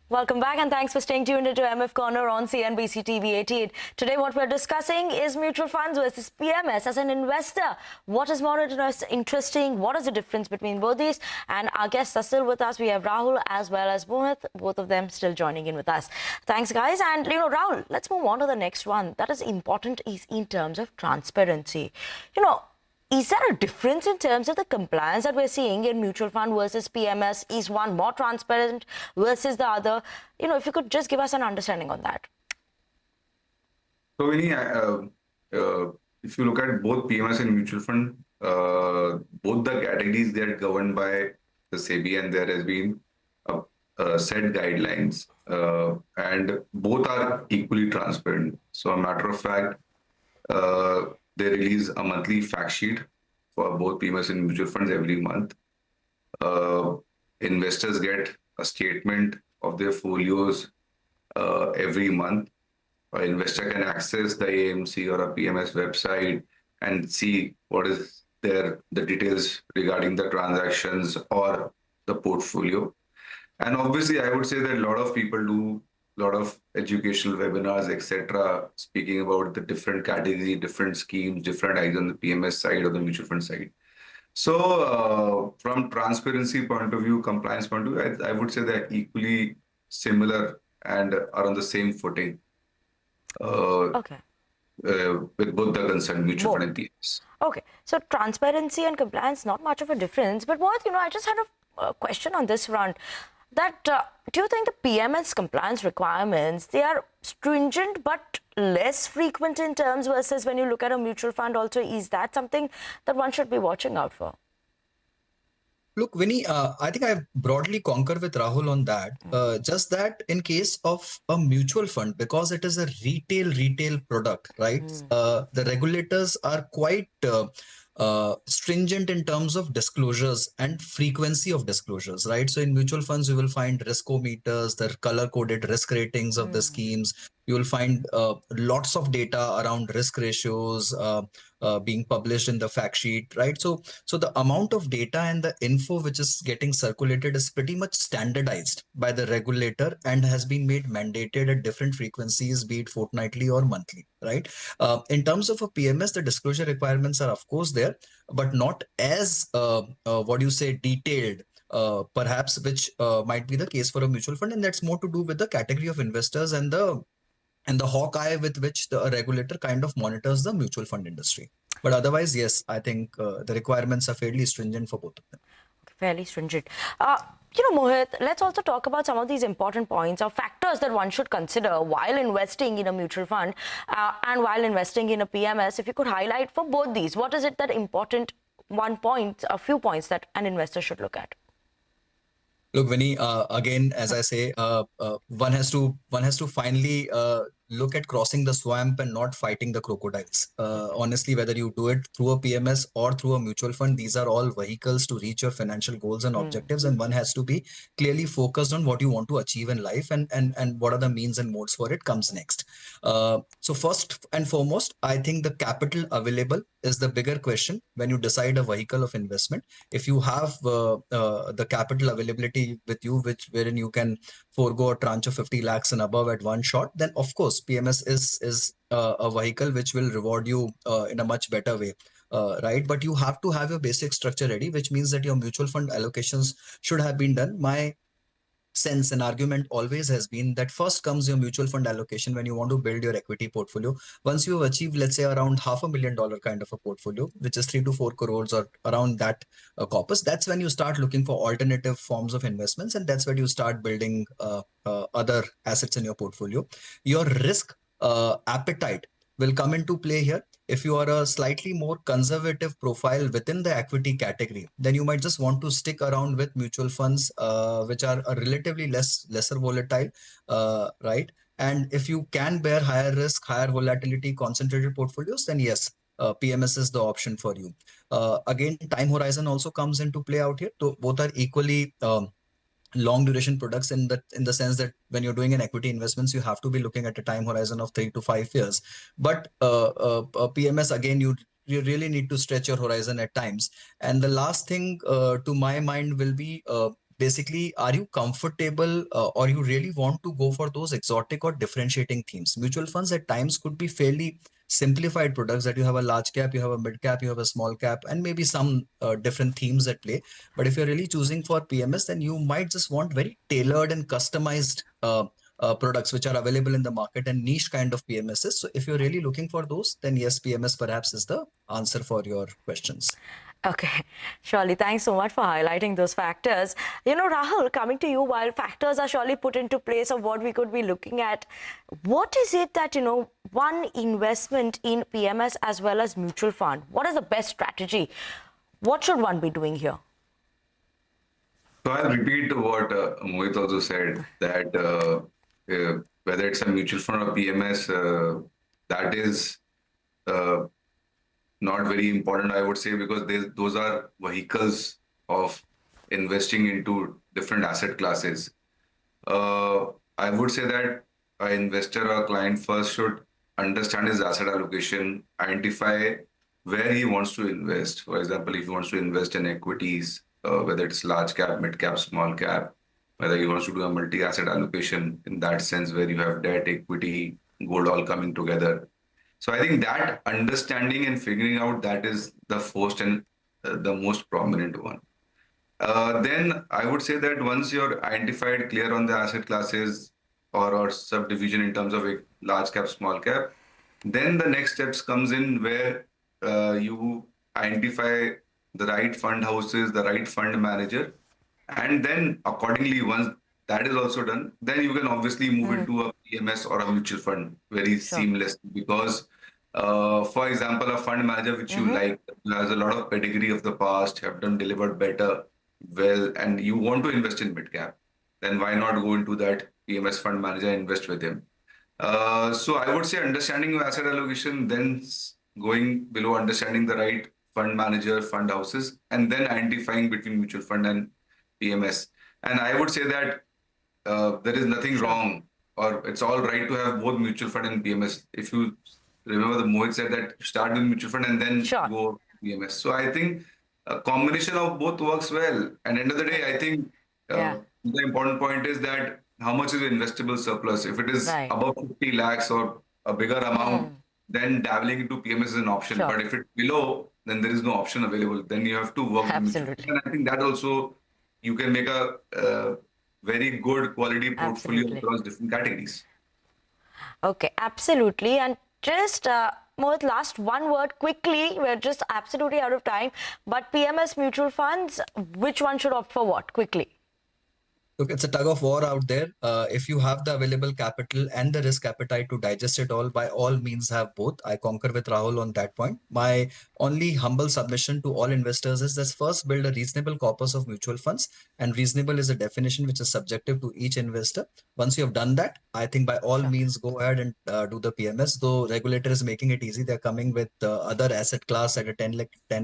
Welcome back, and thanks for staying tuned into MF Corner on CNBC TV18. Today, what we're discussing is mutual funds versus PMS. As an investor, what is more interesting? What is the difference between both these? And our guests are still with us. We have Rahul as well as Mohit, both of them still joining in with us. Thanks, guys. And, Rahul, let's move on to the next one. That is important is in terms of transparency. Is there a difference in terms of the compliance that we're seeing in mutual fund versus PMS? Is one more transparent versus the other? If you could just give us an understanding on that. So, Vinny, if you look at both PMS and mutual fund, both the categories, they are governed by the SEBI, and there has been set guidelines, and both are equally transparent. So, a matter of fact, they release a monthly fact sheet for both PMS and mutual funds every month. Investors get a statement of their folios every month. An investor can access the AMC or a PMS website and see what is the details regarding the transactions or the portfolio. And obviously, I would say that a lot of people do a lot of educational webinars, etc., speaking about the different categories, different schemes, different either on the PMS side or the mutual fund side. So from transparency point of view, compliance point of view, I would say they're equally similar and are on the same footing. with both the concerned mutual fund and PMS. Okay, so transparency and compliance, not much of a difference. But what, I just had a question on this front. That do you think the PMS compliance requirements, they are stringent but less frequent in terms versus when you look at a mutual fund also? Is that something that one should be watching out for? Look, Vinny, I think I broadly concur with Rahul on that. Just that in case of a mutual fund, because it is a retail product, right? The regulators are quite stringent in terms of disclosures and frequency of disclosures, right? So in mutual funds, you will find riskometers, the color-coded risk ratings of the schemes. You will find lots of data around risk ratios being published in the fact sheet, right? So the amount of data and the info which is getting circulated is pretty much standardized by the regulator and has been made mandated at different frequencies, be it fortnightly or monthly, right? In terms of a PMS, the disclosure requirements are of course there, but not as detailed perhaps, which might be the case for a mutual fund, and that's more to do with the category of investors and the hawk eye with which the regulator kind of monitors the mutual fund industry. But otherwise, yes, I think the requirements are fairly stringent for both of them. Fairly stringent. Mohit, let's also talk about some of these important points or factors that one should consider while investing in a mutual fund and while investing in a PMS. If you could highlight for both these, what is it that important a few points that an investor should look at? Look, Vinny, again, as I say, one has to finally look at crossing the swamp and not fighting the crocodiles. Honestly, whether you do it through a PMS or through a mutual fund, these are all vehicles to reach your financial goals and objectives, and one has to be clearly focused on what you want to achieve in life and what are the means and modes for it comes next. So first and foremost, I think the capital available is the bigger question when you decide a vehicle of investment. If you have the capital availability with you, wherein you can forego a tranche of 50 lakhs and above at one shot, then of course PMS is a vehicle which will reward you in a much better way. Right, but you have to have your basic structure ready, which means that your mutual fund allocations should have been done. My sense and argument always has been that first comes your mutual fund allocation when you want to build your equity portfolio. Once you have achieved, let's say, around $500,000 kind of a portfolio, which is 3 to 4 crores or around that corpus, that's when you start looking for alternative forms of investments, and that's when you start building other assets in your portfolio. Your risk appetite will come into play here. If you are a slightly more conservative profile within the equity category, then you might just want to stick around with mutual funds, which are a relatively lesser volatile, right? And if you can bear higher risk, higher volatility, concentrated portfolios, then yes, PMS is the option for you. Again, time horizon also comes into play out here. So both are equally long duration products in the sense that when you're doing an equity investments, you have to be looking at a time horizon of 3 to 5 years. But PMS, again, you really need to stretch your horizon at times. And the last thing to my mind will be basically, are you comfortable or you really want to go for those exotic or differentiating themes? Mutual funds at times could be fairly simplified products that you have a large cap, you have a mid cap, you have a small cap, and maybe some different themes at play. But if you're really choosing for PMS, then you might just want very tailored and customized products which are available in the market and niche kind of PMSs. So if you're really looking for those, then yes, PMS perhaps is the answer for your questions. Okay, surely. Thanks so much for highlighting those factors. Rahul, coming to you, while factors are surely put into place of what we could be looking at, what is it that, one investment in PMS as well as mutual fund, what is the best strategy? What should one be doing here? So I'll repeat what Mohit also said, that whether it's a mutual fund or PMS, that is not very important, I would say, because those are vehicles of investing into different asset classes. I would say that an investor or client first should understand his asset allocation, identify where he wants to invest. For example, if he wants to invest in equities, whether it's large cap, mid cap, small cap, whether he wants to do a multi-asset allocation in that sense where you have debt, equity, gold all coming together. So I think that understanding and figuring out, that is the first and the most prominent one. Then I would say that once you're identified, clear on the asset classes, or subdivision in terms of a large cap, small cap. Then the next steps comes in where you identify the right fund houses, the right fund manager, and then accordingly, once that is also done, then you can obviously move into a PMS or a mutual fund very seamless, because for example, a fund manager which you like, has a lot of pedigree of the past, have delivered better, well, and you want to invest in mid cap, then why not go into that PMS fund manager and invest with him? So I would say understanding your asset allocation, then going below understanding the right fund manager, fund houses, and then identifying between mutual fund and PMS. And I would say that there is nothing wrong, or it's all right to have both mutual fund and PMS. If you remember, the Mohit said that you start with mutual fund and then go PMS. So I think a combination of both works well. And end of the day, I think the important point is that how much is the investable surplus? If it is above 50 lakhs or a bigger amount, then dabbling into PMS is an option. But if it's below, then there is no option available. Then you have to work with mutual fund. And I think that also you can make a very good quality portfolio across different categories. Okay, absolutely. And just Mohit, last one word quickly. We're just absolutely out of time. But PMS mutual funds, which one should opt for what? Quickly. Look, it's a tug of war out there. If you have the available capital and the risk appetite to digest it all, by all means have both. I concur with Rahul on that point. My only humble submission to all investors is let's first build a reasonable corpus of mutual funds, and reasonable is a definition which is subjective to each investor. Once you have done that, I think by all means go ahead and do the PMS. Though regulator is making it easy, they're coming with other asset class at a 10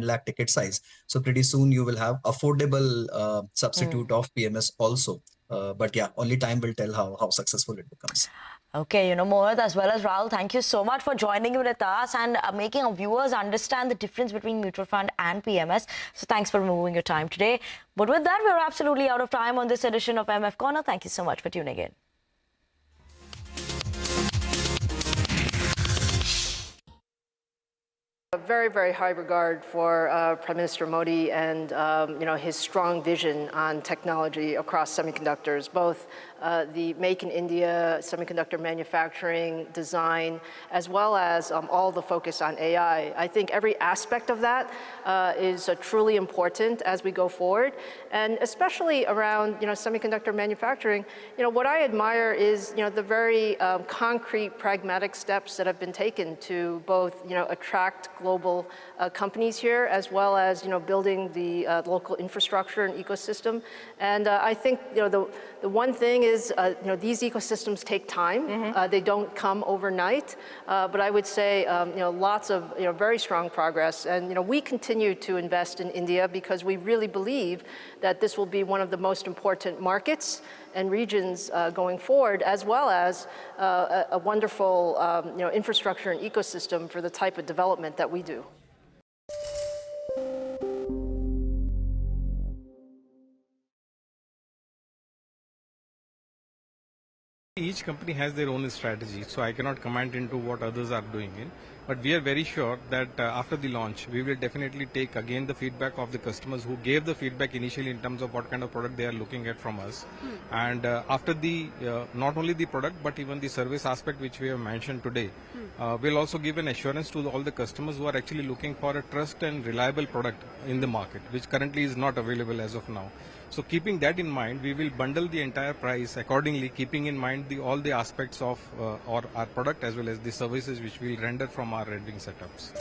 lakh ticket size. So pretty soon you will have affordable substitute of PMS also. But yeah, only time will tell how successful it becomes. Okay, Mohit as well as Rahul, thank you so much for joining with us and making our viewers understand the difference between mutual fund and PMS. So thanks for removing your time today. But with that, we're absolutely out of time on this edition of MF Corner. Thank you so much for tuning in. A very, very high regard for Prime Minister Modi and his strong vision on technology across semiconductors, both the Make in India semiconductor manufacturing, design, as well as all the focus on AI. I think every aspect of that is truly important as we go forward, and especially around semiconductor manufacturing. What I admire is the very concrete, pragmatic steps that have been taken to both attract global companies here, as well as building the local infrastructure and ecosystem. And I think the one thing is these ecosystems take time. They don't come overnight. But I would say lots of very strong progress. And we continue to invest in India because we really believe that this will be one of the most important markets and regions going forward, as well as a wonderful infrastructure and ecosystem for the type of development that we do. Each company has their own strategy, so I cannot comment into what others are doing in. But we are very sure that after the launch, we will definitely take again the feedback of the customers who gave the feedback initially in terms of what kind of product they are looking at from us. And after the, not only the product, but even the service aspect which we have mentioned today, will also give an assurance to all the customers who are actually looking for a trust and reliable product in the market, which currently is not available as of now. So keeping that in mind, we will bundle the entire price accordingly, keeping in mind all the aspects of our product as well as the services which we will render from our rendering setups.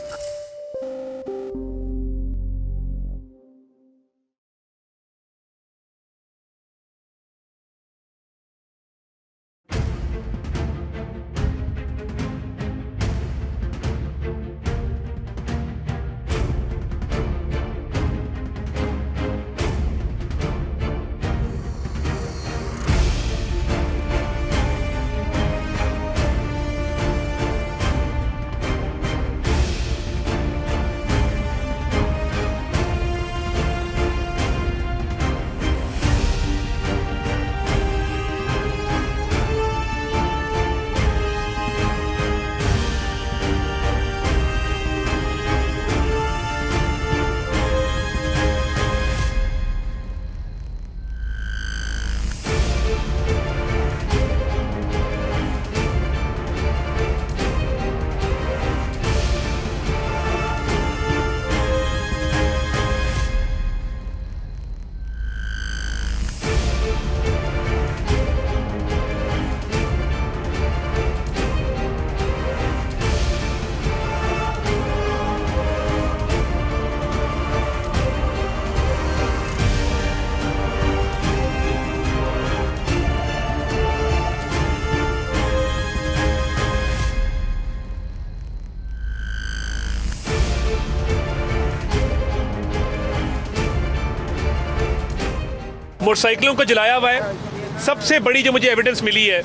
मोटरसाइकिलों को जलाया हुआ है। सबसे बड़ी जो मुझे evidence मिली है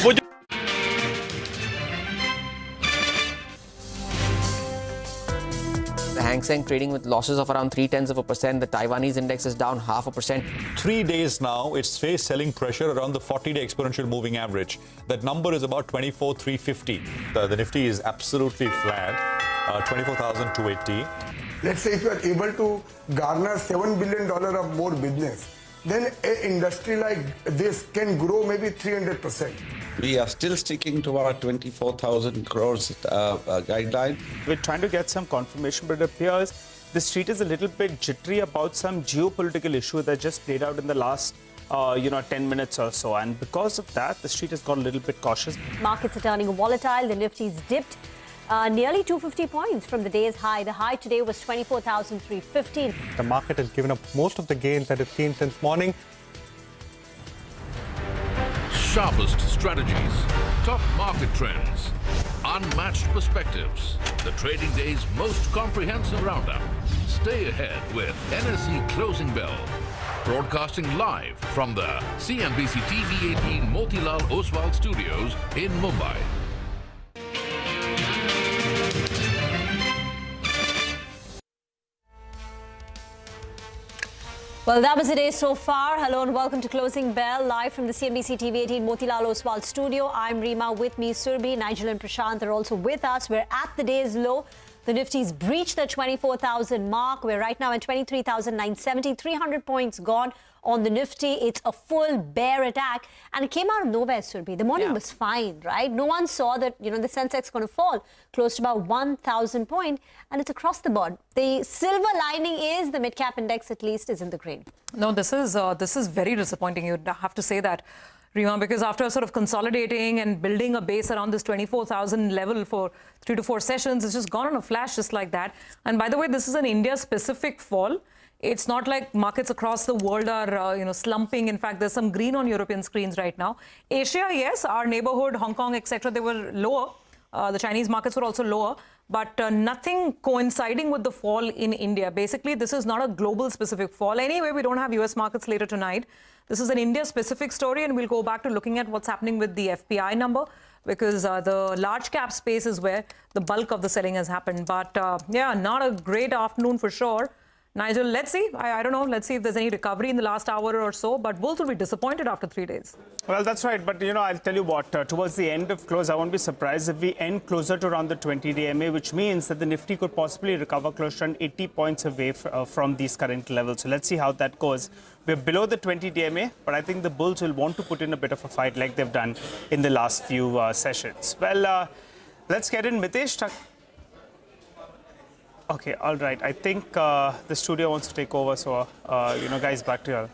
वो The Hang Seng trading with losses of around 0.3%. The Taiwanese index is down 0.5%. 3 days now, it's faced selling pressure around the 40-day exponential moving average. That number is about 24,350. The Nifty is absolutely flat, 24,280. Let's say if you are able to garner $7 billion of more business, then an industry like this can grow maybe 300%. We are still sticking to our 24,000 crores guideline. We're trying to get some confirmation, but it appears the street is a little bit jittery about some geopolitical issue that just played out in the last 10 minutes or so. And because of that, the street has got a little bit cautious. Markets are turning volatile. The Nifty's dipped nearly 250 points from the day's high. The high today was 24,315. The market has given up most of the gains that it's seen since morning. Sharpest strategies, top market trends, unmatched perspectives. The trading day's most comprehensive roundup. Stay ahead with NSE Closing Bell. Broadcasting live from the CNBC-TV18 Motilal Oswal studios in Mumbai. Well, that was the day so far. Hello and welcome to Closing Bell, live from the CNBC-TV18 Motilal Oswal studio. I'm Reema, with me Surbi, Nigel and Prashant are also with us. We're at the day's low. The Nifty's breached the 24,000 mark. We're right now at 23,970, 300 points gone on the Nifty. It's a full bear attack and it came out of nowhere, Surbi. The morning was fine, right? No one saw that, the Sensex going to fall close to about 1,000 points, and it's across the board. The silver lining is the mid-cap index at least is in the green. No, this is very disappointing. You'd have to say that, Reema, because after sort of consolidating and building a base around this 24,000 level for 3 to 4 sessions, it's just gone on a flash just like that. And by the way, this is an India-specific fall. It's not like markets across the world are, slumping. In fact, there's some green on European screens right now. Asia, yes, our neighborhood, Hong Kong, etc., they were lower. The Chinese markets were also lower, but nothing coinciding with the fall in India. Basically, this is not a global specific fall. Anyway, we don't have US markets later tonight. This is an India-specific story, and we'll go back to looking at what's happening with the FPI number, because the large cap space is where the bulk of the selling has happened. But yeah, not a great afternoon for sure. Nigel, let's see. I don't know. Let's see if there's any recovery in the last hour or so. But bulls will be disappointed after 3 days. Well, that's right. But, I'll tell you what, towards the end of close, I won't be surprised if we end closer to around the 20-day MA, which means that the Nifty could possibly recover close to 80 points away from these current levels. So let's see how that goes. We're below the 20-day MA, but I think the bulls will want to put in a bit of a fight like they've done in the last few sessions. Well, let's get in. Mitesh, okay, all right. I think the studio wants to take over, so, guys, back to you.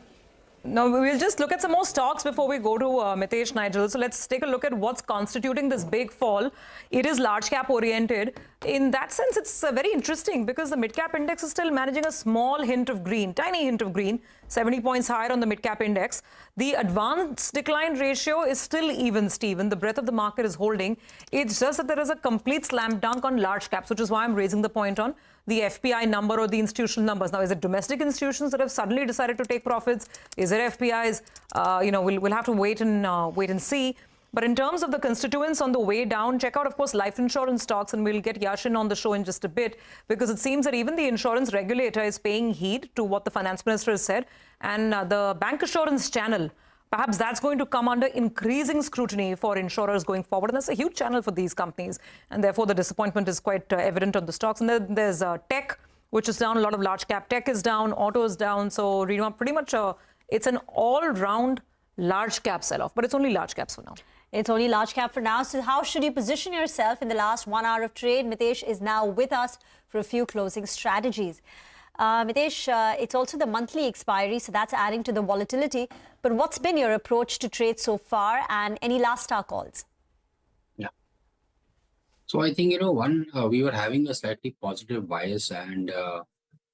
No, we'll just look at some more stocks before we go to Mitesh, Nigel. So let's take a look at what's constituting this big fall. It is large cap oriented. In that sense, it's very interesting because the mid cap index is still managing a small hint of green, tiny hint of green, 70 points higher on the mid cap index. The advanced decline ratio is still even, Stephen. The breadth of the market is holding. It's just that there is a complete slam dunk on large caps, which is why I'm raising the point on the FPI number or the institutional numbers. Now, is it domestic institutions that have suddenly decided to take profits? Is it FPIs? We'll have to wait and see. But in terms of the constituents on the way down, check out, of course, life insurance stocks, and we'll get Yashin on the show in just a bit, because it seems that even the insurance regulator is paying heed to what the finance minister has said. And the bank assurance channel, perhaps that's going to come under increasing scrutiny for insurers going forward. And that's a huge channel for these companies. And therefore, the disappointment is quite evident on the stocks. And then there's tech, which is down. A lot of large cap tech is down. Auto is down. So, pretty much it's an all-round large cap sell-off. But it's only large caps for now. It's only large cap for now. So how should you position yourself in the last 1 hour of trade? Mitesh is now with us for a few closing strategies. Mitesh, it's also the monthly expiry, so that's adding to the volatility. But what's been your approach to trade so far, and any last hour calls? Yeah. So I think, we were having a slightly positive bias, and,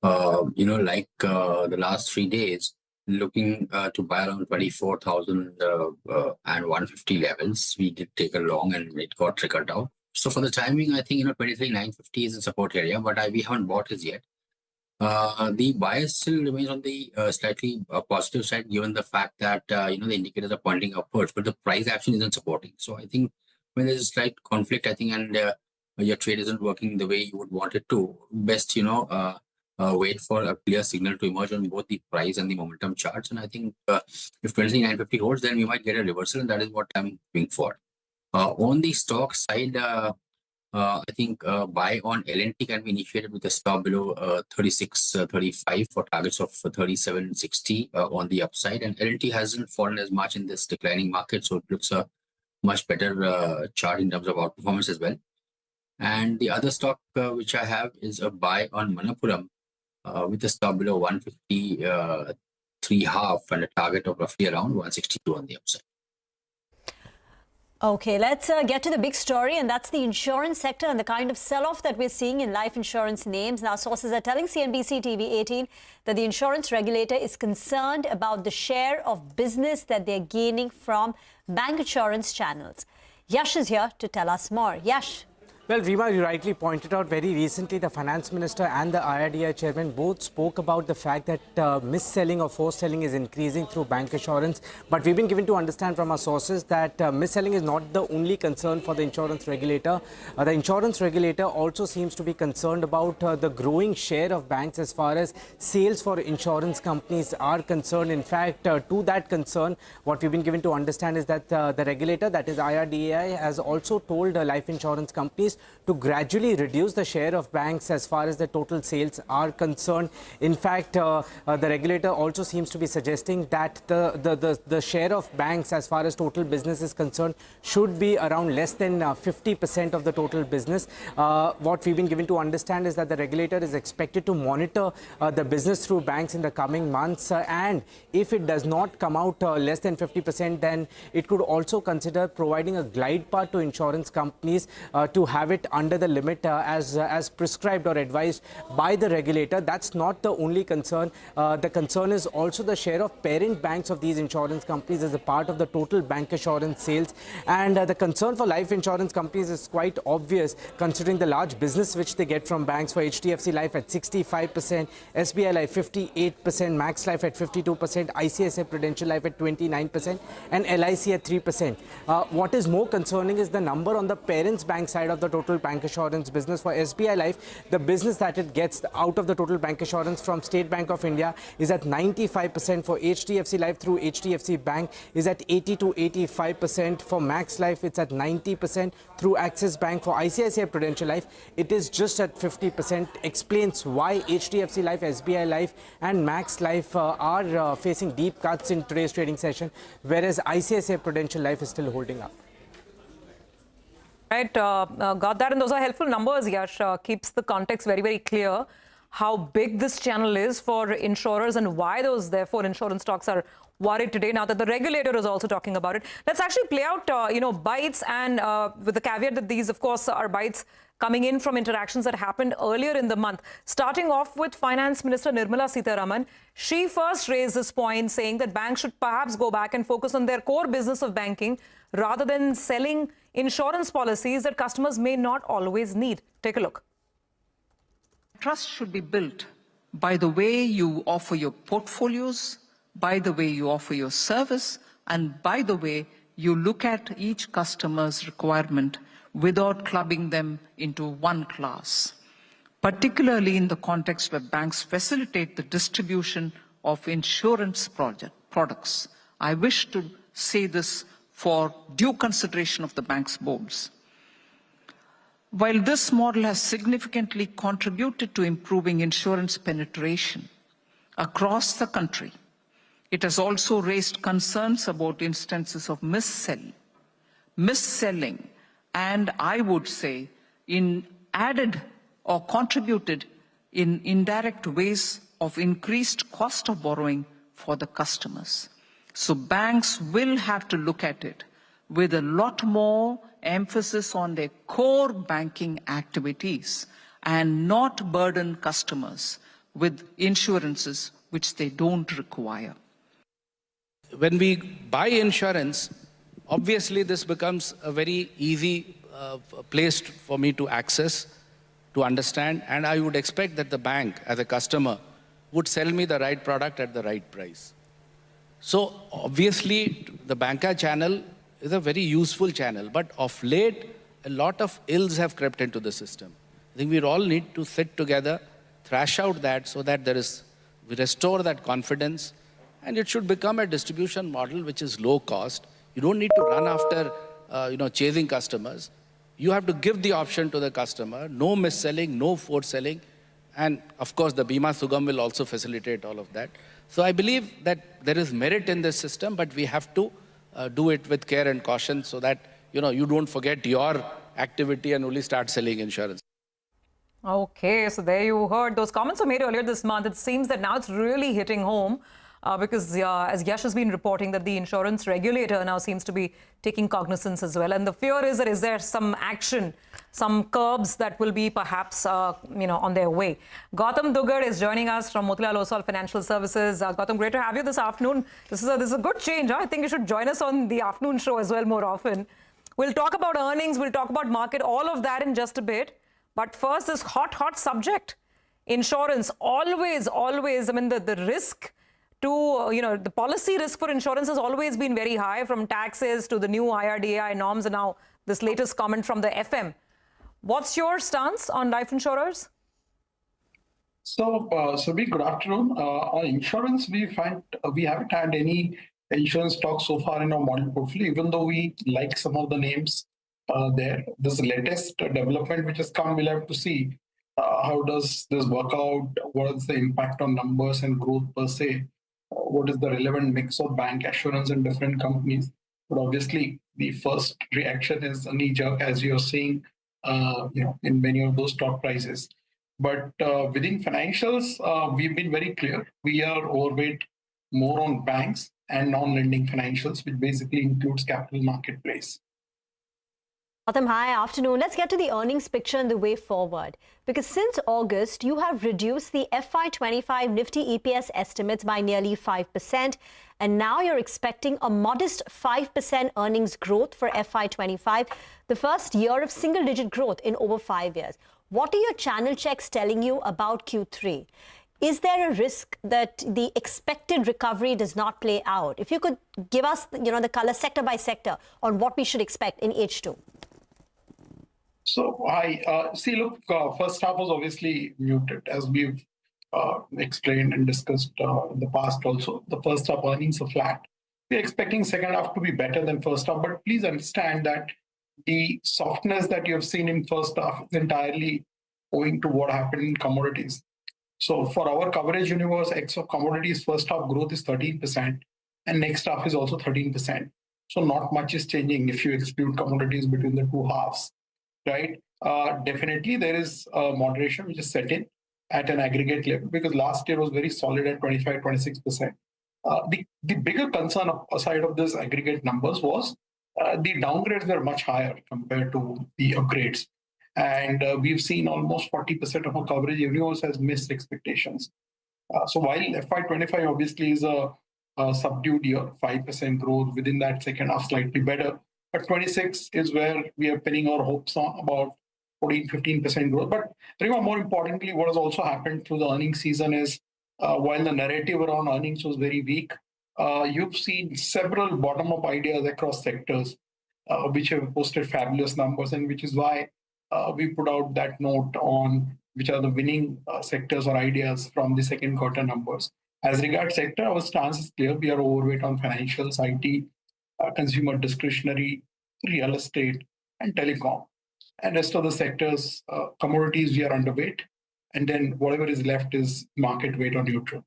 the last 3 days, looking to buy around 24,000 and 150 levels. We did take a long and it got trickled out. So for the timing, I think, 23,950 is a support area, but we haven't bought it yet. The bias still remains on the slightly positive side, given the fact that the indicators are pointing upwards, but the price action isn't supporting. So I think when there's a slight conflict, I think, and your trade isn't working the way you would want it to, best wait for a clear signal to emerge on both the price and the momentum charts. And I think if 2950 holds, then we might get a reversal, and that is what I'm looking for. On the stock side, I think buy on L&T can be initiated with a stop below 36.35 for targets of 37.60 on the upside. And L&T hasn't fallen as much in this declining market, so it looks a much better chart in terms of outperformance as well. And the other stock which I have is a buy on Manappuram with a stop below 153.5 and a target of roughly around 162 on the upside. Okay, let's get to the big story, and that's the insurance sector and the kind of sell-off that we're seeing in life insurance names. Now, sources are telling CNBC-TV18 that the insurance regulator is concerned about the share of business that they're gaining from bank insurance channels. Yash is here to tell us more. Yash. Well, Rima, you rightly pointed out very recently the finance minister and the IRDAI chairman both spoke about the fact that mis-selling or forced selling is increasing through bank assurance. But we've been given to understand from our sources that mis-selling is not the only concern for the insurance regulator. The insurance regulator also seems to be concerned about the growing share of banks as far as sales for insurance companies are concerned. In fact, to that concern, what we've been given to understand is that the regulator, that is IRDAI, has also told life insurance companies to gradually reduce the share of banks as far as the total sales are concerned. In fact, the regulator also seems to be suggesting that the share of banks as far as total business is concerned should be around less than 50% of the total business. What we've been given to understand is that the regulator is expected to monitor the business through banks in the coming months, and if it does not come out less than 50%, then it could also consider providing a glide path to insurance companies to have it under the limit as prescribed or advised by the regulator. That's not the only concern. The concern is also the share of parent banks of these insurance companies as a part of the total bank assurance sales. And the concern for life insurance companies is quite obvious, considering the large business which they get from banks. For HDFC Life at 65%, SBI Life 58%, Max Life at 52%, ICICI Prudential Life at 29%, and LIC at 3%. What is more concerning is the number on the parents bank side of the total bank assurance business. For SBI Life, the business that it gets out of the total bank assurance from State Bank of India is at 95%. For HDFC Life through HDFC Bank is at 80 to 85%. For Max Life, it's at 90%. Through Axis Bank, for ICICI Prudential Life, it is just at 50%. Explains why HDFC Life, SBI Life and Max Life are facing deep cuts in today's trading session, whereas ICICI Prudential Life is still holding up. Right, got that, and those are helpful numbers, Yash. Keeps the context very, very clear how big this channel is for insurers and why those, therefore, insurance stocks are worried today, now that the regulator is also talking about it. Let's actually play out, bites, and with the caveat that these, of course, are bites coming in from interactions that happened earlier in the month. Starting off with Finance Minister Nirmala Sitharaman, she first raised this point, saying that banks should perhaps go back and focus on their core business of banking rather than selling insurance policies that customers may not always need. Take a look. Trust should be built by the way you offer your portfolios, by the way you offer your service, and by the way you look at each customer's requirement without clubbing them into one class, particularly in the context where banks facilitate the distribution of insurance products. I wish to say this for due consideration of the bank's boards. While this model has significantly contributed to improving insurance penetration across the country, it has also raised concerns about instances of mis-selling, and I would say added or contributed in indirect ways of increased cost of borrowing for the customers. So banks will have to look at it with a lot more emphasis on their core banking activities and not burden customers with insurances which they don't require. When we buy insurance, obviously this becomes a very easy place for me to access. to understand, and I would expect that the bank, as a customer, would sell me the right product at the right price. So obviously, the banker channel is a very useful channel, but of late, a lot of ills have crept into the system. I think we all need to sit together, thrash out that so that we restore that confidence, and it should become a distribution model which is low cost. You don't need to run after, chasing customers. You have to give the option to the customer, no mis-selling, no force selling, and of course the Bima Sugam will also facilitate all of that. So I believe that there is merit in this system, but we have to do it with care and caution so that you don't forget your activity and only start selling insurance. Okay, so there you heard. Those comments were made earlier this month. It seems that now it's really hitting home because as Yash has been reporting that the insurance regulator now seems to be taking cognizance as well. And the fear is that is there some action, some curbs that will be perhaps, on their way. Gautam Dugar is joining us from Motilal Oswal Financial Services. Gautam, great to have you this afternoon. This is a good change. Huh? I think you should join us on the afternoon show as well more often. We'll talk about earnings. We'll talk about market, all of that in just a bit. But first, this hot subject, insurance, always, I mean, the risk to, the policy risk for insurance has always been very high, from taxes to the new IRDAI norms and now this latest comment from the FM. What's your stance on life insurers? So, good afternoon. On insurance, we find we haven't had any insurance stocks so far in our model portfolio, even though we like some of the names there. This latest development which has come, we'll have to see how does this work out, what is the impact on numbers and growth per se, what is the relevant mix of bank assurance and different companies. But obviously, the first reaction is a knee-jerk, as you're seeing in many of those stock prices. But within financials, we've been very clear. We are overweight more on banks and non-lending financials, which basically includes capital marketplace. Gautam, hi, afternoon. Let's get to the earnings picture and the way forward. Because since August, you have reduced the FY25 Nifty EPS estimates by nearly 5%. And now you're expecting a modest 5% earnings growth for FY25, the first year of single-digit growth in over 5 years. What are your channel checks telling you about Q3? Is there a risk that the expected recovery does not play out? If you could give us, the color sector by sector on what we should expect in H2. So first half was obviously muted, as we've explained and discussed in the past also. The first half earnings are flat. We're expecting second half to be better than first half, but please understand that the softness that you have seen in first half is entirely owing to what happened in commodities. So for our coverage universe, X of commodities, first half growth is 13% and next half is also 13%. So not much is changing if you exclude commodities between the two halves, right? Definitely there is a moderation which is set in at an aggregate level because last year was very solid at 25-26%. The bigger concern aside of this aggregate numbers was the downgrades were much higher compared to the upgrades. And we've seen almost 40% of our coverage universe has missed expectations. So while FY25 obviously is a subdued year, 5% growth, within that second half slightly better, but 26 is where we are pinning our hopes on about 14-15% growth. But Rima, more importantly, what has also happened through the earnings season is while the narrative around earnings was very weak, you've seen several bottom-up ideas across sectors which have posted fabulous numbers, and which is why we put out that note on which are the winning sectors or ideas from the second quarter numbers. As regards sector, our stance is clear. We are overweight on financials, IT, consumer discretionary, real estate, and telecom. And rest of the sectors, commodities, we are underweight. And then whatever is left is market weight or neutral.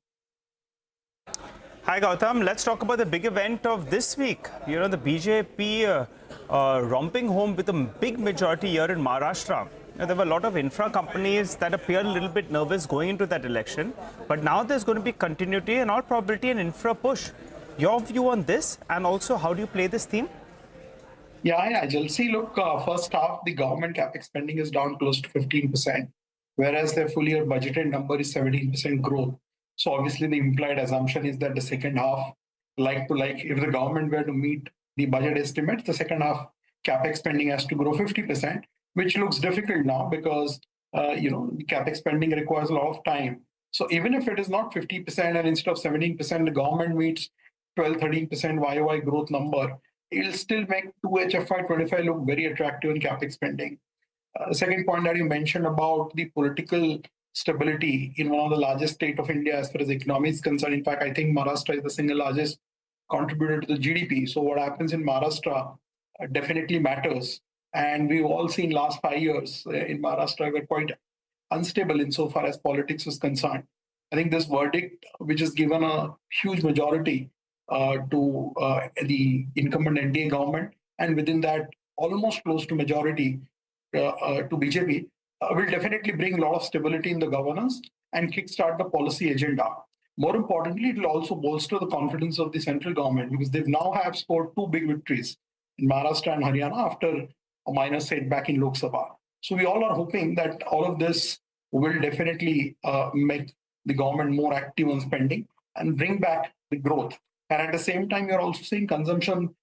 Hi, Gautam. Let's talk about the big event of this week. The BJP romping home with a big majority here in Maharashtra. There were a lot of infra companies that appeared a little bit nervous going into that election. But now there's going to be continuity and all probability an infra push. Your view on this, and also how do you play this theme? Yeah, Ajal. See, look, first half, the government capex spending is down close to 15%, whereas their full year budgeted number is 17% growth. So obviously the implied assumption is that the second half, like to like, if the government were to meet the budget estimates, the second half capex spending has to grow 50%, which looks difficult now because the capex spending requires a lot of time. So even if it is not 50% and instead of 17%, the government meets 12-13% YOY growth number, it'll still make 2H FY25 look very attractive in capex spending. The second point that you mentioned about the political stability in one of the largest state of India as far as the economy is concerned. In fact, I think Maharashtra is the single largest contributor to the GDP. So what happens in Maharashtra definitely matters. And we've all seen last 5 years in Maharashtra were quite unstable insofar as politics was concerned. I think this verdict, which has given a huge majority to the incumbent NDA government, and within that almost close to majority to BJP, will definitely bring a lot of stability in the governance and kickstart the policy agenda. More importantly, it will also bolster the confidence of the central government because they now have scored 2 big victories in Maharashtra and Haryana after a minor setback in Lok Sabha. So we all are hoping that all of this will definitely make the government more active on spending and bring back the growth. And at the same time, you're also seeing consumption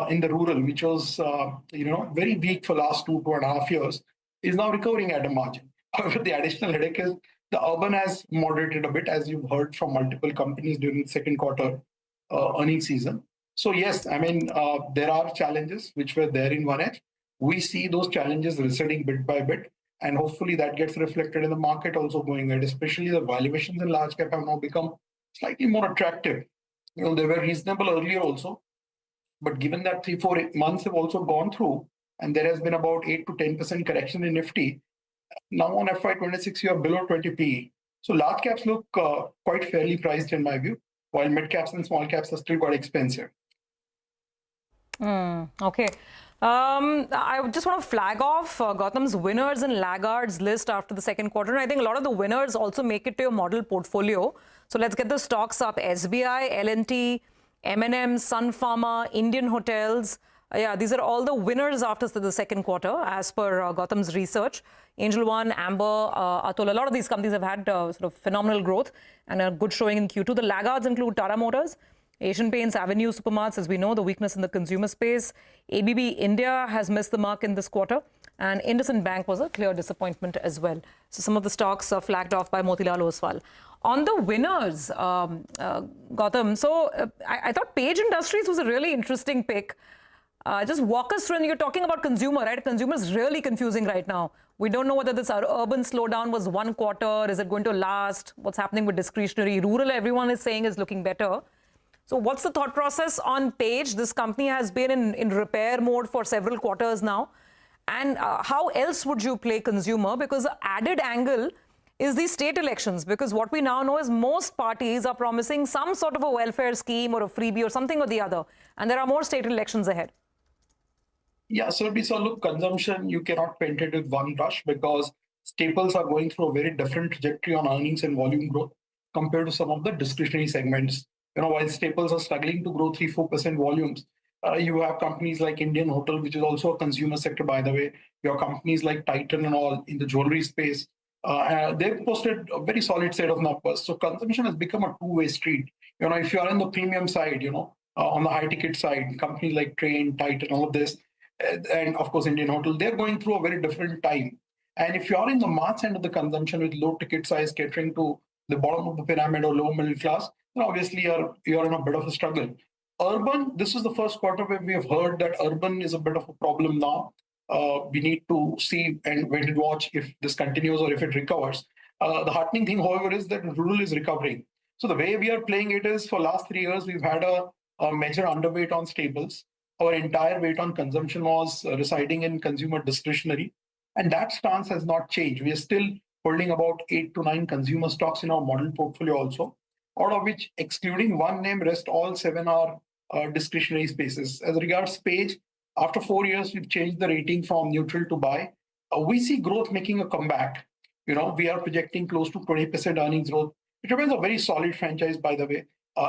in the rural, which was very weak for last 2.5 years, is now recovering at a margin. However, the additional headache is the urban has moderated a bit, as you've heard from multiple companies during the second quarter earnings season. So yes, I mean, there are challenges which were there in 1H. We see those challenges receding bit by bit, and hopefully that gets reflected in the market also going ahead, especially the valuations in large cap have now become slightly more attractive. They were reasonable earlier also, but given that 3-4 months have also gone through, and there has been about 8 to 10% correction in Nifty, now on FY26 you are below 20 PE. So large caps look quite fairly priced in my view, while mid caps and small caps are still quite expensive. Okay. I just want to flag off Gautam's winners and laggards list after the second quarter. And I think a lot of the winners also make it to your model portfolio. So let's get the stocks up. SBI, L&T, M&M, Sun Pharma, Indian Hotels. Yeah, these are all the winners after the second quarter, as per Gautam's research. Angel One, Amber, Atul, a lot of these companies have had sort of phenomenal growth and a good showing in Q2. The laggards include Tata Motors, Asian Paints, Avenue Supermarts, as we know, the weakness in the consumer space. ABB India has missed the mark in this quarter. And IndusInd Bank was a clear disappointment as well. So some of the stocks are flagged off by Motilal Oswal. On the winners, Gautam, so I thought Page Industries was a really interesting pick. Just walk us through, and you're talking about consumer, right? Consumer is really confusing right now. We don't know whether this urban slowdown was 1 quarter. Is it going to last? What's happening with discretionary? Rural, everyone is saying, is looking better. So what's the thought process on Page? This company has been in repair mode for several quarters now. And how else would you play consumer? Because the added angle is the state elections. Because what we now know is most parties are promising some sort of a welfare scheme or a freebie or something or the other. And there are more state elections ahead. Yeah, so look, consumption, you cannot paint it with one brush because staples are going through a very different trajectory on earnings and volume growth compared to some of the discretionary segments. While staples are struggling to grow 3-4% volumes, you have companies like Indian Hotel, which is also a consumer sector, by the way. You have companies like Titan and all in the jewelry space. They've posted a very solid set of numbers. So consumption has become a two-way street. If you are in the premium side, on the high ticket side, companies like Train, Titan, all of this, and of course Indian Hotel, they're going through a very different time. And if you are in the mass end of the consumption with low ticket size catering to the bottom of the pyramid or low middle class, then obviously you're in a bit of a struggle. Urban, this is the first quarter where we have heard that urban is a bit of a problem now. We need to see and wait and watch if this continues or if it recovers. The heartening thing, however, is that rural is recovering. So the way we are playing it is for last 3 years, we've had a major underweight on staples. Our entire weight on consumption was residing in consumer discretionary. And that stance has not changed. We are still holding about 8 to 9 consumer stocks in our model portfolio also, out of which, excluding one name, rest all 7 are discretionary spaces. As regards Page, after 4 years, we've changed the rating from neutral to buy. We see growth making a comeback. We are projecting close to 20% earnings growth. It remains a very solid franchise, by the way,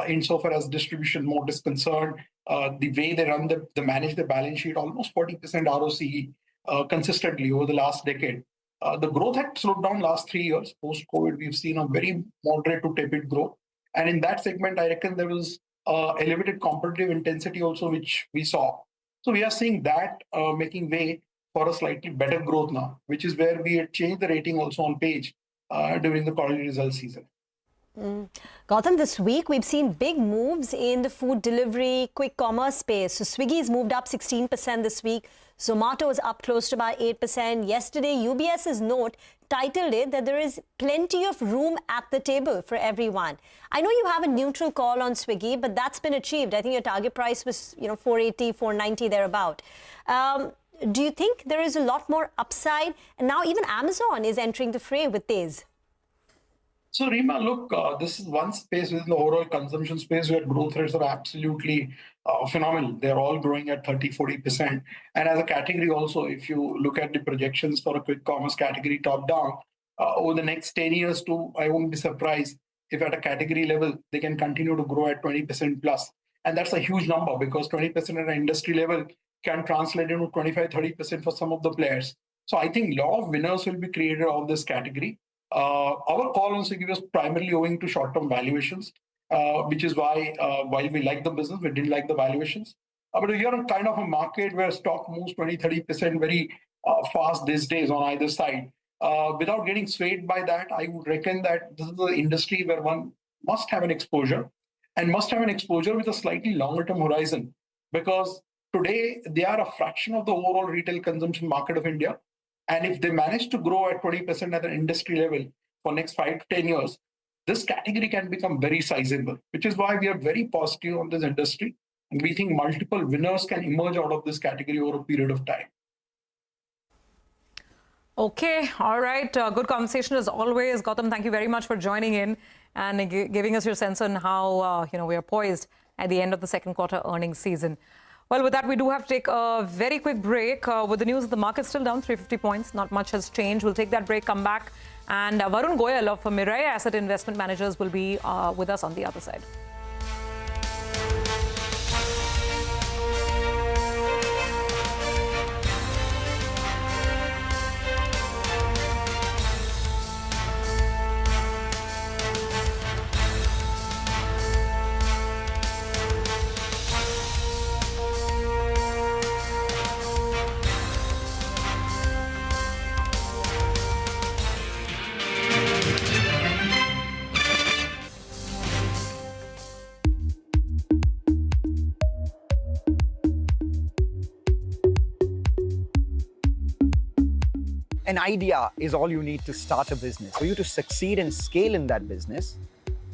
insofar as distribution mode is concerned. The way they manage the balance sheet, almost 40% ROCE consistently over the last decade. The growth had slowed down last 3 years. Post-COVID, we've seen a very moderate to tepid growth. And in that segment, I reckon there was elevated competitive intensity also, which we saw. So we are seeing that making way for a slightly better growth now, which is where we had changed the rating also on page during the quarterly results season. Gautam, this week we've seen big moves in the food delivery, quick commerce space. So Swiggy's moved up 16% this week. Zomato is up close to about 8%. Yesterday, UBS's note titled it that there is plenty of room at the table for everyone. I know you have a neutral call on Swiggy, but that's been achieved. I think your target price was, 480, 490 thereabout. Do you think there is a lot more upside? And now even Amazon is entering the fray with Tez. So Rima, look, this is one space within the overall consumption space where growth rates are absolutely phenomenal. They're all growing at 30-40%. And as a category also, if you look at the projections for a quick commerce category top down, over the next 10 years too, I won't be surprised if at a category level, they can continue to grow at 20% plus. And that's a huge number because 20% at an industry level can translate into 25-30% for some of the players. So I think a lot of winners will be created out of this category. Our call on Swiggy was primarily owing to short-term valuations, which is why while we like the business, we didn't like the valuations. But you're in kind of a market where stock moves 20-30% very fast these days on either side. Without getting swayed by that, I would reckon that this is the industry where one must have an exposure and must have an exposure with a slightly longer-term horizon because today they are a fraction of the overall retail consumption market of India. And if they manage to grow at 20% at an industry level for next 5 to 10 years, this category can become very sizable, which is why we are very positive on this industry. And we think multiple winners can emerge out of this category over a period of time. Okay, all right. Good conversation as always. Gautam, thank you very much for joining in and giving us your sense on how we are poised at the end of the second quarter earnings season. Well, with that, we do have to take a very quick break. With the news that the market's still down 350 points, not much has changed. We'll take that break, come back, and Varun Goyal of Mirai Asset Investment Managers will be with us on the other side. An idea is all you need to start a business. For you to succeed and scale in that business,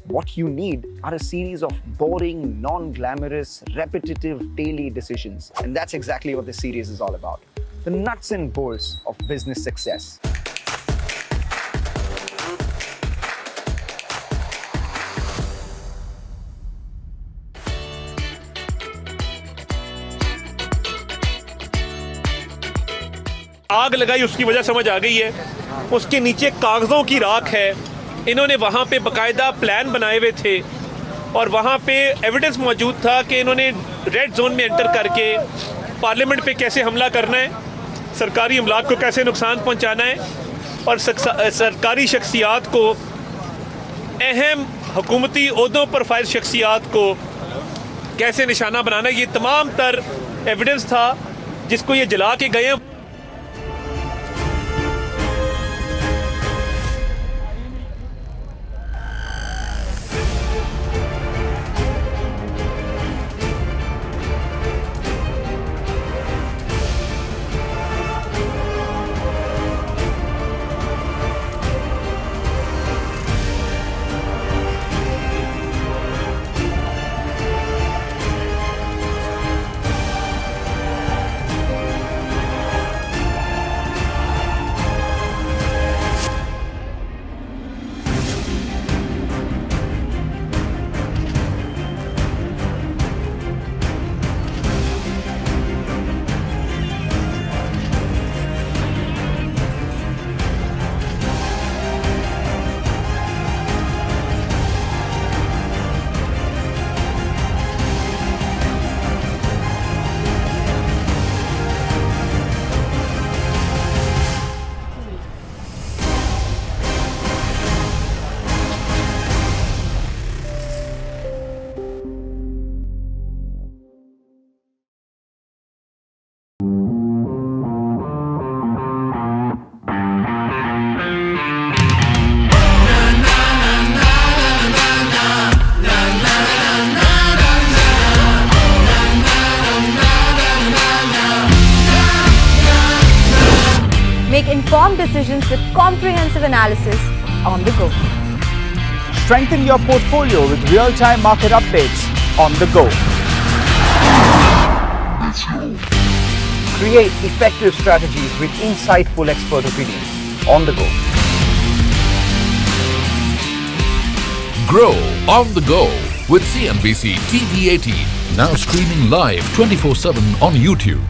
what you need are a series of boring, non-glamorous, repetitive daily decisions. And that's exactly what this series is all about. The nuts and bolts of business success. आग लगाई उसकी वजह समझ आ गई है उसके नीचे कागज़ों की राख है इन्होंने वहाँ पे बकायदा प्लान बनाए हुए थे और वहाँ पे एविडेंस मौजूद था कि इन्होंने रेड जोन में एंटर करके पार्लियामेंट पे कैसे हमला करना है सरकारी अमलाक को कैसे नुकसान पहुँचाना है और सरकारी शख्सियात को अहम हुकूमती ओहदों पर फाइज शख्सियात को कैसे निशाना बनाना है ये तमाम तर एविडेंस था जिसको ये जला के गए हैं informed decisions with comprehensive analysis on the go. Strengthen your portfolio with real-time market updates on the go. Create effective strategies with insightful expert opinions on the go. Grow on the go with CNBC-TV18, now streaming live 24/7 on YouTube.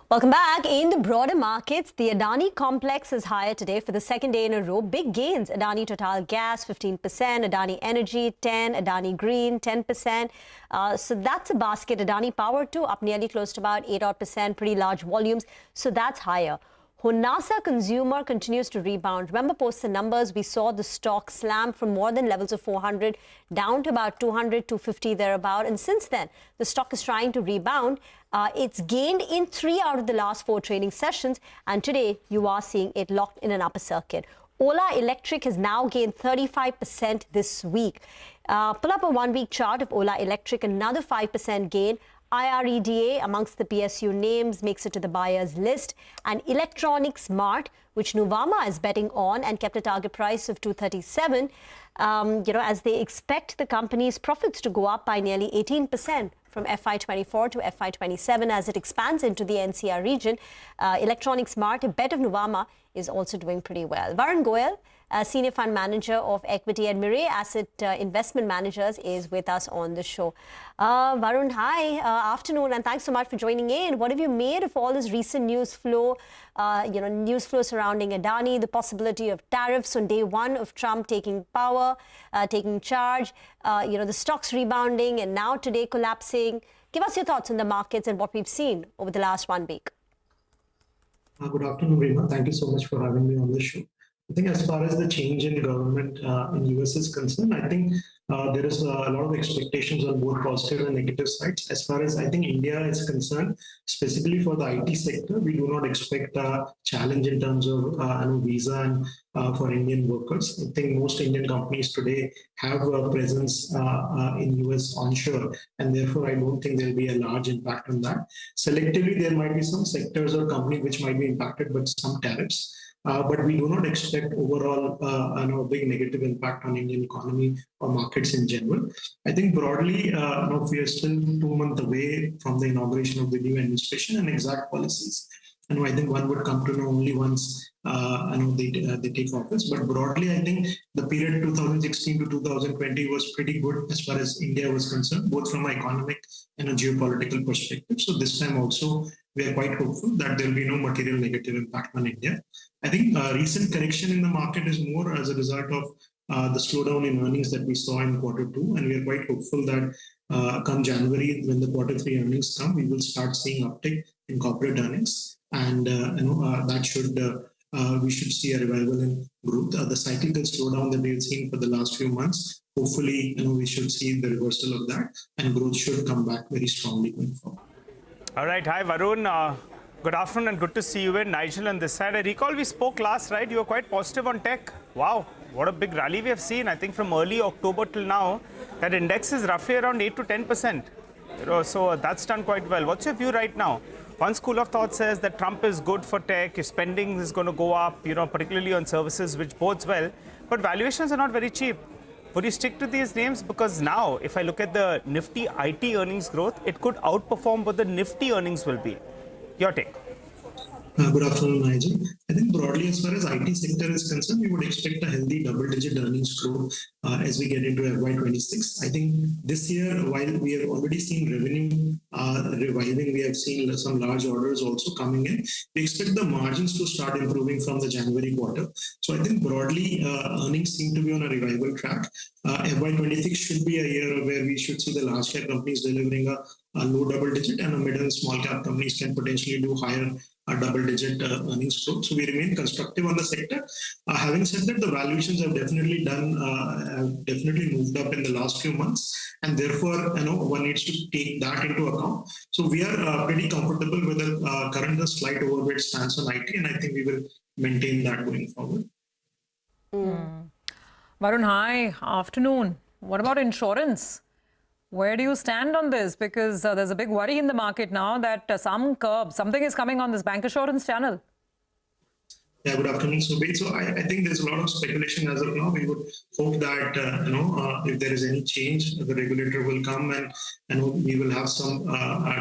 Welcome back. In the broader markets, the Adani complex is higher today for the second day in a row. Big gains. Adani Total Gas 15%, Adani Energy 10%, Adani Green 10%. So that's a basket. Adani Power too up nearly close to about 8%, pretty large volumes. So that's higher. Honasa Consumer continues to rebound. Remember, post the numbers, we saw the stock slam from more than levels of 400 down to about 200, 250 thereabout. And since then, the stock is trying to rebound. It's gained in 3 out of the last 4 trading sessions. And today, you are seeing it locked in an upper circuit. Ola Electric has now gained 35% this week. Pull up a 1-week chart of Ola Electric, another 5% gain. IREDA amongst the PSU names makes it to the buyers list, and Electronic Smart, which Nuvama is betting on and kept a target price of 237, as they expect the company's profits to go up by nearly 18% from FY24 to FY27 as it expands into the NCR region. Electronic Smart, a bet of Nuvama, is also doing pretty well. Varun Goyal, Senior Fund Manager of Equity at Mirae Asset Investment Managers, is with us on the show. Varun, hi, afternoon, and thanks so much for joining in. What have you made of all this recent news flow, surrounding Adani, the possibility of tariffs on day one of Trump taking power, taking charge, the stocks rebounding and now today collapsing? Give us your thoughts on the markets and what we've seen over the last 1 week. Good afternoon, Rima. Thank you so much for having me on the show. I think as far as the change in government in US is concerned, I think there is a lot of expectations on both positive and negative sides. As far as I think India is concerned, specifically for the IT sector, we do not expect a challenge in terms of visa and for Indian workers. I think most Indian companies today have a presence in US onshore, and therefore I don't think there will be a large impact on that. Selectively, there might be some sectors or companies which might be impacted by some tariffs. But we do not expect overall a big negative impact on Indian economy or markets in general. I think broadly, we are still 2 months away from the inauguration of the new administration and exact policies. I think one would come to know only once they take office. But broadly, I think the period 2016 to 2020 was pretty good as far as India was concerned, both from an economic and a geopolitical perspective. So this time also, we are quite hopeful that there will be no material negative impact on India. I think recent correction in the market is more as a result of the slowdown in earnings that we saw in Q2, and we are quite hopeful that come January, when the Q3 earnings come, we will start seeing uptick in corporate earnings, and that should we should see a revival in growth. The cyclical slowdown that we've seen for the last few months, hopefully, we should see the reversal of that, and growth should come back very strongly going forward. All right, hi Varun. Good afternoon and good to see you in. Nigel on this side. I recall we spoke last, right? You were quite positive on tech. Wow, what a big rally we have seen. I think from early October till now, that index is roughly around 8 to 10%. So that's done quite well. What's your view right now? One school of thought says that Trump is good for tech, his spending is going to go up, particularly on services, which bodes well. But valuations are not very cheap. would you stick to these names? Because now, if I look at the Nifty IT earnings growth, it could outperform what the Nifty earnings will be. Your take. Good afternoon, Nigel. I think broadly, as far as IT sector is concerned, we would expect a healthy double-digit earnings growth as we get into FY26. I think this year, while we have already seen revenue reviving, we have seen some large orders also coming in. We expect the margins to start improving from the January quarter. So I think broadly, earnings seem to be on a revival track. FY26 should be a year where we should see the large cap companies delivering a low double-digit, and a middle and small cap companies can potentially do higher double-digit earnings growth. So we remain constructive on the sector. Having said that, the valuations have definitely moved up in the last few months, and therefore, one needs to take that into account. So we are pretty comfortable with the current slight overweight stance on IT, and I think we will maintain that going forward. Varun, hi, afternoon. What about insurance? Where do you stand on this? Because there's a big worry in the market now that something is coming on this bancassurance channel. Yeah, good afternoon, Subit. So I think there's a lot of speculation as of now. We would hope that, if there is any change, the regulator will come and we will have some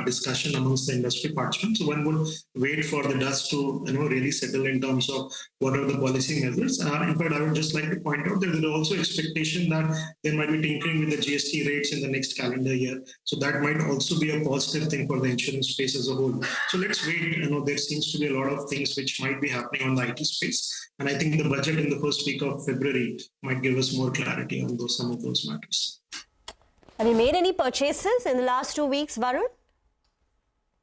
discussion amongst the industry participants. So one would wait for the dust to, really settle in terms of what are the policy measures. In fact, I would just like to point out that there is also expectation that there might be tinkering with the GST rates in the next calendar year. So that might also be a positive thing for the insurance space as a whole. So let's wait. There seems to be a lot of things which might be happening on the IT space. And I think the budget in the first week of February might give us more clarity on some of those matters. Have you made any purchases in the last 2 weeks, Varun?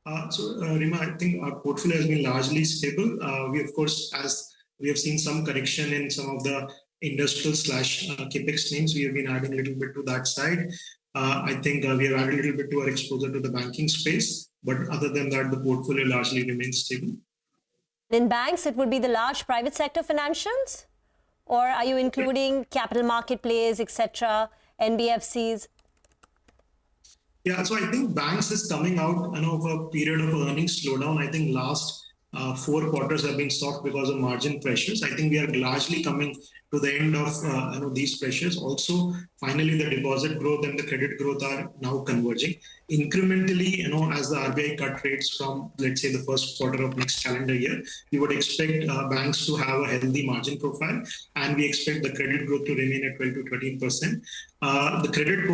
Rima, I think our portfolio has been largely stable. We, of course, as we have seen some correction in some of the industrial / capex names, we have been adding a little bit to that side. I think we have added a little bit to our exposure to the banking space. But other than that, the portfolio largely remains stable. In banks, it would be the large private sector financials? Or are you including capital market players, etc., NBFCs? Yeah, so I think banks is coming out of a period of earnings slowdown. I think last 4 quarters have been soft because of margin pressures. I think we are largely coming to the end of these pressures. Also, finally, the deposit growth and the credit growth are now converging. Incrementally, as the RBI cut rates from, let's say, the first quarter of next calendar year, we would expect banks to have a healthy margin profile, and we expect the credit growth to remain at 12 to 13%. The credit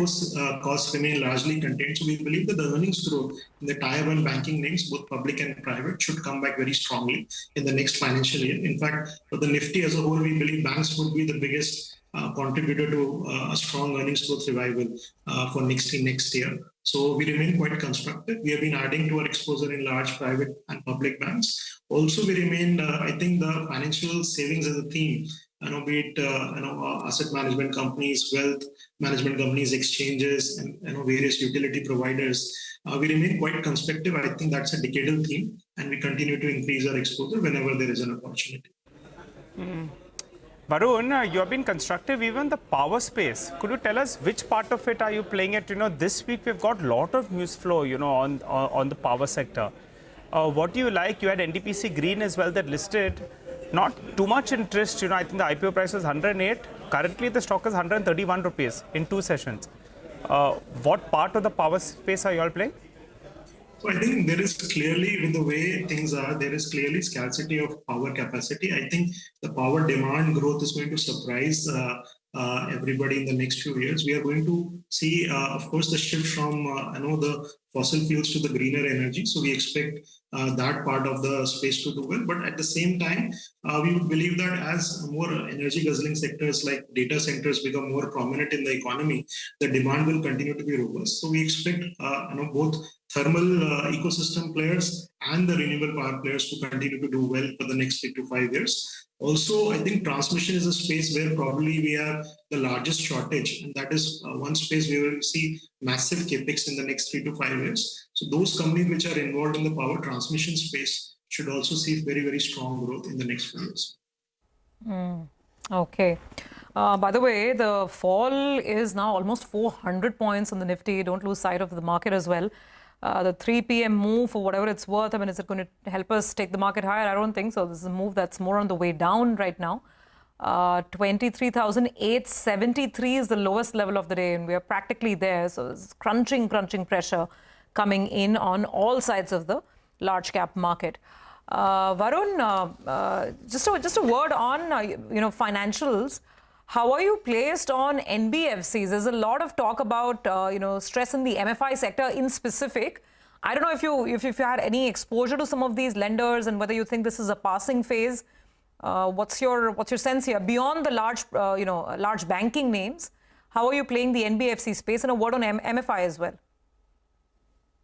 costs remain largely contained, so we believe that the earnings growth in the Tier 1 banking names, both public and private, should come back very strongly in the next financial year. In fact, for the Nifty as a whole, we believe banks would be the biggest contributor to a strong earnings growth revival for next year. So we remain quite constructive. We have been adding to our exposure in large private and public banks. Also, we remain, I think, the financial savings as a theme, be it asset management companies, wealth management companies, exchanges, and various utility providers. We remain quite constructive. I think that's a decadal theme, and we continue to increase our exposure whenever there is an opportunity. Varun, you have been constructive even the power space. Could you tell us which part of it are you playing at? This week we've got a lot of news flow, on the power sector. What do you like? You had NTPC Green as well that listed. Not too much interest. I think the IPO price was 108. Currently, the stock is 131 rupees in 2 sessions. What part of the power space are you all playing? So I think there is clearly, with the way things are, there is clearly scarcity of power capacity. I think the power demand growth is going to surprise everybody in the next few years. We are going to see, of course, the shift from the fossil fuels to the greener energy. So we expect that part of the space to do well. But at the same time, we would believe that as more energy guzzling sectors like data centers become more prominent in the economy, the demand will continue to be robust. So we expect both thermal ecosystem players and the renewable power players to continue to do well for the next 3 to 5 years. Also, I think transmission is a space where probably we have the largest shortage, and that is one space we will see massive capex in the next 3 to 5 years. So those companies which are involved in the power transmission space should also see very, very strong growth in the next few years. Okay. By the way, the fall is now almost 400 points on the Nifty. Don't lose sight of the market as well. The 3 p.m. move, for whatever it's worth, I mean, is it going to help us take the market higher? I don't think so. This is a move that's more on the way down right now. 23,873 is the lowest level of the day, and we are practically there. So it's crunching pressure coming in on all sides of the large cap market. Varun, just a word on financials. How are you placed on NBFCs? There's a lot of talk about stress in the MFI sector in specific. I don't know if you had any exposure to some of these lenders and whether you think this is a passing phase. What's your sense here beyond the large banking names? How are you playing the NBFC space? And a word on MFI as well.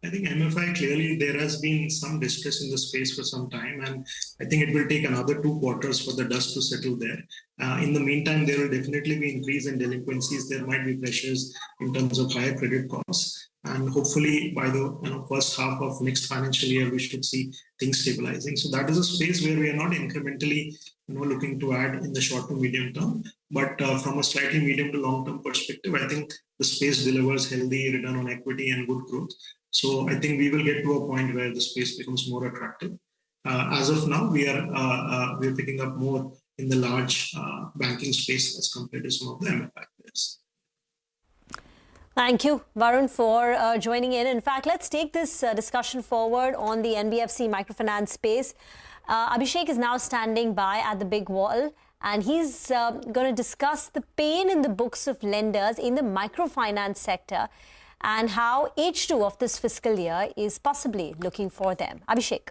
I think MFI, clearly there has been some distress in the space for some time, and I think it will take another 2 quarters for the dust to settle there. In the meantime, there will definitely be increase in delinquencies. There might be pressures in terms of higher credit costs, and hopefully by the first half of next financial year, we should see things stabilizing. So that is a space where we are not incrementally looking to add in the short to medium term, but from a slightly medium to long term perspective, I think the space delivers healthy return on equity and good growth. So I think we will get to a point where the space becomes more attractive. As of now, we are picking up more in the large banking space as compared to some of the MFI players. Thank you, Varun, for joining in. In fact, let's take this discussion forward on the NBFC microfinance space. Abhishek is now standing by at the big wall, and he's going to discuss the pain in the books of lenders in the microfinance sector and how H2 of this fiscal year is possibly looking for them. Abhishek.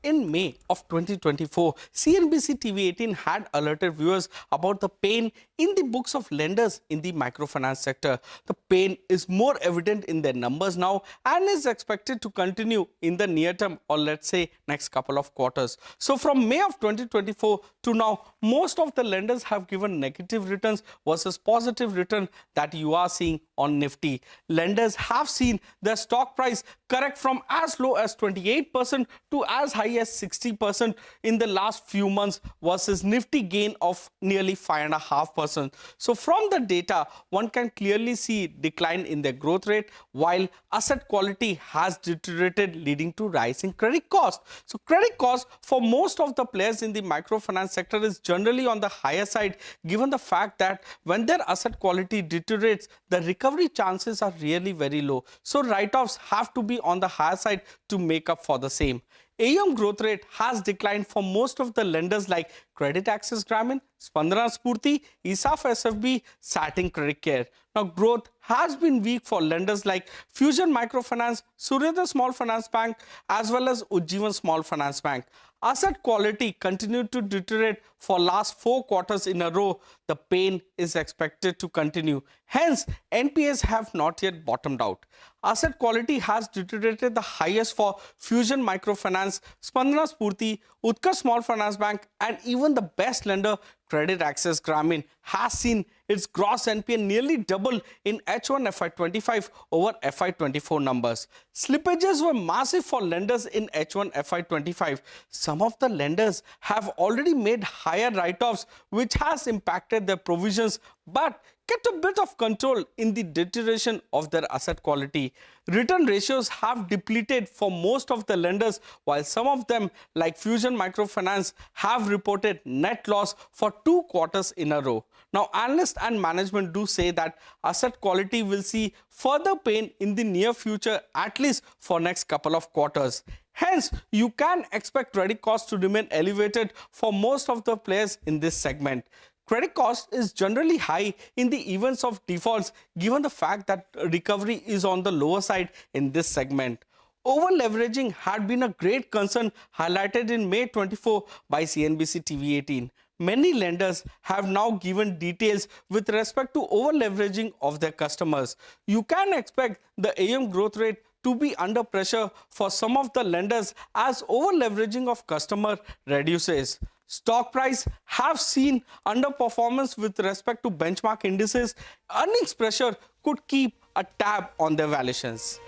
In May of 2024, CNBC-TV18 had alerted viewers about the pain in the books of lenders in the microfinance sector. The pain is more evident in their numbers now and is expected to continue in the near term, or let's say next couple of quarters. So from May of 2024 to now, most of the lenders have given negative returns versus positive return that you are seeing on Nifty. Lenders have seen their stock price correct from as low as 28% to as high as 60% in the last few months versus Nifty gain of nearly 5.5%. So from the data, one can clearly see decline in their growth rate, while asset quality has deteriorated, leading to rising credit cost. So credit cost for most of the players in the microfinance sector is generally on the higher side, given the fact that when their asset quality deteriorates, the recovery chances are really very low. So write-offs have to be on the higher side to make up for the same. AUM growth rate has declined for most of the lenders like Credit Access Grameen, Spandana Spurti, ISAF SFB, Satin Credit Care. Now, growth has been weak for lenders like Fusion Microfinance, Suryodaya Small Finance Bank, as well as Ujjivan Small Finance Bank. Asset quality continued to deteriorate for last 4 quarters in a row. The pain is expected to continue. Hence, NPAs have not yet bottomed out. Asset quality has deteriorated the highest for Fusion Microfinance, Spandana Spurti, Utkarsh Small Finance Bank, and even the best lender, Credit Access Grameen, has seen its gross NPA nearly double in H1 FY25 over FY24 numbers. Slippages were massive for lenders in H1 FY25. Some of the lenders have already made higher write-offs, which has impacted their provisions, but kept a bit of control in the deterioration of their asset quality. Return ratios have depleted for most of the lenders, while some of them, like Fusion Microfinance, have reported net loss for 2 quarters in a row. Now, analysts and management do say that asset quality will see further pain in the near future, at least for next couple of quarters. Hence, you can expect credit costs to remain elevated for most of the players in this segment. Credit cost is generally high in the events of defaults, given the fact that recovery is on the lower side in this segment. Over-leveraging had been a great concern highlighted in May 24 by CNBC-TV18. Many lenders have now given details with respect to over-leveraging of their customers. You can expect the AUM growth rate to be under pressure for some of the lenders as over-leveraging of customer reduces. Stock price have seen underperformance with respect to benchmark indices. Earnings pressure could keep a tab on their valuations.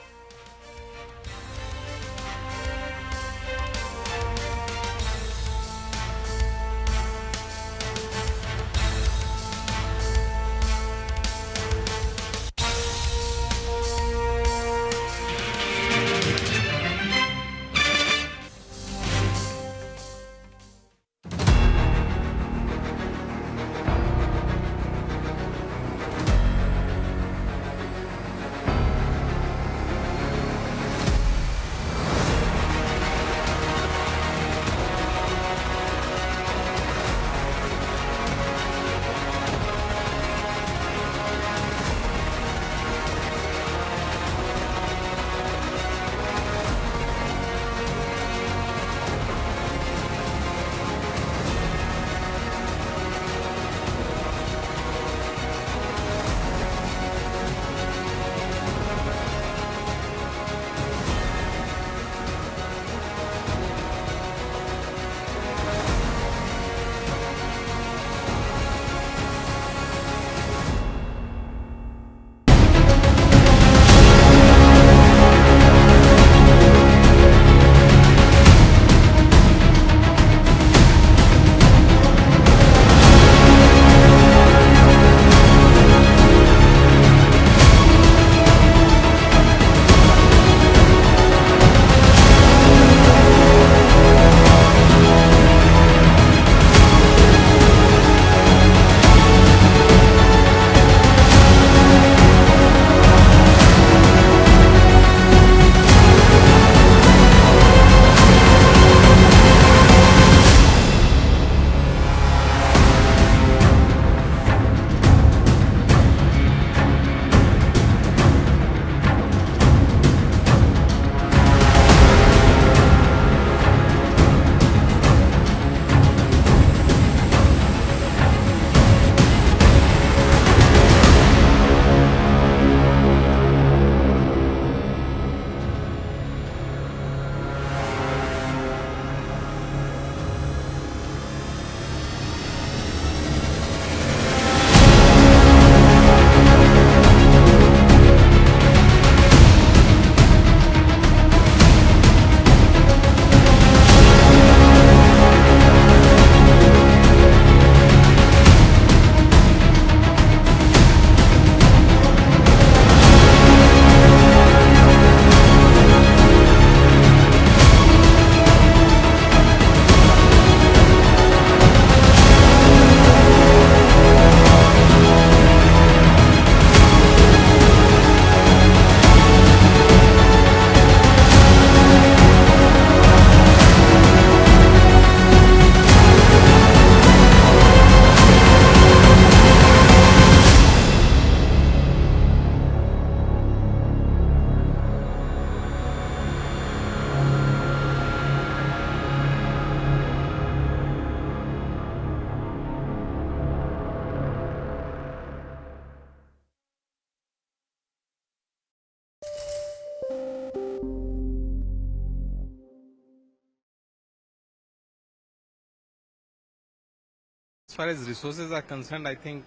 As far as resources are concerned, I think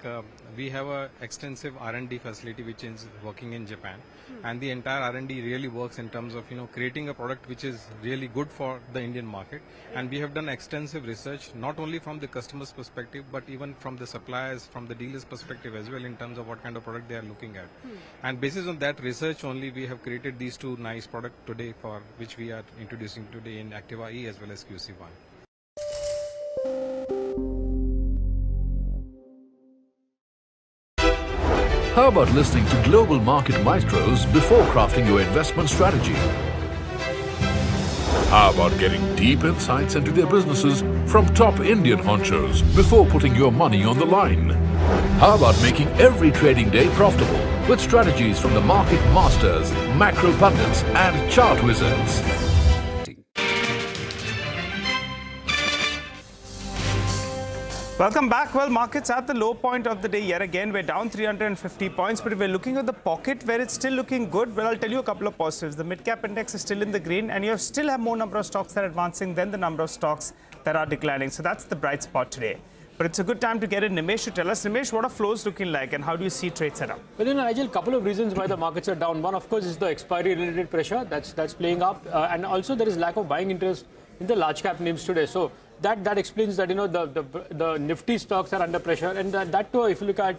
we have an extensive R&D facility which is working in Japan, and the entire R&D really works in terms of creating a product which is really good for the Indian market. And we have done extensive research not only from the customer's perspective but even from the suppliers, from the dealers' perspective as well, in terms of what kind of product they are looking at. And basis on that research only, we have created these two nice products today, for which we are introducing today in Activa E as well as QC1. How about listening to global market maestros before crafting your investment strategy? How about getting deep insights into their businesses from top Indian honchos before putting your money on the line? How about making every trading day profitable with strategies from the market masters, macro pundits and chart wizards? Welcome back. Well, markets at the low point of the day yet again. We're down 350 points, but if we're looking at the pocket where it's still looking good, well, I'll tell you a couple of positives. The mid-cap index is still in the green, and you still have more number of stocks that are advancing than the number of stocks that are declining. So that's the bright spot today. But it's a good time to get in Nimesh to tell us. Nimesh, what are flows looking like, and how do you see trade setup? Well, Nigel, a couple of reasons why the markets are down. One, of course, is the expiry-related pressure that's playing up, and also there is lack of buying interest in the large-cap names today. So that explains that the Nifty stocks are under pressure, and that too, if you look at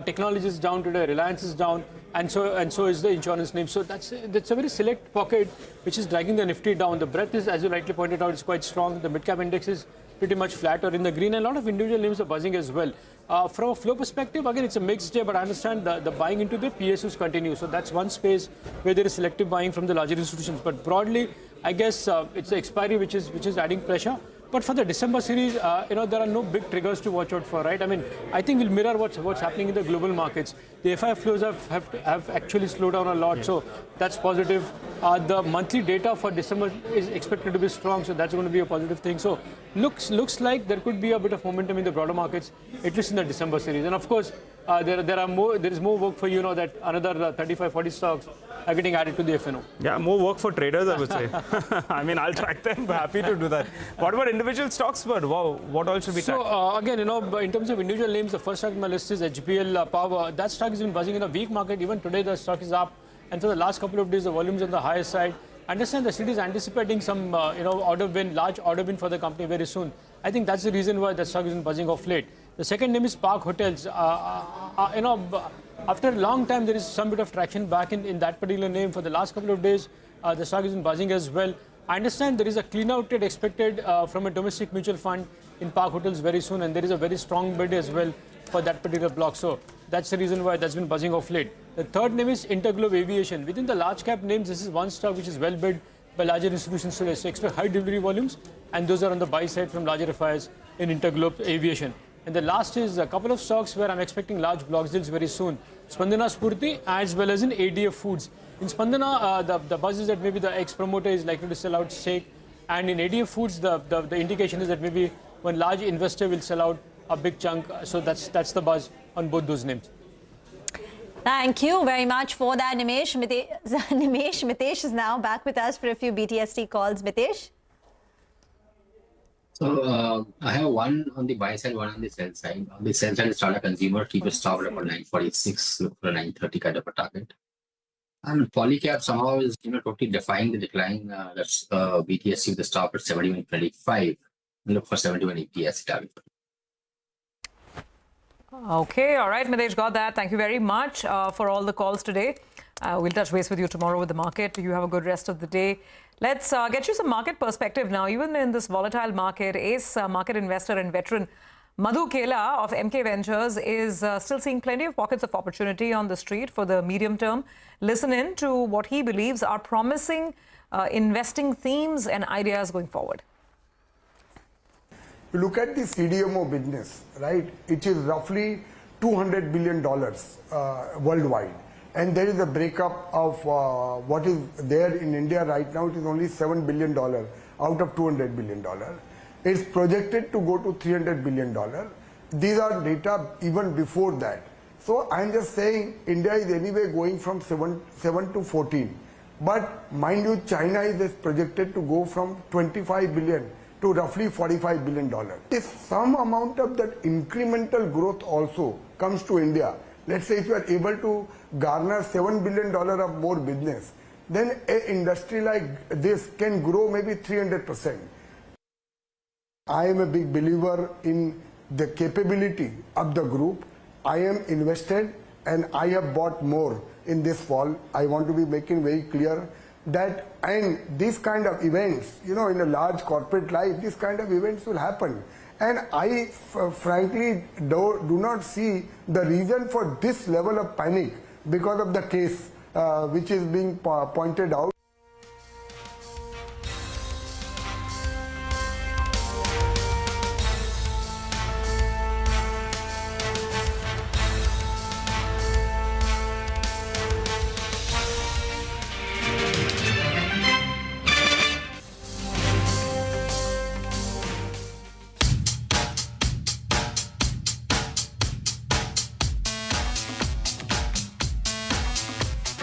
technology is down today, Reliance is down, and so is the insurance name. So that's a very select pocket which is dragging the Nifty down. The breadth is, as you rightly pointed out, is quite strong. The mid-cap index is pretty much flat or in the green, and a lot of individual names are buzzing as well. From a flow perspective, again, it's a mixed day, but I understand the buying into the PSUs continue. So that's one space where there is selective buying from the larger institutions. But broadly, I guess it's the expiry which is adding pressure. But for the December series, there are no big triggers to watch out for, right? I mean, I think we'll mirror what's happening in the global markets. The FI flows have actually slowed down a lot, so that's positive. The monthly data for December is expected to be strong, so that's going to be a positive thing. So looks like there could be a bit of momentum in the broader markets, at least in the December series. And of course, there is more work for that another 35-40 stocks are getting added to the FNO. Yeah, more work for traders, I would say. I mean, I'll track them. Happy to do that. What about individual stocks? But what all should be tracked? So again, in terms of individual names, the first stock on my list is HBL Power. That stock has been buzzing in a weak market. Even today, the stock is up, and for the last couple of days, the volumes on the higher side. I understand the city is anticipating some large order win for the company very soon. I think that's the reason why the stock is buzzing off late. The second name is Park Hotels. After a long time, there is some bit of traction back in that particular name. For the last couple of days, the stock is buzzing as well. I understand there is a clean out trade expected from a domestic mutual fund in Park Hotels very soon, and there is a very strong bid as well for that particular block. So that's the reason why that's been buzzing off late. The third name is Interglobe Aviation. Within the large cap names, this is one stock which is well bid by larger institutions today. So expect high delivery volumes, and those are on the buy side from larger FIs in Interglobe Aviation. And the last is a couple of stocks where I'm expecting large block deals very soon. Spandana Spurti as well as in ADF Foods. In Spandana, the buzz is that maybe the ex-promoter is likely to sell out stake. And in ADF Foods, the indication is that maybe one large investor will sell out a big chunk. So that's the buzz on both those names. Thank you very much for that, Nimesh. Mitesh is now back with us for a few BTST calls. Mitesh? So I have one on the buy side, one on the sell side. On the sell side, it's Tata Consumer, keep a stop at about 946, look for a 930 kind of a target. And Polycab somehow is totally defying the decline. That's BTSC with the stop at 71.25. Look for 71 EPS target. Okay, all right, Mitesh, got that. Thank you very much for all the calls today. We'll touch base with you tomorrow with the market. You have a good rest of the day. Let's get you some market perspective now. Even in this volatile market, ace market investor and veteran Madhu Kela of MK Ventures is still seeing plenty of pockets of opportunity on the street for the medium term. Listen in to what he believes are promising investing themes and ideas going forward. You look at the CDMO business, right? It is roughly $200 billion worldwide. And there is a breakup of what is there in India right now. It is only $7 billion out of $200 billion. It's projected to go to $300 billion. These are data even before that. So I'm just saying India is anyway going from 7 to 14. But mind you, China is projected to go from 25 billion to roughly $45 billion. If some amount of that incremental growth also comes to India, let's say if you are able to garner $7 billion of more business, then an industry like this can grow maybe 300%. I am a big believer in the capability of the group. I am invested and I have bought more in this fall. I want to be making very clear that, and these kind of events, you know, in a large corporate life, these kind of events will happen. And I frankly do not see the reason for this level of panic because of the case which is being pointed out.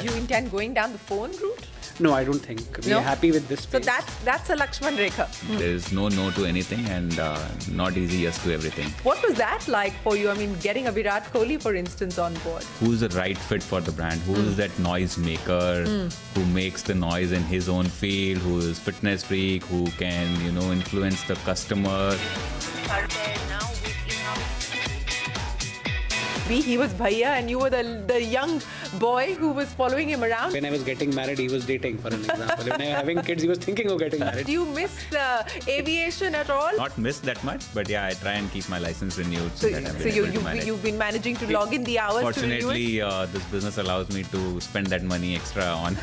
Do you intend going down the phone route? No, I don't think. We are happy with this space. So that's a Lakshman Rekha. There is no to anything and not easy yes to everything. What was that like for you? I mean, getting a Virat Kohli, for instance, on board. Who's the right fit for the brand? Who's that noise maker who makes the noise in his own field, who is fitness freak, who can, you know, influence the customer. He was Bhaiya and you were the young boy who was following him around. When I was getting married, he was dating, for an example. When I was having kids, he was thinking of getting married. Do you miss aviation at all? Not miss that much, but yeah, I try and keep my license renewed. So you've been managing to log in the hours. Fortunately, this business allows me to spend that money extra on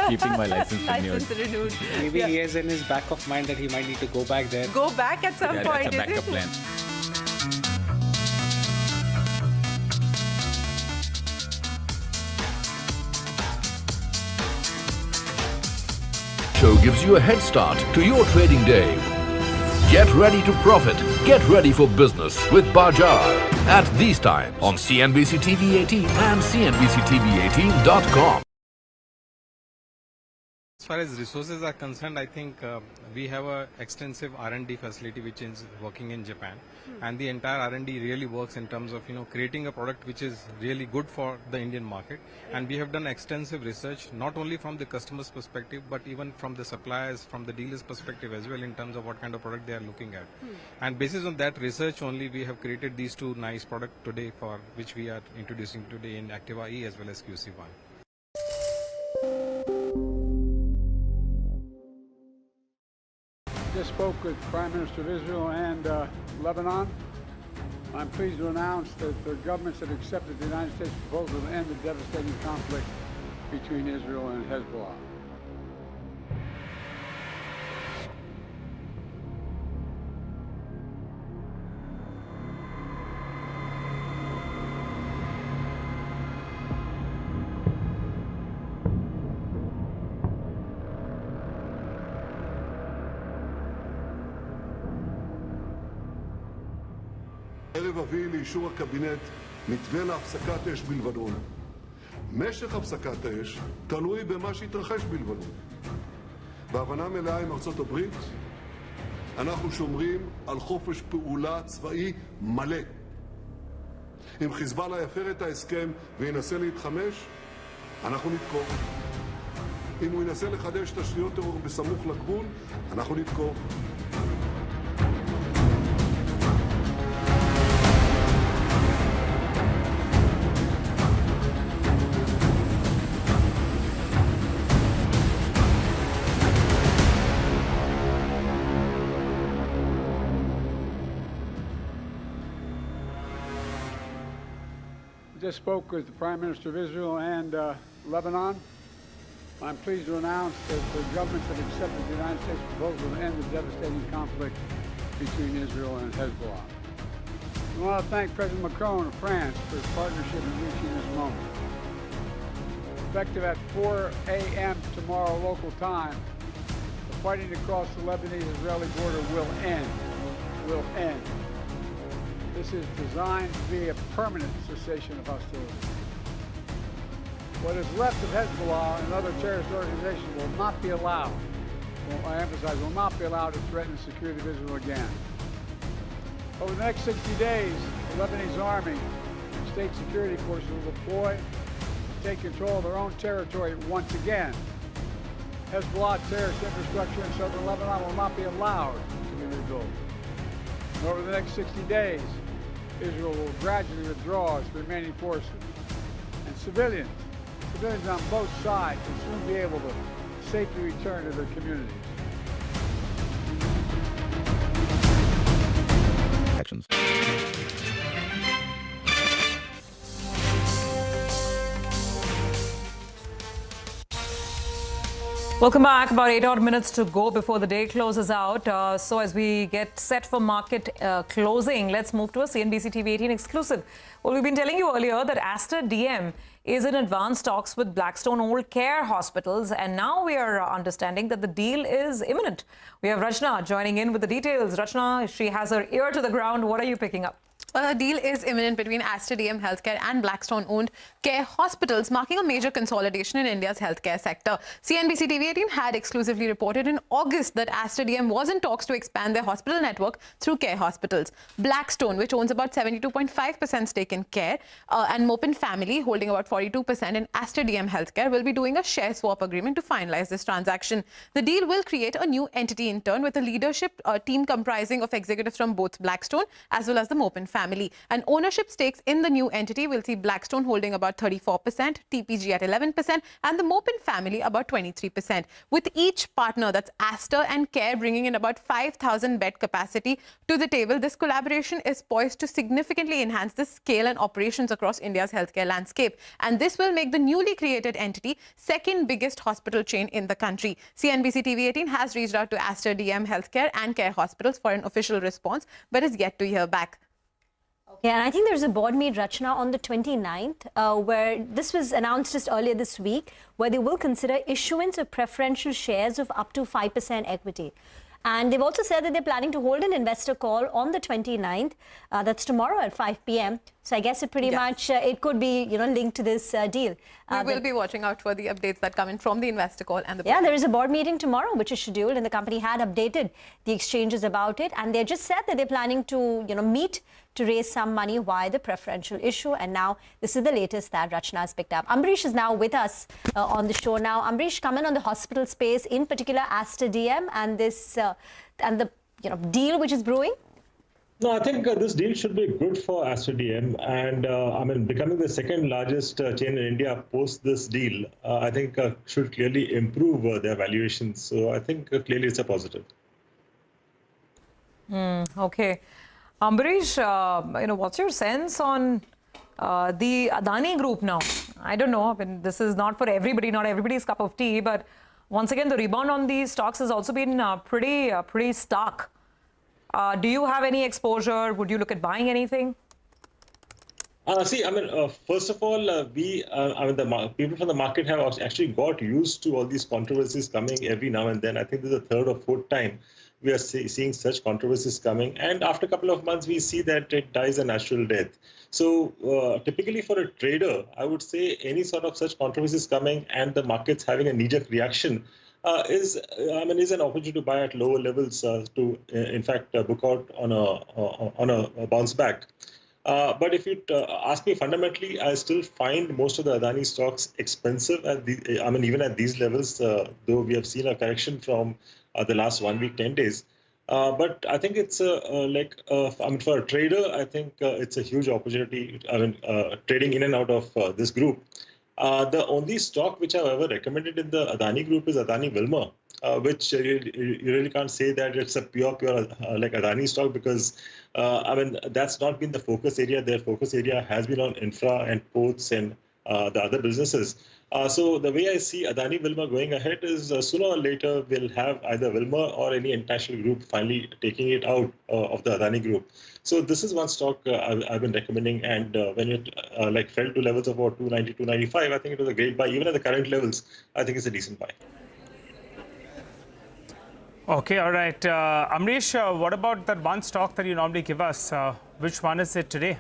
keeping my license renewed. Maybe he has in his back of mind that he might need to go back there. Go back at some point, that's a backup plan. Show gives you a head start to your trading day. Get ready to profit. Get ready for business with Bajar at these times on CNBC-TV18 and CNBC-TV18.com. As far as resources are concerned, I think we have an extensive R&D facility which is working in Japan, and the entire R&D really works in terms of, you know, creating a product which is really good for the Indian market. And we have done extensive research, not only from the customer's perspective, but even from the suppliers, from the dealer's perspective as well, in terms of what kind of product they are looking at. And basis on that research only, we have created these two nice products today, for which we are introducing today in Activa E as well as QC1. Just spoke with Prime Minister of Israel and Lebanon. I'm pleased to announce that the governments have accepted the United States proposal to end the devastating conflict between Israel and Hezbollah. הערב אביא לאישור הקבינט מתווה להפסקת אש בלבנון. משך הפסקת האש תלוי במה שהתרחש בלבנון. בהבנה מלאה עם ארצות הברית, אנחנו שומרים על חופש פעולה צבאי מלא. אם חיזבאללה יפר את ההסכם וינסה להתחמש, אנחנו נתקוף. אם הוא ינסה לחדש תשתיות טרור בסמוך לגבול, אנחנו נתקוף. Just spoke with the Prime Minister of Israel and Lebanon. I'm pleased to announce that the governments have accepted the United States proposal to end the devastating conflict between Israel and Hezbollah. I want to thank President Macron of France for his partnership in reaching this moment. Effective at 4 a.m. tomorrow local time, the fighting across the Lebanese-Israeli border will end. Will end. This is designed to be a permanent cessation of hostilities. What is left of Hezbollah and other terrorist organizations will not be allowed I emphasize, will not be allowed to threaten the security of Israel again. Over the next 60 days, the Lebanese army and state security forces will deploy and take control of their own territory once again. Hezbollah terrorist infrastructure in southern Lebanon will not be allowed to be rebuilt. And over the next 60 days, Israel will gradually withdraw its remaining forces. And civilians on both sides will soon be able to safely return to their communities. Actions. Welcome back. About 8 odd minutes to go before the day closes out. So as we get set for market closing, let's move to a CNBC-TV18 exclusive. Well, we've been telling you earlier that Aster DM is in advanced talks with Blackstone-owned care hospitals, and now we are understanding that the deal is imminent. We have Rachna joining in with the details. Rachna, she has her ear to the ground. What are you picking up? Well, a deal is imminent between Aster DM Healthcare and Blackstone-owned care hospitals, marking a major consolidation in India's healthcare sector. CNBC-TV18 had exclusively reported in August that Aster DM was in talks to expand their hospital network through care hospitals. Blackstone, which owns about 72.5% stake in Care, and Mopin Family, holding about 42% in Aster DM Healthcare, will be doing a share swap agreement to finalize this transaction. The deal will create a new entity in turn with a leadership team comprising of executives from both Blackstone as well as the Mopin Family. And ownership stakes in the new entity will see Blackstone holding about 34%, TPG at 11%, and the Mopin Family about 23%. With each partner, that's Aster and Care, bringing in about 5,000 bed capacity to the table, this collaboration is poised to significantly enhance the scale and operations across India's healthcare landscape. And this will make the newly created entity second biggest hospital chain in the country. CNBC-TV18 has reached out to Aster DM Healthcare and Care hospitals for an official response, but is yet to hear back. Yeah, and I think there's a board meet, Rachna, on the 29th, where this was announced just earlier this week, where they will consider issuance of preferential shares of up to 5% equity. And they've also said that they're planning to hold an investor call on the 29th. That's tomorrow at 5 p.m. So I guess it pretty much, it could be, linked to this deal. We will be watching out for the updates that come in from the investor call and the board. Yeah, there is a board meeting tomorrow, which is scheduled, and the company had updated the exchanges about it. And they just said that they're planning to, meet to raise some money via the preferential issue. And now this is the latest that Rachna has picked up. Ambrish is now with us on the show now. Ambrish, comment on the hospital space, in particular Aster DM and this and the deal which is brewing. No, I think this deal should be good for Aster DM, and becoming the second largest chain in India post this deal, I think should clearly improve their valuations. So I think clearly it's a positive. Okay. Ambrish, what's your sense on the Adani group now? I don't know. I mean, this is not for everybody, not everybody's cup of tea, but once again, the rebound on these stocks has also been pretty stark. Do you have any exposure? Would you look at buying anything? First of all, the people from the market have actually got used to all these controversies coming every now and then. I think this is the third or fourth time we are seeing such controversies coming. And after a couple of months, we see that it dies a natural death. So typically for a trader, I would say any sort of such controversies coming and the markets having a knee-jerk reaction is an opportunity to buy at lower levels to, in fact, book out on a bounce back. But if you ask me fundamentally, I still find most of the Adani stocks expensive even at these levels, though we have seen a correction from the last 1 week, 10 days. But I think it's for a trader, I think it's a huge opportunity. Trading in and out of this group. The only stock which I've ever recommended in the Adani group is Adani Wilmar, which you really can't say that it's a pure like Adani stock, because that's not been the focus area. Their focus area has been on infra and ports and the other businesses. So the way I see Adani Wilmar going ahead is sooner or later we'll have either Wilmar or any international group finally taking it out of the Adani group. So this is one stock I've been recommending, and when it fell to levels of about 290, 295, I think it was a great buy. Even at the current levels, I think it's a decent buy. Okay, all right. Amrish, what about that one stock that you normally give us? Which one is it today?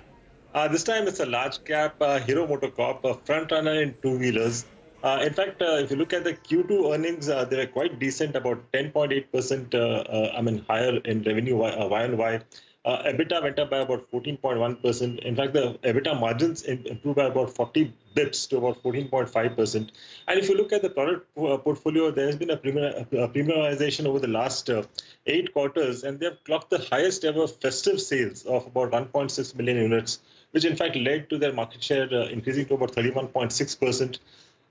This time it's a large cap Hero MotoCorp, a front runner in two-wheelers. In fact, if you look at the Q2 earnings, they were quite decent, about 10.8%, higher in revenue Y-on-Y. EBITDA went up by about 14.1%. In fact, the EBITDA margins improved by about 40 bips to about 14.5%. And if you look at the product portfolio, there has been a premiumization over the last 8 quarters, and they have clocked the highest ever festive sales of about 1.6 million units, which in fact led to their market share increasing to about 31.6%.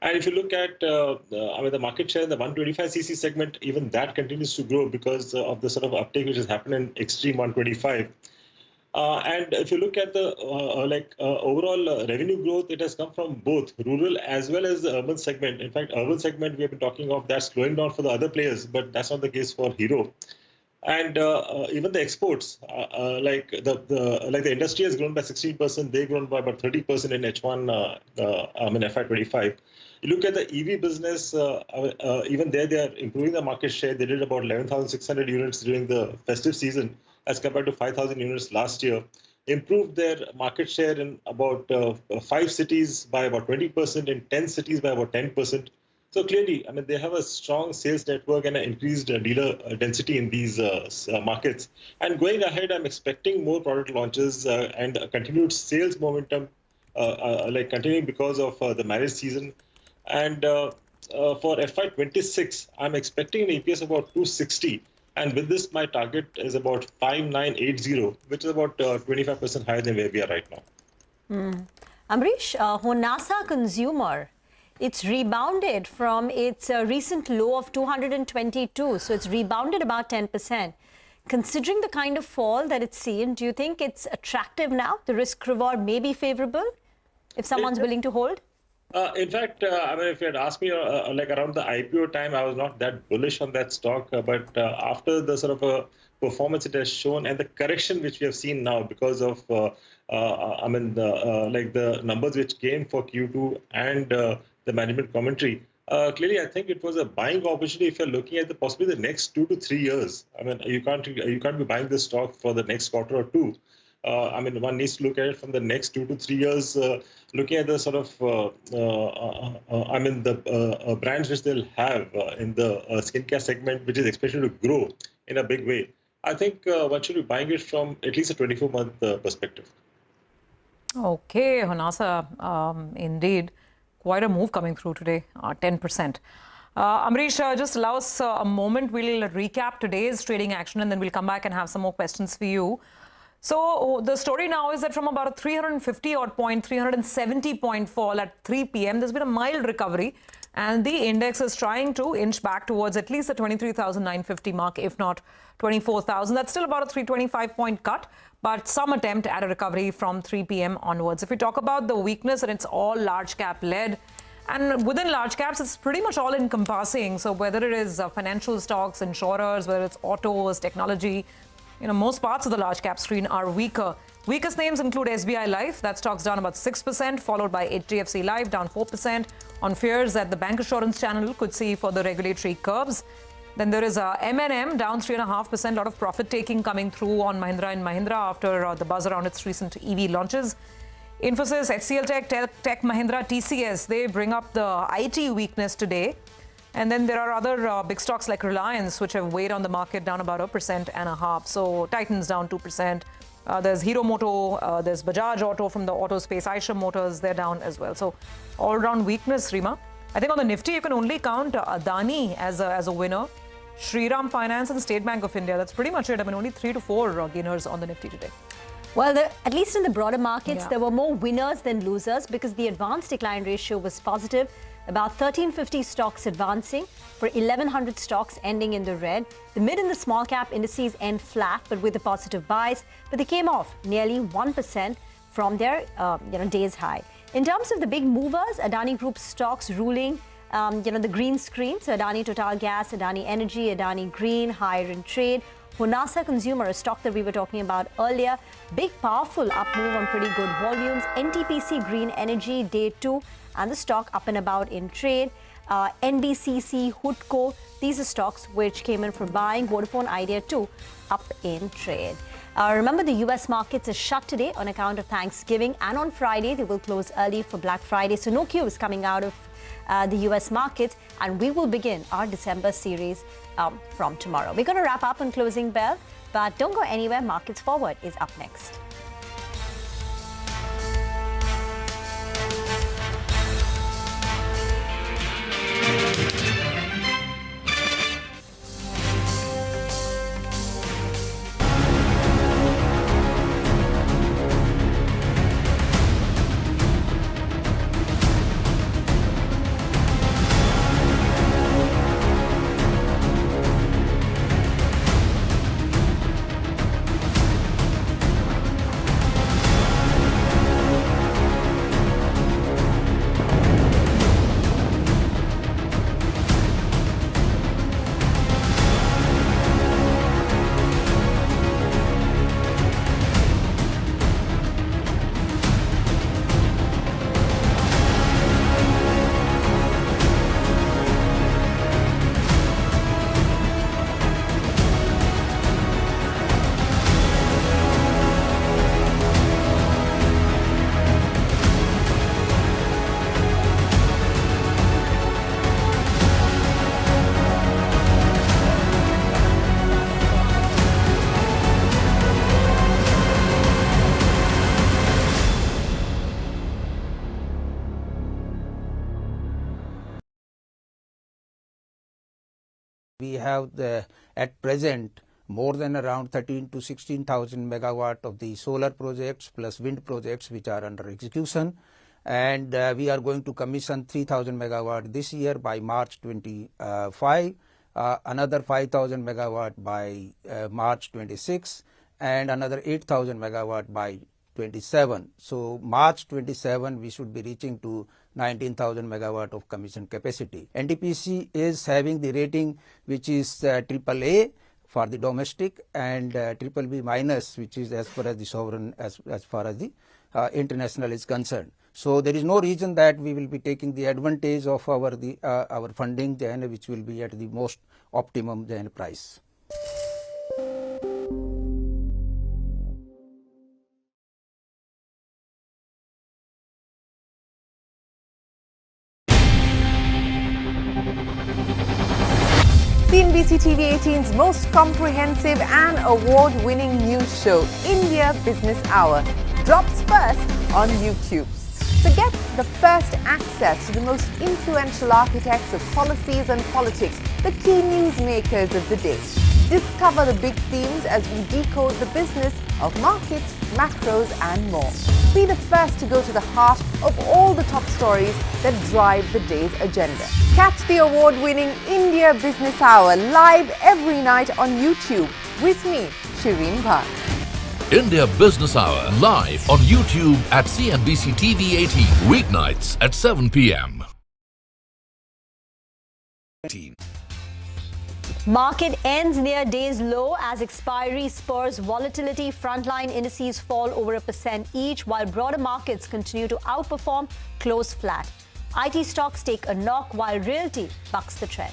And if you look at the market share in the 125cc segment, even that continues to grow because of the sort of uptake which has happened in Extreme 125. And if you look at the overall revenue growth, it has come from both rural as well as the urban segment. In fact, urban segment we have been talking of, that's slowing down for the other players, but that's not the case for Hero. And even the exports, the industry has grown by 16%, they've grown by about 30% in H1 FY25. You look at the EV business, even there they are improving the market share. They did about 11,600 units during the festive season as compared to 5,000 units last year. Improved their market share in about 5 cities by about 20%, in 10 cities by about 10%. So clearly, they have a strong sales network and an increased dealer density in these markets. And going ahead, I'm expecting more product launches and continued sales momentum, continuing because of the marriage season. And for FY26, I'm expecting an EPS about 260. And with this, my target is about 5980, which is about 25% higher than where we are right now. Amrish, Honasa Consumer, it's rebounded from its recent low of 222. So it's rebounded about 10%. Considering the kind of fall that it's seen, do you think it's attractive now? The risk reward may be favorable if someone's willing to hold? In fact, if you had asked me around the IPO time, I was not that bullish on that stock. But after the sort of performance it has shown and the correction which we have seen now because of the numbers which came for Q2 and the management commentary, clearly I think it was a buying opportunity if you're looking at possibly the next 2 to 3 years. You can't be buying this stock for the next quarter or two. One needs to look at it from the next 2 to 3 years, looking at the sort of, the brands which they'll have in the skincare segment, which is expected to grow in a big way. I think one should be buying it from at least a 24-month perspective. Okay, Honasa, indeed, quite a move coming through today, 10%. Amrish, just allow us a moment. We'll recap today's trading action and then we'll come back and have some more questions for you. So the story now is that from about a 350 odd point, 370 point fall at 3 p.m., there's been a mild recovery and the index is trying to inch back towards at least the 23,950 mark, if not 24,000. That's still about a 325 point cut, but some attempt at a recovery from 3 p.m. onwards. If we talk about the weakness, and it's all large cap led, and within large caps, it's pretty much all encompassing. So whether it is financial stocks, insurers, whether it's autos, technology, most parts of the large cap screen are weaker. Weakest names include SBI Life, that stock's down about 6%, followed by HDFC Life, down 4%, on fears that the bank assurance channel could see further regulatory curbs. Then there is M&M, down 3.5%, a lot of profit taking coming through on Mahindra & Mahindra after the buzz around its recent EV launches. Infosys, HCL Tech Mahindra, TCS, they bring up the IT weakness today. And then there are other big stocks like Reliance, which have weighed on the market, down about 1.5%. So Titan's down 2%. There's Hero Moto, there's Bajaj Auto from the auto space, Eicher Motors, they're down as well. So all-round weakness, Rima. I think on the Nifty, you can only count Adani as a winner. Shriram Finance and State Bank of India, that's pretty much it. Only 3 to 4 gainers on the Nifty today. Well, at least in the broader markets, there were more winners than losers because the advanced decline ratio was positive. About 1,350 stocks advancing for 1,100 stocks ending in the red. The mid and the small cap indices end flat, but with a positive bias. But they came off nearly 1% from their day's high. In terms of the big movers, Adani Group stocks ruling the green screen. So Adani Total Gas, Adani Energy, Adani Green, higher in trade. Honasa Consumer, a stock that we were talking about earlier. Big, powerful up move on pretty good volumes. NTPC Green Energy, day 2. And the stock up and about in trade. NBCC, Hoodco, these are stocks which came in for buying. Vodafone Idea 2 up in trade. Remember, the US markets are shut today on account of Thanksgiving, and on Friday they will close early for Black Friday. So no cues coming out of the US market, and we will begin our December series from tomorrow. We're going to wrap up on Closing Bell, but don't go anywhere. Markets Forward is up next. We have at present more than around 13 to 16,000 megawatt of the solar projects plus wind projects which are under execution, and we are going to commission 3,000 megawatt this year by March 25, another 5,000 megawatt by March 26, and another 8,000 megawatt by 27. So March 27 we should be reaching to 19,000 megawatt of commission capacity. NTPC is having the rating which is AAA for the domestic and BBB minus, which is as far as the sovereign, as far as the international is concerned. So there is no reason that we will be taking the advantage of our funding then, which will be at the most optimum then price. CNBC-TV18's most comprehensive and award-winning news show, India Business Hour, drops first on YouTube. So get the first access to the most influential architects of policies and politics, the key newsmakers of the day. Discover the big themes as we decode the business of markets, macros and more. Be the first to go to the heart of all the top stories that drive the day's agenda. Catch the award-winning India Business Hour live every night on YouTube with me, Shireen Bhan. India Business Hour live on YouTube at CNBC-TV18 weeknights at 7 p.m. Market ends near day's low as expiry spurs volatility. Frontline indices fall over 1% each, while broader markets continue to outperform, close flat. IT stocks take a knock while realty bucks the trend.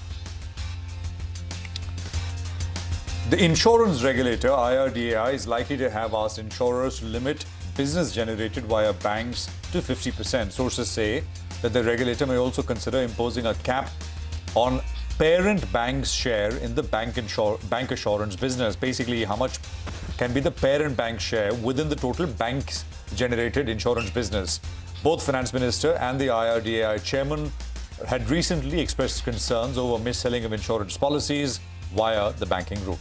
The insurance regulator, IRDAI, is likely to have asked insurers to limit business generated via banks to 50%. Sources say that the regulator may also consider imposing a cap on parent bank's share in the bank assurance business. Basically, how much can be the parent bank share within the total bank's generated insurance business. Both Finance Minister and the IRDAI chairman had recently expressed concerns over mis-selling of insurance policies via the banking route.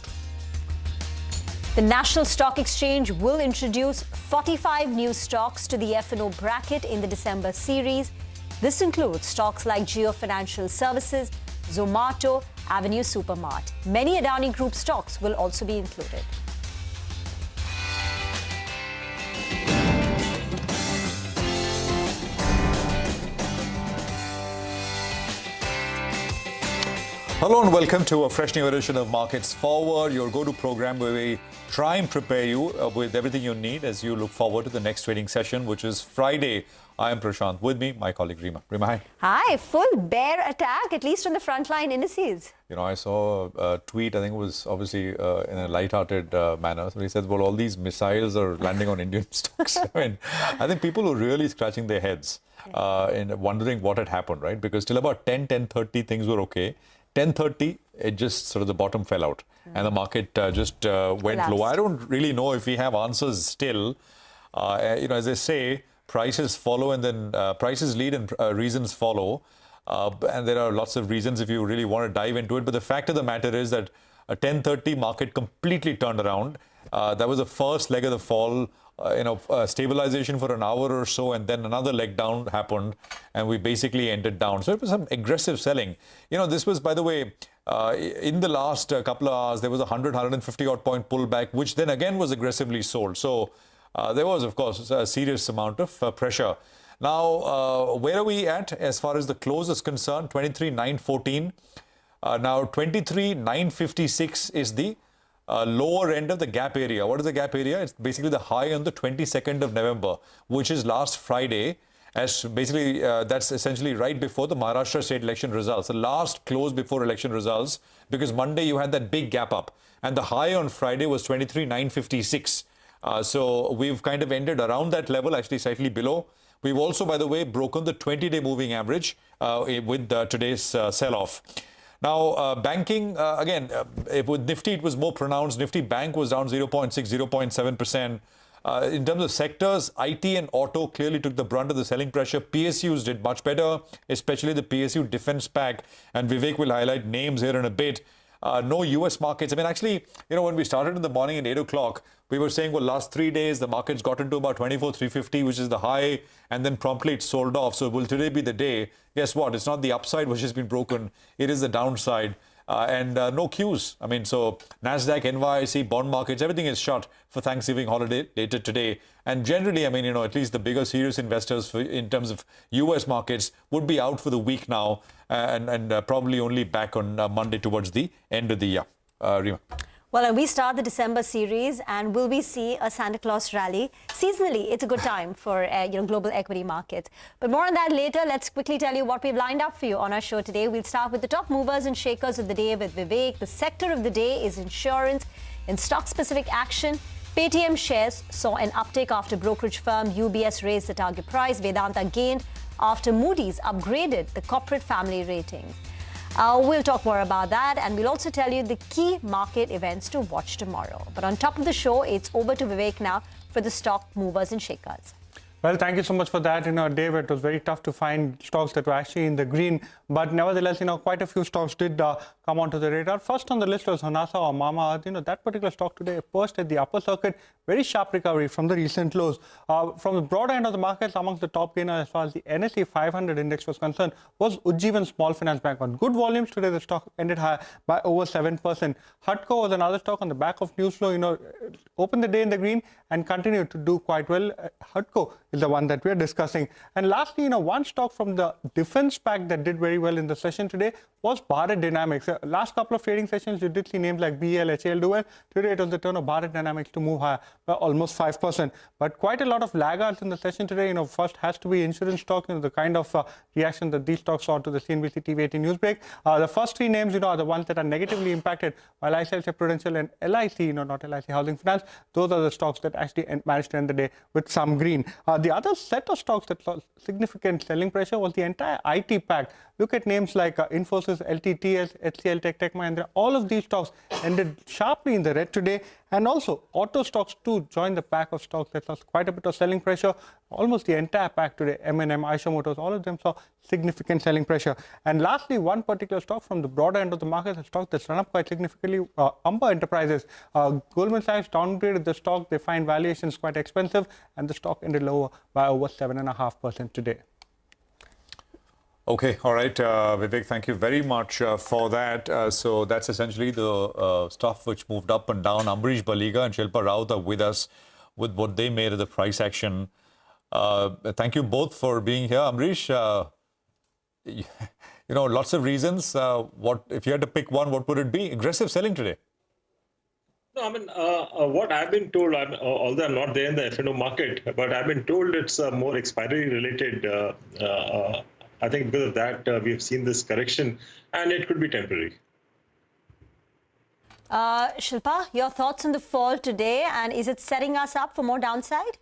The National Stock Exchange will introduce 45 new stocks to the F&O bracket in the December series. This includes stocks like Jio Financial Services, Zomato, Avenue Supermart. Many Adani Group stocks will also be included. Hello and welcome to a fresh new edition of Markets Forward, your go-to program where we try and prepare you with everything you need as you look forward to the next trading session, which is Friday I am Prashant. With me, my colleague Reema. Reema, hi. Hi, full bear attack, at least on the frontline indices. You know, I saw a tweet, I think it was obviously in a light-hearted manner. So he said, well, all these missiles are landing on Indian stocks. I mean, I think people were really scratching their heads and wondering what had happened, right? Because till about 10:30, things were okay. 10:30, it just sort of the bottom fell out and the market just went low. I don't really know if we have answers still. You know, as they say, prices follow and then prices lead and reasons follow. And there are lots of reasons if you really want to dive into it. But the fact of the matter is that a 10:30 market completely turned around. That was the first leg of the fall. Stabilization for an hour or so, and then another leg down happened, and we basically ended down. So it was some aggressive selling. You know, this was, by the way, in the last couple of hours, there was a 150 odd point pullback, which then again was aggressively sold. So there was, of course, a serious amount of pressure. Now, where are we at as far as the close is concerned? 23,914. Now, 23,956 is the lower end of the gap area. What is the gap area? It's basically the high on the 22nd of November, which is last Friday. As basically, that's essentially right before the Maharashtra state election results, the last close before election results, because Monday you had that big gap up. And the high on Friday was 23,956. So we've kind of ended around that level, actually slightly below. We've also, by the way, broken the 20-day moving average with today's sell-off. Now, banking, again, with Nifty, it was more pronounced. Nifty Bank was down 0.6, 0.7%. In terms of sectors, IT and auto clearly took the brunt of the selling pressure. PSUs did much better, especially the PSU Defense Pack. And Vivek will highlight names here in a bit. No US markets. I mean, actually, you know, when we started in the morning at 8 o'clock, we were saying, well, last 3 days, the markets got into about 24,350, which is the high, and then promptly it sold off. So will today be the day? Guess what? It's not the upside which has been broken. It is the downside. And no cues. I mean, so NASDAQ, NYSE, bond markets, everything is shut for Thanksgiving holiday later today. And generally, I mean, you know, at least the bigger serious investors in terms of US markets would be out for the week now and probably only back on Monday towards the end of the year. Reema. Well, and we start the December series, and will we see a Santa Claus rally? Seasonally, it's a good time for global equity markets. But more on that later. Let's quickly tell you what we've lined up for you on our show today. We'll start with the top movers and shakers of the day with Vivek. The sector of the day is insurance. In stock-specific action, Paytm shares saw an uptick after brokerage firm UBS raised the target price. Vedanta gained after Moody's upgraded the corporate family ratings. We'll talk more about that, and we'll also tell you the key market events to watch tomorrow. But on top of the show, it's over to Vivek now for the stock movers and shakers. Well, thank you so much for that. In a day where it was very tough to find stocks that were actually in the green, but nevertheless, quite a few stocks did come onto the radar. First on the list was Honasa or Mama Earth. That particular stock today perched at the upper circuit. Very sharp recovery from the recent lows. From the broader end of the markets, amongst the top gainers as far as the NSE 500 index was concerned, was Ujjivan Small Finance Bank. On good volumes today, the stock ended higher by over 7%. Hutco was another stock on the back of news flow. Opened the day in the green and continued to do quite well. Hutco is the one that we're discussing. And lastly, one stock from the defense pack that did very well in the session today was Bharat Dynamics. Last couple of trading sessions, you did see names like BL, HAL do well. Today, it was the turn of Bharat Dynamics to move higher by almost 5%. But quite a lot of laggards in the session today. First has to be insurance stock, the kind of reaction that these stocks saw to the CNBC-TV18 news break. The first three names, are the ones that are negatively impacted, while ICICI Prudential and LIC, not LIC Housing Finance, those are the stocks that actually managed to end the day with some green. The other set of stocks that saw significant selling pressure was the entire IT pack. Look at names like Infosys, LTTS, HCL, Tech Mahindra. All of these stocks ended sharply in the red today. And also, auto stocks too joined the pack of stocks that saw quite a bit of selling pressure. Almost the entire pack today, M&M, Eicher Motors, all of them saw significant selling pressure. And lastly, one particular stock from the broader end of the market, a stock that's run up quite significantly, Amber Enterprises. Goldman Sachs downgraded the stock. They find valuations quite expensive, and the stock ended lower by over 7.5% today. Okay, all right, Vivek, thank you very much for that. So that's essentially the stuff which moved up and down. Ambrish Baliga and Shilpa Raut are with us with what they made of the price action. Thank you both for being here. Ambrish, lots of reasons. What if you had to pick one, what would it be? Aggressive selling today. No, I mean, what I've been told, although I'm not there in the F&O market, but I've been told it's more expiry related. I think because of that, we've seen this correction, and it could be temporary. Shilpa, your thoughts on the fall today, and is it setting us up for more downside?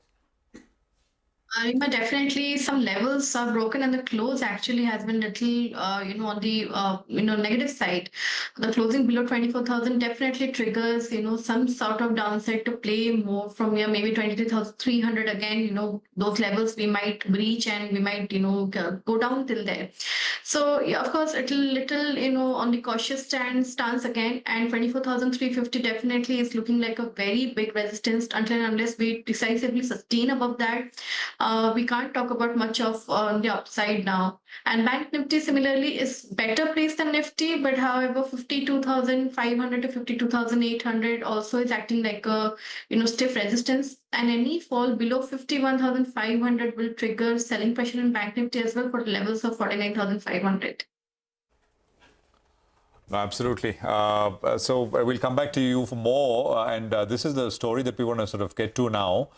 But definitely some levels are broken, and the close actually has been little, on the, negative side. The closing below 24,000 definitely triggers, some sort of downside to play more from here, maybe 23,300 again, those levels we might breach and we might, go down till there. So yeah, of course, little, on the cautious stance again, and 24,350 definitely is looking like a very big resistance until and unless we decisively sustain above that. We can't talk about much of the upside now. And Bank Nifty similarly is better placed than Nifty, but however, 52,500 to 52,800 also is acting like a stiff resistance. And any fall below 51,500 will trigger selling pressure in Bank Nifty as well for levels of 49,500. Absolutely. So we'll come back to you for more. And this is the story that we want to sort of get to now.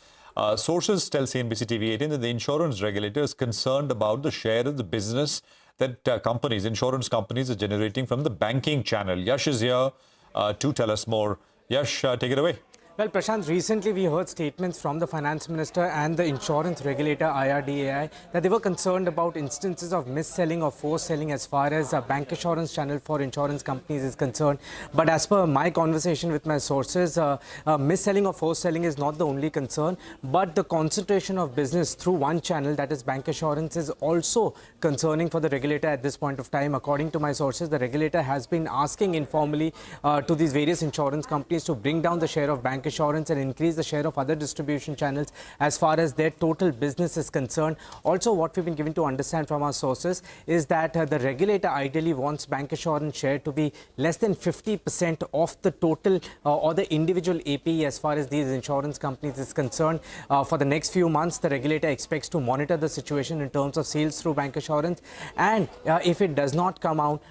Sources tell CNBC-TV18 that the insurance regulator is concerned about the share of the business that insurance companies are generating from the banking channel. Yash is here to tell us more. Yash, take it away. Well, Prashant, recently we heard statements from the finance minister and the insurance regulator IRDAI that they were concerned about instances of mis-selling or forced selling as far as a bank assurance channel for insurance companies is concerned. But as per my conversation with my sources, mis-selling or forced selling is not the only concern, but the concentration of business through one channel, that is bank assurance, is also concerning for the regulator at this point of time. According to my sources, the regulator has been asking informally to these various insurance companies to bring down the share of bank assurance and increase the share of other distribution channels as far as their total business is concerned. Also, what we've been given to understand from our sources is that the regulator ideally wants bank assurance share to be less than 50% of the total or the individual APE as far as these insurance companies is concerned. For the next few months, the regulator expects to monitor the situation in terms of sales through bank assurance, and if it does not come out,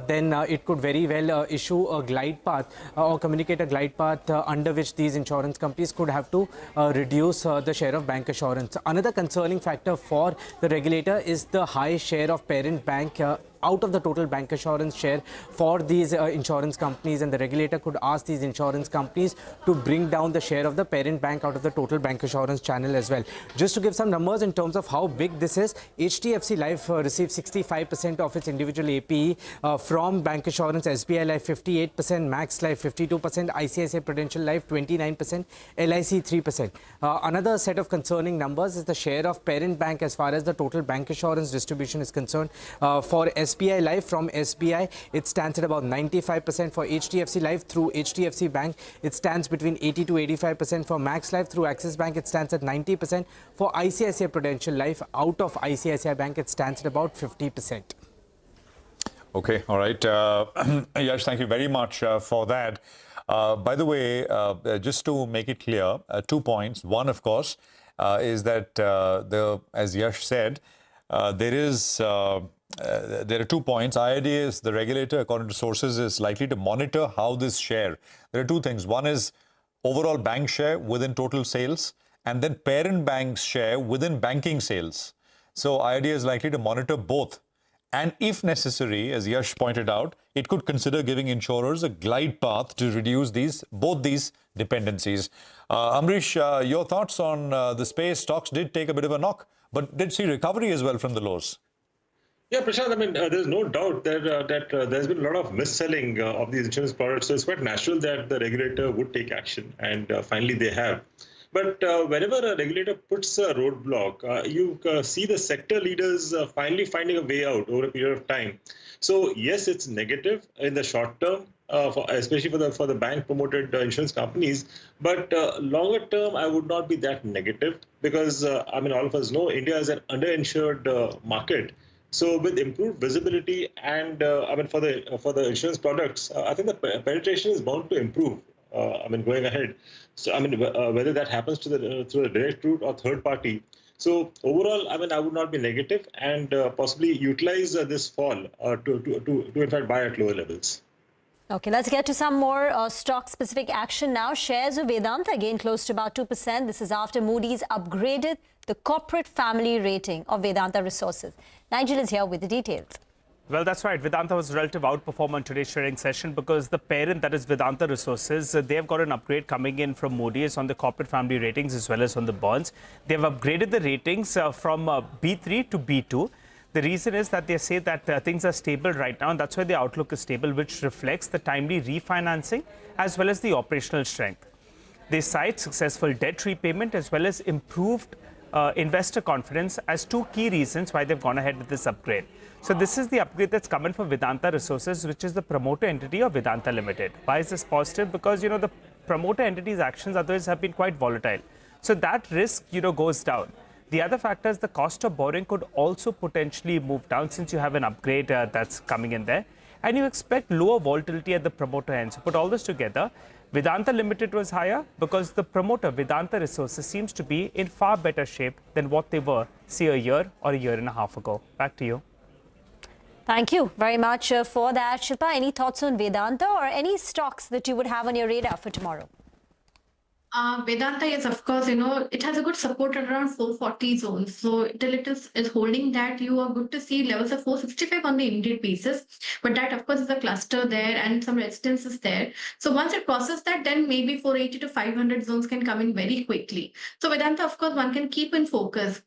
then it could very well issue a glide path or communicate a glide path under which these insurance companies could have to reduce the share of bank assurance. Another concerning factor for the regulator is the high share of parent bank out of the total bank assurance share for these insurance companies, and the regulator could ask these insurance companies to bring down the share of the parent bank out of the total bank assurance channel as well. Just to give some numbers in terms of how big this is, HDFC Life receives 65% of its individual APE from bank assurance, SBI Life 58%, Max Life 52%, ICICI Prudential Life 29%, LIC 3%. Another set of concerning numbers is the share of parent bank as far as the total bank assurance distribution is concerned. For SBI Life from SBI, it stands at about 95%. For HDFC Life through HDFC Bank, it stands between 80 to 85%. For Max Life through Axis Bank, it stands at 90%. For ICICI Prudential Life out of ICICI Bank, it stands at about 50%. Okay, all right. Yash, thank you very much for that. By the way, just to make it clear, 2 points. One, of course, is that as Yash said, there are 2 points. IRDA is the regulator, according to sources, is likely to monitor how this share. There are 2 things. One is overall bank share within total sales, and then parent bank's share within banking sales. So IRDA is likely to monitor both. And if necessary, as Yash pointed out, it could consider giving insurers a glide path to reduce both these dependencies. Amrish, your thoughts on the space? Stocks did take a bit of a knock, but did see recovery as well from the lows. Yeah, Prashant, I mean, there's no doubt that there's been a lot of mis-selling of these insurance products. So it's quite natural that the regulator would take action, and finally they have. But whenever a regulator puts a roadblock, you see the sector leaders finally finding a way out over a period of time. So yes, it's negative in the short term, especially for the bank-promoted insurance companies. But longer term, I would not be that negative because I mean, all of us know India is an underinsured market. So with improved visibility and I mean for the insurance products, I think the penetration is bound to improve. I mean going ahead. So I mean whether that happens through the direct route or third party. So overall, I mean I would not be negative and possibly utilize this fall to in fact buy at lower levels. Okay, let's get to some more stock-specific action now. Shares of Vedanta gained close to about 2%. This is after Moody's upgraded the corporate family rating of Vedanta Resources. Nigel is here with the details. Well, that's right. Vedanta was a relative outperformer in today's trading session because the parent, that is Vedanta Resources, they've got an upgrade coming in from Moody's on the corporate family ratings as well as on the bonds. They've upgraded the ratings from B3 to B2. The reason is that they say that things are stable right now, and that's why the outlook is stable, which reflects the timely refinancing as well as the operational strength. They cite successful debt repayment as well as improved investor confidence as two key reasons why they've gone ahead with this upgrade. So this is the upgrade that's coming for Vedanta Resources, which is the promoter entity of Vedanta Limited. Why is this positive? Because, the promoter entity's actions otherwise have been quite volatile. So that risk, goes down. The other factor is the cost of borrowing could also potentially move down since you have an upgrade that's coming in there. And you expect lower volatility at the promoter end. So put all this together, Vedanta Limited was higher because the promoter, Vedanta Resources, seems to be in far better shape than what they were, say, a year or a year and a half ago. Back to you. Thank you very much for that. Shilpa, any thoughts on Vedanta or any stocks that you would have on your radar for tomorrow? Vedanta is, of course, it has a good support at around 440 zones. So till it is holding that, you are good to see levels of 465 on the Indian basis. But that, of course, is a cluster there and some resistance is there. So once it crosses that, then maybe 480 to 500 zones can come in very quickly. So Vedanta, of course, one can keep in focus.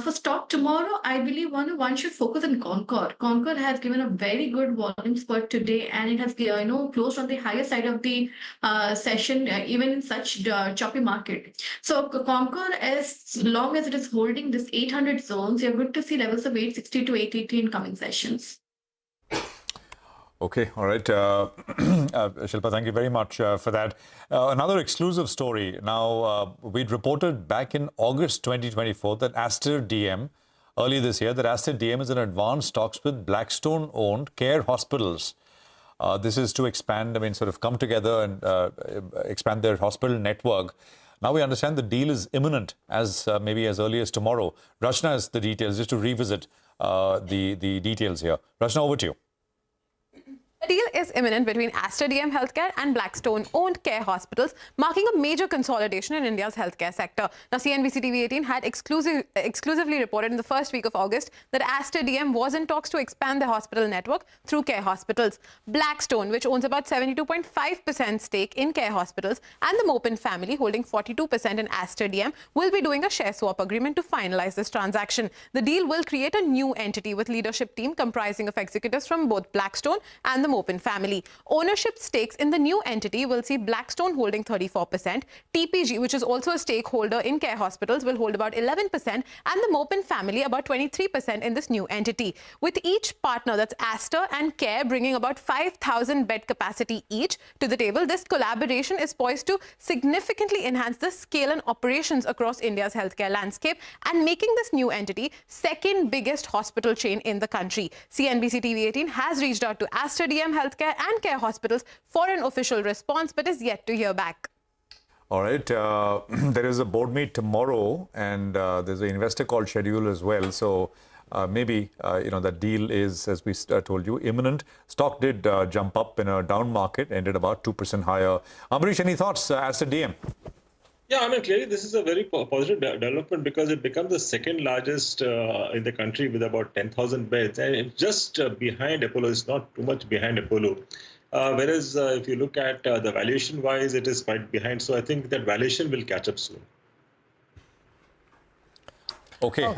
For stock tomorrow, I believe one should focus on Concord. Concord has given a very good volume spurt today, and it has closed on the higher side of the session, even in such choppy market. So Concord, as long as it is holding this 800 zones, you're good to see levels of 860 to 880 in coming sessions. Okay, all right. Shilpa, thank you very much for that. Another exclusive story. Now, we'd reported back in August 2024 that Aster DM, earlier this year, that Aster DM is in advanced talks with Blackstone-owned care hospitals. This is to expand, sort of come together and expand their hospital network. Now we understand the deal is imminent, as maybe as early as tomorrow. Rachna has the details, just to revisit the details here. Rachna, over to you. The deal is imminent between Aster DM Healthcare and Blackstone-owned care hospitals, marking a major consolidation in India's healthcare sector. Now, CNBC-TV18 had exclusively reported in the first week of August that Aster DM was in talks to expand their hospital network through care hospitals. Blackstone, which owns about 72.5% stake in care hospitals, and the Mopin family, holding 42% in Aster DM, will be doing a share swap agreement to finalize this transaction. The deal will create a new entity with leadership team comprising of executives from both Blackstone and the Mopin family. Ownership stakes in the new entity will see Blackstone holding 34%, TPG, which is also a stakeholder in care hospitals, will hold about 11%, and the Mopin family about 23% in this new entity. With each partner, that's Aster and Care, bringing about 5,000 bed capacity each to the table, this collaboration is poised to significantly enhance the scale and operations across India's healthcare landscape and making this new entity second biggest hospital chain in the country. CNBC-TV18 has reached out to Aster DM Healthcare and care hospitals for an official response, but is yet to hear back. All right. There is a board meet tomorrow, and there's an investor call schedule as well. So maybe, that deal is, as we told you, imminent. Stock did jump up in a down market, ended about 2% higher. Amrish, any thoughts? Aster DM? Yeah, clearly this is a very positive development because it becomes the second largest in the country with about 10,000 beds. And it's just behind Apollo. It's not too much behind Apollo. Whereas if you look at the valuation-wise, it is quite behind. So I think that valuation will catch up soon. Okay,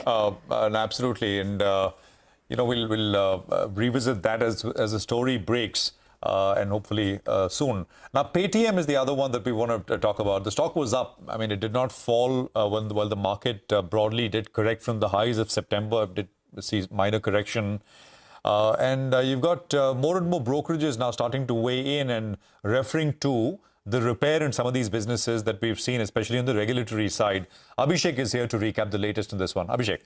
absolutely. And, we'll revisit that as the story breaks. And hopefully soon. Now, Paytm is the other one that we want to talk about. The stock was up. It did not fall while the market broadly did correct from the highs of September. It did see minor correction. And you've got more and more brokerages now starting to weigh in and referring to the repair in some of these businesses that we've seen, especially on the regulatory side. Abhishek is here to recap the latest on this one. Abhishek.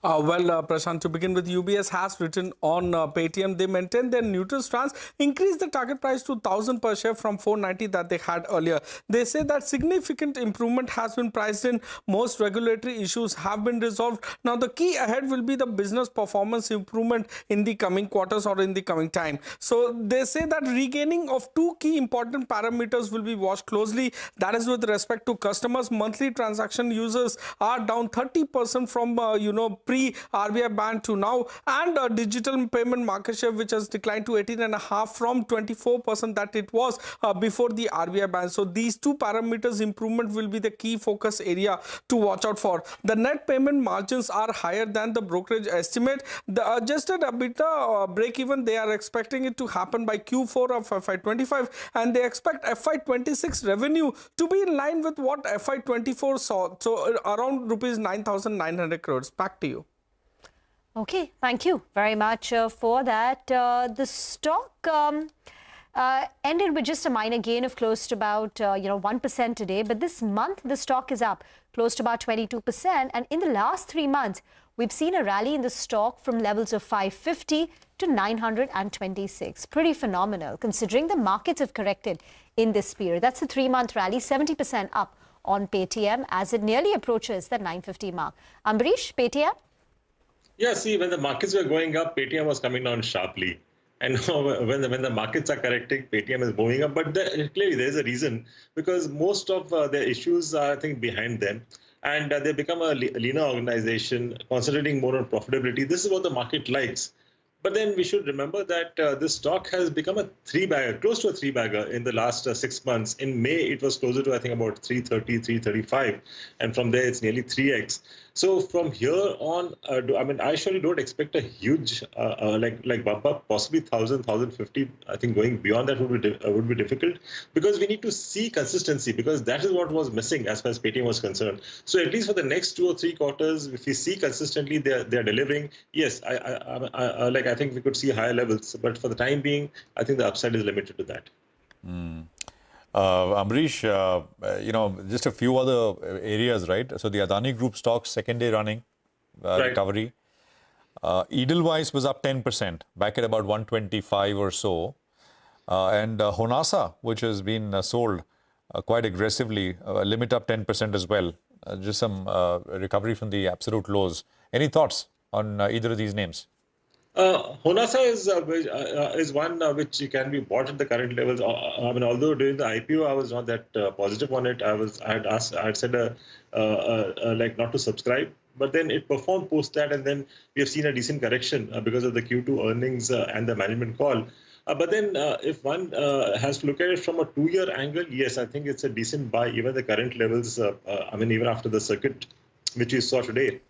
Prashant, to begin with, UBS has written on Paytm. They maintain their neutral stance, increase the target price to 1,000 per share from 490 that they had earlier. They say that significant improvement has been priced in. Most regulatory issues have been resolved. Now, the key ahead will be the business performance improvement in the coming quarters or in the coming time. So they say that regaining of two key important parameters will be watched closely. That is with respect to customers. Monthly transaction users are down 30% from pre-RBI ban to now, and digital payment market share, which has declined to 18.5% from 24% that it was before the RBI ban. So these two parameters improvement will be the key focus area to watch out for. The net payment margins are higher than the brokerage estimate. The adjusted EBITDA break-even, they are expecting it to happen by Q4 of FY25, and they expect FY26 revenue to be in line with what FY24 saw, so around rupees 9,900 crores. Back to you. Okay, thank you very much for that. The stock ended with just a minor gain of close to about 1% today, but this month the stock is up close to about 22%, and in the last 3 months we've seen a rally in the stock from levels of 550 to 926. Pretty phenomenal considering the markets have corrected in this period. That's the 3-month rally, 70% up on Paytm as it nearly approaches the 950 mark. Ambarish, Paytm? Yeah, see, when the markets were going up, Paytm was coming down sharply. And when the markets are correcting, Paytm is moving up. But clearly there is a reason, because most of the issues are, I think, behind them. And they become a leaner organization, concentrating more on profitability. This is what the market likes. But then we should remember that this stock has become a three-bagger, close to a three-bagger in the last 6 months. In May, it was closer to, I think, about 330, 335. And from there, it's nearly 3x. So from here on, I surely don't expect a huge like bump up, possibly 1,000, 1,050. I think going beyond that would be difficult, because we need to see consistency, because that is what was missing as far as Paytm was concerned. So at least for the next 2 or 3 quarters, if we see consistently they are delivering, yes, I think we could see higher levels. But for the time being, I think the upside is limited to that. Ambarish, just a few other areas, right? So the Adani Group stocks, second day running, recovery. Edelweiss was up 10%, back at about 125 or so. And Honasa, which has been sold quite aggressively, limit up 10% as well. Just some recovery from the absolute lows. Any thoughts on either of these names? Honasa is one which can be bought at the current levels. Although during the IPO I was not that positive on it. I had said like not to subscribe, but then it performed post that, and then we have seen a decent correction because of the Q2 earnings and the management call. But then if one has to look at it from a 2-year angle, yes, I think it's a decent buy, even the current levels. Even after the circuit which we saw today.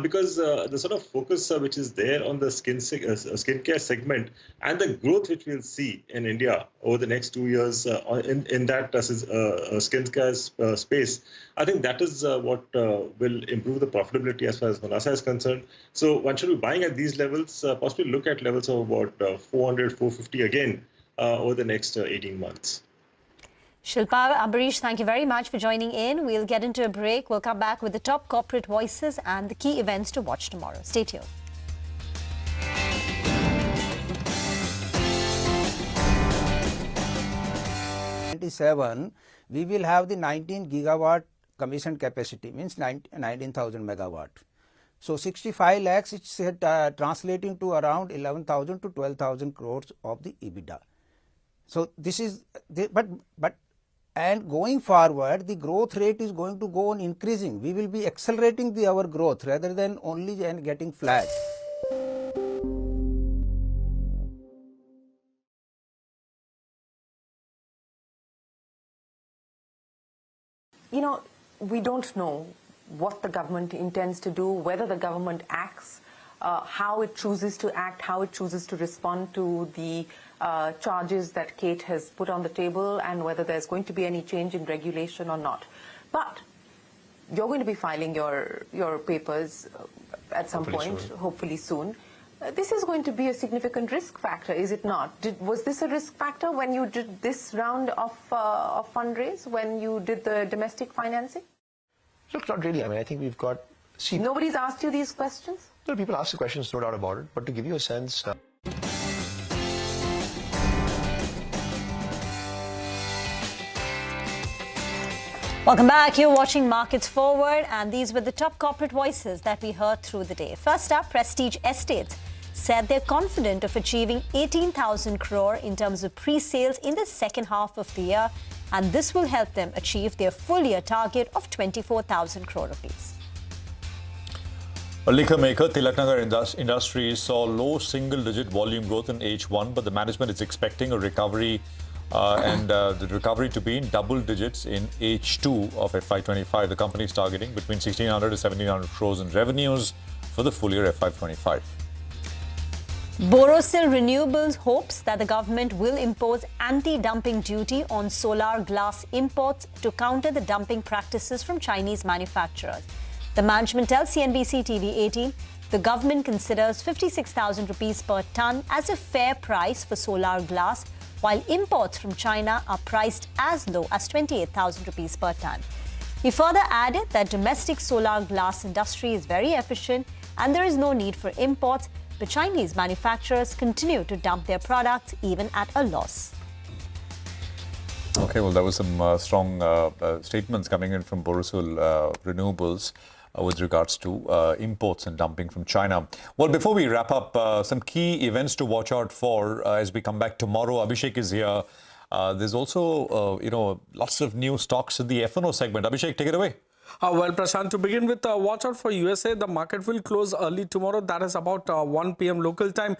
Because the sort of focus which is there on the skincare segment and the growth which we'll see in India over the next 2 years in that skincare space, I think that is what will improve the profitability as far as Honasa is concerned. So one should be buying at these levels, possibly look at levels of about 400, 450 again over the next 18 months. Shilpa, Ambarish, thank you very much for joining in. We'll get into a break. We'll come back with the top corporate voices and the key events to watch tomorrow. Stay tuned. We will have the 19 gigawatt commissioned capacity, means 19,000 megawatt. So 65 lakhs, it's translating to around 11,000 to 12,000 crores of the EBITDA. So this is, and going forward, the growth rate is going to go on increasing. We will be accelerating our growth rather than only getting flat. We don't know what the government intends to do, whether the government acts, how it chooses to act, how it chooses to respond to the charges that Kate has put on the table, and whether there's going to be any change in regulation or not. But you're going to be filing your papers at some point, hopefully soon. This is going to be a significant risk factor, is it not? Was this a risk factor when you did this round of fundraise, when you did the domestic financing? Look, not really. I think we've got See, nobody's asked you these questions? No, people ask the questions, no doubt about it. But to give you a sense. Welcome back. You're watching Markets Forward, and these were the top corporate voices that we heard through the day. First up, Prestige Estates said they're confident of achieving 18,000 crore in terms of pre-sales in the second half of the year, and this will help them achieve their full-year target of 24,000 crore rupees. A liquor maker, Tilaknagar Industries, saw low single-digit volume growth in H1, but the management is expecting a recovery and the recovery to be in double digits in H2 of FY25. The company is targeting between 1,600 to 1,700 crores in revenues for the full year FY25. Borosil Renewables hopes that the government will impose anti-dumping duty on solar glass imports to counter the dumping practices from Chinese manufacturers. The management tells CNBC-TV18 the government considers 56,000 rupees per ton as a fair price for solar glass, while imports from China are priced as low as 28,000 rupees per ton. He further added that domestic solar glass industry is very efficient and there is no need for imports, but Chinese manufacturers continue to dump their products even at a loss. Okay, well, there was some strong statements coming in from Borosil Renewables with regards to imports and dumping from China. Well, before we wrap up, some key events to watch out for as we come back tomorrow. Abhishek is here. There's also, lots of new stocks in the F&O segment. Abhishek, take it away. Well, Prashant, to begin with, watch out for USA. The market will close early tomorrow. That is about 1 p.m. local time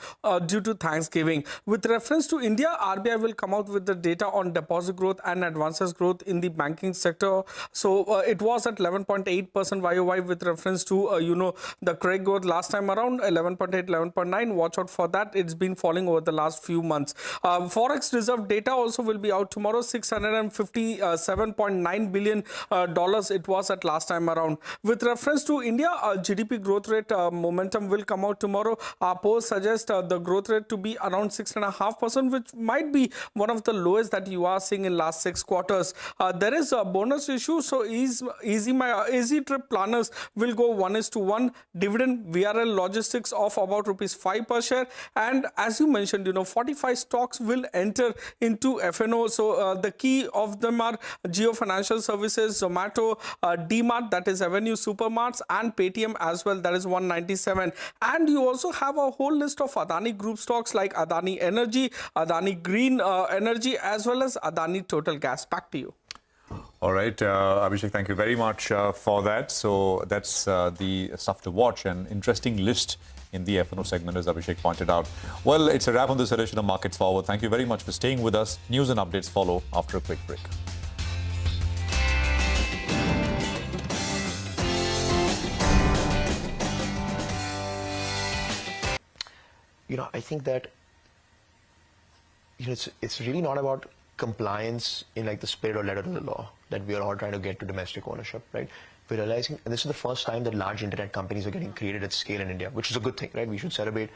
due to Thanksgiving. With reference to India, RBI will come out with the data on deposit growth and advances growth in the banking sector. So it was at 11.8% YOY with reference to, the credit growth last time around, 11.8, 11.9. Watch out for that. It's been falling over the last few months. Forex reserve data also will be out tomorrow, $657.9 billion. It was at last time around. With reference to India, GDP growth rate momentum will come out tomorrow. Our polls suggest the growth rate to be around 6.5%, which might be one of the lowest that you are seeing in last 6 quarters. There is a bonus issue, so easy trip planners will go 1:1. Dividend VRL Logistics of about ₹5 per share. And as you mentioned, 45 stocks will enter into F&O. So the key of them are Geo Financial Services, Zomato, D-Mart, that is Avenue Supermarts, and Paytm as well, that is 197. And you also have a whole list of Adani Group stocks like Adani Energy, Adani Green Energy, as well as Adani Total Gas. Back to you. All right, Abhishek, thank you very much for that. So that's the stuff to watch. An interesting list in the F&O segment, as Abhishek pointed out. Well, it's a wrap on this edition of Markets Forward. Thank you very much for staying with us. News and updates follow after a quick break. I think that it's really not about compliance in like the spirit or letter of the law that we are all trying to get to domestic ownership, right? We're realizing, and this is the first time that large internet companies are getting created at scale in India, which is a good thing, right? We should celebrate,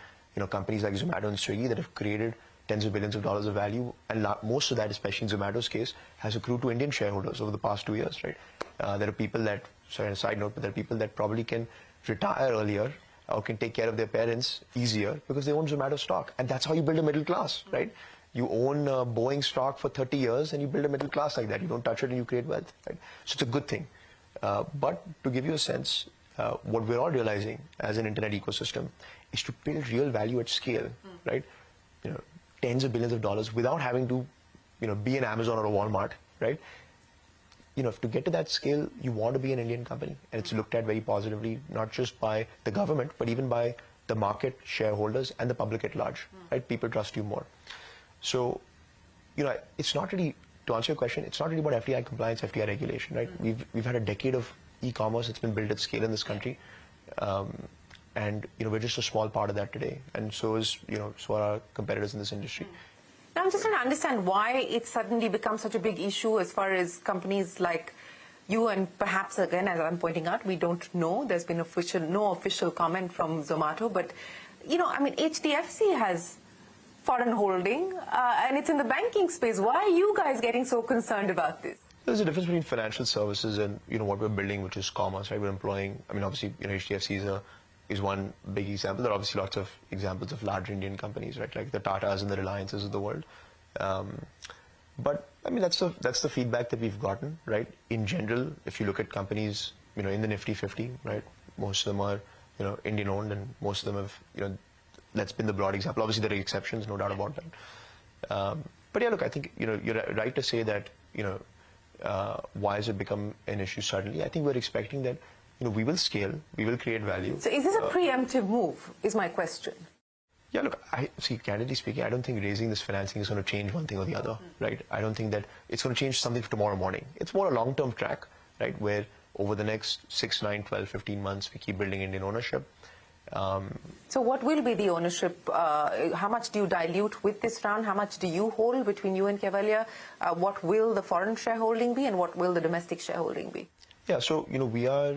companies like Zomato and Swiggy that have created tens of billions of dollars of value, and most of that, especially in Zomato's case, has accrued to Indian shareholders over the past 2 years, right? There are people that, sorry, on a side note, but there are people that probably can retire earlier or can take care of their parents easier because they own Zomato stock. And that's how you build a middle class, right? You own Boeing stock for 30 years and you build a middle class like that. You don't touch it and you create wealth, right? So it's a good thing. But to give you a sense, what we're all realizing as an internet ecosystem is to build real value at scale, right? Tens of billions of dollars without having to, be an Amazon or a Walmart, right? To get to that scale, you want to be an Indian company, and it's looked at very positively, not just by the government, but even by the market, shareholders, and the public at large, right? People trust you more. So, it's not really, to answer your question, it's not really about FDI compliance, FDI regulation, right? We've had a decade of e-commerce that's been built at scale in this country, and we're just a small part of that today, and so is so are our competitors in this industry. Now, I'm just trying to understand why it suddenly becomes such a big issue as far as companies like you, and perhaps, again, as I'm pointing out, we don't know. There's been no official comment from Zomato. But, HDFC has foreign holding, and it's in the banking space. Why are you guys getting so concerned about this? There's a difference between financial services and what we're building, which is commerce, right? We're employing. I mean, obviously, HDFC is one big example. There are obviously lots of examples of large Indian companies, right? Like the Tatas and the Reliances of the world. But I mean, that's the feedback that we've gotten, right? In general, if you look at companies, in the Nifty 50, right? Most of them are, Indian owned, and most of them have, that's been the broad example. Obviously, there are exceptions, no doubt about that. But yeah, look, I think, you're right to say that, why has it become an issue suddenly? I think we're expecting that, we will scale, we will create value. So is this a preemptive move, is my question? Yeah, look, candidly speaking, I don't think raising this financing is going to change one thing or the other, right? I don't think that it's going to change something for tomorrow morning. It's more a long-term track, right, where over the next 6, 9, 12, 15 months, we keep building Indian ownership. So what will be the ownership? How much do you dilute with this round? How much do you hold between you and Cavalier? What will the foreign shareholding be, and what will the domestic shareholding be? Yeah, so, we are,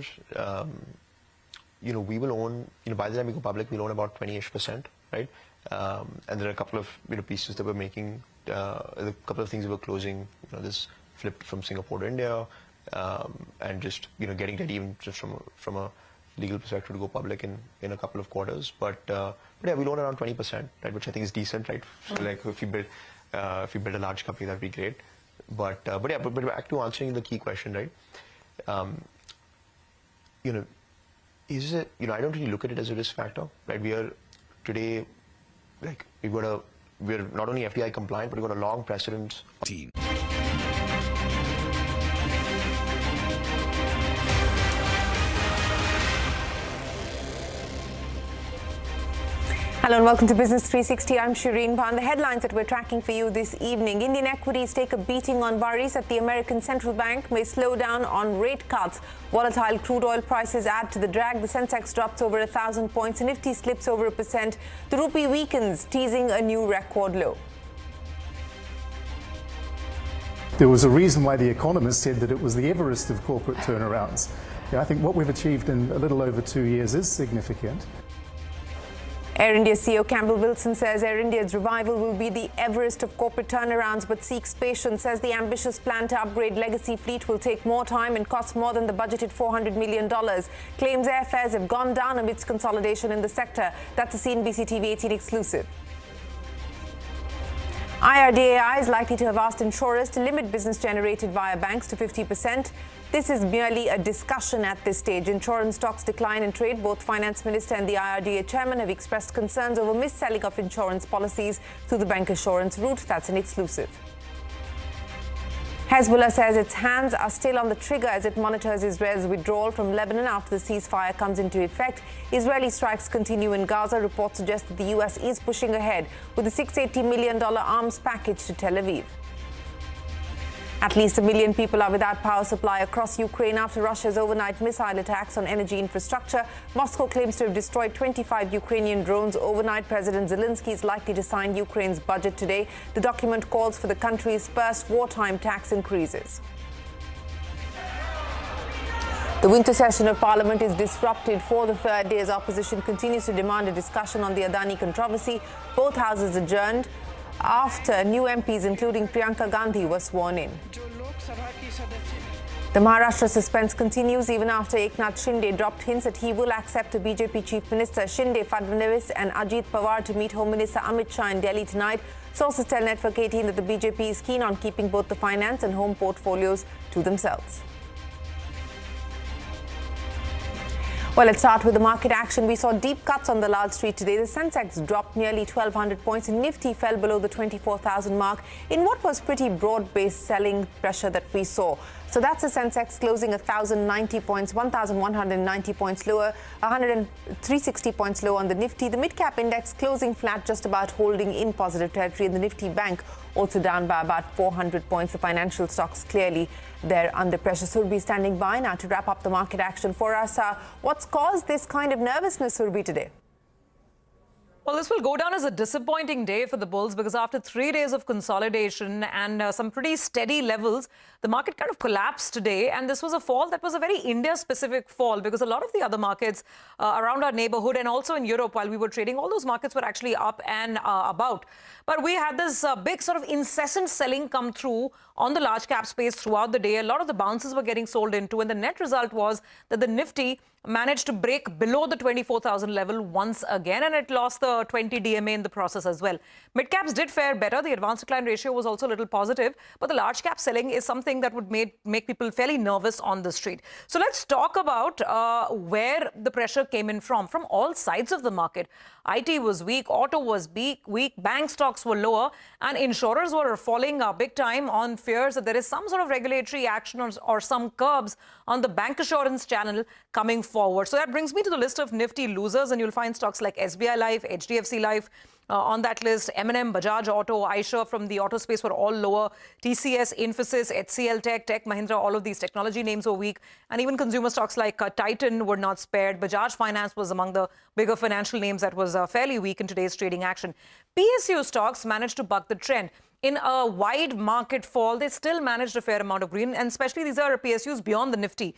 we will own, by the time we go public, we'll own about 20-ish%, right? And there are a couple of, pieces that we're making, a couple of things that we're closing, this flipped from Singapore to India, and just, getting ready even just from a legal perspective to go public in a couple of quarters. But yeah, we'll own around 20%, right, which I think is decent, right? So, like, if you build a large company, that'd be great. But back to answering the key question, right? Is it, I don't really look at it as a risk factor, right? We are today, like, we're not only FDI compliant, but we've got a long precedent. Hello and welcome to Business 360. I'm Shireen Bhan. The headlines that we're tracking for you this evening. Indian equities take a beating on worries that the American Central Bank may slow down on rate cuts. Volatile crude oil prices add to the drag. The Sensex drops over 1,000 points. The Nifty slips over 1%. The rupee weakens, teasing a new record low. There was a reason why The Economist said that it was the Everest of corporate turnarounds. I think what we've achieved in a little over 2 years is significant. Air India CEO Campbell Wilson says Air India's revival will be the Everest of corporate turnarounds, but seeks patience. Says the ambitious plan to upgrade legacy fleet will take more time and cost more than the budgeted $400 million. Claims airfares have gone down amidst consolidation in the sector. That's a CNBC-TV18 exclusive. IRDAI is likely to have asked insurers to limit business generated via banks to 50%. This is merely a discussion at this stage. Insurance stocks decline in trade. Both Finance Minister and the IRDA Chairman have expressed concerns over mis-selling of insurance policies through the bank assurance route. That's an exclusive. Hezbollah says its hands are still on the trigger as it monitors Israel's withdrawal from Lebanon after the ceasefire comes into effect. Israeli strikes continue in Gaza. Reports suggest that the U.S. is pushing ahead with a $680 million arms package to Tel Aviv. At least 1 million people are without power supply across Ukraine after Russia's overnight missile attacks on energy infrastructure. Moscow claims to have destroyed 25 Ukrainian drones overnight. President Zelensky is likely to sign Ukraine's budget today. The document calls for the country's first wartime tax increases. The winter session of Parliament is disrupted for the third day as opposition continues to demand a discussion on the Adani controversy. Both houses adjourned after new MPs, including Priyanka Gandhi, were sworn in. The Maharashtra suspense continues even after Eknath Shinde dropped hints that he will accept a BJP Chief Minister. Shinde, Fadnavis and Ajit Pawar to meet Home Minister Amit Shah in Delhi tonight. Sources tell Network 18 that the BJP is keen on keeping both the finance and home portfolios to themselves. Well, let's start with the market action. We saw deep cuts on the Lal Street today. The Sensex dropped nearly 1,200 points and Nifty fell below the 24,000 mark in what was pretty broad-based selling pressure that we saw. So that's the Sensex closing 1,090 points, 1,190 points lower, 360 points lower on the Nifty. The mid-cap index closing flat, just about holding in positive territory. And the Nifty Bank also down by about 400 points. The financial stocks clearly they're under pressure. Surbi standing by now to wrap up the market action for us. What's caused this kind of nervousness, Surbi, today? Well, this will go down as a disappointing day for the bulls because after 3 days of consolidation and some pretty steady levels, the market kind of collapsed today. And this was a fall that was a very India-specific fall because a lot of the other markets around our neighborhood and also in Europe, while we were trading, all those markets were actually up and about. But we had this big sort of incessant selling come through on the large cap space throughout the day. A lot of the bounces were getting sold into, and the net result was that the Nifty managed to break below the 24,000 level once again, and it lost the 20 DMA in the process as well. Mid-caps did fare better. The advance decline ratio was also a little positive, but the large cap selling is something that would make people fairly nervous on the street. So let's talk about where the pressure came in from all sides of the market. IT was weak, auto was weak, bank stocks were lower, and insurers were falling big time on fears that there is some sort of regulatory action or some curbs on the bancassurance channel coming forward. So that brings me to the list of Nifty losers, and you'll find stocks like SBI Life, HDFC Life on that list. M&M, Bajaj Auto, Eicher from the auto space were all lower. TCS, Infosys, HCL Tech, Tech Mahindra, all of these technology names were weak. And even consumer stocks like Titan were not spared. Bajaj Finance was among the bigger financial names that was fairly weak in today's trading action. PSU stocks managed to buck the trend. In a wide market fall, they still managed a fair amount of green, and especially these are PSUs beyond the Nifty.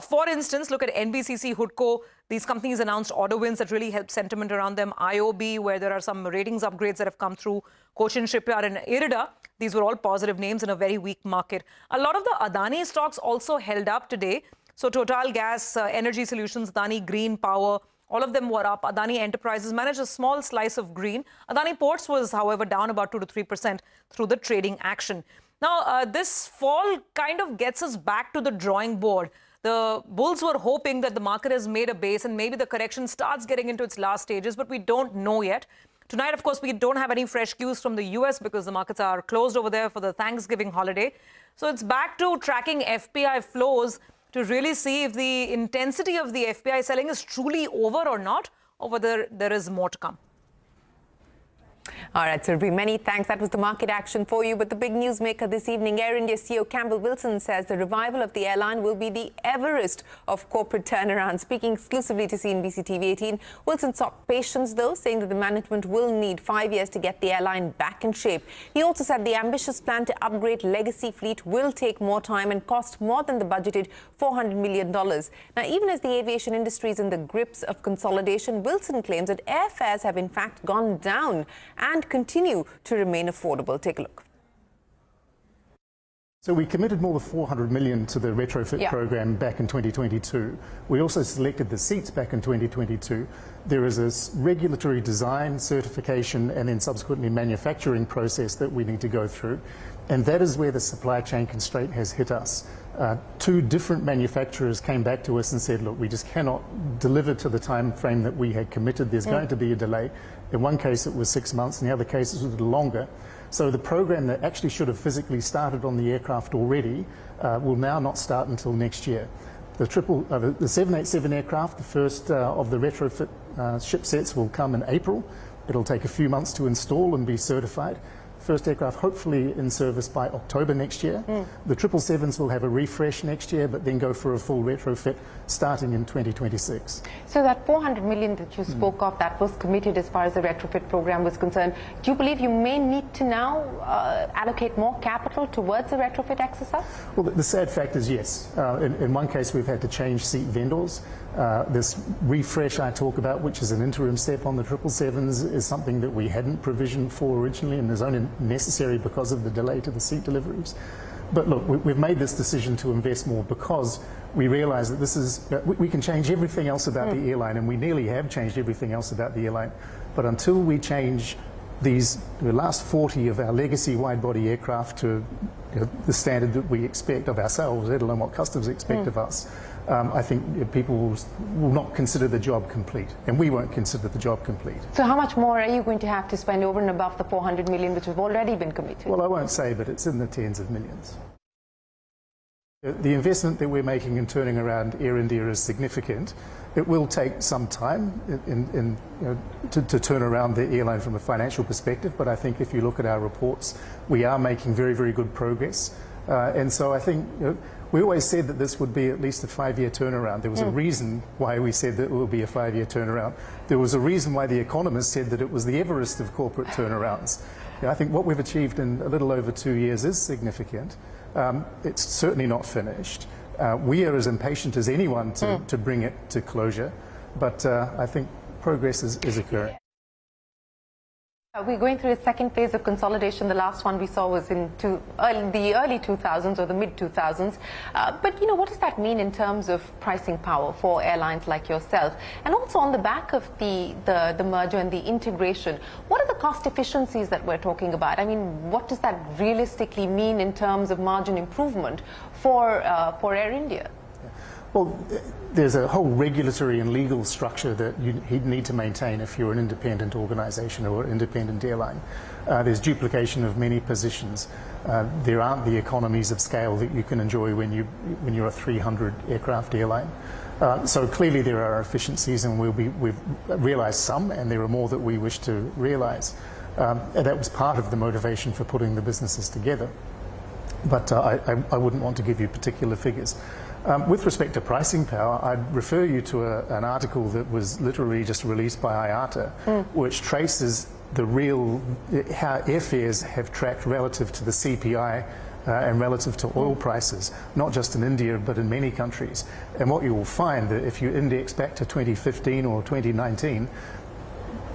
For instance, look at NBCC, Hudco. These companies announced order wins that really helped sentiment around them. IOB, where there are some ratings upgrades that have come through. Cochin Shipyard and Irida. These were all positive names in a very weak market. A lot of the Adani stocks also held up today. So Total Gas, Energy Solutions, Adani Green Power, all of them were up. Adani Enterprises managed a small slice of green. Adani Ports was, however, down about 2 to 3% through the trading action. Now, this fall kind of gets us back to the drawing board. The bulls were hoping that the market has made a base and maybe the correction starts getting into its last stages, but we don't know yet. Tonight, of course, we don't have any fresh cues from the US because the markets are closed over there for the Thanksgiving holiday. So it's back to tracking FPI flows to really see if the intensity of the FPI selling is truly over or not, or whether there is more to come. All right, Surbhi, many thanks. That was the market action for you. But the big newsmaker this evening, Air India CEO Campbell Wilson says the revival of the airline will be the Everest of corporate turnaround. Speaking exclusively to CNBC-TV18, Wilson sought patience, though, saying that the management will need 5 years to get the airline back in shape. He also said the ambitious plan to upgrade legacy fleet will take more time and cost more than the budgeted $400 million. Now, even as the aviation industry is in the grips of consolidation, Wilson claims that airfares have in fact gone down and continue to remain affordable. Take a look. So we committed more than $400 million to the retrofit program back in 2022. We also selected the seats back in 2022. There is a regulatory design, certification, and then subsequently manufacturing process that we need to go through. And that is where the supply chain constraint has hit us. 2 different manufacturers came back to us and said, look, we just cannot deliver to the time frame that we had committed. There's going to be a delay. In one case, it was 6 months. In the other case, it was a little longer. So the program that actually should have physically started on the aircraft already will now not start until next year. The 787 aircraft, the first of the retrofit ship sets, will come in April. It'll take a few months to install and be certified. First aircraft hopefully in service by October next year. The 777s will have a refresh next year, but then go for a full retrofit starting in 2026. So that $400 million that you spoke of, that was committed as far as the retrofit program was concerned. Do you believe you may need to now allocate more capital towards the retrofit exercise? Well, the sad fact is yes. In one case, we've had to change seat vendors. This refresh I talk about, which is an interim step on the 777s, is something that we hadn't provisioned for originally and is only necessary because of the delay to the seat deliveries. But look, we've made this decision to invest more because we realise that this is, we can change everything else about the airline, and we nearly have changed everything else about the airline. But until we change the last 40 of our legacy wide-body aircraft to the standard that we expect of ourselves, let alone what customers expect of us, I think people will not consider the job complete, and we won't consider the job complete. So how much more are you going to have to spend over and above the $400 million which have already been committed? Well, I won't say, but it's in the tens of millions. The investment that we're making in turning around Air India is significant. It will take some time to turn around the airline from a financial perspective, but I think if you look at our reports, we are making very, very good progress. And so I think We always said that this would be at least a 5-year turnaround. There was a reason why we said that it will be a 5-year turnaround. There was a reason why the economists said that it was the Everest of corporate turnarounds. I think what we've achieved in a little over 2 years is significant. It's certainly not finished. We are as impatient as anyone to bring it to closure, but I think progress is occurring. We're going through a second phase of consolidation. The last one we saw was in the early 2000s or the mid 2000s. But what does that mean in terms of pricing power for airlines like yourself? And also on the back of the merger and the integration, what are the cost efficiencies that we're talking about? I mean, what does that realistically mean in terms of margin improvement for Air India? Well, there's a whole regulatory and legal structure that you'd need to maintain if you're an independent organisation or an independent airline. There's duplication of many positions. There aren't the economies of scale that you can enjoy when you're a 300 aircraft airline. So clearly there are efficiencies, and we've realised some, and there are more that we wish to realise. That was part of the motivation for putting the businesses together. But I wouldn't want to give you particular figures. With respect to pricing power, I'd refer you to an article that was literally just released by IATA, which traces how airfares have tracked relative to the CPI and relative to oil prices, not just in India but in many countries. And what you will find that if you index back to 2015 or 2019,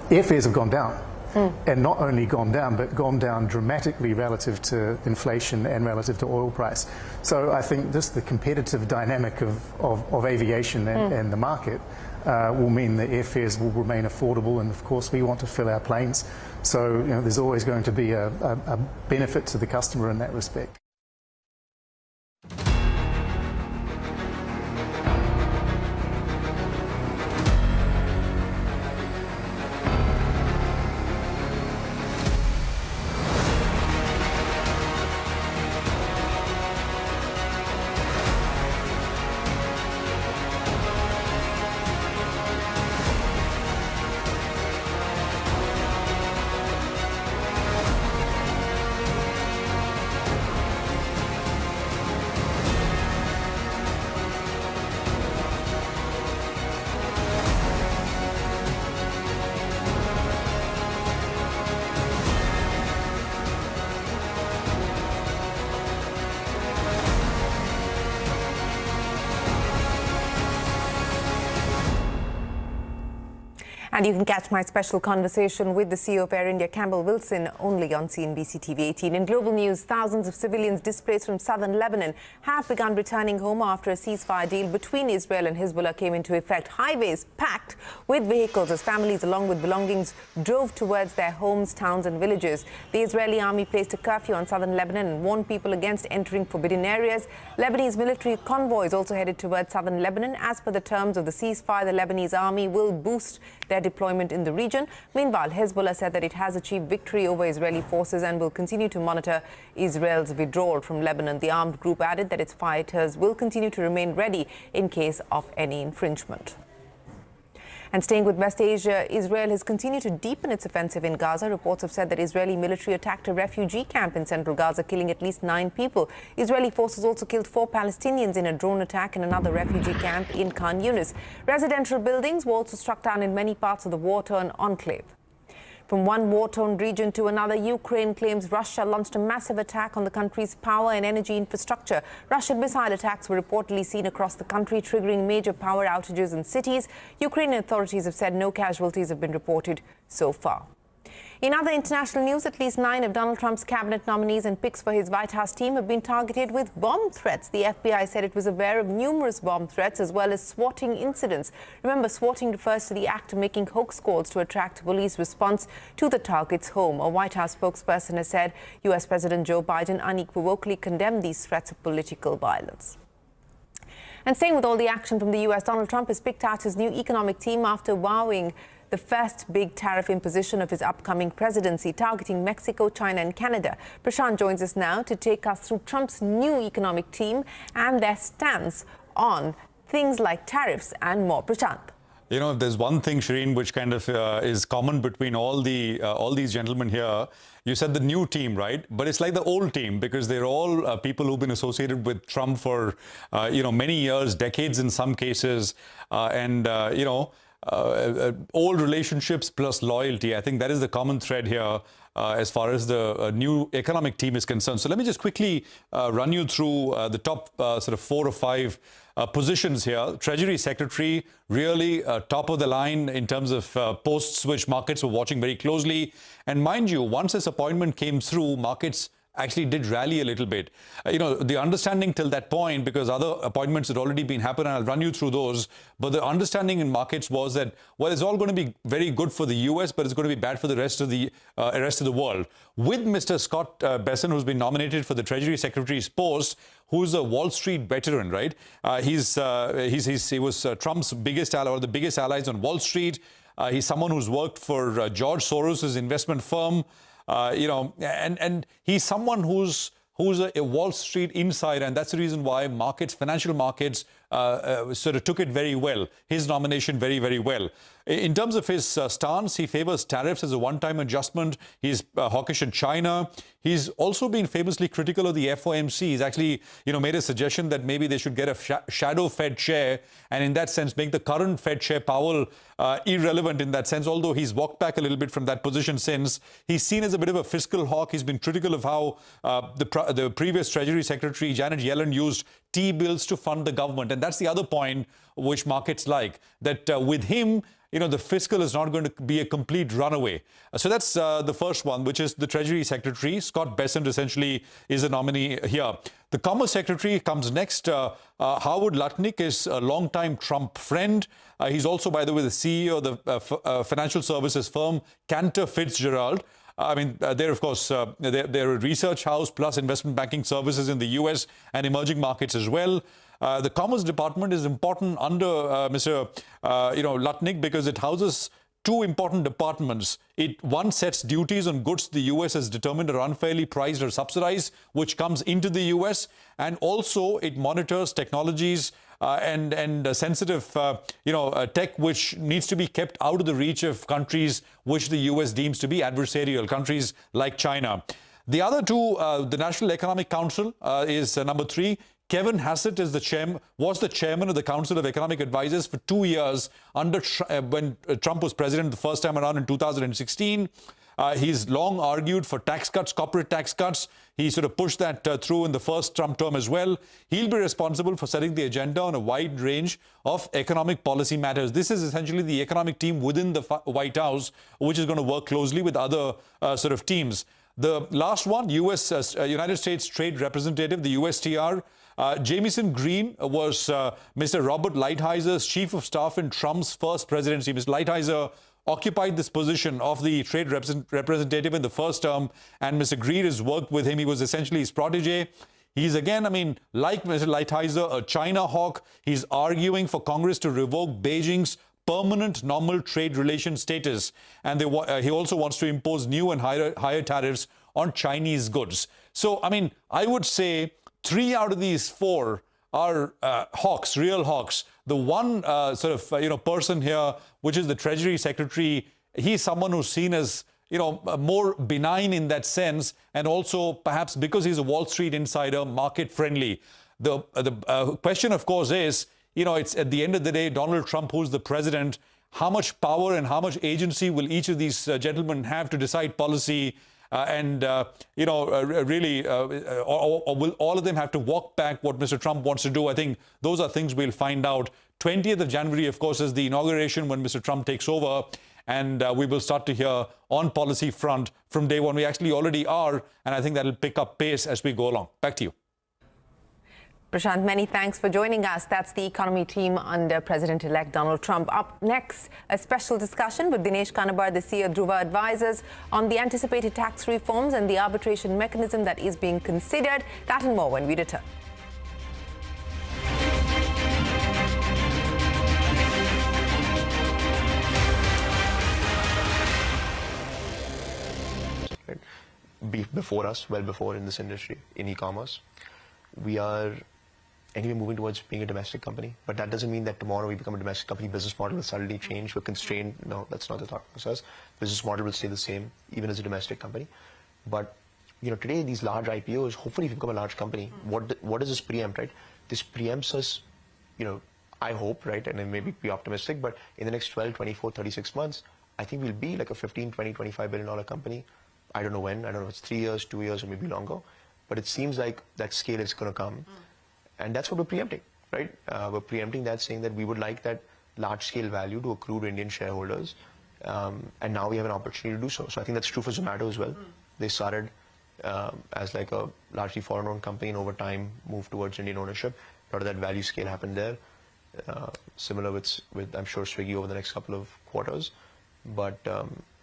airfares have gone down. And not only gone down, but gone down dramatically relative to inflation and relative to oil price. So I think just the competitive dynamic of aviation and the market will mean that airfares will remain affordable, and of course we want to fill our planes. So there's always going to be a benefit to the customer in that respect. And you can catch my special conversation with the CEO of Air India, Campbell Wilson, only on CNBC-TV18. In global news, thousands of civilians displaced from southern Lebanon have begun returning home after a ceasefire deal between Israel and Hezbollah came into effect. Highways packed with vehicles as families, along with belongings, drove towards their homes, towns and villages. The Israeli army placed a curfew on southern Lebanon and warned people against entering forbidden areas. Lebanese military convoys also headed towards southern Lebanon. As per the terms of the ceasefire, the Lebanese army will boost their deployment in the region. Meanwhile, Hezbollah said that it has achieved victory over Israeli forces and will continue to monitor Israel's withdrawal from Lebanon. The armed group added that its fighters will continue to remain ready in case of any infringement. And staying with West Asia, Israel has continued to deepen its offensive in Gaza. Reports have said that Israeli military attacked a refugee camp in central Gaza, killing at least 9 people. Israeli forces also killed 4 Palestinians in a drone attack in another refugee camp in Khan Yunis. Residential buildings were also struck down in many parts of the war-torn enclave. From one war-torn region to another, Ukraine claims Russia launched a massive attack on the country's power and energy infrastructure. Russian missile attacks were reportedly seen across the country, triggering major power outages in cities. Ukrainian authorities have said no casualties have been reported so far. In other international news, at least 9 of Donald Trump's cabinet nominees and picks for his White House team have been targeted with bomb threats. The FBI said it was aware of numerous bomb threats as well as swatting incidents. Remember, swatting refers to the act of making hoax calls to attract police response to the target's home. A White House spokesperson has said U.S. President Joe Biden unequivocally condemned these threats of political violence. And staying with all the action from the U.S., Donald Trump has picked out his new economic team after vowing the first big tariff imposition of his upcoming presidency, targeting Mexico, China and Canada. Prashant joins us now to take us through Trump's new economic team and their stance on things like tariffs and more. Prashant. You know, if there's one thing, Shireen, which kind of is common between all these gentlemen here, you said the new team, right? But it's like the old team, because they're all people who've been associated with Trump for, many years, decades in some cases, old relationships plus loyalty. I think that is the common thread here as far as the new economic team is concerned. So let me just quickly run you through the top sort of 4 or 5 positions here. Treasury Secretary, really top of the line in terms of posts which markets were watching very closely. And mind you, once this appointment came through, markets actually did rally a little bit. The understanding till that point, because other appointments had already been happened, and I'll run you through those, but the understanding in markets was that, well, it's all going to be very good for the US, but it's going to be bad for the rest of the world. With Mr. Scott Bessent, who's been nominated for the Treasury Secretary's post, who's a Wall Street veteran, right? He was Trump's biggest ally, or the biggest allies on Wall Street. He's someone who's worked for George Soros' investment firm. And he's someone who's a Wall Street insider, and that's the reason why financial markets, sort of took it very well. His nomination very, very well. In terms of his stance, he favors tariffs as a one-time adjustment. He's hawkish in China. He's also been famously critical of the FOMC. He's actually, made a suggestion that maybe they should get a shadow Fed chair, and in that sense, make the current Fed chair Powell irrelevant in that sense, although he's walked back a little bit from that position since. He's seen as a bit of a fiscal hawk. He's been critical of how the previous Treasury Secretary, Janet Yellen, used T-bills to fund the government. And that's the other point which markets like, that with him, the fiscal is not going to be a complete runaway. So that's the first one, which is the Treasury Secretary. Scott Bessent essentially is a nominee here. The Commerce Secretary comes next. Howard Lutnick is a longtime Trump friend. He's also, by the way, the CEO of the financial services firm Cantor Fitzgerald. They're, of course, they're a research house plus investment banking services in the US and emerging markets as well. The Commerce Department is important under Mr. Lutnick, because it houses 2 important departments. One sets duties on goods the U.S. has determined are unfairly priced or subsidized, which comes into the U.S., and also it monitors technologies and sensitive, tech which needs to be kept out of the reach of countries which the U.S. deems to be adversarial, countries like China. The other 2, the National Economic Council is number 3. Kevin Hassett was the chairman of the Council of Economic Advisors for 2 years under when Trump was president the first time around in 2016. He's long argued for tax cuts, corporate tax cuts. He sort of pushed that through in the first Trump term as well. He'll be responsible for setting the agenda on a wide range of economic policy matters. This is essentially the economic team within the White House, which is going to work closely with other sort of teams. The last one, United States Trade Representative, the USTR. Jamieson Green was Mr. Robert Lighthizer, chief of staff in Trump's first presidency. Mr. Lighthizer occupied this position of the trade representative in the first term, and Mr. Green has worked with him. He was essentially his protege. He's again, like Mr. Lighthizer, a China hawk. He's arguing for Congress to revoke Beijing's permanent normal trade relation status, and he also wants to impose new and higher tariffs on Chinese goods. So, I would say 3 out of these 4 are hawks, real hawks. The one person here, which is the Treasury Secretary, he's someone who's seen as more benign in that sense, and also perhaps because he's a Wall Street insider, market friendly. The question, of course, is, it's at the end of the day, Donald Trump, who's the president, how much power and how much agency will each of these gentlemen have to decide policy? Really, or will all of them have to walk back what Mr. Trump wants to do? I think those are things we'll find out. 20th of January, of course, is the inauguration when Mr. Trump takes over, and we will start to hear on policy front from day one. We actually already are, and I think that'll pick up pace as we go along. Back to you. Prashant, many thanks for joining us. That's the economy team under President-elect Donald Trump. Up next, a special discussion with Dinesh Kanabar, the CEO of Dhruva Advisors, on the anticipated tax reforms and the arbitration mechanism that is being considered. That and more when we return. Before us, well before in this industry, in e-commerce, we are anyway moving towards being a domestic company. But that doesn't mean that tomorrow we become a domestic company, business model will suddenly change, we're constrained. No, that's not the thought process. Business model will stay the same, even as a domestic company. But today these large IPOs, hopefully if you become a large company, what does this preempt, right? This preempts us, I hope, right, and then maybe be optimistic, but in the next 12, 24, 36 months, I think we'll be like a 15, 20, $25 billion company. I don't know when, I don't know if it's 3 years, 2 years, or maybe longer, but it seems like that scale is going to come. And that's what we're preempting, right? We're preempting that, saying that we would like that large-scale value to accrue to Indian shareholders, and now we have an opportunity to do so. So I think that's true for Zomato as well. They started as like a largely foreign-owned company, and over time moved towards Indian ownership. A lot of that value scale happened there. Similar with I'm sure Swiggy over the next couple of quarters. But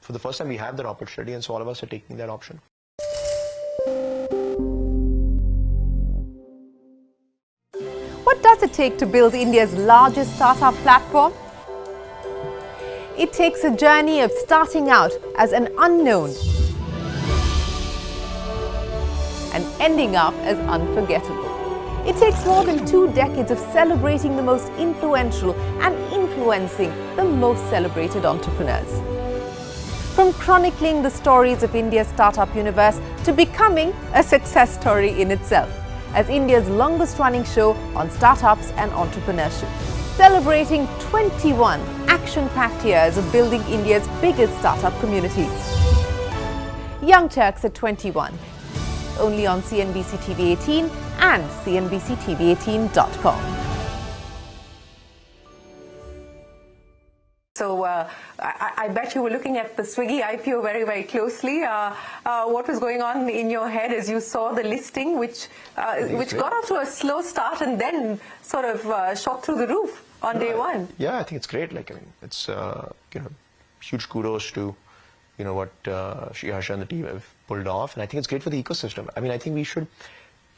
for the first time we have that opportunity, and so all of us are taking that option. What does it take to build India's largest startup platform? It takes a journey of starting out as an unknown and ending up as unforgettable. It takes more than 2 decades of celebrating the most influential and influencing the most celebrated entrepreneurs. From chronicling the stories of India's startup universe to becoming a success story in itself, as India's longest-running show on startups and entrepreneurship, celebrating 21 action-packed years of building India's biggest startup community. Young Turks at 21, only on CNBC-TV18 and CNBC-TV18.com. So I bet you were looking at the Swiggy IPO very, very closely. What was going on in your head as you saw the listing, which got off to a slow start and then sort of shot through the roof on day one? Yeah, I think it's great. It's huge kudos to what Harsha and the team have pulled off, and I think it's great for the ecosystem. I think we should,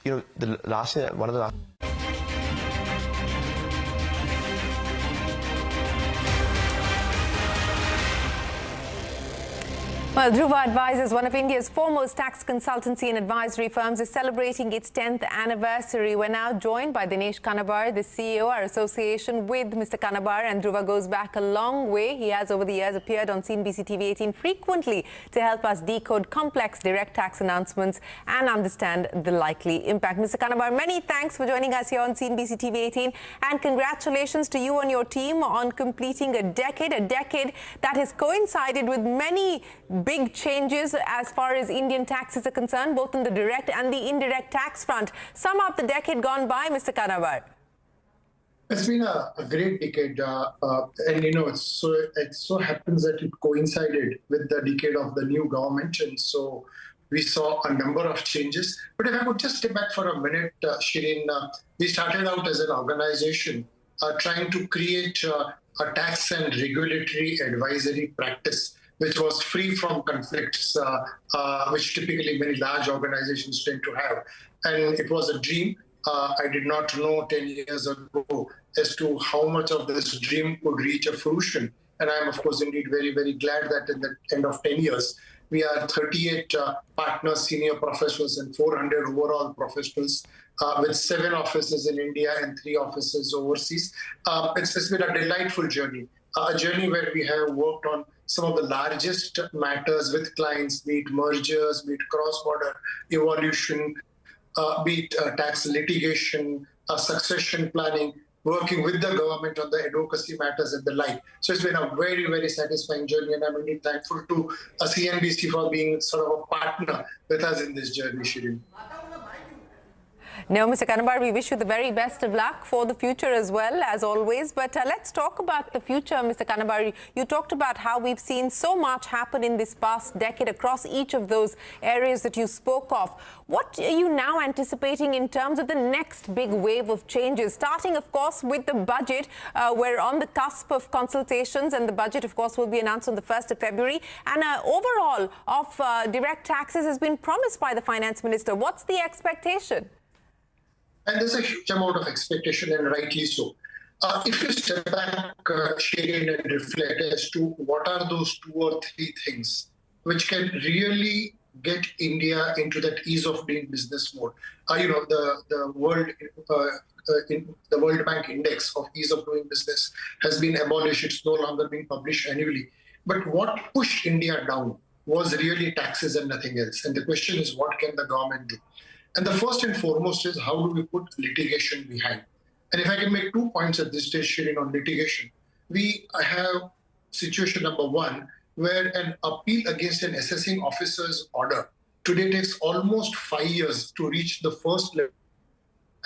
the last one of the last. Well, Dhruva Advisors, one of India's foremost tax consultancy and advisory firms, is celebrating its 10th anniversary. We're now joined by Dinesh Kanabar, the CEO. Our association with Mr. Kanabar and Dhruva goes back a long way. He has over the years appeared on CNBC-TV18 frequently to help us decode complex direct tax announcements and understand the likely impact. Mr. Kanabar, many thanks for joining us here on CNBC-TV18, and congratulations to you and your team on completing a decade that has coincided with many big changes as far as Indian taxes are concerned, both on the direct and the indirect tax front. Sum up the decade gone by, Mr. Kanabar. It's been a great decade, and it so happens that it coincided with the decade of the new government, and so we saw a number of changes. But if I could just step back for a minute, Shireen, we started out as an organization trying to create a tax and regulatory advisory practice which was free from conflicts, which typically many large organizations tend to have. And it was a dream. I did not know 10 years ago as to how much of this dream could reach a fruition. And I am, of course, indeed very, very glad that in the end of 10 years, we are 38 partners, senior professionals, and 400 overall professionals, with 7 offices in India and 3 offices overseas. It's been a delightful journey, a journey where we have worked on some of the largest matters with clients, be it mergers, be it cross-border evolution, be it tax litigation, succession planning, working with the government on the advocacy matters and the like. So it's been a very, very satisfying journey, and I'm really thankful to CNBC for being sort of a partner with us in this journey, Shireen. No, Mr. Kanabar, we wish you the very best of luck for the future as well, as always. But let's talk about the future, Mr. Kanabar. You talked about how we've seen so much happen in this past decade across each of those areas that you spoke of. What are you now anticipating in terms of the next big wave of changes? Starting, of course, with the budget. We're on the cusp of consultations, and the budget, of course, will be announced on the 1st of February. And overall of direct taxes has been promised by the Finance Minister. What's the expectation? And there's a huge amount of expectation, and rightly so. If you step back, Shireen, and reflect as to what are those 2 or 3 things which can really get India into that ease of doing business mode. The world the World Bank Index of Ease of Doing Business has been abolished. It's no longer being published annually. But what pushed India down was really taxes and nothing else. And the question is, what can the government do? And the first and foremost is, how do we put litigation behind? And if I can make 2 points at this stage, Shirin, on litigation, we have situation number one, where an appeal against an assessing officer's order today takes almost 5 years to reach the first level,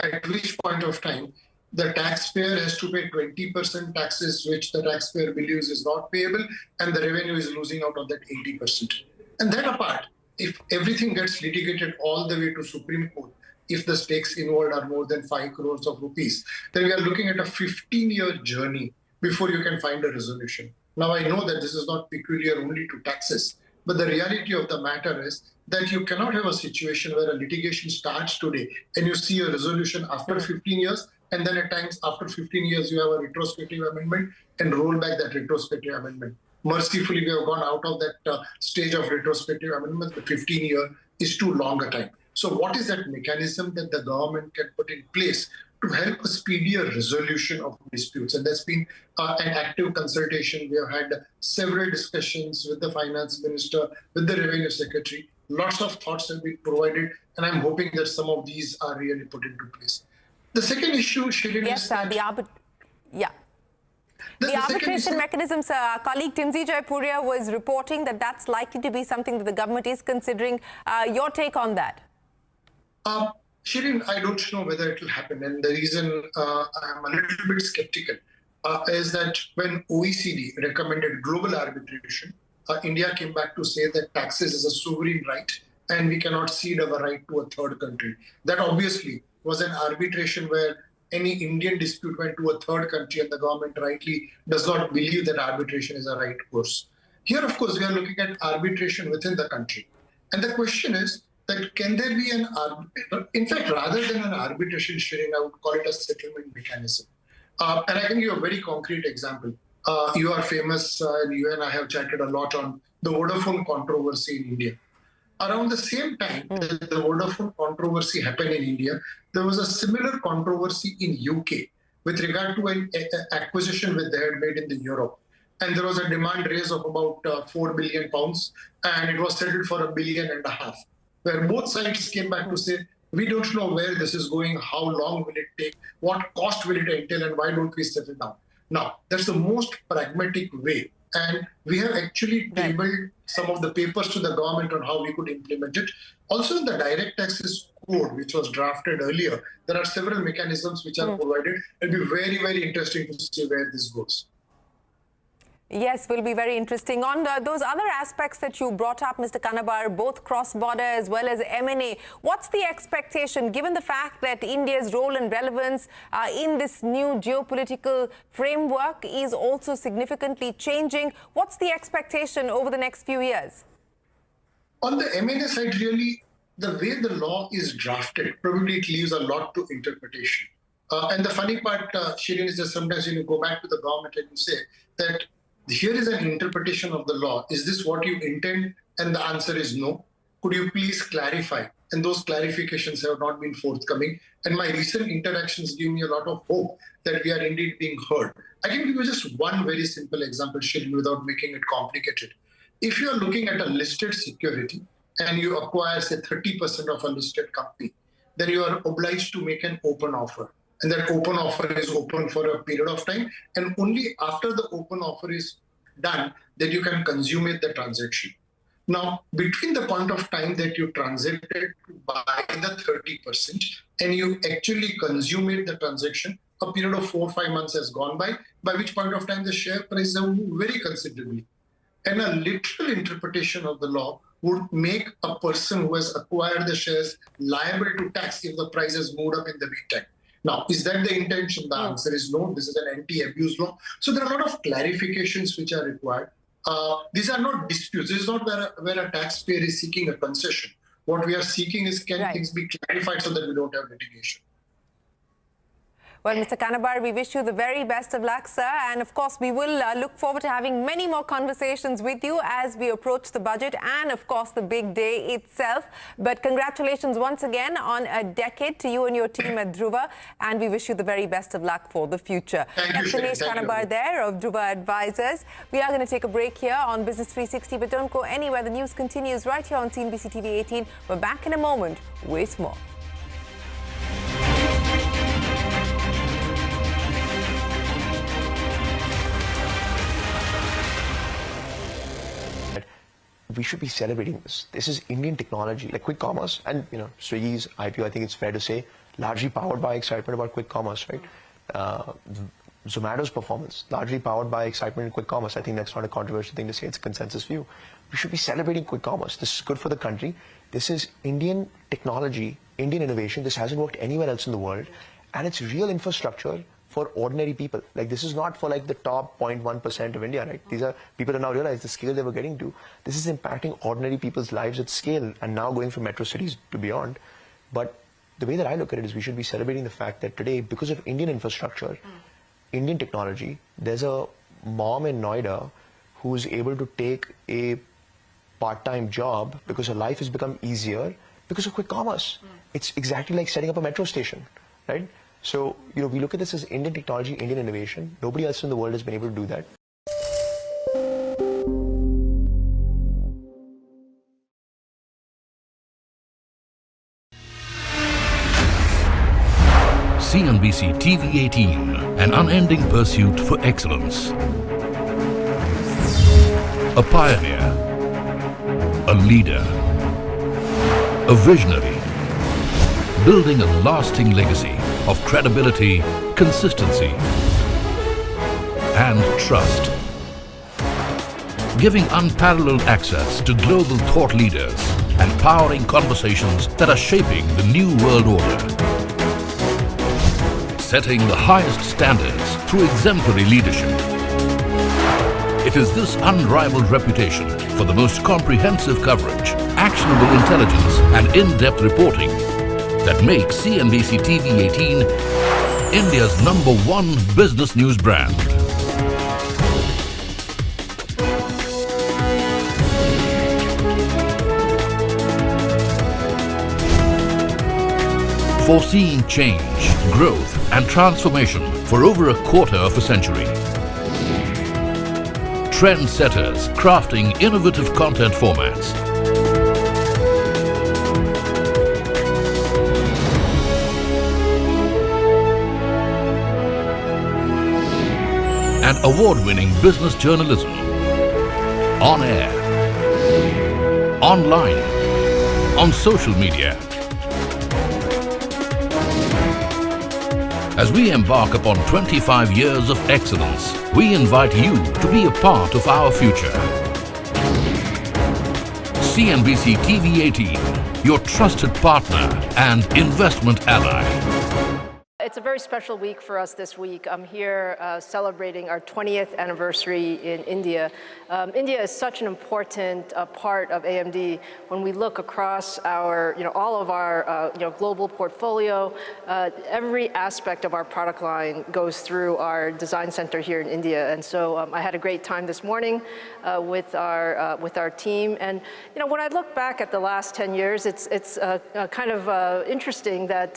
at which point of time the taxpayer has to pay 20% taxes, which the taxpayer believes is not payable, and the revenue is losing out on that 80%. And that apart, if everything gets litigated all the way to Supreme Court, if the stakes involved are more than 5 crores of rupees, then we are looking at a 15-year journey before you can find a resolution. Now, I know that this is not peculiar only to taxes, but the reality of the matter is that you cannot have a situation where a litigation starts today and you see a resolution after 15 years, and then at times after 15 years you have a retrospective amendment and roll back that retrospective amendment. Mercifully, we have gone out of that stage of retrospective amendment. The 15-year is too long a time. So what is that mechanism that the government can put in place to help a speedier resolution of disputes? And there's been an active consultation. We have had several discussions with the finance minister, with the revenue secretary. Lots of thoughts have been provided, and I'm hoping that some of these are really put into place. The second issue, Shirin, yes, is that the arbitration mechanisms, colleague Timsy Jaipuria was reporting that that's likely to be something that the government is considering. Your take on that? Shirin, I don't know whether it will happen. And the reason I'm a little bit skeptical is that when OECD recommended global arbitration, India came back to say that taxes is a sovereign right and we cannot cede our right to a third country. That obviously was an arbitration where any Indian dispute went to a third country and the government rightly does not believe that arbitration is a right course. Here, of course, we are looking at arbitration within the country. And the question is that can there be an arbitration? In fact, rather than an arbitration, Shirin, I would call it a settlement mechanism. And I can give you a very concrete example. You are famous, and you and I have chatted a lot on the Vodafone controversy in India. Around the same time that the Vodafone controversy happened in India, there was a similar controversy in UK with regard to an acquisition which they had made in Europe. And there was a demand raise of about £4 billion, and it was settled for £1.5 billion, where both sides came back to say, we don't know where this is going, how long will it take, what cost will it entail, and why don't we settle down? Now, that's the most pragmatic way. And we have actually tabled some of the papers to the government on how we could implement it. Also, in the direct taxes code, which was drafted earlier, there are several mechanisms which are provided. It'll be very, very interesting to see where this goes. Yes, will be very interesting. On those other aspects that you brought up, Mr. Kanabar, both cross-border as well as M&A, what's the expectation, given the fact that India's role and relevance in this new geopolitical framework is also significantly changing? What's the expectation over the next few years? On the M&A side, really, the way the law is drafted, probably it leaves a lot to interpretation. And the funny part, Shirin, is that sometimes when you go back to the government and you say that here is an interpretation of the law. Is this what you intend? And the answer is no. Could you please clarify? And those clarifications have not been forthcoming. And my recent interactions give me a lot of hope that we are indeed being heard. I can give you just one very simple example, Shirin, without making it complicated. If you are looking at a listed security and you acquire, say, 30% of a listed company, then you are obliged to make an open offer. And that open offer is open for a period of time. And only after the open offer is done, that you can consummate the transaction. Now, between the point of time that you transacted to buy the 30% and you actually consummate the transaction, a period of 4 or 5 months has gone by which point of time the share prices have moved very considerably. And a literal interpretation of the law would make a person who has acquired the shares liable to tax if the price has moved up in the meantime. Now, is that the intention? The answer is no. This is an anti-abuse law. So there are a lot of clarifications which are required. These are not disputes. This is not where a taxpayer is seeking a concession. What we are seeking is can things be clarified so that we don't have litigation. Well, Mr. Kanabar, we wish you the very best of luck, sir. And of course, we will look forward to having many more conversations with you as we approach the budget and, of course, the big day itself. But congratulations once again on a decade to you and your team at Dhruva. And we wish you the very best of luck for the future. That's Dinesh Kanabar there of Dhruva Advisors. We are going to take a break here on Business 360, but don't go anywhere. The news continues right here on CNBC-TV 18. We're back in a moment with more. We should be celebrating this. This is Indian technology, like quick commerce, and Swiggy's IPO. I think it's fair to say, largely powered by excitement about quick commerce, right? Zomato's performance, largely powered by excitement in quick commerce. I think that's not a controversial thing to say. It's a consensus view. We should be celebrating quick commerce. This is good for the country. This is Indian technology, Indian innovation. This hasn't worked anywhere else in the world, and it's real infrastructure for ordinary people. Like, this is not for like the top 0.1% of India, right? These are people who now realize the scale they were getting to. This is impacting ordinary people's lives at scale and now going from metro cities to beyond. But the way that I look at it is we should be celebrating the fact that today, because of Indian infrastructure, Indian technology, there's a mom in Noida who's able to take a part-time job because her life has become easier because of quick commerce. It's exactly like setting up a metro station, right? So, we look at this as Indian technology, Indian innovation. Nobody else in the world has been able to do that. CNBC-TV 18, an unending pursuit for excellence. A pioneer, a leader, a visionary, building a lasting legacy of credibility, consistency, and trust. Giving unparalleled access to global thought leaders and powering conversations that are shaping the new world order. Setting the highest standards through exemplary leadership. It is this unrivaled reputation for the most comprehensive coverage, actionable intelligence, and in-depth reporting that makes CNBC-TV 18 India's #1 business news brand. Foreseeing change, growth, and transformation for over a quarter of a century. Trendsetters crafting innovative content formats. And award-winning business journalism. On air, online, on social media. As we embark upon 25 years of excellence, we invite you to be a part of our future. CNBC-TV 18, your trusted partner and investment ally. It's a very special week for us this week. I'm here celebrating our 20th anniversary in India. India is such an important part of AMD. When we look across our, all of our, global portfolio, every aspect of our product line goes through our design center here in India. And so I had a great time this morning with our team. And when I look back at the last 10 years, it's kind of interesting that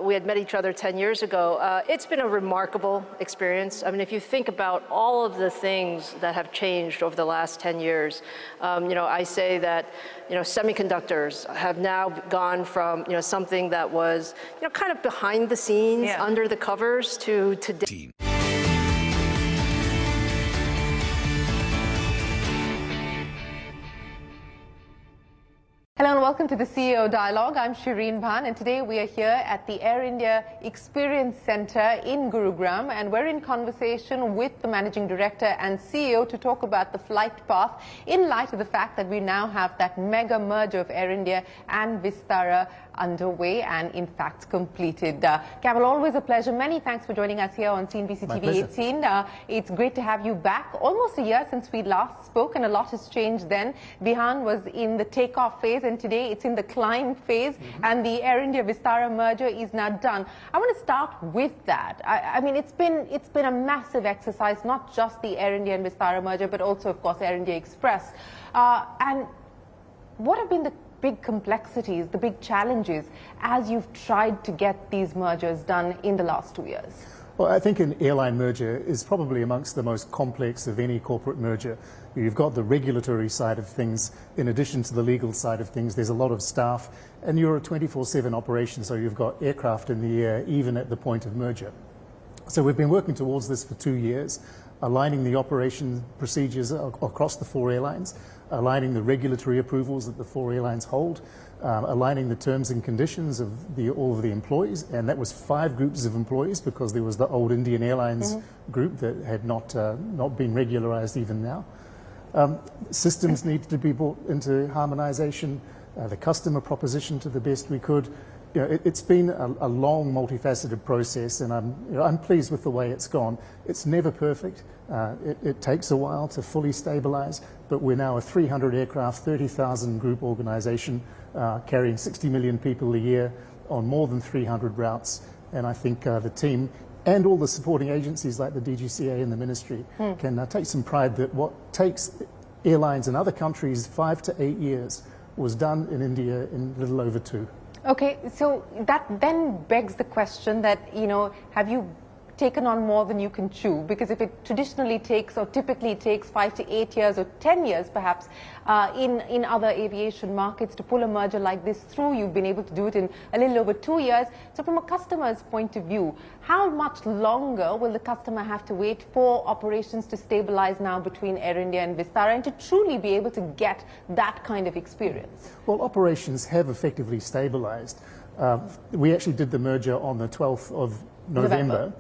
we had met each other 10 years ago. It's been a remarkable experience. I mean, if you think about all of the things that have changed over the last 10 years, I say that, semiconductors have now gone from, something that was, kind of behind the scenes, under the covers to today. Hello and welcome to the CEO Dialogue. I'm Shireen Bhan, and today we are here at the Air India Experience Center in Gurugram, and we're in conversation with the Managing Director and CEO to talk about the flight path in light of the fact that we now have that mega merger of Air India and Vistara underway and in fact completed. Kamal, always a pleasure. Many thanks for joining us here on CNBC-TV 18. It's great to have you back. Almost a year since we last spoke and a lot has changed then. Bihan was in the takeoff phase and and today it's in the climb phase, and the Air India Vistara merger is now done. I want to start with that. I mean, it's been a massive exercise, not just the Air India and Vistara merger, but also, of course, Air India Express. And what have been the big complexities, the big challenges, as you've tried to get these mergers done in the last 2 years? Well, I think an airline merger is probably amongst the most complex of any corporate merger. You've got the regulatory side of things, in addition to the legal side of things. There's a lot of staff, and you're a 24/7 operation, so you've got aircraft in the air, even at the point of merger. So we've been working towards this for 2 years, aligning the operation procedures across the 4 airlines, aligning the regulatory approvals that the 4 airlines hold, aligning the terms and conditions of all of the employees, and that was 5 groups of employees, because there was the old Indian Airlines group that had not been regularized even now. Systems needed to be brought into harmonization, the customer proposition to the best we could. You know, it's been a long, multifaceted process, and I'm pleased with the way it's gone. It's never perfect. It takes a while to fully stabilize, but we're now a 300 aircraft, 30,000 group organization, carrying 60 million people a year on more than 300 routes. And I think the team and all the supporting agencies like the DGCA and the ministry can take some pride that what takes airlines in other countries 5 to 8 years was done in India in a little over 2. Okay, so that then begs the question that, you know, have you taken on more than you can chew? Because if it traditionally takes, or typically takes 5 to 8 years or 10 years perhaps in other aviation markets to pull a merger like this through, you've been able to do it in a little over 2 years. So from a customer's point of view, how much longer will the customer have to wait for operations to stabilize now between Air India and Vistara, and to truly be able to get that kind of experience? Well, operations have effectively stabilized. We actually did the merger on the 12th of November.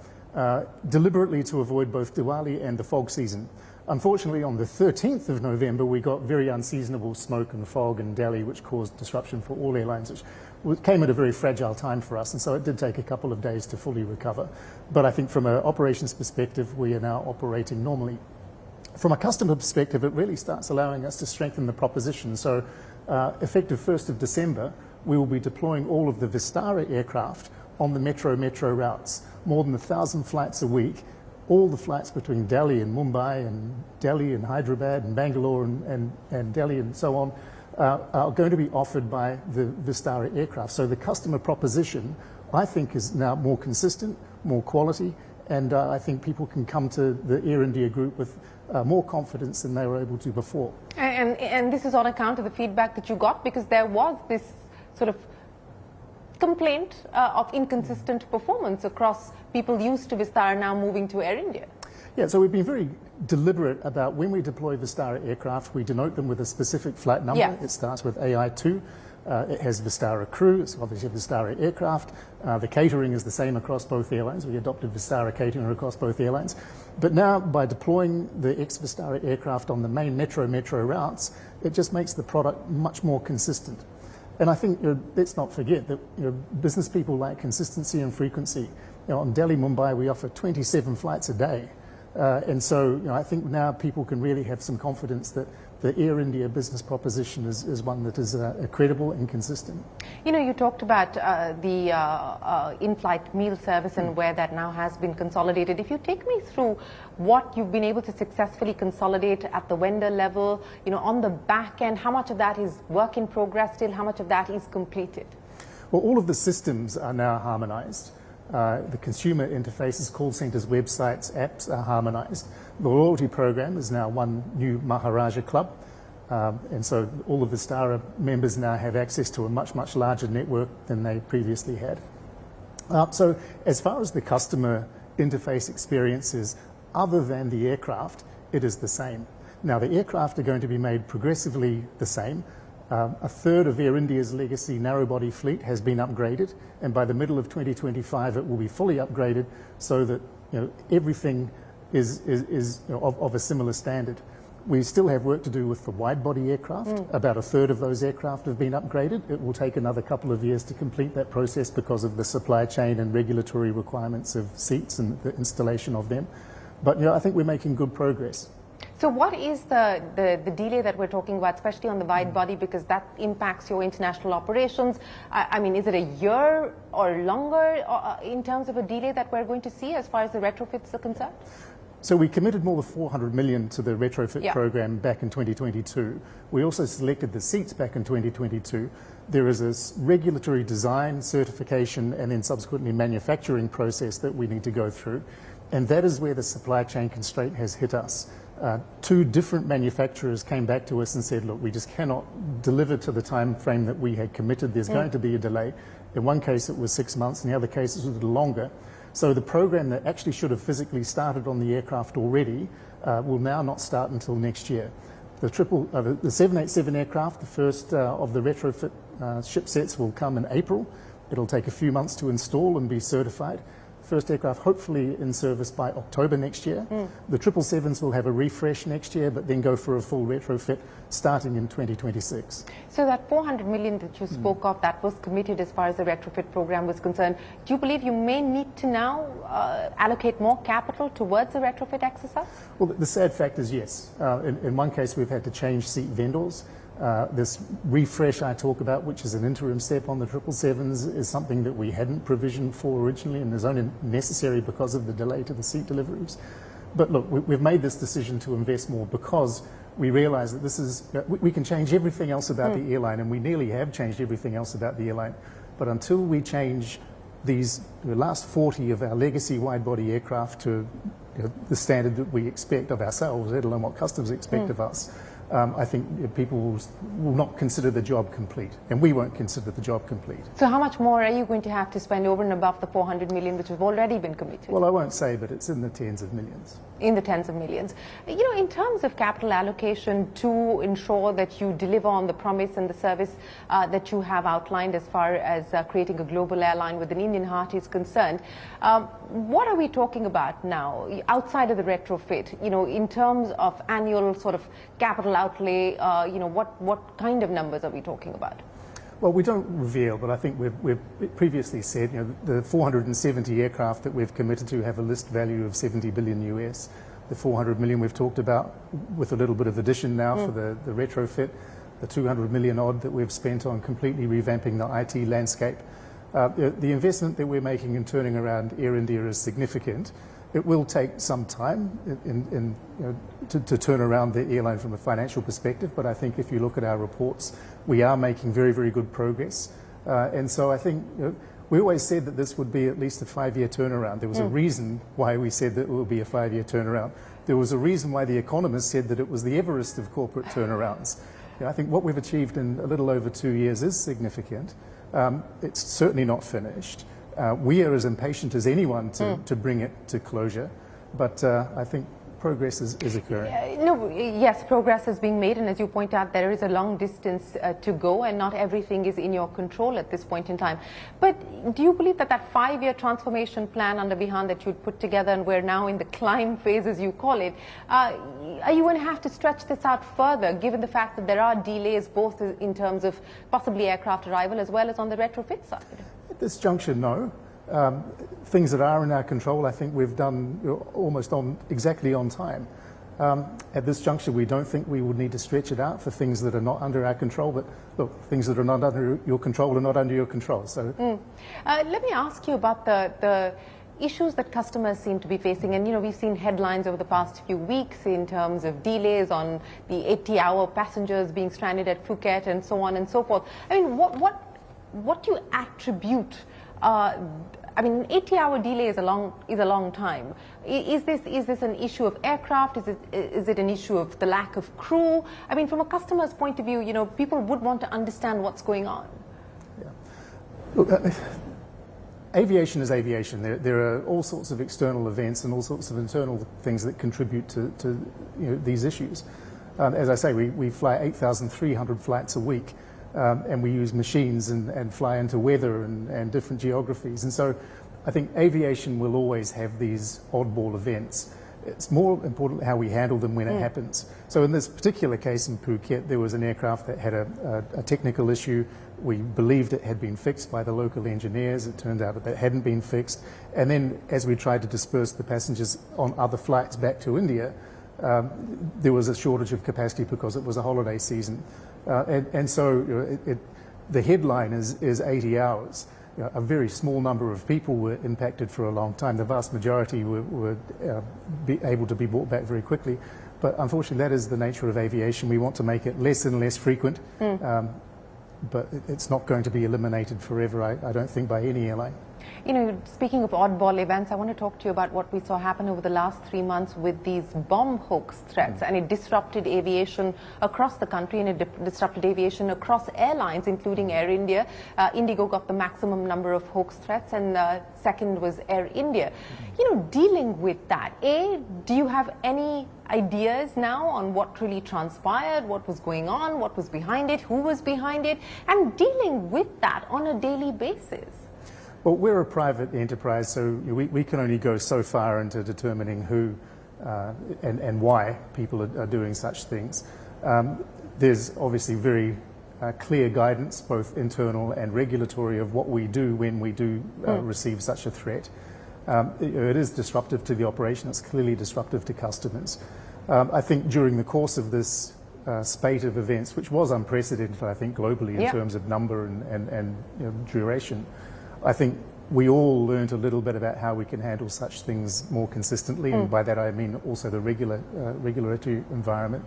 Deliberately to avoid both Diwali and the fog season. Unfortunately, on the 13th of November, we got very unseasonable smoke and fog in Delhi, which caused disruption for all airlines, which came at a very fragile time for us, and so it did take a couple of days to fully recover. But I think from an operations perspective, we are now operating normally. From a customer perspective, it really starts allowing us to strengthen the proposition. So effective 1st of December, we will be deploying all of the Vistara aircraft on the metro routes. More than 1,000 flights a week. All the flights between Delhi and Mumbai, and Delhi and Hyderabad and Bangalore and Delhi and so on are going to be offered by the Vistara aircraft. So the customer proposition, I think, is now more consistent, more quality, and I think people can come to the Air India group with more confidence than they were able to before. And this is on account of the feedback that you got, because there was this sort of complaint of inconsistent performance across people used to Vistara now moving to Air India. Yeah, so we've been very deliberate about when we deploy Vistara aircraft, we denote them with a specific flight number. Yeah. It starts with AI2. It has Vistara crew, it's obviously a Vistara aircraft. The catering is the same across both airlines. We adopted Vistara catering across both airlines. But now, by deploying the ex-Vistara aircraft on the main metro routes, it just makes the product much more consistent. And I think, let's not forget that business people like consistency and frequency. On Delhi-Mumbai, we offer 27 flights a day. And so I think now people can really have some confidence that the Air India business proposition is one that is credible and consistent. You know, you talked about the in-flight meal service and where that now has been consolidated. If you take me through what you've been able to successfully consolidate at the vendor level, on the back end, how much of that is work in progress still, how much of that is completed? Well, all of the systems are now harmonized. The consumer interfaces, call centers, websites, apps are harmonized. The loyalty program is now one new Maharaja Club. And so all of the Vistara members now have access to a much, much larger network than they previously had. So as far as the customer interface experiences, other than the aircraft, it is the same. Now, the aircraft are going to be made progressively the same. A third of Air India's legacy narrow-body fleet has been upgraded, and by the middle of 2025, it will be fully upgraded so that everything is of a similar standard. We still have work to do with the wide-body aircraft. About a third of those aircraft have been upgraded. It will take another couple of years to complete that process because of the supply chain and regulatory requirements of seats and the installation of them. But I think we're making good progress. So what is the delay that we're talking about, especially on the wide body, because that impacts your international operations? I mean, is it a year or longer in terms of a delay that we're going to see as far as the retrofits are concerned? So we committed more than 400 million to the retrofit program back in 2022. We also selected the seats back in 2022. There is a regulatory design, certification, and then subsequently manufacturing process that we need to go through. And that is where the supply chain constraint has hit us. Two different manufacturers came back to us and said, look, we just cannot deliver to the time frame that we had committed. There's going to be a delay. In one case, it was 6 months. In the other case, it was a little longer. So the program that actually should have physically started on the aircraft already will now not start until next year. The 787 aircraft, the first of the retrofit ship sets, will come in April. It'll take a few months to install and be certified. First aircraft hopefully in service by October next year. The 777s will have a refresh next year, but then go for a full retrofit starting in 2026. So that 400 million that you spoke of, that was committed as far as the retrofit program was concerned. Do you believe you may need to now allocate more capital towards the retrofit exercise? Well, the sad fact is yes. In one case, we've had to change seat vendors. This refresh I talk about, which is an interim step on the 777s, is something that we hadn't provisioned for originally and is only necessary because of the delay to the seat deliveries. But look, we've made this decision to invest more because we realize that this is, we can change everything else about the airline, and we nearly have changed everything else about the airline. But until we change the last 40 of our legacy wide-body aircraft to the standard that we expect of ourselves, let alone what customers expect of us, I think people will not consider the job complete, and we won't consider the job complete. So how much more are you going to have to spend over and above the 400 million which have already been committed? Well, I won't say, but it's in the tens of millions. In the tens of millions. You know, in terms of capital allocation to ensure that you deliver on the promise and the service that you have outlined as far as creating a global airline with an Indian heart is concerned, what are we talking about now outside of the retrofit, you know, in terms of annual sort of capital outlay, you know, what kind of numbers are we talking about? Well, we don't reveal, but I think we've previously said, you know, the 470 aircraft that we've committed to have a list value of 70 billion US. The 400 million we've talked about, with a little bit of addition now for the retrofit, the 200 million odd that we've spent on completely revamping the IT landscape. The investment that we're making in turning around Air India is significant. It will take some time to turn around the airline from a financial perspective, but I think if you look at our reports, we are making very, very good progress. And so I think we always said that this would be at least a 5-year turnaround. There was a reason why we said that it would be a 5-year turnaround. There was a reason why the economists said that it was the Everest of corporate turnarounds. You know, I think what we've achieved in a little over 2 years is significant. It's certainly not finished. We are as impatient as anyone to bring it to closure, but I think progress is occurring. Yes, progress is being made, and as you point out, there is a long distance to go, and not everything is in your control at this point in time. But do you believe that that 5-year transformation plan under Bihan that you'd put together, and we're now in the climb phase, as you call it, are you going to have to stretch this out further, given the fact that there are delays both in terms of possibly aircraft arrival as well as on the retrofit side? At this juncture, no. Things that are in our control, I think we've done almost exactly on time. At this juncture, we don't think we would need to stretch it out for things that are not under our control, but look, things that are not under your control are not under your control. So, let me ask you about the issues that customers seem to be facing, and you know, we've seen headlines over the past few weeks in terms of delays on the 80-hour passengers being stranded at Phuket and so on and so forth. I mean, what do you attribute? I mean, an 80-hour delay is a long time. Is this an issue of aircraft? Is it an issue of the lack of crew? I mean, from a customer's point of view, you know, people would want to understand what's going on. Yeah. Look, aviation is aviation. There are all sorts of external events and all sorts of internal things that contribute to you know, these issues. As I say, we fly 8,300 flights a week. And we use machines and fly into weather and different geographies. And so I think aviation will always have these oddball events. It's more important how we handle them when it happens. So in this particular case in Phuket, there was an aircraft that had a technical issue. We believed it had been fixed by the local engineers. It turned out that it hadn't been fixed. And then as we tried to disperse the passengers on other flights back to India, there was a shortage of capacity because it was a holiday season. And so the headline is 80 hours. A very small number of people were impacted for a long time. The vast majority were able to be brought back very quickly. But unfortunately, that is the nature of aviation. We want to make it less and less frequent, but it's not going to be eliminated forever, I don't think, by any airline. You know, speaking of oddball events, I want to talk to you about what we saw happen over the last 3 months with these bomb hoax threats, and it disrupted aviation across the country, and it disrupted aviation across airlines, including Air India. Indigo got the maximum number of hoax threats, and second was Air India. You know, dealing with that, do you have any ideas now on what really transpired, what was going on, what was behind it, who was behind it, and dealing with that on a daily basis? Well, we're a private enterprise, so we can only go so far into determining who and why people are doing such things. There's obviously very clear guidance, both internal and regulatory, of what we do when we do receive such a threat. It is disruptive to the operation. It's clearly disruptive to customers. I think during the course of this spate of events, which was unprecedented, I think, globally in terms of number and duration, I think we all learned a little bit about how we can handle such things more consistently, and by that I mean also the regulatory environment.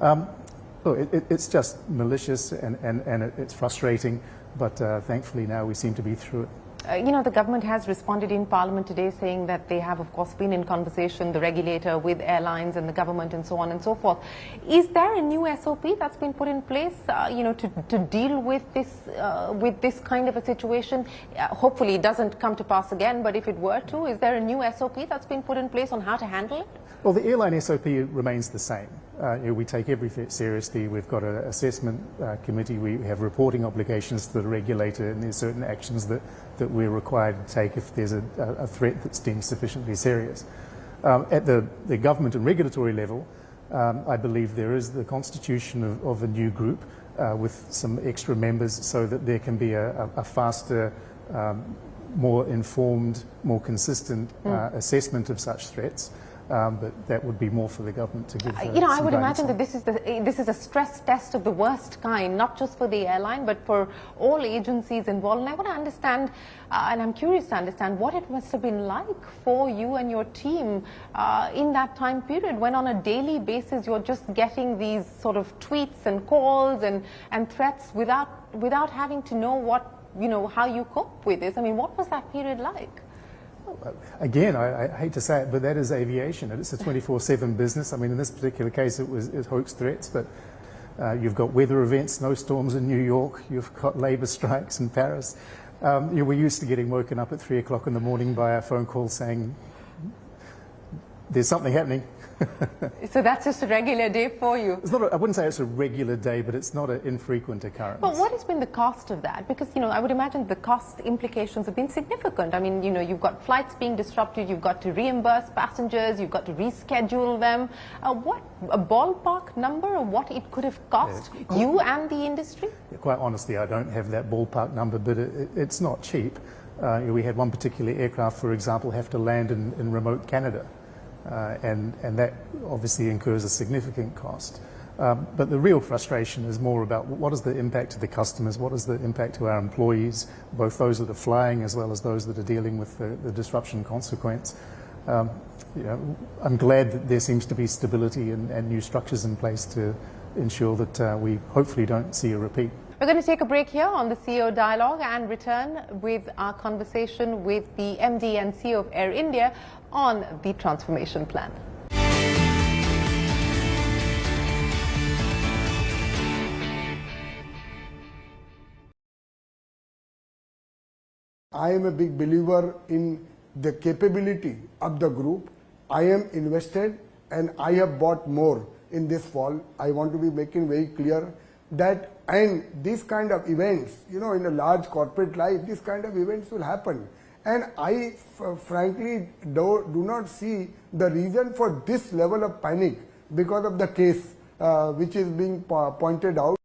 Look, it's just malicious and it's frustrating, but thankfully now we seem to be through it. You know, the government has responded in Parliament today saying that they have, of course, been in conversation, the regulator, with airlines and the government and so on and so forth. Is there a new SOP that's been put in place, you know, to deal with this kind of a situation? Hopefully it doesn't come to pass again, but if it were to, is there a new SOP that's been put in place on how to handle it? Well, the airline SOP remains the same. We take everything seriously. We've got an assessment committee. We have reporting obligations to the regulator, and there's certain actions that we're required to take if there's a threat that's deemed sufficiently serious. At the government and regulatory level, I believe there is the constitution of a new group with some extra members so that there can be a faster, more informed, more consistent assessment of such threats. But that would be more for the government to give. You know, I would imagine that this is a stress test of the worst kind, not just for the airline, but for all agencies involved. And I want to understand, and I'm curious to understand, what it must have been like for you and your team in that time period, when on a daily basis you're just getting these sort of tweets and calls and threats without having to know how you cope with this. I mean, what was that period like? Again, I hate to say it, but that is aviation. It's a 24/7 business. I mean, in this particular case, it was hoax threats, but you've got weather events, snowstorms in New York, you've got labour strikes in Paris. We're used to getting woken up at 3 o'clock in the morning by a phone call saying there's something happening. So that's just a regular day for you? It's not I wouldn't say it's a regular day, but it's not an infrequent occurrence. But what has been the cost of that? Because, you know, I would imagine the cost implications have been significant. I mean, you know, you've got flights being disrupted, you've got to reimburse passengers, you've got to reschedule them. What, a ballpark number of what it could have cost you and the industry? Quite honestly, I don't have that ballpark number, but it's not cheap. We had one particular aircraft, for example, have to land in remote Canada. And that obviously incurs a significant cost. But the real frustration is more about what is the impact to the customers, what is the impact to our employees, both those that are flying as well as those that are dealing with the disruption consequence. You know, I'm glad that there seems to be stability and new structures in place to ensure that we hopefully don't see a repeat. We're going to take a break here on the CEO Dialogue and return with our conversation with the MD and CEO of Air India on the transformation plan. I am a big believer in the capability of the group. I am invested and I have bought more in this fall. I want to be making very clear that, and these kind of events, you know, in a large corporate life, these kind of events will happen. And I frankly do not see the reason for this level of panic because of the case which is being pointed out.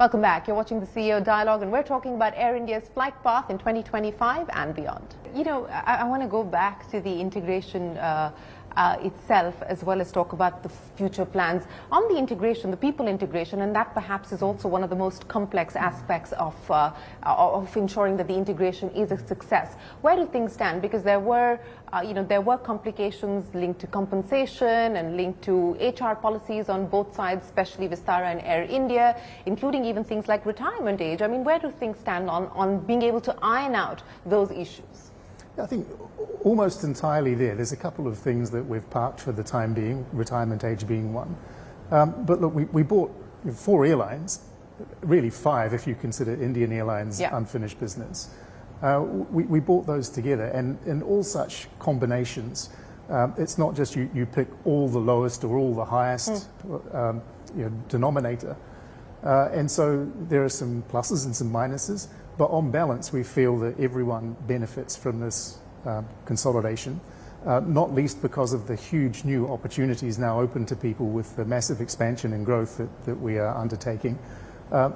Welcome back. You're watching the CEO Dialogue, and we're talking about Air India's flight path in 2025 and beyond. You know, I want to go back to the integration itself, as well as talk about the future plans on the integration, the people integration, and that perhaps is also one of the most complex aspects of ensuring that the integration is a success. Where do things stand? Because there were complications linked to compensation and linked to HR policies on both sides, especially Vistara and Air India, including even things like retirement age. I mean, where do things stand on being able to iron out those issues? I think almost entirely there. There's a couple of things that we've parked for the time being, retirement age being one. But look, we bought 4 airlines, really 5 if you consider Indian Airlines unfinished business. We bought those together, and in all such combinations, it's not just you pick all the lowest or all the highest denominator. And so there are some pluses and some minuses. But on balance, we feel that everyone benefits from this consolidation, not least because of the huge new opportunities now open to people with the massive expansion and growth that we are undertaking.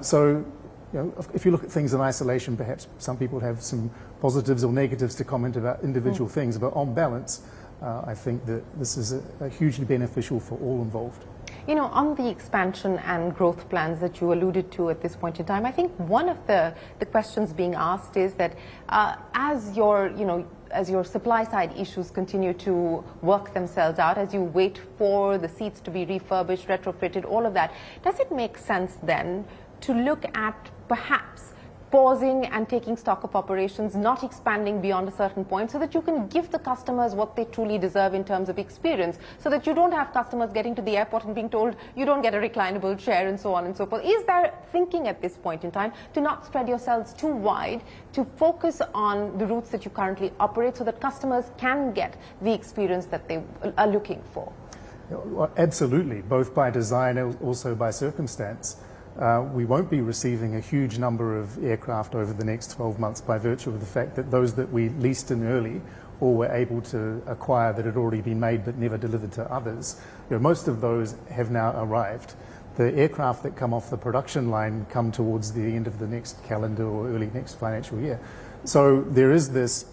So, you know, if you look at things in isolation, perhaps some people have some positives or negatives to comment about individual things, but on balance, I think that this is a hugely beneficial for all involved. You know, on the expansion and growth plans that you alluded to at this point in time, I think one of the questions being asked is that as your supply side issues continue to work themselves out, as you wait for the seats to be refurbished, retrofitted, all of that, does it make sense then to look at perhaps pausing and taking stock of operations, not expanding beyond a certain point, so that you can give the customers what they truly deserve in terms of experience, so that you don't have customers getting to the airport and being told you don't get a reclinable chair and so on and so forth? Is there thinking at this point in time to not spread yourselves too wide, to focus on the routes that you currently operate so that customers can get the experience that they are looking for? Well, absolutely, both by design and also by circumstance. We won't be receiving a huge number of aircraft over the next 12 months by virtue of the fact that those that we leased in early or were able to acquire that had already been made but never delivered to others, you know, most of those have now arrived. The aircraft that come off the production line come towards the end of the next calendar or early next financial year. So there is this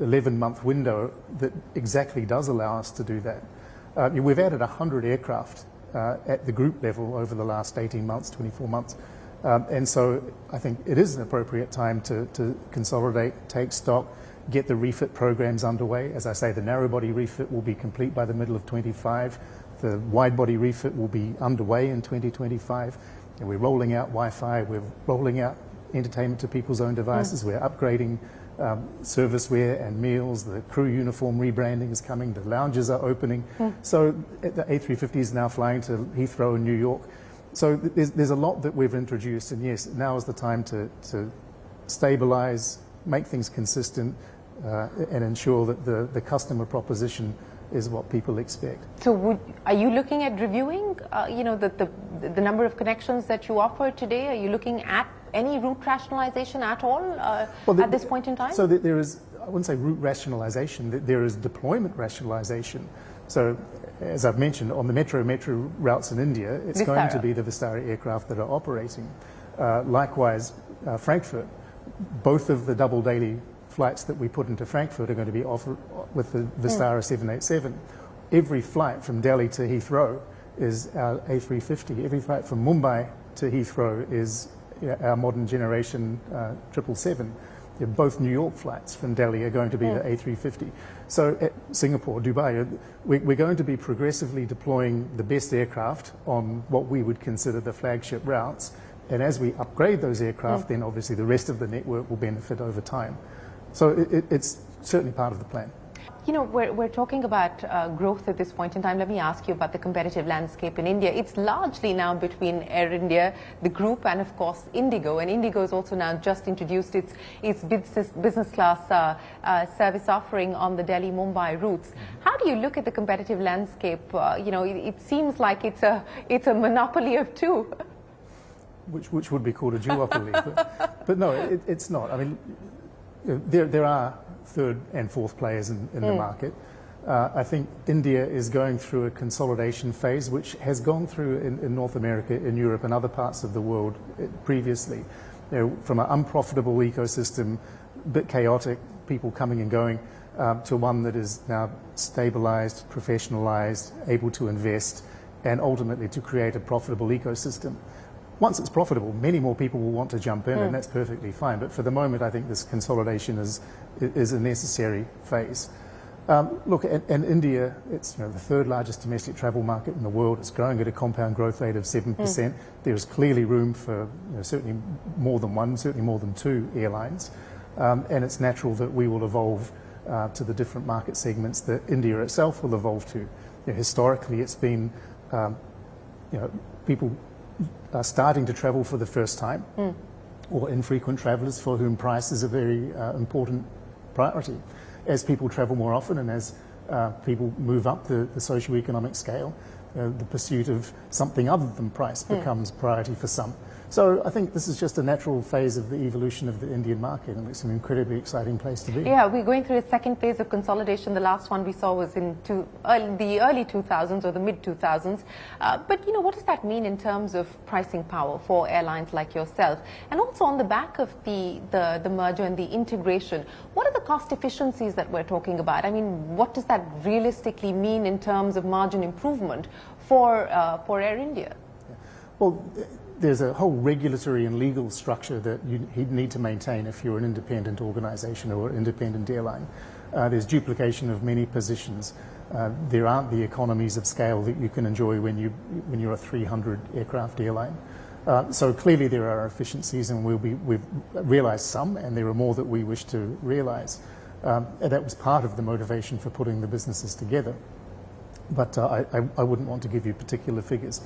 11-month window that exactly does allow us to do that. We've added 100 aircraft at the group level over the last 18 months, 24 months. And so I think it is an appropriate time to consolidate, take stock, get the refit programs underway. As I say, the narrow body refit will be complete by the middle of 25. The wide body refit will be underway in 2025. And we're rolling out Wi-Fi, we're rolling out entertainment to people's own devices, we're upgrading serviceware and meals, the crew uniform rebranding is coming, the lounges are opening. So the A350 is now flying to Heathrow in New York. So there's a lot that we've introduced, and yes, now is the time to stabilize, make things consistent, and ensure that the customer proposition is what people expect. So are you looking at reviewing the number of connections that you offer today? Are you looking at any route rationalization at all at this point in time? So there is, I wouldn't say route rationalization, there is deployment rationalization. So as I've mentioned, on the metro routes in India, it's going to be the Vistara aircraft that are operating. Likewise, Frankfurt, both of the double daily flights that we put into Frankfurt are going to be offered with the Vistara 787. Every flight from Delhi to Heathrow is our A350. Every flight from Mumbai to Heathrow is our modern generation 777. Both New York flights from Delhi are going to be the A350. So at Singapore, Dubai, we're going to be progressively deploying the best aircraft on what we would consider the flagship routes. And as we upgrade those aircraft, then obviously the rest of the network will benefit over time. So it's certainly part of the plan. You know, we're talking about growth at this point in time. Let me ask you about the competitive landscape in India. It's largely now between Air India, the group, and of course Indigo. And Indigo has also now just introduced its business class service offering on the Delhi-Mumbai routes. How do you look at the competitive landscape? It seems like it's a monopoly of two. Which would be called a duopoly, but no, it's not. I mean, there are third and fourth players in the market. I think India is going through a consolidation phase, which has gone through in North America, in Europe, and other parts of the world previously. From an unprofitable ecosystem, a bit chaotic, people coming and going, to one that is now stabilized, professionalized, able to invest, and ultimately to create a profitable ecosystem. Once it's profitable, many more people will want to jump in, and that's perfectly fine. But for the moment, I think this consolidation is a necessary phase. Look, and India, it's the third largest domestic travel market in the world. It's growing at a compound growth rate of 7%. There's clearly room for certainly more than one, certainly more than two airlines. And it's natural that we will evolve to the different market segments that India itself will evolve to. Historically, it's been people are starting to travel for the first time, or infrequent travelers for whom price is a very important priority. As people travel more often and as people move up the socioeconomic scale, the pursuit of something other than price becomes priority for some. So I think this is just a natural phase of the evolution of the Indian market, and it's an incredibly exciting place to be. Yeah, we're going through a second phase of consolidation. The last one we saw was in the early 2000s or the mid 2000s. But what does that mean in terms of pricing power for airlines like yourself? And also on the back of the merger and the integration, what are the cost efficiencies that we're talking about? I mean, what does that realistically mean in terms of margin improvement for Air India? Well, there's a whole regulatory and legal structure that you need to maintain if you're an independent organization or an independent airline. There's duplication of many positions. There aren't the economies of scale that you can enjoy when you're a 300 aircraft airline. So clearly there are efficiencies, and we've realized some, and there are more that we wish to realize. And that was part of the motivation for putting the businesses together. But I wouldn't want to give you particular figures.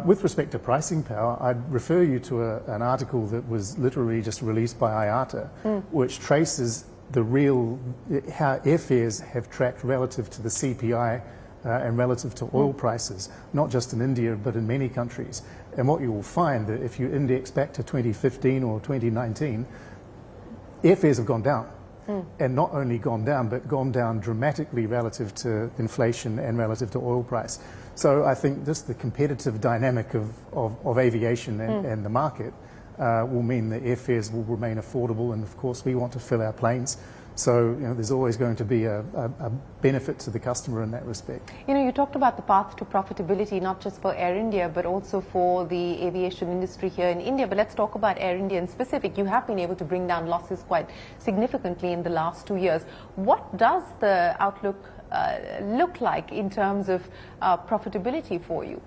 With respect to pricing power, I'd refer you to an article that was literally just released by IATA, which traces how airfares have tracked relative to the CPI and relative to oil prices, not just in India, but in many countries. And what you will find that if you index back to 2015 or 2019, airfares have gone down. And not only gone down, but gone down dramatically relative to inflation and relative to oil price. So I think just the competitive dynamic of aviation and the market will mean that airfares will remain affordable, and of course we want to fill our planes. So there's always going to be a benefit to the customer in that respect. You talked about the path to profitability, not just for Air India, but also for the aviation industry here in India. But let's talk about Air India in specific. You have been able to bring down losses quite significantly in the last 2 years. What does the outlook look like in terms of profitability for you?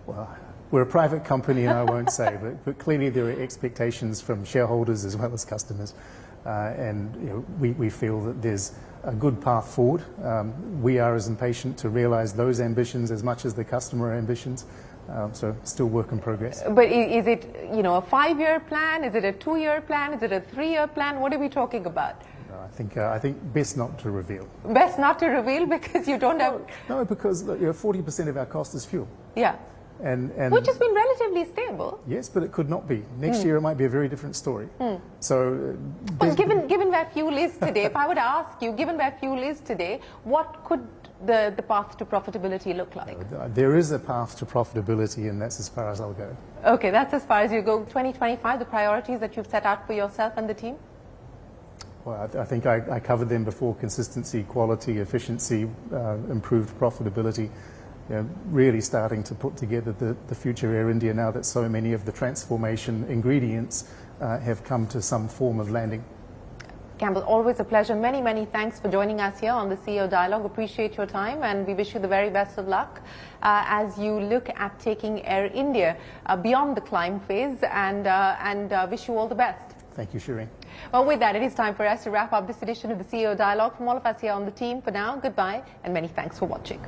Well, we're a private company, and I won't say, but clearly there are expectations from shareholders as well as customers. And we feel that there's a good path forward. We are as impatient to realize those ambitions as much as the customer ambitions. So still work in progress. But is it a 5-year plan? Is it a 2-year plan? Is it a 3-year plan? What are we talking about? No, I think best not to reveal. Best not to reveal because you don't have... No, because 40% of our cost is fuel. Yeah. And which has been relatively stable. Yes, but it could not be. Next year it might be a very different story. So, well, given where fuel is today, if I were to ask you, given where fuel is today, what could the path to profitability look like? There is a path to profitability, and that's as far as I'll go. Okay, that's as far as you go. 2025, the priorities that you've set out for yourself and the team? Well, I think I covered them before: consistency, quality, efficiency, improved profitability. Really starting to put together the future Air India now that so many of the transformation ingredients have come to some form of landing. Campbell, always a pleasure. Many, many thanks for joining us here on the CEO Dialogue. Appreciate your time, and we wish you the very best of luck as you look at taking Air India beyond the climb phase, and wish you all the best. Thank you, Shireen. Well, with that, it is time for us to wrap up this edition of the CEO Dialogue. From all of us here on the team, for now, goodbye, and many thanks for watching.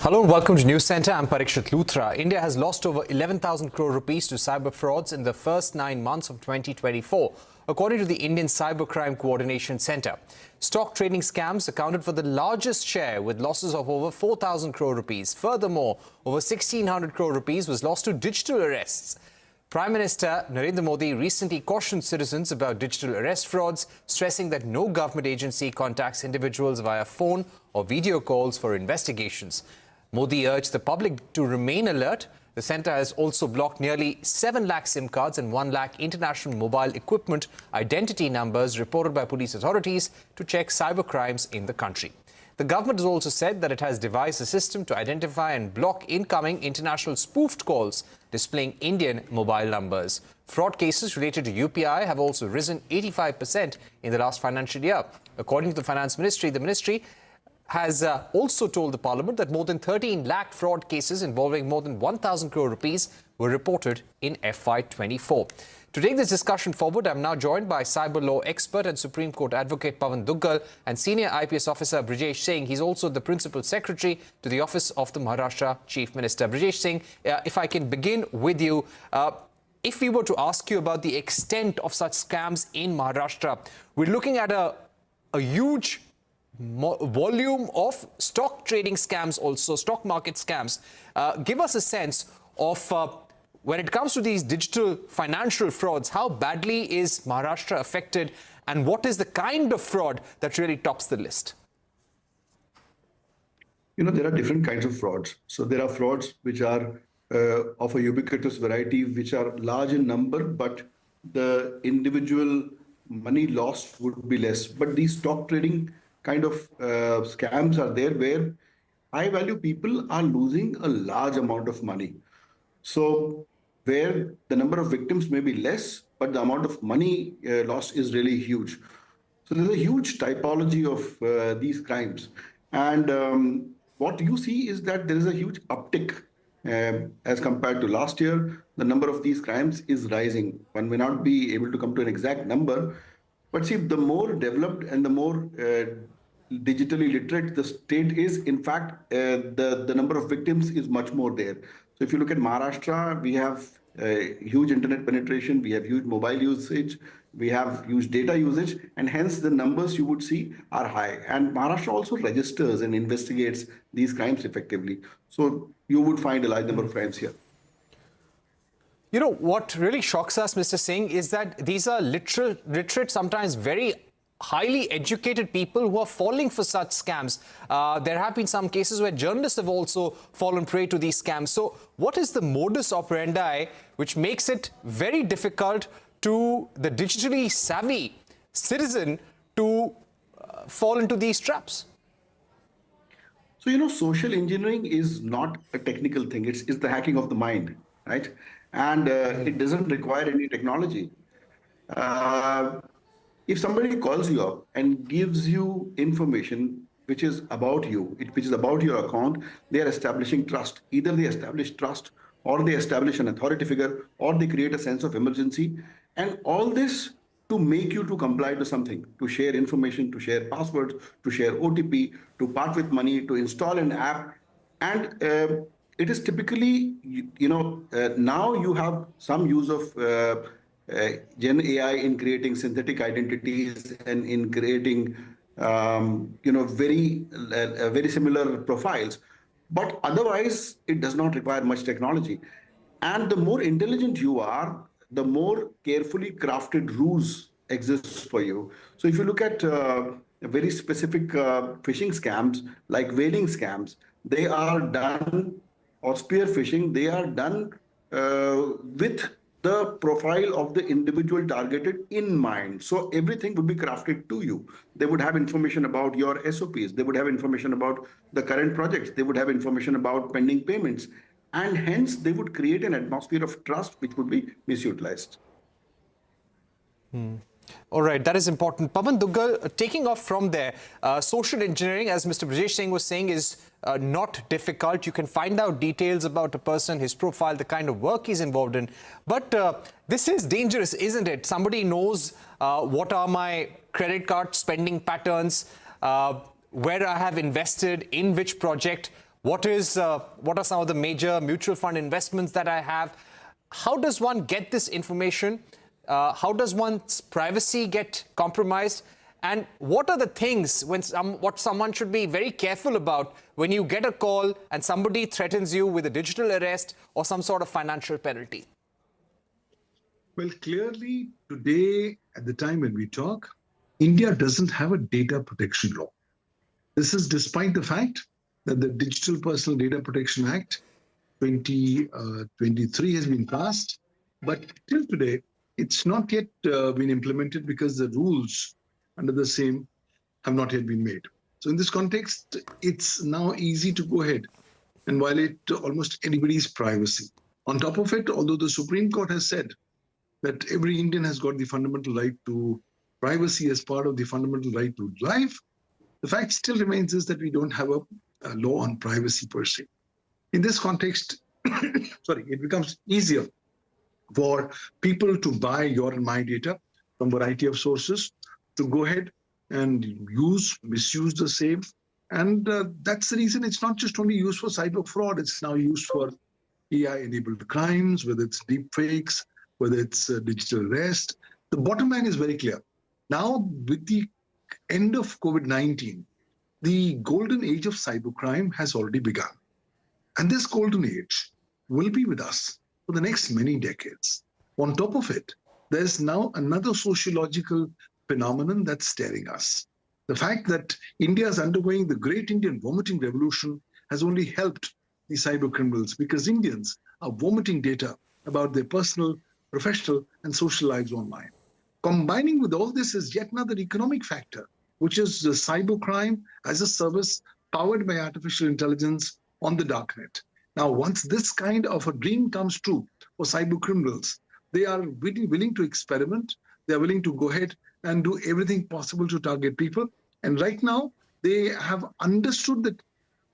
Hello and welcome to News Center. I'm Parikshit Luthra. India has lost over 11,000 crore rupees to cyber frauds in the first 9 months of 2024, according to the Indian Cybercrime Coordination Center. Stock trading scams accounted for the largest share, with losses of over 4,000 crore rupees. Furthermore, over 1,600 crore rupees was lost to digital arrests. Prime Minister Narendra Modi recently cautioned citizens about digital arrest frauds, stressing that no government agency contacts individuals via phone or video calls for investigations. Modi urged the public to remain alert. The centre has also blocked nearly 7 lakh SIM cards and 1 lakh international mobile equipment identity numbers reported by police authorities to check cyber crimes in the country. The government has also said that it has devised a system to identify and block incoming international spoofed calls displaying Indian mobile numbers. Fraud cases related to UPI have also risen 85% in the last financial year. According to the Finance Ministry, the ministry has also told the Parliament that more than 13 lakh fraud cases involving more than 1,000 crore rupees were reported in FY24. To take this discussion forward, I'm now joined by cyber law expert and Supreme Court advocate Pavan Duggal and senior IPS officer Brijesh Singh. He's also the principal secretary to the office of the Maharashtra Chief Minister. Brijesh Singh, if I can begin with you, if we were to ask you about the extent of such scams in Maharashtra, we're looking at a huge volume of stock trading scams, also stock market scams. Give us a sense of when it comes to these digital financial frauds, how badly is Maharashtra affected and what is the kind of fraud that really tops the list? You know, there are different kinds of frauds. So there are frauds which are of a ubiquitous variety, which are large in number, but the individual money lost would be less. But these stock trading kind of scams are there where high value people are losing a large amount of money. So where the number of victims may be less, but the amount of money lost is really huge. So there's a huge typology of these crimes. And what you see is that there is a huge uptick as compared to last year. The number of these crimes is rising. One may not be able to come to an exact number, but see, the more developed and the more digitally literate the state is, in fact, the number of victims is much more there. So if you look at Maharashtra, we have huge internet penetration, we have huge mobile usage, we have huge data usage, and hence the numbers you would see are high. And Maharashtra also registers and investigates these crimes effectively. So you would find a large number of crimes here. You know, what really shocks us, Mr. Singh, is that these are literate, sometimes very highly educated people who are falling for such scams. There have been some cases where journalists have also fallen prey to these scams. So what is the modus operandi which makes it very difficult to the digitally savvy citizen to fall into these traps? So, you know, social engineering is not a technical thing. It's the hacking of the mind, right? And it doesn't require any technology. If somebody calls you up and gives you information which is about you, which is about your account, they are establishing trust. Either they establish trust, or they establish an authority figure, or they create a sense of emergency. And all this to make you to comply to something, to share information, to share passwords, to share OTP, to part with money, to install an app. And it is typically, now you have some use of Gen AI in creating synthetic identities and in creating, very similar profiles. But otherwise, it does not require much technology. And the more intelligent you are, the more carefully crafted ruse exists for you. So if you look at very specific phishing scams, like whaling scams, they are done, or spear phishing, they are done with the profile of the individual targeted in mind. So everything would be crafted to you. They would have information about your SOPs. They would have information about the current projects. They would have information about pending payments. And hence, they would create an atmosphere of trust which would be misutilized. All right, that is important. Pavan Duggal, taking off from there, social engineering, as Mr. Brijesh Singh was saying, is not difficult. You can find out details about a person, his profile, the kind of work he's involved in. But this is dangerous, isn't it? Somebody knows what are my credit card spending patterns, where I have invested, in which project. what are some of the major mutual fund investments that I have? How does one get this information? How does one's privacy get compromised? And what are the things what someone should be very careful about when you get a call and somebody threatens you with a digital arrest or some sort of financial penalty? Well, clearly today, at the time when we talk, India doesn't have a data protection law. This is despite the fact that the Digital Personal Data Protection Act 2023 has been passed, but till today, it's not yet been implemented because the rules under the same have not yet been made. So in this context, it's now easy to go ahead and violate almost anybody's privacy. On top of it, although the Supreme Court has said that every Indian has got the fundamental right to privacy as part of the fundamental right to life, the fact still remains is that we don't have a law on privacy per se. In this context, it becomes easier for people to buy your and my data from a variety of sources, to go ahead and misuse the same. And that's the reason it's not just only used for cyber fraud, it's now used for AI-enabled crimes, whether it's deep fakes, whether it's digital arrest. The bottom line is very clear. Now, with the end of COVID-19, the golden age of cybercrime has already begun. And this golden age will be with us for the next many decades. On top of it, there's now another sociological phenomenon that's staring us. The fact that India is undergoing the Great Indian Vomiting Revolution has only helped the cyber criminals, because Indians are vomiting data about their personal, professional, and social lives online. Combining with all this is yet another economic factor, which is the cybercrime as a service powered by artificial intelligence on the darknet. Now, once this kind of a dream comes true for cyber criminals, they are willing to experiment. They are willing to go ahead and do everything possible to target people. And right now, they have understood that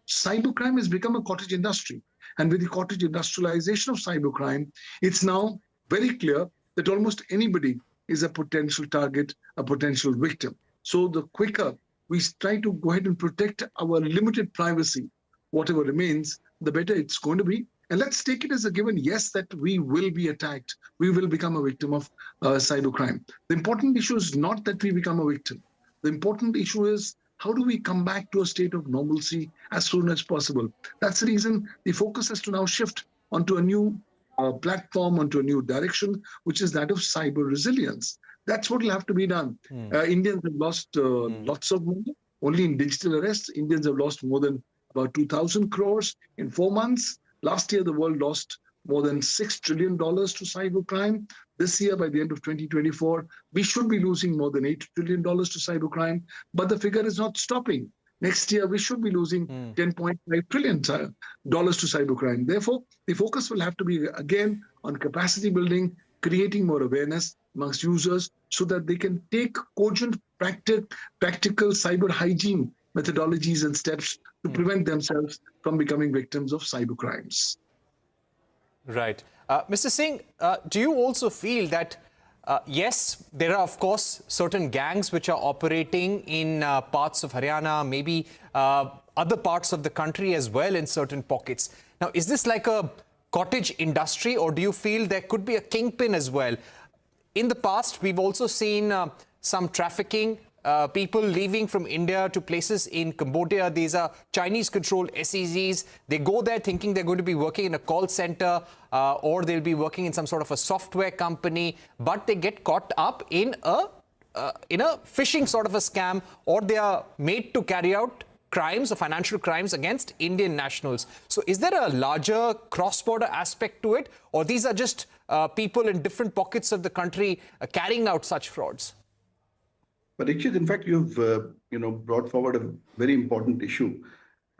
cybercrime has become a cottage industry. And with the cottage industrialization of cybercrime, it's now very clear that almost anybody is a potential target, a potential victim. So the quicker we try to go ahead and protect our limited privacy, whatever remains, the better it's going to be. And let's take it as a given, yes, that we will be attacked. We will become a victim of cybercrime. The important issue is not that we become a victim. The important issue is, how do we come back to a state of normalcy as soon as possible? That's the reason the focus has to now shift onto a new platform, onto a new direction, which is that of cyber resilience. That's what will have to be done. Indians have lost lots of money. Only in digital arrests, Indians have lost more than about 2,000 crores in 4 months. Last year, the world lost more than $6 trillion to cybercrime. This year, by the end of 2024, we should be losing more than $8 trillion to cybercrime. But the figure is not stopping. Next year, we should be losing $10.5 trillion to cybercrime. Therefore, the focus will have to be, again, on capacity building, creating more awareness amongst users so that they can take cogent, practical cyber hygiene methodologies and steps to prevent themselves from becoming victims of cyber crimes. Right. Mr. Singh, do you also feel that, yes, there are, of course, certain gangs which are operating in parts of Haryana, maybe other parts of the country as well in certain pockets. Now, is this like a cottage industry, or do you feel there could be a kingpin as well? In the past, we've also seen some trafficking, people leaving from India to places in Cambodia. These are Chinese-controlled SEZs. They go there thinking they're going to be working in a call center or they'll be working in some sort of a software company, but they get caught up in a phishing sort of a scam, or they are made to carry out crimes or financial crimes against Indian nationals. So is there a larger cross-border aspect to it, or these are just people in different pockets of the country carrying out such frauds? But Ikshit, in fact, you've brought forward a very important issue.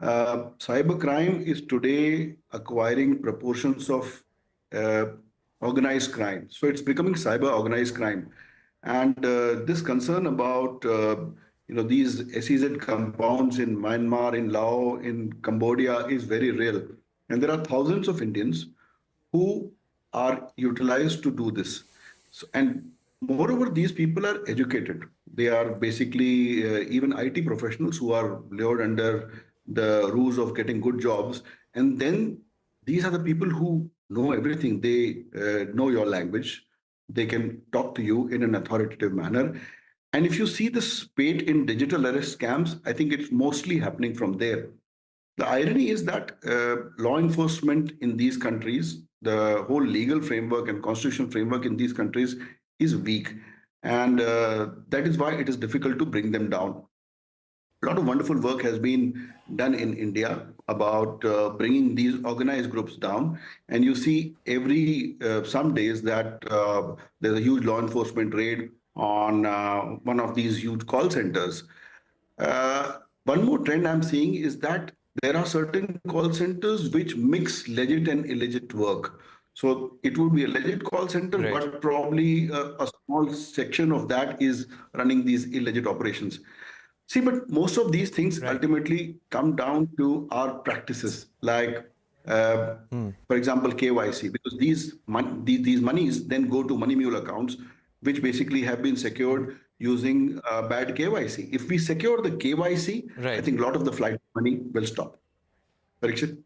Cybercrime is today acquiring proportions of organized crime. So it's becoming cyber organized crime. And this concern about these SEZ compounds in Myanmar, in Laos, in Cambodia is very real. And there are thousands of Indians who are utilized to do this. And moreover, these people are educated. They are basically even IT professionals who are lured under the rules of getting good jobs. And then these are the people who know everything. They know your language. They can talk to you in an authoritative manner. And if you see the spate in digital arrest scams, I think it's mostly happening from there. The irony is that law enforcement in these countries, the whole legal framework and constitutional framework in these countries is weak. And that is why it is difficult to bring them down. A lot of wonderful work has been done in India about bringing these organized groups down. And you see every some days that there's a huge law enforcement raid on one of these huge call centers. One more trend I'm seeing is that there are certain call centers which mix legit and illegit work. So it would be a legit call center, but probably a small section of that is running these illegit operations. See, but most of these things ultimately come down to our practices, like, for example, KYC, because these monies then go to money mule accounts, which basically have been secured using bad KYC. If we secure the KYC, I think a lot of the flight money will stop. Parikshit?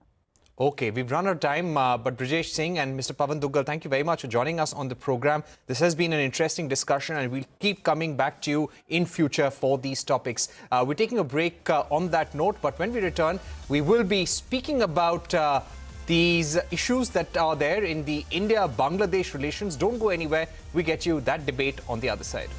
Okay, we've run out of time, but Brijesh Singh and Mr. Pavan Duggal, thank you very much for joining us on the program. This has been an interesting discussion and we'll keep coming back to you in future for these topics. We're taking a break on that note, but when we return, we will be speaking about these issues that are there in the India-Bangladesh relations. Don't go anywhere. We get you that debate on the other side.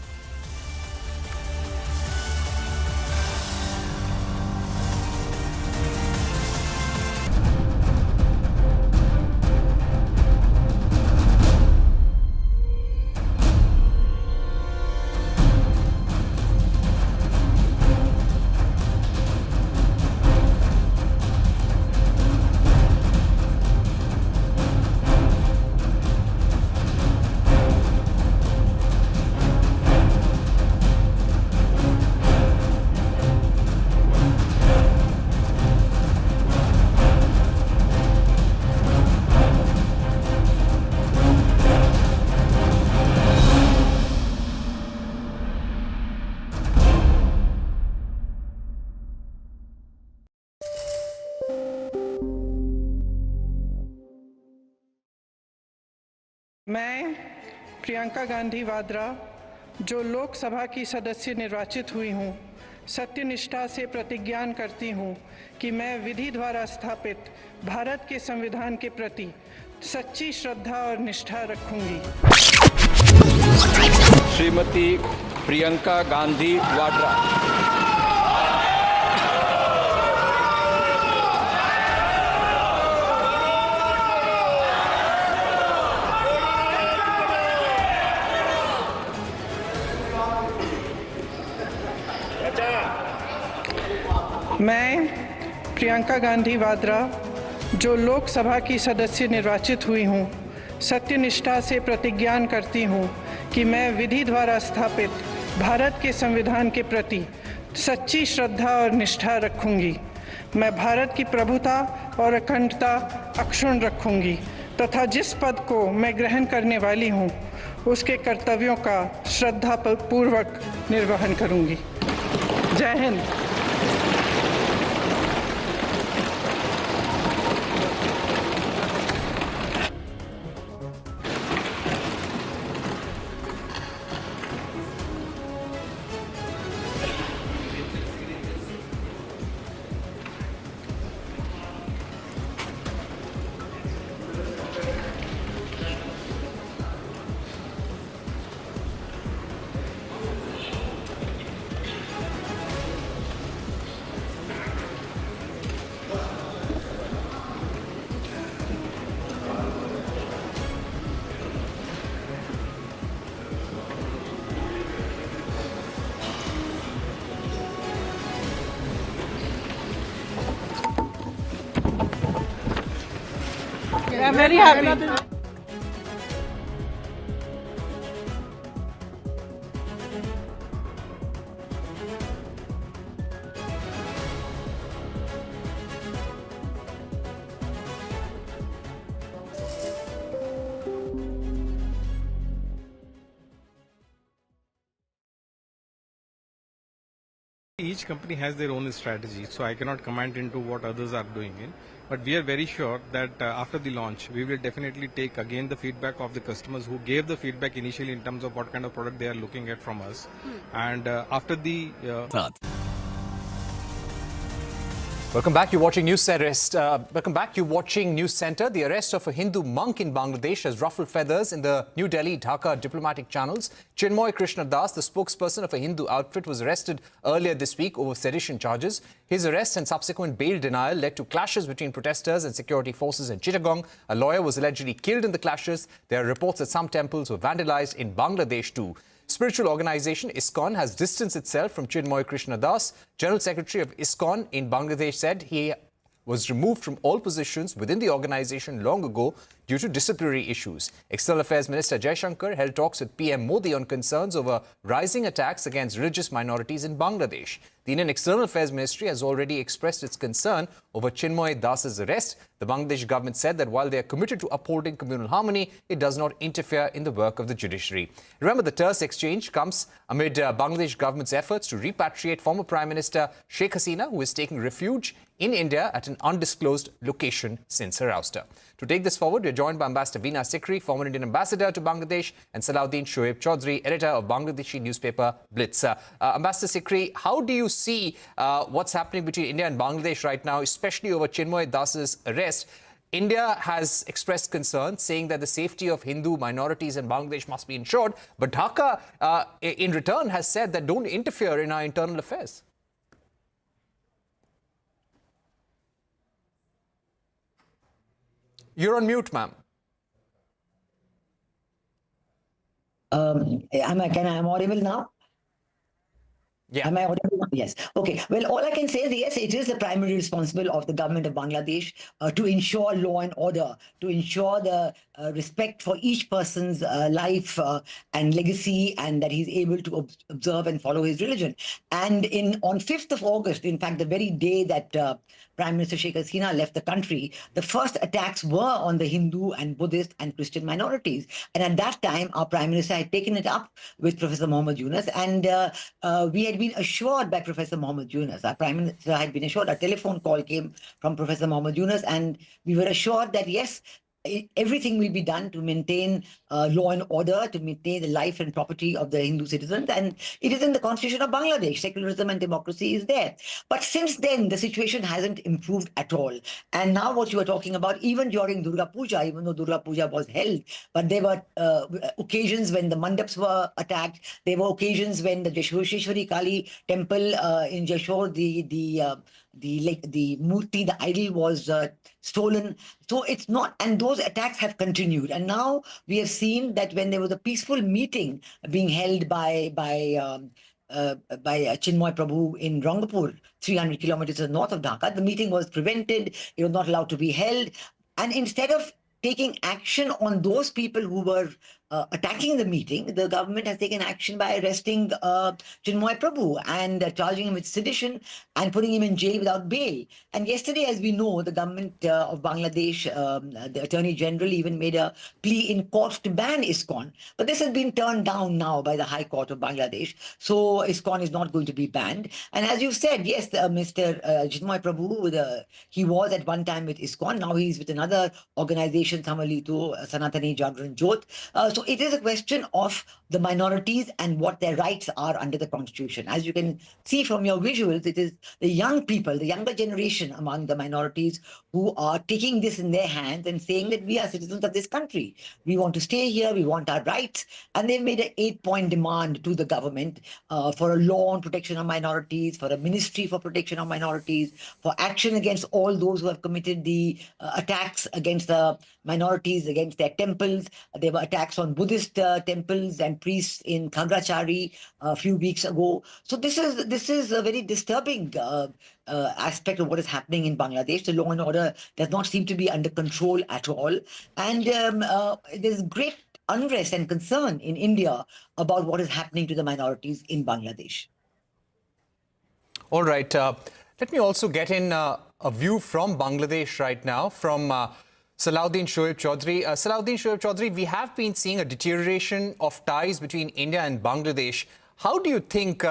मैं प्रियंका गांधी वाड्रा जो लोकसभा की सदस्य निर्वाचित हुई हूँ सत्यनिष्ठा से प्रतिज्ञा करती हूँ कि मैं विधि द्वारा स्थापित भारत के संविधान के प्रति सच्ची श्रद्धा और निष्ठा रखूंगी। श्रीमती प्रियंका गांधी वाड्रा। मैं प्रियंका गांधी वाड्रा जो लोकसभा की सदस्य निर्वाचित हुई हूँ सत्यनिष्ठा से प्रतिज्ञा करती हूँ कि मैं विधि द्वारा स्थापित भारत के संविधान के प्रति सच्ची श्रद्धा और निष्ठा रखूंगी। मैं भारत की प्रभुता और अखंडता अक्षुण्ण रखूंगी तथा जिस पद को मैं ग्रहण करने वाली हूँ उसके कर्तव्यों का श्रद्धापूर्वक निर्वहन करूंगी। जय Hind. I'm very happy. each company has their own strategy, so I cannot comment into what others are doing in. But we are very sure that after the launch, we will definitely take again the feedback of the customers who gave the feedback initially in terms of what kind of product they are looking at from us. And after the... Welcome back. You're watching News Center. Welcome back. You're watching News Center. The arrest of a Hindu monk in Bangladesh has ruffled feathers in the New Delhi, Dhaka diplomatic channels. Chinmoy Krishna Das, the spokesperson of a Hindu outfit, was arrested earlier this week over sedition charges. His arrest and subsequent bail denial led to clashes between protesters and security forces in Chittagong. A lawyer was allegedly killed in the clashes. There are reports that some temples were vandalized in Bangladesh too. Spiritual organization ISKCON has distanced itself from Chinmoy Krishna Das. General Secretary of ISKCON in Bangladesh said he was removed from all positions within the organization long ago due to disciplinary issues. External Affairs Minister Jaishankar held talks with PM Modi on concerns over rising attacks against religious minorities in Bangladesh. The Indian External Affairs Ministry has already expressed its concern over Chinmoy Das's arrest. The Bangladesh government said that while they are committed to upholding communal harmony, it does not interfere in the work of the judiciary. Remember, the terse exchange comes amid Bangladesh government's efforts to repatriate former Prime Minister Sheikh Hasina, who is taking refuge in India at an undisclosed location since her ouster. To take this forward, we are joined by Ambassador Veena Sikri, former Indian ambassador to Bangladesh, and Salahuddin Shoaib Chaudhry, editor of Bangladeshi newspaper Blitz. Ambassador Sikri, how do you see what's happening between India and Bangladesh right now, especially over Chinmoy Das's arrest? India has expressed concern, saying that the safety of Hindu minorities in Bangladesh must be ensured, but Dhaka, in return, has said that don't interfere in our internal affairs. You're on mute, ma'am. I'm audible now? Yeah. Am I audible now? Yes. Okay. Well, all I can say is, yes, it is the primary responsibility of the government of Bangladesh to ensure law and order, to ensure the respect for each person's life and legacy, and that he's able to observe and follow his religion. And on 5th of August, in fact, the very day that Prime Minister Sheikh Hasina left the country, the first attacks were on the Hindu and Buddhist and Christian minorities. And at that time, our Prime Minister had taken it up with Professor Mohammed Yunus, and we had been assured by Professor Mohammed Yunus, our Prime Minister had been assured, a telephone call came from Professor Mohammed Yunus, and we were assured that, yes, everything will be done to maintain law and order, to maintain the life and property of the Hindu citizens. And it is in the constitution of Bangladesh. Secularism and democracy is there. But since then, the situation hasn't improved at all. And now what you are talking about, even during Durga Puja, even though Durga Puja was held, but there were occasions when the mandaps were attacked. There were occasions when the Jeshwari Kali temple in Jeshore, the murti, the idol was stolen. So it's not, and those attacks have continued. And now we have seen that when there was a peaceful meeting being held by Chinmoy Prabhu in Rangapur, 300 kilometers north of Dhaka, the meeting was prevented. It was not allowed to be held. And instead of taking action on those people who were attacking the meeting, the government has taken action by arresting Chinmoy Prabhu and charging him with sedition and putting him in jail without bail. And yesterday, as we know, the government of Bangladesh, the Attorney General even made a plea in court to ban ISKCON. But this has been turned down now by the High Court of Bangladesh. So ISKCON is not going to be banned. And as you said, yes, Mr. Chinmoy Prabhu, he was at one time with ISKCON. Now he's with another organization, Samalito Sanatani Jagran Jyot. So it is a question of the minorities and what their rights are under the constitution. As you can see from your visuals, it is the young people, the younger generation among the minorities who are taking this in their hands and saying that we are citizens of this country. We want to stay here, we want our rights. And they've made an 8-point demand to the government for a law on protection of minorities, for a ministry for protection of minorities, for action against all those who have committed the attacks against the minorities, against their temples. There were attacks on Buddhist temples and priests in Khagrachari a few weeks ago. So this is a very disturbing aspect of what is happening in Bangladesh. The law and order does not seem to be under control at all. And there's great unrest and concern in India about what is happening to the minorities in Bangladesh. All right. Let me also get in a view from Bangladesh right now, from Salahuddin Shoaib Chaudhry. Salahuddin Shoaib Chaudhry, we have been seeing a deterioration of ties between India and Bangladesh. How do you think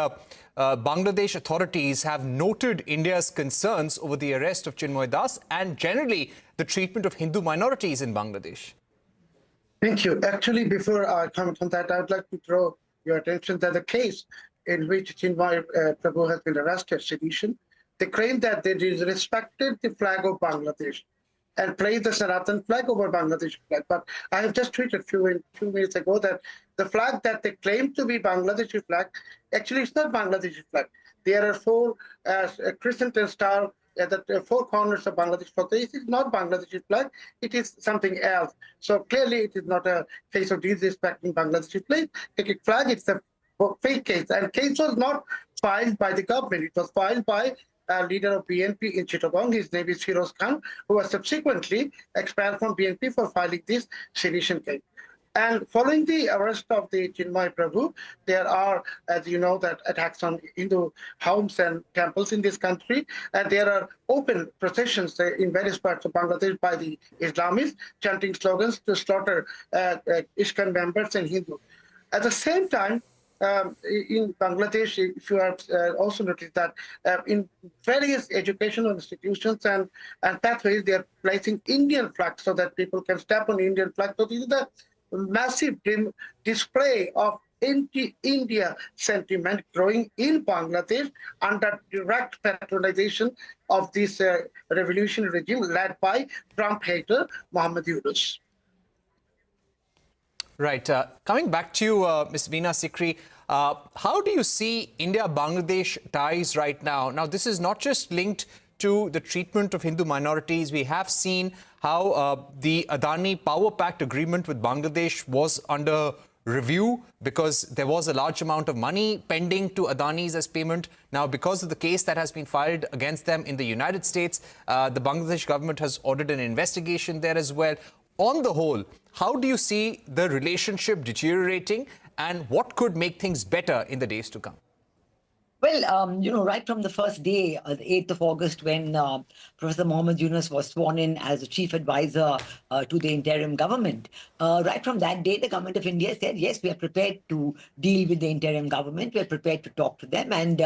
Bangladesh authorities have noted India's concerns over the arrest of Chinmoy Das and generally the treatment of Hindu minorities in Bangladesh. Thank you. Actually, before I comment on that, I would like to draw your attention that the case in which Chinmoy Prabhu has been arrested, sedition, they claim that they disrespected the flag of Bangladesh and placed the Sanatan flag over Bangladesh flag. But I have just tweeted a few minutes ago that the flag that they claim to be Bangladeshi flag, actually it's not Bangladeshi flag. There are four crescent and star at the four corners of Bangladesh flag. This is not Bangladeshi flag, it is something else. So clearly it is not a case of disrespecting Bangladeshi flag, it's a fake case. And case was not filed by the government, it was filed by a leader of BNP in Chittagong. His name is Firoz Khan, who was subsequently expelled from BNP for filing this sedition case. And following the arrest of the Chinmoy Prabhu, there are, as you know, that attacks on Hindu homes and temples in this country. And there are open processions in various parts of Bangladesh by the Islamists, chanting slogans to slaughter ISKCON members and Hindus. At the same time, in Bangladesh, if you have also noticed that in various educational institutions and pathways, they are placing Indian flags so that people can step on Indian flags. So this is the massive display of anti-India sentiment growing in Bangladesh under direct patronization of this revolutionary regime led by Trump hater Mohammed Yunus. Right. Coming back to you, Ms. Veena Sikri, how do you see India-Bangladesh ties right now? Now, this is not just linked to the treatment of Hindu minorities. We have seen how the Adani Power Pact agreement with Bangladesh was under review because there was a large amount of money pending to Adani's as payment. Now, because of the case that has been filed against them in the United States, the Bangladesh government has ordered an investigation there as well. On the whole, how do you see the relationship deteriorating and what could make things better in the days to come? Well, right from the first day, the 8th of August, when Professor Mohammed Yunus was sworn in as the chief advisor to the interim government, right from that day, the government of India said, yes, we are prepared to deal with the interim government. We are prepared to talk to them. And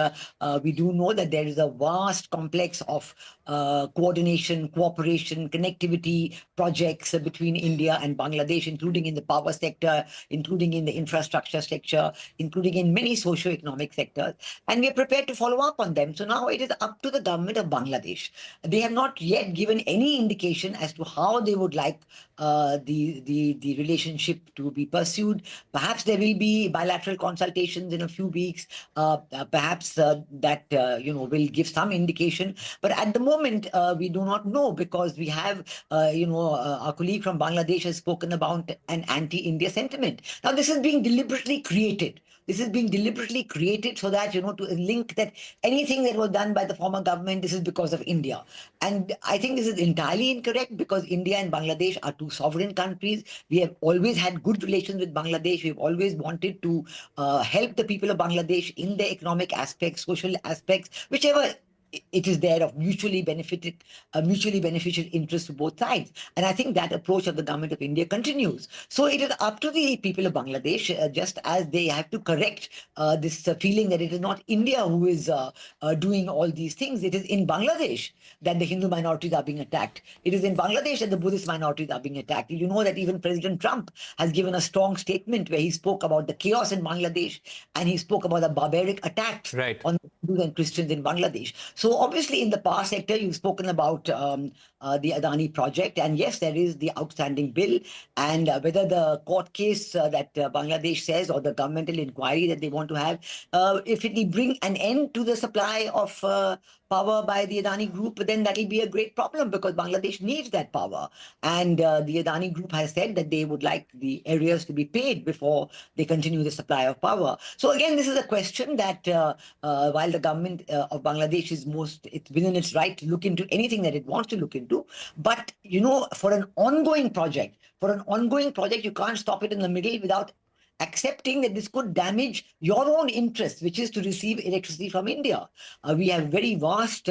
we do know that there is a vast complex of coordination, cooperation, connectivity projects between India and Bangladesh, including in the power sector, including in the infrastructure sector, including in many socio-economic sectors. And we are prepared to follow up on them. So now it is up to the government of Bangladesh. They have not yet given any indication as to how they would like the relationship to be pursued. Perhaps there will be bilateral consultations in a few weeks. Perhaps that will give some indication. But at the moment, we do not know because we have, our colleague from Bangladesh has spoken about an anti-India sentiment. Now, this is being deliberately created. This is being deliberately created so that, to link that anything that was done by the former government, this is because of India. And I think this is entirely incorrect because India and Bangladesh are two sovereign countries. We have always had good relations with Bangladesh. We've always wanted to help the people of Bangladesh in their economic aspects, social aspects, whichever it is there of mutually beneficial interest to both sides. And I think that approach of the government of India continues. So it is up to the people of Bangladesh, just as they have to correct this feeling that it is not India who is doing all these things. It is in Bangladesh that the Hindu minorities are being attacked. It is in Bangladesh that the Buddhist minorities are being attacked. You know that even President Trump has given a strong statement where he spoke about the chaos in Bangladesh and he spoke about the barbaric attacks on Hindus and Christians in Bangladesh. So obviously in the power sector, you've spoken about the Adani project. And yes, there is the outstanding bill. And whether the court case that Bangladesh says or the governmental inquiry that they want to have, if it will bring an end to the supply of power by the Adani group, then that will be a great problem because Bangladesh needs that power. And the Adani group has said that they would like the areas to be paid before they continue the supply of power. So again, this is a question that while the government of Bangladesh is it's within its right to look into anything that it wants to look into. But, for an ongoing project, you can't stop it in the middle without accepting that this could damage your own interest, which is to receive electricity from India. We have very vast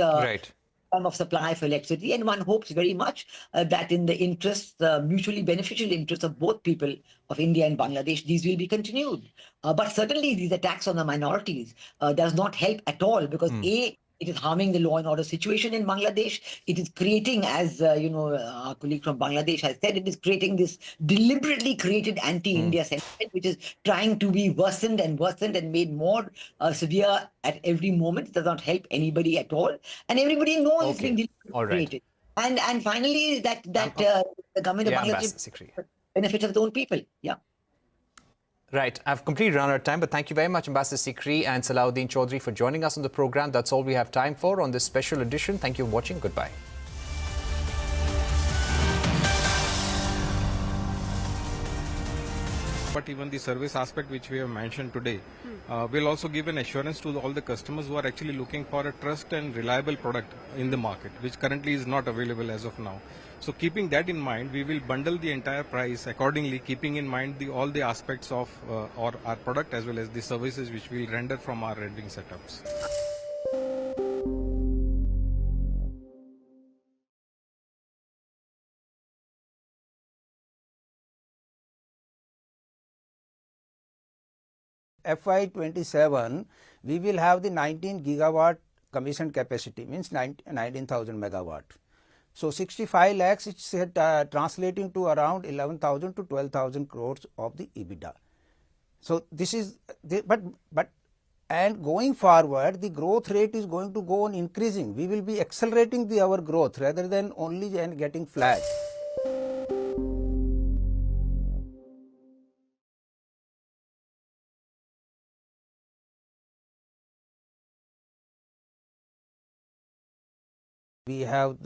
of supply for electricity, and one hopes very much that in the interest, mutually beneficial interest of both people of India and Bangladesh, these will be continued. But certainly these attacks on the minorities does not help at all because it is harming the law and order situation in Bangladesh. It is creating, as our colleague from Bangladesh has said, it is creating this deliberately created anti-India sentiment, which is trying to be worsened and made more severe at every moment. It does not help anybody at all, and everybody knows it's being deliberately created. And finally, that the government of Bangladesh benefits of its own people. Yeah. Right. I've completely run out of time, but thank you very much, Ambassador Sikri and Salahuddin Chaudhary, for joining us on the program. That's all we have time for on this special edition. Thank you for watching. Goodbye. But even the service aspect which we have mentioned today will also give an assurance to all the customers who are actually looking for a trust and reliable product in the market, which currently is not available as of now. So keeping that in mind, we will bundle the entire price accordingly, keeping in mind all the aspects of our product as well as the services which we will render from our rendering setups. FY27, we will have the 19 gigawatt commissioned capacity, means 19,000 megawatt. So 65 lakhs is translating to around 11,000 to 12,000 crores of the EBITDA. So this is, and going forward, the growth rate is going to go on increasing. We will be accelerating our growth rather than only getting flat. We have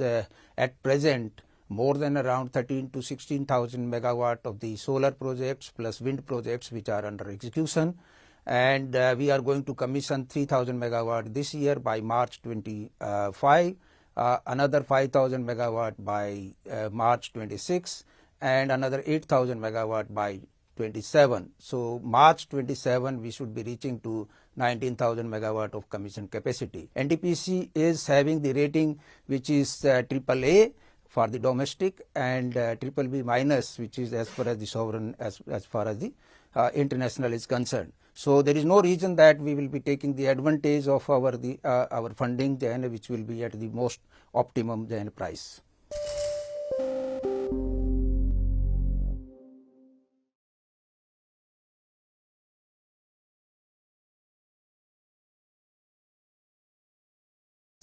at present more than around 13 to 16,000 megawatt of the solar projects plus wind projects which are under execution, and we are going to commission 3,000 megawatt this year by March 25, another 5,000 megawatt by March 26, and another 8,000 megawatt by 27. So March 27 we should be reaching to 19,000 megawatt of commission capacity. NTPC is having the rating which is AAA for the domestic and BBB minus, which is as far as the sovereign, as far as the international is concerned. So there is no reason that we will be taking the advantage of our funding then, which will be at the most optimum then price.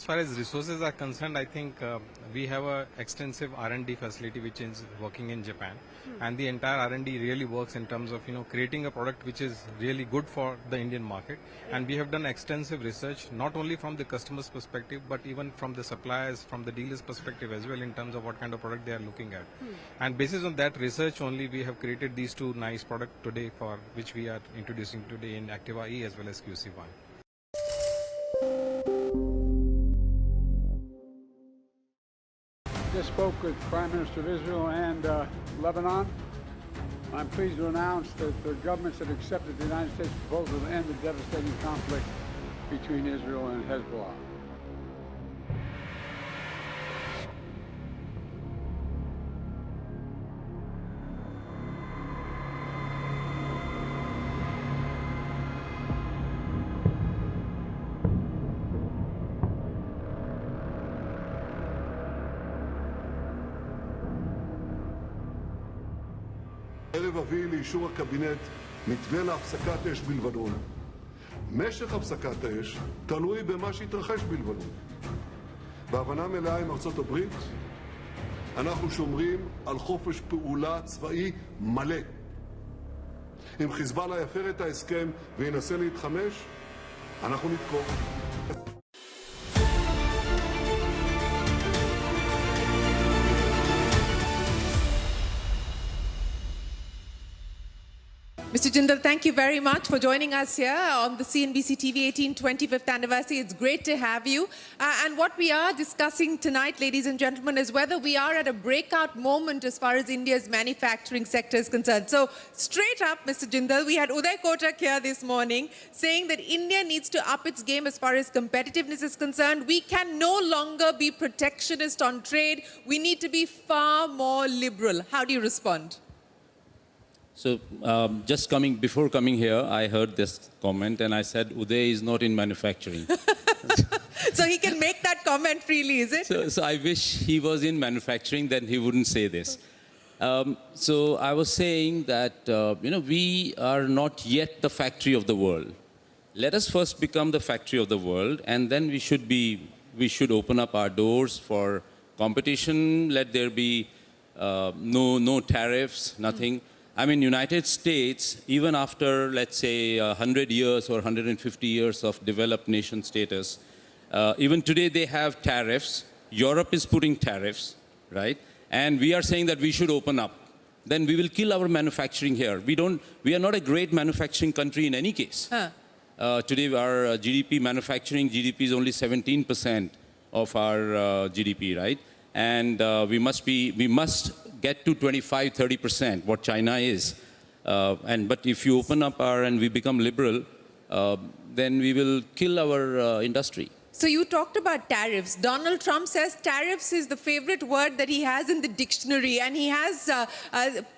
As far as resources are concerned, I think we have an extensive R&D facility which is working in Japan, and the entire R&D really works in terms of creating a product which is really good for the Indian market. And we have done extensive research not only from the customer's perspective but even from the suppliers, from the dealers' perspective as well, in terms of what kind of product they are looking at. And basis on that research only, we have created these two nice products today, for which we are introducing today in Activa E as well as QC1. Just spoke with Prime Minister of Israel and Lebanon. I'm pleased to announce that the governments have accepted the United States proposal to end the devastating conflict between Israel and Hezbollah. הערב אביא לאישור הקבינט מתווה להפסקת אש בלבנון. משך הפסקת האש תלוי במה שיתרחש בלבנון. בהבנה מלאה עם ארצות הברית, אנחנו שומרים על חופש פעולה צבאי מלא. אם חיזבאללה יפר את ההסכם וינסה להתחמש, אנחנו נתקוף. Mr. Jindal, thank you very much for joining us here on the CNBC-TV18 25th anniversary. It's great to have you. And what we are discussing tonight, ladies and gentlemen, is whether we are at a breakout moment as far as India's manufacturing sector is concerned. So straight up, Mr. Jindal, we had Uday Kotak here this morning saying that India needs to up its game as far as competitiveness is concerned. We can no longer be protectionist on trade. We need to be far more liberal. How do you respond? So just before coming here, I heard this comment and I said, Uday is not in manufacturing. So he can make that comment freely, is it? So I wish he was in manufacturing, then he wouldn't say this. So I was saying that, we are not yet the factory of the world. Let us first become the factory of the world, and then we should open up our doors for competition. Let there be no tariffs, nothing. I mean, United States, even after, let's say, 100 years or 150 years of developed nation status, even today they have tariffs. Europe is putting tariffs, right? And we are saying that we should open up. Then we will kill our manufacturing here. We are not a great manufacturing country in any case. Today, our manufacturing GDP is only 17% of our GDP, right? And we must get to 25–30%, what China is. But if you open up and we become liberal, then we will kill our industry. So you talked about tariffs. Donald Trump says tariffs is the favorite word that he has in the dictionary, and he has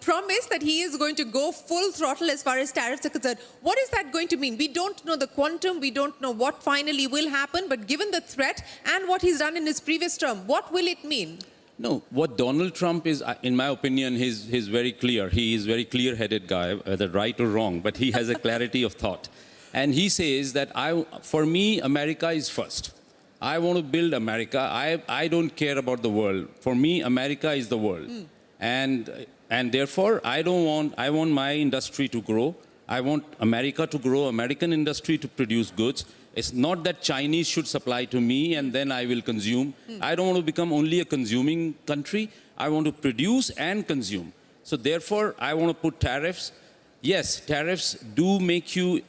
promised that he is going to go full throttle as far as tariffs are concerned. What is that going to mean? We don't know the quantum, we don't know what finally will happen, but given the threat and what he's done in his previous term, what will it mean? No, what Donald Trump is, in my opinion, he's very clear. He is a very clear-headed guy, whether right or wrong, but he has a clarity of thought. And he says that, for me, America is first. I want to build America. I don't care about the world. For me, America is the world. And therefore, I want my industry to grow. I want America to grow, American industry to produce goods. It's not that Chinese should supply to me and then I will consume. I don't want to become only a consuming country. I want to produce and consume. So therefore, I want to put tariffs. Yes, tariffs do make you,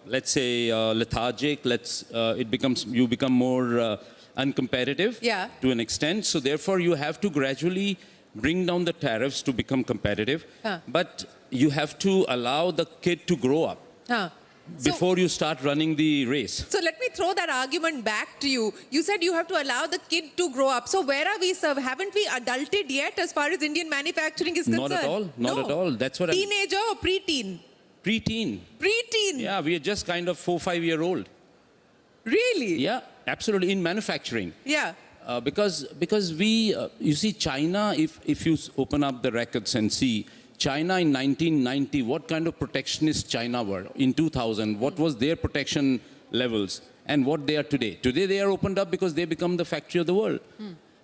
let's say, lethargic. You become more uncompetitive to an extent. So therefore, you have to gradually bring down the tariffs to become competitive. But you have to allow the kid to grow up. Before you start running the race. So let me throw that argument back to you. You said you have to allow the kid to grow up. So where are we, sir? Haven't we adulted yet as far as Indian manufacturing is concerned? Not at all. Not at all. That's what Teenager or preteen? Preteen. Preteen? Yeah, we are just kind of 4–5 year old. Really? Yeah, absolutely. In manufacturing. Yeah. Because you see, China, if you open up the records and see, China in 1990, what kind of protectionist China were? In 2000, what was their protection levels? And what they are today? Today they are opened up because they become the factory of the world.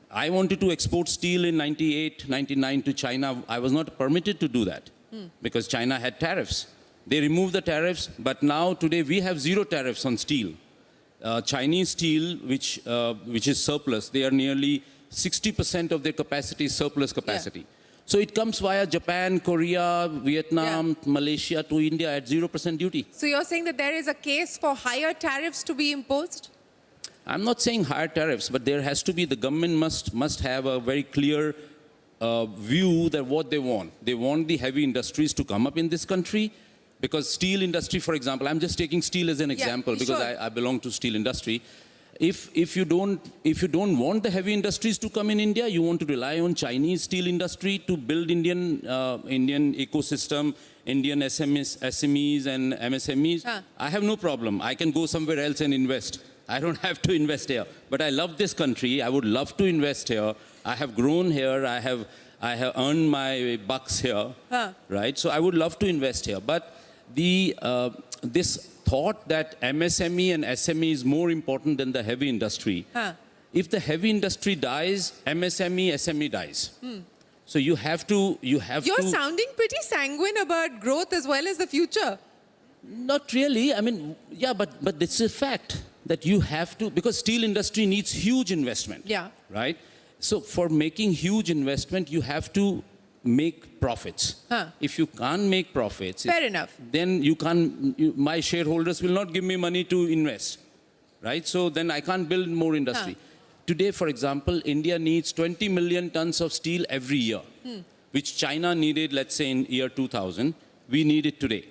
I wanted to export steel in 98, 99 to China. I was not permitted to do that because China had tariffs. They removed the tariffs, but now today we have 0 tariffs on steel. Chinese steel, which is surplus, they are nearly 60% of their capacity is surplus capacity. Yeah. So it comes via Japan, Korea, Vietnam, Malaysia to India at 0% duty. So you're saying that there is a case for higher tariffs to be imposed? I'm not saying higher tariffs, but there has to be, the government must have a very clear view that what they want. They want the heavy industries to come up in this country because steel industry, for example, I'm just taking steel as an example because I belong to steel industry. If you don't want the heavy industries to come in India, you want to rely on Chinese steel industry to build Indian ecosystem, Indian SMEs and MSMEs. I have no problem. I can go somewhere else and invest. I don't have to invest here. But I love this country. I would love to invest here. I have grown here. I have earned my bucks here, right? So I would love to invest here. But this thought that MSME and SME is more important than the heavy industry. If the heavy industry dies, MSME, SME dies. So you have to... You're sounding pretty sanguine about growth as well as the future. Not really. I mean, yeah, but this is a fact that you have to... Because steel industry needs huge investment. Yeah. Right? So for making huge investment, you have to make profits. If you can't make profits, Fair enough. then you can't. My shareholders will not give me money to invest, right? So then I can't build more industry. Today, for example, India needs 20 million tons of steel every year, which China needed, let's say, in year 2000. We need it today.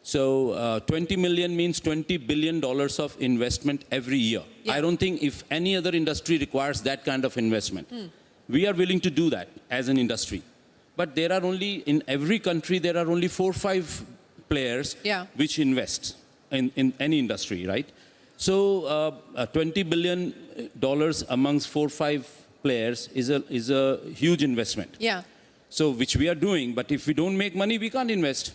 So 20 million means $20 billion of investment every year. I don't think if any other industry requires that kind of investment. We are willing to do that as an industry. But there are only, in every country, there are only 4 or 5 players which invest in any industry, right? So $20 billion amongst 4 or 5 players is a huge investment. Yeah. So which we are doing, but if we don't make money, we can't invest.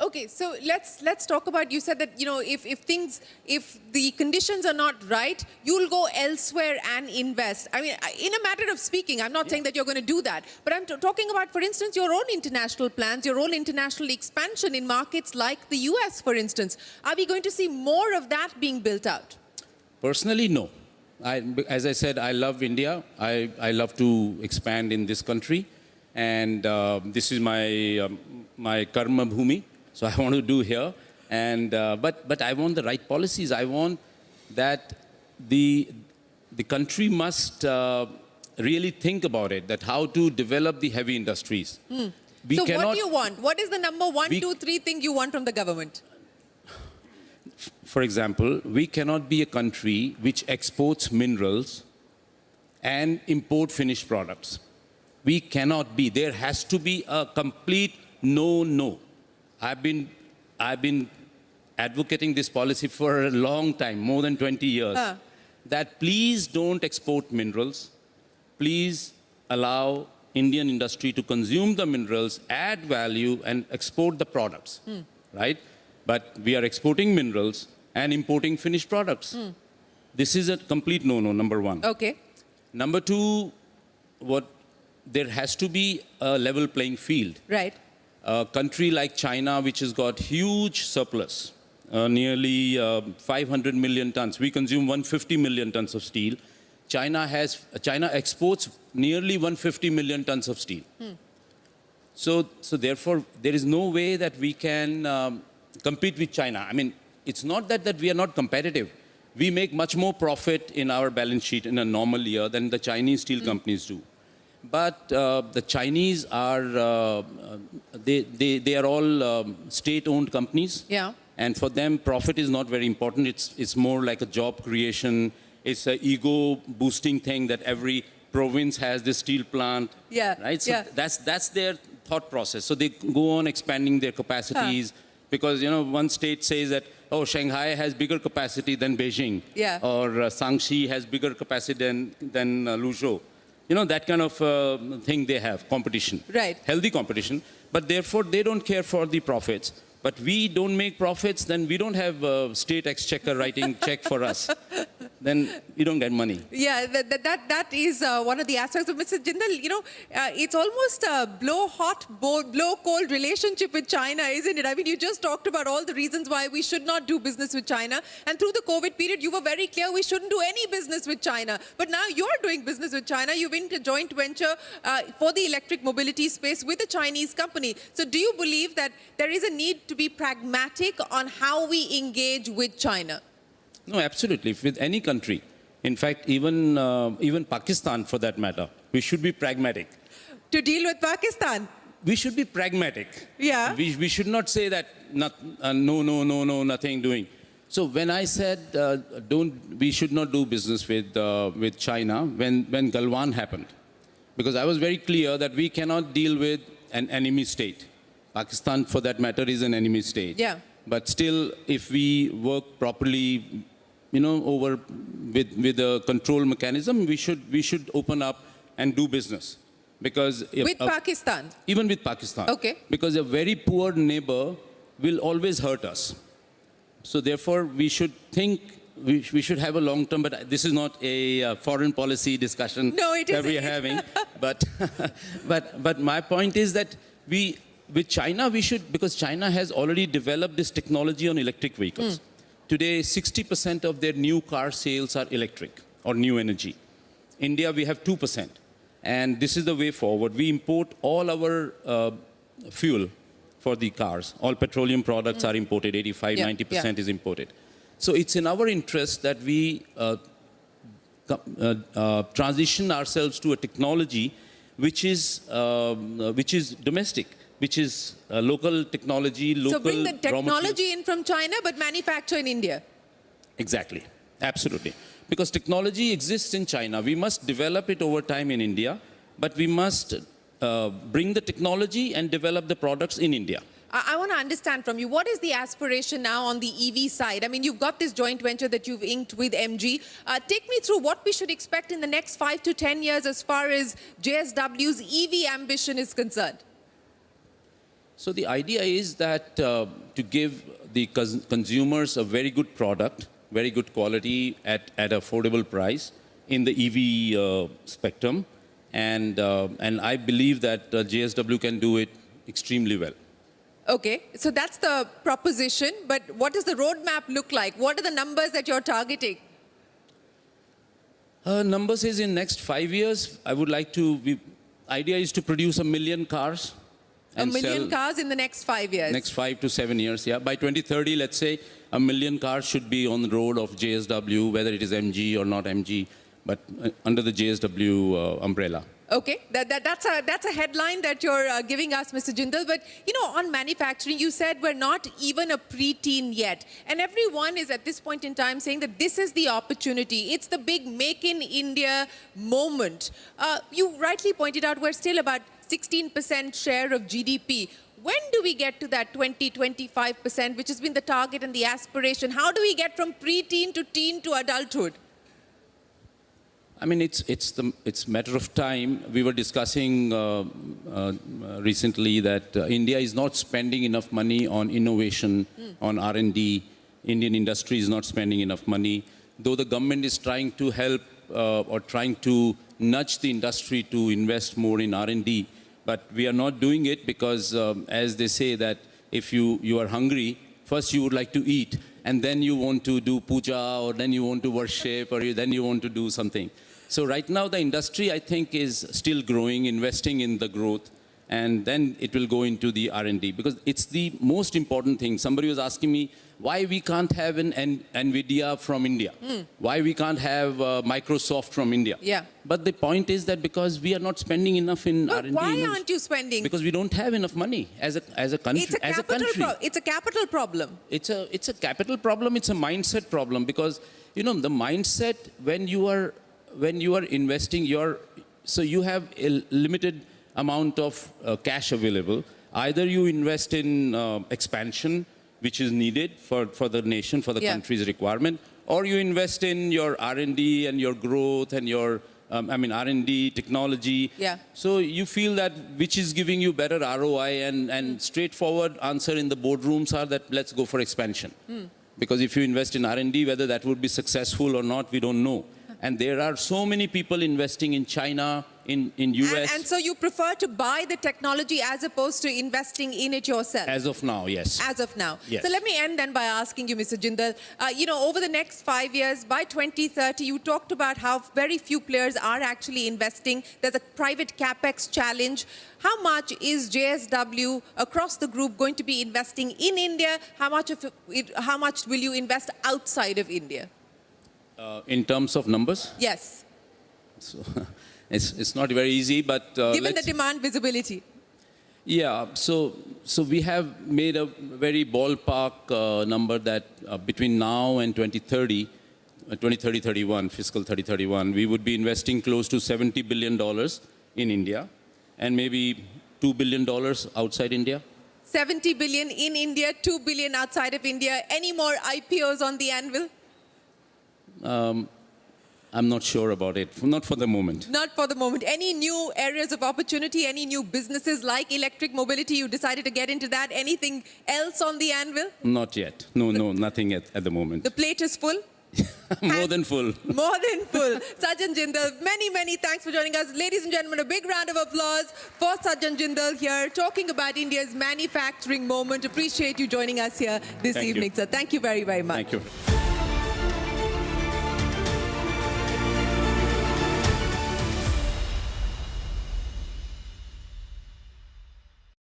Okay, so let's talk about, you said that, if the conditions are not right, you'll go elsewhere and invest. I mean, in a matter of speaking, I'm not saying that you're going to do that, but I'm talking about, for instance, your own international plans, your own international expansion in markets like the US, for instance. Are we going to see more of that being built out? Personally, no. As I said, I love India. I love to expand in this country. And this is my karma bhumi. So I want to do here, and but I want the right policies. I want that the country must really think about it, that how to develop the heavy industries. So what do you want? What is the number 1, 2, 3 thing you want from the government? For example, we cannot be a country which exports minerals and import finished products. We cannot be. There has to be a complete no. I've been advocating this policy for a long time, more than 20 years, that please don't export minerals. Please allow Indian industry to consume the minerals, add value, and export the products, right? But we are exporting minerals and importing finished products. This is a complete no, number one. Okay. Number two, there has to be a level playing field. Right. A country like China, which has got huge surplus, nearly 500 million tons. We consume 150 million tons of steel. China exports nearly 150 million tons of steel. So therefore, there is no way that we can compete with China. I mean, it's not that we are not competitive. We make much more profit in our balance sheet in a normal year than the Chinese steel companies do. But the Chinese are, they are all state-owned companies. Yeah. And for them, profit is not very important. It's more like a job creation. It's an ego-boosting thing that every province has this steel plant. Yeah. Right? So that's their thought process. So they go on expanding their capacities because, one state says that, oh, Shanghai has bigger capacity than Beijing. Yeah. Or Shaanxi has bigger capacity than Luzhou. That kind of thing they have, competition. Right. Healthy competition. But therefore, they don't care for the profits. But we don't make profits, then we don't have state exchequer writing check for us. Then we don't get money. Yeah, that is one of the aspects of Mr. Jindal. It's almost a blow-cold relationship with China, isn't it? I mean, you just talked about all the reasons why we should not do business with China. And through the COVID period, you were very clear we shouldn't do any business with China. But now you're doing business with China. You've been to joint venture for the electric mobility space with a Chinese company. So do you believe that there is a need to be pragmatic on how we engage with China? No, absolutely. With any country. In fact, even Pakistan, for that matter, we should be pragmatic. To deal with Pakistan? We should be pragmatic. Yeah. We should not say that no, nothing doing. So when I said we should not do business with China when Galwan happened, because I was very clear that we cannot deal with an enemy state. Pakistan, for that matter, is an enemy state. Yeah. But still, if we work properly, with a control mechanism, we should open up and do business. Because with Pakistan? Even with Pakistan. Okay. Because a very poor neighbor will always hurt us. So therefore, we should think, we should have a long term, but this is not a foreign policy discussion that we are having. But my point is that with China, we should, because China has already developed this technology on electric vehicles. Today, 60% of their new car sales are electric or new energy. India, we have 2%. And this is the way forward. We import all our fuel for the cars. All petroleum products are imported, 85, 90% is imported. So it's in our interest that we transition ourselves to a technology which is domestic, which is local technology, local. So bring the raw material. technology in from China, but manufacture in India. Exactly, absolutely. Because technology exists in China. We must develop it over time in India, but we must bring the technology and develop the products in India. I want to understand from you, what is the aspiration now on the EV side? I mean, you've got this joint venture that you've inked with MG. Take me through what we should expect in the next 5 to 10 years as far as JSW's EV ambition is concerned. So the idea is that to give the consumers a very good product, very good quality at affordable price in the EV spectrum. And I believe that JSW can do it extremely well. Okay, so that's the proposition, but what does the roadmap look like? What are the numbers that you're targeting? Numbers is in next 5 years, I would like to, idea is to produce 1 million cars. And 1 million cars in the next 5 years? Next 5 to 7 years, yeah. By 2030, let's say, 1 million cars should be on the road of JSW, whether it is MG or not MG, but under the JSW umbrella. Okay, that's a headline that you're giving us, Mr. Jindal. But, you know, on manufacturing, you said we're not even a pre-teen yet. And everyone is at this point in time saying that this is the opportunity. It's the big Make in India moment. You rightly pointed out we're still about 16% share of GDP. When do we get to that 20-25%, which has been the target and the aspiration? How do we get from pre-teen to teen to adulthood? I mean, it's a matter of time. We were discussing recently that India is not spending enough money on innovation, on R&D. Indian industry is not spending enough money. Though the government is trying to help or trying to nudge the industry to invest more in R&D, but we are not doing it because, as they say, that if you are hungry, first you would like to eat, and then you want to do puja, or then you want to worship, or then you want to do something. So right now the industry, I think, is still growing, investing in the growth, and then it will go into the R&D, because it's the most important thing. Somebody was asking me why we can't have an NVIDIA from India, why we can't have Microsoft from India. Yeah. But the point is that because we are not spending enough in R&D. Why aren't you spending? Because we don't have enough money as a country. It's a capital problem. It's a capital problem. It's a mindset problem, because you know the mindset when you are investing, so you have a limited amount of cash available. Either you invest in expansion, which is needed for the nation, for the country's requirement, or you invest in your R&D and your growth and your, R&D, technology. Yeah. So you feel that which is giving you better ROI, and straightforward answer in the boardrooms are that let's go for expansion. Because if you invest in R&D, whether that would be successful or not, we don't know. And there are so many people investing in China, in US. And so you prefer to buy the technology as opposed to investing in it yourself? As of now, yes. As of now. Yes. So let me end then by asking you, Mr. Jindal, over the next 5 years, by 2030, you talked about how very few players are actually investing. There's a private capex challenge. How much is JSW across the group going to be investing in India? How much will you invest outside of India? In terms of numbers? Yes. So, it's not very easy, but given the demand visibility. Yeah, so we have made a very ballpark number that between now and 2030-31, fiscal 30-31, we would be investing close to $70 billion in India, and maybe $2 billion outside India. 70 billion in India, 2 billion outside of India. Any more IPOs on the anvil? I'm not sure about it. Not for the moment. Not for the moment. Any new areas of opportunity? Any new businesses like electric mobility? You decided to get into that? Anything else on the anvil? Not yet. No, nothing at the moment. The plate is full? More than full. More than full. Sajjan Jindal, many thanks for joining us. Ladies and gentlemen, a big round of applause for Sajjan Jindal here, talking about India's manufacturing moment. Appreciate you joining us here this evening, sir. Thank you very much. Thank you.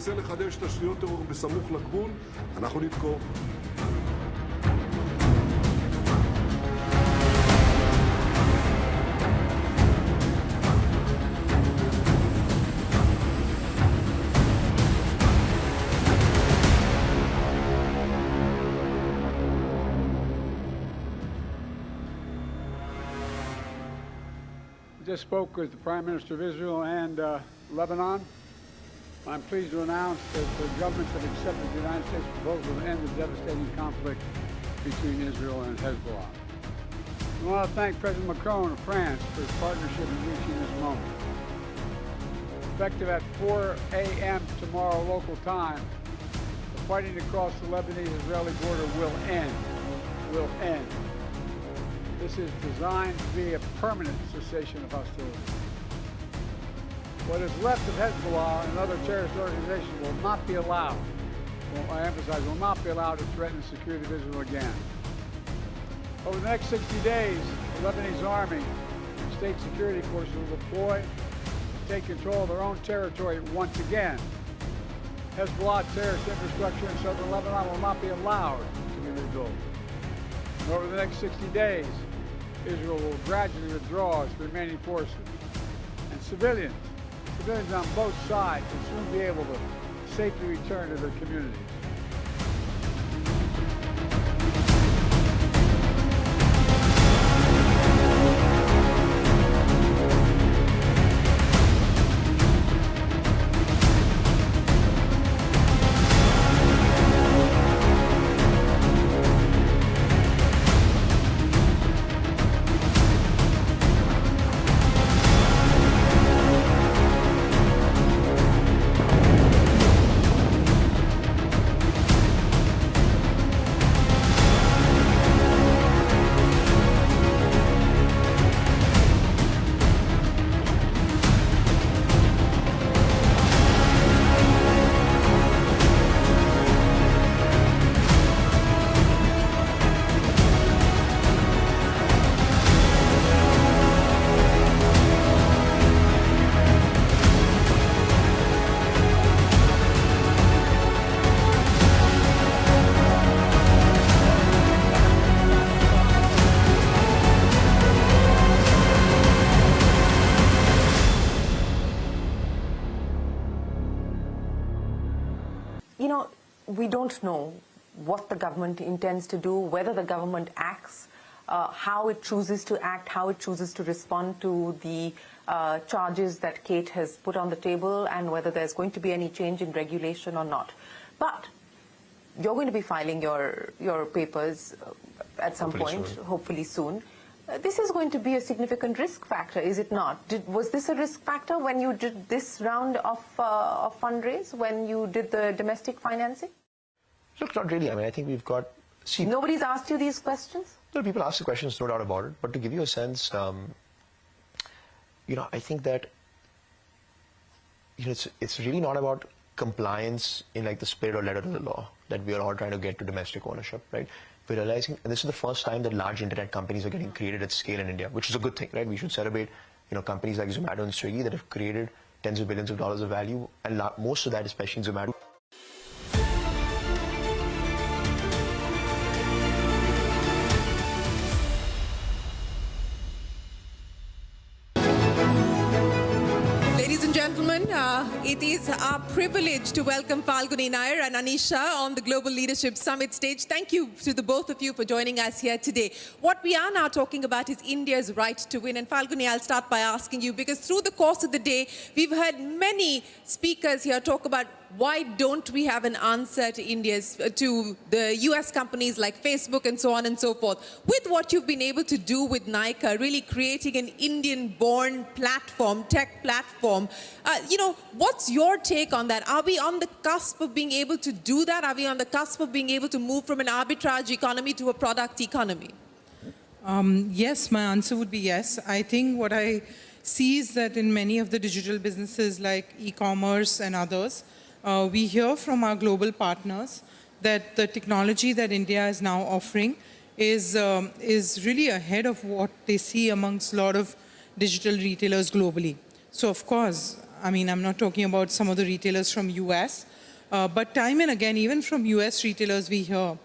ירצה לחדש תשתיות טרור בסמוך לגבול, אנחנו נתקוף. Just spoke with the Prime Minister of Israel and Lebanon. I'm pleased to announce that the governments have accepted the United States proposal to end the devastating conflict between Israel and Hezbollah. I want to thank President Macron of France for his partnership in reaching this moment. Effective at 4 a.m. tomorrow local time, the fighting across the Lebanese-Israeli border will end. Will end. This is designed to be a permanent cessation of hostilities. What is left of Hezbollah and other terrorist organizations will not be allowed, I emphasize, will not be allowed to threaten the security of Israel again. Over the next 60 days, the Lebanese army and state security forces will deploy and take control of their own territory once again. Hezbollah terrorist infrastructure in southern Lebanon will not be allowed to be rebuilt. And over the next 60 days, Israel will gradually withdraw its remaining forces. And civilians on both sides will soon be able to safely return to their communities. We don't know what the government intends to do, whether the government acts, how it chooses to act, how it chooses to respond to the charges that Kate has put on the table, and whether there's going to be any change in regulation or not. But you're going to be filing your papers at some point, hopefully soon. This is going to be a significant risk factor, is it not? Was this a risk factor when you did this round of fundraise, when you did the domestic financing? Look, not really. I mean, I think we've got... See, nobody's asked you these questions? No, people ask the questions, no doubt about it. But to give you a sense, I think that it's really not about compliance in like the spirit or letter of the law that we are all trying to get to domestic ownership, right? We're realizing, and this is the first time that large internet companies are getting created at scale in India, which is a good thing, right? We should celebrate, companies like Zomato and Swiggy that have created tens of billions of dollars of value, and most of that, especially in Zomato. It is our privilege to welcome Falguni Nair and Anisha on the Global Leadership Summit stage. Thank you to the both of you for joining us here today. What we are now talking about is India's right to win. And Falguni, I'll start by asking you, because through the course of the day, we've heard many speakers here talk about why don't we have an answer to the US companies like Facebook and so on and so forth. With what you've been able to do with Nykaa, really creating an Indian-born platform, tech platform, what's your take on that? Are we on the cusp of being able to do that? Are we on the cusp of being able to move from an arbitrage economy to a product economy? Yes, my answer would be yes. I think what I see is that in many of the digital businesses like e-commerce and others, we hear from our global partners that the technology that India is now offering is really ahead of what they see amongst a lot of digital retailers globally. So of course, I mean, I'm not talking about some of the retailers from US, But time and again, even from US retailers, we hear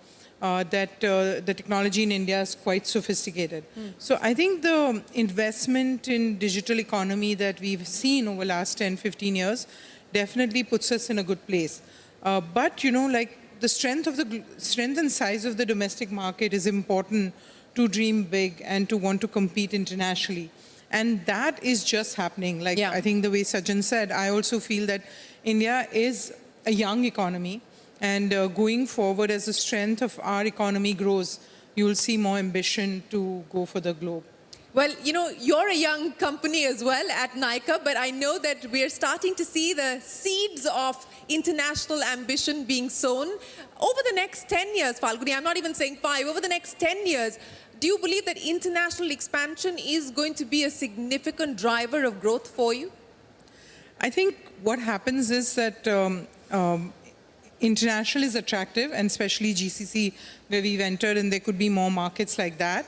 that the technology in India is quite sophisticated. So I think the investment in digital economy that we've seen over the last 10, 15 years definitely puts us in a good place. But, you know, like the strength and size of the domestic market is important to dream big and to want to compete internationally. And that is just happening. Like, I think the way Sajjan said, I also feel that India is a young economy. And going forward, as the strength of our economy grows, you will see more ambition to go for the globe. Well, you know, you're a young company as well at Nykaa, but I know that we're starting to see the seeds of international ambition being sown. Over the next 10 years, Falguni, I'm not even saying 5, over the next 10 years, do you believe that international expansion is going to be a significant driver of growth for you? I think what happens is that international is attractive, and especially GCC, where we've entered, and there could be more markets like that.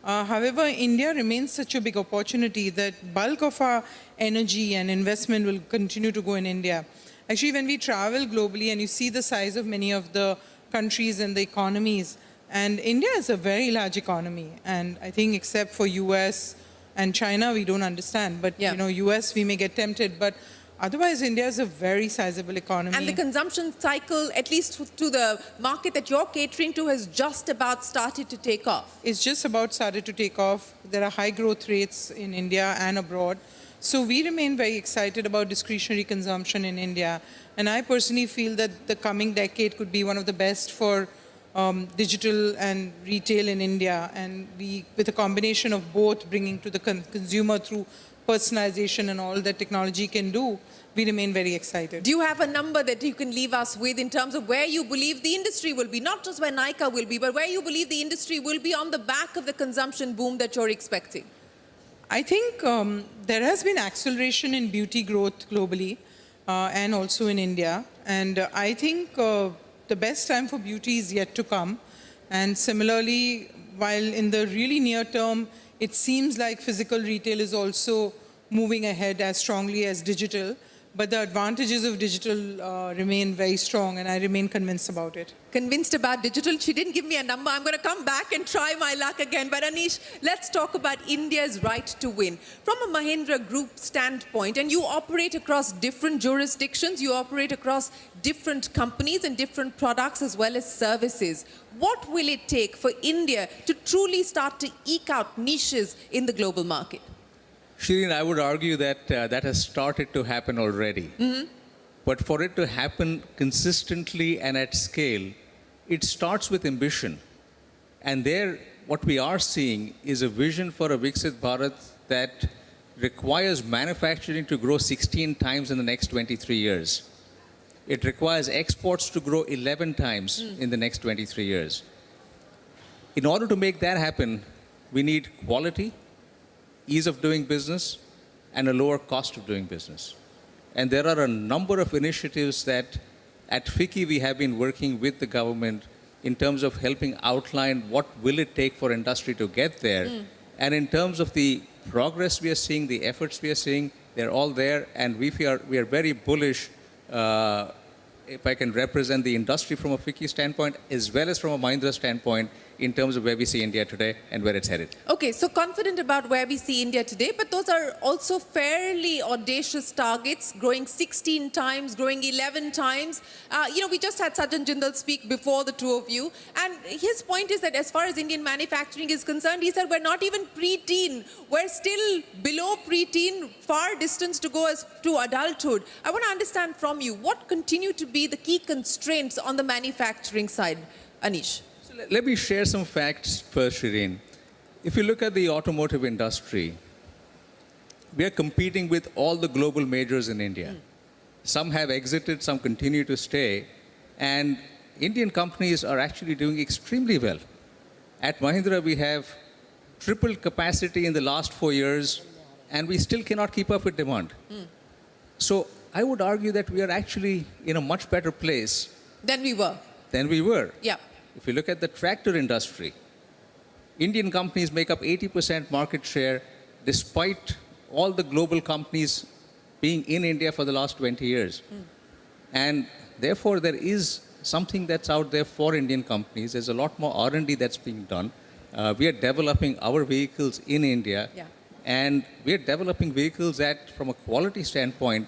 However, India remains such a big opportunity that bulk of our energy and investment will continue to go in India. Actually, when we travel globally and you see the size of many of the countries and the economies, and India is a very large economy, and I think except for US and China, we don't understand. But, you know, US, we may get tempted, but otherwise, India is a very sizable economy. And the consumption cycle, at least to the market that you're catering to, has just about started to take off. It's just about started to take off. There are high growth rates in India and abroad. So we remain very excited about discretionary consumption in India. And I personally feel that the coming decade could be one of the best for digital and retail in India. And we, with a combination of both, bringing to the consumer through personalization and all that technology can do, we remain very excited. Do you have a number that you can leave us with in terms of where you believe the industry will be? Not just where Nykaa will be, but where you believe the industry will be on the back of the consumption boom that you're expecting? I think there has been acceleration in beauty growth globally and also in India. And I think the best time for beauty is yet to come. And similarly, while in the really near term, it seems like physical retail is also moving ahead as strongly as digital, but the advantages of digital remain very strong, and I remain convinced about it. Convinced about digital? She didn't give me a number. I'm going to come back and try my luck again. But Anish, let's talk about India's right to win. From a Mahindra Group standpoint, and you operate across different jurisdictions, you operate across different companies and different products as well as services. What will it take for India to truly start to eke out niches in the global market? Shireen, I would argue that that has started to happen already. But for it to happen consistently and at scale, it starts with ambition. And there, what we are seeing is a vision for a Viksit Bharat that requires manufacturing to grow 16 times in the next 23 years. It requires exports to grow 11 times in the next 23 years. In order to make that happen, we need quality, ease of doing business, and a lower cost of doing business. And there are a number of initiatives that at FICCI we have been working with the government in terms of helping outline what will it take for industry to get there. And in terms of the progress we are seeing, the efforts we are seeing, they're all there, and we are very bullish, if I can represent the industry from a FICCI standpoint, as well as from a Mahindra standpoint, in terms of where we see India today and where it's headed. Okay, so confident about where we see India today, but those are also fairly audacious targets, growing 16 times, growing 11 times. You know, we just had Sajjan Jindal speak before the two of you, and his point is that as far as Indian manufacturing is concerned, he said we're not even pre-teen. We're still below pre-teen, far distance to go as to adulthood. I want to understand from you, what continue to be the key constraints on the manufacturing side, Anish? Let me share some facts first, Shireen. If you look at the automotive industry, we are competing with all the global majors in India. Some have exited, some continue to stay, and Indian companies are actually doing extremely well. At Mahindra, we have tripled capacity in the last 4 years, and we still cannot keep up with demand. So I would argue that we are actually in a much better place than we were. Yeah. If you look at the tractor industry, Indian companies make up 80% market share despite all the global companies being in India for the last 20 years. And therefore there is something that's out there for Indian companies. There's a lot more R&D that's being done. We are developing our vehicles in India, and we are developing vehicles that, from a quality standpoint,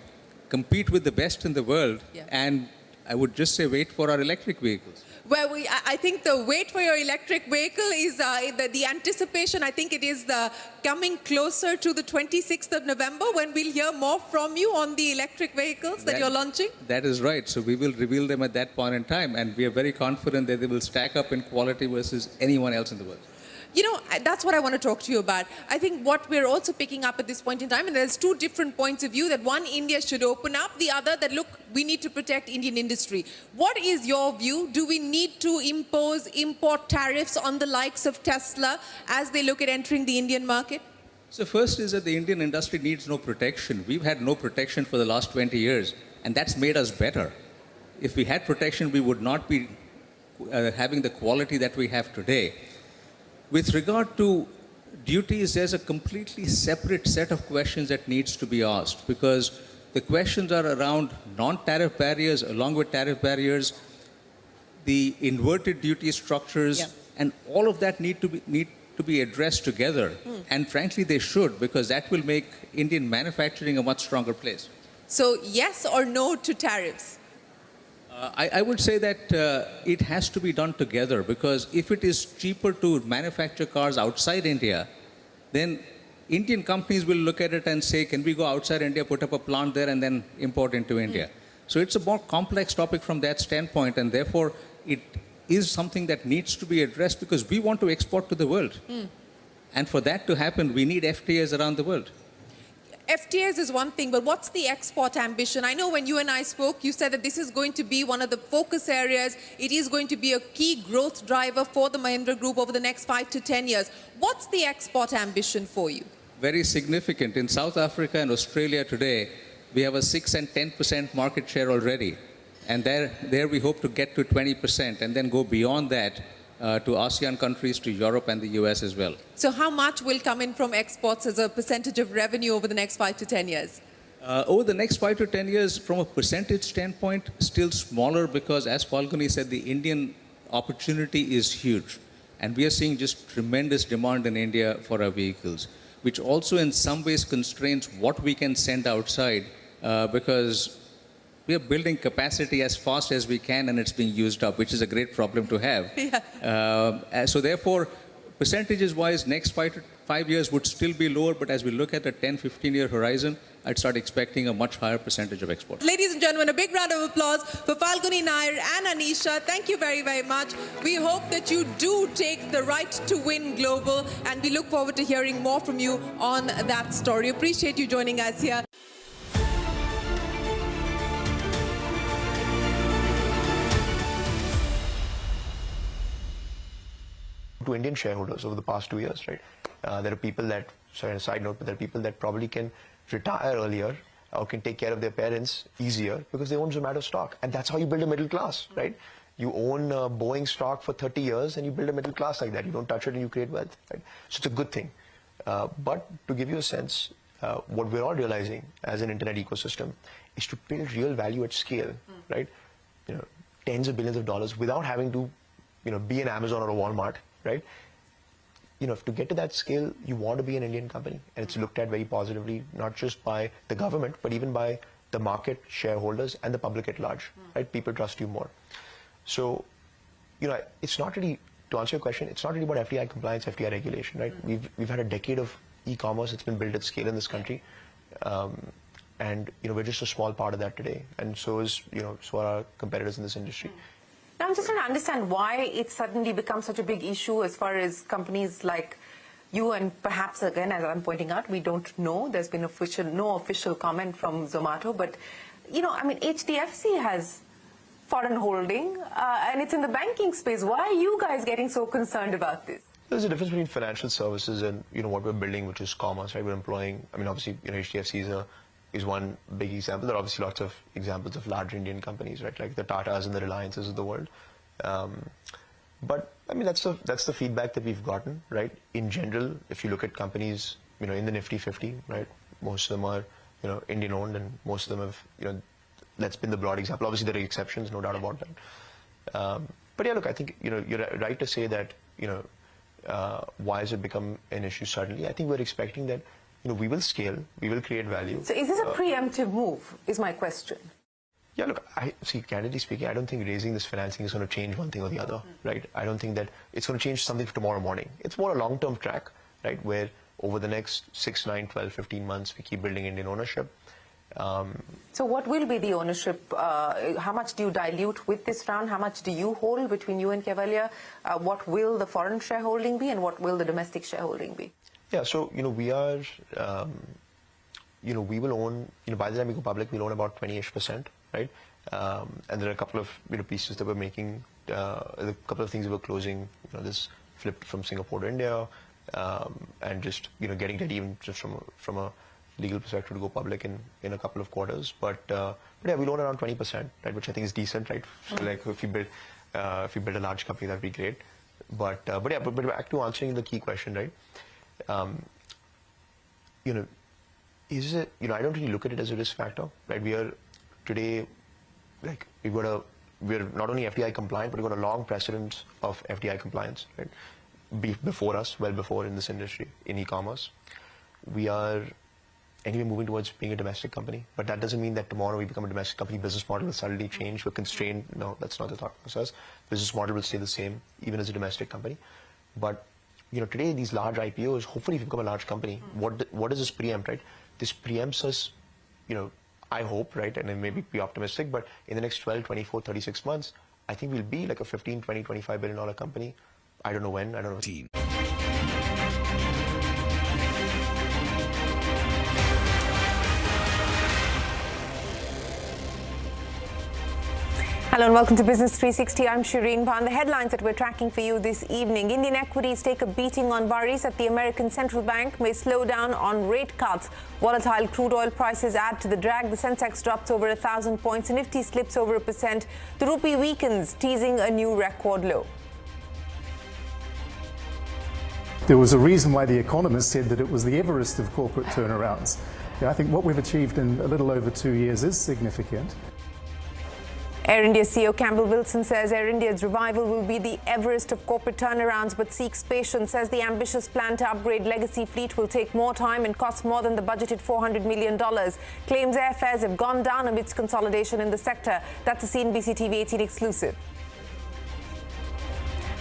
compete with the best in the world. And I would just say, wait for our electric vehicles. Well, I think the wait for your electric vehicle is the anticipation. I think it is coming closer to the 26th of November when we'll hear more from you on the electric vehicles that you're launching. That is right. So we will reveal them at that point in time, and we are very confident that they will stack up in quality versus anyone else in the world. You know, that's what I want to talk to you about. I think what we're also picking up at this point in time, and there's two different points of view, that one, India should open up, the other, that look, we need to protect Indian industry. What is your view? Do we need to impose import tariffs on the likes of Tesla as they look at entering the Indian market? So first is that the Indian industry needs no protection. We've had no protection for the last 20 years, and that's made us better. If we had protection, we would not be having the quality that we have today. With regard to duties, there's a completely separate set of questions that needs to be asked, because the questions are around non-tariff barriers, along with tariff barriers, the inverted duty structures, and all of that need to be addressed together. And frankly, they should, because that will make Indian manufacturing a much stronger place. So yes or no to tariffs? I would say that it has to be done together, because if it is cheaper to manufacture cars outside India, then Indian companies will look at it and say, can we go outside India, put up a plant there, and then import into India? So it's a more complex topic from that standpoint, and therefore it is something that needs to be addressed, because we want to export to the world. And for that to happen, we need FTAs around the world. FTAs is one thing, but what's the export ambition? I know when you and I spoke, you said that this is going to be one of the focus areas. It is going to be a key growth driver for the Mahindra Group over the next 5 to 10 years. What's the export ambition for you? Very significant. In South Africa and Australia today, we have a 6 and 10% market share already. And there we hope to get to 20% and then go beyond that to ASEAN countries, to Europe and the US as well. So how much will come in from exports as a percentage of revenue over the next 5 to 10 years? Over the next 5 to 10 years, from a percentage standpoint, still smaller, because as Falguni said, the Indian opportunity is huge. And we are seeing just tremendous demand in India for our vehicles, which also in some ways constrains what we can send outside, because we are building capacity as fast as we can, and it's being used up, which is a great problem to have. So therefore, percentages-wise, next 5 years would still be lower, but as we look at a 10, 15-year horizon, I'd start expecting a much higher percentage of exports. Ladies and gentlemen, a big round of applause for Falguni Nair and Anisha. Thank you very, very much. We hope that you do take the right to win global, and we look forward to hearing more from you on that story. Appreciate you joining us here. To Indian shareholders over the past 2 years, right? There are people that, sorry, a side note, but there are people that probably can retire earlier or can take care of their parents easier because they own Zomato stock. And that's how you build a middle class, right? You own Boeing stock for 30 years and you build a middle class like that. You don't touch it and you create wealth, right? So it's a good thing. But to give you a sense, what we're all realizing as an internet ecosystem is to build real value at scale, right? You know, tens of billions of dollars without having to, you know, be an Amazon or a Walmart, right? You know, to get to that scale, you want to be an Indian company, and it's looked at very positively, not just by the government, but even by the market, shareholders, and the public at large, right? People trust you more. So, you know, it's not really, to answer your question, it's not really about FDI compliance, FDI regulation, right? We've had a decade of e-commerce that's been built at scale in this country, and, you know, we're just a small part of that today, and so are our competitors in this industry. Now, I'm just trying to understand why it suddenly becomes such a big issue as far as companies like you, and perhaps, again, as I'm pointing out, we don't know. There's been no official comment from Zomato. But, you know, I mean, HDFC has foreign holding, and it's in the banking space. Why are you guys getting so concerned about this? There's a difference between financial services and, you know, what we're building, which is commerce, right? We're employing, I mean, obviously, you know, HDFC is one big example. There are obviously lots of examples of large Indian companies, right? Like the Tatas and the Reliances of the world. But I mean, that's the feedback that we've gotten, right? In general, if you look at companies, you know, in the Nifty 50, right? Most of them are, you know, Indian owned, and most of them have, you know, that's been the broad example. Obviously, there are exceptions, no doubt about that. But yeah, look, I think you're right to say that why has it become an issue suddenly? I think we're expecting that we will scale, we will create value. So is this a preemptive move? Is my question. Yeah, look, candidly speaking, I don't think raising this financing is going to change one thing or the other, right? I don't think that it's going to change something for tomorrow morning. It's more a long-term track, right, where over the next 6, 9, 12, 15 months, we keep building Indian ownership. So what will be the ownership? How much do you dilute with this round? How much do you hold between you and Cavalier? What will the foreign shareholding be, and what will the domestic shareholding be? Yeah, so, we are, we will own, by the time we go public, we'll own about 20-ish%. Right, and there are a couple of pieces that we're making, a couple of things that we're closing. This flip from Singapore to India, and just getting ready even just from a legal perspective to go public in a couple of quarters. But yeah, we'll own around 20%, right, which I think is decent, right? So like if you build a large company, that'd be great. But back to answering the key question, right? Is it I don't really look at it as a risk factor, right? We are today, like, we're not only FDI compliant, but we've got a long precedent of FDI compliance, right? Before us, well before in this industry, in e-commerce. We are anyway moving towards being a domestic company, but that doesn't mean that tomorrow we become a domestic company, business model will suddenly change, we're constrained. No, that's not the thought process. Business model will stay the same, even as a domestic company. But, today these large IPOs, hopefully if you become a large company, what does this preempt, right? This preempts us, I hope, right, and then maybe be optimistic, but in the next 12, 24, 36 months, I think we'll be like a 15, 20, $25 billion company. I don't know when, I don't know. Hello and welcome to Business 360. I'm Shireen Bhan. The headlines that we're tracking for you this evening. Indian equities take a beating on worries that the American Central Bank may slow down on rate cuts. Volatile crude oil prices add to the drag. The Sensex drops over 1,000 points. Nifty slips over 1%. The rupee weakens, teasing a new record low. There was a reason why The Economist said that it was the Everest of corporate turnarounds. I think what we've achieved in a little over 2 years is significant. Air India CEO Campbell Wilson says Air India's revival will be the Everest of corporate turnarounds, but seeks patience. Says the ambitious plan to upgrade legacy fleet will take more time and cost more than the budgeted $400 million. Claims airfares have gone down amidst consolidation in the sector. That's a CNBC-TV18 exclusive.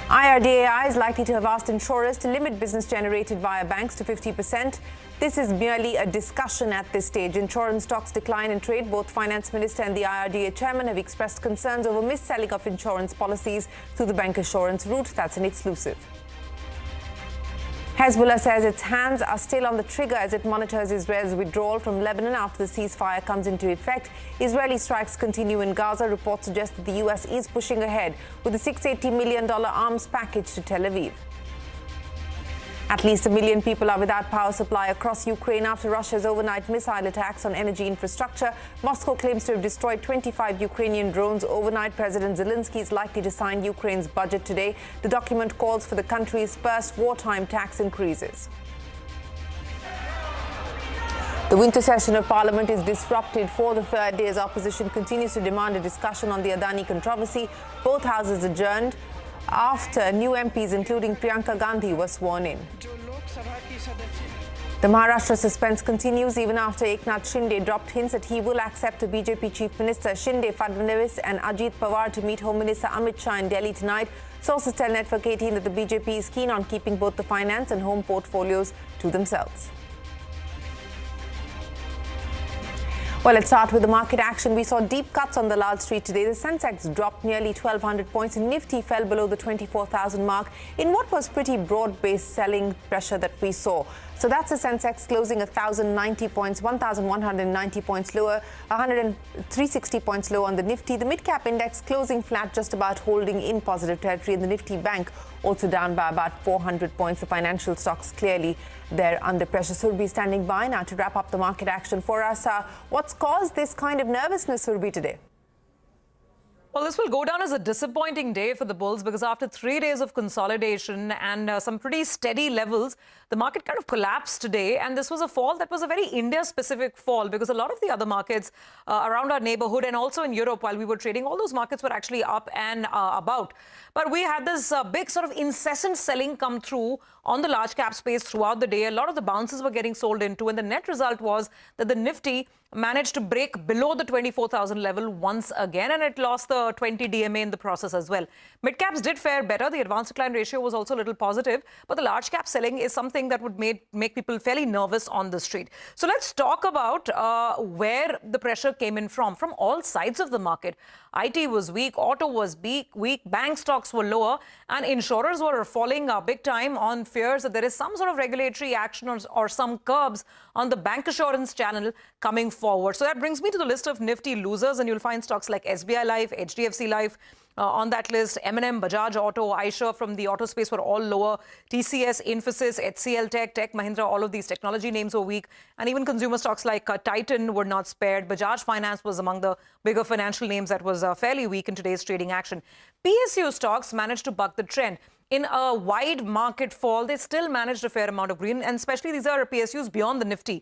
IRDAI is likely to have asked insurers to limit business generated via banks to 50%. This is merely a discussion at this stage. Insurance stocks decline in trade. Both Finance Minister and the IRDA Chairman have expressed concerns over mis-selling of insurance policies through the bancassurance route. That's an exclusive. Hezbollah says its hands are still on the trigger as it monitors Israel's withdrawal from Lebanon after the ceasefire comes into effect. Israeli strikes continue in Gaza. Reports suggest that the U.S. is pushing ahead with a $680 million arms package to Tel Aviv. At least 1 million people are without power supply across Ukraine after Russia's overnight missile attacks on energy infrastructure. Moscow claims to have destroyed 25 Ukrainian drones overnight. President Zelensky is likely to sign Ukraine's budget today. The document calls for the country's first wartime tax increases. The winter session of Parliament is disrupted for the third day as opposition continues to demand a discussion on the Adani controversy. Both houses adjourned after new MPs, including Priyanka Gandhi, were sworn in. The Maharashtra suspense continues even after Eknath Shinde dropped hints that he will accept the BJP Chief Minister Shinde, Fadnavis and Ajit Pawar to meet Home Minister Amit Shah in Delhi tonight. Sources tell Network 18 that the BJP is keen on keeping both the finance and home portfolios to themselves. Well, let's start with the market action. We saw deep cuts on the Lal Street today. The Sensex dropped nearly 1,200 points and Nifty fell below the 24,000 mark in what was pretty broad-based selling pressure that we saw. So that's the Sensex closing 1,090 points, 1,190 points lower, 360 points lower on the Nifty. The mid-cap index closing flat, just about holding in positive territory, and the Nifty Bank also down by about 400 points. The financial stocks clearly they're under pressure. So we'll be standing by now to wrap up the market action for us. What's caused this kind of nervousness, Surbi, today? Well, this will go down as a disappointing day for the bulls because after 3 days of consolidation and some pretty steady levels, the market kind of collapsed today. And this was a fall that was a very India-specific fall because a lot of the other markets around our neighborhood and also in Europe, while we were trading, all those markets were actually up and about. But we had this big sort of incessant selling come through on the large cap space throughout the day. A lot of the bounces were getting sold into, and the net result was that the Nifty managed to break below the 24,000 level once again, and it lost the 20 DMA in the process as well. Mid caps did fare better. The advance decline ratio was also a little positive, but the large cap selling is something that would make people fairly nervous on the street. So let's talk about where the pressure came in from all sides of the market. IT was weak, auto was weak, bank stocks were lower, and insurers were falling big time on fears that there is some sort of regulatory action or some curbs on the bancassurance channel coming forward. So that brings me to the list of Nifty losers, and you'll find stocks like SBI Life, HDFC Life on that list. M&M, Bajaj Auto, Eicher from the auto space were all lower. TCS, Infosys, HCL Tech, Tech Mahindra, all of these technology names were weak. And even consumer stocks like Titan were not spared. Bajaj Finance was among the bigger financial names that was fairly weak in today's trading action. PSU stocks managed to buck the trend. In a wide market fall, they still managed a fair amount of green, and especially these are PSUs beyond the Nifty.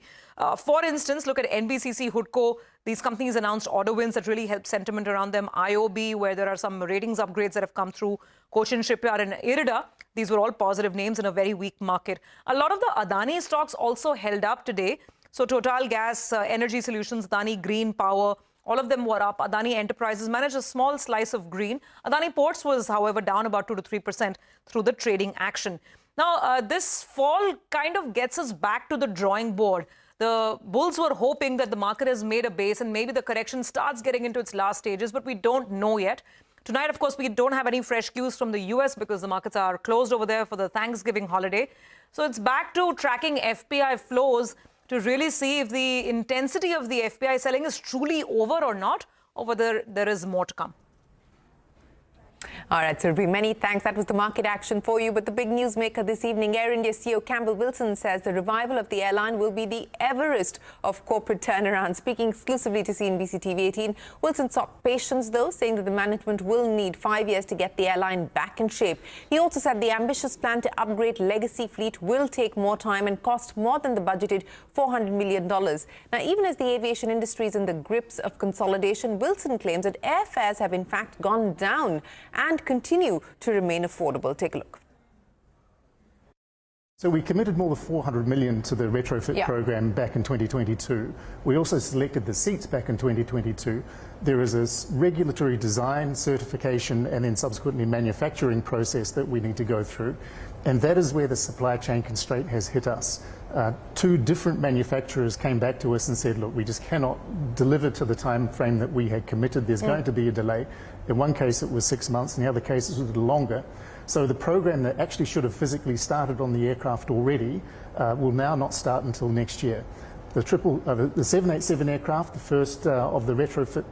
For instance, look at NBCC, Hudco. These companies announced order wins that really helped sentiment around them. IOB, where there are some ratings upgrades that have come through. Cochin Shipyard and Irida. These were all positive names in a very weak market. A lot of the Adani stocks also held up today. So Total Gas, Energy Solutions, Adani Green Power, all of them were up. Adani Enterprises managed a small slice of green. Adani Ports was, however, down about 2 to 3% through the trading action. Now, this fall kind of gets us back to the drawing board. The bulls were hoping that the market has made a base and maybe the correction starts getting into its last stages, but we don't know yet. Tonight, of course, we don't have any fresh cues from the US because the markets are closed over there for the Thanksgiving holiday. So it's back to tracking FPI flows to really see if the intensity of the FPI selling is truly over or not, or whether there is more to come. All right, Surabhi, many thanks. That was the market action for you. But the big newsmaker this evening, Air India CEO Campbell Wilson says the revival of the airline will be the Everest of corporate turnaround. Speaking exclusively to CNBC-TV18, Wilson sought patience, though, saying that the management will need 5 years to get the airline back in shape. He also said the ambitious plan to upgrade legacy fleet will take more time and cost more than the budgeted $400 million. Now, even as the aviation industry is in the grips of consolidation, Wilson claims that airfares have in fact gone down and continue to remain affordable. Take a look. So we committed more than $400 million to the retrofit program back in 2022. We also selected the seats back in 2022. There is a regulatory design, certification, and then subsequently manufacturing process that we need to go through. And that is where the supply chain constraint has hit us. 2 different manufacturers came back to us and said, look, we just cannot deliver to the time frame that we had committed. There's going to be a delay. In one case, it was 6 months. In the other case, it was a little longer. So the program that actually should have physically started on the aircraft already will now not start until next year. The 787 aircraft, the first of the retrofit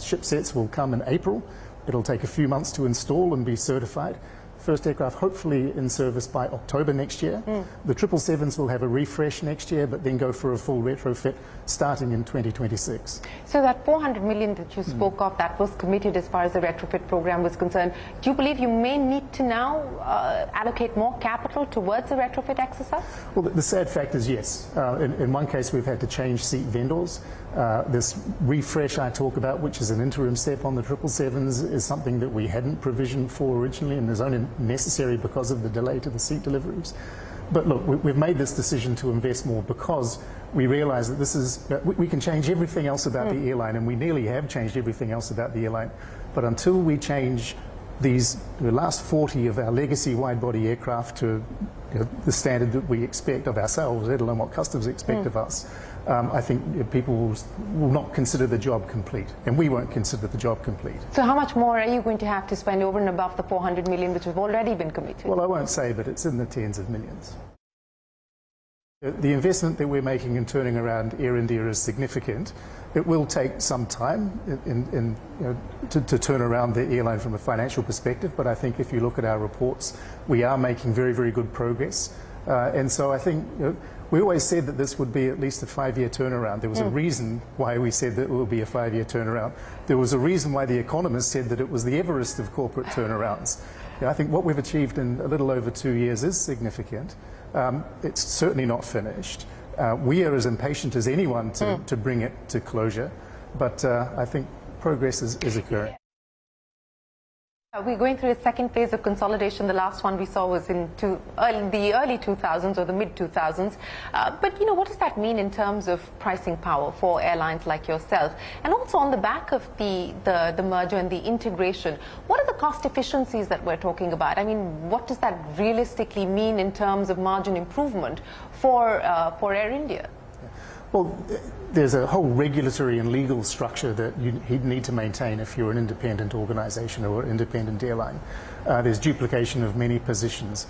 ship sets, will come in April. It'll take a few months to install and be certified. First aircraft hopefully in service by October next year. The 777s will have a refresh next year, but then go for a full retrofit starting in 2026. So that $400 million that you spoke of, that was committed as far as the retrofit program was concerned. Do you believe you may need to now allocate more capital towards the retrofit exercise? Well, the sad fact is yes. In one case, we've had to change seat vendors. This refresh I talk about, which is an interim step on the 777s, is something that we hadn't provisioned for originally and is only necessary because of the delay to the seat deliveries. But look, we've made this decision to invest more because we realise that this is, we can change everything else about the airline, and we nearly have changed everything else about the airline. But until we change the last 40 of our legacy wide-body aircraft to the standard that we expect of ourselves, let alone what customers expect of us, I think people will not consider the job complete, and we won't consider the job complete. So how much more are you going to have to spend over and above the $400 million which have already been committed? Well, I won't say, but it's in the tens of millions. The investment that we're making in turning around Air India is significant. It will take some time to turn around the airline from a financial perspective, but I think if you look at our reports, we are making very, very good progress. And so I think We always said that this would be at least a 5-year turnaround. There was a reason why we said that it would be a 5-year turnaround. There was a reason why the economists said that it was the Everest of corporate turnarounds. I think what we've achieved in a little over 2 years is significant. It's certainly not finished. We are as impatient as anyone to bring it to closure, but I think progress is occurring. We're going through a second phase of consolidation. The last one we saw was in the early 2000s or the mid 2000s. But, you know, what does that mean in terms of pricing power for airlines like yourself? And also on the back of the merger and the integration, what are the cost efficiencies that we're talking about? I mean, what does that realistically mean in terms of margin improvement for Air India? Well, there's a whole regulatory and legal structure that you need to maintain if you're an independent organisation or an independent airline. There's duplication of many positions.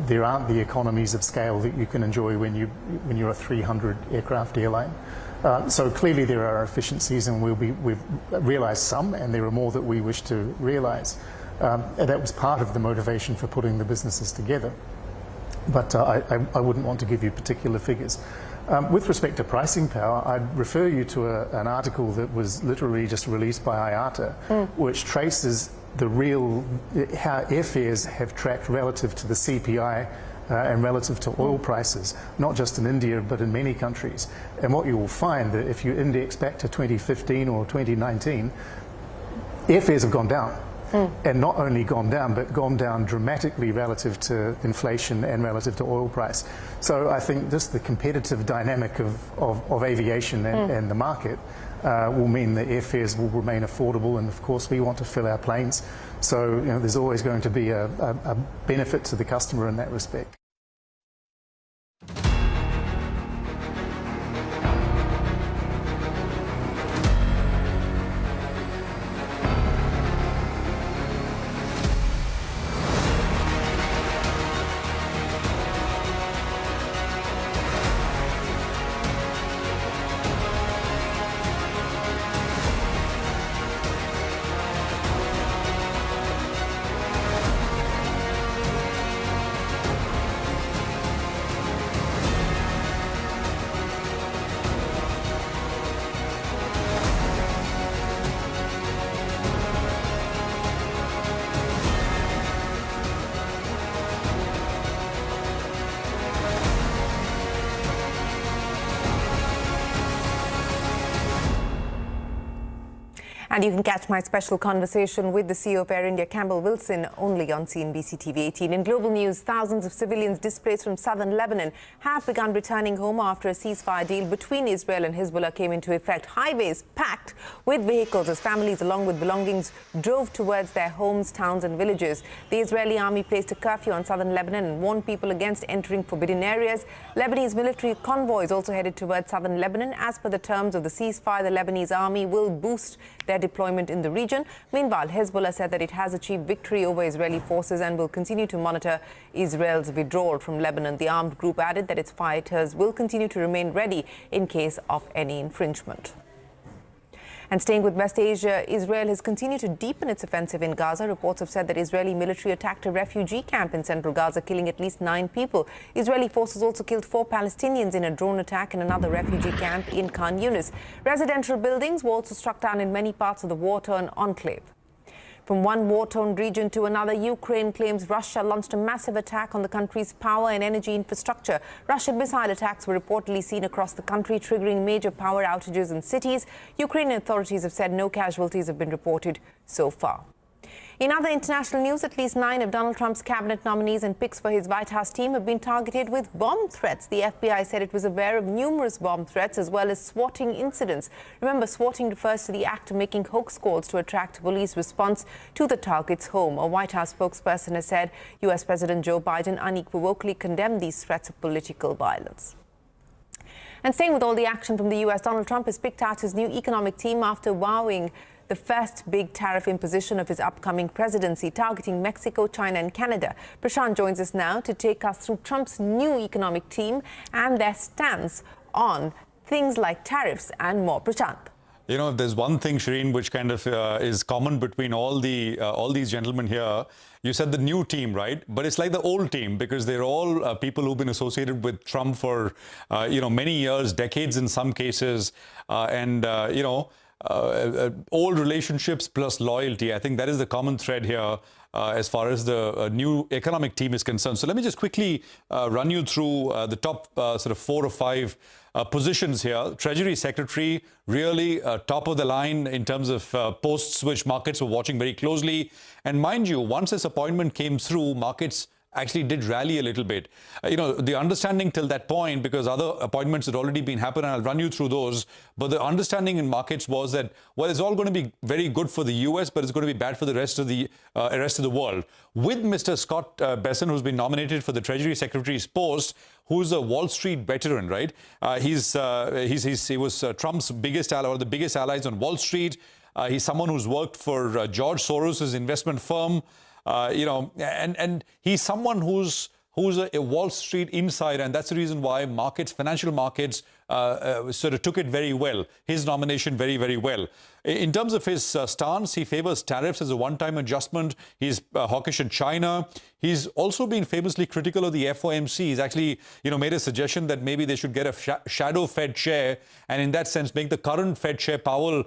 There aren't the economies of scale that you can enjoy when you're a 300 aircraft airline. So clearly there are efficiencies, and we've realised some, and there are more that we wish to realise. And that was part of the motivation for putting the businesses together. But I wouldn't want to give you particular figures. With respect to pricing power, I'd refer you to an article that was literally just released by IATA, which traces the how airfares have tracked relative to the CPI and relative to oil prices, not just in India, but in many countries. And what you will find that if you index back to 2015 or 2019, airfares have gone down. And not only gone down, but gone down dramatically relative to inflation and relative to oil price. So I think just the competitive dynamic of aviation and the market will mean that airfares will remain affordable, and of course we want to fill our planes. So there's always going to be a benefit to the customer in that respect. And you can catch my special conversation with the CEO of Air India, Campbell Wilson, only on CNBC-TV18. In global news, thousands of civilians displaced from southern Lebanon have begun returning home after a ceasefire deal between Israel and Hezbollah came into effect. Highways packed with vehicles as families, along with belongings, drove towards their homes, towns and villages. The Israeli army placed a curfew on southern Lebanon and warned people against entering forbidden areas. Lebanese military convoys also headed towards southern Lebanon. As per the terms of the ceasefire, the Lebanese army will boost their deployment in the region. Meanwhile, Hezbollah said that it has achieved victory over Israeli forces and will continue to monitor Israel's withdrawal from Lebanon. The armed group added that its fighters will continue to remain ready in case of any infringement. And staying with West Asia, Israel has continued to deepen its offensive in Gaza. Reports have said that Israeli military attacked a refugee camp in central Gaza, killing at least 9 people. Israeli forces also killed 4 Palestinians in a drone attack in another refugee camp in Khan Yunis. Residential buildings were also struck down in many parts of the war-torn enclave. From one war-torn region to another, Ukraine claims Russia launched a massive attack on the country's power and energy infrastructure. Russian missile attacks were reportedly seen across the country, triggering major power outages in cities. Ukrainian authorities have said no casualties have been reported so far. In other international news, at least 9 of Donald Trump's cabinet nominees and picks for his White House team have been targeted with bomb threats. The FBI said it was aware of numerous bomb threats as well as swatting incidents. Remember, swatting refers to the act of making hoax calls to attract police response to the target's home. A White House spokesperson has said U.S. President Joe Biden unequivocally condemned these threats of political violence. And staying with all the action from the U.S., Donald Trump has picked out his new economic team after vowing the first big tariff imposition of his upcoming presidency, targeting Mexico, China and Canada. Prashant joins us now to take us through Trump's new economic team and their stance on things like tariffs and more. Prashant. You know, if there's one thing, Shireen, which kind of is common between all these gentlemen here, you said the new team, right? But it's like the old team, because they're all people who've been associated with Trump for, many years, decades in some cases, old relationships plus loyalty. I think that is the common thread here as far as the new economic team is concerned. So let me just quickly run you through the top sort of 4 or 5 positions here. Treasury Secretary, really top of the line in terms of posts which markets were watching very closely. And mind you, once this appointment came through, markets actually did rally a little bit. The understanding till that point, because other appointments had already been happening, I'll run you through those, but the understanding in markets was that, well, it's all going to be very good for the US, but it's going to be bad for the rest of the world. With Mr. Scott Bessent, who's been nominated for the Treasury Secretary's post, who's a Wall Street veteran, right? He was Trump's biggest ally, or the biggest allies on Wall Street. He's someone who's worked for George Soros' investment firm. And he's someone who's a Wall Street insider, and that's the reason why financial markets, sort of took it very well. His nomination very, very well. In terms of his stance, he favors tariffs as a one-time adjustment. He's hawkish in China. He's also been famously critical of the FOMC. He's actually, made a suggestion that maybe they should get a shadow Fed chair, and in that sense, make the current Fed chair Powell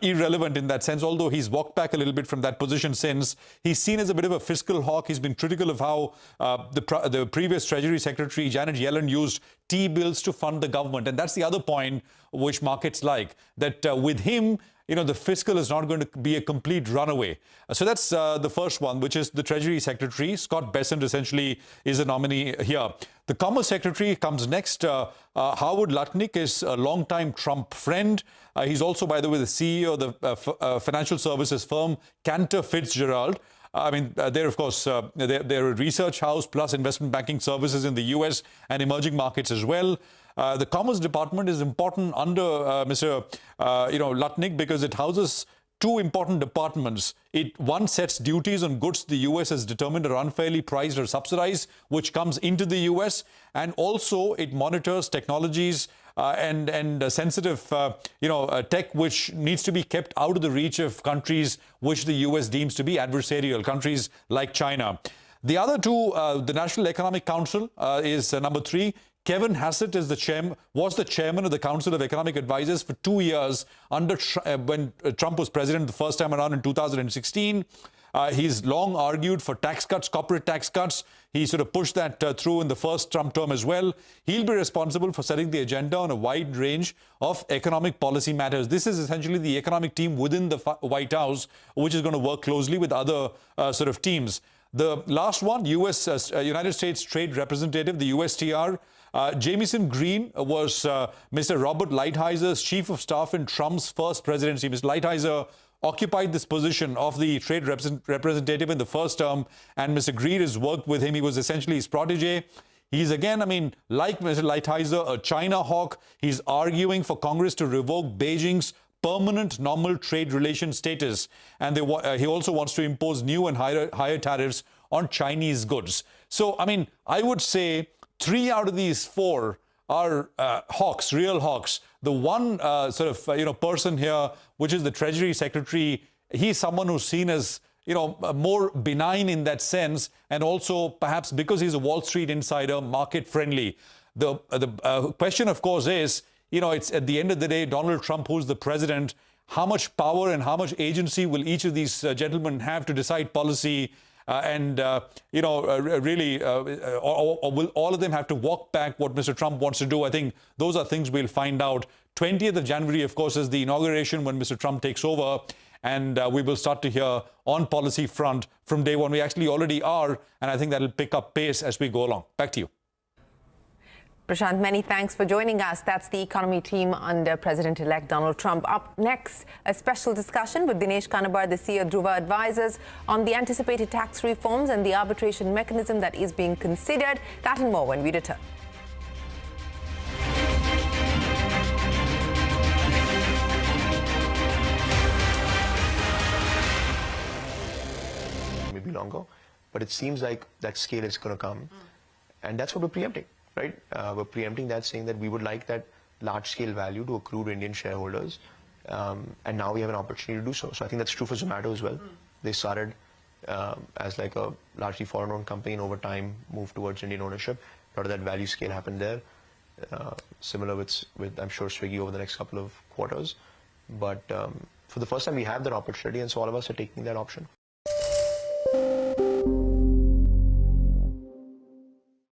irrelevant in that sense, although he's walked back a little bit from that position since. He's seen as a bit of a fiscal hawk. He's been critical of how the previous Treasury Secretary, Janet Yellen, used T-bills to fund the government. And that's the other point which markets like, that with him, the fiscal is not going to be a complete runaway. So that's the first one, which is the Treasury Secretary. Scott Bessent essentially is a nominee here. The Commerce Secretary comes next. Howard Lutnick is a longtime Trump friend. He's also, by the way, the CEO of the financial services firm Cantor Fitzgerald. They're, of course, they're a research house plus investment banking services in the US and emerging markets as well. The Commerce Department is important under Mr. Lutnick, because it houses 2 important departments. One sets duties on goods the US has determined are unfairly priced or subsidized, which comes into the US, and also it monitors technologies and sensitive tech which needs to be kept out of the reach of countries which the US deems to be adversarial, countries like China. The other 2, the National Economic Council is number 3. Kevin Hassett is was the chairman of the Council of Economic Advisors for 2 years under when Trump was president the first time around in 2016. He's long argued for tax cuts, corporate tax cuts. He sort of pushed that through in the first Trump term as well. He'll be responsible for setting the agenda on a wide range of economic policy matters. This is essentially the economic team within the White House, which is going to work closely with other sort of teams. The last one, United States Trade Representative, the USTR. Jamieson Green was Mr. Robert Lighthizer, chief of staff in Trump's first presidency. Mr. Lighthizer occupied this position of the trade representative in the first term, and Mr. Green has worked with him. He was essentially his protege. He's again, like Mr. Lighthizer, a China hawk. He's arguing for Congress to revoke Beijing's permanent normal trade relation status. And he also wants to impose new and higher tariffs on Chinese goods. So, I would say 3 out of these 4 are hawks, real hawks. The one person here, which is the Treasury Secretary, he's someone who's seen as more benign in that sense, and also perhaps because he's a Wall Street insider, market friendly. The question, of course, is it's at the end of the day, Donald Trump, who's the president, how much power and how much agency will each of these gentlemen have to decide policy? Really, or will all of them have to walk back what Mr. Trump wants to do? I think those are things we'll find out. 20th of January, of course, is the inauguration when Mr. Trump takes over, and we will start to hear on policy front from day one. We actually already are, and I think that'll pick up pace as we go along. Back to you. Prashant, many thanks for joining us. That's the economy team under President-elect Donald Trump. Up next, a special discussion with Dinesh Kanabar, the CEO of Dhruva Advisors, on the anticipated tax reforms and the arbitration mechanism that is being considered. That and more when we return. Maybe longer, but it seems like that scale is going to come, and that's what we're preempting. Right? We're preempting that, saying that we would like that large-scale value to accrue to Indian shareholders. And now we have an opportunity to do so. So I think that's true for Zomato as well. They started as like a largely foreign-owned company, and over time moved towards Indian ownership. A lot of that value scale happened there. Similar with I'm sure Swiggy over the next couple of quarters. But for the first time we have that opportunity, and so all of us are taking that option.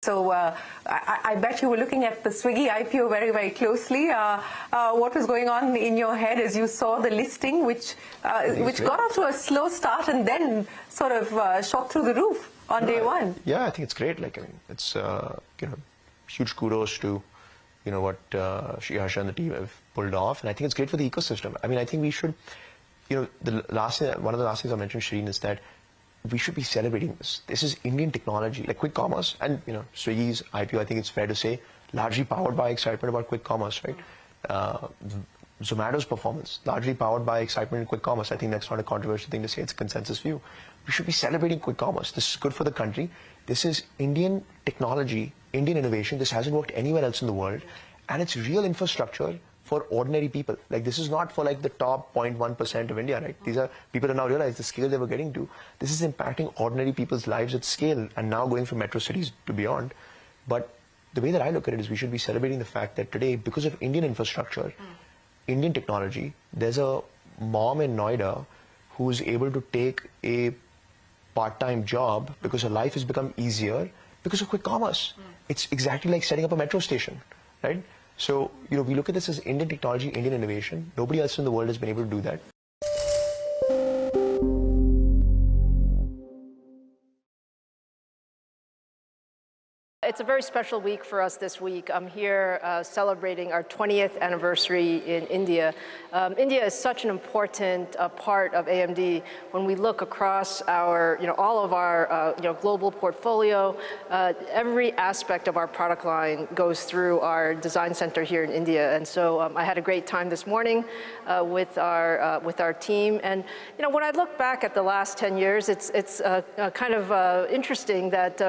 So I bet you were looking at the Swiggy IPO very, very closely. What was going on in your head as you saw the listing, which got off to a slow start and then sort of shot through the roof on day one? Yeah, I think it's great. Like, I mean, it's huge kudos to what Harsha and the team have pulled off, and I think it's great for the ecosystem. I mean, I think we should, one of the last things I mentioned, Shireen, is that we should be celebrating this. This is Indian technology, like quick commerce, and Swiggy's IPO, I think it's fair to say, largely powered by excitement about quick commerce, right? Zomato's performance, largely powered by excitement in quick commerce. I think that's not a controversial thing to say, it's a consensus view. We should be celebrating quick commerce. This is good for the country. This is Indian technology, Indian innovation. This hasn't worked anywhere else in the world. And it's real infrastructure for ordinary people. Like, this is not for like the top 0.1% of India, right? These are people who now realize the scale they were getting to. This is impacting ordinary people's lives at scale, and now going from metro cities to beyond. But the way that I look at it is we should be celebrating the fact that today, because of Indian infrastructure, Indian technology, there's a mom in Noida who's able to take a part-time job because her life has become easier because of quick commerce. It's exactly like setting up a metro station, right? So, we look at this as Indian technology, Indian innovation. Nobody else in the world has been able to do that. It's a very special week for us this week. I'm here celebrating our 20th anniversary in India. India is such an important part of AMD. When we look across our, all of our, global portfolio, every aspect of our product line goes through our design center here in India. And so I had a great time this morning with our team. And when I look back at the last 10 years, it's kind of interesting that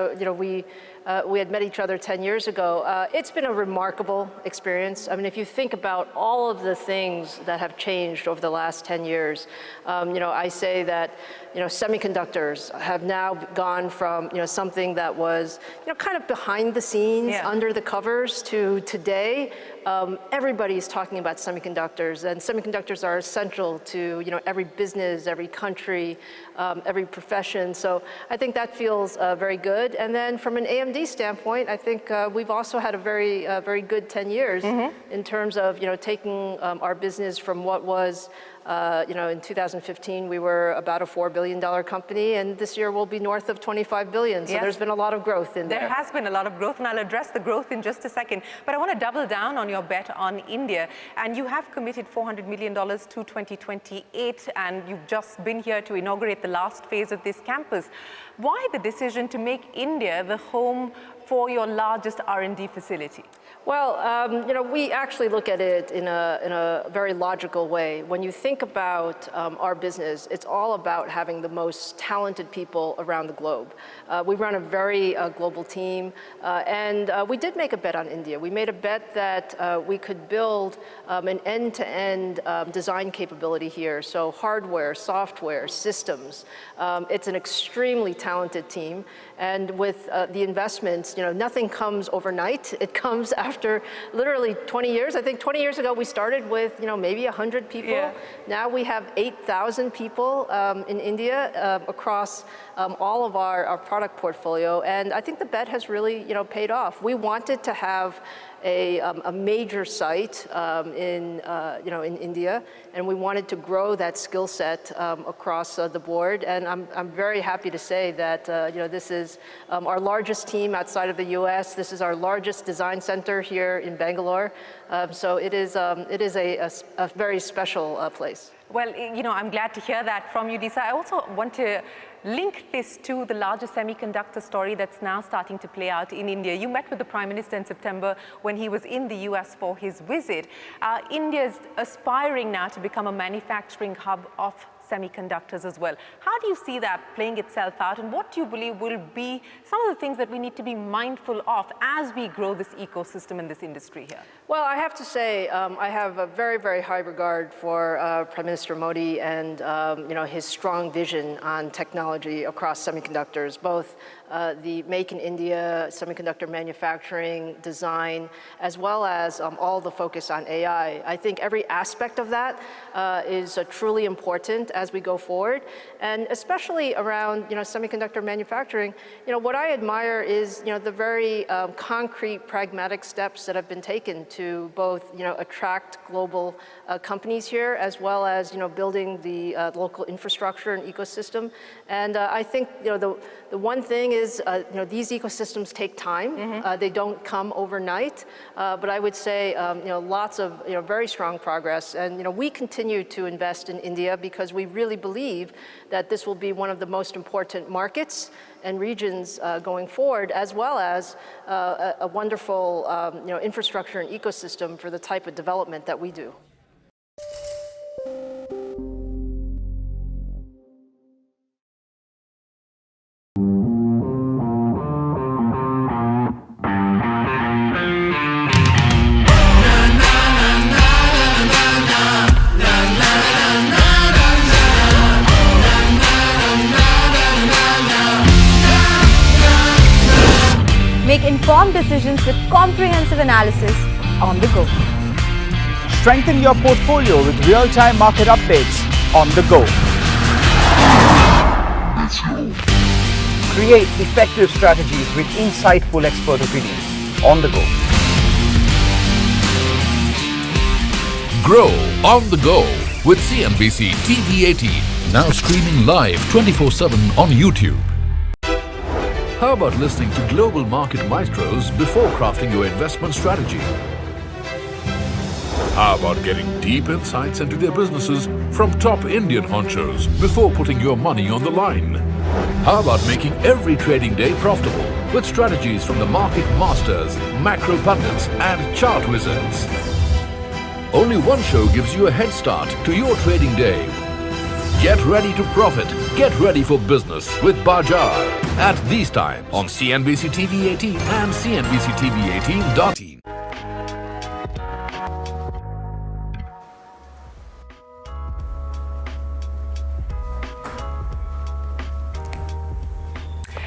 we had met each other 10 years ago. It's been a remarkable experience. I mean, if you think about all of the things that have changed over the last 10 years, I say that, semiconductors have now gone from, something that was, kind of behind the scenes, under the covers, to today. Everybody's talking about semiconductors, and semiconductors are essential to, every business, every country, every profession. So I think that feels very good. And then from an AMD standpoint, I think we've also had a very good 10 years in terms of, taking our business from what was, in 2015, we were about a $4 billion company, and this year we'll be north of $25 billion. So there's been a lot of growth in there. There has been a lot of growth, and I'll address the growth in just a second. But I want to double down on your bet on India. And you have committed $400 million to 2028, and you've just been here to inaugurate the last phase of this campus. Why the decision to make India the home for your largest R&D facility? Well, we actually look at it in a very logical way. When you think about our business, it's all about having the most talented people around the globe. We run a very global team, and we did make a bet on India. We made a bet that we could build an end-to-end design capability here. So hardware, software, systems. It's an extremely talented team, and with the investments, nothing comes overnight. It comes after literally 20 years. I think 20 years ago we started with maybe 100 people. Yeah. Now we have 8,000 people in India across all of our product portfolio, and I think the bet has really paid off. We wanted to have a major site in India, and we wanted to grow that skill set across the board. And I'm very happy to say that this is our largest team outside of the U.S. This is our largest design center here in Bangalore. So it is a very special place. Well, I'm glad to hear that from you, Disa. I also want to link this to the larger semiconductor story that's now starting to play out in India. You met with the Prime Minister in September when he was in the US for his visit. India is aspiring now to become a manufacturing hub of semiconductors as well. How do you see that playing itself out, and what do you believe will be some of the things that we need to be mindful of as we grow this ecosystem in this industry here? Well, I have to say, I have a very, very high regard for Prime Minister Modi and his strong vision on technology across semiconductors, both the Make in India, semiconductor manufacturing, design, as well as all the focus on AI. I think every aspect of that is truly important as we go forward, and especially around semiconductor manufacturing. What I admire is the very concrete, pragmatic steps that have been taken to both attract global companies here, as well as building the local infrastructure and ecosystem. And I think the one thing is these ecosystems take time. They don't come overnight, but I would say lots of very strong progress. And we continue to invest in India because we really believe that this will be one of the most important markets and regions going forward, as well as a wonderful infrastructure and ecosystem for the type of development that we do. Make informed decisions with comprehensive analysis on the go. Strengthen your portfolio with real-time market updates on the go. Create effective strategies with insightful expert opinions on the go. Grow on the go with CNBC-TV18, now streaming live 24/7 on YouTube. How about listening to global market maestros before crafting your investment strategy? How about getting deep insights into their businesses from top Indian honchos before putting your money on the line? How about making every trading day profitable with strategies from the market masters, macro pundits and chart wizards? Only one show gives you a head start to your trading day. Get ready to profit. Get ready for business with Bajar at these times on CNBC-TV18 and CNBC-TV18.in.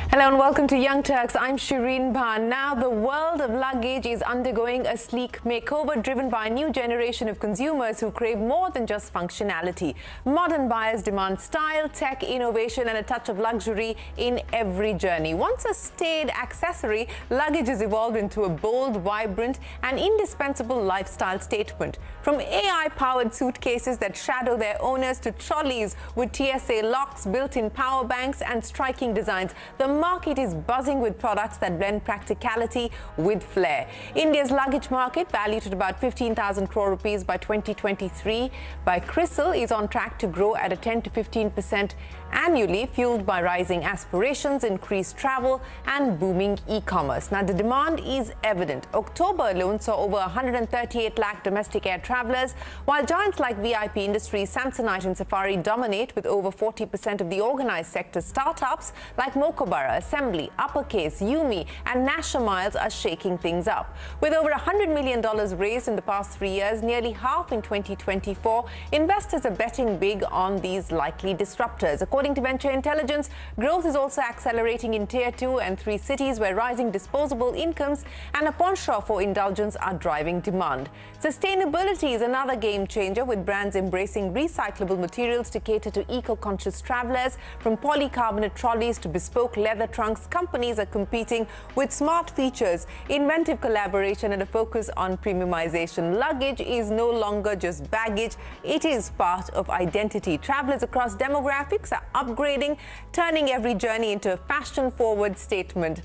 Hello and welcome to Young Turks. I'm Shireen Bhan. Now the world of luggage is undergoing a sleek makeover driven by a new generation of consumers who crave more than just functionality. Modern buyers demand style, tech, innovation and a touch of luxury in every journey. Once a staid accessory, luggage has evolved into a bold, vibrant and indispensable lifestyle statement. From AI-powered suitcases that shadow their owners to trolleys with TSA locks, built-in power banks and striking designs, the market is buzzing with products that blend practicality with flair. India's luggage market, valued at about 15,000 crore rupees by 2023 by CRISIL, is on track to grow at a 10 to 15% annually, fueled by rising aspirations, increased travel and booming e-commerce. Now the demand is evident. October alone saw over 138 lakh domestic air travelers, while giants like VIP Industries, Samsonite and Safari dominate with over 40% of the organized sector. Startups like Mokobara, Assembly, Uppercase, Yumi and Nasha Miles are shaking things up. With over $100 million raised in the past 3 years, nearly half in 2024, investors are betting big on these likely disruptors. According to Venture Intelligence, growth is also accelerating in Tier 2 and 3 cities where rising disposable incomes and a penchant for indulgence are driving demand. Sustainability is another game changer, with brands embracing recyclable materials to cater to eco-conscious travelers. From polycarbonate trolleys to bespoke leather trunks, companies are competing with smart features, inventive collaboration and a focus on premiumization. Luggage is no longer just baggage, it is part of identity. Travelers across demographics are upgrading, turning every journey into a fashion-forward statement.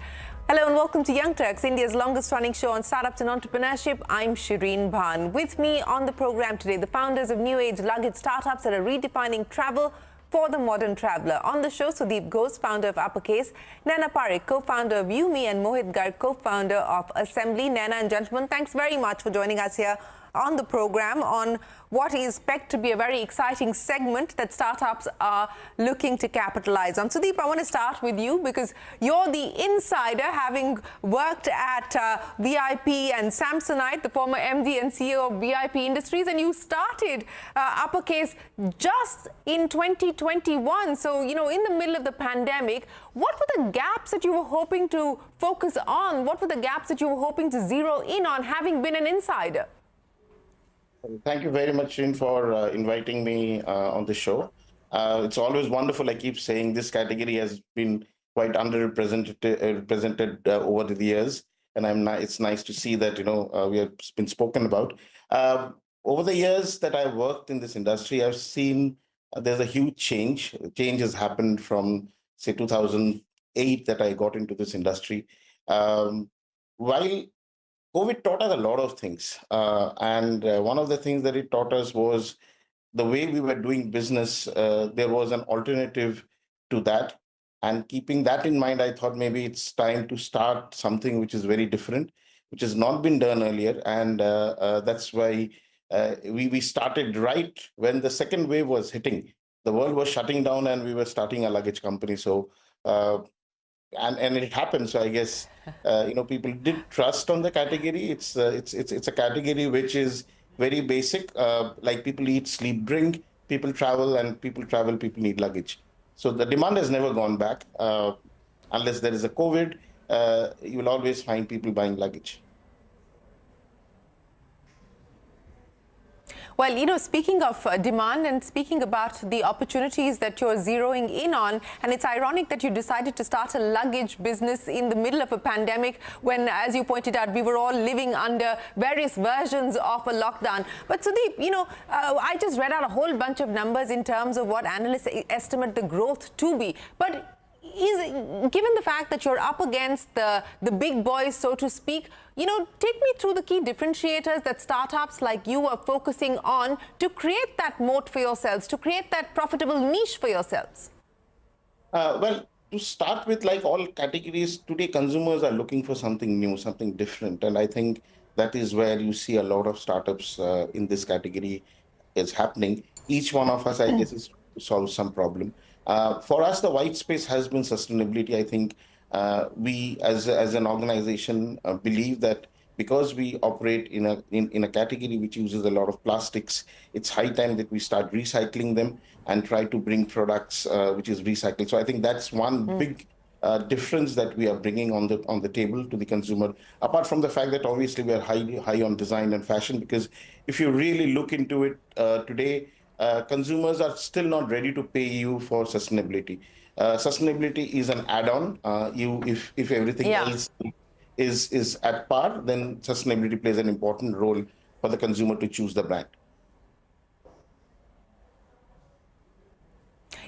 Hello and welcome to Young Turks, India's longest-running show on startups and entrepreneurship. I'm Shireen Bhan. With me on the program today, the founders of new age luggage startups that are redefining travel for the modern traveler. On the show, Sudeep Ghosh, founder of Uppercase, Naina Parikh, co-founder of Yumi, and Mohit Garg, co-founder of Assembly. Naina and gentlemen, thanks very much for joining us here on the program on what is pegged to be a very exciting segment that startups are looking to capitalize on. Sudeep, I want to start with you because you're the insider, having worked at VIP and Samsonite, the former MD and CEO of VIP Industries, and you started Uppercase just in 2021. So, you know, in the middle of the pandemic, what were the gaps that you were hoping to focus on? What were the gaps that you were hoping to zero in on, having been an insider? Thank you very much, Shin, for inviting me on the show. It's always wonderful. I keep saying this category has been quite underrepresented over the years, and it's nice to see that, you know, we have been spoken about. Over the years that I've worked in this industry, I've seen there's a huge change. Change has happened from, say, 2008 that I got into this industry. While COVID taught us a lot of things, and one of the things that it taught us was the way we were doing business. There was an alternative to that, and keeping that in mind, I thought maybe it's time to start something which is very different, which has not been done earlier, and that's why we started right when the second wave was hitting. The world was shutting down, and we were starting a luggage company. So. And it happened. So I guess you know, people did trust on the category. It's a category which is very basic. Like people eat, sleep, drink. People travel, and people travel. People need luggage. So the demand has never gone back. Unless there is a COVID, you will always find people buying luggage. Well, you know, speaking of demand and speaking about the opportunities that you're zeroing in on, and it's ironic that you decided to start a luggage business in the middle of a pandemic when, as you pointed out, we were all living under various versions of a lockdown. But Sudeep, you know, I just read out a whole bunch of numbers in terms of what analysts estimate the growth to be. But given the fact that you're up against the big boys, so to speak, you know, take me through the key differentiators that startups like you are focusing on to create that moat for yourselves, to create that profitable niche for yourselves. Well, to start with, like all categories, today consumers are looking for something new, something different. And I think that is where you see a lot of startups in this category is happening. Each one of us, I guess, is to solve some problem. For us, the white space has been sustainability. I think we, as an organization, believe that because we operate in a category which uses a lot of plastics, it's high time that we start recycling them and try to bring products which is recycled. So I think that's one big difference that we are bringing on the table to the consumer. Apart from the fact that obviously we are high on design and fashion, because if you really look into it today, consumers are still not ready to pay you for sustainability. Sustainability is an add-on. If everything else is at par, then sustainability plays an important role for the consumer to choose the brand.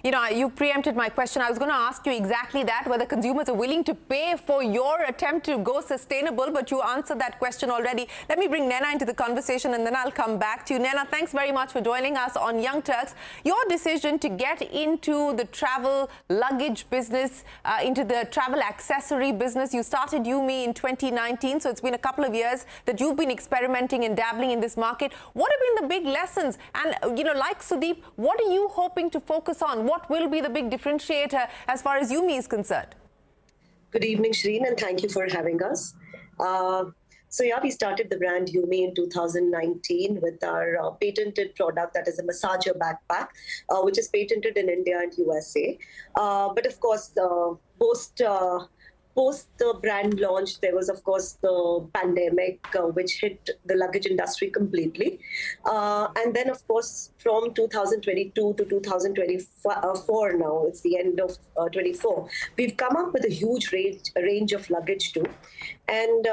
You know, you preempted my question. I was going to ask you exactly that, whether consumers are willing to pay for your attempt to go sustainable, but you answered that question already. Let me bring Nena into the conversation, and then I'll come back to you. Nena, thanks very much for joining us on Young Turks. Your decision to get into the travel luggage business, into the travel accessory business, you started Yumi in 2019, so it's been a couple of years that you've been experimenting and dabbling in this market. What have been the big lessons? And, you know, like Sudeep, what are you hoping to focus on? What will be the big differentiator as far as Yumi is concerned? Good evening, Shreen, and thank you for having us. So yeah, we started the brand Yumi in 2019 with our patented product that is a massager backpack, which is patented in India and USA. But of course, post the brand launch, there was, of course, the pandemic, which hit the luggage industry completely. And then, of course, from 2022 to 2024 now, it's the end of 24, we've come up with a huge range of luggage too. And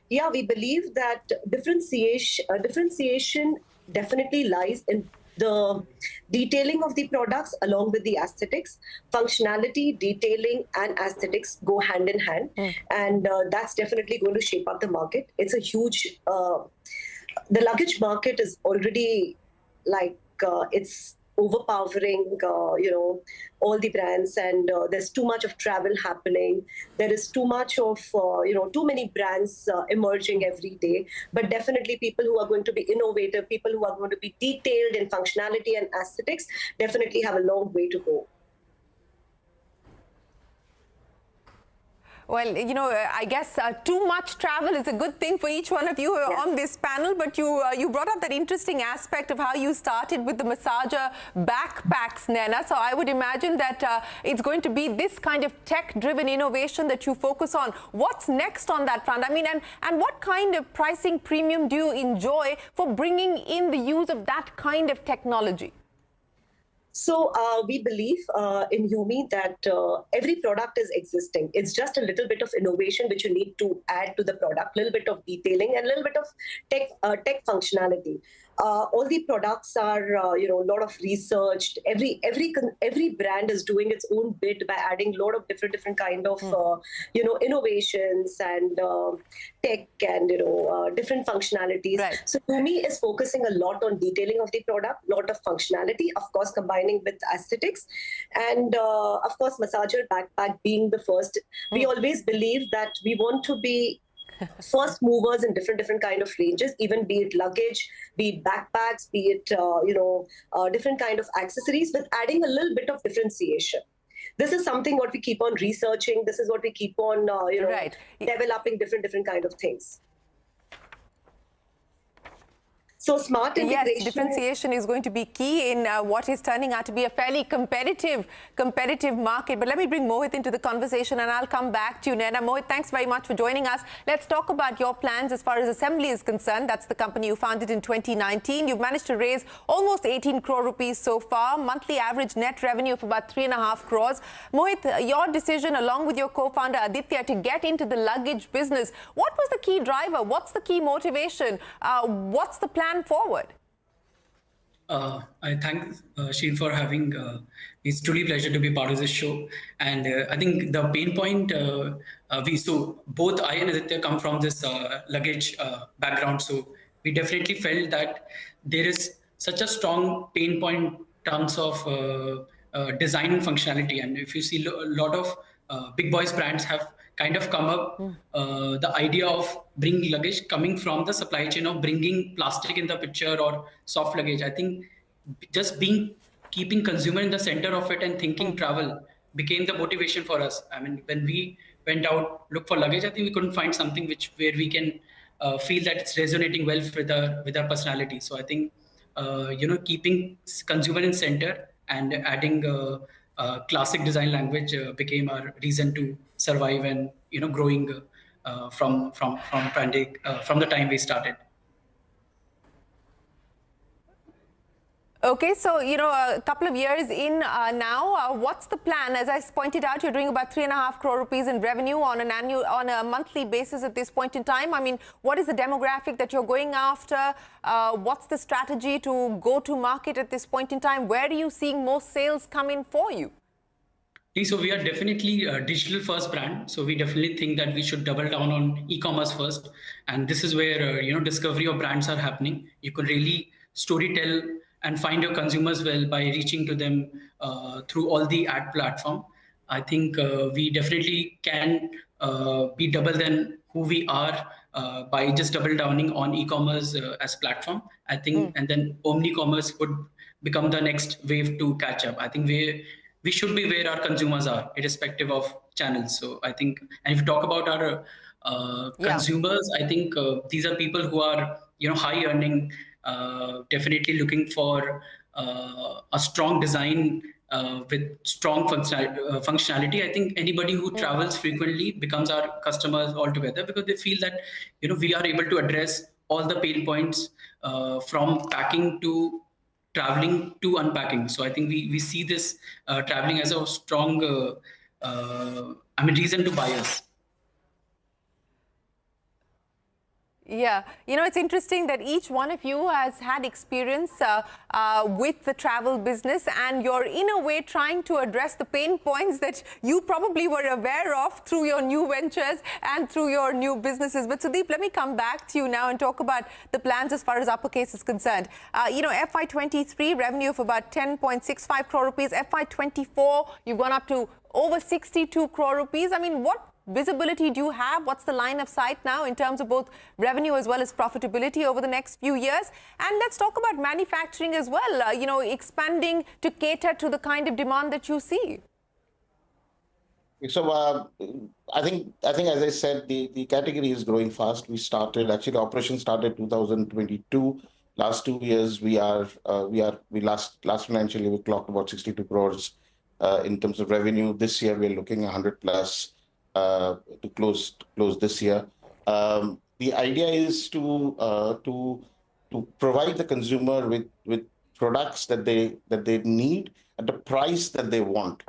yeah, we believe that differentiation definitely lies in the detailing of the products along with the aesthetics. Functionality, detailing, and aesthetics go hand in hand. And that's definitely going to shape up the market. It's a huge, the luggage market is already like, it's overpowering, all the brands, and there's too much of travel happening. There is too much of, too many brands emerging every day. But definitely people who are going to be innovative, people who are going to be detailed in functionality and aesthetics, definitely have a long way to go. Well, I guess too much travel is a good thing for each one of you on this panel. But you brought up that interesting aspect of how you started with the massager backpacks, Naina. So I would imagine that it's going to be this kind of tech-driven innovation that you focus on. What's next on that front? I mean, and what kind of pricing premium do you enjoy for bringing in the use of that kind of technology? So we believe in Yumi that every product is existing. It's just a little bit of innovation which you need to add to the product, a little bit of detailing and a little bit of tech functionality. All the products are, a lot of researched. Every brand is doing its own bit by adding a lot of different kind of, innovations and tech and, different functionalities. Right. So Yumi is focusing a lot on detailing of the product, lot of functionality, of course, combining with aesthetics. And of course, massager backpack being the first. We always believe that we want to be first movers in different kind of ranges, even be it luggage, be it backpacks, be it different kind of accessories, with adding a little bit of differentiation. This is something what we keep on researching. This is what we keep on developing different kind of things. So smart integration. Yes, differentiation is going to be key in what is turning out to be a fairly competitive market. But let me bring Mohit into the conversation and I'll come back to you, Naina. Mohit, thanks very much for joining us. Let's talk about your plans as far as Assembly is concerned. That's the company you founded in 2019. You've managed to raise almost 18 crore rupees so far, monthly average net revenue of about 3.5 crores. Mohit, your decision along with your co-founder Aditya to get into the luggage business, what was the key driver? What's the key motivation? What's the plan forward? I thank Sheen for having it's truly a pleasure to be part of this show. And I think the pain point so both I and Aditya come from this luggage background, so we definitely felt that there is such a strong pain point in terms of design and functionality. And if you see a lot of big boys brands have kind of come up the idea of bringing luggage coming from the supply chain of bringing plastic in the picture or soft luggage. I think just keeping consumer in the center of it and thinking travel became the motivation for us. I mean, when we went out, look for luggage, I think we couldn't find something where we can feel that it's resonating well with our personality. So I think, keeping consumer in center and adding classic design language became our reason to survive and growing from the time we started. Okay, so a couple of years in now, what's the plan? As I pointed out, you're doing about 3.5 crore rupees in revenue on a monthly basis at this point in time. I mean, what is the demographic that you're going after? What's the strategy to go to market at this point in time? Where are you seeing most sales come in for you? So we are definitely a digital first brand. So we definitely think that we should double down on e-commerce first. And this is where, discovery of brands are happening. You could really story tell and find your consumers well by reaching to them through all the ad platform. I think we definitely can be double than who we are by just double downing on e-commerce as platform. I think, and then omni-commerce would become the next wave to catch up. I think we should be where our consumers are, irrespective of channels. So I think, and if you talk about our consumers, I think these are people who are, high earning, definitely looking for a strong design with strong functionality. I think anybody who travels frequently becomes our customers altogether, because they feel that, we are able to address all the pain points from packing to traveling to unpacking. So I think we see this traveling as a strong reason to buy us. Yeah, you know, it's interesting that each one of you has had experience with the travel business, and you're in a way trying to address the pain points that you probably were aware of through your new ventures and through your new businesses. But Sudeep, let me come back to you now and talk about the plans as far as Uppercase is concerned. You know, FY23 revenue of about 10.65 crore rupees. FY24, you've gone up to over 62 crore rupees. I mean, what visibility do you have? What's the line of sight now in terms of both revenue as well as profitability over the next few years? And let's talk about manufacturing as well, you know, expanding to cater to the kind of demand that you see. So I think as I said, the category is growing fast. We started, actually operation started 2022. Last 2 years last financial year we clocked about 62 crores in terms of revenue. This year we're looking 100 plus to close this year. The idea is to provide the consumer with products that they need at the price that they want.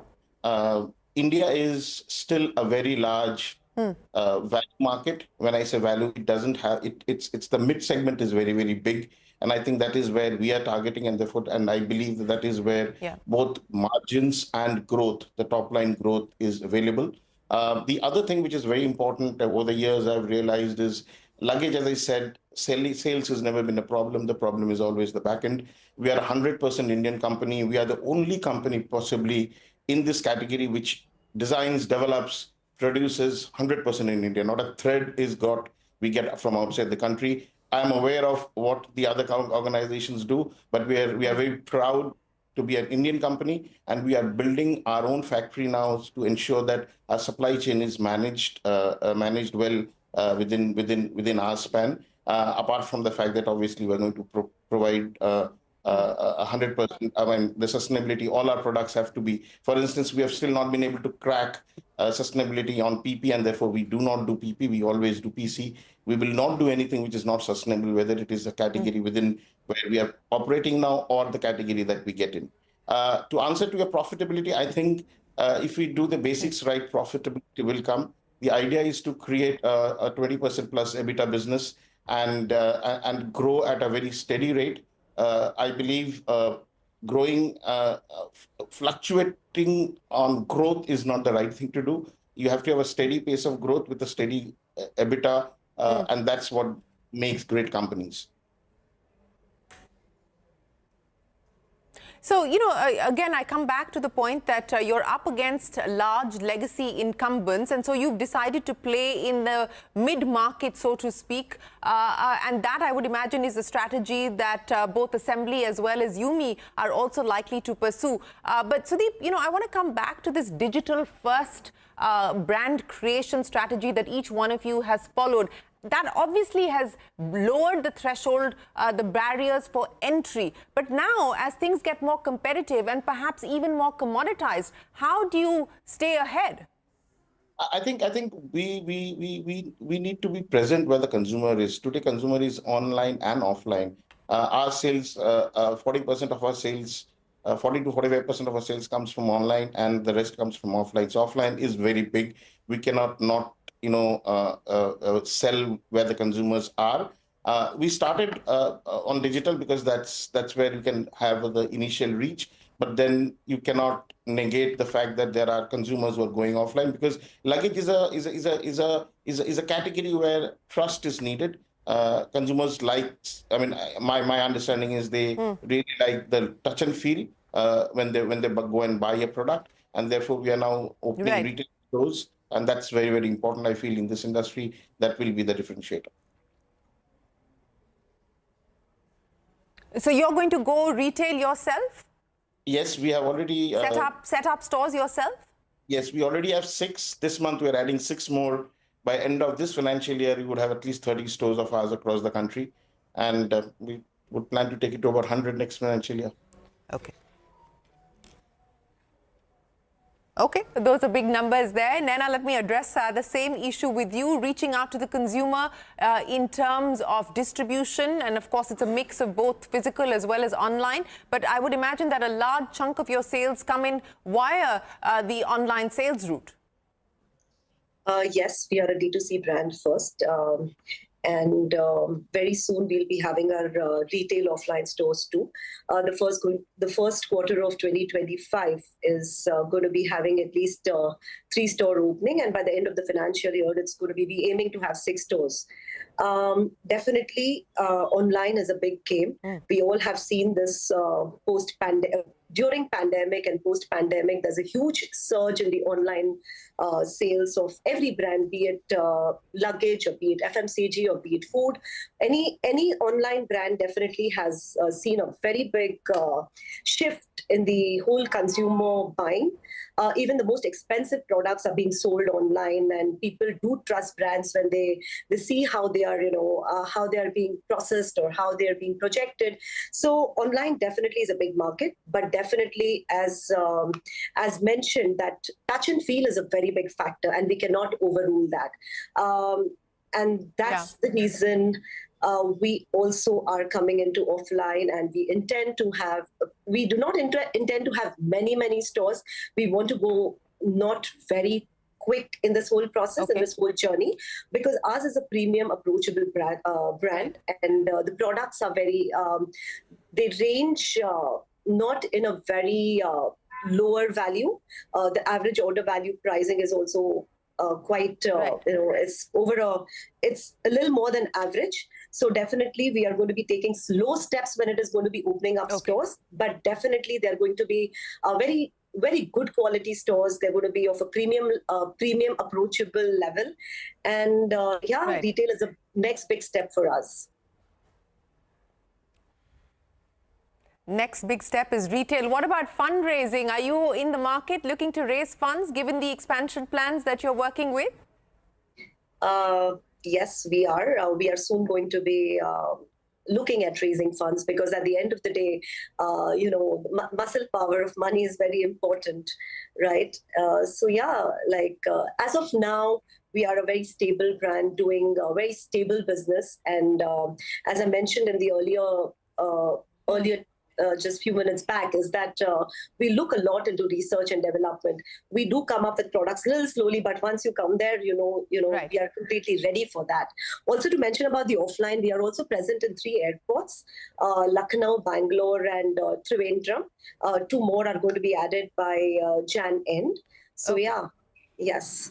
India is still a very large value market. When I say value, it doesn't have it's the mid segment is very, very big, and I think that is where we are targeting, and therefore, and I believe that is where both margins and growth, the top line growth, is available. The other thing which is very important over the years I've realized is luggage. As I said, sales has never been a problem. The problem is always the back end. We are a 100% Indian company. We are the only company possibly in this category which designs, develops, produces 100% in India. Not a thread we get from outside the country. I am aware of what the other organizations do, but we are very proud to be an Indian company, and we are building our own factory now to ensure that our supply chain is managed well within our span. Apart from the fact that obviously we're going to provide 100%. I mean, the sustainability. All our products have to be. For instance, we have still not been able to crack sustainability on PP, and therefore we do not do PP. We always do PC. We will not do anything which is not sustainable, whether it is a category within where we are operating now or the category that we get in. To answer to your profitability, I think if we do the basics right, profitability will come. The idea is to create a 20% plus EBITDA business and grow at a very steady rate. I believe fluctuating on growth is not the right thing to do. You have to have a steady pace of growth with a steady EBITDA, and that's what makes great companies. So, you know, again, I come back to the point that you're up against large legacy incumbents, and so you've decided to play in the mid-market, so to speak, and that, I would imagine, is a strategy that both Assembly as well as Yumi are also likely to pursue. But Sudeep, you know, I want to come back to this digital-first brand creation strategy that each one of you has followed. That obviously has lowered the threshold, the barriers for entry. But now, as things get more competitive and perhaps even more commoditized, how do you stay ahead? I think we need to be present where the consumer is. Today, consumer is online and offline. Our sales, 40% of our sales, 40 to 45% of our sales comes from online, and the rest comes from offline. So offline is very big. We cannot not sell where the consumers are. We started on digital because that's where you can have the initial reach. But then you cannot negate the fact that there are consumers who are going offline, because luggage is a category where trust is needed. Consumers like, I mean, my understanding is they really like the touch and feel when they go and buy a product, and therefore we are now opening retail stores. And that's very, very important, I feel, in this industry. That will be the differentiator. So you're going to go retail yourself? Yes, we have already... set up stores yourself? Yes, we already have 6. This month we're adding 6 more. By end of this financial year, we would have at least 30 stores of ours across the country. And we would plan to take it to about 100 next financial year. Okay. Okay, those are big numbers there. Naina, let me address the same issue with you, reaching out to the consumer in terms of distribution. And of course, it's a mix of both physical as well as online. But I would imagine that a large chunk of your sales come in via the online sales route. Yes, we are a D2C brand first. And very soon we'll be having our retail offline stores too. The first quarter of 2025 is going to be having at least 3 store opening, and by the end of the financial year, it's going to be aiming to have 6 stores. Definitely, online is a big game. We all have seen this during pandemic and post-pandemic. There's a huge surge in the online sales of every brand, be it luggage, or be it FMCG, or be it food. Any online brand definitely has seen a very big shift in the whole consumer buying. Even the most expensive products are being sold online, and people do trust brands when they see how they are, how they are being processed or how they are being projected. So online definitely is a big market, but definitely, as mentioned, that touch and feel is a very big factor, and we cannot overrule that. And that's the reason we also are coming into offline, and we do not intend to have many stores. We want to go not very quick in this whole process, in this whole journey, because ours is a premium, approachable brand, and the products are very, they range not in a very lower value. The average order value pricing is also quite, it's a little more than average. So definitely we are going to be taking slow steps when it is going to be opening up stores, but definitely they're going to be very, very good quality stores. They're going to be of a premium approachable level. And retail is the next big step for us. Next big step is retail. What about fundraising? Are you in the market looking to raise funds given the expansion plans that you're working with? Yes, we are. We are soon going to be looking at raising funds, because at the end of the day, muscle power of money is very important, right? As of now, we are a very stable brand doing a very stable business. And as I mentioned in the earlier just a few minutes back, is that we look a lot into research and development. We do come up with products a little slowly, but once you come there, we are completely ready for that. Also, to mention about the offline, we are also present in 3 airports, Lucknow, Bangalore, and Trivandrum. 2 more are going to be added by Jan end. So yes.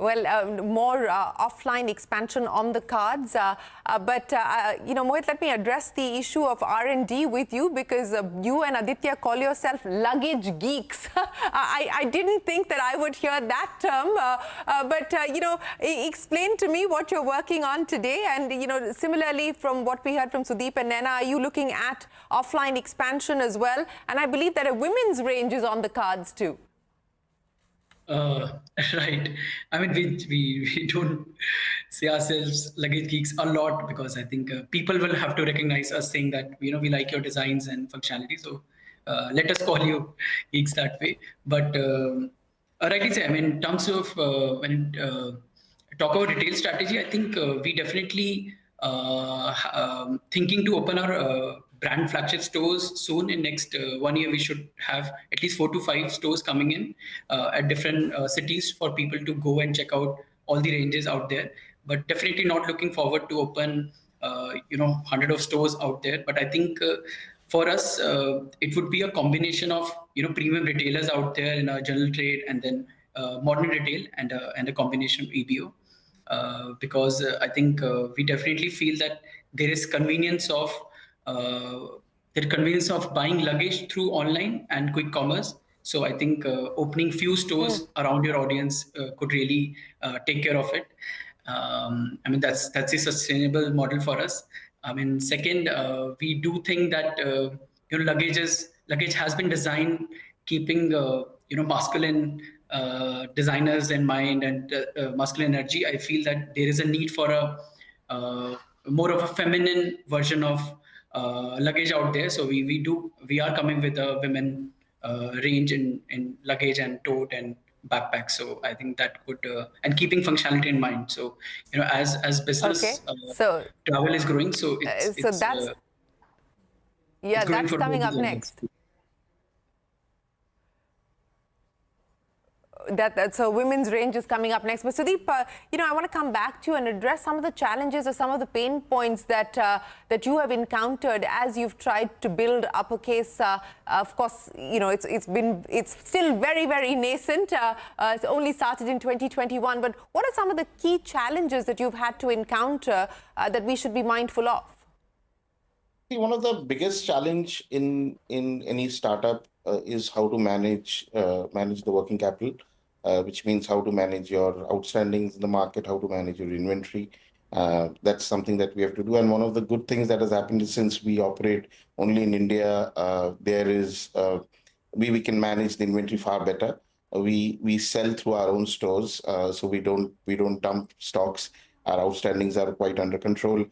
Well, more offline expansion on the cards. But Mohit, let me address the issue of R&D with you, because you and Aditya call yourself luggage geeks. I didn't think that I would hear that term. But explain to me what you're working on today. And, similarly, from what we heard from Sudeep and Naina, are you looking at offline expansion as well? And I believe that a women's range is on the cards too. Right. I mean, we don't say ourselves luggage geeks a lot, because I think people will have to recognize us saying that, we like your designs and functionality. So let us call you geeks that way. But rightly say, I mean, in terms of when talk about retail strategy, I think we definitely thinking to open our brand flagship stores soon. In next 1 year, we should have at least 4 to 5 stores coming in at different cities for people to go and check out all the ranges out there. But definitely not looking forward to open 100 of stores out there. But I think for us, it would be a combination of premium retailers out there in our general trade, and then modern retail, and a combination of EBO. Because I think we definitely feel that there is convenience of buying luggage through online and quick commerce. So I think opening few stores around your audience could really take care of it. I mean, that's a sustainable model for us. I mean, second, we do think that luggage has been designed keeping masculine designers in mind, and masculine energy. I feel that there is a need for a more of a feminine version of luggage out there. So we are coming with a women range in luggage and tote and backpack. So I think that could and keeping functionality in mind. So as business so travel is growing, so that's coming up next. So women's range is coming up next. But Sudeep, I want to come back to you and address some of the challenges or some of the pain points that that you have encountered as you've tried to build uppercase. Of course, it's still very, very nascent. It's only started in 2021. But what are some of the key challenges that you've had to encounter that we should be mindful of? One of the biggest challenge in any startup is how to manage the working capital, which means how to manage your outstandings in the market, how to manage your inventory. That's something that we have to do. And one of the good things that has happened is since we operate only in India, we can manage the inventory far better. We sell through our own stores, so we don't dump stocks. Our outstandings are quite under control.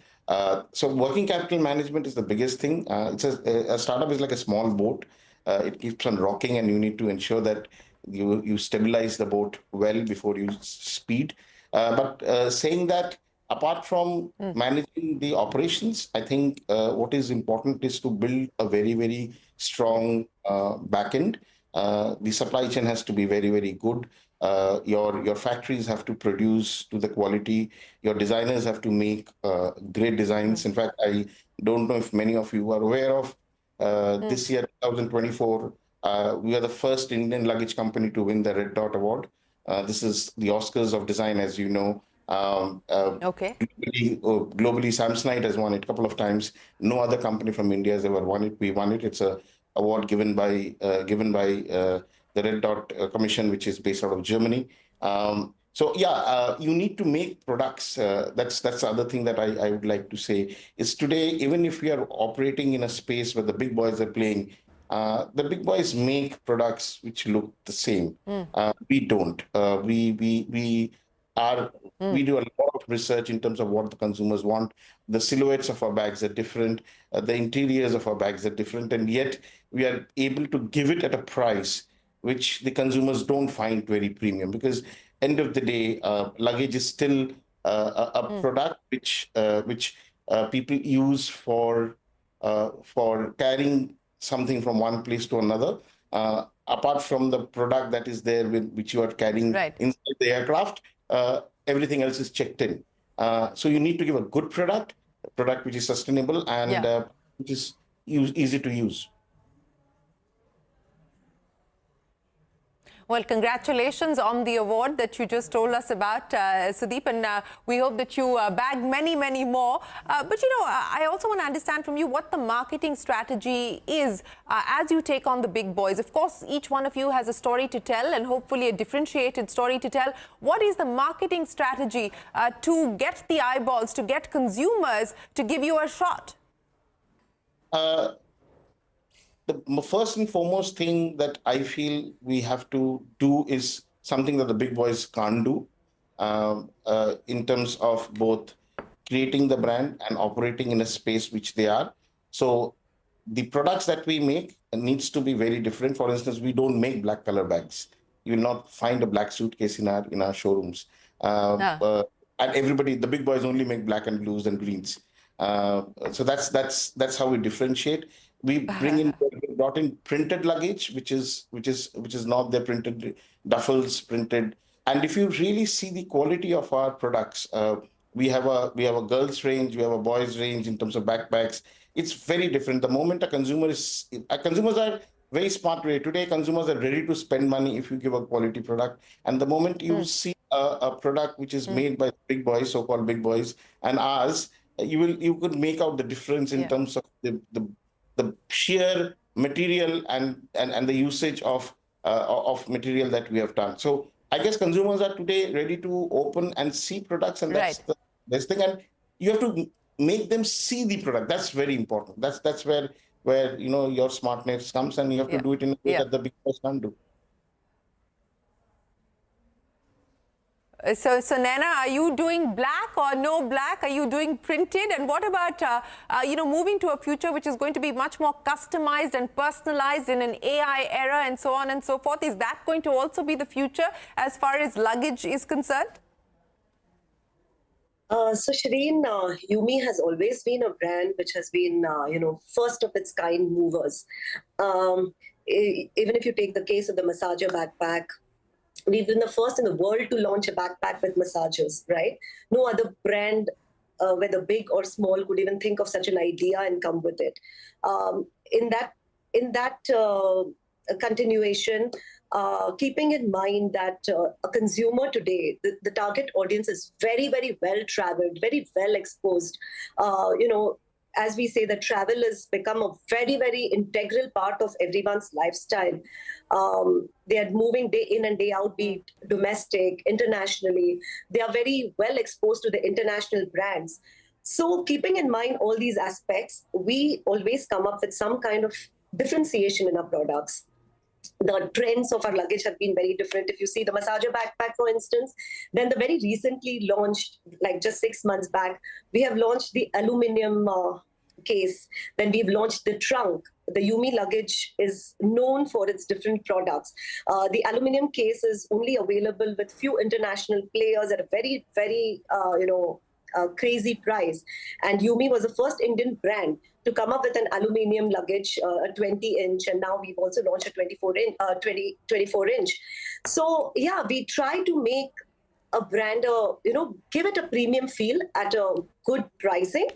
So working capital management is the biggest thing. A startup is like a small boat. It keeps on rocking, and you need to ensure that you stabilize the boat well before you speed. But saying that, apart from managing the operations, I think what is important is to build a very, very strong back end. The supply chain has to be very, very good. Your factories have to produce to the quality. Your designers have to make great designs. In fact, I don't know if many of you are aware of this year, 2024, we are the first Indian luggage company to win the Red Dot Award. This is the Oscars of design, as you know. Globally, Samsonite has won it a couple of times. No other company from India has ever won it. We won it. It's a award given by the Red Dot Commission, which is based out of Germany. You need to make products. That's the other thing that I would like to say is today, even if we are operating in a space where the big boys are playing, the big boys make products which look the same. We don't. We do a lot of research in terms of what the consumers want. The silhouettes of our bags are different. The interiors of our bags are different. And yet we are able to give it at a price which the consumers don't find very premium, because end of the day, luggage is still a product which people use for carrying something from one place to another. Apart from the product that is there which you are carrying inside the aircraft, everything else is checked in. So you need to give a good product, a product which is sustainable and which is easy to use. Well, congratulations on the award that you just told us about, Sudeep, and we hope that you bag many, many more. But, I also want to understand from you what the marketing strategy is as you take on the big boys. Of course, each one of you has a story to tell, and hopefully a differentiated story to tell. What is the marketing strategy to get the eyeballs, to get consumers to give you a shot? The first and foremost thing that I feel we have to do is something that the big boys can't do in terms of both creating the brand and operating in a space which they are. So the products that we make needs to be very different. For instance, we don't make black color bags. You will not find a black suitcase in our showrooms. And everybody, the big boys only make black and blues and greens. So that's how we differentiate. We brought in printed luggage, which is not the printed duffels printed. And if you really see the quality of our products, we have a girls range, we have a boys range in terms of backpacks. It's very different. The moment consumers are very smart today. Consumers are ready to spend money if you give a quality product. And the moment you see a product which is made by big boys, so-called big boys, and ours, you could make out the difference in terms of the sheer material and the usage of material that we have done. So I guess consumers are today ready to open and see products, and that's the best thing. And you have to make them see the product. That's very important. That's where your smartness comes, and you have to do it in a way that the big boys can't do. So Naina, are you doing black or no black? Are you doing printed? And what about, moving to a future which is going to be much more customized and personalized in an AI era and so on and so forth? Is that going to also be the future as far as luggage is concerned? So Shireen, Yumi has always been a brand which has been, first of its kind movers. Even if you take the case of the massager backpack, We've been the first in the world to launch a backpack with massagers, right? No other brand, whether big or small, could even think of such an idea and come with it. In that continuation, keeping in mind that a consumer today, the target audience is very, very well traveled, very well exposed. As we say, that travel has become a very, very integral part of everyone's lifestyle. They are moving day in and day out, be it domestic, internationally. They are very well exposed to the international brands. So keeping in mind all these aspects, we always come up with some kind of differentiation in our products. The trends of our luggage have been very different. If you see the massager backpack, for instance, then the very recently launched, like just 6 months back, we have launched the aluminum case. Then we've launched the trunk. The Yumi luggage is known for its different products. The aluminum case is only available with few international players at a very, very, crazy price. And Yumi was the first Indian brand to come up with an aluminum luggage, a 20-inch, and now we've also launched a 24-inch. So yeah, we try to make a brand, give it a premium feel at a good pricing.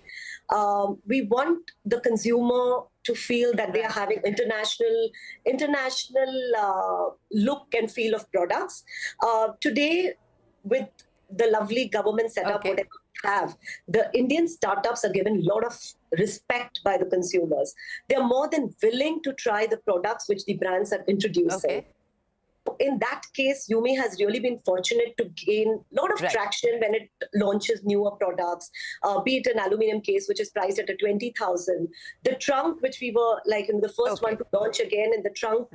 We want the consumer to feel that they are having international look and feel of products. Today, with the lovely government setup, whatever we have, the Indian startups are given a lot of respect by the consumers. They're more than willing to try the products which the brands are introducing. In that case, Yumi has really been fortunate to gain a lot of traction when it launches newer products, be it an aluminum case, which is priced at 20,000. The trunk, which we were the first one to launch again in the trunk,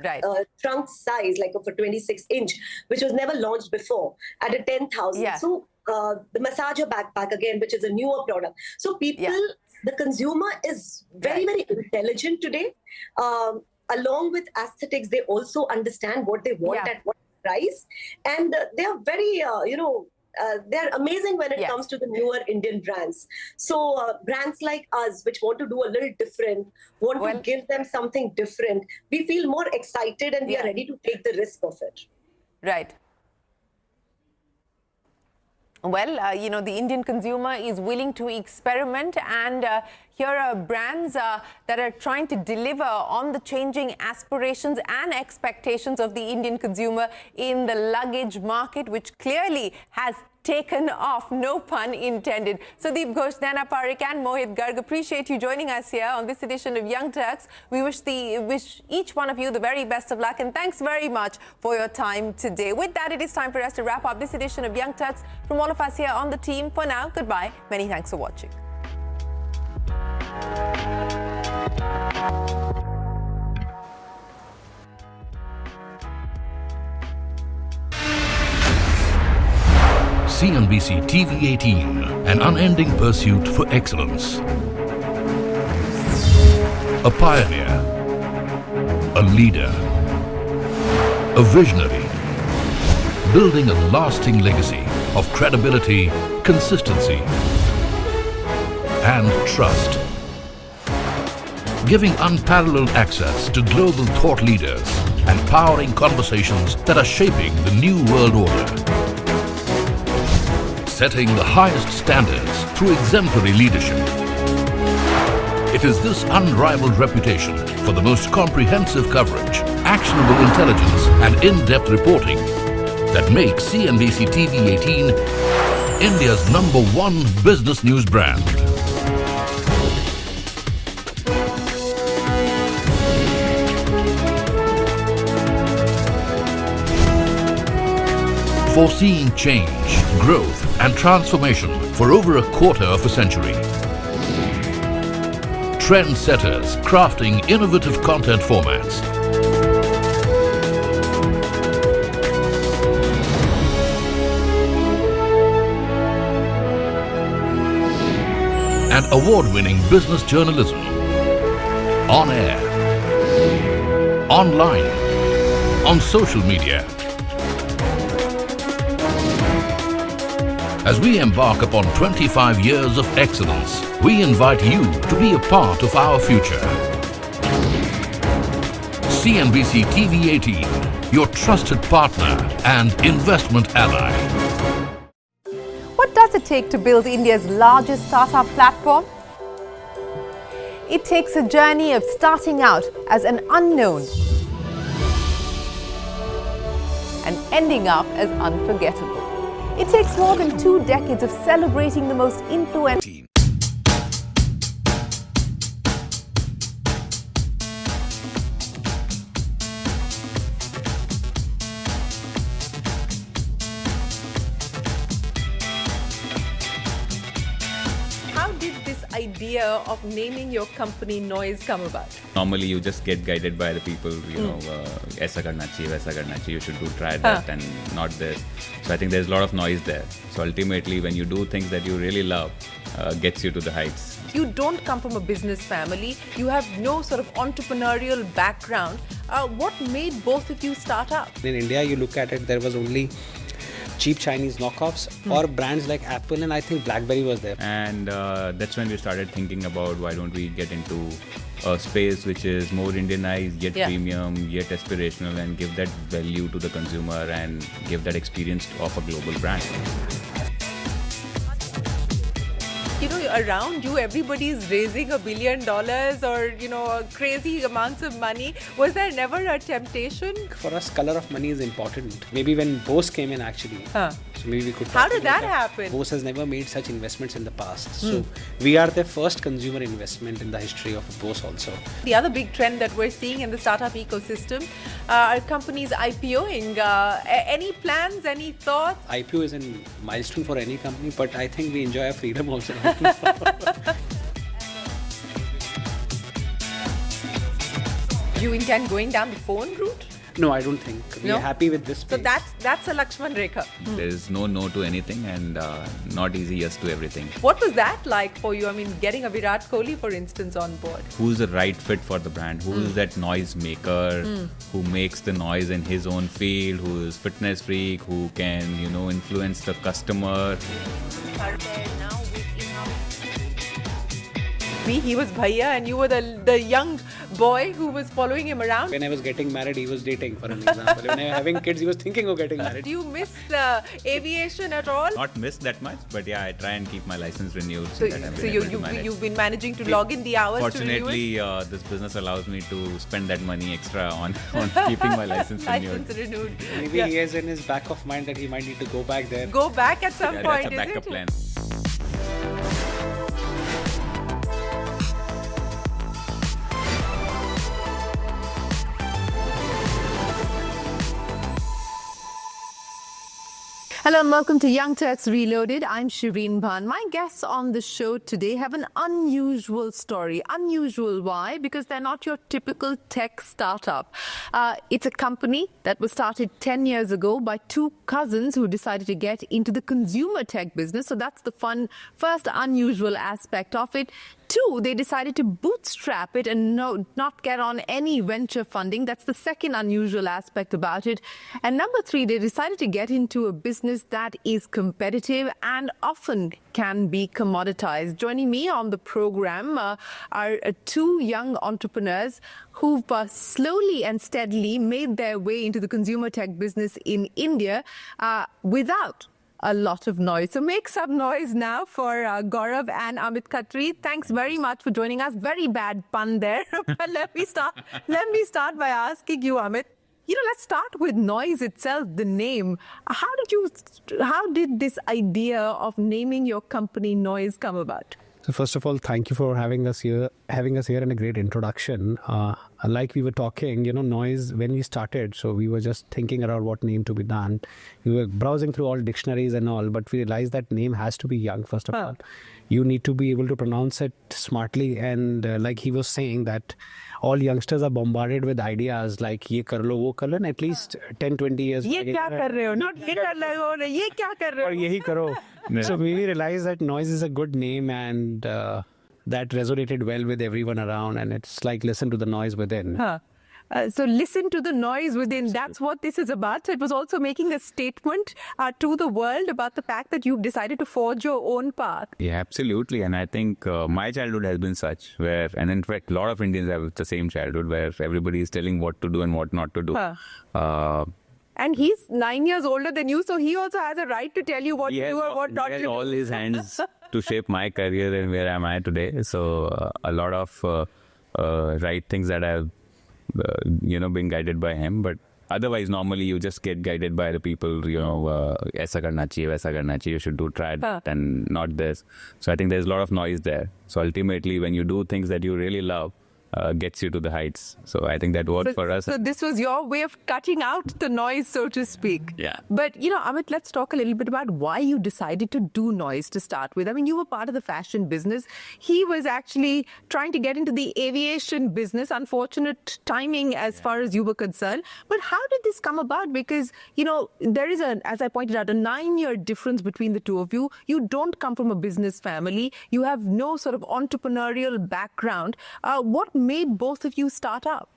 trunk size, like of a 26-inch, which was never launched before, at a 10,000. So the massager backpack again, which is a newer product. So people, the consumer is very, very intelligent today. Along with aesthetics, they also understand what they want at what price. And they are very, they're amazing when it comes to the newer Indian brands. So brands like us, which want to do a little different, want to give them something different, we feel more excited and we are ready to take the risk of it. Right. Well, the Indian consumer is willing to experiment, and here are brands that are trying to deliver on the changing aspirations and expectations of the Indian consumer in the luggage market, which clearly has taken off, no pun intended. Sudeep Ghosh, Nana Parikh and Mohit Garg, appreciate you joining us here on this edition of Young Turks. We wish each one of you the very best of luck, and thanks very much for your time today. With that, it is time for us to wrap up this edition of Young Turks. From all of us here on the team, for now, goodbye. Many thanks for watching. CNBC-TV18, an unending pursuit for excellence. A pioneer, a leader, a visionary, building a lasting legacy of credibility, consistency, and trust. Giving unparalleled access to global thought leaders and powering conversations that are shaping the new world order. Setting the highest standards through exemplary leadership. It is this unrivaled reputation for the most comprehensive coverage, actionable intelligence, and in-depth reporting that makes CNBC-TV18 India's #1 business news brand. Foreseeing change, growth, and transformation for over a quarter of a century. Trendsetters crafting innovative content formats. And award-winning business journalism. On air, online, on social media. As we embark upon 25 years of excellence, we invite you to be a part of our future. CNBC-TV18, your trusted partner and investment ally. What does it take to build India's largest startup platform? It takes a journey of starting out as an unknown and ending up as unforgettable. It takes more than 2 decades of celebrating the most influential. How did this idea of naming your company Noise come about? Normally, you just get guided by the people, you know, aisa karna chahiye, waisa karna chahiye, you should do try that and not this. So I think there's a lot of noise there. So ultimately, when you do things that you really love, gets you to the heights. You don't come from a business family. You have no sort of entrepreneurial background. What made both of you start up? In India, you look at it, there was only cheap Chinese knockoffs or brands like Apple, and I think BlackBerry was there. And that's when we started thinking about why don't we get into a space which is more Indianized, yet premium, yet aspirational, and give that value to the consumer and give that experience of a global brand. You know, around you, everybody is raising $1 billion or, you know, crazy amounts of money. Was there never a temptation? For us, color of money is important. Maybe when Bose came in, actually. So maybe we could. How did that happen? Bose has never made such investments in the past. So we are the first consumer investment in the history of Bose also. The other big trend that we're seeing in the startup ecosystem are companies IPOing. Any plans, any thoughts? IPO is a milestone for any company, but I think we enjoy our freedom also. You intend going down the phone route? No, I don't think. We are happy with this space. So that's a Lakshman Rekha. There is no to anything and not easy yes to everything. What was that like for you? I mean, getting a Virat Kohli, for instance, on board. Who's the right fit for the brand? Who's that noise maker who makes the noise in his own field, who is fitness freak, who can, you know, influence the customer. He was Bhaiya and you were the young boy who was following him around. When I was getting married, he was dating, for an example. When I was having kids, he was thinking of getting married. Do you miss aviation at all? Not miss that much, but yeah, I try and keep my license renewed. So you've been managing to log in the hours. Fortunately, to renew it? this business allows me to spend that money extra on keeping my license renewed. Maybe he has in his back of mind that he might need to go back there. Go back at some point, that's a backup plan. Hello and welcome to Young Turks Reloaded. I'm Shireen Bhan. My guests on the show today have an unusual story. Unusual, why? Because they're not your typical tech startup. It's a company that was started 10 years ago by two cousins who decided to get into the consumer tech business. So that's the fun, first unusual aspect of it. Two, they decided to bootstrap it and not get on any venture funding. That's the second unusual aspect about it. And number three, they decided to get into a business that is competitive and often can be commoditized. Joining me on the program are two young entrepreneurs who've slowly and steadily made their way into the consumer tech business in India without a lot of noise. So make some noise now for Gaurav and Amit Khatri. Thanks very much for joining us. Very bad pun there. But let me start by asking you, Amit. You know, let's start with noise itself, the name. How did this idea of naming your company Noise come about? So first of all, thank you for having us here and a great introduction. Like we were talking, you know, Noise, when we started, so we were just thinking around what name to be done. We were browsing through all dictionaries and all, but we realized that name has to be young, first of all. You need to be able to pronounce it smartly. And like he was saying that all youngsters are bombarded with ideas like ye kar lo, wo kar lo, and at least 10-20 years. Ye kya kar rahe ho? Not ye kar rahe ho, ye kya kar rahe ho? Or yehi karo. So we realized that Noise is a good name and that resonated well with everyone around, and it's like listen to the noise within. So listen to the noise within. That's what this is about. So it was also making a statement to the world about the fact that you've decided to forge your own path. Yeah, absolutely. And I think my childhood has been such where, and in fact, a lot of Indians have the same childhood where everybody is telling what to do and what not to do. And he's 9 years older than you, so he also has a right to tell you what to do or what not to do. He has all his hands to shape my career and where am I today. So a lot of right things that I've been guided by him. But otherwise, normally you just get guided by the people, aisa karna chahiye, waisa karna chahiye, you should try that and not this. So I think there's a lot of noise there. So ultimately, when you do things that you really love, gets you to the heights. So I think that worked for us. So this was your way of cutting out the noise, so to speak. Yeah. But, Amit, let's talk a little bit about why you decided to do noise to start with. I mean, you were part of the fashion business. He was actually trying to get into the aviation business. Unfortunate timing as far as you were concerned. But how did this come about? Because, there is, as I pointed out, a 9-year difference between the two of you. You don't come from a business family. You have no sort of entrepreneurial background. What made both of you start up?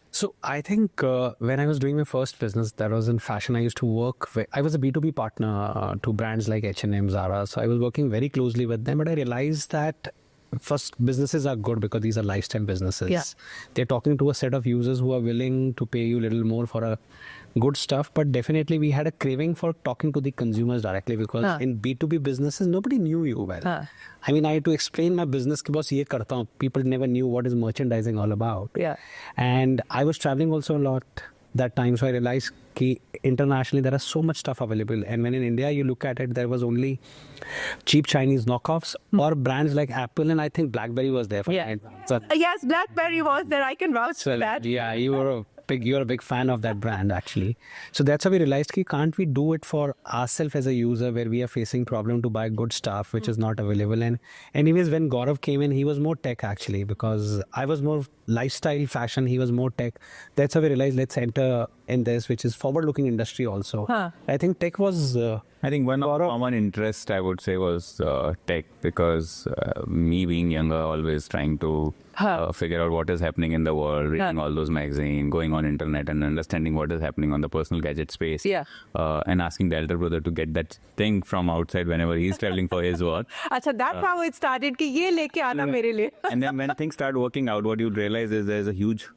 So I think when I was doing my first business, that was in fashion. I used to work. I was a B2B partner to brands like H&M, Zara. So I was working very closely with them. But I realized that first, businesses are good because these are lifestyle businesses. Yeah. They're talking to a set of users who are willing to pay you a little more for a good stuff. But definitely we had a craving for talking to the consumers directly because in B2B businesses, nobody knew you well. I mean, I had to explain my business ki boss ye karta hu. People never knew what is merchandising all about. Yeah. And I was traveling also a lot that time. So I realized that internationally there are so much stuff available. And when in India you look at it, there was only cheap Chinese knockoffs or brands like Apple, and I think BlackBerry was there. Yes, BlackBerry was there. I can vouch for that. Yeah, you're a big fan of that brand actually. So that's how we realized, can't we do it for ourselves as a user where we are facing problem to buy good stuff which is not available. And anyways, when Gaurav came in, he was more tech actually, because I was more lifestyle fashion, he was more tech. That's how we realized, let's enter in this, which is forward-looking industry also. I think tech was... I think one of common interest, I would say, was tech, because me being younger, always trying to figure out what is happening in the world, reading all those magazines, going on internet and understanding what is happening on the personal gadget space. And asking the elder brother to get that thing from outside whenever he's traveling for his work. Achha, that's how it started, ki ye leke aana mere liye. And then when things start working out, what you'd realize is there's a huge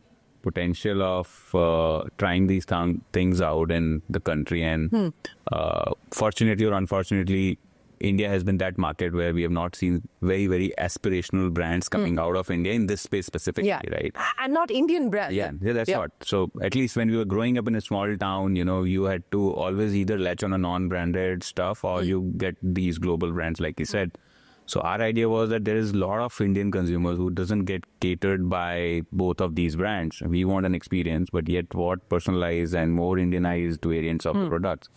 potential of trying these things out in the country. And fortunately or unfortunately, India has been that market where we have not seen very, very aspirational brands coming out of India in this space specifically, right? And not Indian brands. Yeah, that's what. So at least when we were growing up in a small town, you had to always either latch on a non-branded stuff or you get these global brands, like you said. So our idea was that there is a lot of Indian consumers who doesn't get catered by both of these brands. We want an experience, but yet what personalized and more Indianized variants of the products.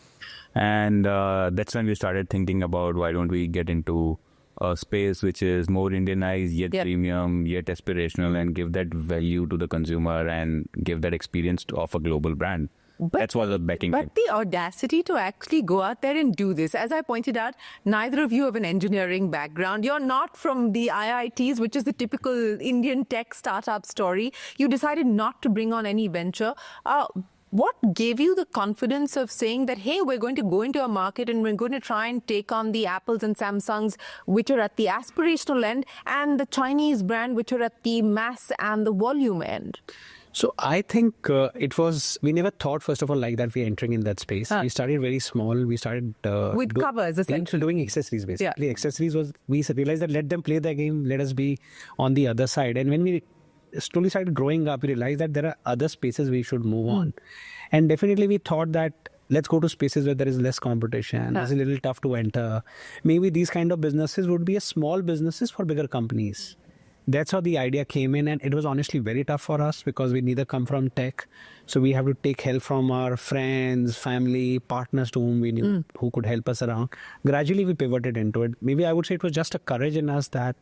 And that's when we started thinking about why don't we get into a space which is more Indianized, yet premium, yet aspirational, and give that value to the consumer and give that experience of a global brand. That's what the backing. But the audacity to actually go out there and do this. As I pointed out, neither of you have an engineering background. You're not from the IITs, which is the typical Indian tech startup story. You decided not to bring on any venture. What gave you the confidence of saying that, hey, we're going to go into a market and we're going to try and take on the Apples and Samsungs, which are at the aspirational end, and the Chinese brand, which are at the mass and the volume end? So I think we never thought, first of all, like that we're entering in that space. We started very small. We started with covers, essentially. Doing accessories, basically. Accessories was, we realized that let them play their game, let us be on the other side. And when we slowly started growing up, we realized that there are other spaces we should move on. And definitely we thought that let's go to spaces where there is less competition. It's a little tough to enter. Maybe these kind of businesses would be a small businesses for bigger companies. That's how the idea came in, and it was honestly very tough for us because we neither come from tech. So we have to take help from our friends, family, partners to whom we knew who could help us around. Gradually we pivoted into it. Maybe I would say it was just a courage in us that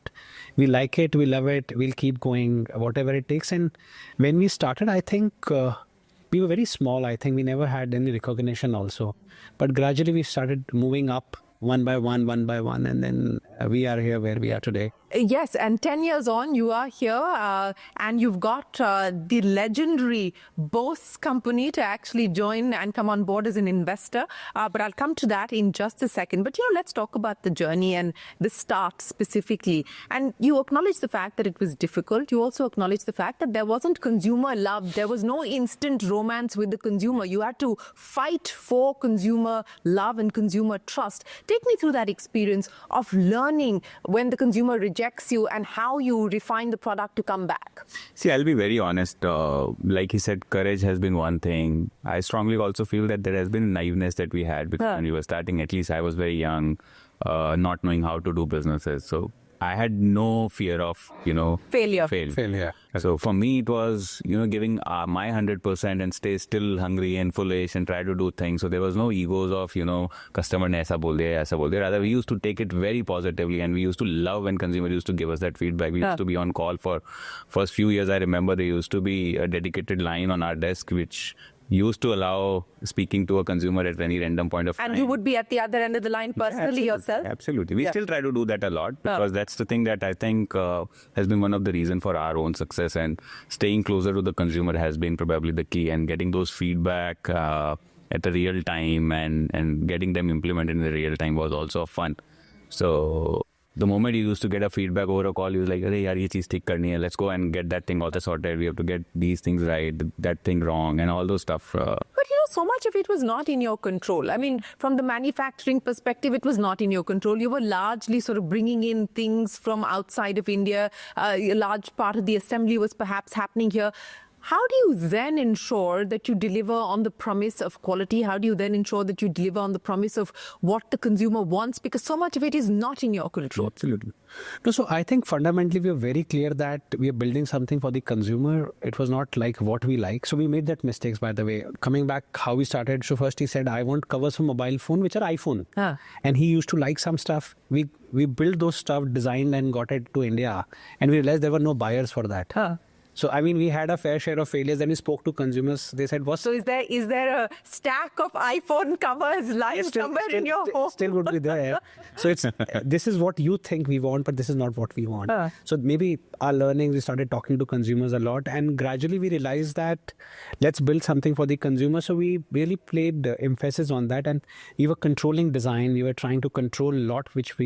we like it, we love it, we'll keep going, whatever it takes. And when we started, I think we were very small. I think we never had any recognition also. But gradually we started moving up one by one, and then we are here where we are today. Yes, and 10 years on, you are here and you've got the legendary Bose company to actually join and come on board as an investor. But I'll come to that in just a second. But, let's talk about the journey and the start specifically. And you acknowledge the fact that it was difficult. You also acknowledge the fact that there wasn't consumer love. There was no instant romance with the consumer. You had to fight for consumer love and consumer trust. Take me through that experience of learning when the consumer rejects you and how you refine the product to come back. See, I'll be very honest. Like he said, courage has been one thing. I strongly also feel that there has been naiveness that we had because when we were starting, at least I was very young, not knowing how to do businesses. So I had no fear of, failure. So for me, it was, giving my 100% and stay still hungry and foolish and try to do things. So there was no egos of, customer ne aisa bol diya, aisa bol diya. Rather, we used to take it very positively and we used to love when consumers used to give us that feedback. We used to be on call for first few years. I remember there used to be a dedicated line on our desk which used to allow speaking to a consumer at any random point of time. And you would be at the other end of the line personally yourself? Absolutely. We still try to do that a lot because that's the thing that I think has been one of the reasons for our own success, and staying closer to the consumer has been probably the key, and getting those feedback at the real time and getting them implemented in the real time was also fun. So the moment you used to get a feedback over a call, you was like, "Hey, yaar, ye cheez theek karni hai. Let's go and get that thing also sorted. We have to get these things right, that thing wrong, and all those stuff." But so much of it was not in your control. I mean, from the manufacturing perspective, it was not in your control. You were largely sort of bringing in things from outside of India. A large part of the assembly was perhaps happening here. How do you then ensure that you deliver on the promise of quality? How do you then ensure that you deliver on the promise of what the consumer wants? Because so much of it is not in your control. Absolutely. No, so I think fundamentally we are very clear that we are building something for the consumer. It was not like what we like. So we made that mistakes, by the way. Coming back how we started, so first he said, I want covers for mobile phone, which are iPhone. And he used to like some stuff. We built those stuff, designed and got it to India. And we realized there were no buyers for that. So, I mean, we had a fair share of failures. Then we spoke to consumers. They said, "What?" So, is there a stack of iPhone covers lying somewhere in your home? Still would be there. So, this is what you think we want, but this is not what we want. So, maybe our learning, we started talking to consumers a lot, and gradually we realized that let's build something for the consumer. So, we really played emphasis on that, and we were controlling design. We were trying to control a lot, which we